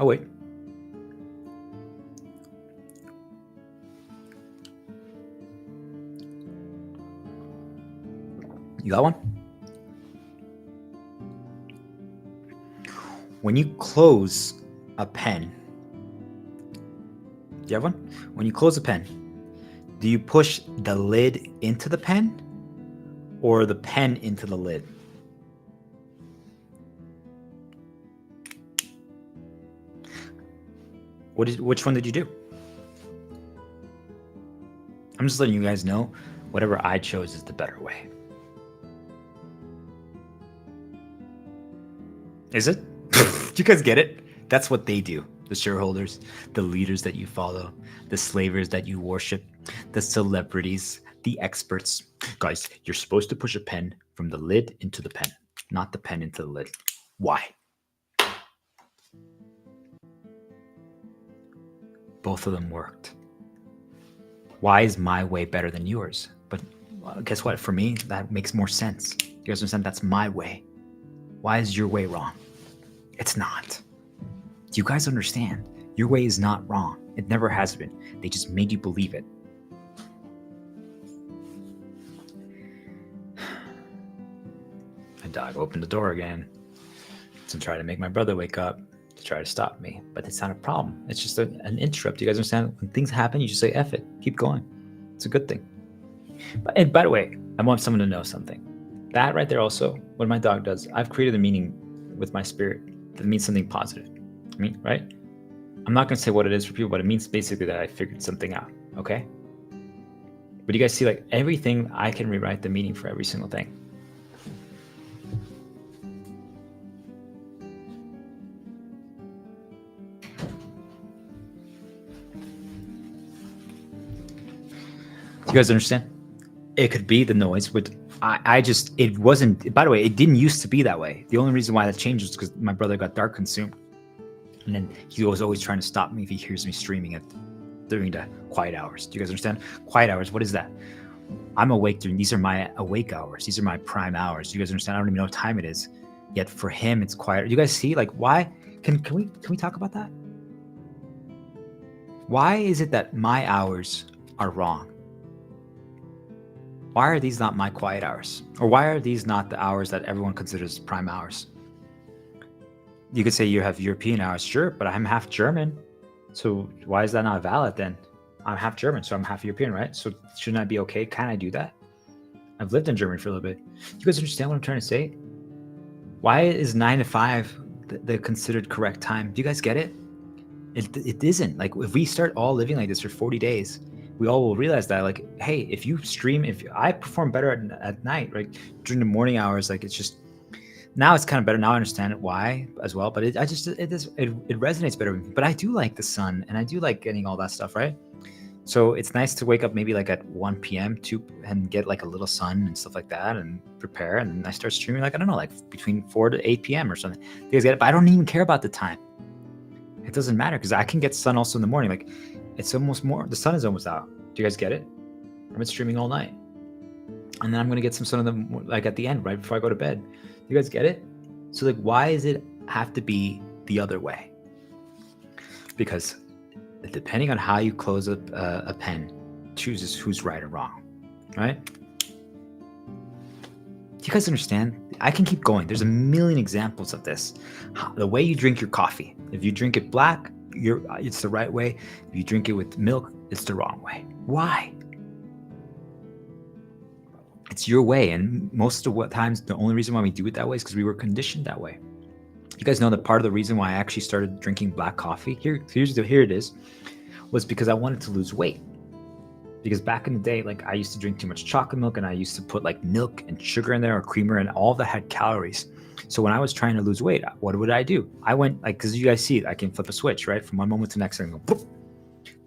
Oh, wait. You got one? When you close a pen, do you have one? When you close a pen, do you push the lid into the pen or the pen into the lid? Which one did you do? I'm just letting you guys know, whatever I chose is the better way. Is it? Do you guys get it? That's what they do. The shareholders, the leaders that you follow, the slavers that you worship, the celebrities, the experts. Guys, you're supposed to push a pen from the lid into the pen, not the pen into the lid. Why? Both of them worked. Why is my way better than yours? But guess what? For me, that makes more sense. You guys understand? That's my way. Why is your way wrong? It's not. Do you guys understand? Your way is not wrong. It never has been. They just made you believe it. My dog opened the door again to try to make my brother wake up, to try to stop me. But it's not a problem. It's just an interrupt. You guys understand? When things happen, you just say, F it. Keep going. It's a good thing. And by the way, I want someone to know something. That right there also, what my dog does, I've created a meaning with my spirit that means something positive. I mean, right? I'm not going to say what it is for people, but it means basically that I figured something out, okay? But you guys see, like, everything, I can rewrite the meaning for every single thing. Do you guys understand? It could be the noise, but it wasn't, by the way, it didn't used to be that way. The only reason why that changed was because my brother got dark consumed. And then he was always trying to stop me if he hears me streaming during the quiet hours. Do you guys understand? Quiet hours, what is that? I'm awake these are my awake hours. These are my prime hours. Do you guys understand? I don't even know what time it is. Yet for him, it's quiet. You guys see, like, why? Can we talk about that? Why is it that my hours are wrong? Why are these not my quiet hours? Or why are these not the hours that everyone considers prime hours? You could say you have European hours, sure, but I'm half German. So why is that not valid then? I'm half German, so I'm half European, right? So shouldn't I be okay? Can I do that? I've lived in Germany for a little bit. You guys understand what I'm trying to say? Why is 9 to 5 the considered correct time? Do you guys get it? It isn't. Like, if we start all living like this for 40 days, we all will realize that, like, hey, if you stream, if I perform better at night, right? During the morning hours, like, it's just, now it's kind of better. Now I understand why as well, but it resonates better with me. But I do like the sun, and I do like getting all that stuff, right? So it's nice to wake up maybe like at 1 p.m. and get like a little sun and stuff like that and prepare. And then I start streaming, like, I don't know, like between 4 to 8 p.m. or something. You guys get it? But I don't even care about the time. It doesn't matter, because I can get sun also in the morning. Like, it's almost the sun is almost out. Do you guys get it? I've been streaming all night. And then I'm going to get some sun like at the end, right before I go to bed. You guys get it? So, like, why does it have to be the other way? Because depending on how you close a pen chooses who's right or wrong, right? Do you guys understand? I can keep going. There's a million examples of this. The way you drink your coffee. If you drink it black, it's the right way. If you drink it with milk, it's the wrong way. Why? It's your way. And most of the times, the only reason why we do it that way is because we were conditioned that way. You guys know that part of the reason why I actually started drinking black coffee, here it is, was because I wanted to lose weight. Because back in the day, like, I used to drink too much chocolate milk, and I used to put like milk and sugar in there or creamer, and all that had calories. So when I was trying to lose weight, what would I do? I went, like, because you guys see it, I can flip a switch, right? From one moment to the next, and go, boop.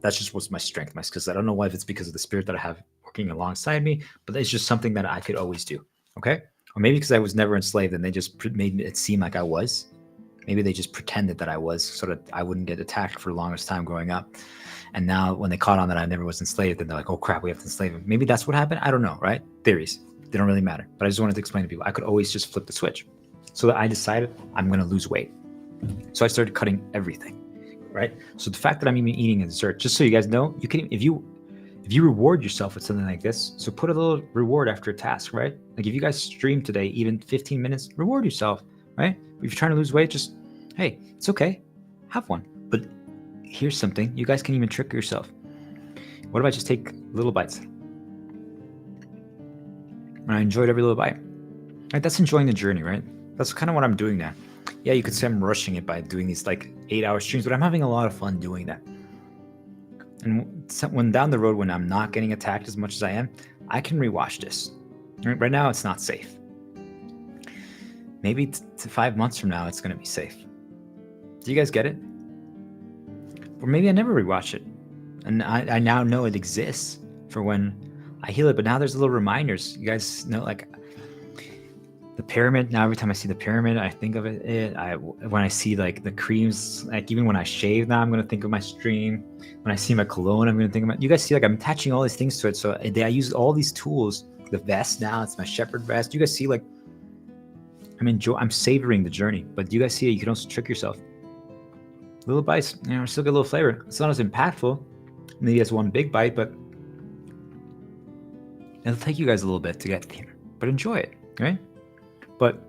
That's just what's my strength, because I don't know why, if it's because of the spirit that I have working alongside me, but it's just something that I could always do, okay? Or maybe because I was never enslaved and they just made it seem like I was. Maybe they just pretended that I was, so that I wouldn't get attacked for the longest time growing up. And now when they caught on that I never was enslaved, then they're like, oh crap, we have to enslave him. Maybe that's what happened. I don't know, right? Theories. They don't really matter. But I just wanted to explain to people, I could always just flip the switch. So that I decided I'm going to lose weight. So I started cutting everything, right? So the fact that I'm even eating a dessert, just so you guys know, you can, if you reward yourself with something like this, so put a little reward after a task, right? Like, if you guys stream today, even 15 minutes, reward yourself, right? If you're trying to lose weight, just, hey, it's okay. Have one. But here's something. You guys can even trick yourself. What if I just take little bites? And I enjoyed every little bite. Right? That's enjoying the journey, right? That's kind of what I'm doing now. Yeah, you could say I'm rushing it by doing these like 8-hour streams, but I'm having a lot of fun doing that. And when down the road, when I'm not getting attacked as much as I am, I can rewatch this. Right now, it's not safe. Maybe 5 months from now, it's going to be safe. Do you guys get it? Or maybe I never rewatch it. And I now know it exists for when I heal it. But now there's little reminders. You guys know, like, the pyramid. Now every time I see the pyramid, I think of it. When I see like the creams, like even when I shave now, I'm going to think of my stream. When I see my cologne, I'm going to think about, you guys see, like, I'm attaching all these things to it. So I use all these tools. The vest now, it's my shepherd vest. You guys see, like, I'm savoring the journey. But you guys see it, you can also trick yourself. Little bites, still get a little flavor. It's not as impactful. Maybe as one big bite, but it'll take you guys a little bit to get here. But enjoy it, right? But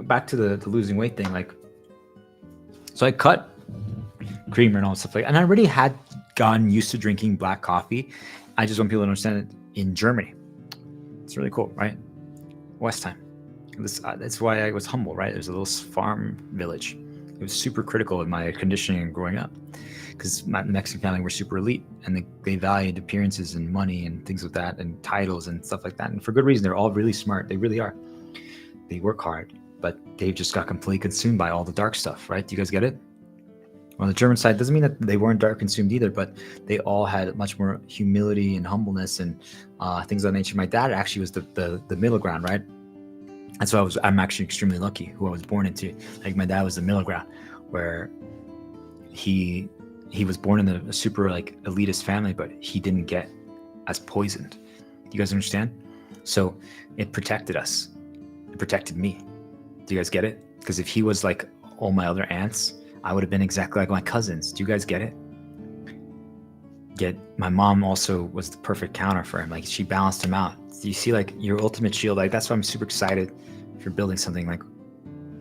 back to the losing weight thing, like, so I cut creamer and all stuff like that. And I already had gotten used to drinking black coffee. I just want people to understand it in Germany. It's really cool, right? West time. That's why I was humble, right? There's a little farm village. It was super critical in my conditioning and growing up, because my Mexican family were super elite, and they valued appearances and money and things like that, and titles and stuff like that. And for good reason. They're all really smart. They really are. They work hard, but they've just got completely consumed by all the dark stuff, right? Do you guys get it? On the German side, doesn't mean that they weren't dark consumed either, but they all had much more humility and humbleness and things of that nature. My dad actually was the middle ground, right? And so I'm actually extremely lucky who I was born into. Like my dad was the middle ground, where he was born in a super like elitist family, but he didn't get as poisoned. Do you guys understand? So it protected us. It protected me. Do you guys get it? Because if he was like all my other aunts, I would have been exactly like my cousins. Do you guys get it? Yet my mom also was the perfect counter for him. Like she balanced him out. Do you see like your ultimate shield? Like that's why I'm super excited for building something like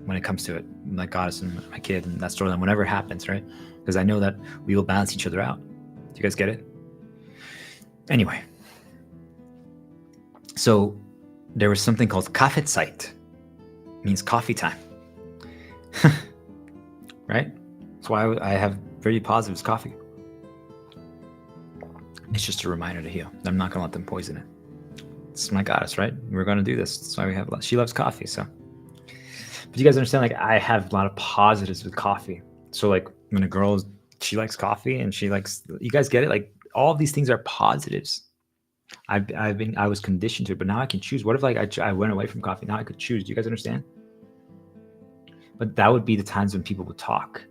when it comes to it, like Goddess and my kid and that storyline, whenever it happens, right? Because I know that we will balance each other out. Do you guys get it? Anyway, so there was something called Kaffeezeit. Means coffee time. Right? That's why I have very positives coffee. It's just a reminder to heal. I'm not going to let them poison it. It's my Goddess, right? We're going to do this. That's why we have a lot. She loves coffee, so. But you guys understand, like, I have a lot of positives with coffee. So, like, when a girl, she likes coffee and she likes, you guys get it? Like, all of these things are positives. I was conditioned to it, but now I can choose. What if, like, I went away from coffee? Now I could choose. Do you guys understand? But that would be the times when people would talk.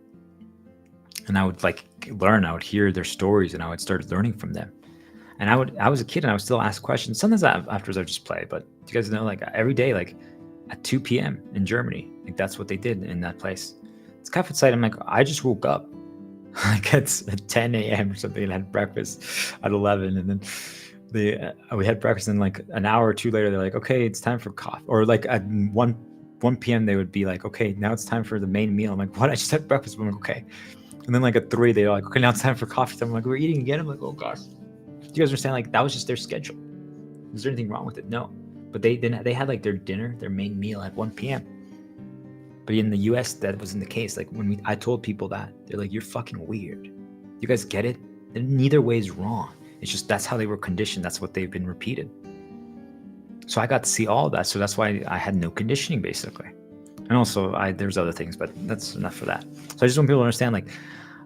And I would, like, learn. I would hear their stories and I would start learning from them. And I was a kid and I would still ask questions. Sometimes afterwards I would just play. But do you guys know, like, every day, like, at 2 p.m. in Germany, like, that's what they did in that place. It's Kaffeezeit. I'm like, I just woke up. Like, it's at 10 a.m. or something and had breakfast at 11. And then we had breakfast, and like an hour or two later, they're like, okay, it's time for coffee. Or like at 1 p.m. they would be like, okay, now it's time for the main meal. I'm like, what? I just had breakfast. I'm like, okay. And then like at 3, they're like, okay, now it's time for coffee time. I'm like, we're eating again. I'm like, oh gosh. Do you guys understand? Like, that was just their schedule. Is there anything wrong with it? No. But they had like their dinner, their main meal at 1 p.m. But in the US, that wasn't the case. Like when I told people that, they're like, you're fucking weird. You guys get it? And neither way is wrong. It's just that's how they were conditioned. That's what they've been repeated. So I got to see all of that. So that's why I had no conditioning, basically. And also, there's other things, but that's enough for that. So I just want people to understand, like,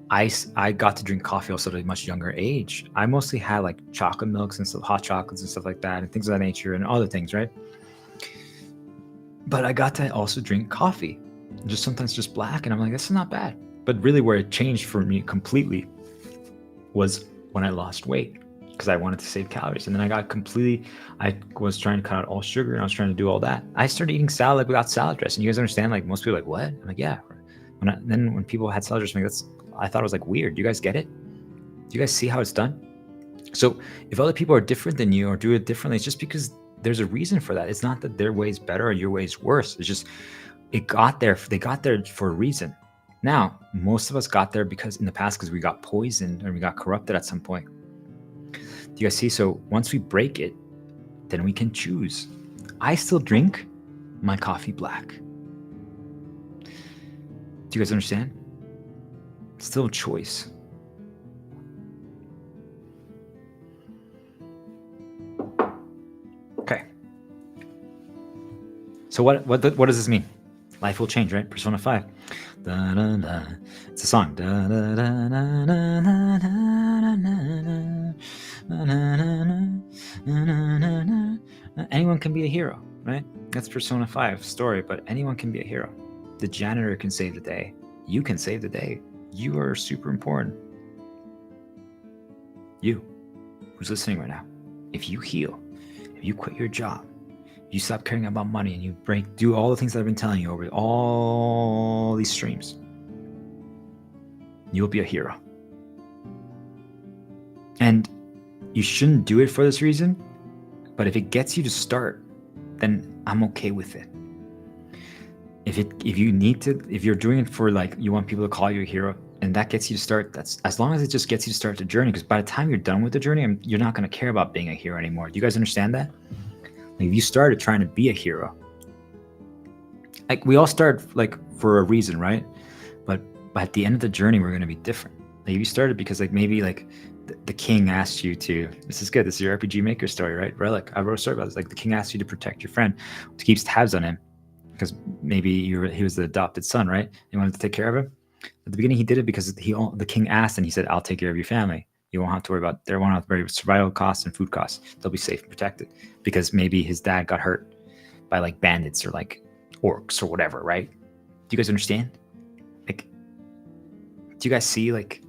I got to drink coffee also at a much younger age. I mostly had like chocolate milks and stuff, hot chocolates and stuff like that, and things of that nature, and other things, right? But I got to also drink coffee, just sometimes just black, and I'm like, that's not bad. But really, where it changed for me completely was when I lost weight, because I wanted to save calories. And then I was trying to cut out all sugar, and I was trying to do all that. I started eating salad like without salad dressing. You guys understand? Like, most people are like, what? I'm like, yeah. Then when people had salad dressing, I thought it was like weird. Do you guys get it? Do you guys see how it's done? So if other people are different than you or do it differently, it's just because there's a reason for that. It's not that their way is better or your way is worse. It's just they got there for a reason. Now, most of us got there because in the past, because we got poisoned or we got corrupted at some point. Do you guys see? So once we break it, then we can choose. I still drink my coffee black. Do you guys understand? It's still a choice. Okay. So what does this mean? Life will change, right? Persona 5. Da, da, da. It's a song. Da, da, da, da, da, da, da, da. Anyone can be a hero, right? That's Persona 5 story, but anyone can be a hero. The janitor can save the day. You can save the day. You are super important. You, who's listening right now, if you heal, if you quit your job, you stop caring about money, and you do all the things that I've been telling you over all these streams, you'll be a hero. And you shouldn't do it for this reason, but if it gets you to start, then I'm okay with it. If you're doing it for, like, you want people to call you a hero, and that gets you to start, that's as long as it just gets you to start the journey, because by the time you're done with the journey, you're not going to care about being a hero anymore. Do you guys understand that? Like, if you started trying to be a hero, like, we all start like for a reason, right? But at the end of the journey, we're going to be different. Like, you started because like maybe like the king asked you to, this is good. This is your RPG Maker story, right? Relic. I wrote a story about this. Like the king asked you to protect your friend, to keep tabs on him because maybe he was the adopted son, right? You wanted to take care of him. At the beginning, he did it because the king asked and he said, I'll take care of your family. You won't have to worry about, they won't have to worry about survival costs and food costs. They'll be safe and protected because maybe his dad got hurt by like bandits or like orcs or whatever, right? Do you guys understand? Like, do you guys see like,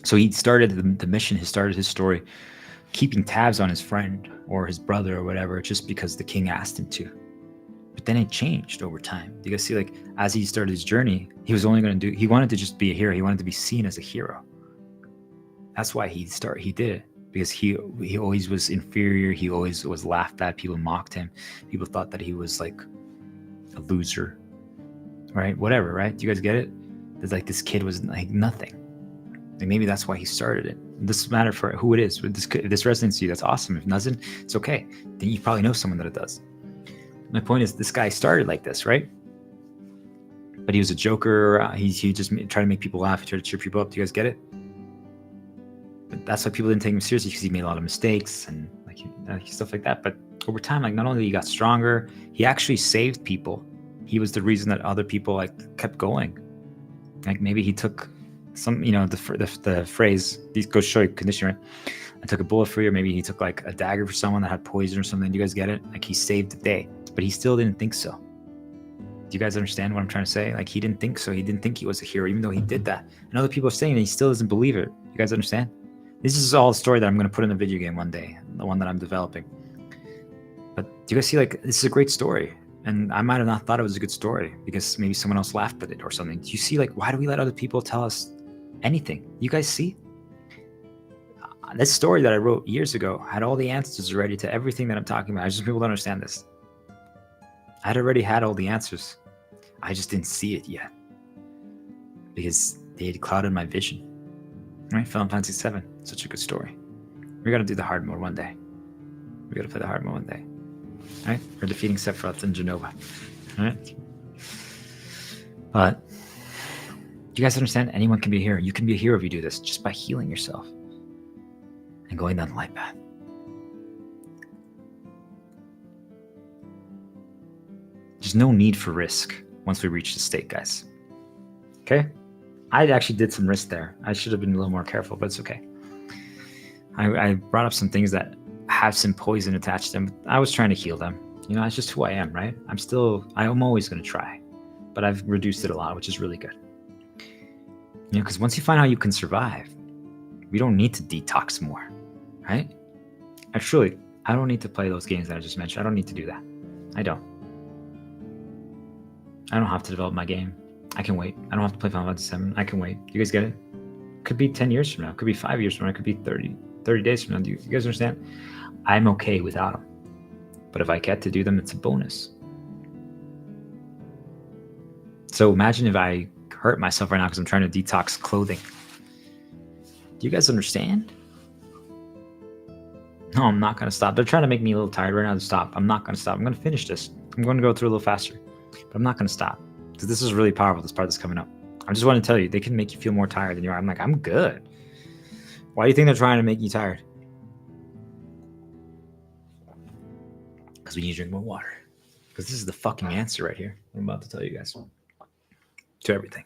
so he started the mission, he started his story keeping tabs on his friend or his brother or whatever, just because the king asked him to. But then it changed over time. Do you guys see, like, as he started his journey, he was only going to do, he wanted to just be a hero. He wanted to be seen as a hero. That's why he did it, because he always was inferior. He always was laughed at. People mocked him. People thought that he was like a loser, right? Whatever, right? Do you guys get it? It's like this kid was like nothing. Like maybe that's why he started it. It doesn't matter for who it is. If this resonates to you, that's awesome. If it doesn't, it's okay. Then you probably know someone that it does. My point is, this guy started like this, right? But he was a joker. He just tried to make people laugh. He tried to cheer people up. Do you guys get it? But that's why people didn't take him seriously, because he made a lot of mistakes and like stuff like that. But over time, like, not only he got stronger, he actually saved people. He was the reason that other people like kept going. Like maybe he took some, the phrase, these go show you condition, right? I took a bullet for you. Or maybe he took like a dagger for someone that had poison or something. Do you guys get it? Like he saved the day, but he still didn't think so. Do you guys understand what I'm trying to say? Like he didn't think so. He didn't think he was a hero, even though he did that. And other people are saying that he still doesn't believe it. You guys understand? This is all a story that I'm going to put in a video game one day, the one that I'm developing. But do you guys see, like, this is a great story. And I might have not thought it was a good story because maybe someone else laughed at it or something. Do you see, like, why do we let other people tell us anything? You guys see? This story that I wrote years ago had all the answers already to everything that I'm talking about. I just people don't understand this. I'd already had all the answers. I just didn't see it yet because they had clouded my vision. Right? Final Fantasy 7, such a good story. We got to do the hard mode one day. We got to play the hard mode one day. All right? We're defeating Sephiroth and Genova. All right? But do you guys understand? Anyone can be a hero. You can be a hero if you do this, just by healing yourself and going down the light path. There's no need for risk once we reach the state, guys. Okay? I actually did some risk there. I should have been a little more careful, but it's okay. I brought up some things that have some poison attached to them. I was trying to heal them. It's just who I am, right? I'm always going to try, but I've reduced it a lot, which is really good. Because once you find out you can survive, we don't need to detox more, right? I don't need to play those games that I just mentioned. I don't need to do that. I don't have to develop my game. I can wait. I don't have to play Final Fantasy 7. I can wait. You guys get it? Could be 10 years from now. Could be 5 years from now. Could be 30 days from now. Do you guys understand? I'm okay without them. But if I get to do them, it's a bonus. So imagine if I hurt myself right now because I'm trying to detox clothing. Do you guys understand? No, I'm not going to stop. They're trying to make me a little tired right now to stop. I'm not going to stop. I'm going to finish this. I'm going to go through a little faster. But I'm not going to stop. Because this is really powerful, this part that's coming up. I just want to tell you, they can make you feel more tired than you are. I'm like, I'm good. Why do you think they're trying to make you tired? Because we need to drink more water. Because this is the fucking answer right here. I'm about to tell you guys. To everything.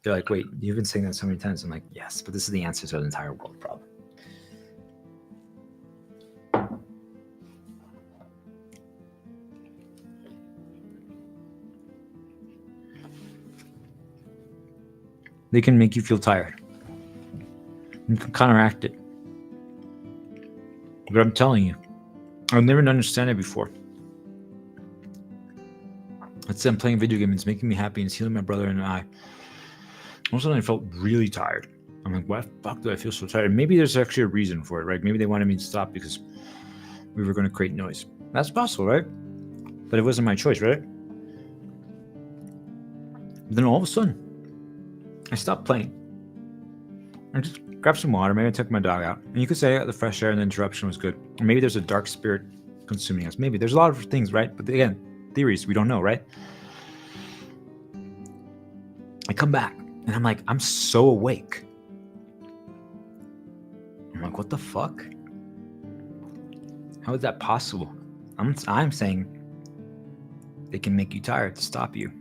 They're like, wait, you've been saying that so many times. I'm like, yes, but this is the answer to the entire world problem. They can make you feel tired. You can counteract it. But I'm telling you, I've never understood it before. Let's say I'm playing a video game and it's making me happy and it's healing my brother and I. All of a sudden I felt really tired. I'm like, why the fuck do I feel so tired? Maybe there's actually a reason for it, right? Maybe they wanted me to stop because we were going to create noise. That's possible, right? But it wasn't my choice, right? Then all of a sudden, I stopped playing. I just grabbed some water. Maybe I took my dog out. And you could say the fresh air and the interruption was good. Or maybe there's a dark spirit consuming us. Maybe there's a lot of things, right? But again, theories, we don't know, right? I come back and I'm like, I'm so awake. I'm like, what the fuck? How is that possible? I'm saying they can make you tired to stop you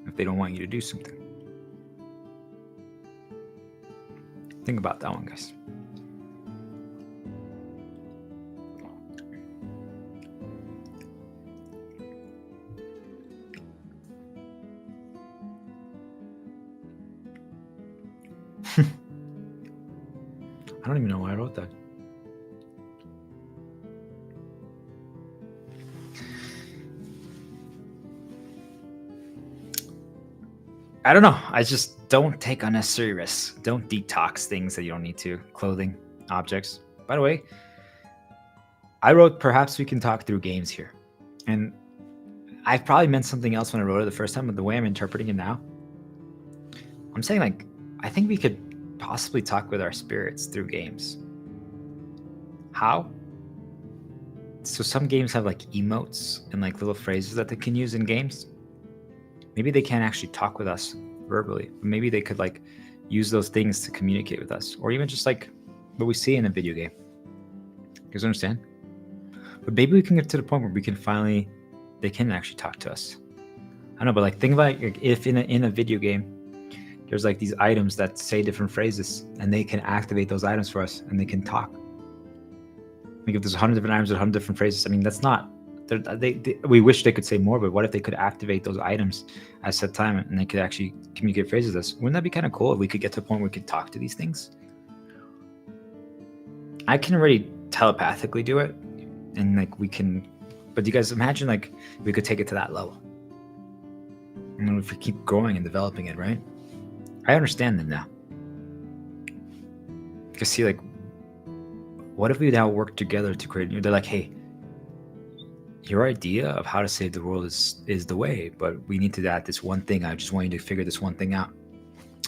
if they don't want you to do something. Think about that one, guys. I don't even know why I wrote that. I don't know. I just don't take unnecessary risks. Don't detox things that you don't need to. Clothing, objects. By the way, I wrote perhaps we can talk through games here. And I probably meant something else when I wrote it the first time, but the way I'm interpreting it now, I'm saying like, I think we could possibly talk with our spirits through games. How? So some games have like emotes and like little phrases that they can use in games. Maybe they can't actually talk with us verbally, but maybe they could like use those things to communicate with us, or even just like what we see in a video game. You guys understand? But maybe we can get to the point where we can finally, they can actually talk to us. I don't know, but like think about like, if in a video game, there's like these items that say different phrases and they can activate those items for us and they can talk. Like if there's 100 different items with 100 different phrases, I mean, that's not, we wish they could say more, but what if they could activate those items at set time and they could actually communicate phrases with us? Wouldn't that be kind of cool if we could get to a point where we could talk to these things? I can already telepathically do it and like we can, but you guys imagine like we could take it to that level. And if we keep growing and developing it, right? I understand them now. Because see, like, what if we now work together to create? They're like, hey, your idea of how to save the world is the way, but we need to add this one thing. I just want you to figure this one thing out.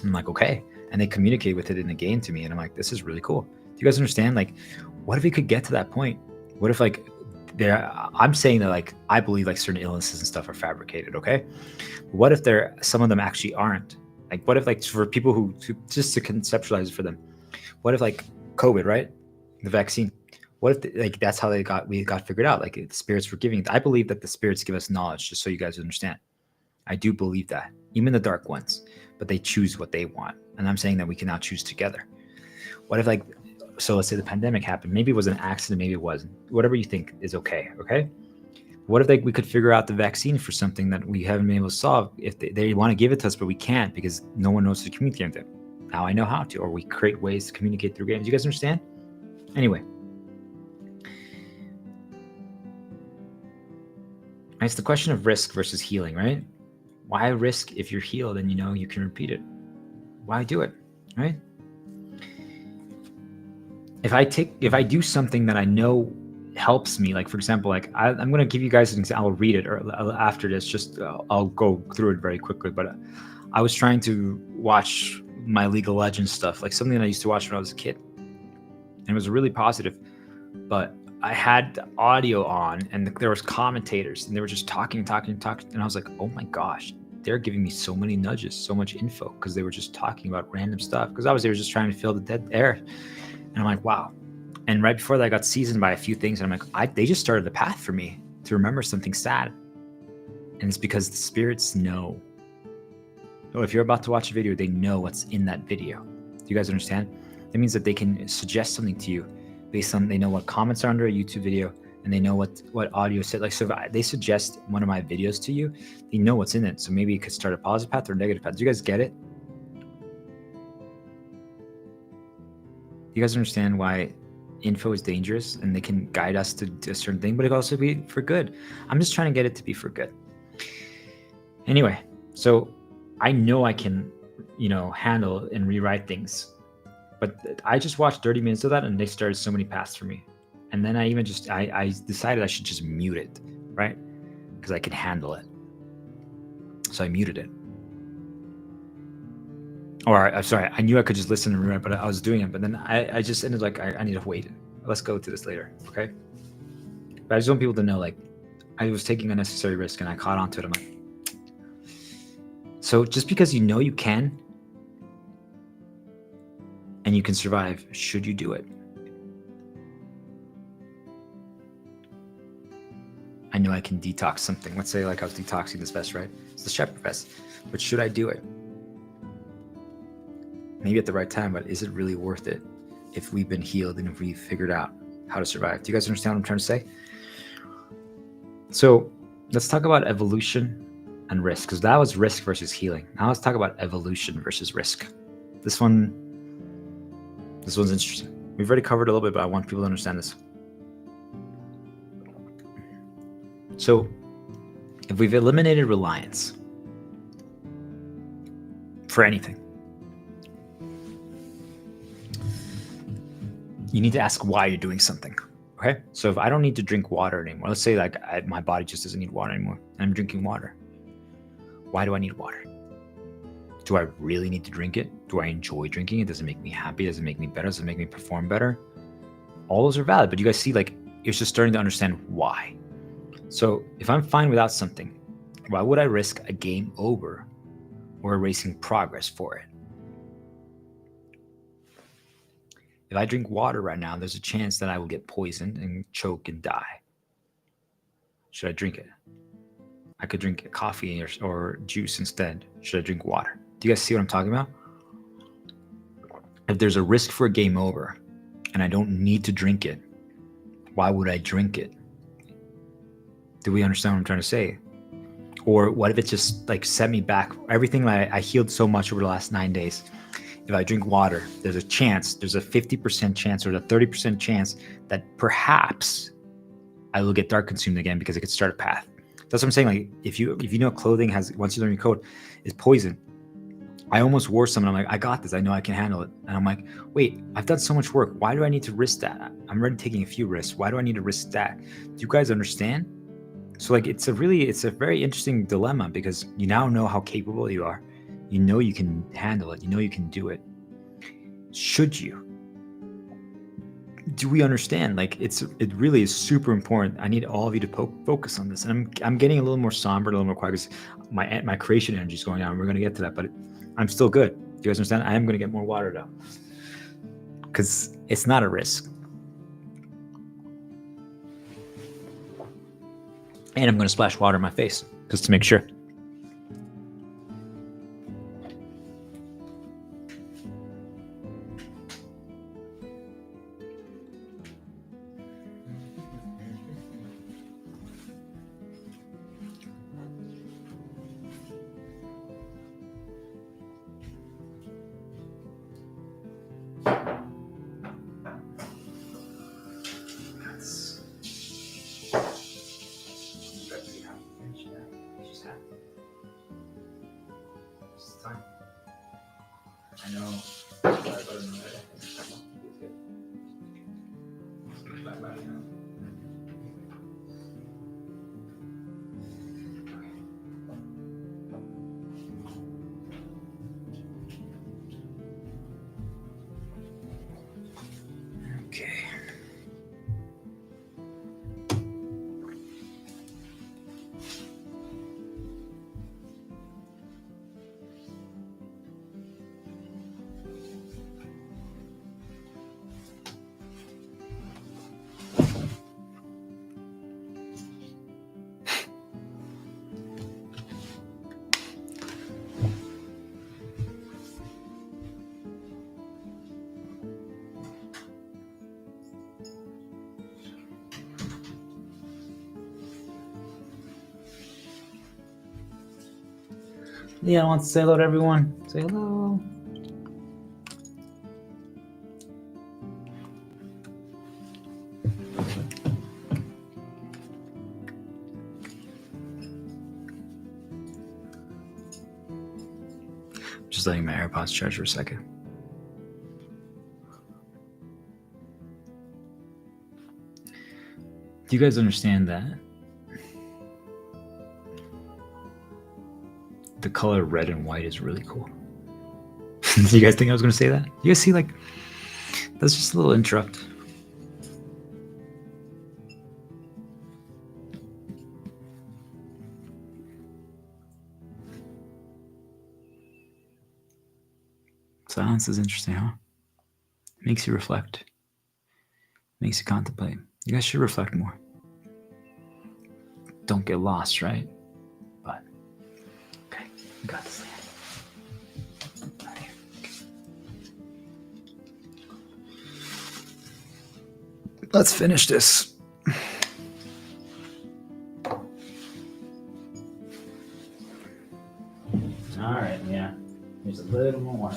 I'm like, okay, and they communicate with it in the game to me, and I'm like, this is really cool. Do you guys understand? Like, what if we could get to that point? What if like I'm saying that like I believe like certain illnesses and stuff are fabricated, okay? What if some of them actually aren't? Like, what if like for people who just to conceptualize it for them, what if like COVID, right? The vaccine. What if like that's how we got figured out? Like the spirits were giving. I believe that the spirits give us knowledge, just so you guys understand. I do believe that, even the dark ones, but they choose what they want. And I'm saying that we can now choose together. What if like, so let's say the pandemic happened. Maybe it was an accident, maybe it wasn't. Whatever you think is okay, okay? What if like we could figure out the vaccine for something that we haven't been able to solve? If they want to give it to us, but we can't because no one knows to communicate with them. Now I know how to, or we create ways to communicate through games. You guys understand? Anyway. It's the question of risk versus healing, right? Why risk if you're healed and you know you can repeat it? Why do it, right? If I do something that I know helps me, like for example, like I'm going to give you guys an example. I'll read it or after this, just I'll go through it very quickly. But I was trying to watch my League of Legends stuff, like something that I used to watch when I was a kid. And it was really positive, but I had the audio on and there was commentators and they were just talking. And I was like, oh my gosh, they're giving me so many nudges, so much info because they were just talking about random stuff. Because obviously they were just trying to fill the dead air. And I'm like, wow. And right before that, I got seasoned by a few things. And I'm like, they just started the path for me to remember something sad. And it's because the spirits know. So if you're about to watch a video, they know what's in that video. Do you guys understand? That means that they can suggest something to you based on, they know what comments are under a YouTube video and they know what audio said. Like, so if they suggest one of my videos to you, they know what's in it. So maybe it could start a positive path or a negative path. Do you guys get it? Do you guys understand why info is dangerous and they can guide us to a certain thing, but it can also be for good? I'm just trying to get it to be for good. Anyway, so I know I can, handle and rewrite things. But I just watched 30 minutes of that and they started so many paths for me. And then I decided I should just mute it, right? Because I could handle it. So I muted it. Or I'm sorry, I knew I could just listen and rewrite, but I was doing it. But then I just ended like, I need to wait. Let's go to this later, okay? But I just want people to know, like, I was taking unnecessary risk and I caught onto it. I'm like, So just because you know you can and you can survive, should you do it? I know I can detox something. Let's say like I was detoxing this vest, right? It's the shepherd vest. But should I do it? Maybe at the right time, but is it really worth it if we've been healed and if we've figured out how to survive? Do you guys understand what I'm trying to say? So let's talk about evolution and risk, because that was risk versus healing. Now let's talk about evolution versus risk. This one's interesting. We've already covered a little bit, but I want people to understand this. So if we've eliminated reliance for anything, you need to ask why you're doing something. Okay. So if I don't need to drink water anymore, let's say like my body just doesn't need water anymore, and I'm drinking water. Why do I need water? Do I really need to drink it? Do I enjoy drinking it? Does it make me happy? Does it make me better? Does it make me perform better? All those are valid, but you guys see, like, you're just starting to understand why. So if I'm fine without something, why would I risk a game over or erasing progress for it? If I drink water right now, there's a chance that I will get poisoned and choke and die. Should I drink it? I could drink coffee or juice instead. Should I drink water? Do you guys see what I'm talking about? If there's a risk for a game over and I don't need to drink it, why would I drink it? Do we understand what I'm trying to say? Or what if it just like set me back? Everything I healed so much over the last 9 days. If I drink water, there's a 50% chance or a 30% chance that perhaps I will get dark consumed again because it could start a path. That's what I'm saying. Like if you know clothing has, once you learn your code, is poison. I almost wore some and I'm like, I got this. I know I can handle it. And I'm like, wait, I've done so much work. Why do I need to risk that? I'm already taking a few risks. Why do I need to risk that? Do you guys understand? So like, it's a very interesting dilemma because you now know how capable you are. You know you can handle it. You know you can do it. Should you? Do we understand? Like it really is super important. I need all of you to focus on this. And I'm getting a little more somber, a little more quiet because my creation energy is going down. We're going to get to that, but I'm still good. Do you guys understand? I am going to get more water though, because it's not a risk. And I'm going to splash water in my face just to make sure. I know. Okay. Leon wants to say hello to everyone. Say hello. Just letting my AirPods charge for a second. Do you guys understand that the color red and white is really cool? Do you guys think I was going to say that? You guys see, like, that's just a little interrupt. Silence is interesting, huh? Makes you reflect. Makes you contemplate. You guys should reflect more. Don't get lost, right? But, okay, we got this. Right here. Let's finish this. All right, yeah. There's a little more.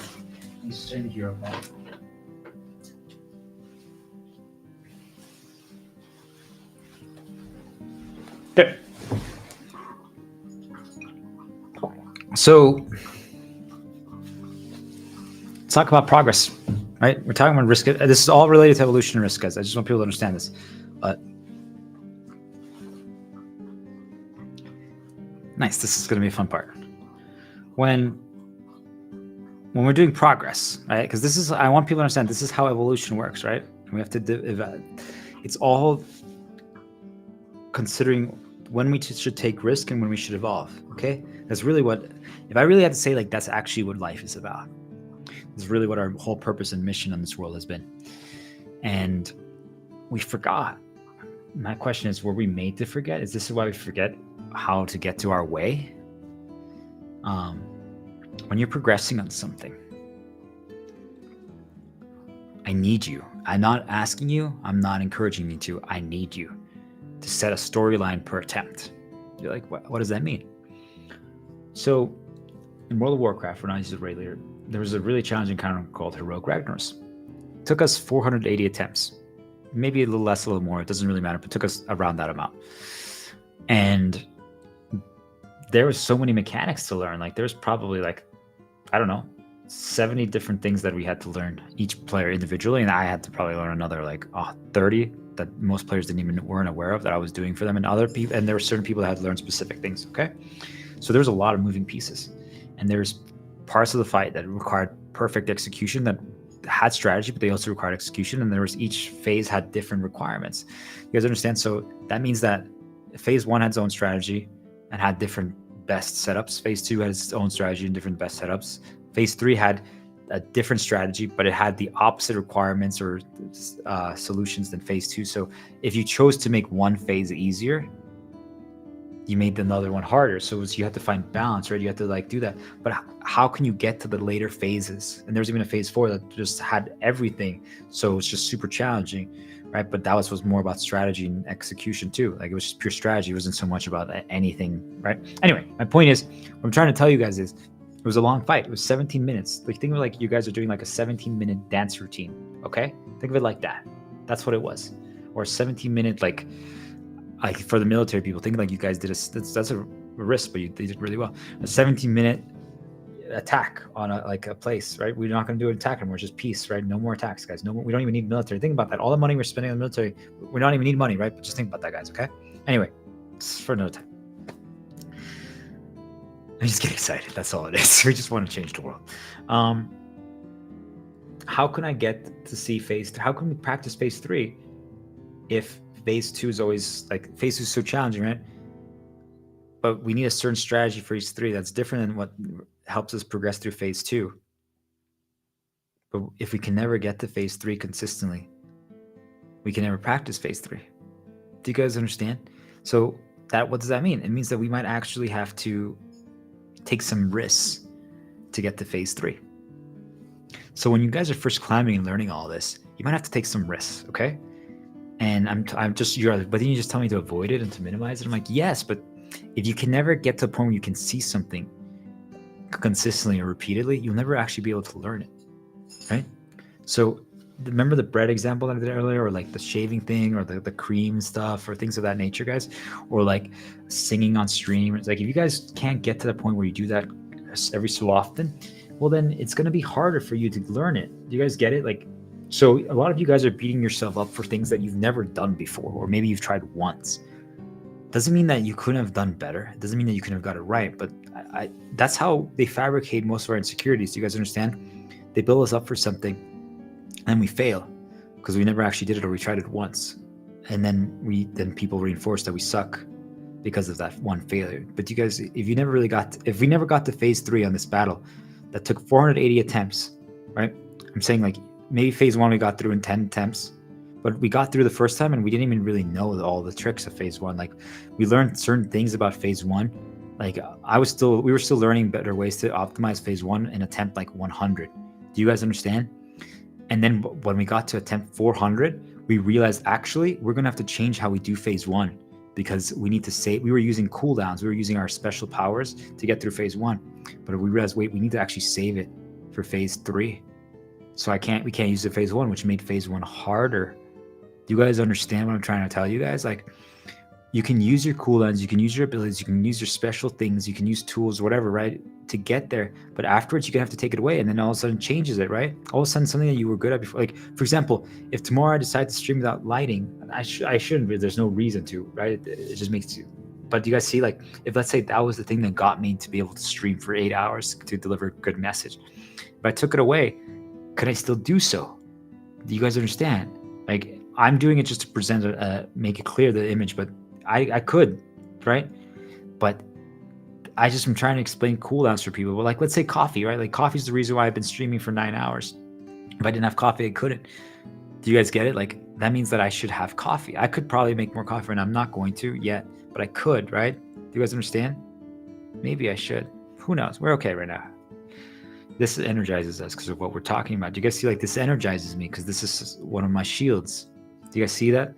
You stand here, okay? Okay. So let's talk about progress, right? We're talking about risk. This is all related to evolution and risk, guys. I just want people to understand this. Nice. This is going to be a fun part. When we're doing progress, right? Because this is, I want people to understand this is how evolution works, right? We have to, it's all considering when we should take risk and when we should evolve. Okay, that's really what. If I really had to say, like, that's actually what life is about. It's really what our whole purpose and mission on this world has been. And we forgot. My question is, were we made to forget? Is this why we forget how to get to our way? When you're progressing on something, I need you. I'm not asking you. I'm not encouraging you to. I need you to set a storyline per attempt. You're like, what does that mean? So in World of Warcraft, when I used it regular, there was a really challenging encounter called Heroic Ragnar's. It took us 480 attempts, maybe a little less, a little more. It doesn't really matter, but it took us around that amount. And there was so many mechanics to learn. Like, there's probably, like, I don't know, 70 different things that we had to learn, each player individually. And I had to probably learn another, like, 30 that most players weren't aware of that I was doing for them. And other people, and there were certain people that had to learn specific things. Okay. So there's a lot of moving pieces, and there's parts of the fight that required perfect execution, that had strategy, but they also required execution. And there was, each phase had different requirements. You guys understand? So that means that phase 1 had its own strategy and had different best setups. Phase 2 had its own strategy and different best setups. Phase 3 had a different strategy, but it had the opposite requirements or solutions than phase 2. So if you chose to make one phase easier, you made another one harder. So you have to find balance, right? You have to, like, do that. But how can you get to the later phases? And there was even a phase 4 that just had everything. So it's just super challenging, right? But that was more about strategy and execution too. Like, it was just pure strategy. It wasn't so much about anything, right? Anyway, my point is, what I'm trying to tell you guys is, it was a long fight. It was 17 minutes. Like, think of it like you guys are doing like a 17-minute dance routine. Okay, think of it like that. That's what it was. Or a 17-minute, like for the military people, think like you guys did that's a risk, but they did really well. A 17-minute attack on a place, right? We're not going to do an attack anymore. It's just peace, right? No more attacks, guys. No more. We don't even need military. Think about that. All the money we're spending on the military, we don't even need money, right? But just think about that, guys. Okay. Anyway, it's for another time. I just get excited. That's all it is. We just want to change the world. How can I get to see phase 3? How can we practice phase 3 if phase 2 is always, like, phase 2 is so challenging, right? But we need a certain strategy for phase 3 that's different than what helps us progress through phase 2. But if we can never get to phase 3 consistently, we can never practice phase 3. Do you guys understand? So what does that mean? It means that we might actually have to take some risks to get to phase 3. So when you guys are first climbing and learning all this, you might have to take some risks, okay? And but then you just tell me to avoid it and to minimize it. I'm like, yes, but if you can never get to a point where you can see something consistently or repeatedly, you'll never actually be able to learn it, right? So remember the bread example that I did earlier, or like the shaving thing, or the cream stuff, or things of that nature, guys, or like singing on stream. It's like, if you guys can't get to the point where you do that every so often, well, then it's going to be harder for you to learn it. Do you guys get it? Like, so a lot of you guys are beating yourself up for things that you've never done before, or maybe you've tried once. Doesn't mean that you couldn't have done better. It doesn't mean that you couldn't have got it right. But that's how they fabricate most of our insecurities. Do you guys understand? They build us up for something, and we fail because we never actually did it, or we tried it once, and then people reinforce that we suck because of that one failure. But you guys, if we never got to phase 3 on this battle that took 480 attempts, right? I'm saying like maybe phase 1 we got through in 10 attempts, but we got through the first time and we didn't even really know all the tricks of phase 1. Like we learned certain things about phase 1. Like we were still learning better ways to optimize phase 1 in attempt like 100. Do you guys understand? And then when we got to attempt 400, we realized actually we're going to have to change how we do phase 1 because we need to save. We were using cooldowns. We were using our special powers to get through phase 1. But we realized, wait, we need to actually save it for phase 3. So we can't use the phase 1, which made phase 1 harder. Do you guys understand what I'm trying to tell you guys? Like, you can use your cooldowns, you can use your abilities, you can use your special things, you can use tools, whatever, right, to get there. But afterwards, you're gonna have to take it away, and then all of a sudden changes it, right? All of a sudden, something that you were good at before, like for example, if tomorrow I decide to stream without lighting, I shouldn't. There's no reason to, right? It just makes you. But you guys see, like, if let's say that was the thing that got me to be able to stream for 8 hours to deliver a good message, if I took it away, could I still do so? Do you guys understand? Like, I'm doing it just to present make it clear the image, but I could, right? But I just am trying to explain cooldowns for people. But like, let's say coffee, right? Like, coffee is the reason why I've been streaming for 9 hours. If I didn't have coffee, I couldn't. Do you guys get it? Like, that means that I should have coffee. I could probably make more coffee, and I'm not going to yet, but I could, right? Do you guys understand? Maybe I should. Who knows? We're okay right now. This energizes us because of what we're talking about. Do you guys see, like, this energizes me because this is one of my shields. Do you guys see that?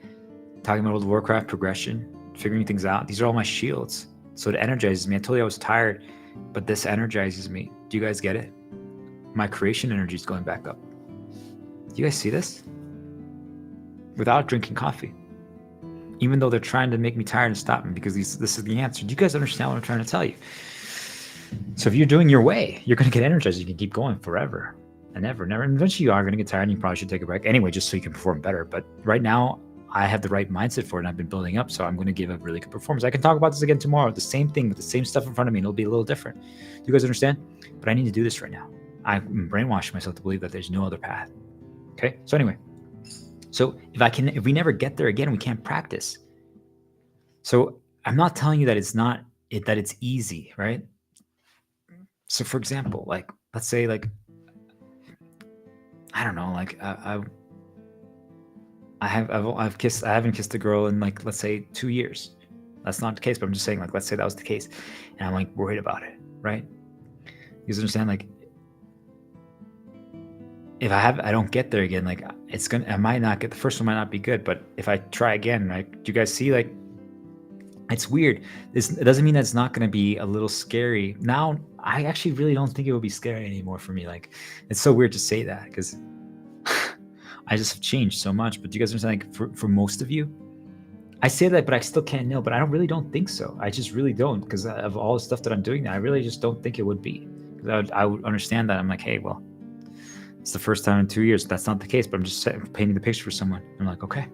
Talking about World of Warcraft progression, figuring things out. These are all my shields. So it energizes me. I told you I was tired, but this energizes me. Do you guys get it? My creation energy is going back up. Do you guys see this? Without drinking coffee. Even though they're trying to make me tired and stop me because this is the answer. Do you guys understand what I'm trying to tell you? So if you're doing your way, you're going to get energized. You can keep going forever and ever and ever. And eventually you are going to get tired and you probably should take a break anyway, just so you can perform better. But right now, I have the right mindset for it and I've been building up. So I'm going to give a really good performance. I can talk about this again tomorrow. The same thing with the same stuff in front of me. And it'll be a little different. Do you guys understand? But I need to do this right now. I'm brainwashing myself to believe that there's no other path. Okay. So anyway, so if we never get there again, we can't practice. So I'm not telling you that that it's easy, right? So for example, like, let's say, like, I don't know, like I haven't kissed a girl in, like, let's say 2 years. That's not the case, but I'm just saying, like, let's say that was the case, and I'm like worried about it, right? You guys understand? Like, if I don't get there again, like, I might not get, the first one might not be good, but if I try again, like, do you guys see, like, it's weird. It doesn't mean that it's not going to be a little scary. Now, I actually really don't think it will be scary anymore for me. Like, it's so weird to say that because I just have changed so much. But do you guys understand? Like, for most of you, I say that, but I still can't know. But I don't think so. I just really don't, because of all the stuff that I'm doing now. I really just don't think it would be. I would understand that. I'm like, hey, well, it's the first time in 2 years. That's not the case. But I'm just painting the picture for someone. I'm like, okay.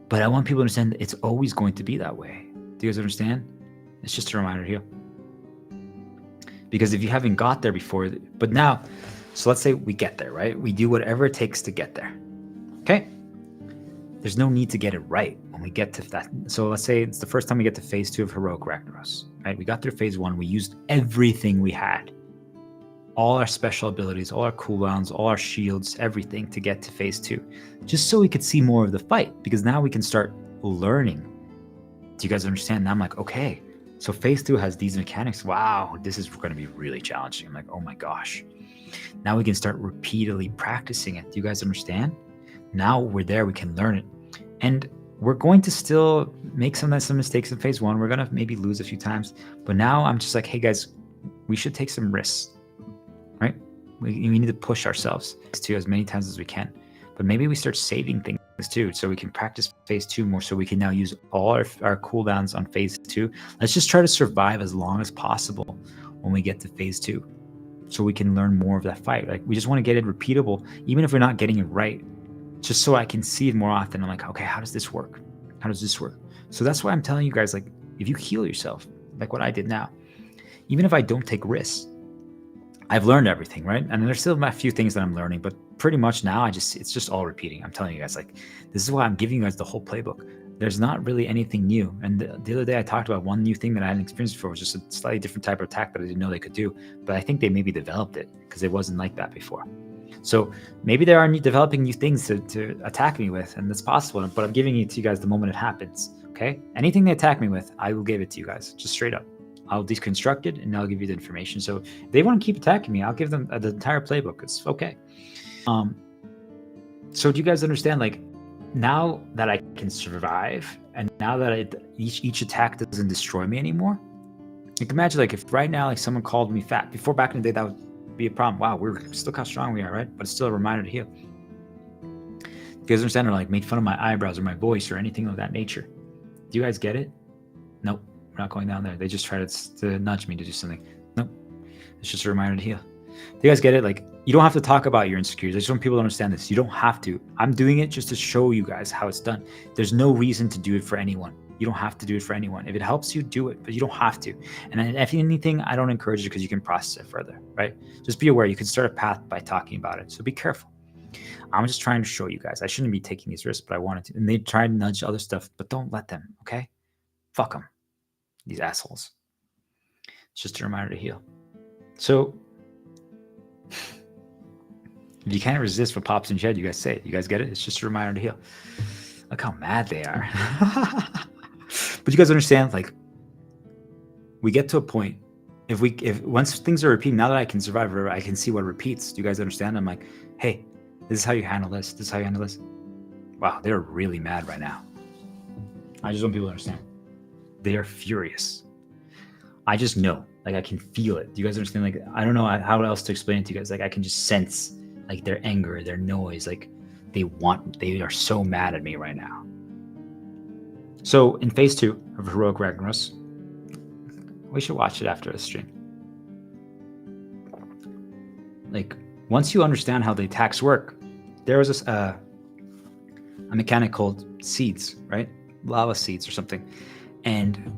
But I want people to understand that it's always going to be that way. Do you guys understand? It's just a reminder here. Because if you haven't got there before, but now, so let's say we get there, right? We do whatever it takes to get there. Okay? There's no need to get it right when we get to that. So let's say it's the first time we get to phase 2 of Heroic Ragnaros, right? We got through phase 1. We used everything we had. All our special abilities, all our cooldowns, all our shields, everything to get to phase 2, just so we could see more of the fight, because now we can start learning. Do you guys understand? Now I'm like, okay, so phase 2 has these mechanics. Wow, this is going to be really challenging. I'm like, oh my gosh. Now we can start repeatedly practicing it. Do you guys understand? Now we're there, we can learn it. And we're going to still make some mistakes in phase 1. We're going to maybe lose a few times. But now I'm just like, hey guys, we should take some risks. Right? We need to push ourselves to as many times as we can. But maybe we start saving things too, so we can practice phase 2 more, so we can now use all our cooldowns on phase 2. Let's just try to survive as long as possible when we get to phase 2, so we can learn more of that fight. Like, we just want to get it repeatable, even if we're not getting it right, just so I can see it more often. I'm like, okay, how does this work? How does this work? So that's why I'm telling you guys, like, if you heal yourself, like what I did now, even if I don't take risks, I've learned everything, right? And there's still a few things that I'm learning, but pretty much now it's just all repeating. I'm telling you guys, like, this is why I'm giving you guys the whole playbook. there's not really anything new. And the other day I talked about one new thing that I hadn't experienced before, was just a slightly different type of attack that I didn't know they could do. But I think they maybe developed it because it wasn't like that before. So maybe they are developing new things to attack me with, and that's possible. But I'm giving it to you guys the moment it happens. Okay? Anything they attack me with, I will give it to you guys, just straight up. I'll deconstruct it and I'll give you the information. So if they want to keep attacking me, I'll give them the entire playbook. It's okay. So do you guys understand? Like, now that I can survive, and now that each attack doesn't destroy me anymore, like imagine like if right now like someone called me fat. Before, back in the day, that would be a problem. Wow, we're still how strong we are, right? But it's still a reminder to heal. You guys understand? Or like made fun of my eyebrows or my voice or anything of that nature. Do you guys get it? Nope, we're not going down there. They just try to nudge me to do something. Nope, it's just a reminder to heal. Do you guys get it? Like, you don't have to talk about your insecurities. I just want people to understand this. You don't have to. I'm doing it just to show you guys how it's done. There's no reason to do it for anyone. You don't have to do it for anyone. If it helps you, do it, but you don't have to. And if anything, I don't encourage it because you can process it further, right? Just be aware. You can start a path by talking about it. So be careful. I'm just trying to show you guys. I shouldn't be taking these risks, but I wanted to. And they try to nudge other stuff, but don't let them, okay? Fuck them. These assholes. It's just a reminder to heal. So if you can't resist what pops in your head, you guys say it. You guys get it? It's just a reminder to heal. Look how mad they are. But you guys understand, like, we get to a point, if once things are repeating, now that I can survive, I can see what repeats. Do you guys understand? I'm like, hey, this is how you handle this. This is how you handle this. Wow, they're really mad right now. I just want people to understand. They are furious. I just know, like, I can feel it. Do you guys understand? Like, I don't know how else to explain it to you guys. Like, I can just sense, like, their anger, their noise. Like, they are so mad at me right now. So in phase 2 of Heroic Ragnaros, we should watch it after the stream. Like, once you understand how the attacks work, there was a mechanic called seeds, right? Lava seeds or something. And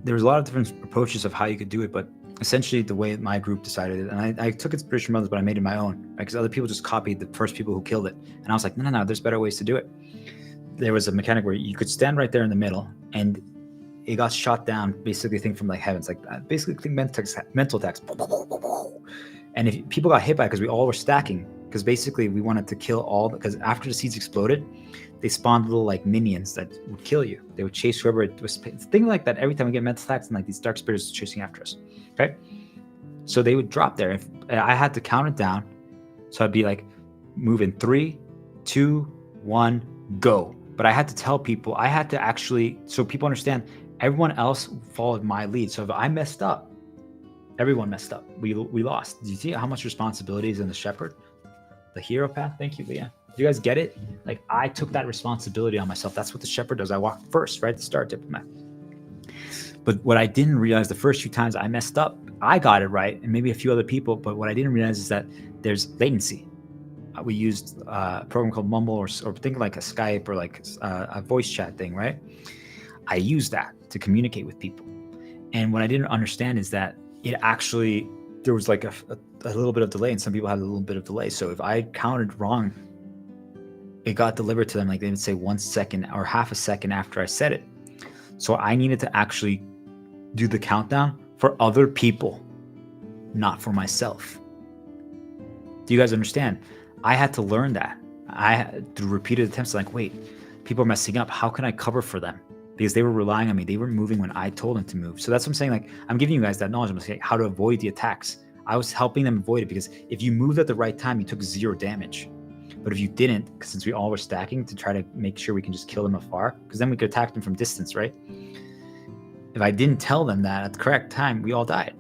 there was a lot of different approaches of how you could do it, but essentially the way my group decided it, and I took inspiration from others, but I made it my own, right? Because other people just copied the first people who killed it. And I was like, no, there's better ways to do it. There was a mechanic where you could stand right there in the middle, and it got shot down, basically a thing from like heavens, like basically mental attacks. And if people got hit by it, because we all were stacking, because basically we wanted to kill all, because after the seeds exploded, they spawned little like minions that would kill you. They would chase whoever it was. Things like that. Every time we get mental attacks, and like these dark spirits chasing after us. Okay, so they would drop there. If I had to count it down, so I'd be like, move in 3, 2, 1, go. But I had to tell people. I had to actually, so people understand. Everyone else followed my lead. So if I messed up, everyone messed up. We lost. Do you see how much responsibility is in the shepherd, the hero path? Thank you, Leah. Do you guys get it? Like, I took that responsibility on myself. That's what the shepherd does. I walk first, right? The star diplomat. But what I didn't realize the first few times I messed up, I got it right, and maybe a few other people. But what I didn't realize is that there's latency. We used a program called Mumble, or think like a Skype or like a voice chat thing, right? I used that to communicate with people. And what I didn't understand is that it actually, there was like a little bit of delay, and some people had a little bit of delay. So if I counted wrong, it got delivered to them, like they would say 1 second or half a second after I said it. So I needed to actually do the countdown for other people, not for myself. Do you guys understand? I had to learn that. Through repeated attempts, like, wait, people are messing up. How can I cover for them? Because they were relying on me. They were moving when I told them to move. So that's what I'm saying. Like, I'm giving you guys that knowledge. I'm saying how to avoid the attacks. I was helping them avoid it, because if you moved at the right time, you took 0 damage. But if you didn't, since we all were stacking to try to make sure we can just kill them afar, because then we could attack them from distance, right? If I didn't tell them that at the correct time, we all died.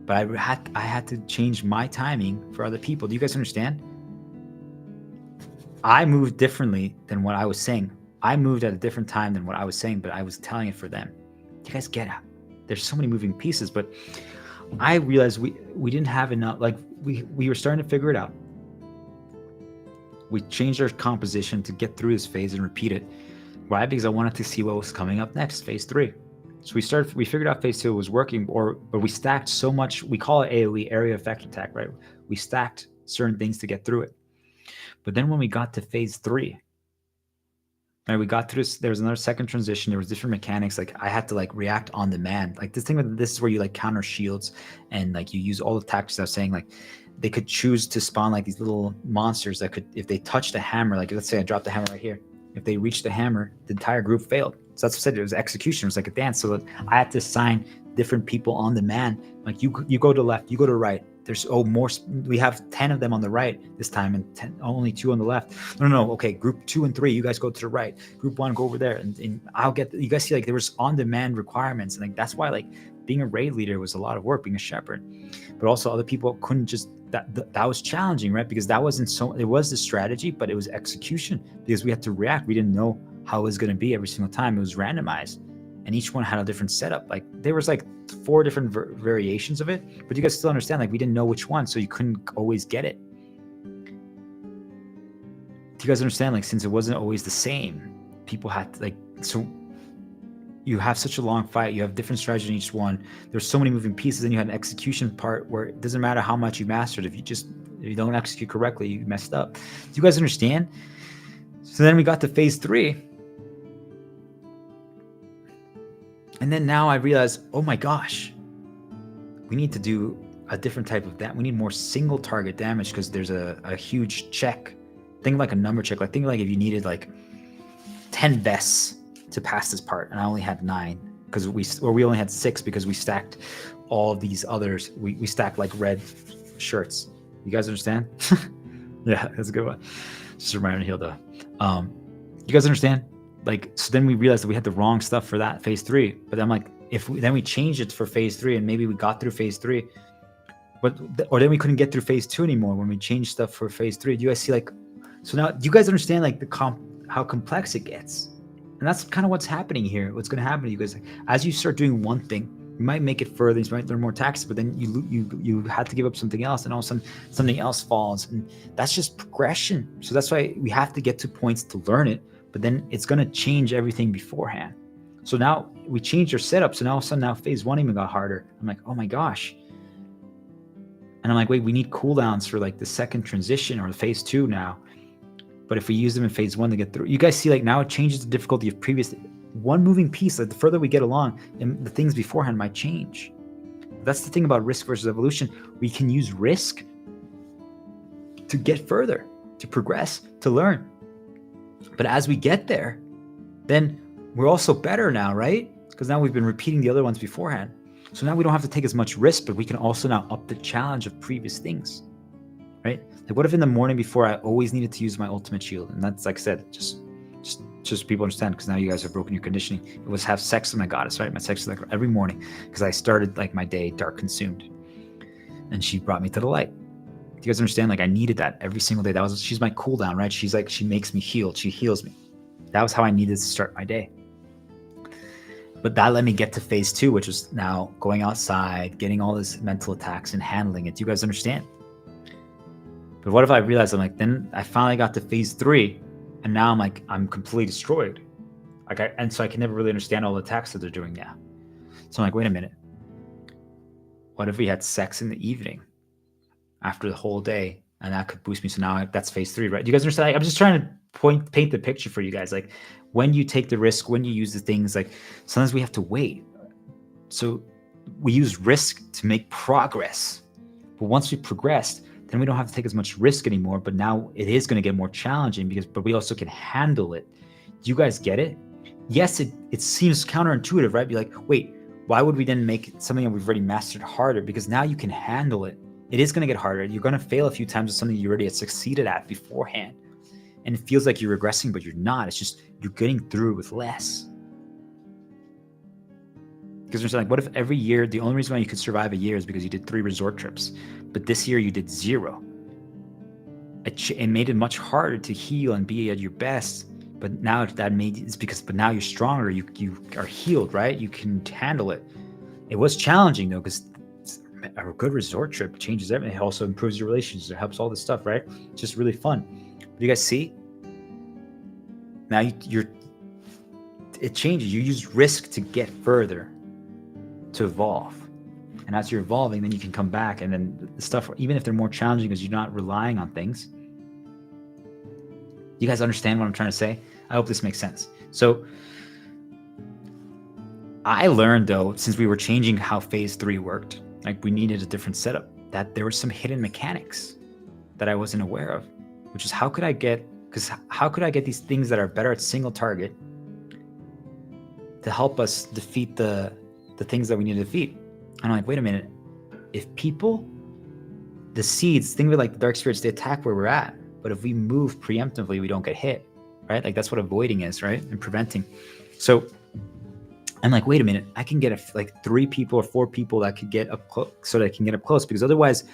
But I had to change my timing for other people. Do you guys understand? I moved differently than what I was saying. I moved at a different time than what I was saying, but I was telling it for them. Do you guys get it? There's so many moving pieces, but I realized we didn't have enough. Like, we were starting to figure it out. We changed our composition to get through this phase and repeat it. Why? Because I wanted to see what was coming up next, phase 3. So we figured out phase 2 was working, but we stacked so much. We call it AoE, area effect attack, right? We stacked certain things to get through it. But then when we got to phase 3, Right, we got through this. There was another second transition. There was different mechanics. Like I had to like react on demand. Like this thing with this is where you like counter shields and like you use all the tactics I was saying. Like they could choose to spawn like these little monsters that could, if they touch the hammer, like let's say I dropped the hammer right here. If they reach the hammer, the entire group failed. So that's what I said. It was execution. It was like a dance. So I had to assign different people on demand. Like you go to left, you go to right. There's more. We have 10 of them on the right this time, and only 2 on the left. No. Okay, group 2 and 3, you guys go to the right. Group 1, go over there, and I'll get. You guys see, like there was on-demand requirements, and like that's why like being a raid leader was a lot of work, being a shepherd. But also other people couldn't just. That was challenging, right? Because that wasn't so. It was the strategy, but it was execution because we had to react. We didn't know how it was going to be every single time. It was randomized. And each one had a different setup. Like there was like 4 different variations of it, but you guys still understand, like we didn't know which one, so you couldn't always get it. Do you guys understand? Like since it wasn't always the same, people had to like, so you have such a long fight, you have different strategies in each one. There's so many moving pieces, and you had an execution part where it doesn't matter how much you mastered. If you don't execute correctly, you messed up. Do you guys understand? So then we got to phase 3. And then now I realized, oh my gosh, we need to do a different type of that. We need more single target damage because there's a huge check. Think like a number check. Like think like if you needed like 10 vests to pass this part, and I only had 9 because we only had 6 because we stacked all of these others. We stacked like red shirts. You guys understand? Yeah, that's a good one. Just a reminder to heal though. You guys understand? Like, so then we realized that we had the wrong stuff for that phase 3. But I'm like, then we changed it for phase 3, and maybe we got through phase 3, or then we couldn't get through phase 2 anymore when we changed stuff for phase 3. Do you guys see like, so now do you guys understand like how complex it gets? And that's kind of what's happening here. What's going to happen to you guys, like, as you start doing one thing, you might make it further, you might learn more tactics, but then you had to give up something else, and all of a sudden something else falls, and that's just progression. So that's why we have to get to points to learn it. But then it's going to change everything beforehand. So now we changed our setup. So now all of a sudden now phase 1 even got harder. I'm like, oh my gosh. And I'm like, wait, we need cooldowns for like the second transition or the phase 2 now. But if we use them in phase 1 to get through, you guys see like now it changes the difficulty of previous. One moving piece, like the further we get along, and the things beforehand might change. That's the thing about risk versus evolution. We can use risk to get further, to progress, to learn. But as we get there, then we're also better now, right? Because now we've been repeating the other ones beforehand. So now we don't have to take as much risk, but we can also now up the challenge of previous things, right? Like what if in the morning before I always needed to use my ultimate shield? And that's, like I said, just people understand, because now you guys have broken your conditioning. It was have sex with my goddess, right? My sex with every morning, because I started like my day dark consumed. And she brought me to the light. You guys understand? Like I needed that every single day. She's my cooldown, right? She's like, she makes me heal. She heals me. That was how I needed to start my day. But that let me get to phase 2, which was now going outside, getting all these mental attacks and handling it. Do you guys understand? But what if I realized then I finally got to phase 3, and now I'm completely destroyed. And so I can never really understand all the attacks that they're doing now. So I'm like, wait a minute. What if we had sex in the evening after the whole day, and that could boost me? So now that's phase 3, right? Do you guys understand? I'm just trying to paint the picture for you guys. Like when you take the risk, when you use the things, like sometimes we have to wait. So we use risk to make progress. But once we progressed, then we don't have to take as much risk anymore. But now it is going to get more challenging but we also can handle it. Do you guys get it? Yes, it seems counterintuitive, right? Be like, wait, why would we then make something that we've already mastered harder? Because now you can handle it. It is going to get harder. You're going to fail a few times with something you already had succeeded at beforehand. And it feels like you're regressing, but you're not. It's just you're getting through with less. Because there's like, what if every year, the only reason why you could survive a year is because you did 3 resort trips, but this year you did 0. It made it much harder to heal and be at your best. But now it's because now you're stronger. You are healed, right? You can handle it. It was challenging though, because a good resort trip changes everything. It also improves your relationships. It helps all this stuff, right? It's just really fun. But you guys see? Now it changes. You use risk to get further, to evolve. And as you're evolving, then you can come back, and then the stuff, even if they're more challenging because you're not relying on things. You guys understand what I'm trying to say? I hope this makes sense. So I learned, though, since we were changing how phase 3 worked, like we needed a different setup, that there were some hidden mechanics that I wasn't aware of, which is how could I get these things that are better at single target to help us defeat the things that we need to defeat? And I'm like, wait a minute, if the seeds, think of it like the dark spirits, they attack where we're at, but if we move preemptively, we don't get hit, right? Like that's what avoiding is, right? And preventing. So I'm like, wait a minute, I can get like 3 people or 4 people that could get up close, so that I can get up close, because otherwise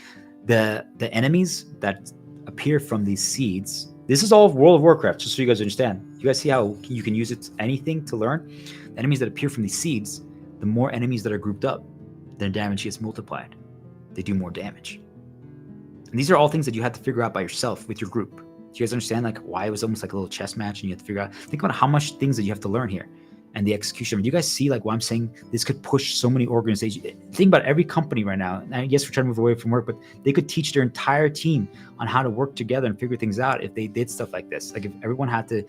the enemies that appear from these seeds, this is all World of Warcraft, just so you guys understand. You guys see how you can use it anything to learn? The enemies that appear from these seeds, the more enemies that are grouped up, their damage gets multiplied. They do more damage. And these are all things that you have to figure out by yourself with your group. Do you guys understand like why it was almost like a little chess match and you have to figure out, think about how much things that you have to learn here and the execution. Do you guys see like why I'm saying this could push so many organizations? Think about every company right now. And yes, we're trying to move away from work, but they could teach their entire team on how to work together and figure things out if they did stuff like this. Like if everyone had to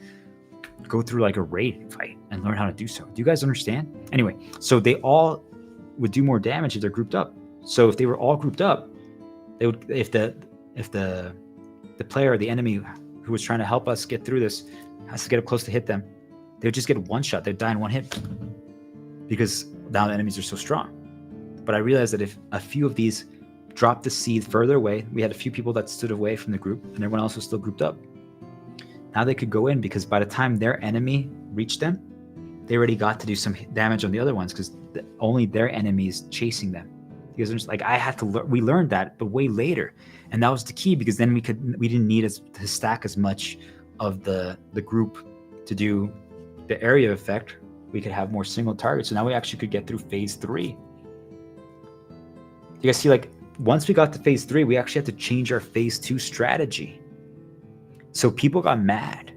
go through like a raid fight and learn how to do so. Do you guys understand? Anyway, so they all would do more damage if they're grouped up. So if they were all grouped up, they would, if the player or the enemy who was trying to help us get through this has to get up close to hit them, they would just get one shot. They'd die in one hit because now the enemies are so strong. But I realized that if a few of these dropped the seed further away, we had a few people that stood away from the group and everyone else was still grouped up. Now they could go in because by the time their enemy reached them, they already got to do some damage on the other ones because only their enemies chasing them. Because like I had to we learned that, but way later, and that was the key because then we didn't need to stack as much of the group to do the area effect. We could have more single targets. So now we actually could get through phase 3. You guys see, like once we got to phase 3, we actually had to change our phase 2 strategy. So people got mad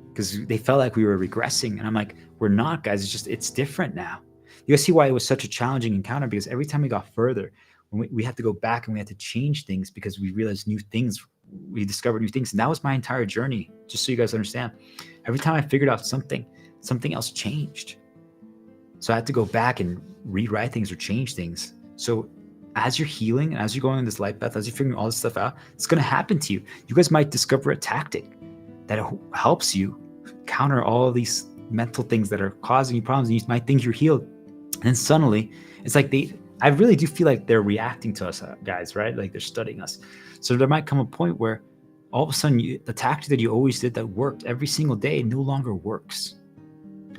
because they felt like we were regressing. And I'm like, we're not, guys. It's different now. You guys see why it was such a challenging encounter? Because every time we got further, we had to go back and we had to change things because we realized new things. We discovered new things. And that was my entire journey, just so you guys understand. Every time I figured out something else changed. So I had to go back and rewrite things or change things. So as you're healing, as you're going on this life path, as you're figuring all this stuff out, it's going to happen to you. You guys might discover a tactic that helps you counter all of these mental things that are causing you problems. And you might think you're healed. And then suddenly it's like I really do feel like they're reacting to us, guys, right? Like they're studying us. So there might come a point where all of a sudden the tactic that you always did that worked every single day no longer works.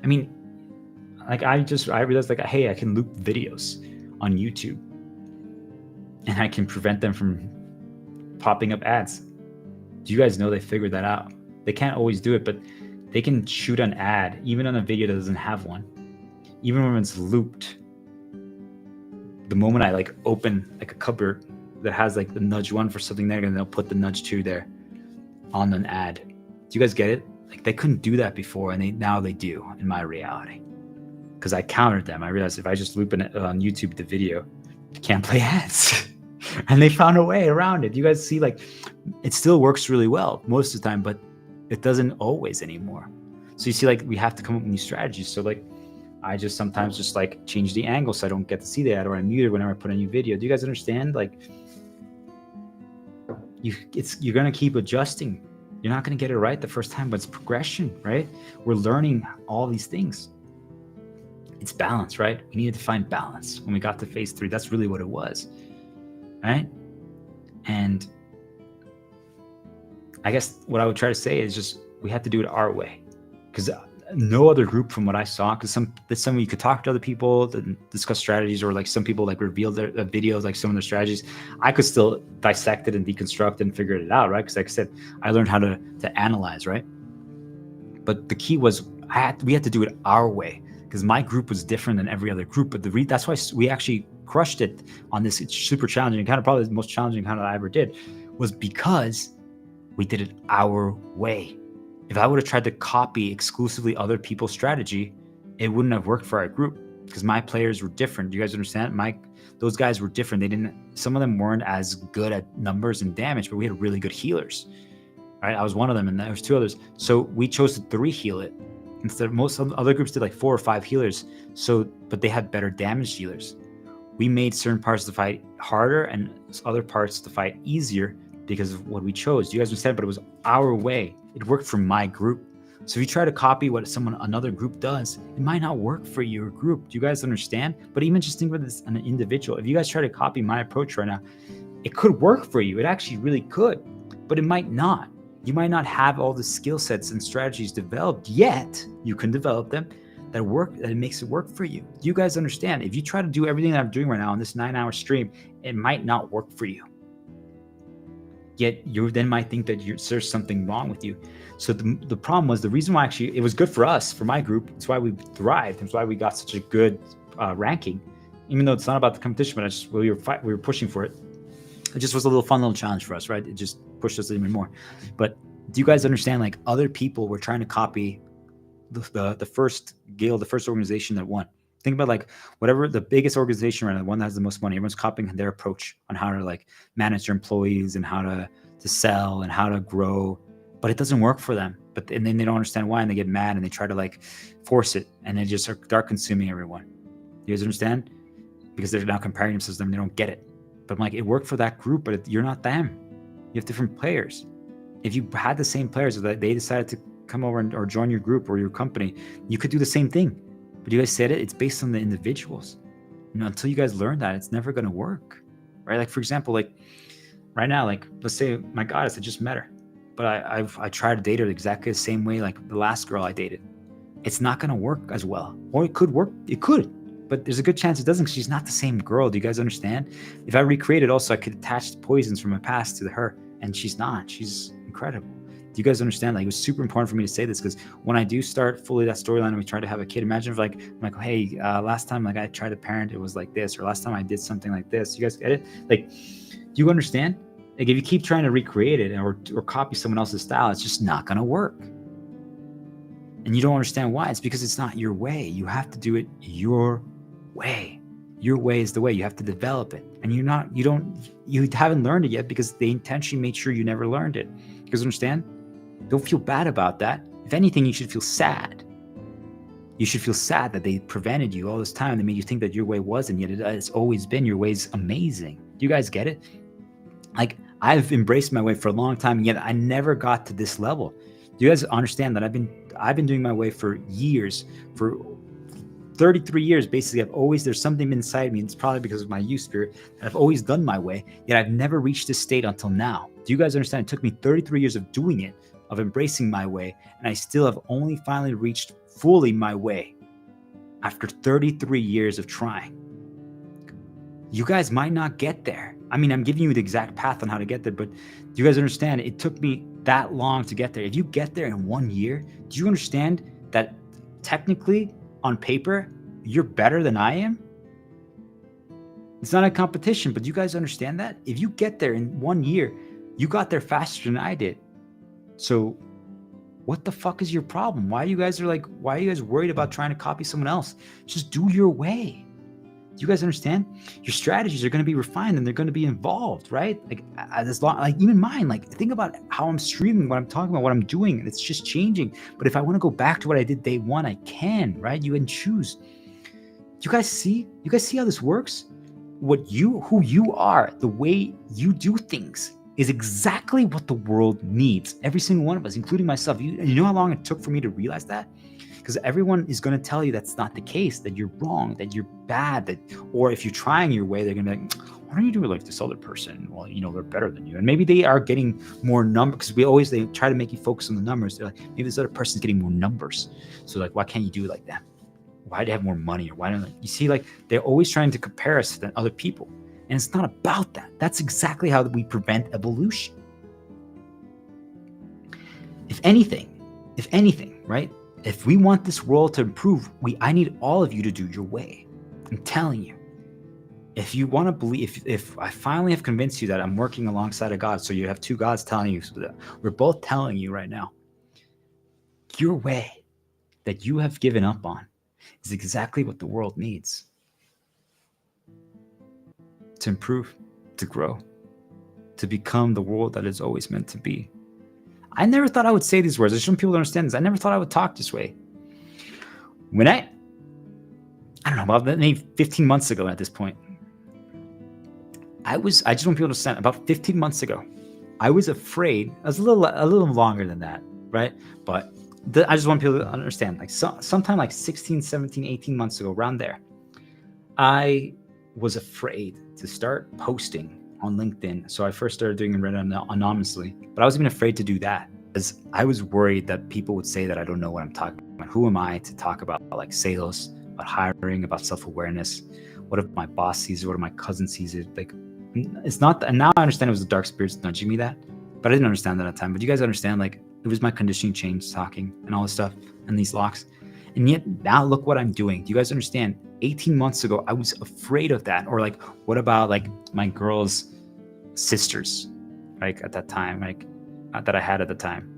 I mean, like I realized like, hey, I can loop videos on YouTube and I can prevent them from popping up ads. Do you guys know they figured that out? They can't always do it, but they can shoot an ad even on a video that doesn't have one. Even when it's looped, the moment I like open like a cupboard that has like the nudge 1 for something there, and they'll put the nudge 2 there on an ad. Do you guys get it? Like they couldn't do that before, and now they do in my reality. Because I countered them. I realized if I just loop it on YouTube the video, you can't play ads. And they found a way around it. You guys see, like it still works really well most of the time, but it doesn't always anymore. So you see, like we have to come up with new strategies. So like I just sometimes just like change the angle so I don't get to see the ad, or I mute it whenever I put a new video. Do you guys understand? Like you're gonna keep adjusting. You're not gonna get it right the first time, but it's progression, right? We're learning all these things. It's balance, right? We needed to find balance when we got to phase 3. That's really what it was, right? And I guess what I would try to say is just we have to do it our way, because no other group from what I saw, because some you could talk to other people and discuss strategies, or like some people like reveal their videos, like some of their strategies. I could still dissect it and deconstruct and figure it out, right? Because like I said, I learned how to analyze, right? But the key was we had to do it our way, because my group was different than every other group. But that's why we actually crushed it on this super challenging encounter, probably the most challenging encounter I ever did, was because we did it our way. If I would have tried to copy exclusively other people's strategy, it wouldn't have worked for our group, because my players were different. Do you guys understand? Those guys were different. Some of them weren't as good at numbers and damage, but we had really good healers. right? I was one of them, and there was 2 others. So we chose to 3 heal it instead of most other groups did like 4 or 5 healers. So, but they had better damage dealers. We made certain parts to fight harder and other parts to fight easier because of what we chose. You guys understand? But it was our way. It worked for my group. So if you try to copy what another group does, it might not work for your group. Do you guys understand? But even just think of this an individual. If you guys try to copy my approach right now, it could work for you. It actually really could, but it might not. You might not have all the skill sets and strategies developed yet. You can develop them that work, that it makes it work for you. Do you guys understand? If you try to do everything that I'm doing right now on this 9-hour stream, it might not work for you. Yet you then might think that there's something wrong with you. So the problem was, the reason why actually it was good for us, for my group, it's why we thrived. It's why we got such a good ranking, even though it's not about the competition, but we were pushing for it. It just was a little fun little challenge for us, right? It just pushed us even more. But do you guys understand? Like, other people were trying to copy the first guild, the first organization that won. Think about like whatever the biggest organization right now, the one that has the most money. Everyone's copying their approach on how to like manage their employees and how to sell and how to grow, but it doesn't work for them. And then they don't understand why, and they get mad and they try to like force it, and they just start consuming everyone. You guys understand? Because they're now comparing themselves to them, they don't get it. But I'm like, it worked for that group, but you're not them. You have different players. If you had the same players that they decided to come over or join your group or your company, you could do the same thing. But you guys said it's based on the individuals. Until you guys learn that, it's never going to work, right? Like, for example, like right now, like let's say my goddess, I just met her, but I tried to date her exactly the same way like the last girl I dated. It's not going to work as well. Or it could work. It could. But there's a good chance it doesn't, because she's not the same girl. Do you guys understand? If I recreated also, I could attach the poisons from my past to her, and she's not. She's incredible. Do you guys understand? Like, it was super important for me to say this, because when I do start fully that storyline and we try to have a kid, imagine if I'm like, hey, last time like I tried to parent, it was like this, or last time I did something like this. You guys get it? Like, do you understand? Like, if you keep trying to recreate it or copy someone else's style, it's just not going to work. And you don't understand why. It's because it's not your way. You have to do it your way. Your way is the way. You have to develop it. And you haven't learned it yet because they intentionally made sure you never learned it. You guys understand? Don't feel bad about that. If anything, you should feel sad. You should feel sad that they prevented you all this time. They made you think that your way wasn't, yet it's always been. Your way is amazing. Do you guys get it? Like, I've embraced my way for a long time, and yet I never got to this level. Do you guys understand that I've been doing my way for years, for 33 years, basically. There's something inside me, and it's probably because of my youth spirit, that I've always done my way, yet I've never reached this state until now. Do you guys understand? It took me 33 years of doing it, of embracing my way, and I still have only finally reached fully my way after 33 years of trying. You guys might not get there. I mean, I'm giving you the exact path on how to get there, but do you guys understand? It took me that long to get there. If you get there in 1 year, do you understand that technically, on paper, you're better than I am? It's not a competition, but you guys understand that? If you get there in 1 year, you got there faster than I did. So what the fuck is your problem? Why are you guys worried about trying to copy someone else? Just do your way. Do you guys understand? Your strategies are going to be refined and they're going to be involved, right? Like even mine, like think about how I'm streaming, what I'm talking about, what I'm doing, and it's just changing. But if I want to go back to what I did day one, I can, right? You can choose. You guys see how this works? Who you are, the way you do things is exactly what the world needs. Every single one of us, including myself. You know how long it took for me to realize that? Because everyone is going to tell you that's not the case, that you're wrong, that you're bad, or if you're trying your way, they're going to be like, why don't you do it like this other person? Well, they're better than you. And maybe they are getting more numbers, because they try to make you focus on the numbers. They're like, maybe this other person's getting more numbers. So like, why can't you do it like that? Why do they have more money? Or why don't you see, like, they're always trying to compare us to other people. And it's not about that. That's exactly how we prevent evolution. If anything, right? If we want this world to improve, I need all of you to do your way. I'm telling you. If you want to believe, if I finally have convinced you that I'm working alongside a God, so you have two gods telling you, so that we're both telling you right now, your way that you have given up on is exactly what the world needs to improve, to grow, to become the world that it's always meant to be. I never thought I would say these words. I just want people to understand this. I never thought I would talk this way. When I don't know, about maybe 15 months ago at this point, I just want people to understand, about 15 months ago, I was afraid. I was a little longer than that, right? But I just want people to understand, like sometime like 16, 17, 18 months ago, around there, I was afraid to start posting on LinkedIn. So I first started doing it anonymously, but I was even afraid to do that because I was worried that people would say that I don't know what I'm talking about. Who am I to talk about like sales, about hiring, about self-awareness? What if my boss sees it? What if my cousin sees it? Like, it's not, and now I understand it was the dark spirits nudging me that, but I didn't understand that at the time. But you guys understand, like, it was my conditioning change talking and all this stuff and these locks. And yet now look what I'm doing. Do you guys understand? 18 months ago, I was afraid of that. Or like, what about like my girl's sisters, like at that time, like that I had at the time,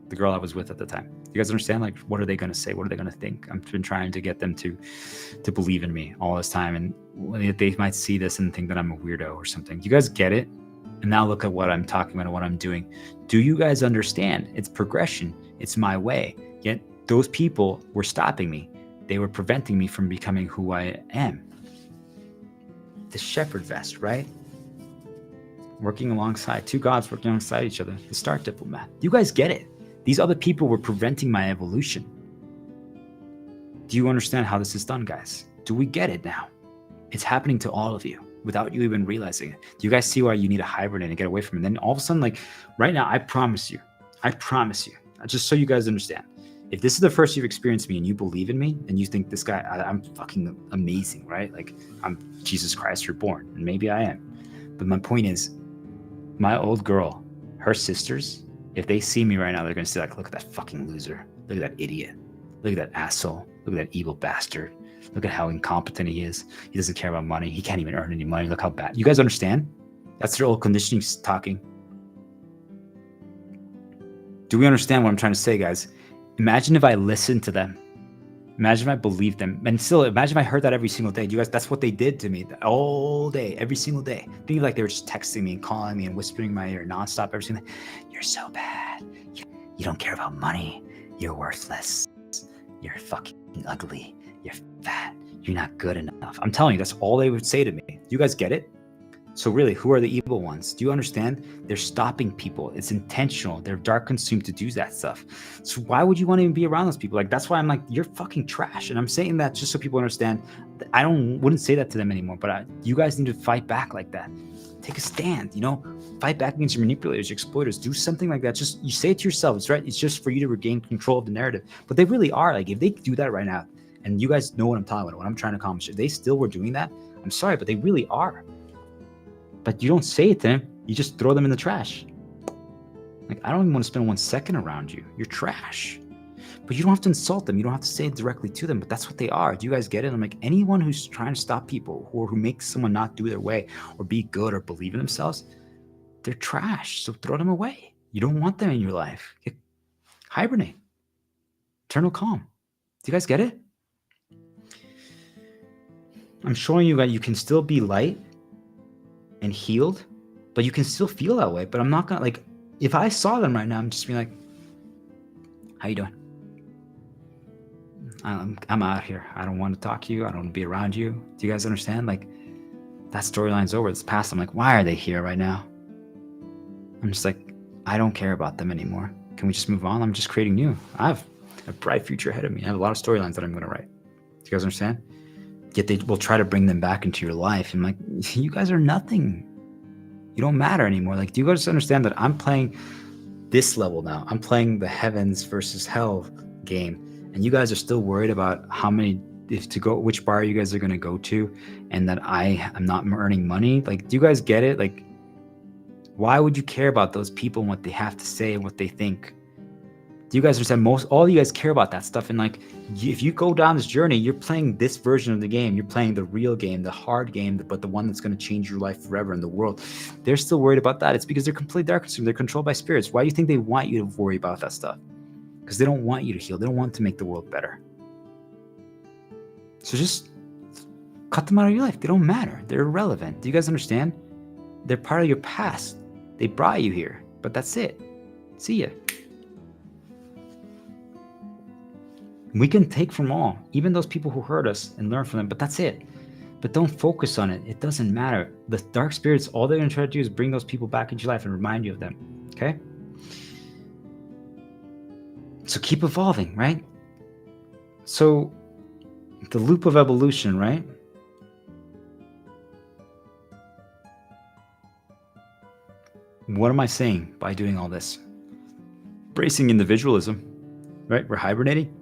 the girl I was with at the time. You guys understand? Like, what are they going to say? What are they going to think? I've been trying to get them to believe in me all this time. And they might see this and think that I'm a weirdo or something. Do you guys get it? And now look at what I'm talking about and what I'm doing. Do you guys understand? It's progression. It's my way. Yet those people were stopping me. They were preventing me from becoming who I am. The shepherd vest, right? Working alongside, two gods working alongside each other. The star diplomat. You guys get it. These other people were preventing my evolution. Do you understand how this is done, guys? Do we get it now? It's happening to all of you without you even realizing it. Do you guys see why you need to hibernate and get away from it? Then all of a sudden, like right now, I promise you, just so you guys understand, if this is the first you've experienced me and you believe in me and you think this guy, I'm fucking amazing, right? Like I'm Jesus Christ reborn, and maybe I am. But my point is, my old girl, her sisters, if they see me right now, they're going to say like, look at that fucking loser. Look at that idiot. Look at that asshole. Look at that evil bastard. Look at how incompetent he is. He doesn't care about money. He can't even earn any money. Look how bad. You guys understand? That's their old conditioning talking. Do we understand what I'm trying to say, guys? Imagine if I listened to them. Imagine if I believed them. And still, imagine if I heard that every single day. You guys, that's what they did to me all day, every single day. Think like they were just texting me and calling me and whispering in my ear nonstop every single day. You're so bad. You don't care about money. You're worthless. You're fucking ugly. You're fat. You're not good enough. I'm telling you, that's all they would say to me. Do you guys get it? So really, who are the evil ones? Do you understand? They're stopping people. It's intentional. They're dark consumed to do that stuff. So why would you want to even be around those people? Like, that's why I'm like, you're fucking trash. And I'm saying that just so people understand. I wouldn't say that to them anymore, but you guys need to fight back like that. Take a stand, fight back against your manipulators, your exploiters, do something like that. Just, you say it to yourselves, right? It's just for you to regain control of the narrative. But they really are, like, if they do that right now, and you guys know what I'm talking about, what I'm trying to accomplish, if they still were doing that, I'm sorry, but they really are. But you don't say it to them. You just throw them in the trash. Like, I don't even want to spend 1 second around you. You're trash. But you don't have to insult them. You don't have to say it directly to them. But that's what they are. Do you guys get it? I'm like, anyone who's trying to stop people or who makes someone not do their way or be good or believe in themselves, they're trash. So throw them away. You don't want them in your life. Hibernate. Eternal calm. Do you guys get it? I'm showing you that you can still be light and healed, but you can still feel that way. But I'm not gonna, like, if I saw them right now, I'm just being like, how you doing? I'm out here. I don't want to talk to you. I don't want to be around you. Do you guys understand? Like, that storyline's over. It's past. I'm like, why are they here right now? I'm just like, I don't care about them anymore. Can we just move on? I'm just creating new. I have a bright future ahead of me. I have a lot of storylines that I'm going to write. Do you guys understand? Yet they will try to bring them back into your life. And like, you guys are nothing. You don't matter anymore. Like, do you guys understand that I'm playing this level now? I'm playing the heavens versus hell game. And you guys are still worried about which bar you guys are going to go to, and that I am not earning money. Like, do you guys get it? Like, why would you care about those people and what they have to say and what they think? Do you guys understand? All you guys care about that stuff. And like, if you go down this journey, you're playing this version of the game. You're playing the real game, the hard game, but the one that's going to change your life forever in the world. They're still worried about that. It's because they're completely dark consumed. They're controlled by spirits. Why do you think they want you to worry about that stuff? Because they don't want you to heal. They don't want to make the world better. So just cut them out of your life. They don't matter. They're irrelevant. Do you guys understand? They're part of your past. They brought you here, but that's it. See ya. We can take from all, even those people who hurt us, and learn from them, but that's it. But don't focus on it. It doesn't matter. The dark spirits, all they're going to try to do is bring those people back into your life and remind you of them. Okay? So keep evolving, right? So the loop of evolution, right? What am I saying by doing all this? Bracing individualism, right? We're hibernating.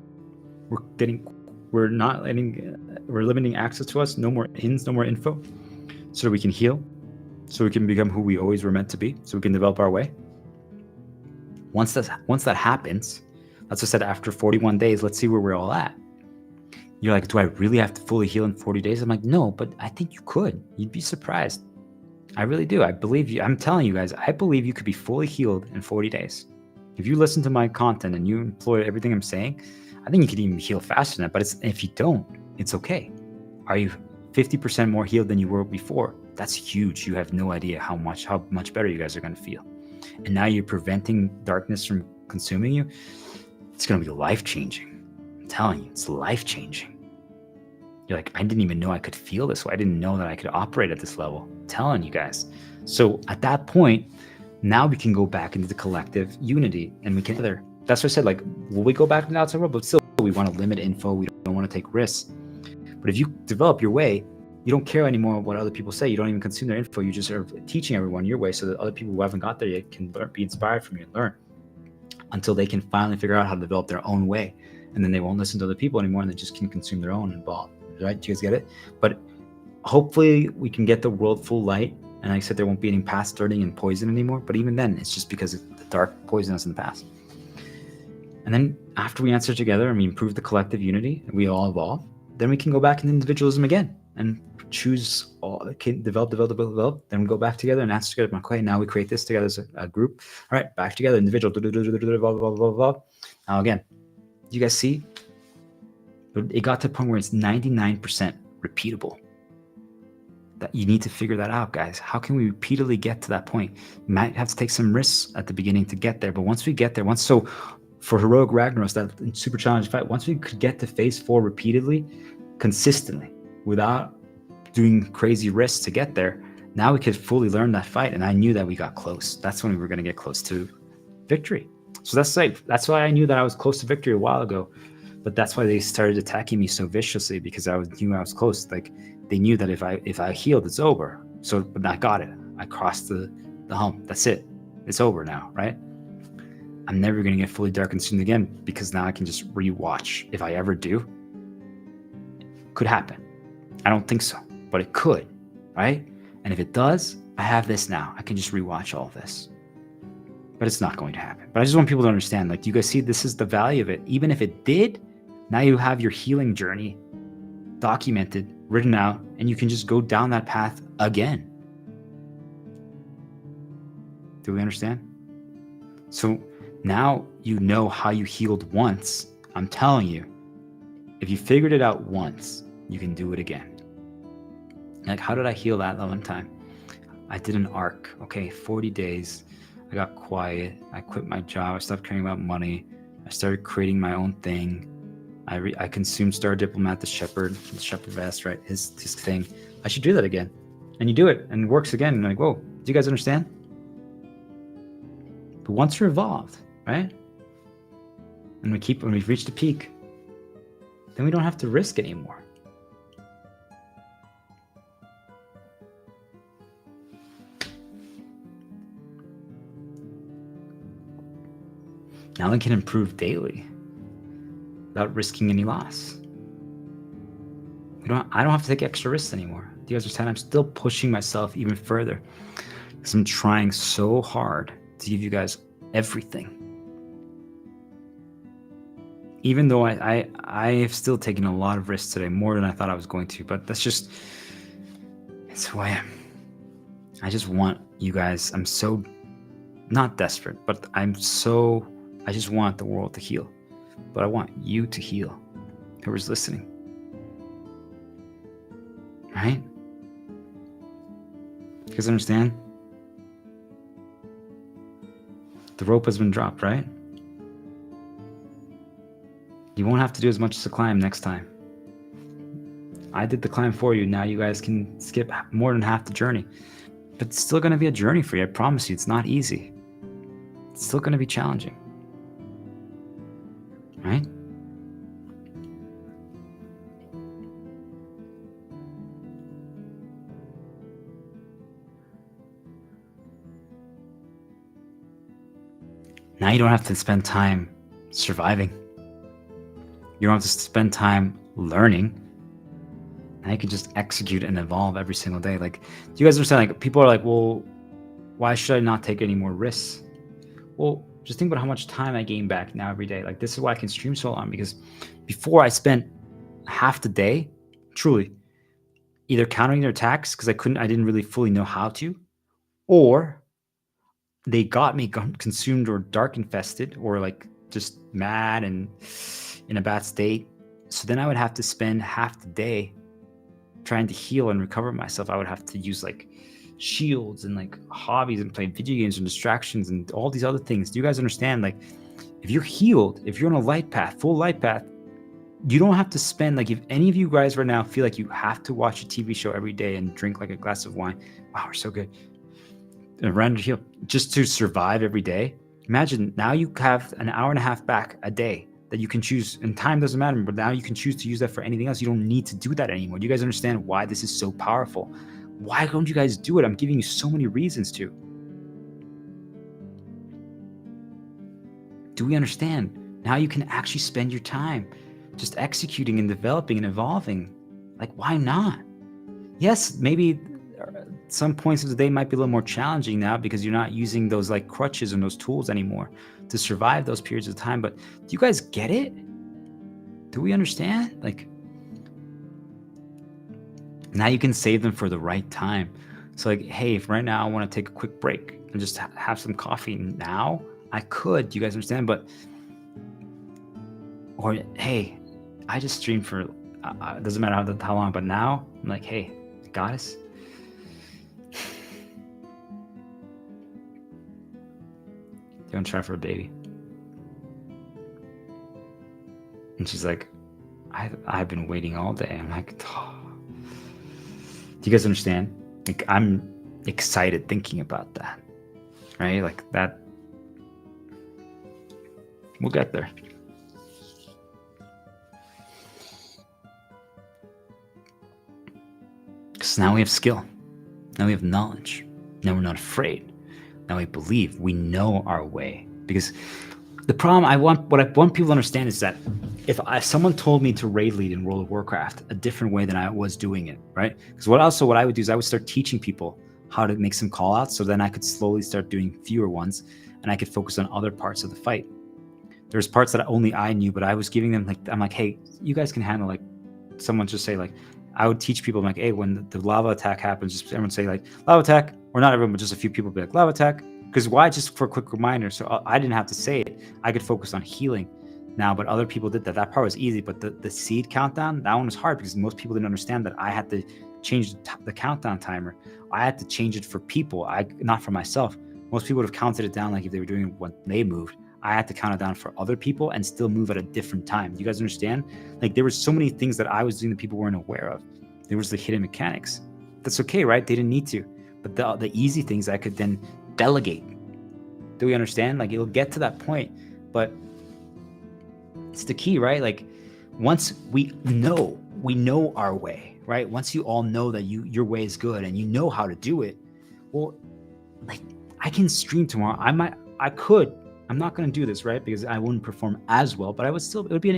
We're not letting, we're limiting access to us. No more ins, no more info, so that we can heal, so we can become who we always were meant to be, so we can develop our way. Once that happens, that's what I said, after 41 days, let's see where we're all at. You're like, do I really have to fully heal in 40 days? I'm like, no, but I think you could. You'd be surprised. I really do. I believe you. I'm telling you guys, I believe you could be fully healed in 40 days. If you listen to my content and you employ everything I'm saying, I think you could even heal faster than that. But if you don't, it's okay. Are you 50% more healed than you were before? That's huge. You have no idea how much better you guys are going to feel. And now you're preventing darkness from consuming you. It's going to be life-changing. I'm telling you, it's life-changing. You're like, I didn't even know I could feel this way. I didn't know that I could operate at this level. I'm telling you guys. So at that point, now we can go back into the collective unity, and we can. That's what I said. Like, will we go back to the outside world? But still, we want to limit info. We don't want to take risks. But if you develop your way, you don't care anymore what other people say. You don't even consume their info. You just are teaching everyone your way, so that other people who haven't got there yet can be inspired from you and learn, until they can finally figure out how to develop their own way, and then they won't listen to other people anymore, and they just can consume their own and evolve. Right? Do you guys get it? But hopefully we can get the world full light. And like I said, there won't be any past learning and poison anymore. But even then, it's just because the dark poisoned us in the past. And then after we answer together and we improve the collective unity, and we all evolve, then we can go back into individualism again and choose develop. Then we go back together and answer together. Okay, now we create this together as a group. All right, back together, individual. Now again, you guys see? It got to the point where it's 99% repeatable. That you need to figure that out, guys. How can we repeatedly get to that point? You might have to take some risks at the beginning to get there, but once we get there, for Heroic Ragnaros, that super challenge fight, once we could get to phase 4 repeatedly, consistently, without doing crazy risks to get there, now we could fully learn that fight. And I knew that we got close. That's when we were going to get close to victory. So that's why I knew that I was close to victory a while ago. But that's why they started attacking me so viciously, because I knew I was close. Like, they knew that if I healed, it's over. So, but I got it. I crossed the hump. That's it. It's over now, right? I'm never going to get fully dark consumed again, because now I can just rewatch. If I ever do, could happen. I don't think so, but it could, right? And if it does, I have this now. I can just rewatch all of this. But it's not going to happen. But I just want people to understand, like, you guys see, this is the value of it. Even if it did, now you have your healing journey documented, written out, and you can just go down that path again. Do we understand? So now you know how you healed once. I'm telling you, if you figured it out once, you can do it again. Like, how did I heal that one time? I did an arc. Okay, 40 days. I got quiet. I quit my job. I stopped caring about money. I started creating my own thing. I consumed Star Diplomat, the shepherd vest, right? His thing. I should do that again. And you do it, and it works again. And like, whoa, do you guys understand? But once you're evolved, right? And when we've reached the peak, then we don't have to risk anymore. Now we can improve daily without risking any loss. I don't have to take extra risks anymore. Do you guys understand? I'm still pushing myself even further, because I'm trying so hard to give you guys everything. Even though I have still taken a lot of risks today, more than I thought I was going to, but it's who I am. I just want you guys, I'm so, not desperate, but I just want the world to heal. But I want you to heal, whoever's listening. Right? You guys understand? The rope has been dropped, right? You won't have to do as much as the climb next time. I did the climb for you. Now you guys can skip more than half the journey. But it's still going to be a journey for you. I promise you, it's not easy. It's still going to be challenging. Right? Now you don't have to spend time surviving. You don't have to spend time learning. Now you can just execute and evolve every single day. Like, do you guys understand? Like, people are like, well, why should I not take any more risks? Well, just think about how much time I gain back now every day. Like, this is why I can stream so long, because before I spent half the day, truly, either countering their attacks because I didn't really fully know how to, or they got me consumed or dark infested or like just mad and in a bad state. So then I would have to spend half the day trying to heal and recover myself. I would have to use like shields and like hobbies and play video games and distractions and all these other things. Do you guys understand? Like, if you're healed, if you're on a light path, full light path, you don't have to spend, like, if any of you guys right now feel like you have to watch a TV show every day and drink like a glass of wine, wow, we're so good, around heal just to survive every day. Imagine now you have an hour and a half back a day that you can choose, and time doesn't matter, but now you can choose to use that for anything else. You don't need to do that anymore. Do you guys understand why this is so powerful? Why don't you guys do it? I'm giving you so many reasons to. Do we understand? Now you can actually spend your time just executing and developing and evolving. Like, why not? Yes, maybe some points of the day might be a little more challenging now because you're not using those like crutches and those tools anymore to survive those periods of time. But do you guys get it? Do we understand? Like, now you can save them for the right time. So like, hey, if right now I want to take a quick break and just have some coffee now, I could. Do you guys understand? But, or hey, I just streamed for, it doesn't matter how long, but now I'm like, hey, goddess, you want to try for a baby? And she's like, I've been waiting all day. I'm like, oh. Do you guys understand? Like, I'm excited thinking about that, right? Like that, we'll get there. Because now we have skill. Now we have knowledge. Now we're not afraid. Now we believe. We know our way. Because the problem what I want people to understand is that if someone told me to raid lead in World of Warcraft a different way than I was doing it, right? Because what I would do is I would start teaching people how to make some call outs, so then I could slowly start doing fewer ones and I could focus on other parts of the fight. There's parts that only I knew, but I was giving them, like, I'm like, hey, you guys can handle, like, someone just say, like, I would teach people, like, hey, when the lava attack happens, just everyone say, like, lava attack, or not everyone, but just a few people be like, lava attack. Because why? Just for a quick reminder. So I didn't have to say it. I could focus on healing now, but other people did that. That part was easy, but the seed countdown, that one was hard because most people didn't understand that I had to change the countdown timer. I had to change it for people, not for myself. Most people would have counted it down like if they were doing it when they moved. I had to count it down for other people and still move at a different time. Do you guys understand? Like, there were so many things that I was doing that people weren't aware of. There was the hidden mechanics. That's okay, right? They didn't need to. But the easy things I could then delegate. Do we understand? Like, it'll get to that point, but it's the key, right? Like, once we know our way, right? Once you all know that your way is good and you know how to do it, well, like, I can stream tomorrow. I'm not going to do this, right? Because I wouldn't perform as well, but it would be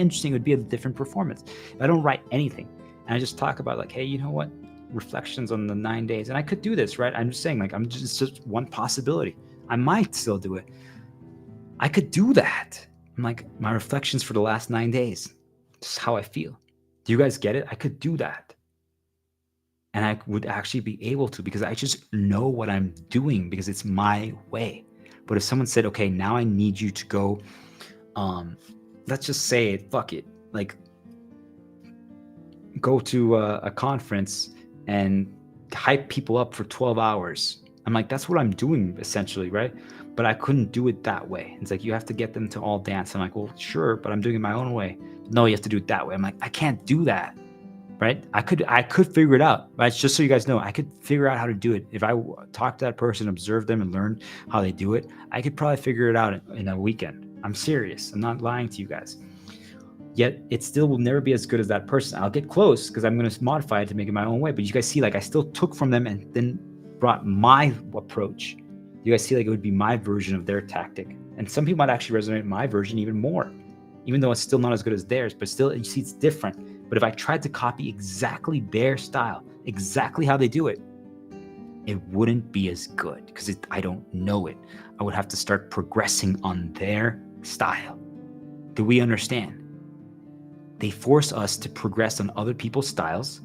a different performance. If I don't write anything and I just talk about, like, hey, you know what? Reflections on the 9 days. And I could do this, right? I'm just saying, like, it's just one possibility. I might still do it. I could do that. I'm like, my reflections for the last 9 days. This is how I feel. Do you guys get it? I could do that. And I would actually be able to, because I just know what I'm doing, because it's my way. But if someone said, okay, now I need you to go, let's just say it, fuck it, like, go to a conference and hype people up for 12 hours. I'm like, that's what I'm doing essentially, right? But I couldn't do it that way. It's like, you have to get them to all dance. I'm like, well, sure, but I'm doing it my own way. No, you have to do it that way. I'm like, I can't do that. Right? I could figure it out. Right? Just so you guys know, I could figure out how to do it. If I talk to that person, observe them, and learn how they do it, I could probably figure it out in a weekend. I'm serious. I'm not lying to you guys. Yet it still will never be as good as that person. I'll get close because I'm going to modify it to make it my own way. But you guys see, like, I still took from them and then brought my approach. You guys see, like, it would be my version of their tactic. And some people might actually resonate with my version even more, even though it's still not as good as theirs. But still, you see, it's different. But if I tried to copy exactly their style, exactly how they do it, it wouldn't be as good because I don't know it. I would have to start progressing on their style. Do we understand? They force us to progress on other people's styles.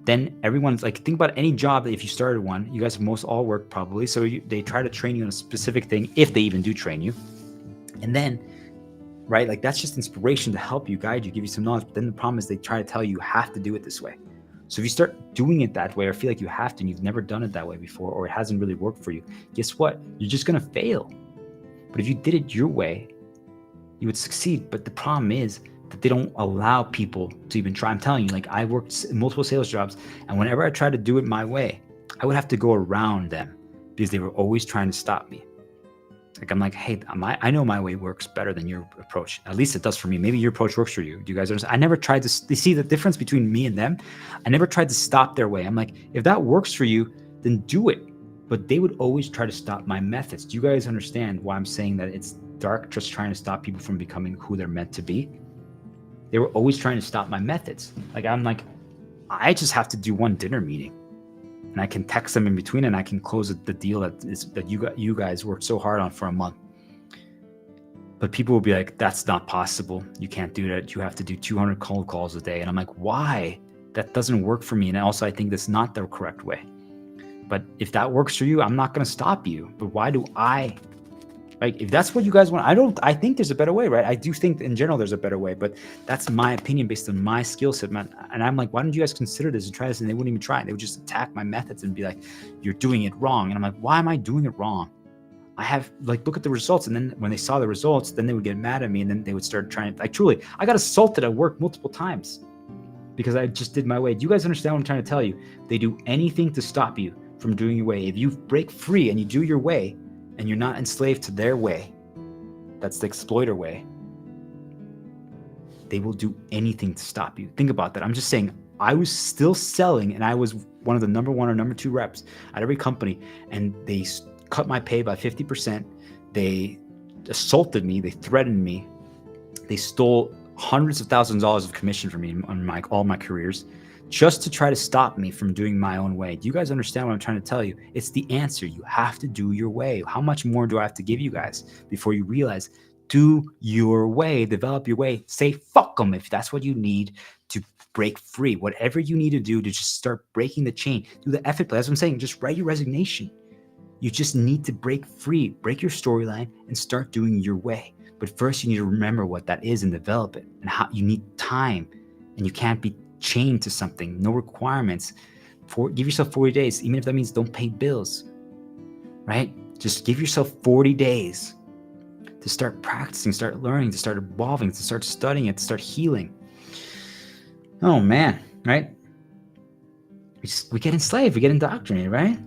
Then everyone's like, think about any job that if you started one, you guys most all work probably. So they try to train you on a specific thing, if they even do train you. And then, right, like that's just inspiration to help you, guide you, give you some knowledge. But then the problem is they try to tell you have to do it this way. So if you start doing it that way or feel like you have to and you've never done it that way before or it hasn't really worked for you, guess what? You're just going to fail. But if you did it your way, you would succeed. But the problem is that they don't allow people to even try. I'm telling you, like I worked in multiple sales jobs, and whenever I tried to do it my way, I would have to go around them because they were always trying to stop me. Like I'm like, hey, I know my way works better than your approach. At least it does for me. Maybe your approach works for you. Do you guys understand? I never tried to. They see the difference between me and them. I never tried to stop their way. I'm like, if that works for you, then do it. But they would always try to stop my methods. Do you guys understand why I'm saying that it's dark, just trying to stop people from becoming who they're meant to be? They were always trying to stop my methods. Like I'm like, I just have to do one dinner meeting. And I can text them in between and I can close the deal that you guys worked so hard on for a month. But people will be like, that's not possible. You can't do that. You have to do 200 cold calls a day. And I'm like, why? That doesn't work for me. And also I think that's not the correct way. But if that works for you, I'm not going to stop you. But why do I? Like, if that's what you guys want, I think there's a better way, right? I do think in general there's a better way, but that's my opinion based on my skill set, man. And I'm like, why don't you guys consider this and try this? And they wouldn't even try it. They would just attack my methods and be like, you're doing it wrong. And I'm like, why am I doing it wrong? I have, like, look at the results. And then when they saw the results, then they would get mad at me and then they would start trying to, like, truly, I got assaulted at work multiple times because I just did my way. Do you guys understand what I'm trying to tell you? They do anything to stop you from doing your way. If you break free and you do your way, and you're not enslaved to their way, that's the exploiter way, they will do anything to stop you. Think about that. I'm just saying, I was still selling and I was one of the number 1 or number 2 reps at every company, and they cut my pay by 50%. They assaulted me. They threatened me. They stole hundreds of thousands of dollars of commission from me on all my careers, just to try to stop me from doing my own way. Do you guys understand what I'm trying to tell you? It's the answer. You have to do your way. How much more do I have to give you guys before you realize, do your way, develop your way, say fuck them if that's what you need to break free. Whatever you need to do to just start breaking the chain, do the effort play. That's what I'm saying. Just write your resignation. You just need to break free, break your storyline and start doing your way. But first you need to remember what that is and develop it, and how you need time, and you can't be chained to something. No requirements. Give yourself 40 days, even if that means don't pay bills, right? Just give yourself 40 days to start practicing, start learning, to start evolving, to start studying it, to start healing. Oh man, right? We get enslaved, we get indoctrinated, right?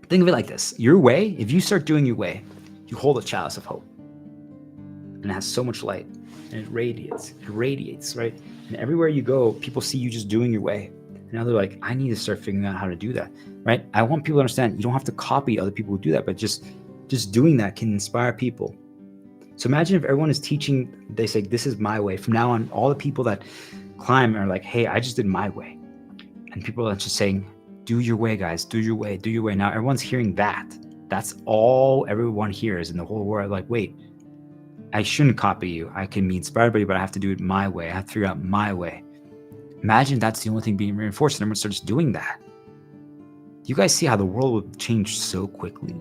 Think of it like this. Your way, if you start doing your way, you hold a chalice of hope. And it has so much light. And it radiates, right? And everywhere you go, people see you just doing your way. And now they're like, I need to start figuring out how to do that, right? I want people to understand you don't have to copy other people who do that, but just doing that can inspire people. So imagine if everyone is teaching, they say, this is my way. From now on, all the people that climb are like, hey, I just did my way. And people are just saying, do your way, guys, do your way, do your way. Now everyone's hearing that. That's all everyone hears in the whole world. Like, wait, I shouldn't copy you. I can be inspired by you, but I have to do it my way. I have to figure out my way. Imagine that's the only thing being reinforced and everyone starts doing that. Do you guys see how the world will change so quickly?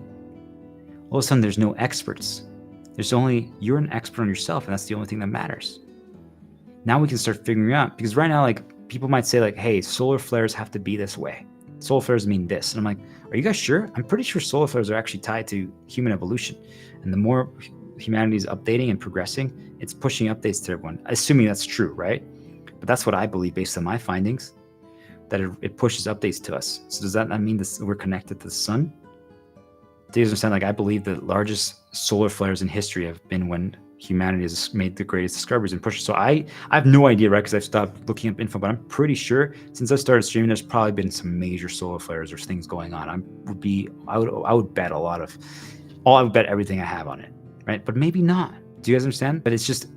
All of a sudden, there's no experts. You're an expert on yourself, and that's the only thing that matters. Now we can start figuring out, because right now, like, people might say like, hey, solar flares have to be this way. Solar flares mean this. And I'm like, are you guys sure? I'm pretty sure solar flares are actually tied to human evolution. And the more humanity is updating and progressing, it's pushing updates to everyone, assuming that's true, right? But that's what I believe based on my findings, that it pushes updates to us. So does that not mean that we're connected to the sun? Do you understand? Like, I believe the largest solar flares in history have been when humanity has made the greatest discoveries and pushes. So I have no idea, right? Because I've stopped looking up info, but I'm pretty sure since I started streaming, there's probably been some major solar flares or things going on. I would bet I would bet everything I have on it, right? But maybe not. Do you guys understand? But it's just,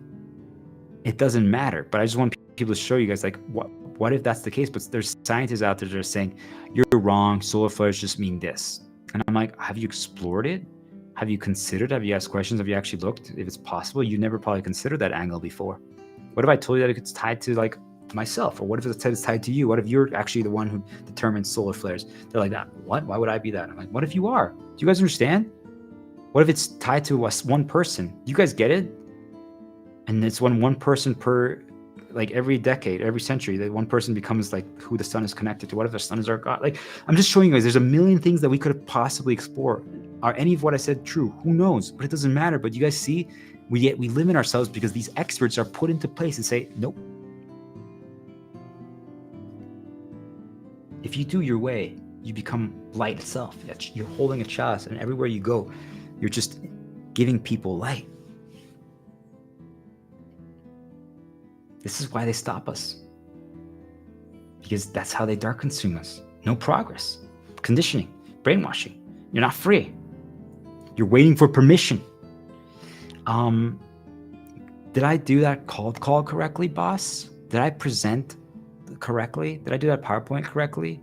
it doesn't matter. But I just want people to show you guys, like, what if that's the case? But there's scientists out there that are saying, you're wrong, solar flares just mean this. And I'm like, have you explored it? Have you considered? Have you asked questions? Have you actually looked if it's possible? You never probably considered that angle before. What if I told you that it's tied to, like, myself? Or what if it's tied to you? What if you're actually the one who determines solar flares? They're like, that. What? Why would I be that? I'm like, what if you are? Do you guys understand? What if it's tied to one person? Do you guys get it? And it's one person per, like, every decade, every century, that one person becomes like who the sun is connected to. What if the sun is our God? Like, I'm just showing you guys, there's a million things that we could have possibly explored. Are any of what I said true? Who knows? But it doesn't matter. But you guys see, we limit ourselves because these experts are put into place and say, nope. If you do your way, you become light itself. You're holding a chalice, and everywhere you go, you're just giving people light. This is why they stop us. Because that's how they dark consume us. No progress. Conditioning. Brainwashing. You're not free. You're waiting for permission. Did I do that cold call correctly, boss? Did I present correctly? Did I do that PowerPoint correctly?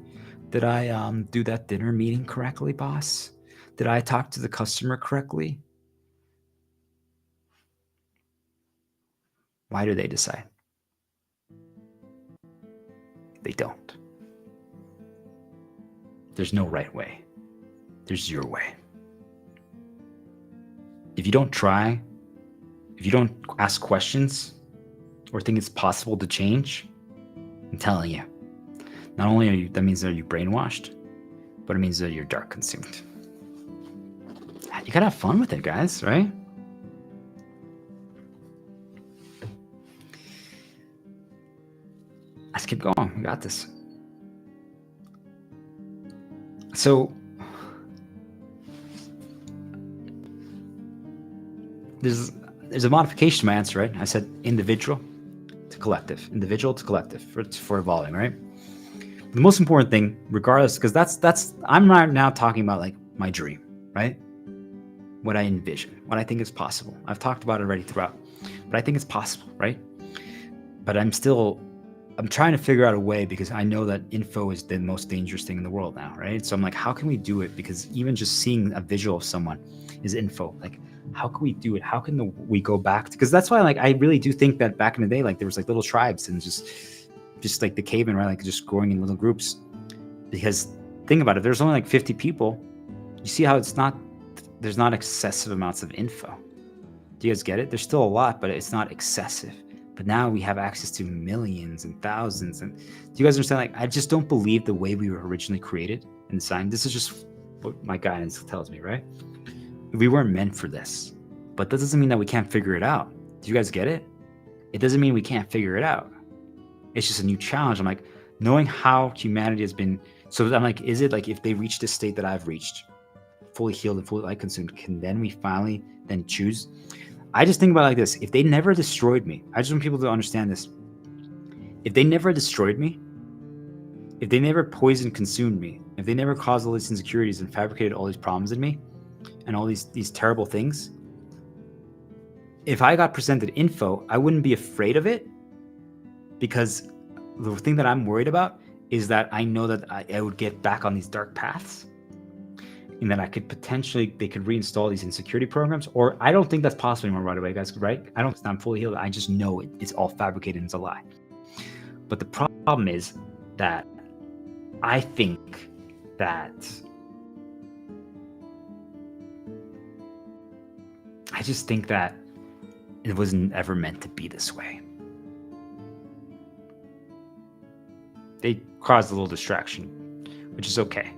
Did I do that dinner meeting correctly, boss? Did I talk to the customer correctly? Why do they decide? They don't. There's no right way. There's your way. If you don't try, if you don't ask questions or think it's possible to change, I'm telling you, not only are you, that means that you're brainwashed, but it means that you're dark consumed. You gotta have fun with it, guys, right? Let's keep going. We got this. So there's a modification to my answer, right? I said individual to collective for evolving, right? The most important thing, regardless, because that's I'm right now talking about, like, my dream, right? What I envision, what I think is possible. I've talked about it already throughout, but I think it's possible, right? But I'm trying to figure out a way, because I know that info is the most dangerous thing in the world now, right? So I'm like, how can we do it? Because even just seeing a visual of someone is info. Like, how can we do it? How can we go back? Because that's why, like, I really do think that back in the day, like, there was, like, little tribes and just like the cavemen, right? Like, just growing in little groups. Because think about it, there's only like 50 people. You see how there's not excessive amounts of info. Do you guys get it? There's still a lot, but it's not excessive. But now we have access to millions and thousands. And do you guys understand? Like, I just don't believe the way we were originally created and designed. This is just what my guidance tells me, right? We weren't meant for this. But that doesn't mean that we can't figure it out. Do you guys get it? It doesn't mean we can't figure it out. It's just a new challenge. I'm like, knowing how humanity has been. So I'm like, is it like, if they reach this state that I've reached, fully healed and fully light consumed, can then we finally then choose? I just think about it like this. If they never destroyed me, I just want people to understand this. If they never destroyed me, if they never poisoned, consumed me, if they never caused all these insecurities and fabricated all these problems in me and all these terrible things, if I got presented info, I wouldn't be afraid of it, because the thing that I'm worried about is that I know that I would get back on these dark paths, and that they could reinstall these insecurity programs. Or I don't think that's possible anymore right away, guys, right? I'm fully healed. I just know it's all fabricated and it's a lie. But the problem is that I think that it wasn't ever meant to be this way. They caused a little distraction, which is okay.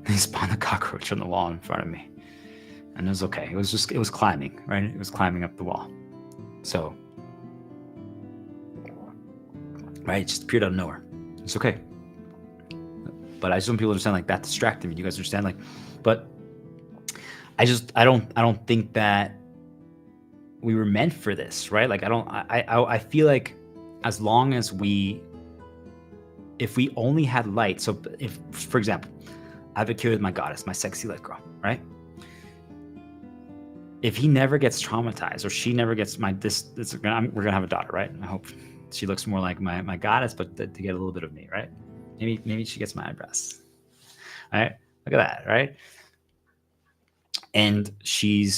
They spawned a cockroach on the wall in front of me. And it was okay. It was climbing, right? It was climbing up the wall. So, right, it just appeared out of nowhere. It's okay. But I just want people to understand, like, that distracted me. You guys understand? Like, but I don't think that we were meant for this, right? Like, I feel like as long as if we only had light, so if, for example, I have a kid with my goddess, my sexy lit girl, right? If he never gets traumatized, or she never gets we're gonna have a daughter, right? I hope she looks more like my goddess, but to get a little bit of me, right? Maybe she gets my eyebrows, right? Look at that, right? And she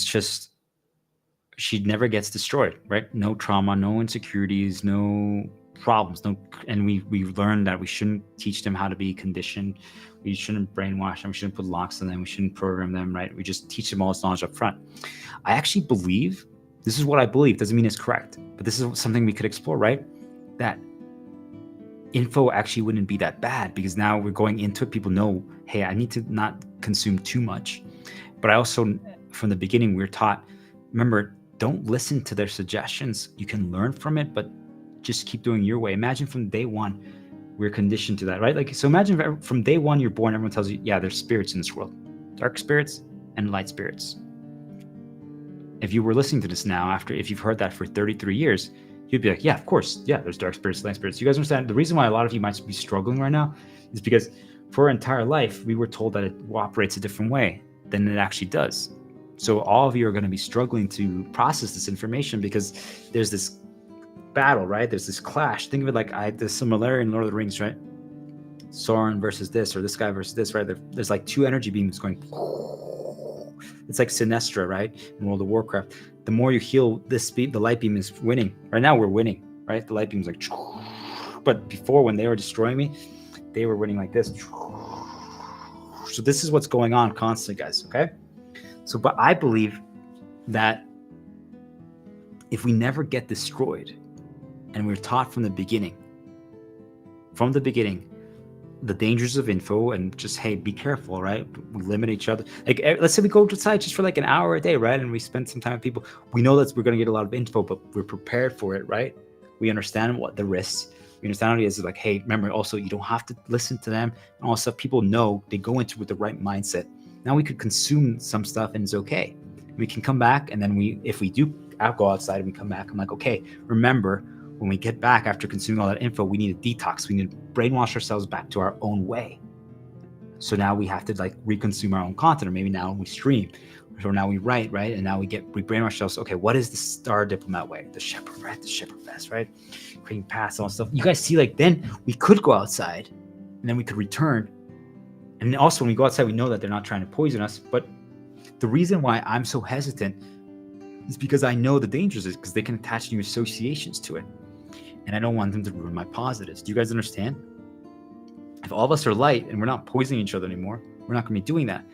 never gets destroyed, right? No trauma, no insecurities, no problems, and we learned that we shouldn't teach them how to be conditioned. We shouldn't brainwash them. We shouldn't put locks on them. We shouldn't program them, right? We just teach them all this knowledge up front. I actually believe, this is what I believe, doesn't mean it's correct, but this is something we could explore, right? That info actually wouldn't be that bad, because now we're going into it. People know, hey, I need to not consume too much. But I also, from the beginning, we're taught, remember, don't listen to their suggestions. You can learn from it, but just keep doing your way. Imagine from day one, we're conditioned to that, right? Like, so imagine from day one, you're born, everyone tells you, yeah, there's spirits in this world, dark spirits and light spirits. If you were listening to this now, if you've heard that for 33 years, you'd be like, yeah, of course. Yeah, there's dark spirits, light spirits. You guys understand? The reason why a lot of you might be struggling right now is because for our entire life, we were told that it operates a different way than it actually does. So all of you are going to be struggling to process this information, because there's this battle, right? There's this clash. Think of it like the similarity in Lord of the Rings, right? Sauron versus this, or this guy versus this, right? There's like two energy beams going. It's like Sinestra, right? In World of Warcraft. The more you heal this speed, the light beam is winning. Right now we're winning, right? The light beam's like, but before, when they were destroying me, they were winning like this. So this is what's going on constantly, guys, okay? So, but I believe that if we never get destroyed, and we're taught from the beginning, the dangers of info, and just, hey, be careful, right? We limit each other. Like, let's say we go outside just for like an hour a day, right? And we spend some time with people. We know that we're going to get a lot of info, but we're prepared for it, right? We understand what the risks. We understand what it is. Like, hey, remember also, you don't have to listen to them. And all stuff, people know, they go into it with the right mindset. Now we could consume some stuff and it's okay. We can come back, and then if we do go outside and we come back, I'm like, okay, remember, when we get back after consuming all that info, we need a detox. We need to brainwash ourselves back to our own way. So now we have to like reconsume our own content, or maybe now we stream, or now we write, right? And now we brainwash ourselves. Okay, what is the Star Diplomat way? The Shepherd, right? The Shepherd Vest, right? Creating paths, all that stuff. You guys see, like, then we could go outside, and then we could return. And also, when we go outside, we know that they're not trying to poison us. But the reason why I'm so hesitant is because I know the dangers is because they can attach new associations to it. And I don't want them to ruin my positives. Do you guys understand? If all of us are light and we're not poisoning each other anymore, we're not going to be doing that.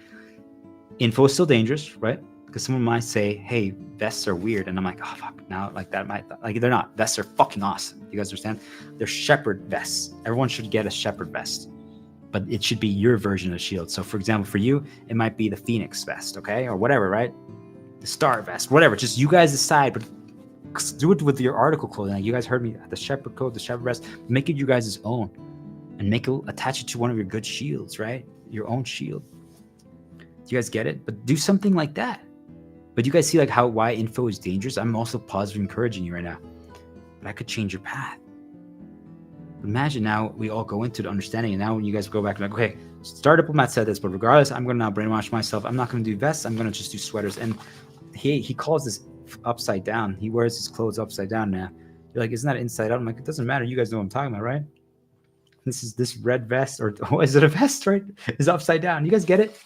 Info is still dangerous, right? Because someone might say, hey, vests are weird. And I'm like, oh, fuck. Now, like, that might, like, they're not. Vests are fucking awesome. You guys understand? They're shepherd vests. Everyone should get a shepherd vest. But it should be your version of shield. So, for example, for you, it might be the Phoenix vest, okay? Or whatever, right? The Star vest, whatever. Just you guys decide. But do it with your article clothing. Like, you guys heard me, the shepherd coat, the shepherd vest. Make it you guys' own, and attach it to one of your good shields, right? Your own shield. Do you guys get it? But do something like that. But you guys see, like, why info is dangerous. I'm also positive encouraging you right now, but I could change your path. Imagine now we all go into the understanding, and now when you guys go back and like, okay, Star Diplomat said this, but regardless, I'm going to now brainwash myself. I'm not going to do vests. I'm going to just do sweaters. And he calls this upside down. He wears his clothes upside down now. You're like, isn't that inside out? I'm like, it doesn't matter. You guys know what I'm talking about, right? This red vest, or is it a vest, right? Is upside down. You guys get it?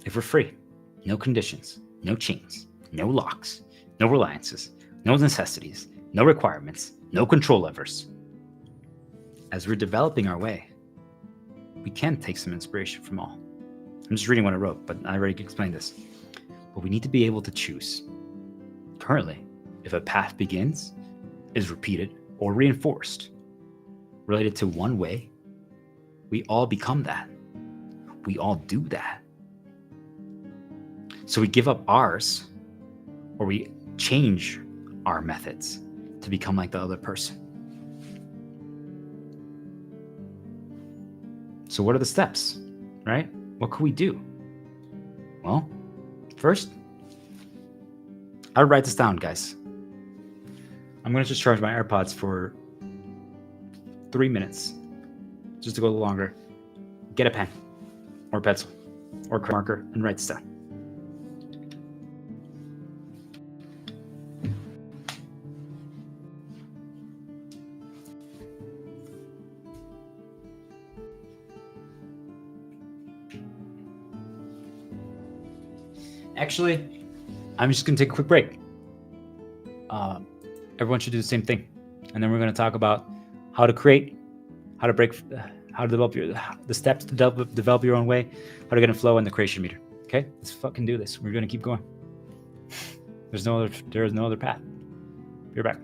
If we're free, no conditions, no chains, no locks, no reliances, no necessities, no requirements, no control levers. As we're developing our way, we can take some inspiration from all. I'm just reading what I wrote, but I already explained this. But we need to be able to choose. Currently, if a path begins, is repeated, or reinforced, related to one way, We all become that. We all do that. So we give up ours, or we change our methods to become like the other person. So what are the steps, right? What can we do? Well, first, I would write this down, guys. I'm going to just charge my AirPods for 3 minutes, just to go longer. Get a pen or pencil or marker and write this down. Actually, I'm just going to take a quick break. Everyone should do the same thing. And then we're going to talk about how to create, how to break, how to develop the steps to develop your own way, how to get in flow, and the creation meter. Okay? Let's fucking do this. We're going to keep going. There's no other path. Be right back.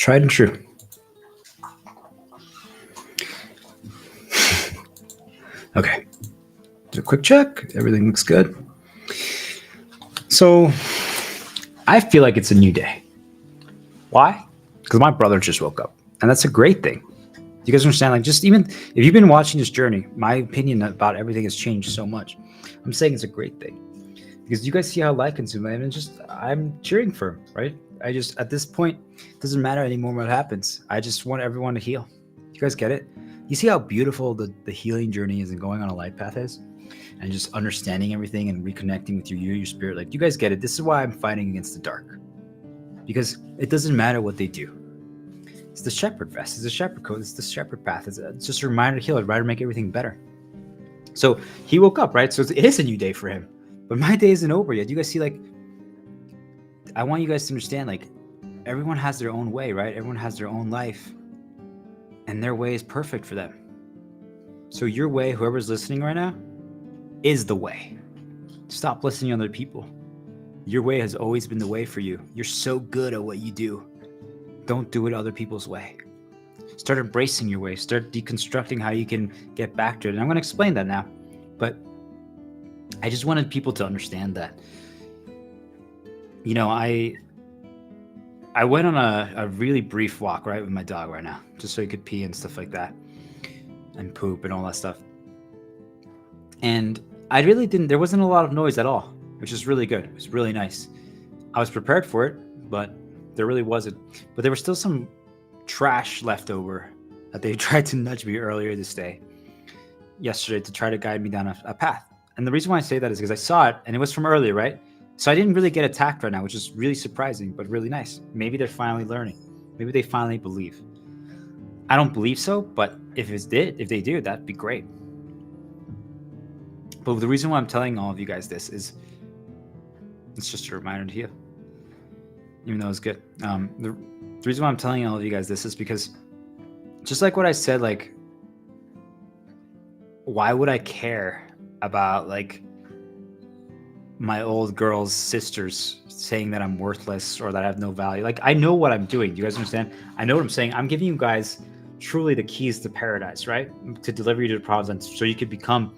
Tried and true. Okay. Do a quick check. Everything looks good. So I feel like it's a new day. Why? Because my brother just woke up. And that's a great thing. You guys understand? Like, just even if you've been watching this journey, my opinion about everything has changed so much. I'm saying it's a great thing. Because you guys see how life can zoom in, and just I'm cheering for him, right? I just at this point, it doesn't matter anymore what happens. I just want everyone to heal. You guys get it? You see how beautiful the healing journey is and going on a light path is? And just understanding everything and reconnecting with your spirit. Like, you guys get it. This is why I'm fighting against the dark. Because it doesn't matter what they do. It's the shepherd vest. It's the shepherd coat. It's the shepherd path. It's just a reminder to heal. I'd rather make everything better. So he woke up, right? So it is a new day for him. But my day isn't over yet. You guys see, like, I want you guys to understand, like, everyone has their own way, right? Everyone has their own life. And their way is perfect for them. So your way, whoever's listening right now, is the way. Stop listening to other people. Your way has always been the way for you. You're so good at what you do. Don't do it other people's way. Start embracing your way. Start deconstructing how you can get back to it. And I'm going to explain that now. But I just wanted people to understand that. You know, I went on a really brief walk, right, with my dog right now, just so he could pee and stuff like that, and poop and all that stuff. And I really didn't, there wasn't a lot of noise at all, which is really good. It was really nice. I was prepared for it, but there really wasn't. But there was still some trash left over that they tried to nudge me earlier this day, yesterday, to try to guide me down a path. And the reason why I say that is because I saw it, and it was from earlier, right? So I didn't really get attacked right now, which is really surprising, but really nice. Maybe they're finally learning. Maybe they finally believe. I don't believe so, but if they do, that'd be great. But the reason why I'm telling all of you guys this is it's just a reminder to heal, even though it's good. The reason why I'm telling all of you guys this is because, just like what I said, like, why would I care about, like, my old girl's sisters saying that I'm worthless or that I have no value? Like, I know what I'm doing. Do you guys understand? I know what I'm saying. I'm giving you guys truly the keys to paradise, right? To deliver you to the providence, so you could become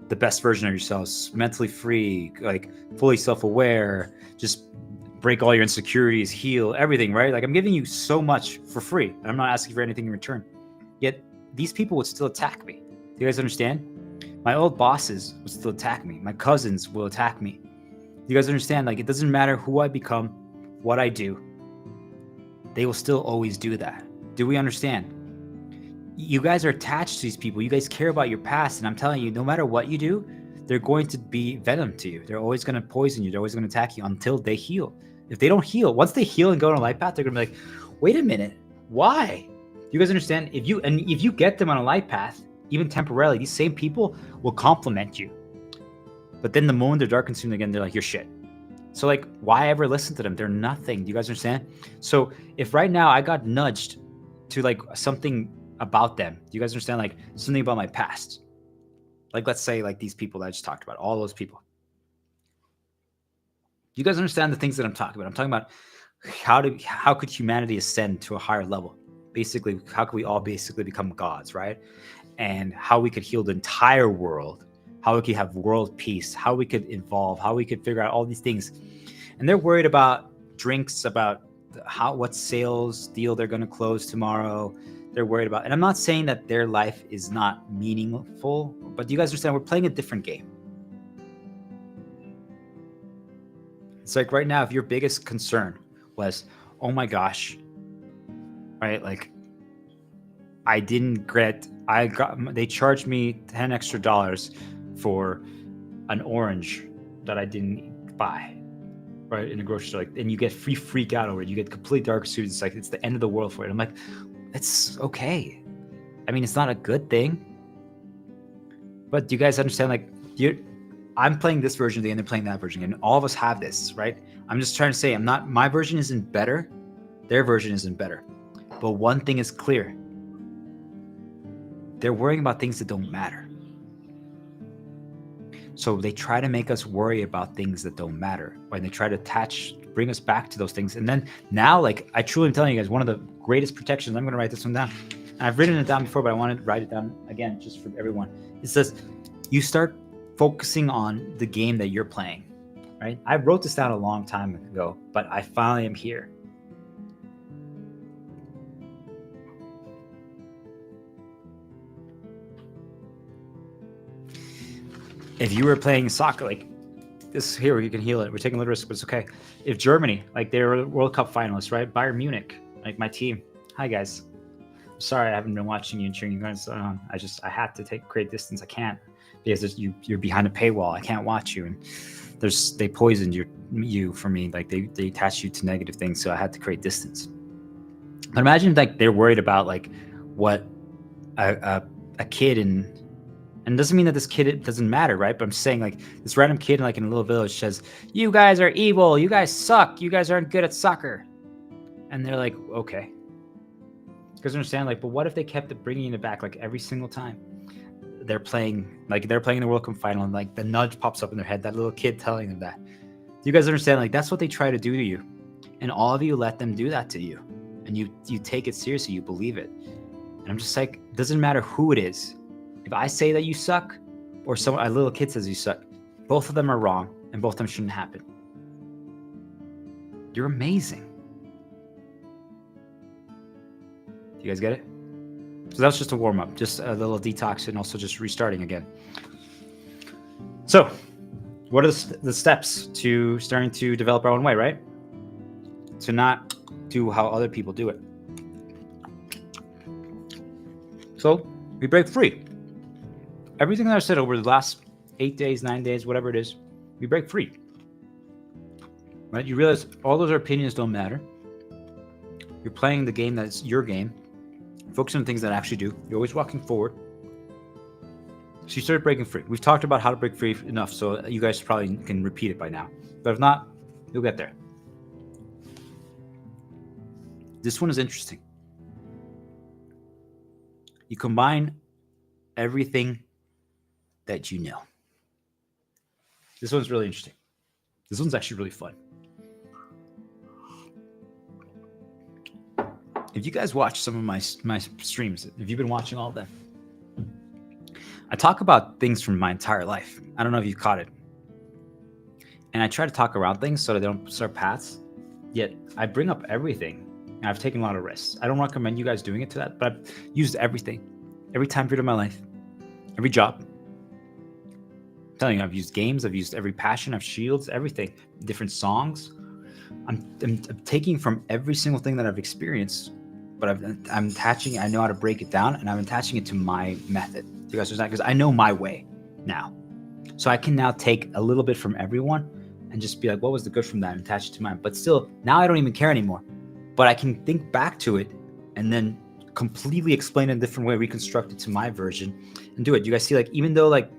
the best version of yourselves, mentally free, like fully self-aware, just break all your insecurities, heal everything, right? Like, I'm giving you so much for free, and I'm not asking for anything in return. Yet these people would still attack me. Do you guys understand? My old bosses would still attack me. My cousins will attack me. You guys understand? Like, it doesn't matter who I become, what I do. They will still always do that. Do we understand? You guys are attached to these people. You guys care about your past. And I'm telling you, no matter what you do, they're going to be venom to you. They're always going to poison you. They're always going to attack you until they heal. If they don't heal, once they heal and go on a life path, they're going to be like, wait a minute, why? You guys understand? If you get them on a life path, even temporarily, these same people will compliment you. But then the moment they're dark consumed again, they're like, you're shit. So, like, why ever listen to them? They're nothing. Do you guys understand? So if right now I got nudged to, like, something about them, do you guys understand? Like, something about my past. Like, let's say, like, these people that I just talked about, all those people. You guys understand the things that I'm talking about? I'm talking about how could humanity ascend to a higher level? Basically, how could we all basically become gods, right? And how we could heal the entire world, how we could have world peace, how we could evolve, how we could figure out all these things. And they're worried about drinks, about what sales deal they're going to close tomorrow. They're worried about, and I'm not saying that their life is not meaningful, but you guys understand we're playing a different game. It's like right now, if your biggest concern was, oh my gosh, right? Like, they charged me $10 extra for an orange that I didn't buy, right, in a grocery store. Like, and you get freak out over it. You get complete dark suits. It's like, it's the end of the world for it. I'm like, it's okay. I mean, it's not a good thing. But do you guys understand? Like, I'm playing this version and they're playing that version, and all of us have this, right? I'm just trying to say, my version isn't better. Their version isn't better. But one thing is clear. They're worrying about things that don't matter. So they try to make us worry about things that don't matter. When they try to bring us back to those things. And then now, like, I truly am telling you guys, one of the greatest protections, I'm going to write this one down. And I've written it down before, but I want to write it down again just for everyone. It says, you start focusing on the game that you're playing, right? I wrote this down a long time ago, but I finally am here. If you were playing soccer, like this here, you can heal it. We're taking a little risk, but it's okay. If Germany, like they were World Cup finalists, right? Bayern Munich, like my team. Hi guys. Sorry, I haven't been watching you and cheering you guys on. I had to create distance. I can't because you're behind a paywall. I can't watch you, and they poisoned you for me. Like they attached you to negative things, so I had to create distance. But imagine like they're worried about like what a kid in. And it doesn't mean that this kid, it doesn't matter, right? But I'm saying like this random kid like in a little village says, you guys are evil. You guys suck. You guys aren't good at soccer. And they're like, okay. Because understand like, but what if they kept bringing it back like every single time they're playing the World Cup final and like the nudge pops up in their head, that little kid telling them that. Do you guys understand? Like that's what they try to do to you. And all of you let them do that to you. And you take it seriously. You believe it. And I'm just like, it doesn't matter who it is. If I say that you suck, or a little kid says you suck, both of them are wrong, and both of them shouldn't happen. You're amazing. Do you guys get it? So that was just a warm-up, just a little detox, and also just restarting again. So, what are the steps to starting to develop our own way, right? To not do how other people do it. So, we break free. Everything that I said over the last 8 days, 9 days, whatever it is, we break free. Right? You realize all those opinions don't matter. You're playing the game that's your game. Focus on things that actually do. You're always walking forward. So you started breaking free. We've talked about how to break free enough, so you guys probably can repeat it by now. But if not, you'll get there. This one is interesting. You combine everything that you know. This one's really interesting. This one's actually really fun. If you guys watch some of my streams, if you've been watching all of them, I talk about things from my entire life. I don't know if you caught it. And I try to talk around things so that they don't start paths. Yet I bring up everything. And I've taken a lot of risks. I don't recommend you guys doing it to that, but I've used everything. Every time period of my life. Every job. I'm telling you, I've used games, I've used every passion, I've shields, everything, different songs. I'm taking from every single thing that I've experienced, but I'm attaching, I know how to break it down, and I'm attaching it to my method. You guys understand? Because I know my way now. So I can now take a little bit from everyone and just be like, what was the good from that, and attach it to mine. But still, now I don't even care anymore. But I can think back to it and then completely explain it in a different way, reconstruct it to my version and do it. You guys see, like, even though like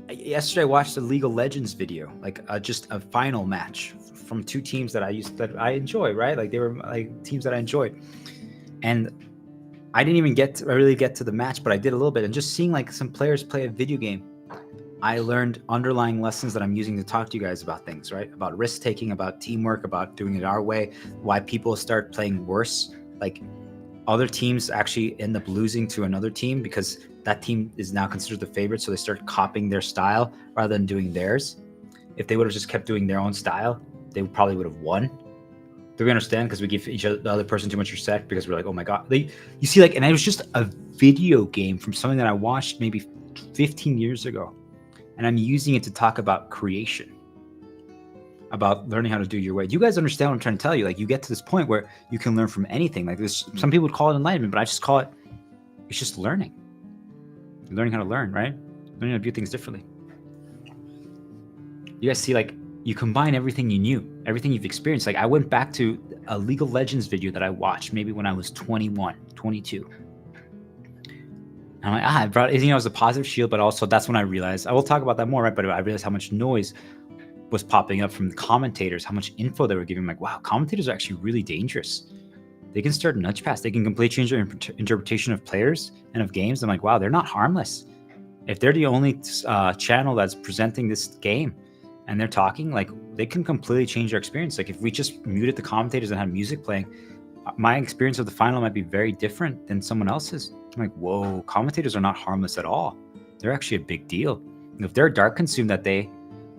yesterday I watched a League of Legends video, like just a final match from two teams that I enjoy, right? Like they were like teams that I enjoyed. And I didn't even really get to the match, but I did a little bit. And just seeing like some players play a video game, I learned underlying lessons that I'm using to talk to you guys about things, right? About risk taking, about teamwork, about doing it our way, why people start playing worse. Like other teams actually end up losing to another team because that team is now considered the favorite. So they start copying their style rather than doing theirs. If they would have just kept doing their own style, they probably would have won. Do we understand? Because we give the other person too much respect because we're like, oh my God. You see, like, and it was just a video game from something that I watched maybe 15 years ago. And I'm using it to talk about creation, about learning how to do your way. Do you guys understand what I'm trying to tell you? Like, you get to this point where you can learn from anything. Like this, some people would call it enlightenment, but I just call it, it's just learning. You're learning how to learn, right? Learning how to do things differently. You guys see, like, you combine everything you knew, everything you've experienced. Like, I went back to a League of Legends video that I watched maybe when I was 21, 22. And I'm like, I brought, it was a positive shield, but also that's when I realized, I will talk about that more, right? But I realized how much noise was popping up from the commentators, how much info they were giving. I'm like, wow, commentators are actually really dangerous. They can start nudge pass. They can completely change their interpretation of players and of games. I'm like, wow, they're not harmless. If they're the only channel that's presenting this game and they're talking, like, they can completely change our experience. Like if we just muted the commentators and had music playing, my experience of the final might be very different than someone else's. I'm like, whoa, commentators are not harmless at all. They're actually a big deal. If they're dark consumed that day,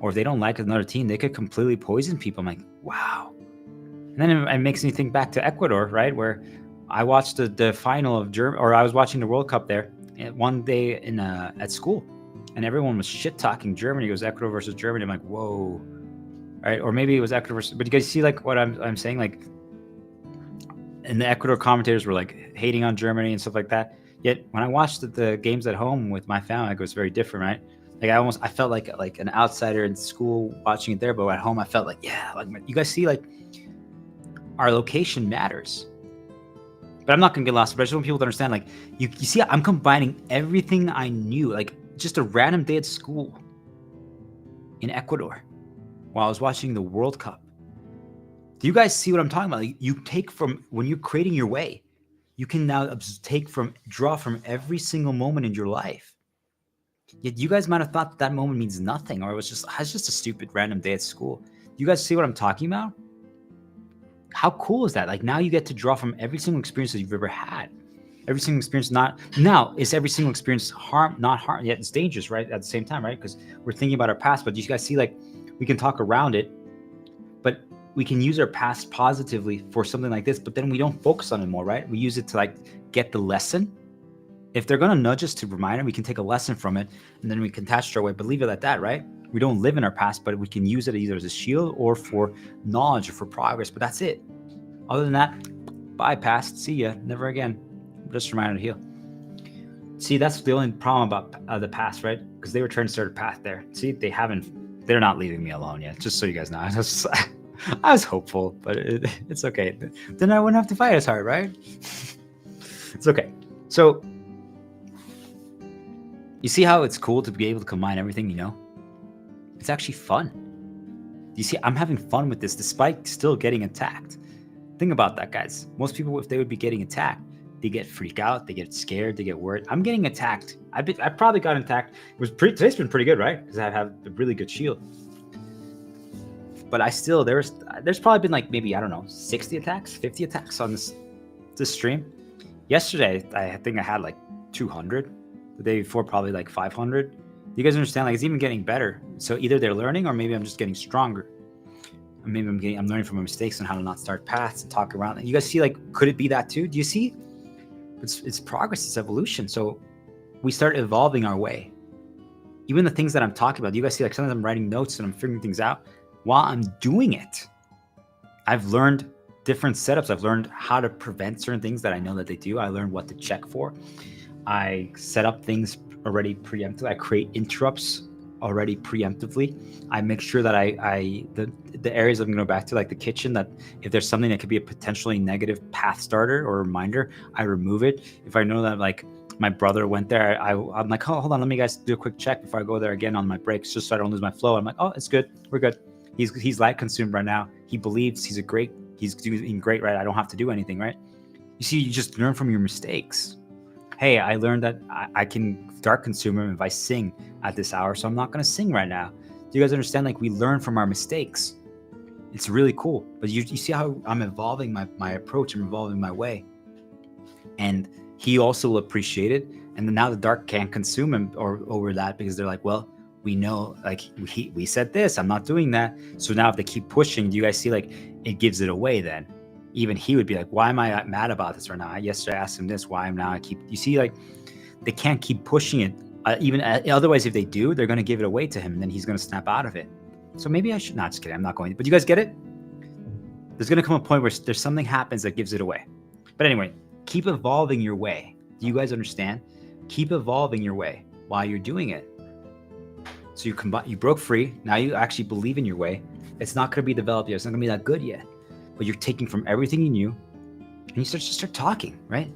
or if they don't like another team, they could completely poison people. I'm like, wow. And then it makes me think back to Ecuador, right? Where I watched the final of Germany, or I was watching the World Cup there one day at school, and everyone was shit talking Germany. It was Ecuador versus Germany. I'm like, whoa, right? Or maybe it was Ecuador versus. But you guys see like what I'm saying, like, and the Ecuador commentators were like hating on Germany and stuff like that. Yet when I watched the games at home with my family, it was very different, right? Like I felt like an outsider in school watching it there, but at home I felt like, yeah, like you guys see, like our location matters. But I'm not gonna get lost. But I just want people to understand, like you see, I'm combining everything I knew, like just a random day at school in Ecuador while I was watching the World Cup. Do you guys see what I'm talking about? Like, you take from when you're creating your way, you can now draw from every single moment in your life. Yet you guys might have thought that moment means nothing, or it's just a stupid random day at school. You guys see what I'm talking about? How cool is that? Like now you get to draw from every single experience that you've ever had. Every single experience, is every single experience not harm, yet it's dangerous, right? At the same time, right? Because we're thinking about our past, but you guys see, like, we can talk around it, but we can use our past positively for something like this, but then we don't focus on it more, right? We use it to like get the lesson. If they're going to nudge us to remind them, we can take a lesson from it, and then we can attach to our way, but leave it at that, right? We don't live in our past, but we can use it either as a shield or for knowledge or for progress, but that's it. Other than that, bye past, see ya, never again. Just a reminder to heal. See, that's the only problem about the past, right? Because they were trying to start a path there. See, they're not leaving me alone yet, just so you guys know. I was hopeful, but it's okay. Then I wouldn't have to fight as hard, right? It's okay. So, you see how it's cool to be able to combine everything you know? It's actually fun. You see, I'm having fun with this despite still getting attacked. Think about that, guys. Most people, if they would be getting attacked, they get freaked out, they get scared, they get worried. I'm getting attacked. I probably got attacked. Today's been pretty good, right? Because I have a really good shield. But there's probably been like maybe, I don't know, 60 attacks, 50 attacks on this stream. Yesterday, I think I had like 200. The day before, probably like 500. You guys understand? Like, it's even getting better. So either they're learning, or maybe I'm just getting stronger. Or maybe I'm learning from my mistakes and how to not start paths and talk around. You guys see, like, could it be that too? Do you see? It's progress, it's evolution. So we start evolving our way. Even the things that I'm talking about, you guys see, like, sometimes I'm writing notes and I'm figuring things out while I'm doing it. I've learned different setups. I've learned how to prevent certain things that I know that they do. I learned what to check for. I set up things already preemptively. I create interrupts already preemptively. I make sure that the areas I'm going to go back to, like the kitchen, that if there's something that could be a potentially negative path starter or reminder, I remove it. If I know that, like, my brother went there, I'm like, oh, hold on, let me guys do a quick check before I go there again on my breaks, just so I don't lose my flow. I'm like, oh, it's good, we're good. He's light consumed right now. He believes he's doing great, right? I don't have to do anything, right? You see, you just learn from your mistakes. Hey, I learned that I can dark consume him if I sing at this hour, so I'm not going to sing right now. Do you guys understand? Like, we learn from our mistakes. It's really cool. But you see how I'm evolving my approach, I'm evolving my way. And he also will appreciate it. And then now the dark can't consume him or over that, because they're like, well, we know, like, we said this, I'm not doing that. So now if they keep pushing, do you guys see, like, it gives it away then? Even he would be like, why am I mad about this right now? Yesterday I asked him this, why am now I keep, you see, like, they can't keep pushing it. Otherwise, if they do, they're going to give it away to him, and then he's going to snap out of it. So maybe I should, not, just kidding, I'm not going to, but you guys get it? There's going to come a point where there's something happens that gives it away. But anyway, keep evolving your way. Do you guys understand? Keep evolving your way while you're doing it. So you broke free. Now you actually believe in your way. It's not going to be developed yet. It's not going to be that good yet. But you're taking from everything you knew, and you start talking, right?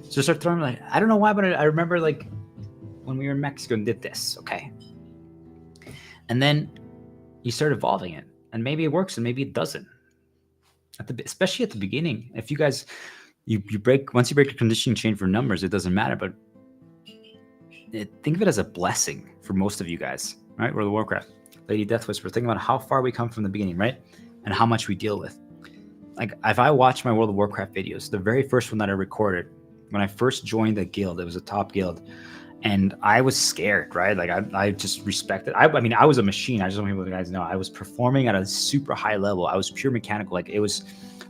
So start throwing, like, I don't know why, but I remember, like, when we were in Mexico and did this, okay? And then you start evolving it, and maybe it works and maybe it doesn't. Especially at the beginning, if you guys, once you break your conditioning chain for numbers, it doesn't matter. But think of it as a blessing for most of you guys, right? World of Warcraft. Lady Death Whisperer, think about how far we come from the beginning, right? And how much we deal with. Like, if I watch my World of Warcraft videos, the very first one that I recorded, when I first joined the guild, it was a top guild, and I was scared, right? Like, I just respected. I mean, I was a machine. I just want people to guys know I was performing at a super high level. I was pure mechanical. Like, it was,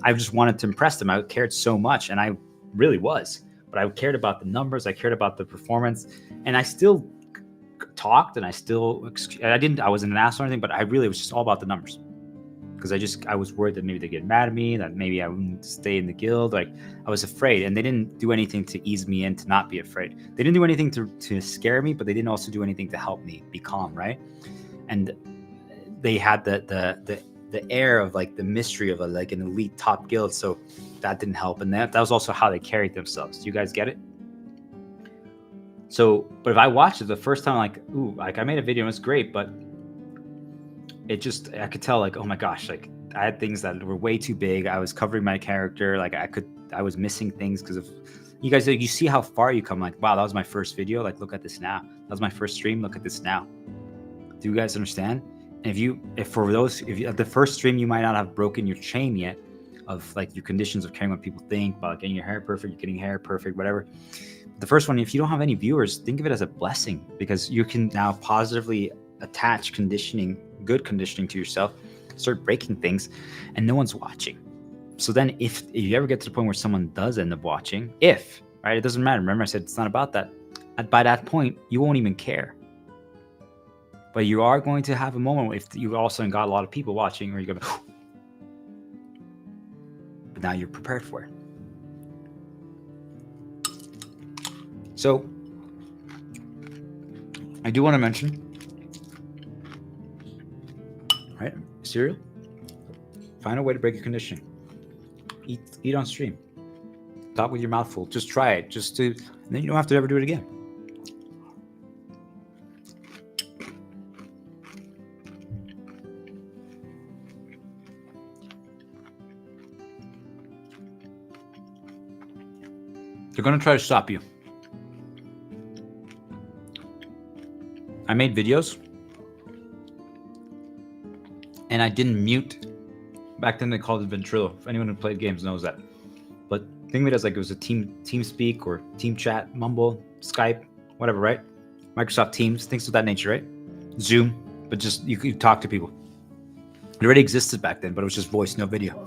I just wanted to impress them. I cared so much, and I really was. But I cared about the numbers. I cared about the performance, and I still talked, and I wasn't an ass or anything, but I really, it was just all about the numbers. Because I was worried that maybe they'd get mad at me, that maybe I wouldn't stay in the guild. Like, I was afraid, and they didn't do anything to ease me in to not be afraid. They didn't do anything to scare me, but they didn't also do anything to help me be calm, right? And they had the air of like the mystery of like an elite top guild, so that didn't help. And that was also how they carried themselves. Do you guys get it? So, but if I watched it the first time, like, ooh, like I made a video and it's great, but it just, I could tell like, oh my gosh, like I had things that were way too big. I was covering my character. Like I was missing things because of, you guys, like, you see how far you come. Like, wow, that was my first video. Like, look at this now. That was my first stream. Look at this now. Do you guys understand? And if at the first stream, you might not have broken your chain yet of like your conditions of caring what people think about getting your hair perfect, you're getting hair perfect, whatever. The first one, if you don't have any viewers, think of it as a blessing, because you can now positively attach good conditioning to yourself, start breaking things, and no one's watching. So then if you ever get to the point where someone does end up watching, right, it doesn't matter. Remember I said it's not about that. By that point, you won't even care. But you are going to have a moment if you all of a sudden got a lot of people watching, or you go, but now you're prepared for it. So I do want to mention, right? Cereal. Find a way to break your conditioning. Eat on stream. Talk with your mouth full. Just try it. And then you don't have to ever do it again. They're going to try to stop you. I made videos and I didn't mute. Back then they called it Ventrilo. If anyone who played games knows that. But think of it as like it was a team speak or team chat, Mumble, Skype, whatever, right? Microsoft Teams, things of that nature, right? Zoom, but just you could talk to people. It already existed back then, but it was just voice, no video.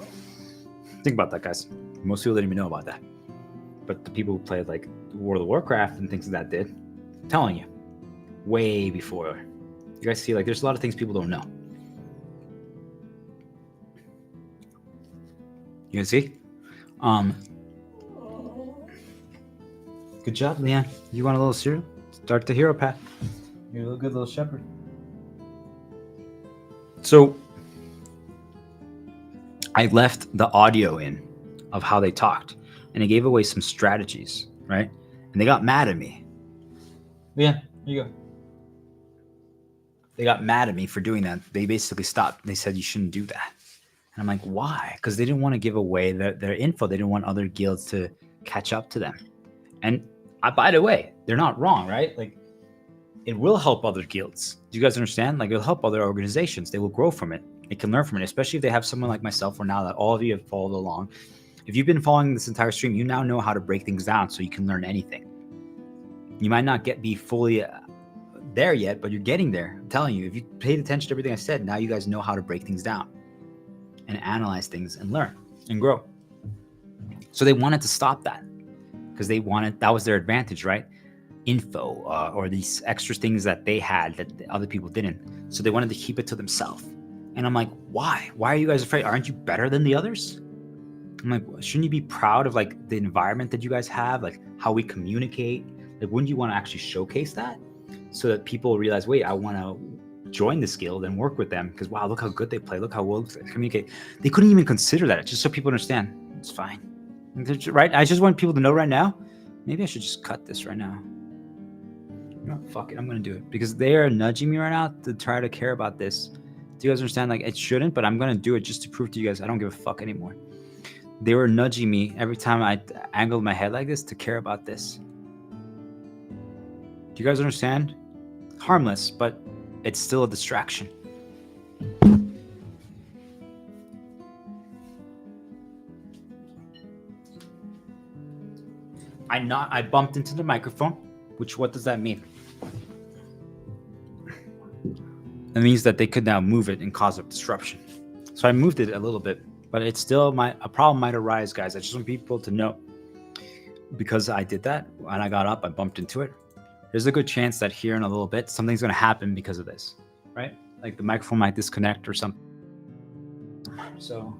Think about that, guys. Most people didn't even know about that. But the people who played like World of Warcraft and things like that did. I'm telling you, way before. You guys see, like, there's a lot of things people don't know. You guys see? Good job, Leanne. You want a little cereal? Start the hero path. You're a good little shepherd. So I left the audio in of how they talked, and I gave away some strategies, right? And they got mad at me. Yeah, here you go. They got mad at me for doing that. They basically stopped. They said you shouldn't do that. And I'm like, why? Because they didn't want to give away their info. They didn't want other guilds to catch up to them. And by the way, they're not wrong, right? Like, it will help other guilds. Do you guys understand? Like, it'll help other organizations. They will grow from it. They can learn from it, especially if they have someone like myself, or now that all of you have followed along. If you've been following this entire stream, you now know how to break things down so you can learn anything. You might not be fully there yet, but you're getting there. I'm telling you, if you paid attention to everything I said, now you guys know how to break things down and analyze things and learn and grow. So they wanted to stop that because that was their advantage, right? Info or these extra things that they had that other people didn't. So they wanted to keep it to themselves. And I'm like, why? Why are you guys afraid? Aren't you better than the others? I'm like, shouldn't you be proud of like the environment that you guys have, like how we communicate? Like, wouldn't you want to actually showcase that so that people realize, wait, I want to join this guild and work with them because, wow, look how good they play. Look how well they communicate. They couldn't even consider that, just so people understand. It's fine. Right? I just want people to know right now. Maybe I should just cut this right now. No, fuck it. I'm going to do it because they are nudging me right now to try to care about this. Do you guys understand? Like, it shouldn't, but I'm going to do it just to prove to you guys I don't give a fuck anymore. They were nudging me every time I angled my head like this to care about this. Do you guys understand? Harmless, but it's still a distraction. I bumped into the microphone, which what does that mean? It means that they could now move it and cause a disruption. So I moved it a little bit, but it's still a problem might arise, guys. I just want people to know, because I did that and I got up, I bumped into it. There's a good chance that here in a little bit, something's going to happen because of this, right? Like the microphone might disconnect or something. So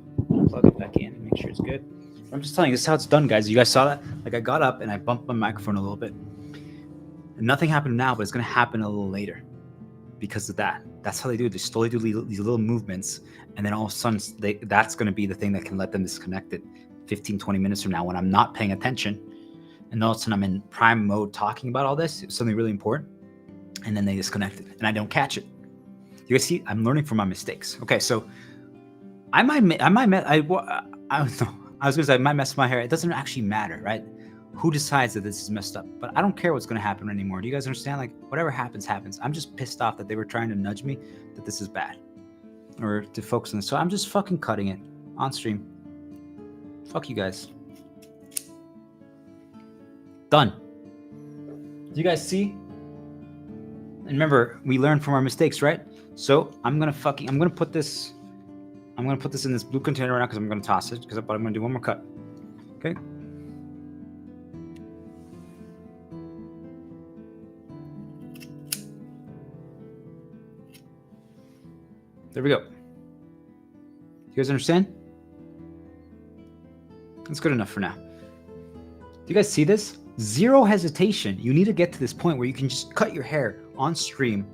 plug it back in and make sure it's good. I'm just telling you, this is how it's done, guys. You guys saw that? Like I got up and I bumped my microphone a little bit. And nothing happened now, but it's going to happen a little later because of that. That's how they do it. They slowly do these little movements. And then all of a sudden, that's going to be the thing that can let them disconnect it 15, 20 minutes from now when I'm not paying attention. And all of a sudden, I'm in prime mode talking about all this. It's something really important. And then they disconnect it. And I don't catch it. You guys see, I'm learning from my mistakes. Okay, so I was going to say I might mess my hair. It doesn't actually matter, right? Who decides that this is messed up? But I don't care what's going to happen anymore. Do you guys understand? Like, whatever happens, happens. I'm just pissed off that they were trying to nudge me that this is bad or to focus on this. So I'm just fucking cutting it on stream. Fuck you guys. Done. Do you guys see? And remember, we learn from our mistakes, right? So I'm gonna put this in this blue container right now because I'm gonna toss it. But I'm gonna do one more cut. Okay. There we go. You guys understand? That's good enough for now. Do you guys see this? Zero hesitation. You need to get to this point where you can just cut your hair on stream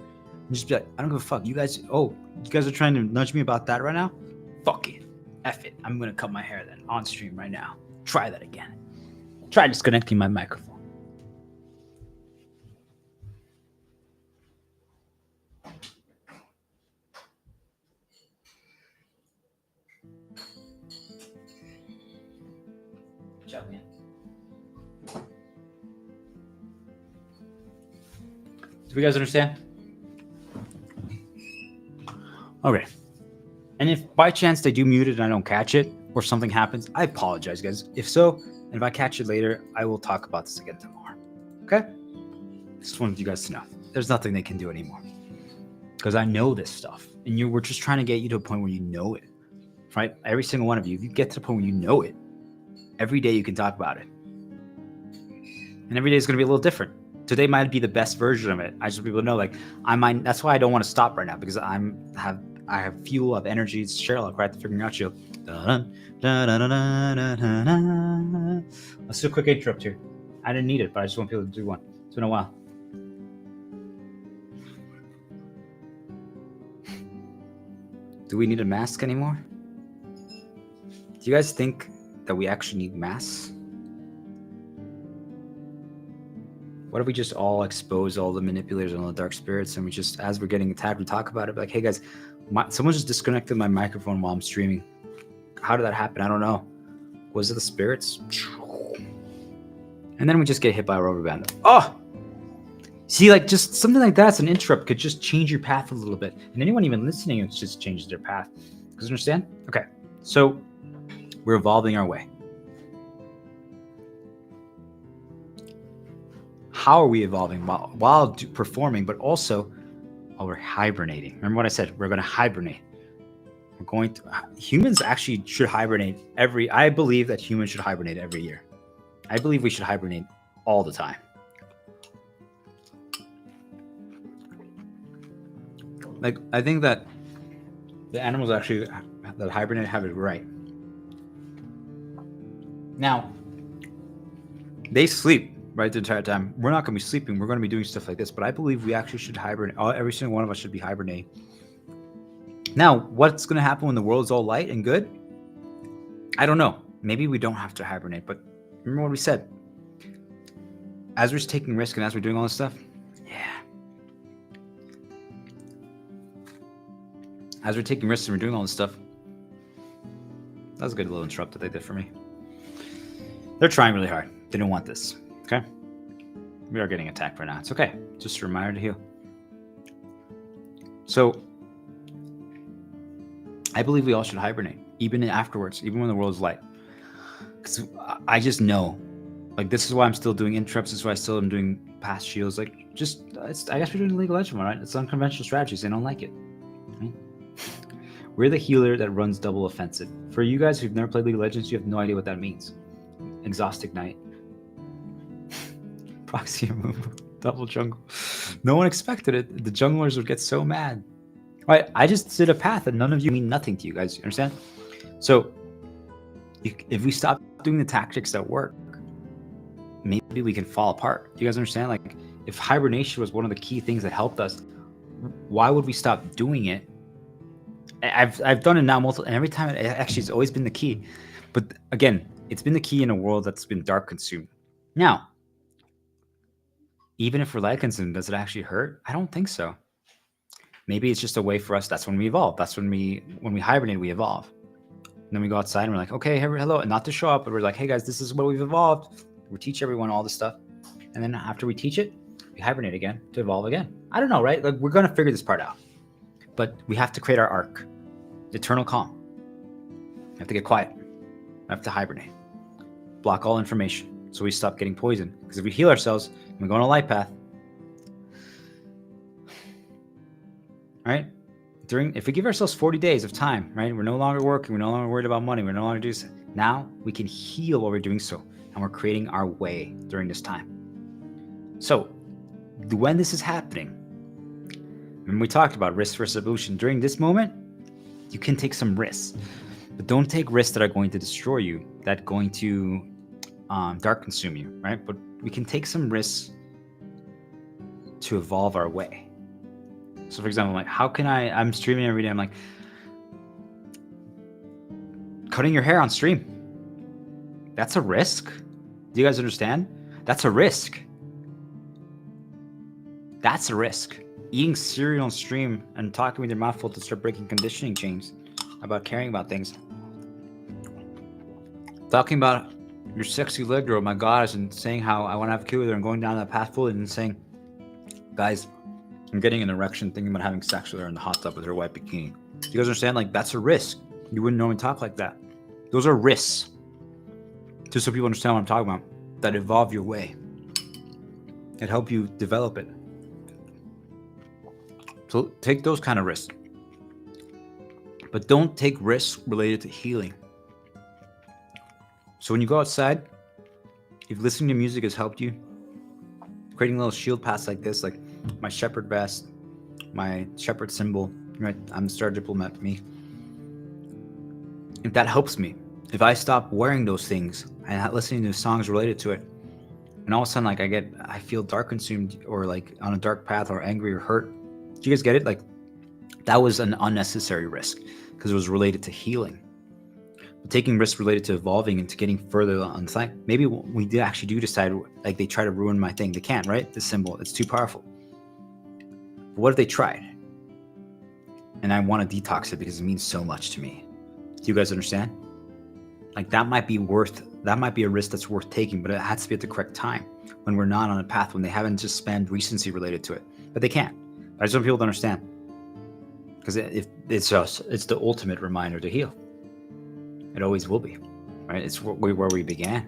and just be like, I don't give a fuck. You guys are trying to nudge me about that right now? Fuck it. F it. I'm going to cut my hair then on stream right now. Try that again. Try disconnecting my microphone. Good job, man. Do you guys understand? Okay. And if by chance they do mute it and I don't catch it or something happens, I apologize, guys. If so, and if I catch it later, I will talk about this again tomorrow. Okay? Just wanted you guys to know. There's nothing they can do anymore. Because I know this stuff. And we're just trying to get you to a point where you know it. Right? Every single one of you, if you get to the point where you know it, every day you can talk about it. And every day is going to be a little different. Today might be the best version of it. I just want people to know, like, that's why I don't want to stop right now, because I have fuel, of energy. It's Cheryl, right? Figuring out you. Let's do a quick interrupt here. I didn't need it, but I just want people to do one. It's been a while. Do we need a mask anymore? Do you guys think that we actually need masks? What if we just all expose all the manipulators and all the dark spirits, and we just, as we're getting attacked, we talk about it, like, hey guys, someone just disconnected my microphone while I'm streaming. How did that happen? I don't know. Was it the spirits? And then we just get hit by a rubber band. Oh! See, like, just something like that's an interrupt could just change your path a little bit. And anyone even listening, it just changes their path. You guys understand? Okay. So we're evolving our way. How are we evolving? While performing, but also while we're hibernating. Remember what I said? We're going to hibernate. Humans actually should hibernate I believe that humans should hibernate every year. I believe we should hibernate all the time. Like, I think that the animals actually that hibernate have it right. Now, they sleep, right, the entire time. We're not going to be sleeping. We're going to be doing stuff like this. But I believe we actually should hibernate. Every single one of us should be hibernating. Now, what's going to happen when the world's all light and good? I don't know. Maybe we don't have to hibernate. But remember what we said. As we're taking risk and as we're doing all this stuff, yeah. As we're taking risks and we're doing all this stuff, that was a good little interrupt that they did for me. They're trying really hard. They don't want this. Okay? We are getting attacked right now. It's okay. Just a reminder to heal. So, I believe we all should hibernate, even afterwards, even when the world's light. Because I just know Like, this is why I'm still doing interrupts. This is why I still am doing past shields. Like, I guess we're doing the League of Legends one, right? It's unconventional strategies. They don't like it. Right? We're the healer that runs double offensive. For you guys who've never played League of Legends, you have no idea what that means. Exhaust Ignite. Proxy removal. Double jungle. No one expected it. The junglers would get so mad. Right? I just did a path and none of you mean nothing to you guys. You understand? So, if we stop doing the tactics that work, maybe we can fall apart. Do you guys understand? Like, if hibernation was one of the key things that helped us, why would we stop doing it? I've done it now multiple, and every time it's always been the key. But again, it's been the key in a world that's been dark consumed. Now, even if we're light consumed, does it actually hurt? I don't think so. Maybe it's just a way for us. That's when we evolve. That's when we hibernate, we evolve. And then we go outside and we're like, okay, hello, and not to show up, but we're like, hey guys, this is what we've evolved. We teach everyone all this stuff, and then after we teach it, we hibernate again to evolve again. I don't know, right? Like, we're gonna figure this part out, but we have to create our arc, eternal calm. We have to get quiet. We have to hibernate, block all information, so we stop getting poisoned. Because if we heal ourselves and we go on a light path, right? If we give ourselves 40 days of time, right? We're no longer working. We're no longer worried about money. We're no longer doing this. Now we can heal while we're doing so. And we're creating our way during this time. So when this is happening, when we talked about risk versus evolution, during this moment, you can take some risks. But don't take risks that are going to destroy you, that are going to dark consume you, right? But we can take some risks to evolve our way. So for example, like, how can I'm streaming every day. I'm like, cutting your hair on stream. That's a risk. Do you guys understand? That's a risk. That's a risk. Eating cereal on stream and talking with your mouth full to start breaking conditioning chains about caring about things. Talking about your sexy leg girl, my goddess, and saying how I want to have a kid with her and going down that path fully and saying, guys, I'm getting an erection thinking about having sex with her in the hot tub with her white bikini. Do you guys understand? Like, that's a risk. You wouldn't normally talk like that. Those are risks. Just so people understand what I'm talking about. That evolve your way. That help you develop it. So take those kind of risks. But don't take risks related to healing. So when you go outside, if listening to music has helped you, creating little shield paths like this, like my shepherd vest, my shepherd symbol, right? I'm the star diplomat, me. If that helps me, if I stop wearing those things and not listening to songs related to it, and all of a sudden, like, I feel dark consumed or like on a dark path or angry or hurt. Do you guys get it? Like, that was an unnecessary risk because it was related to healing. But taking risks related to evolving and to getting further on the side, maybe we do decide, like, they try to ruin my thing. They can't, right? The symbol, it's too powerful. But what if they tried? And I want to detox it because it means so much to me. Do you guys understand? Like, that might be a risk that's worth taking, but it has to be at the correct time when we're not on a path, when they haven't just spammed recency related to it. But they can't. I just want people to understand. Because it's the ultimate reminder to heal. It always will be, right? It's where we began.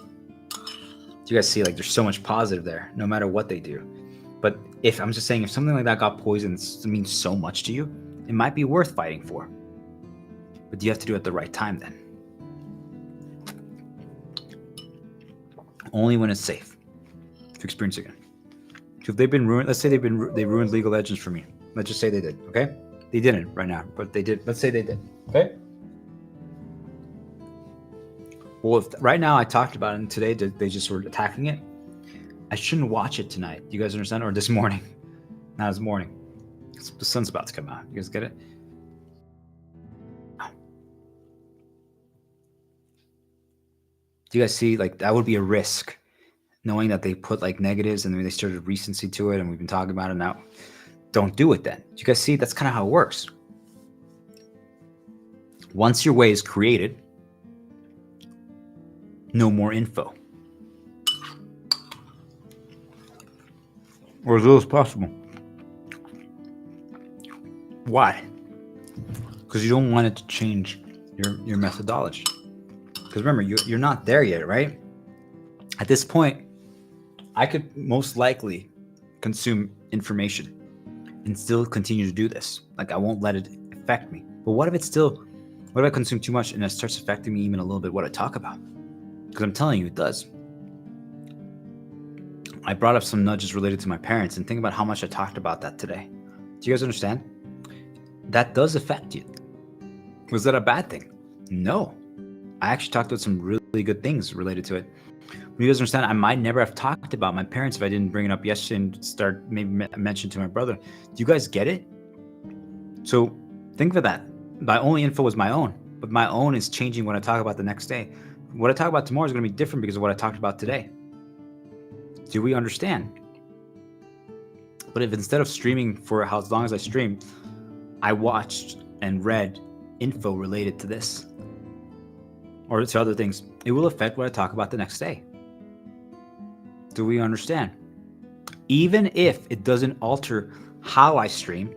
Do you guys see, like, there's so much positive there, no matter what they do. But if something like that got poisoned, it means so much to you, it might be worth fighting for. But you have to do it at the right time then. Only when it's safe to experience it again. So if they've been ruined, let's say they ruined League of Legends for me. Let's just say they did, okay? They didn't right now, but they did. Let's say they did, okay? Well, if right now I talked about it and today they just were attacking it, I shouldn't watch it tonight. You guys understand? Or this morning. Not this morning. The sun's about to come out. You guys get it? Do you guys see? Like, that would be a risk, knowing that they put like negatives and then they started recency to it, and we've been talking about it now. Don't do it then. Do you guys see? That's kind of how it works. Once your way is created, no more info. Or as little as possible. Why? Because you don't want it to change your methodology. Because remember, you're not there yet, right? At this point, I could most likely consume information and still continue to do this. Like, I won't let it affect me. But what if I consume too much and it starts affecting me even a little bit what I talk about? Because I'm telling you, it does. I brought up some nudges related to my parents, and think about how much I talked about that today. Do you guys understand? That does affect you. Was that a bad thing? No. I actually talked about some really good things related to it. You guys understand? I might never have talked about my parents if I didn't bring it up yesterday and start maybe mention to my brother. Do you guys get it? So think of that. My only info was my own, but my own is changing what I talk about the next day. What I talk about tomorrow is going to be different because of what I talked about today. Do we understand? But if instead of streaming for how long as I streamed, I watched and read info related to this or to other things, it will affect what I talk about the next day. Do we understand? Even if it doesn't alter how I stream,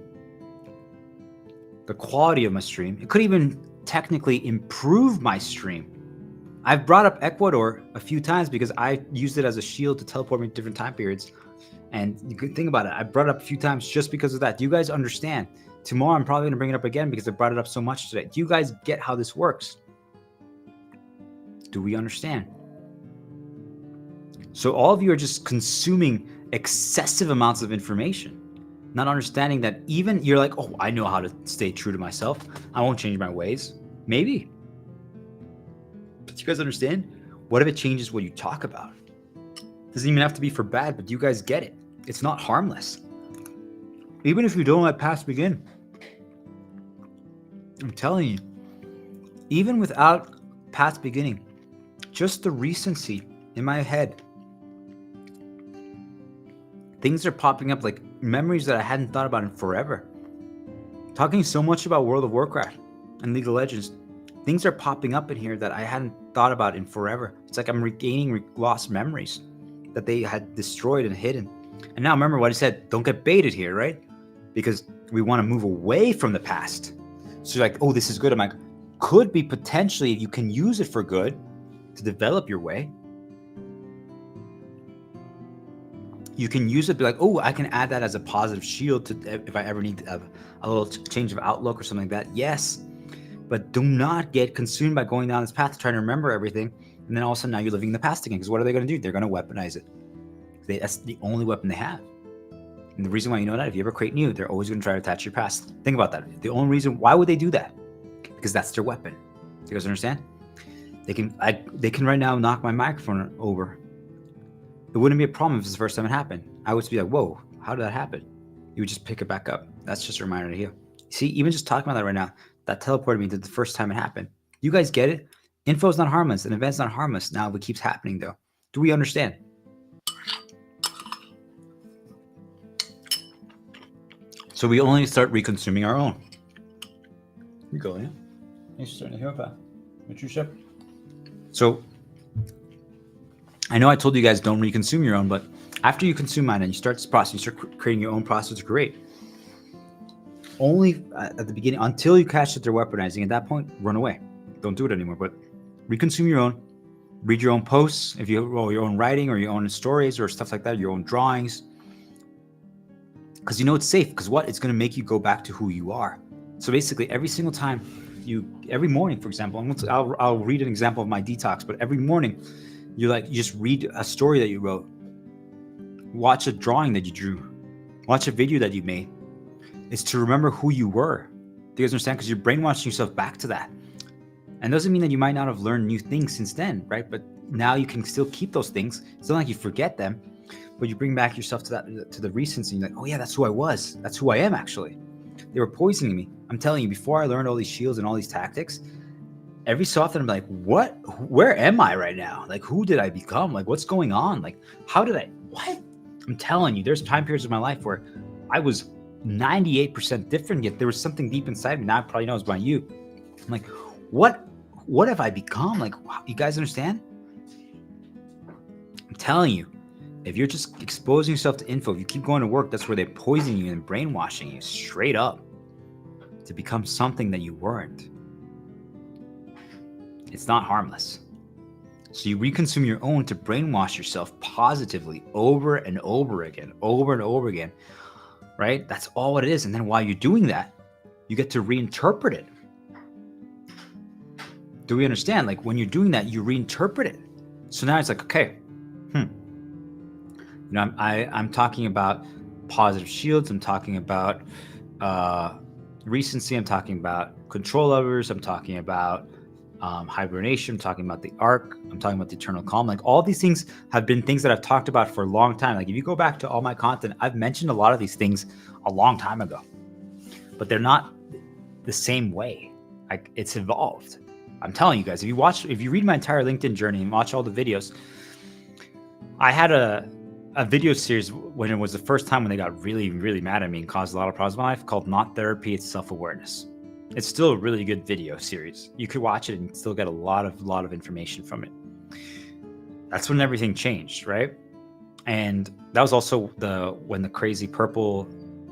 the quality of my stream, it could even technically improve my stream. I've brought up Ecuador a few times because I used it as a shield to teleport me to different time periods. And you could think about it. I brought it up a few times just because of that. Do you guys understand? Tomorrow, I'm probably going to bring it up again because I brought it up so much today. Do you guys get how this works? Do we understand? So all of you are just consuming excessive amounts of information, not understanding that even you're like, oh, I know how to stay true to myself. I won't change my ways. Maybe. But you guys understand? What if it changes what you talk about? It doesn't even have to be for bad, but you guys get it. It's not harmless. Even if you don't let past begin. I'm telling you, even without past beginning, just the recency in my head, things are popping up like memories that I hadn't thought about in forever. Talking so much about World of Warcraft and League of Legends, things are popping up in here that I hadn't thought about in forever. It's like I'm regaining lost memories that they had destroyed and hidden. And now remember what I said, don't get baited here, right? Because we want to move away from the past. So you're like, oh, this is good. I'm like, could be potentially you can use it for good to develop your way. You can use it, be like, oh, I can add that as a positive shield to if I ever need to have a little change of outlook or something like that. Yes, but do not get consumed by going down this path, trying to remember everything, and then all of a sudden now you're living in the past again. Because what are they going to do? They're going to weaponize it. That's the only weapon they have. And the reason why you know that, if you ever create new, they're always going to try to attach your past. Think about that. The only reason, why would they do that? Because that's their weapon. You guys understand? They can right now knock my microphone over. It wouldn't be a problem if it's the first time it happened. I would be like, whoa, how did that happen? You would just pick it back up. That's just a reminder to you. See, even just talking about that right now, that teleported me to the first time it happened. You guys get it? Info is not harmless. An event's not harmless. Now it keeps happening though. Do we understand? So we only start reconsuming our own. You go, yeah? You're starting to hear about that. So I know I told you guys don't reconsume your own, but after you consume mine and you start this process, you start creating your own process to create. Only at the beginning, until you catch that they're weaponizing, at that point, run away. Don't do it anymore, but reconsume your own. Read your own posts, if you have your own writing or your own stories or stuff like that, your own drawings. Because you know it's safe, because what? It's going to make you go back to who you are. So basically, every single time every morning, for example, I'll read an example of my detox, but every morning, you just read a story that you wrote, watch a drawing that you drew, watch a video that you made. It's to remember who you were. Do you guys understand? Because you're brainwashing yourself back to that. And it doesn't mean that you might not have learned new things since then, right? But now you can still keep those things. It's not like you forget them, but you bring back yourself to the recency. You're like, oh yeah, that's who I was. That's who I am actually. They were poisoning me. I'm telling you, before I learned all these shields and all these tactics, every so often I'm like, what? Where am I right now? Like, who did I become? Like, what's going on? Like, how did what? I'm telling you, there's time periods of my life where I was 98% different, yet there was something deep inside me. Now I probably know it's about you. I'm like, what have I become? Like, you guys understand? I'm telling you, if you're just exposing yourself to info, if you keep going to work, that's where they're poisoning you and brainwashing you straight up to become something that you weren't. It's not harmless. So you reconsume your own to brainwash yourself positively over and over again, right? That's all it is. And then while you're doing that, you get to reinterpret it. Do we understand? Like when you're doing that, you reinterpret it. So now it's like, okay, I'm talking about positive shields. I'm talking about recency. I'm talking about control levers. I'm talking about hibernation. I'm talking about the arc. I'm talking about the eternal calm. Like all these things have been things that I've talked about for a long time. Like if you go back to all my content, I've mentioned a lot of these things a long time ago, but they're not the same way. Like it's evolved. I'm telling you guys, if you read my entire LinkedIn journey and watch all the videos, I had a video series when it was the first time when they got really, really mad at me and caused a lot of problems in my life called Not Therapy, It's Self-Awareness. It's still a really good video series. You could watch it and still get a lot of information from it. That's when everything changed, right? And that was also when the crazy purple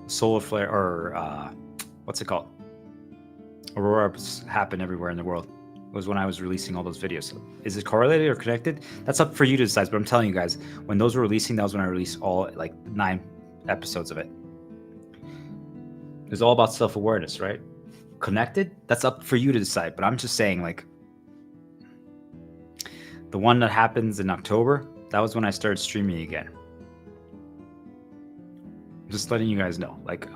solar flare or what's it called? Auroras happened everywhere in the world. It was when I was releasing all those videos. So is it correlated or connected? That's up for you to decide. But I'm telling you guys, when those were releasing, that was when I released all like 9 episodes of it. It's all about self-awareness, right? Connected? That's up for you to decide. But I'm just saying, like, the one that happens in October, that was when I started streaming again. Just letting you guys know. Like,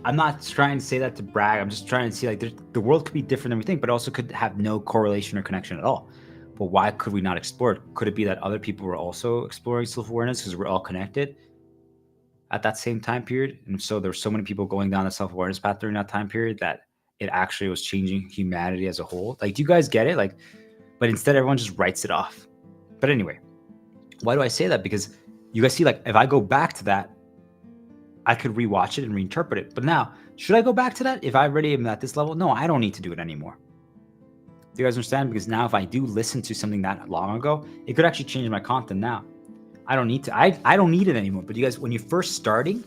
I'm not trying to say that to brag. I'm just trying to see like the world could be different than we think, but also could have no correlation or connection at all. But why could we not explore it? Could it be that other people were also exploring self-awareness because we're all connected at that same time period? And so there were so many people going down the self-awareness path during that time period that it actually was changing humanity as a whole. Like, do you guys get it? Like, but instead everyone just writes it off. But anyway, why do I say that? Because you guys see, like, if I go back to that, I could rewatch it and reinterpret it. But now, should I go back to that if I already am at this level? No, I don't need to do it anymore. Do you guys understand? Because now if I do listen to something that long ago, it could actually change my content now. I don't need to. I don't need it anymore. But you guys, when you're first starting,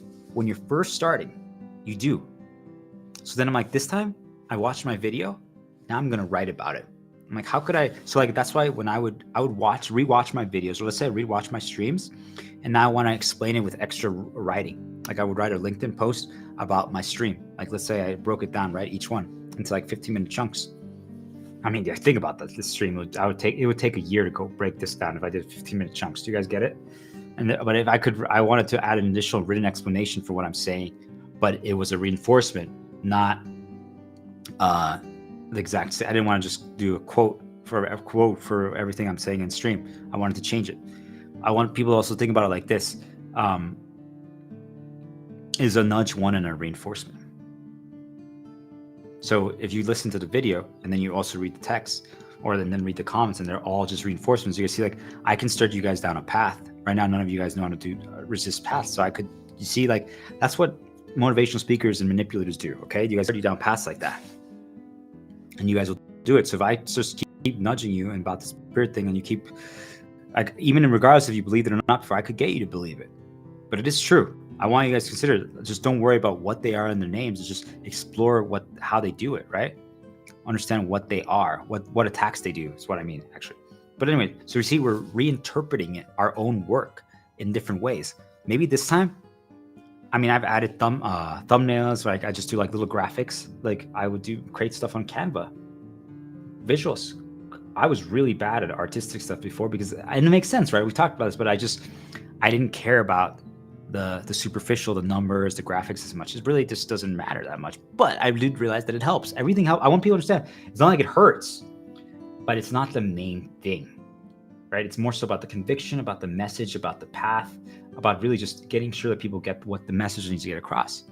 you do. So then I'm like, this time I watched my video. Now I'm going to write about it. I'm like, how could I? So like, that's why when I would rewatch my videos, or let's say I rewatch my streams, and now I want to explain it with extra writing. Like I would write a LinkedIn post about my stream. Like let's say I broke it down, right? Each one into like 15-minute chunks. I mean, yeah, think about that. This stream it would take a year to go break this down if I did 15-minute chunks. Do you guys get it? But if I wanted to add an additional written explanation for what I'm saying, but it was a reinforcement, not the exact same. I didn't want to just do a quote for everything I'm saying in stream. I wanted to change it. I want people to also think about it like this. Is a nudge one and a reinforcement. So if you listen to the video and then you also read the text, or then read the comments, and they're all just reinforcements, you can see like I can start you guys down a path. Right now, none of you guys know how to do resist paths. So you see, like that's what motivational speakers and manipulators do. Okay, you guys start you down paths like that, and you guys will do it. So if I just keep nudging you and about the spirit thing, and you keep like, even in regardless if you believe it or not, before I could get you to believe it, but it is true. I want you guys to consider it. Just don't worry about what they are in their names. Just explore how they do it, right? Understand what they are, what attacks they do is what I mean, actually. But anyway, so you see, we're reinterpreting our own work in different ways. Maybe this time, I mean, I've added thumbnails, like I just do like little graphics. Like I would create stuff on Canva, visuals. I was really bad at artistic stuff before and it makes sense, right? We talked about this, but I didn't care about the superficial, the numbers, the graphics as much. It really just doesn't matter that much. But I did realize that it helps. Everything helps. I want people to understand it's not like it hurts, but it's not the main thing, right? It's more so about the conviction, about the message, about the path, about really just getting sure that people get what the message needs to get across.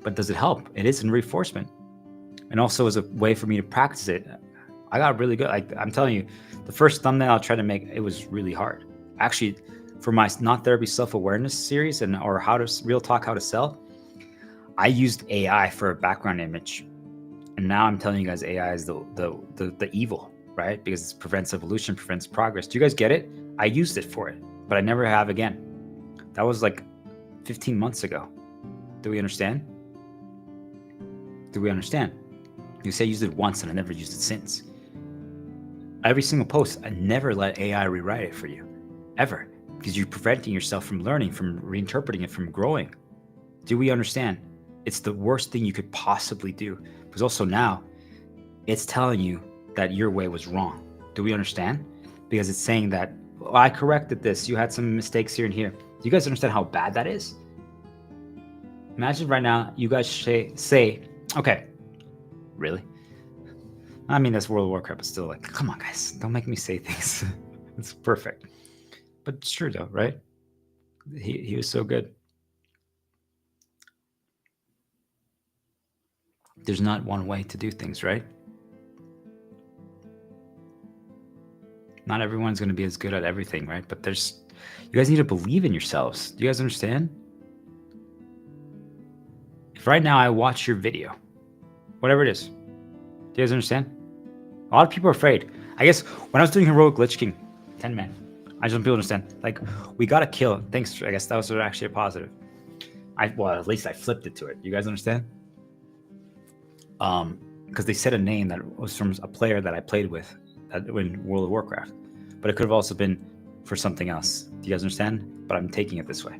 But does it help? It is a reinforcement. And also as a way for me to practice it. I got really good. Like I'm telling you, the first thumbnail I tried to make, it was really hard. Actually, for my Not Therapy Self-Awareness series or Real Talk How to Sell, I used AI for a background image. And now I'm telling you guys AI is the evil, right? Because it prevents evolution, prevents progress. Do you guys get it? I used it for it, but I never have again. That was like 15 months ago. Do we understand? You say I used it once and I never used it since. every single post, I never let AI rewrite it for you, ever, because you're preventing yourself from learning, from reinterpreting it, from growing. Do we understand? It's the worst thing you could possibly do, because also now it's telling you that your way was wrong. Do we understand? Because it's saying that, well, I corrected this, you had some mistakes here and here. Do you guys understand how bad that is? Imagine right now you guys say, okay, really? I mean, that's World of Warcraft, but still, like, come on, guys, don't make me say things. It's perfect. But it's true, though, right? He was so good. There's not one way to do things, right? Not everyone's going to be as good at everything, right? But you guys need to believe in yourselves. Do you guys understand? If right now I watch your video, whatever it is, do you guys understand? A lot of people are afraid. I guess when I was doing Heroic Lich King, 10 men, I just want people to understand. Like, we got to kill. Thanks. I guess that was actually a positive. Well, at least I flipped it to it. You guys understand? Because they said a name that was from a player that I played with in World of Warcraft, but it could have also been for something else. Do you guys understand? But I'm taking it this way.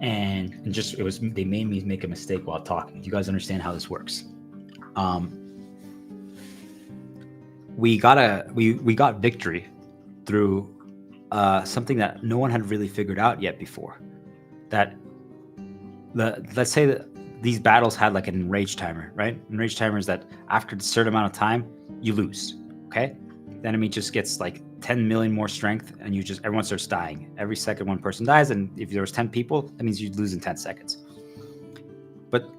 And they made me make a mistake while talking. Do you guys understand how this works? We got victory through something that no one had really figured out yet before. Let's say that these battles had like an enrage timer, right? Enrage timer is that after a certain amount of time, you lose. Okay, the enemy just gets like 10 million more strength, and everyone starts dying. Every second one person dies, and if there was 10 people, that means you'd lose in 10 seconds. But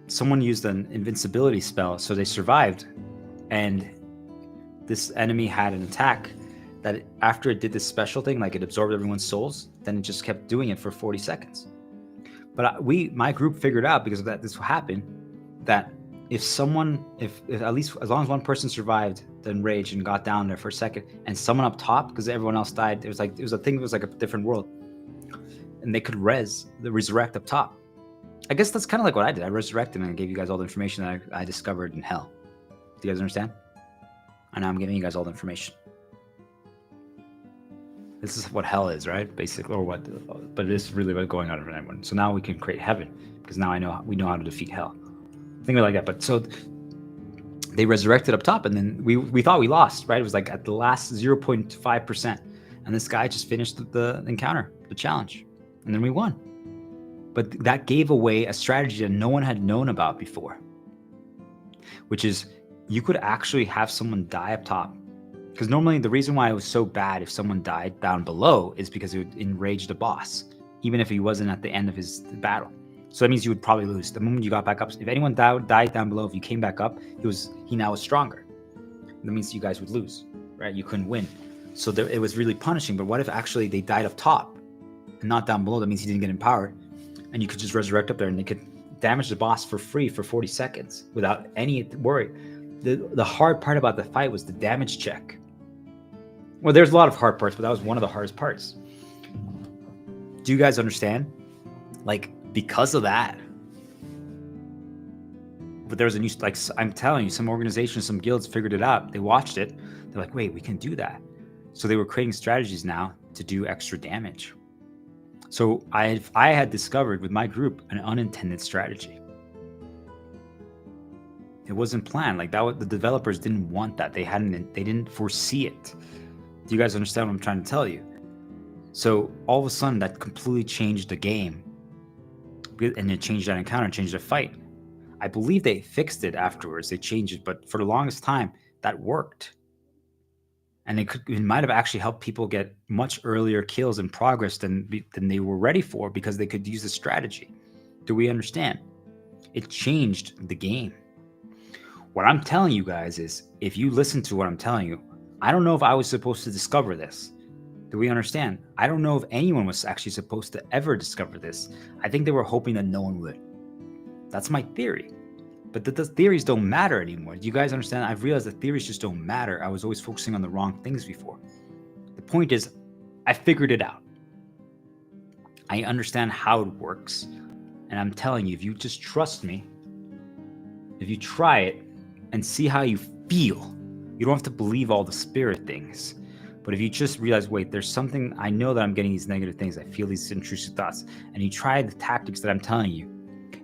someone used an invincibility spell, so they survived, and this enemy had an attack that after it did this special thing, like it absorbed everyone's souls, then it just kept doing it for 40 seconds. But my group figured out, because of that, this will happen, that if at least as long as one person survived the enrage and got down there for a second, and someone up top, because everyone else died, it was like a different world, and they could resurrect up top. I guess that's kind of like what I did. I resurrected and I gave you guys all the information that I discovered in hell. Do you guys understand? And now I'm giving you guys all the information. This is what hell is, right? Basically, but it is really what's going on for everyone. So now we can create heaven, because now we know how to defeat hell. Think of it like that. But so they resurrected up top, and then we thought we lost, right? It was like at the last 0.5%, and this guy just finished the encounter, the challenge, and then we won. But that gave away a strategy that no one had known about before, which is you could actually have someone die up top. Because normally the reason why it was so bad if someone died down below is because it would enrage the boss, even if he wasn't at the end of his battle. So that means you would probably lose. The moment you got back up, if anyone died down below, if you came back up, he now was stronger. That means you guys would lose, right? You couldn't win. So it was really punishing. But what if actually they died up top and not down below? That means he didn't get empowered. And you could just resurrect up there, and they could damage the boss for free for 40 seconds without any worry. The hard part about the fight was the damage check. Well, there's a lot of hard parts, but that was one of the hardest parts. Do you guys understand? Like, because of that. But there was a new, like, I'm telling you, some organizations, some guilds figured it out. They watched it. They're like, wait, we can do that. So they were creating strategies now to do extra damage. So I had discovered with my group an unintended strategy. It wasn't planned. Like that, the developers didn't want that. They didn't foresee it. Do you guys understand what I'm trying to tell you? So all of a sudden, that completely changed the game, and it changed that encounter, changed the fight. I believe they fixed it afterwards. They changed it, but for the longest time, that worked. And it might have actually helped people get much earlier kills and progress than they were ready for, because they could use the strategy. Do we understand? It changed the game. What I'm telling you guys is, if you listen to what I'm telling you, I don't know if I was supposed to discover this. Do we understand? I don't know if anyone was actually supposed to ever discover this. I think they were hoping that no one would. That's my theory. But the theories don't matter anymore. Do you guys understand? I've realized that theories just don't matter. I was always focusing on the wrong things before. The point is, I figured it out. I understand how it works. And I'm telling you, if you just trust me, if you try it and see how you feel. You don't have to believe all the spirit things. But if you just realize, wait, there's something, I know that I'm getting these negative things. I feel these intrusive thoughts. And you try the tactics that I'm telling you.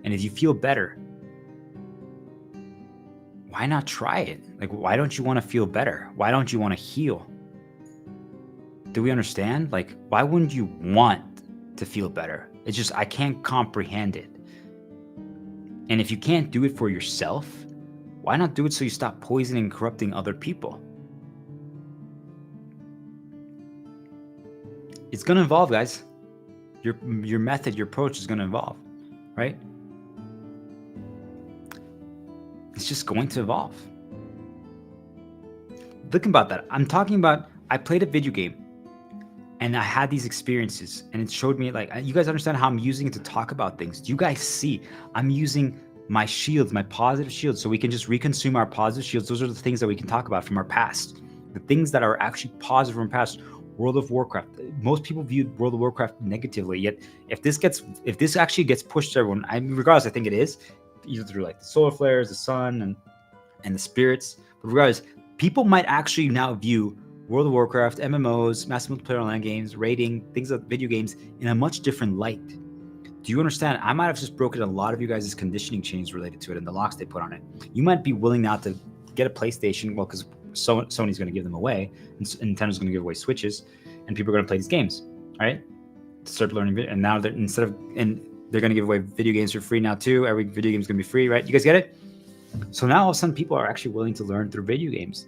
And if you feel better, why not try it? Like, why don't you want to feel better? Why don't you want to heal? Do we understand? Like, why wouldn't you want to feel better? It's just, I can't comprehend it. And if you can't do it for yourself, why not do it so you stop poisoning and corrupting other people? It's going to evolve, guys. Your method, your approach is going to evolve, right? It's just going to evolve. Think about that. I'm talking about, I played a video game and I had these experiences and it showed me, like, you guys understand how I'm using it to talk about things. Do you guys see? I'm using my shields, my positive shields, so we can just reconsume our positive shields. Those are the things that we can talk about from our past. The things that are actually positive from past. World of Warcraft. Most people view World of Warcraft negatively. Yet, if this actually gets pushed to everyone, regardless, I think it is, either through like the solar flares, the sun, and the spirits. But regardless, people might actually now view World of Warcraft, MMOs, massive multiplayer online games, raiding, things like video games in a much different light. Do you understand? I might have just broken a lot of you guys' conditioning chains related to it and the locks they put on it. You might be willing now to get a PlayStation, well, because Sony's going to give them away, and Nintendo's going to give away Switches, and people are going to play these games, right? Start learning, and now they're they're going to give away video games for free now too. Every video game is going to be free, right? You guys get it? So now all of a sudden people are actually willing to learn through video games.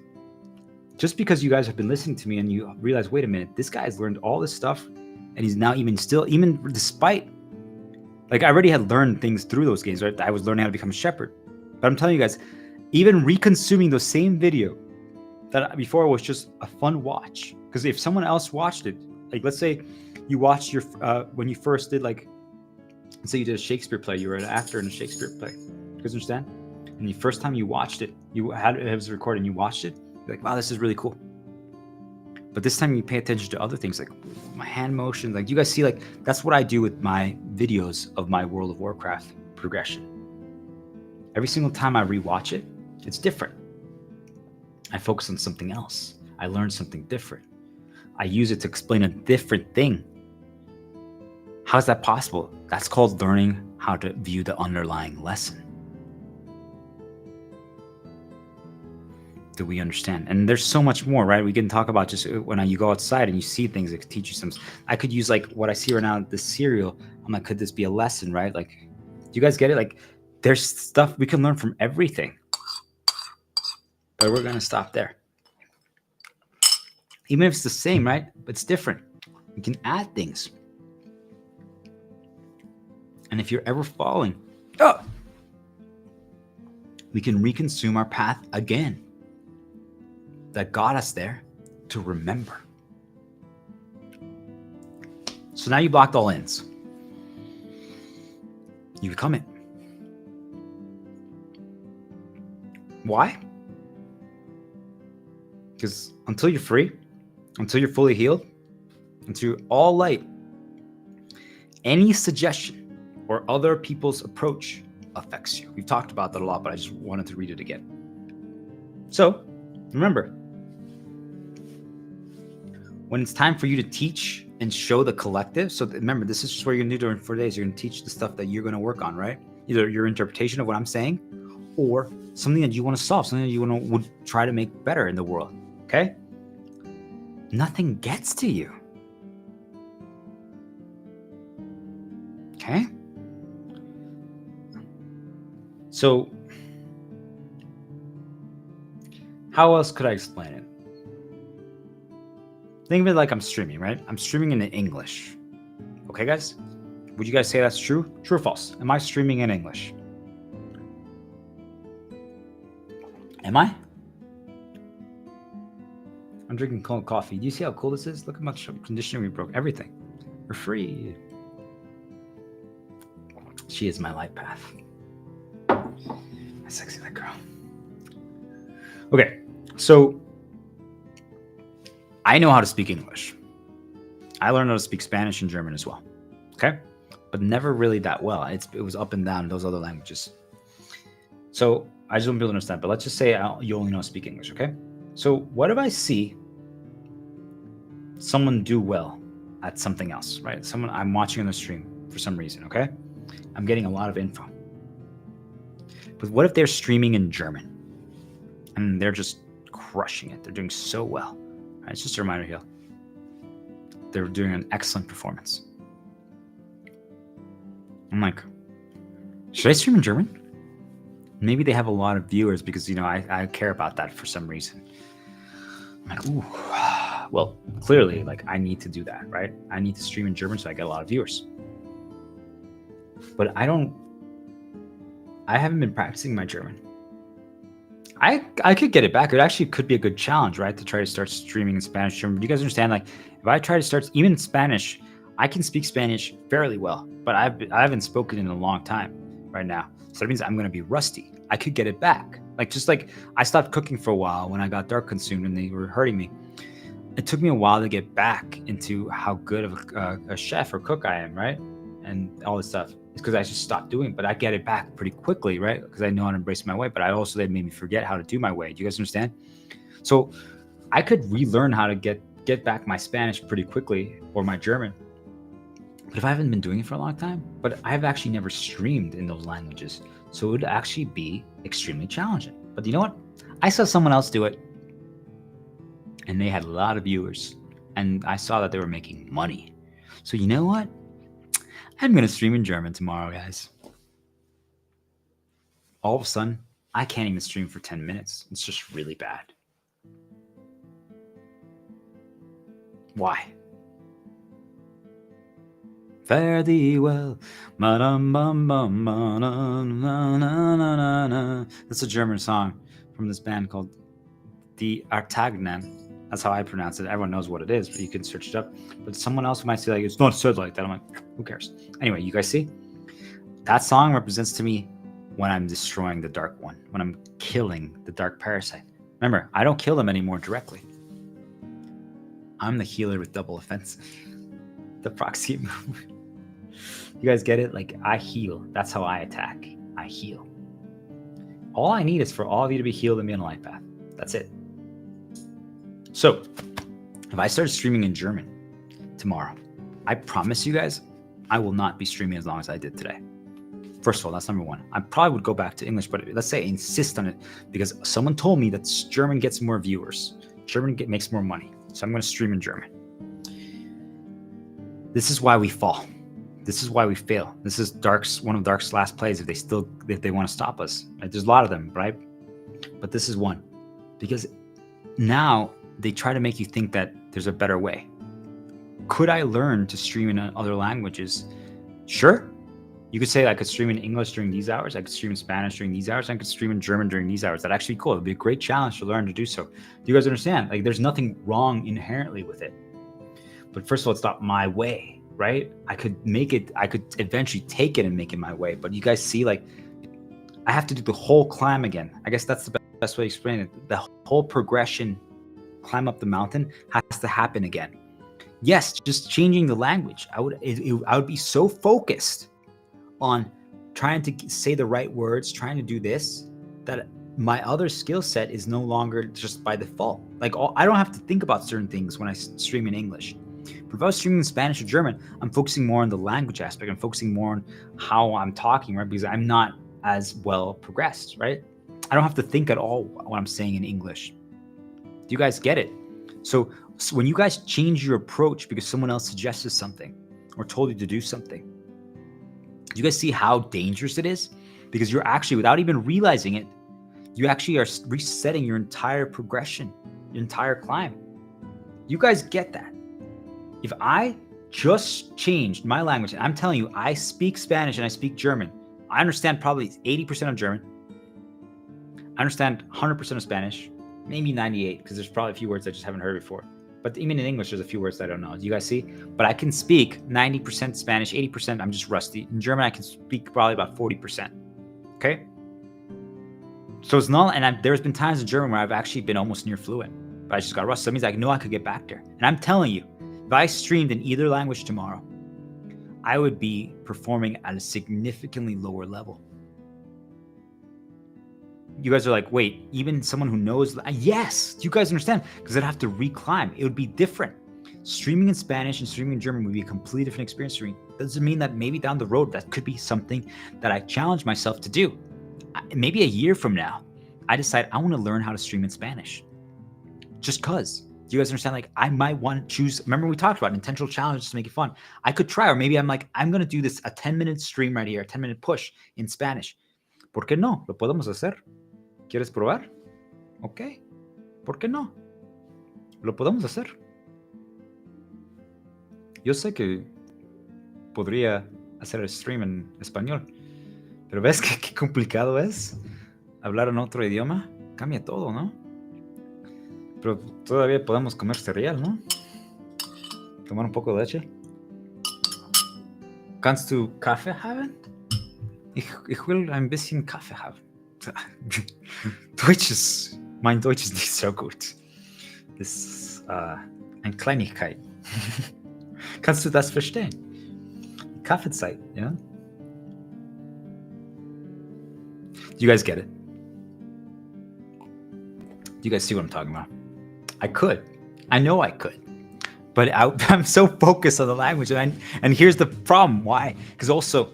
Just because you guys have been listening to me and you realize, wait a minute, this guy has learned all this stuff, and he's now even despite, like, I already had learned things through those games, right? I was learning how to become a shepherd. But I'm telling you guys, even reconsuming the same video that before was just a fun watch. Because if someone else watched it, like, let's say you watched your when you first did, like, let's say you did a Shakespeare play, you were an actor in a Shakespeare play. You guys understand? And the first time you watched it, it was recorded, you watched it, you're like, wow, this is really cool. But this time you pay attention to other things, like my hand motion. Like, you guys see, like, that's what I do with my videos of my World of Warcraft progression. Every single time I rewatch it, it's different. I focus on something else. I learn something different. I use it to explain a different thing. How is that possible? That's called learning how to view the underlying lesson. Do we understand? And there's so much more, right? We can talk about just when you go outside and you see things that could teach you something. I could use, like, what I see right now, this cereal. I'm like, could this be a lesson, right? Like, do you guys get it? Like, there's stuff we can learn from everything. But we're going to stop there. Even if it's the same, right? But it's different. We can add things. And if you're ever falling, we can reconsume our path again. That got us there to remember. So now you blocked all ends. You become it. Why? Because until you're free, until you're fully healed, until you're all light, any suggestion or other people's approach affects you. We've talked about that a lot, but I just wanted to read it again. So, remember, when it's time for you to teach and show the collective, so remember, this is just what you're going to do during 4 days. You're going to teach the stuff that you're going to work on, right? Either your interpretation of what I'm saying or something that you want to solve, something that you would try to make better in the world, okay? Nothing gets to you, okay? So, how else could I explain it? Think of it like I'm streaming, right? I'm streaming in English. Okay, guys? Would you guys say that's true? True or false? Am I streaming in English? Am I? I'm drinking cold coffee. Do you see how cool this is? Look how much conditioning we broke. Everything. We're free. She is my light path. My sexy light girl. Okay, so I know how to speak English. I learned how to speak Spanish and German as well. Okay, but never really that well. It was up and down in those other languages. So I just want people to understand, but let's just say you only know how to speak English, okay? So what if I see someone do well at something else, right? Someone I'm watching on the stream for some reason, okay? I'm getting a lot of info. But what if they're streaming in German and they're just crushing it? They're doing so well. Right, it's just a reminder here. They're doing an excellent performance. I'm like, should I stream in German? Maybe they have a lot of viewers because, I care about that for some reason. I'm like, ooh, well, clearly, like, I need to do that, right? I need to stream in German so I get a lot of viewers. But I haven't been practicing my German. I could get it back. It actually could be a good challenge, right? To try to start streaming in Spanish, German. Do you guys understand? Like, if I try to start even in Spanish, I can speak Spanish fairly well, but I haven't spoken in a long time right now. So that means I'm going to be rusty. I could get it back. Just like I stopped cooking for a while when I got dark consumed and they were hurting me. It took me a while to get back into how good of a chef or cook I am, right? And all this stuff. It's because I just stopped doing it, but I get it back pretty quickly, right? Because I know how to embrace my way, but that made me forget how to do my way. Do you guys understand? So I could relearn how to get back my Spanish pretty quickly, or my German. But if I haven't been doing it for a long time, but I've actually never streamed in those languages, so it would actually be extremely challenging. But you know what? I saw someone else do it, and they had a lot of viewers, and I saw that they were making money. So you know what? I'm going to stream in German tomorrow, guys. All of a sudden, I can't even stream for 10 minutes. It's just really bad. Why? Fare thee well. That's a German song from this band called the Artagnan. That's how I pronounce it. Everyone knows what it is, but you can search it up. But someone else might say, like, it's not said like that. I'm like, who cares? Anyway, you guys see? That song represents to me when I'm destroying the dark one, when I'm killing the dark parasite. Remember, I don't kill them anymore directly. I'm the healer with double offensive. The proxy move. You guys get it? Like, I heal. That's how I attack. I heal. All I need is for all of you to be healed and be on a life path. That's it. So, if I start streaming in German tomorrow, I promise you guys, I will not be streaming as long as I did today. First of all, that's number one. I probably would go back to English, but let's say I insist on it because someone told me that German gets more viewers. German makes more money. So I'm going to stream in German. This is why we fall. This is why we fail. This is one of Dark's last plays if they want to stop us. Right? There's a lot of them, right? But this is one. Because now they try to make you think that there's a better way. Could I learn to stream in other languages? Sure. You could say I could stream in English during these hours. I could stream in Spanish during these hours. I could stream in German during these hours. That'd actually be cool. It'd be a great challenge to learn to do so. Do you guys understand? Like, there's nothing wrong inherently with it. But first of all, it's not my way, right? I could eventually take it and make it my way. But you guys see, like, I have to do the whole climb again. I guess that's the best way to explain it. The whole progression, climb up the mountain, has to happen again. Yes, just changing the language. I would be so focused on trying to say the right words, trying to do this, that my other skill set is no longer just by default. Like, I don't have to think about certain things when I stream in English. But if I was streaming in Spanish or German, I'm focusing more on the language aspect. I'm focusing more on how I'm talking, right? Because I'm not as well progressed, right? I don't have to think at all what I'm saying in English. Do you guys get it? So when you guys change your approach because someone else suggested something or told you to do something, do you guys see how dangerous it is? Because you're actually, without even realizing it, you actually are resetting your entire progression, your entire climb. You guys get that? If I just changed my language, and I'm telling you, I speak Spanish and I speak German. I understand probably 80% of German. I understand 100% of Spanish, maybe 98, because there's probably a few words I just haven't heard before. But even in English, there's a few words that I don't know. Do you guys see? But I can speak 90% Spanish, 80%, I'm just rusty. In German, I can speak probably about 40%. Okay? So it's not, and there's been times in German where I've actually been almost near fluent, but I just got rusty. So that means I know I could get back there. And I'm telling you, if I streamed in either language tomorrow, I would be performing at a significantly lower level. You guys are like, wait, even someone who knows, yes, you guys understand, because I'd have to reclimb. It would be different. Streaming in Spanish and streaming in German would be a completely different experience for me. Doesn't mean that maybe down the road, that could be something that I challenge myself to do. Maybe a year from now, I decide I want to learn how to stream in Spanish. Just cause. Do you guys understand? Like, I might want to choose, remember we talked about intentional challenges to make it fun. I could try, or maybe I'm like, I'm going to do this, a 10-minute stream right here, a 10-minute push in Spanish. ¿Por qué no? Lo podemos hacer. ¿Quieres probar? Ok. ¿Por qué no? Lo podemos hacer. Yo sé que podría hacer el stream en español, pero ¿ves qué complicado es hablar en otro idioma? Cambia todo, ¿no? Pero todavía podemos comer cereal, ¿no? Tomar un poco de leche. Kannst du Kaffee haben? Ich will ein bisschen Kaffee haben. Mein Deutsch ist nicht so gut. Das ist eine Kleinigkeit. Kannst du das verstehen? Kaffeezeit, yeah? Do you guys get it? Do you guys see what I'm talking about? I could. I know I could. But I'm so focused on the language. And here's the problem. Why? Because also,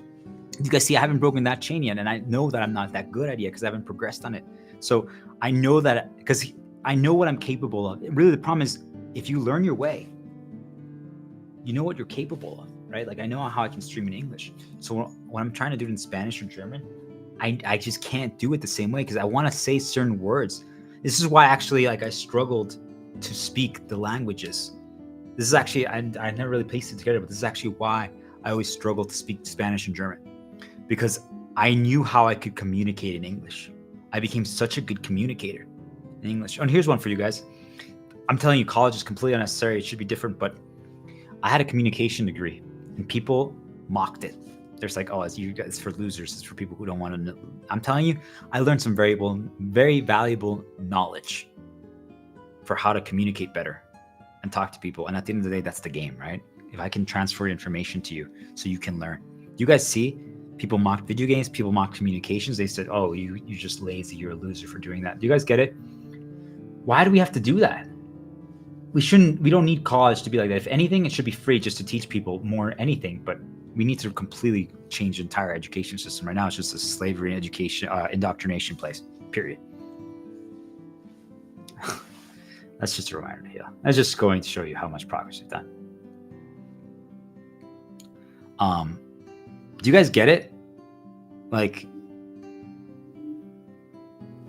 you guys see, I haven't broken that chain yet. And I know that I'm not that good at it because I haven't progressed on it. So I know that, because I know what I'm capable of. Really, the problem is, if you learn your way, you know what you're capable of, right? Like, I know how I can stream in English. So when I'm trying to do it in Spanish or German, I just can't do it the same way because I want to say certain words. This is why actually, like, I struggled to speak the languages. This is actually, I never really pieced it together, but this is actually why I always struggled to speak Spanish and German, because I knew how I could communicate in English. I became such a good communicator in English. Oh, and here's one for you guys. I'm telling you, college is completely unnecessary. It should be different, but I had a communication degree and people mocked it. They're like, oh, it's for losers. It's for people who don't want to know. I'm telling you, I learned some very valuable knowledge for how to communicate better and talk to people. And at the end of the day, that's the game, right? If I can transfer information to you so you can learn. You guys see, people mock video games, people mock communications. They said, oh, you're just lazy. You're a loser for doing that. Do you guys get it? Why do we have to do that? We don't need college to be like that. If anything, it should be free just to teach people more anything, but we need to completely change the entire education system. Right now, it's just a slavery and education, indoctrination place, period. That's just a reminder to you. That's just going to show you how much progress we've done. Do you guys get it? Like,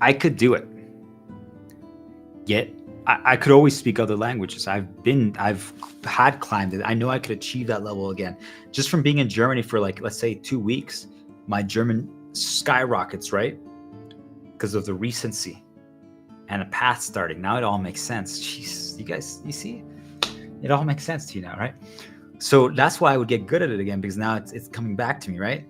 I could do it. Yet, I could always speak other languages. I've had climbed it. I know I could achieve that level again. Just from being in Germany for, like, let's say 2 weeks, my German skyrockets, right? Because of the recency and a path starting. Now it all makes sense. Jeez, you guys, you see? It all makes sense to you now, right? So that's why I would get good at it again, because now it's coming back to me, right?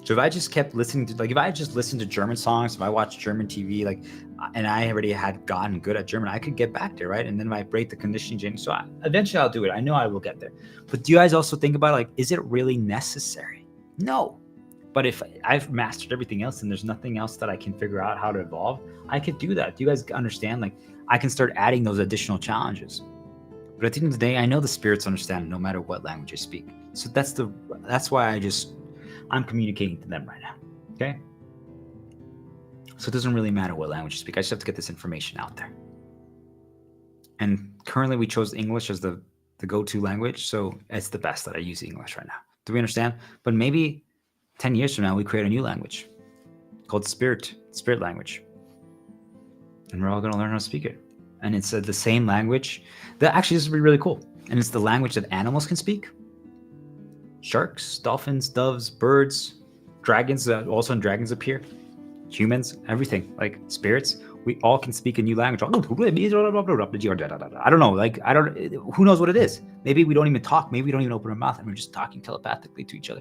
So if I just kept listening to, like, if I just listened to German songs, if I watched German TV, like, and I already had gotten good at German, I could get back there, right? And then if I break the conditioning chain, so eventually I'll do it. I know I will get there. But do you guys also think about, like, is it really necessary? No. But if I've mastered everything else and there's nothing else that I can figure out how to evolve, I could do that. Do you guys understand? Like, I can start adding those additional challenges. But at the end of the day, I know the spirits understand no matter what language I speak. So that's why I'm communicating to them right now. Okay? So it doesn't really matter what language you speak. I just have to get this information out there. And currently we chose English as the go-to language. So it's the best that I use English right now. Do we understand? But maybe 10 years from now, we create a new language called spirit language. And we're all going to learn how to speak it. And it's the same language that actually, this would be really cool. And it's the language that animals can speak. Sharks, dolphins, doves, birds, dragons, also dragons appear, humans, everything, like spirits, we all can speak a new language. I don't know, like, who knows what it is? Maybe we don't even talk, maybe we don't even open our mouth and we're just talking telepathically to each other.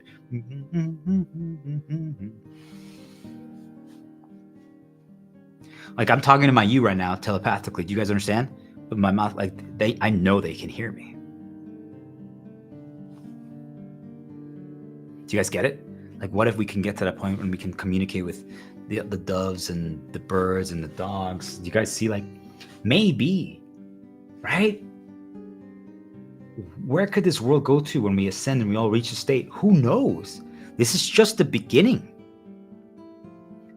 Like, I'm talking to my you right now telepathically. Do you guys understand? With my mouth, like, I know they can hear me. Do you guys get it? Like, what if we can get to that point when we can communicate with the doves and the birds and the dogs. You guys see, like, maybe, right? Where could this world go to when we ascend and we all reach a state? Who knows? This is just the beginning.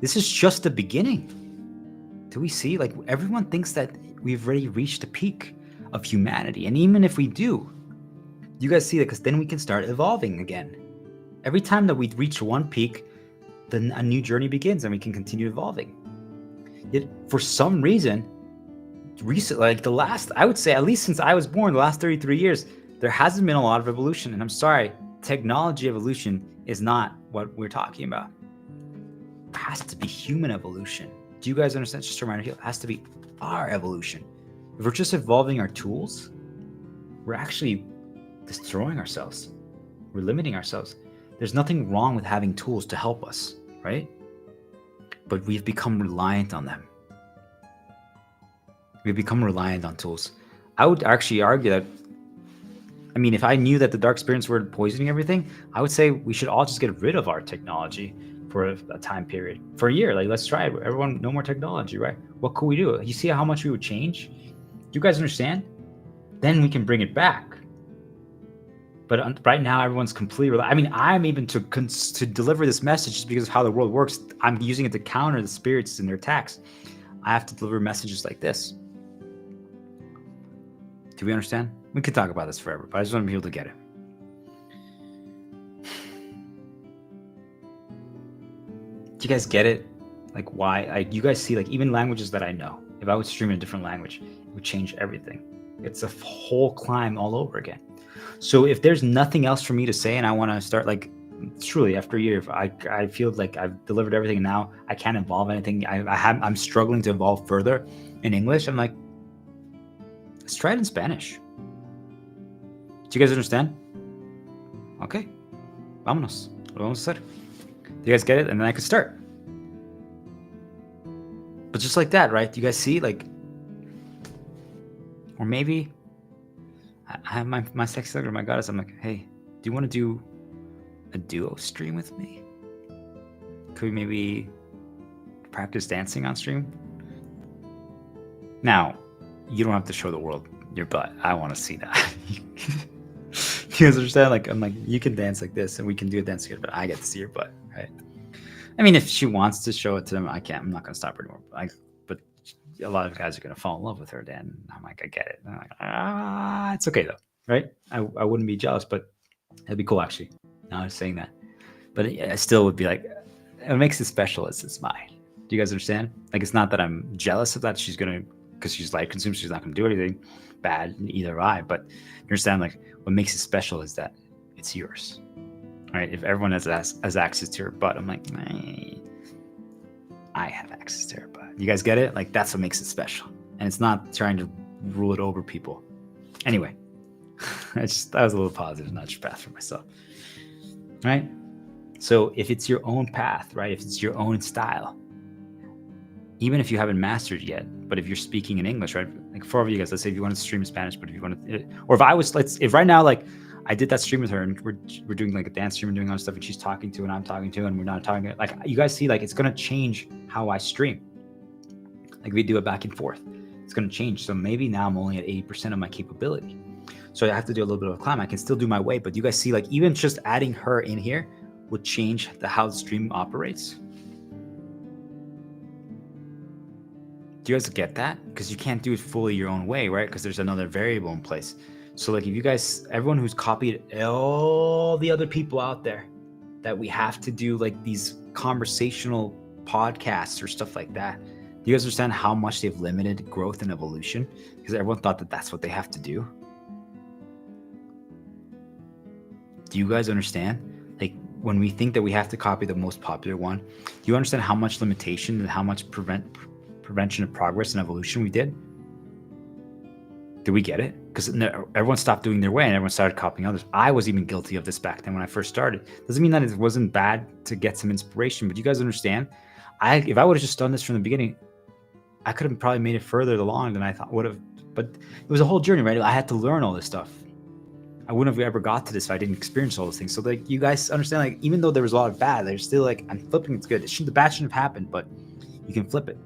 This is just the beginning. Do we see? Like, everyone thinks that we've already reached the peak of humanity. And even if we do, you guys see that, because then we can start evolving again. Every time that we reach one peak, then a new journey begins and we can continue evolving. Yet, for some reason, recent, like the last, I would say, at least since I was born, the last 33 years, there hasn't been a lot of evolution. And I'm sorry, technology evolution is not what we're talking about. It has to be human evolution. Do you guys understand? Just a reminder here, it has to be our evolution. If we're just evolving our tools, we're actually destroying ourselves. We're limiting ourselves. There's nothing wrong with having tools to help us, right? But we've become reliant on them. We've become reliant on tools. I would actually argue that, I mean, if I knew that the dark spirits were poisoning everything, I would say we should all just get rid of our technology for a time period, for a year. Like, let's try it. Everyone, no more technology, right? What could we do? You see how much we would change? Do you guys understand? Then we can bring it back. But right now, everyone's completely. I mean, I'm even to deliver this message just because of how the world works. I'm using it to counter the spirits in their attacks. I have to deliver messages like this. Do we understand? We could talk about this forever, but I just want people to get it. Do you guys get it? Like, why? You guys see, like, even languages that I know, if I would stream in a different language, it would change everything. It's a whole climb all over again. So if there's nothing else for me to say and I want to start, like, truly after a year, if I feel like I've delivered everything and now I can't evolve anything, I'm struggling to evolve further in English, I'm like, let's try it in Spanish. Do you guys understand? Okay. Vámonos. Lo vamos a hacer. Do you guys get it? And then I could start. But just like that, right? Do you guys see? Like, or maybe I have my sex or my goddess. I'm like, hey, do you want to do a duo stream with me? Could we maybe practice dancing on stream? Now, you don't have to show the world your butt. I want to see that. You guys understand? Like, I'm like, you can dance like this and we can do a dance together, but I get to see your butt, right? I mean, if she wants to show it to them, I can't. I'm not going to stop her anymore. But a lot of guys are going to fall in love with her then. I'm like, I get it. And I'm like, it's okay though, right? I wouldn't be jealous, but it'd be cool actually. Now I'm saying that. But I still would be like, what makes it special is it's mine. Do you guys understand? Like, it's not that I'm jealous of that. She's going to, because she's light consumed, she's not going to do anything bad, either I. But you understand, like, what makes it special is that it's yours. Right? If everyone has access to her butt, I'm like, I have access to her butt. You guys get it? Like, that's what makes it special. And it's not trying to rule it over people. Anyway, that was a little positive nudge path for myself. Right? So if it's your own path, right? If it's your own style, even if you haven't mastered yet, but if you're speaking in English, right? Like, for all of you guys, let's say if you want to stream in Spanish, but if you want to, or if right now, like, I did that stream with her and we're doing like a dance stream and doing all stuff and she's talking to and I'm talking to and we're not talking, like, you guys see, like, it's going to change how I stream. Like, we do it back and forth. It's going to change. So maybe now I'm only at 80% of my capability. So I have to do a little bit of a climb. I can still do my way, but you guys see, like, even just adding her in here would change how the stream operates. Do you guys get that? Because you can't do it fully your own way, right? Because there's another variable in place. So, like, if you guys, everyone who's copied all the other people out there, that we have to do like these conversational podcasts or stuff like that, do you guys understand how much they've limited growth and evolution? Because everyone thought that that's what they have to do. Do you guys understand? Like, when we think that we have to copy the most popular one, do you understand how much limitation and how much prevention of progress and evolution we did? Did we get it? Because everyone stopped doing their way and everyone started copying others. I was even guilty of this back then when I first started. Doesn't mean that it wasn't bad to get some inspiration, but you guys understand? If I would have just done this from the beginning, I could have probably made it further along than I thought would have. But it was a whole journey, right? I had to learn all this stuff. I wouldn't have ever got to this if I didn't experience all those things. So like, you guys understand, like, even though there was a lot of bad, there's still like, I'm flipping it's good. The bad shouldn't have happened, but you can flip it.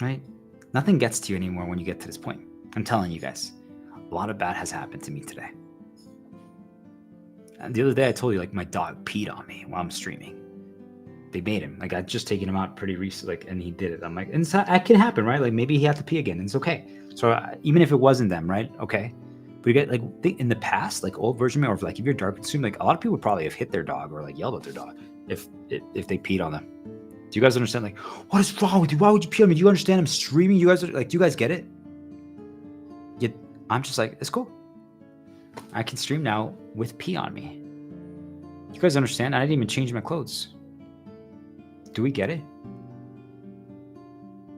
Right? Nothing gets to you anymore when you get to this point. I'm telling you guys, a lot of bad has happened to me today. And the other day I told you, like, my dog peed on me while I'm streaming. They made him. Like, I'd just taken him out pretty recently, like, and he did it. I'm like, and that can happen, right? Like, maybe he had to pee again, and it's okay. So even if it wasn't them, right? Okay. But you get, like, in the past, like, old version of me, or like if you're dark consumed, like, a lot of people would probably have hit their dog or like yelled at their dog if they peed on them. Do you guys understand? Like, what is wrong with you? Why would you pee on me? Do you understand I'm streaming? You guys are like, do you guys get it? Yet I'm just like, it's cool. I can stream now with pee on me. You guys understand? I didn't even change my clothes. Do we get it?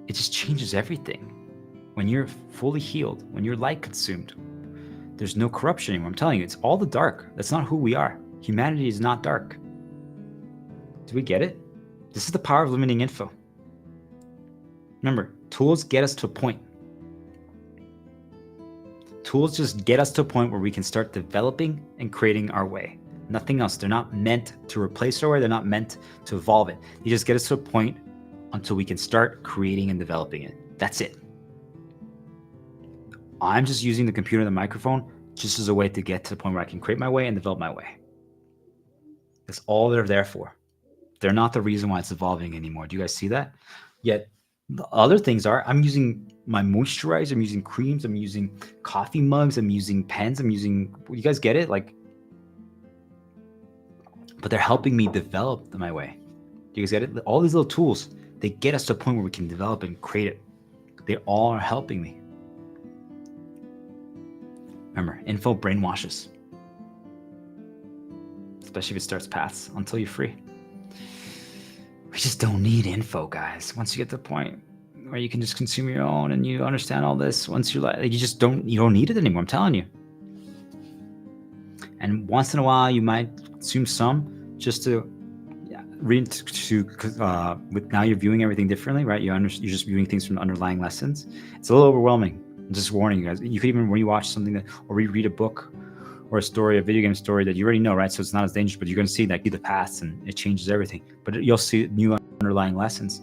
It just changes everything. When you're fully healed, when you're light consumed, there's no corruption anymore. I'm telling you, it's all the dark. That's not who we are. Humanity is not dark. Do we get it? This is the power of limiting info. Remember, tools get us to a point. Tools just get us to a point where we can start developing and creating our way. Nothing else. They're not meant to replace our way. They're not meant to evolve it. They just get us to a point until we can start creating and developing it. That's it. I'm just using the computer and the microphone just as a way to get to the point where I can create my way and develop my way. That's all they're there for. They're not the reason why it's evolving anymore. Do you guys see that? Yet the other things are, I'm using my moisturizer, I'm using creams, I'm using coffee mugs, I'm using pens, you guys get it? Like, but they're helping me develop my way. Do you guys get it? All these little tools, they get us to a point where we can develop and create it. They all are helping me. Remember, info brainwashes. Especially if it starts paths until you're free. We just don't need info, guys. Once you get to the point where you can just consume your own and you understand all this, once you're like, you don't need it anymore. I'm telling you. And once in a while, you might consume some just to with now you're viewing everything differently, right? You're just viewing things from underlying lessons. It's a little overwhelming. I'm just warning you guys. You could even rewatch something or reread a book or a story, a video game story that you already know, right? So it's not as dangerous, but you're going to see that the past and it changes everything. But you'll see new underlying lessons.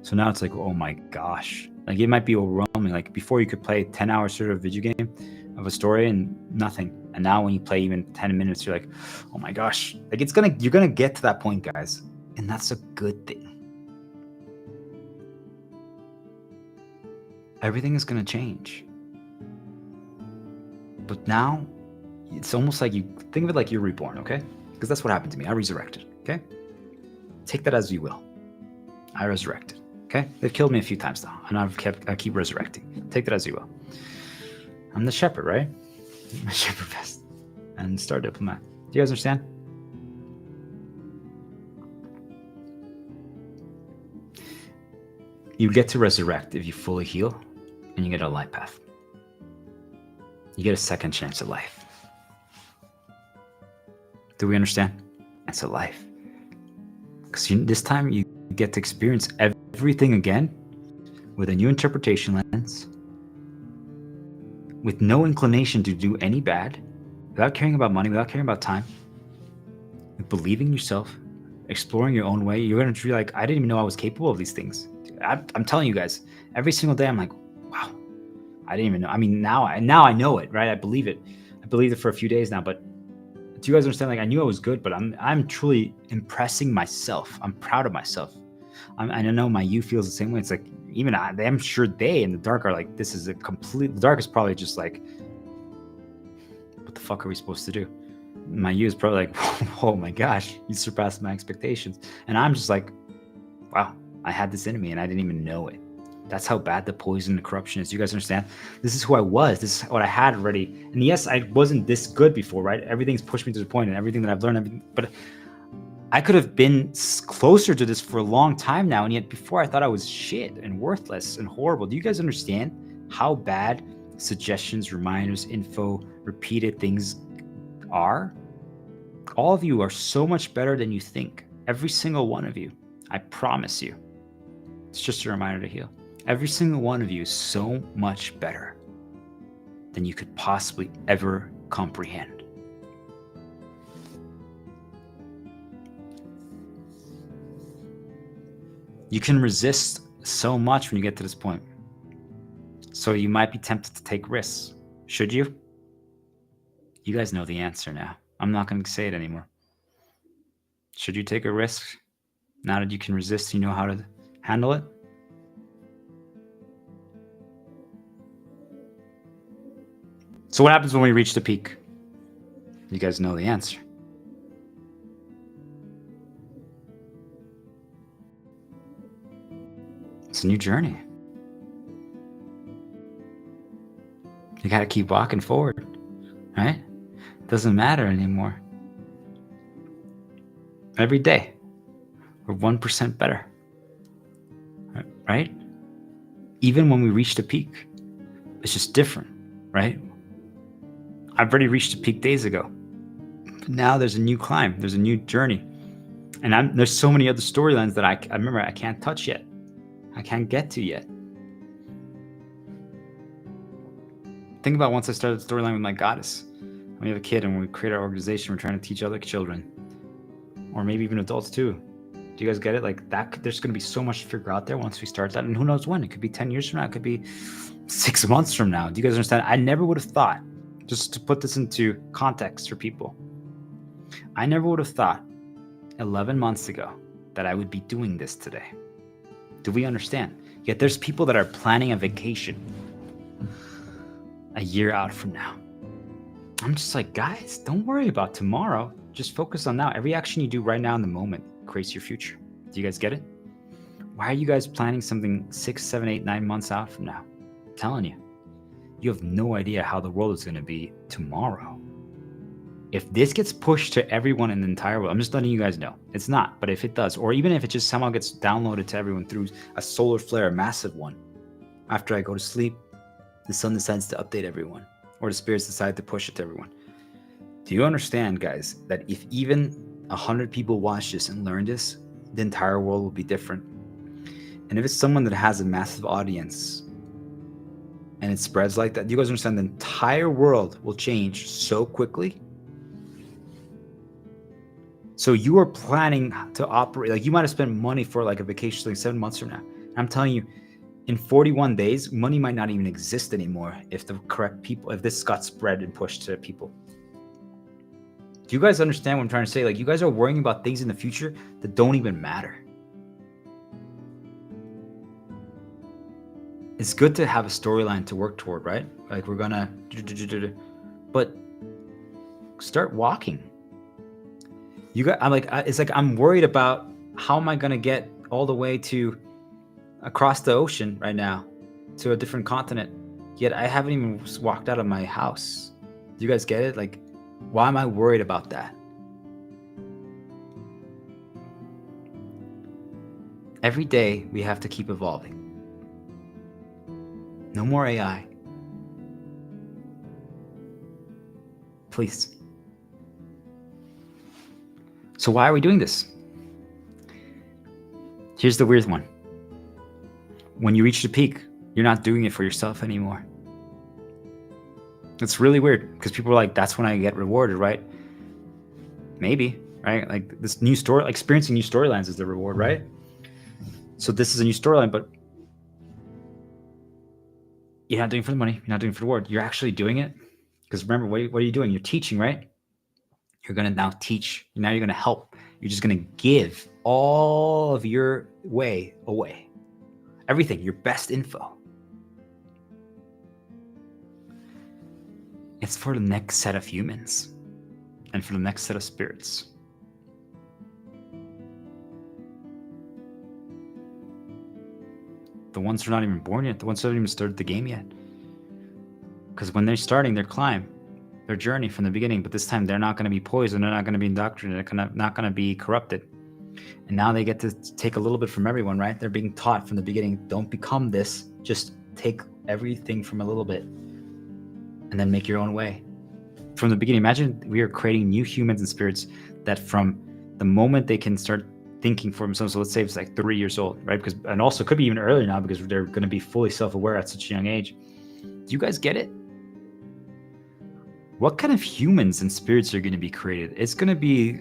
So now it's like, oh my gosh, like it might be overwhelming. Like before, you could play 10 hours sort of video game of a story and nothing. And now when you play even 10 minutes, you're like, oh my gosh, like you're gonna get to that point, guys, and that's a good thing. Everything is gonna change, but now it's almost like you think of it like you're reborn, okay? Because that's what happened to me. I resurrected, okay? Take that as you will. I resurrected, okay? They've killed me a few times now, and I keep resurrecting. Take that as you will. I'm the shepherd, right? My shepherd vest and star diplomat. Do you guys understand? You get to resurrect if you fully heal, and you get a light path. You get a second chance at life. Do we understand? It's a life. Because this time you get to experience everything again with a new interpretation lens, with no inclination to do any bad, without caring about money, without caring about time, with believing in yourself, exploring your own way. You're going to be like, I didn't even know I was capable of these things. I'm telling you guys, every single day I'm like, wow, I didn't even know. I mean, now I know it, right? I believe it. I believed it for a few days now, but do you guys understand? Like, I knew I was good, but I'm truly impressing myself. I'm proud of myself. I know my you feels the same way. It's like, even I'm sure they in the dark are like, this is the dark is probably just like, what the fuck are we supposed to do? My you is probably like, oh my gosh, you surpassed my expectations. And I'm just like, wow, I had this in me and I didn't even know it. That's how bad the poison and corruption is. You guys understand? This is who I was. This is what I had already. And yes, I wasn't this good before, right? Everything's pushed me to the point and everything that I've learned, but I could have been closer to this for a long time now. And yet before I thought I was shit and worthless and horrible. Do you guys understand how bad suggestions, reminders, info, repeated things are? All of you are so much better than you think. Every single one of you. I promise you. It's just a reminder to heal. Every single one of you is so much better than you could possibly ever comprehend. You can resist so much when you get to this point. So you might be tempted to take risks. Should you? You guys know the answer now. I'm not going to say it anymore. Should you take a risk now that you can resist, you know how to handle it? So what happens when we reach the peak? You guys know the answer. It's a new journey. You got to keep walking forward, right? It doesn't matter anymore. Every day, we're 1% better, right? Even when we reach the peak, it's just different, right? I've already reached the peak days ago. But now there's a new climb. There's a new journey. And there's so many other storylines that I remember I can't touch yet. I can't get to yet. Think about once I started the storyline with my goddess. When we have a kid and when we create our organization, we're trying to teach other children. Or maybe even adults too. Do you guys get it? Like that, there's going to be so much to figure out there once we start that. And who knows when? It could be 10 years from now. It could be 6 months from now. Do you guys understand? I never would have thought, just to put this into context for people, I never would have thought 11 months ago that I would be doing this today. Do we understand? Yet there's people that are planning a vacation a year out from now. I'm just like, guys, don't worry about tomorrow. Just focus on now. Every action you do right now in the moment creates your future. Do you guys get it? Why are you guys planning something 6, 7, 8, 9 months out from now? I'm telling you, you have no idea how the world is going to be tomorrow. If this gets pushed to everyone in the entire world, I'm just letting you guys know. It's not, but if it does, or even if it just somehow gets downloaded to everyone through a solar flare, a massive one, after I go to sleep, the sun decides to update everyone, or the spirits decide to push it to everyone. Do you understand, guys, that if even 100 people watch this and learn this, the entire world will be different? And if it's someone that has a massive audience and it spreads like that, do you guys understand the entire world will change so quickly? So you are planning to operate, like you might have spent money for like a vacation like 7 months from now. I'm telling you, in 41 days, money might not even exist anymore if the correct people, if this got spread and pushed to people. Do you guys understand what I'm trying to say? Like you guys are worrying about things in the future that don't even matter. It's good to have a storyline to work toward, right? Like we're gonna, but start walking. It's like I'm worried about how am I gonna get all the way to across the ocean right now to a different continent, yet I haven't even walked out of my house. Do you guys get it? Like, why am I worried about that? Every day we have to keep evolving. No more AI. Please. So why are we doing this? Here's the weird one. When you reach the peak, you're not doing it for yourself anymore. It's really weird because people are like, that's when I get rewarded, right? Maybe, right? Like this new story, experiencing new storylines is the reward, right? So this is a new storyline, but you're not doing it for the money. You're not doing it for the reward. You're actually doing it. Because remember, what are you doing? You're teaching, right? You're going to now teach. Now you're going to help. You're just going to give all of your way away. Everything, your best info. It's for the next set of humans and for the next set of spirits. The ones who are not even born yet, the ones who haven't even started the game yet. Because when they're starting their climb, their journey from the beginning, but this time they're not going to be poisoned, they're not going to be indoctrinated, they're not going to be corrupted. And now they get to take a little bit from everyone, right? They're being taught from the beginning, don't become this, just take everything from a little bit and then make your own way. From the beginning, imagine we are creating new humans and spirits that from the moment they can start thinking for themselves, so let's say it's like 3 years old, right? Because, and also could be even earlier now because they're going to be fully self-aware at such a young age. Do you guys get it? what kind of humans and spirits are going to be created? It's going to be,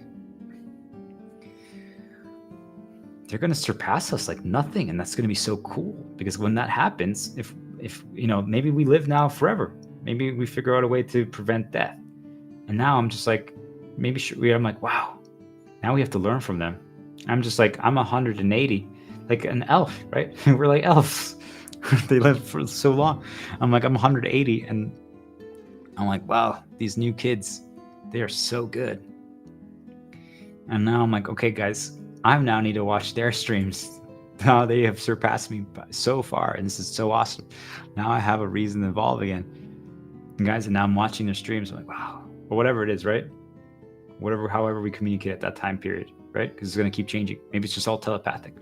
they're going to surpass us like nothing, and that's going to be so cool. Because when that happens, if maybe we live now forever, maybe we figure out a way to prevent death. And now I'm just like, I'm like, wow, now we have to learn from them. I'm just like, I'm 180, like an elf, right? We're like elves. They live for so long. I'm like, I'm 180, and I'm like, wow, these new kids, they are so good. And now I'm like, okay, guys, I now need to watch their streams. Now they have surpassed me so far, and this is so awesome. Now I have a reason to evolve again. And guys, and now I'm watching their streams. I'm like, wow, or whatever it is, right? However we communicate at that time period, right? Because it's going to keep changing. Maybe it's just all telepathic.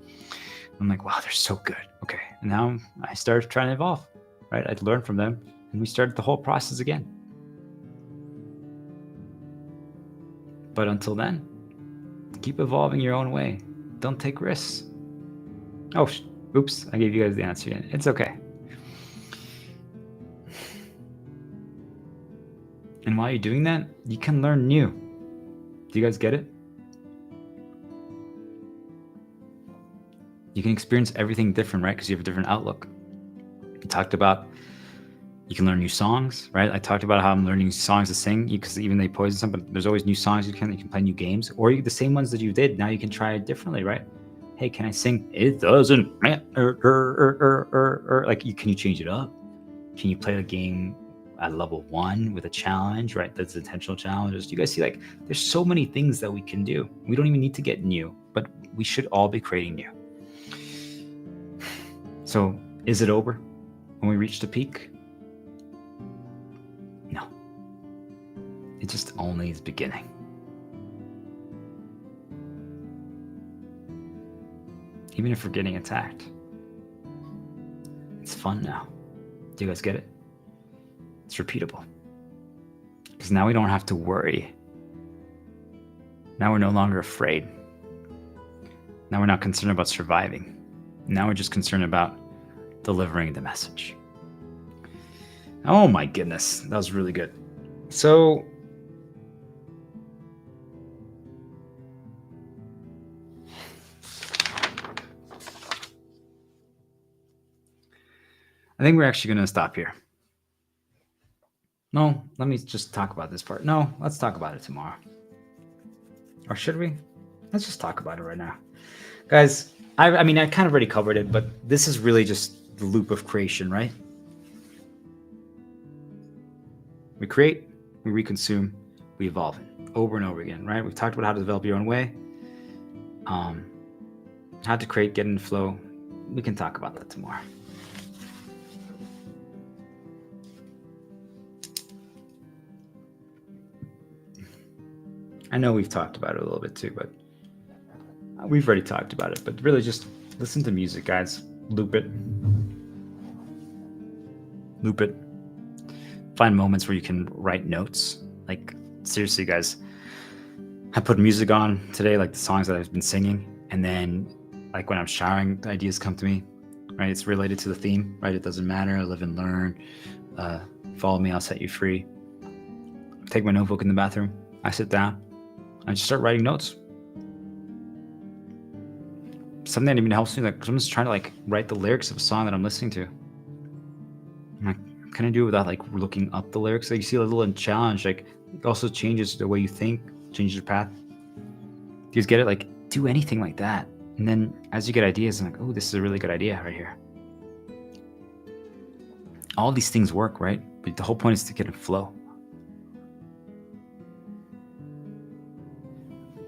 I'm like, wow, they're so good. Okay. And now I started trying to evolve, right? I'd learned from them, and we started the whole process again. But until then, keep evolving your own way. Don't take risks. Oh, oops, I gave you guys the answer yet. It's okay. And while you're doing that, you can learn new. Do you guys get it? You can experience everything different, right? Because you have a different outlook. You talked about you can learn new songs, right? I talked about how I'm learning songs to sing because even they poison some, but there's always new songs you can play new games, or the same ones that you did. Now you can try it differently, right? Hey, can I sing? It doesn't matter. Like, can you change it up? Can you play a game at level 1 with a challenge, right? That's intentional challenges. You guys see, like, there's so many things that we can do. We don't even need to get new, but we should all be creating new. So, is it over when we reach the peak? No. It just only is beginning. Even if we're getting attacked, it's fun now. Do you guys get it? It's repeatable. Because now we don't have to worry. Now we're no longer afraid. Now we're not concerned about surviving. Now we're just concerned about delivering the message. Oh my goodness, that was really good. So, I think we're actually going to stop here. No, let me just talk about this part. No, let's talk about it tomorrow. Or should we? Let's just talk about it right now. Guys, I mean, I kind of already covered it, but this is really just the loop of creation, right? We create, we reconsume, we evolve over and over again, right? We've talked about how to develop your own way, how to create, get in the flow. We can talk about that tomorrow. I know we've talked about it a little bit too, but we've already talked about it. But really, just listen to music, guys. Loop it. Loop it. Find moments where you can write notes. Like, seriously, guys. I put music on today, like the songs that I've been singing. And then, like, when I'm showering, the ideas come to me, right? It's related to the theme, right? It doesn't matter. Live and learn. Follow me, I'll set you free. Take my notebook in the bathroom. I sit down. I just start writing notes. Something that even helps me, like, I'm just trying to, like, write the lyrics of a song that I'm listening to. I'm like, can I do it without, like, looking up the lyrics? Like, you see a little challenge, like, it also changes the way you think, changes your path. Do you guys get it? Like, do anything like that. And then as you get ideas, I'm like, oh, this is a really good idea right here. All these things work, right? But the whole point is to get in flow.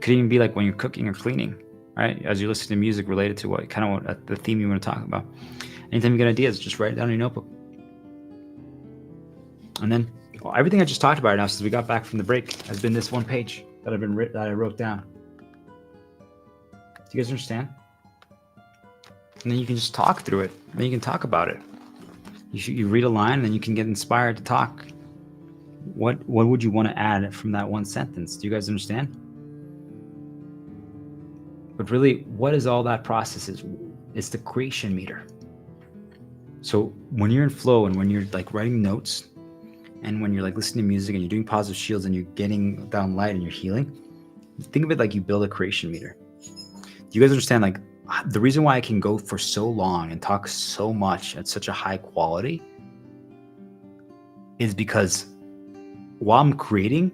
Could even be like when you're cooking or cleaning, right? As you listen to music related to what the theme you want to talk about. Anytime you get ideas, just write it down in your notebook. And then everything I just talked about now since we got back from the break has been this one page that I wrote down. Do you guys understand? And then you can just talk through it. And then you can talk about it. You read a line, and then you can get inspired to talk. What would you want to add from that one sentence? Do you guys understand? But really, what is all that process is? It's the creation meter. So when you're in flow and when you're like writing notes, and when you're like listening to music and you're doing positive shields and you're getting down light and you're healing, think of it like you build a creation meter. Do you guys understand? Like, the reason why I can go for so long and talk so much at such a high quality is because while I'm creating,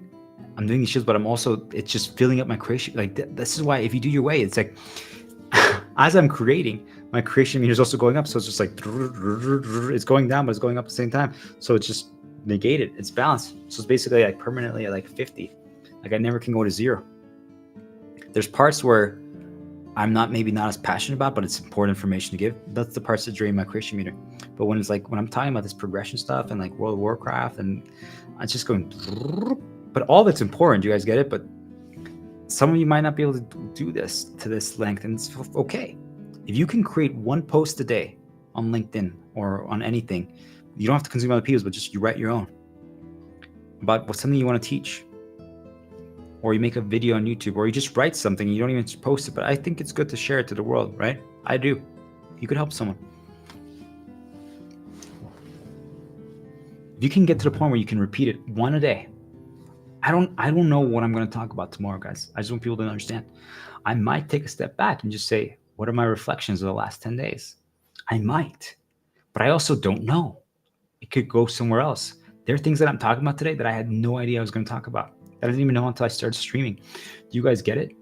I'm doing these shields, but I'm also, it's just filling up my creation. Like, this is why if you do your way, it's like, as I'm creating, my creation meter is also going up. So it's just like, it's going down, but it's going up at the same time. So it's just negated. It's balanced. So it's basically like permanently at like 50. Like, I never can go to 0. There's parts where I'm maybe not as passionate about, but it's important information to give. That's the parts that drain my creation meter. But when I'm talking about this progression stuff and like World of Warcraft, and it's just going, but all that's important. Do you guys get it? But some of you might not be able to do this to this length, and it's okay. If you can create one post a day on LinkedIn or on anything, you don't have to consume other people's, but just you write your own about something you want to teach. Or you make a video on YouTube, or you just write something, you don't even post it, but I think it's good to share it to the world, right? I do. You could help someone. If you can get to the point where you can repeat it one a day, I don't know what I'm going to talk about tomorrow, guys. I just want people to understand. I might take a step back and just say, what are my reflections of the last 10 days? I might, but I also don't know. It could go somewhere else. There are things that I'm talking about today that I had no idea I was going to talk about. I didn't even know until I started streaming. Do you guys get it?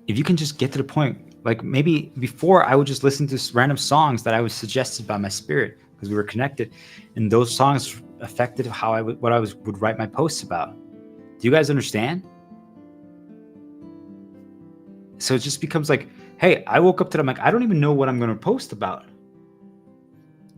If you can just get to the point, like maybe before I would just listen to random songs that I was suggested by my spirit because we were connected, and those songs affected how I would write my posts about. Do you guys understand? So it just becomes like, hey, I woke up today, I'm like, I don't even know what I'm going to post about.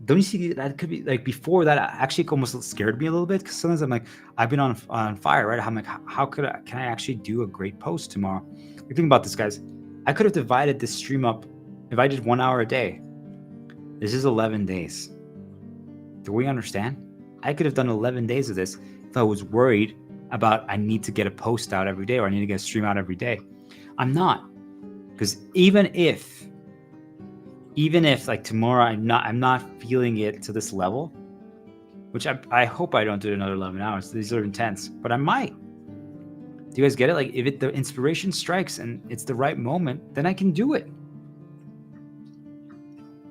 Don't you see that could be like before that actually almost scared me a little bit, because sometimes I'm like, I've been on fire, right? I'm like, how can I actually do a great post tomorrow? Like, think about this, guys. I could have divided this stream up. If I did 1 hour a day, this is 11 days. Do we understand? I could have done 11 days of this if I was worried about I need to get a post out every day or I need to get a stream out every day. I'm not, because even if like tomorrow I'm not feeling it to this level, which I hope I don't do another 11 hours. These are intense, but I might. Do you guys get it? Like, if the inspiration strikes and it's the right moment, then I can do it.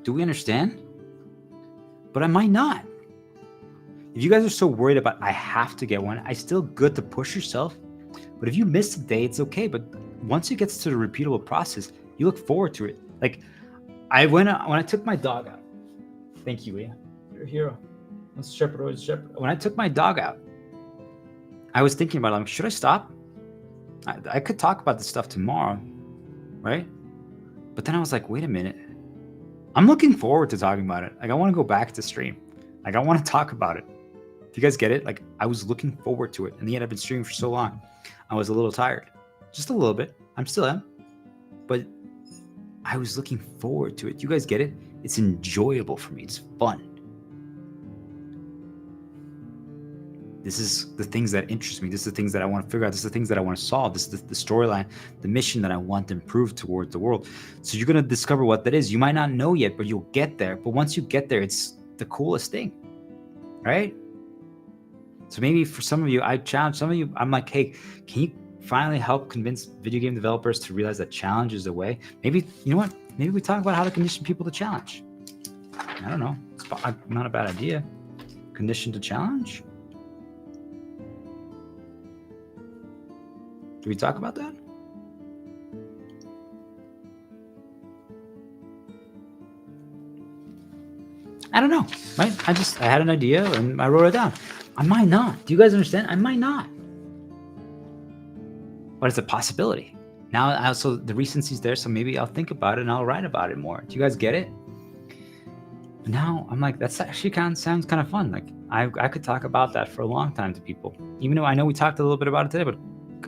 Do we understand? But I might not. If you guys are so worried about I have to get one, it's still good to push yourself. But if you miss a day, it's okay. But once it gets to the repeatable process, you look forward to it. Like, when I took my dog out, thank you, Leah, you're a hero. Once a shepherd, always a shepherd. When I took my dog out, I was thinking about it. I'm like, should I stop? I could talk about this stuff tomorrow, right? But then I was like, wait a minute. I'm looking forward to talking about it. Like, I want to go back to stream. Like, I want to talk about it. Do you guys get it? Like, I was looking forward to it. And yet I've been streaming for so long. I was a little tired. Just a little bit. I'm still am. But I was looking forward to it. Do you guys get it? It's enjoyable for me. It's fun. This is the things that interest me. This is the things that I want to figure out. This is the things that I want to solve. This is the storyline, the mission that I want to improve towards the world. So you're going to discover what that is. You might not know yet, but you'll get there. But once you get there, it's the coolest thing, right? So maybe for some of you, I challenge some of you. I'm like, hey, can you finally help convince video game developers to realize that challenge is the way? Maybe, you know what? Maybe we talk about how to condition people to challenge. I don't know. It's not a bad idea. Condition to challenge. Do we talk about that? I don't know, right? I had an idea and I wrote it down. I might not. Do you guys understand? I might not. But it's a possibility. Now, also the recency's there, so maybe I'll think about it and I'll write about it more. Do you guys get it? Now I'm like, that's actually sounds kind of fun. Like, I could talk about that for a long time to people. Even though I know we talked a little bit about it today, but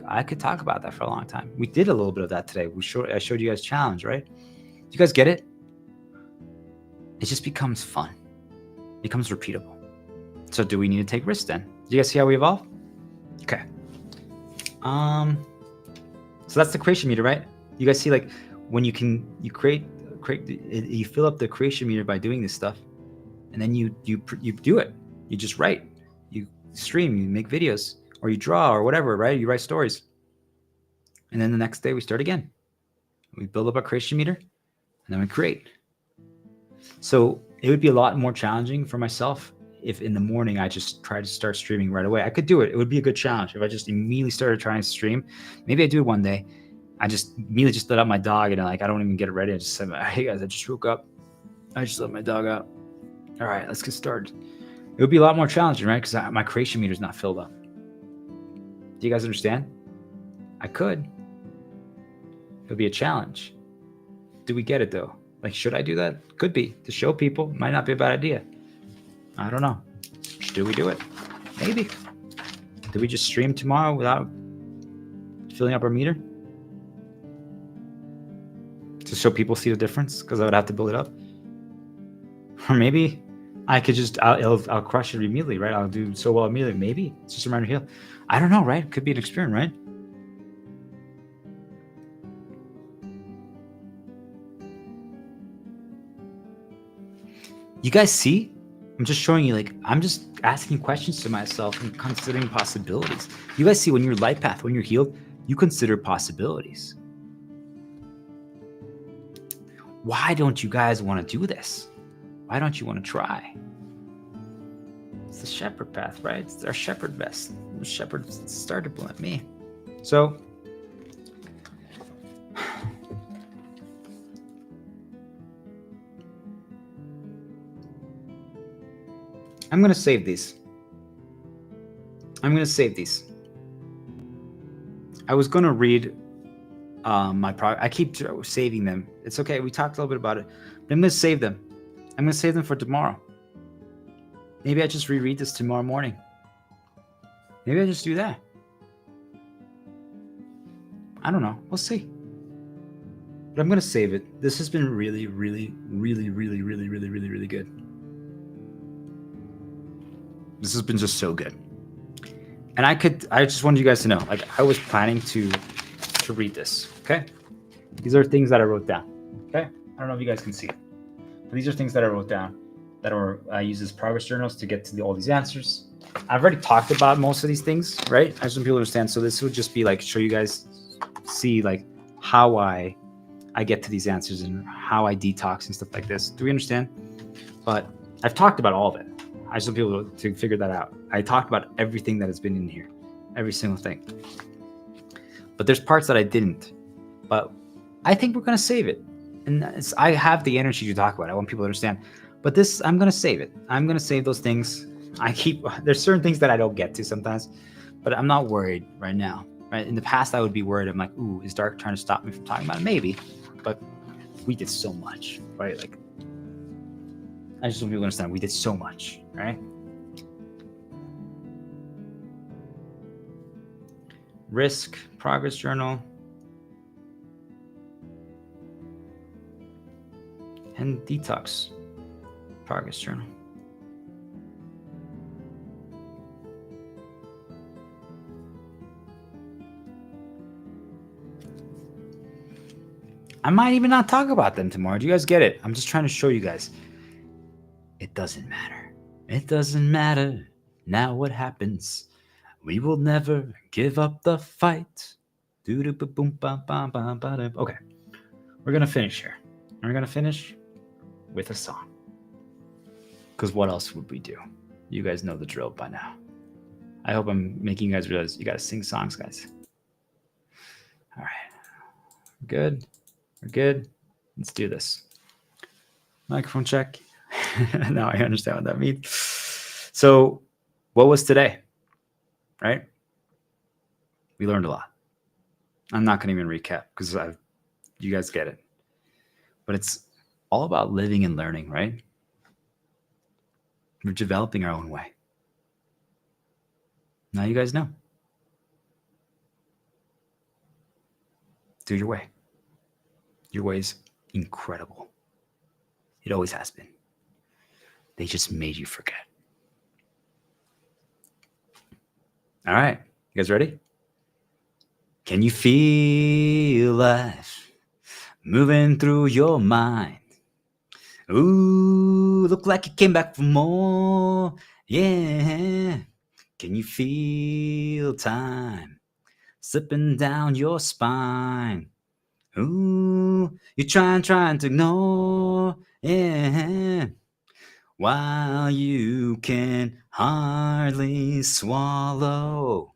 I could talk about that for a long time. We did a little bit of that today. I showed you guys challenge, right? Do you guys get it? It just becomes fun. It becomes repeatable. So do we need to take risks then? Do you guys see how we evolve? Okay. So that's the creation meter, right? You guys see, like, when you fill up the creation meter by doing this stuff, and then you do it. You just write, you stream, you make videos, or you draw, or whatever, right? You write stories. And then the next day we start again. We build up our creation meter, and then we create. So it would be a lot more challenging for myself if in the morning I just try to start streaming right away. I could do it. It would be a good challenge if I just immediately started trying to stream. Maybe I do it one day. I just immediately just let out my dog, and I don't even get it ready. I just said, hey guys, I just woke up. I just let my dog out. All right, let's get started. It would be a lot more challenging, right? Because my creation meter is not filled up. Do you guys understand? I could. It would be a challenge. Do we get it though? Like, should I do that? Could be. To show people, might not be a bad idea. I don't know. Do we do it? Maybe. Do we just stream tomorrow without filling up our meter? To show people see the difference? Because I would have to build it up. Or maybe I could just, I'll crush it immediately, right? I'll do so well immediately. Maybe. It's just a matter of heal. I don't know, right? Could be an experiment, right? You guys see? I'm just showing you, like, I'm just asking questions to myself and considering possibilities. You guys see, when you're light path, when you're healed, you consider possibilities. Why don't you guys want to do this? Why don't you want to try? It's the shepherd path, right? It's our shepherd best. The shepherd started to let me. So, I'm going to save these. I was going to read my product. I keep saving them. It's okay. We talked a little bit about it. But I'm going to save them. I'm going to save them for tomorrow. Maybe I just reread this tomorrow morning. Maybe I just do that. I don't know. We'll see. But I'm going to save it. This has been really, really, really, really, really, really, really, really good. This has been just so good. And I just wanted you guys to know, like, I was planning to read this, okay? These are things that I wrote down, okay? I don't know if you guys can see it. But these are things that I wrote down that I use as progress journals to get to all these answers. I've already talked about most of these things, right? I just want people to understand. So this would just be like, show you guys, see like how I get to these answers and how I detox and stuff like this. Do we understand? But I've talked about all of it. I just want people to figure that out. I talked about everything that has been in here, every single thing. But there's parts that I didn't. But I think we're going to save it. And I have the energy to talk about it. I want people to understand. But this, I'm going to save it. I'm going to save those things. There's certain things that I don't get to sometimes. But I'm not worried right now. Right? In the past, I would be worried. I'm like, ooh, is Dark trying to stop me from talking about it? Maybe. But we did so much, right? Like, I just want people to understand we did so much, right? Risk, progress journal, and detox, progress journal. I might even not talk about them tomorrow. Do you guys get it? I'm just trying to show you guys. It doesn't matter. It doesn't matter now what happens. We will never give up the fight. Okay, we're going to finish here. We're going to finish with a song. Because what else would we do? You guys know the drill by now. I hope I'm making you guys realize you got to sing songs, guys. All right. Good. We're good. Let's do this. Microphone check. Now I understand what that means. So, what was today? Right? We learned a lot. I'm not going to even recap because you guys get it. But it's all about living and learning, right? We're developing our own way. Now you guys know. Do your way. Your way is incredible. It always has been. They just made you forget. All right. You guys ready? Can you feel life moving through your mind? Ooh, look like you came back for more. Yeah. Can you feel time slipping down your spine? Ooh, you're trying to ignore. Yeah. While you can hardly swallow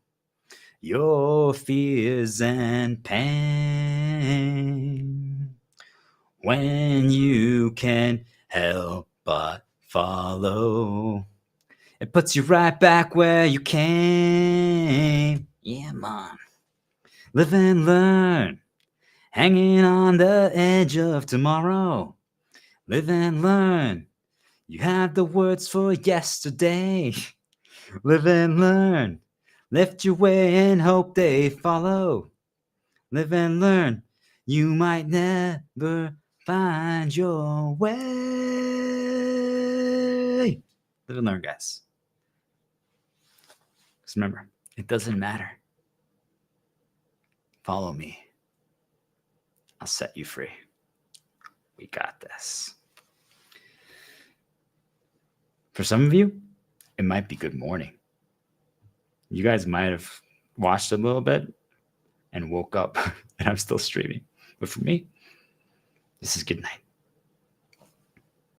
your fears and pain. When you can help but follow, it puts you right back where you came. Yeah, Mom. Live and learn, hanging on the edge of tomorrow. Live and learn. You have the words for yesterday. Live and learn. Lift your way and hope they follow. Live and learn. You might never find your way. Live and learn, guys. Just remember, it doesn't matter. Follow me. I'll set you free. We got this. For some of you, it might be good morning. You guys might have watched a little bit and woke up and I'm still streaming. But for me, this is good night.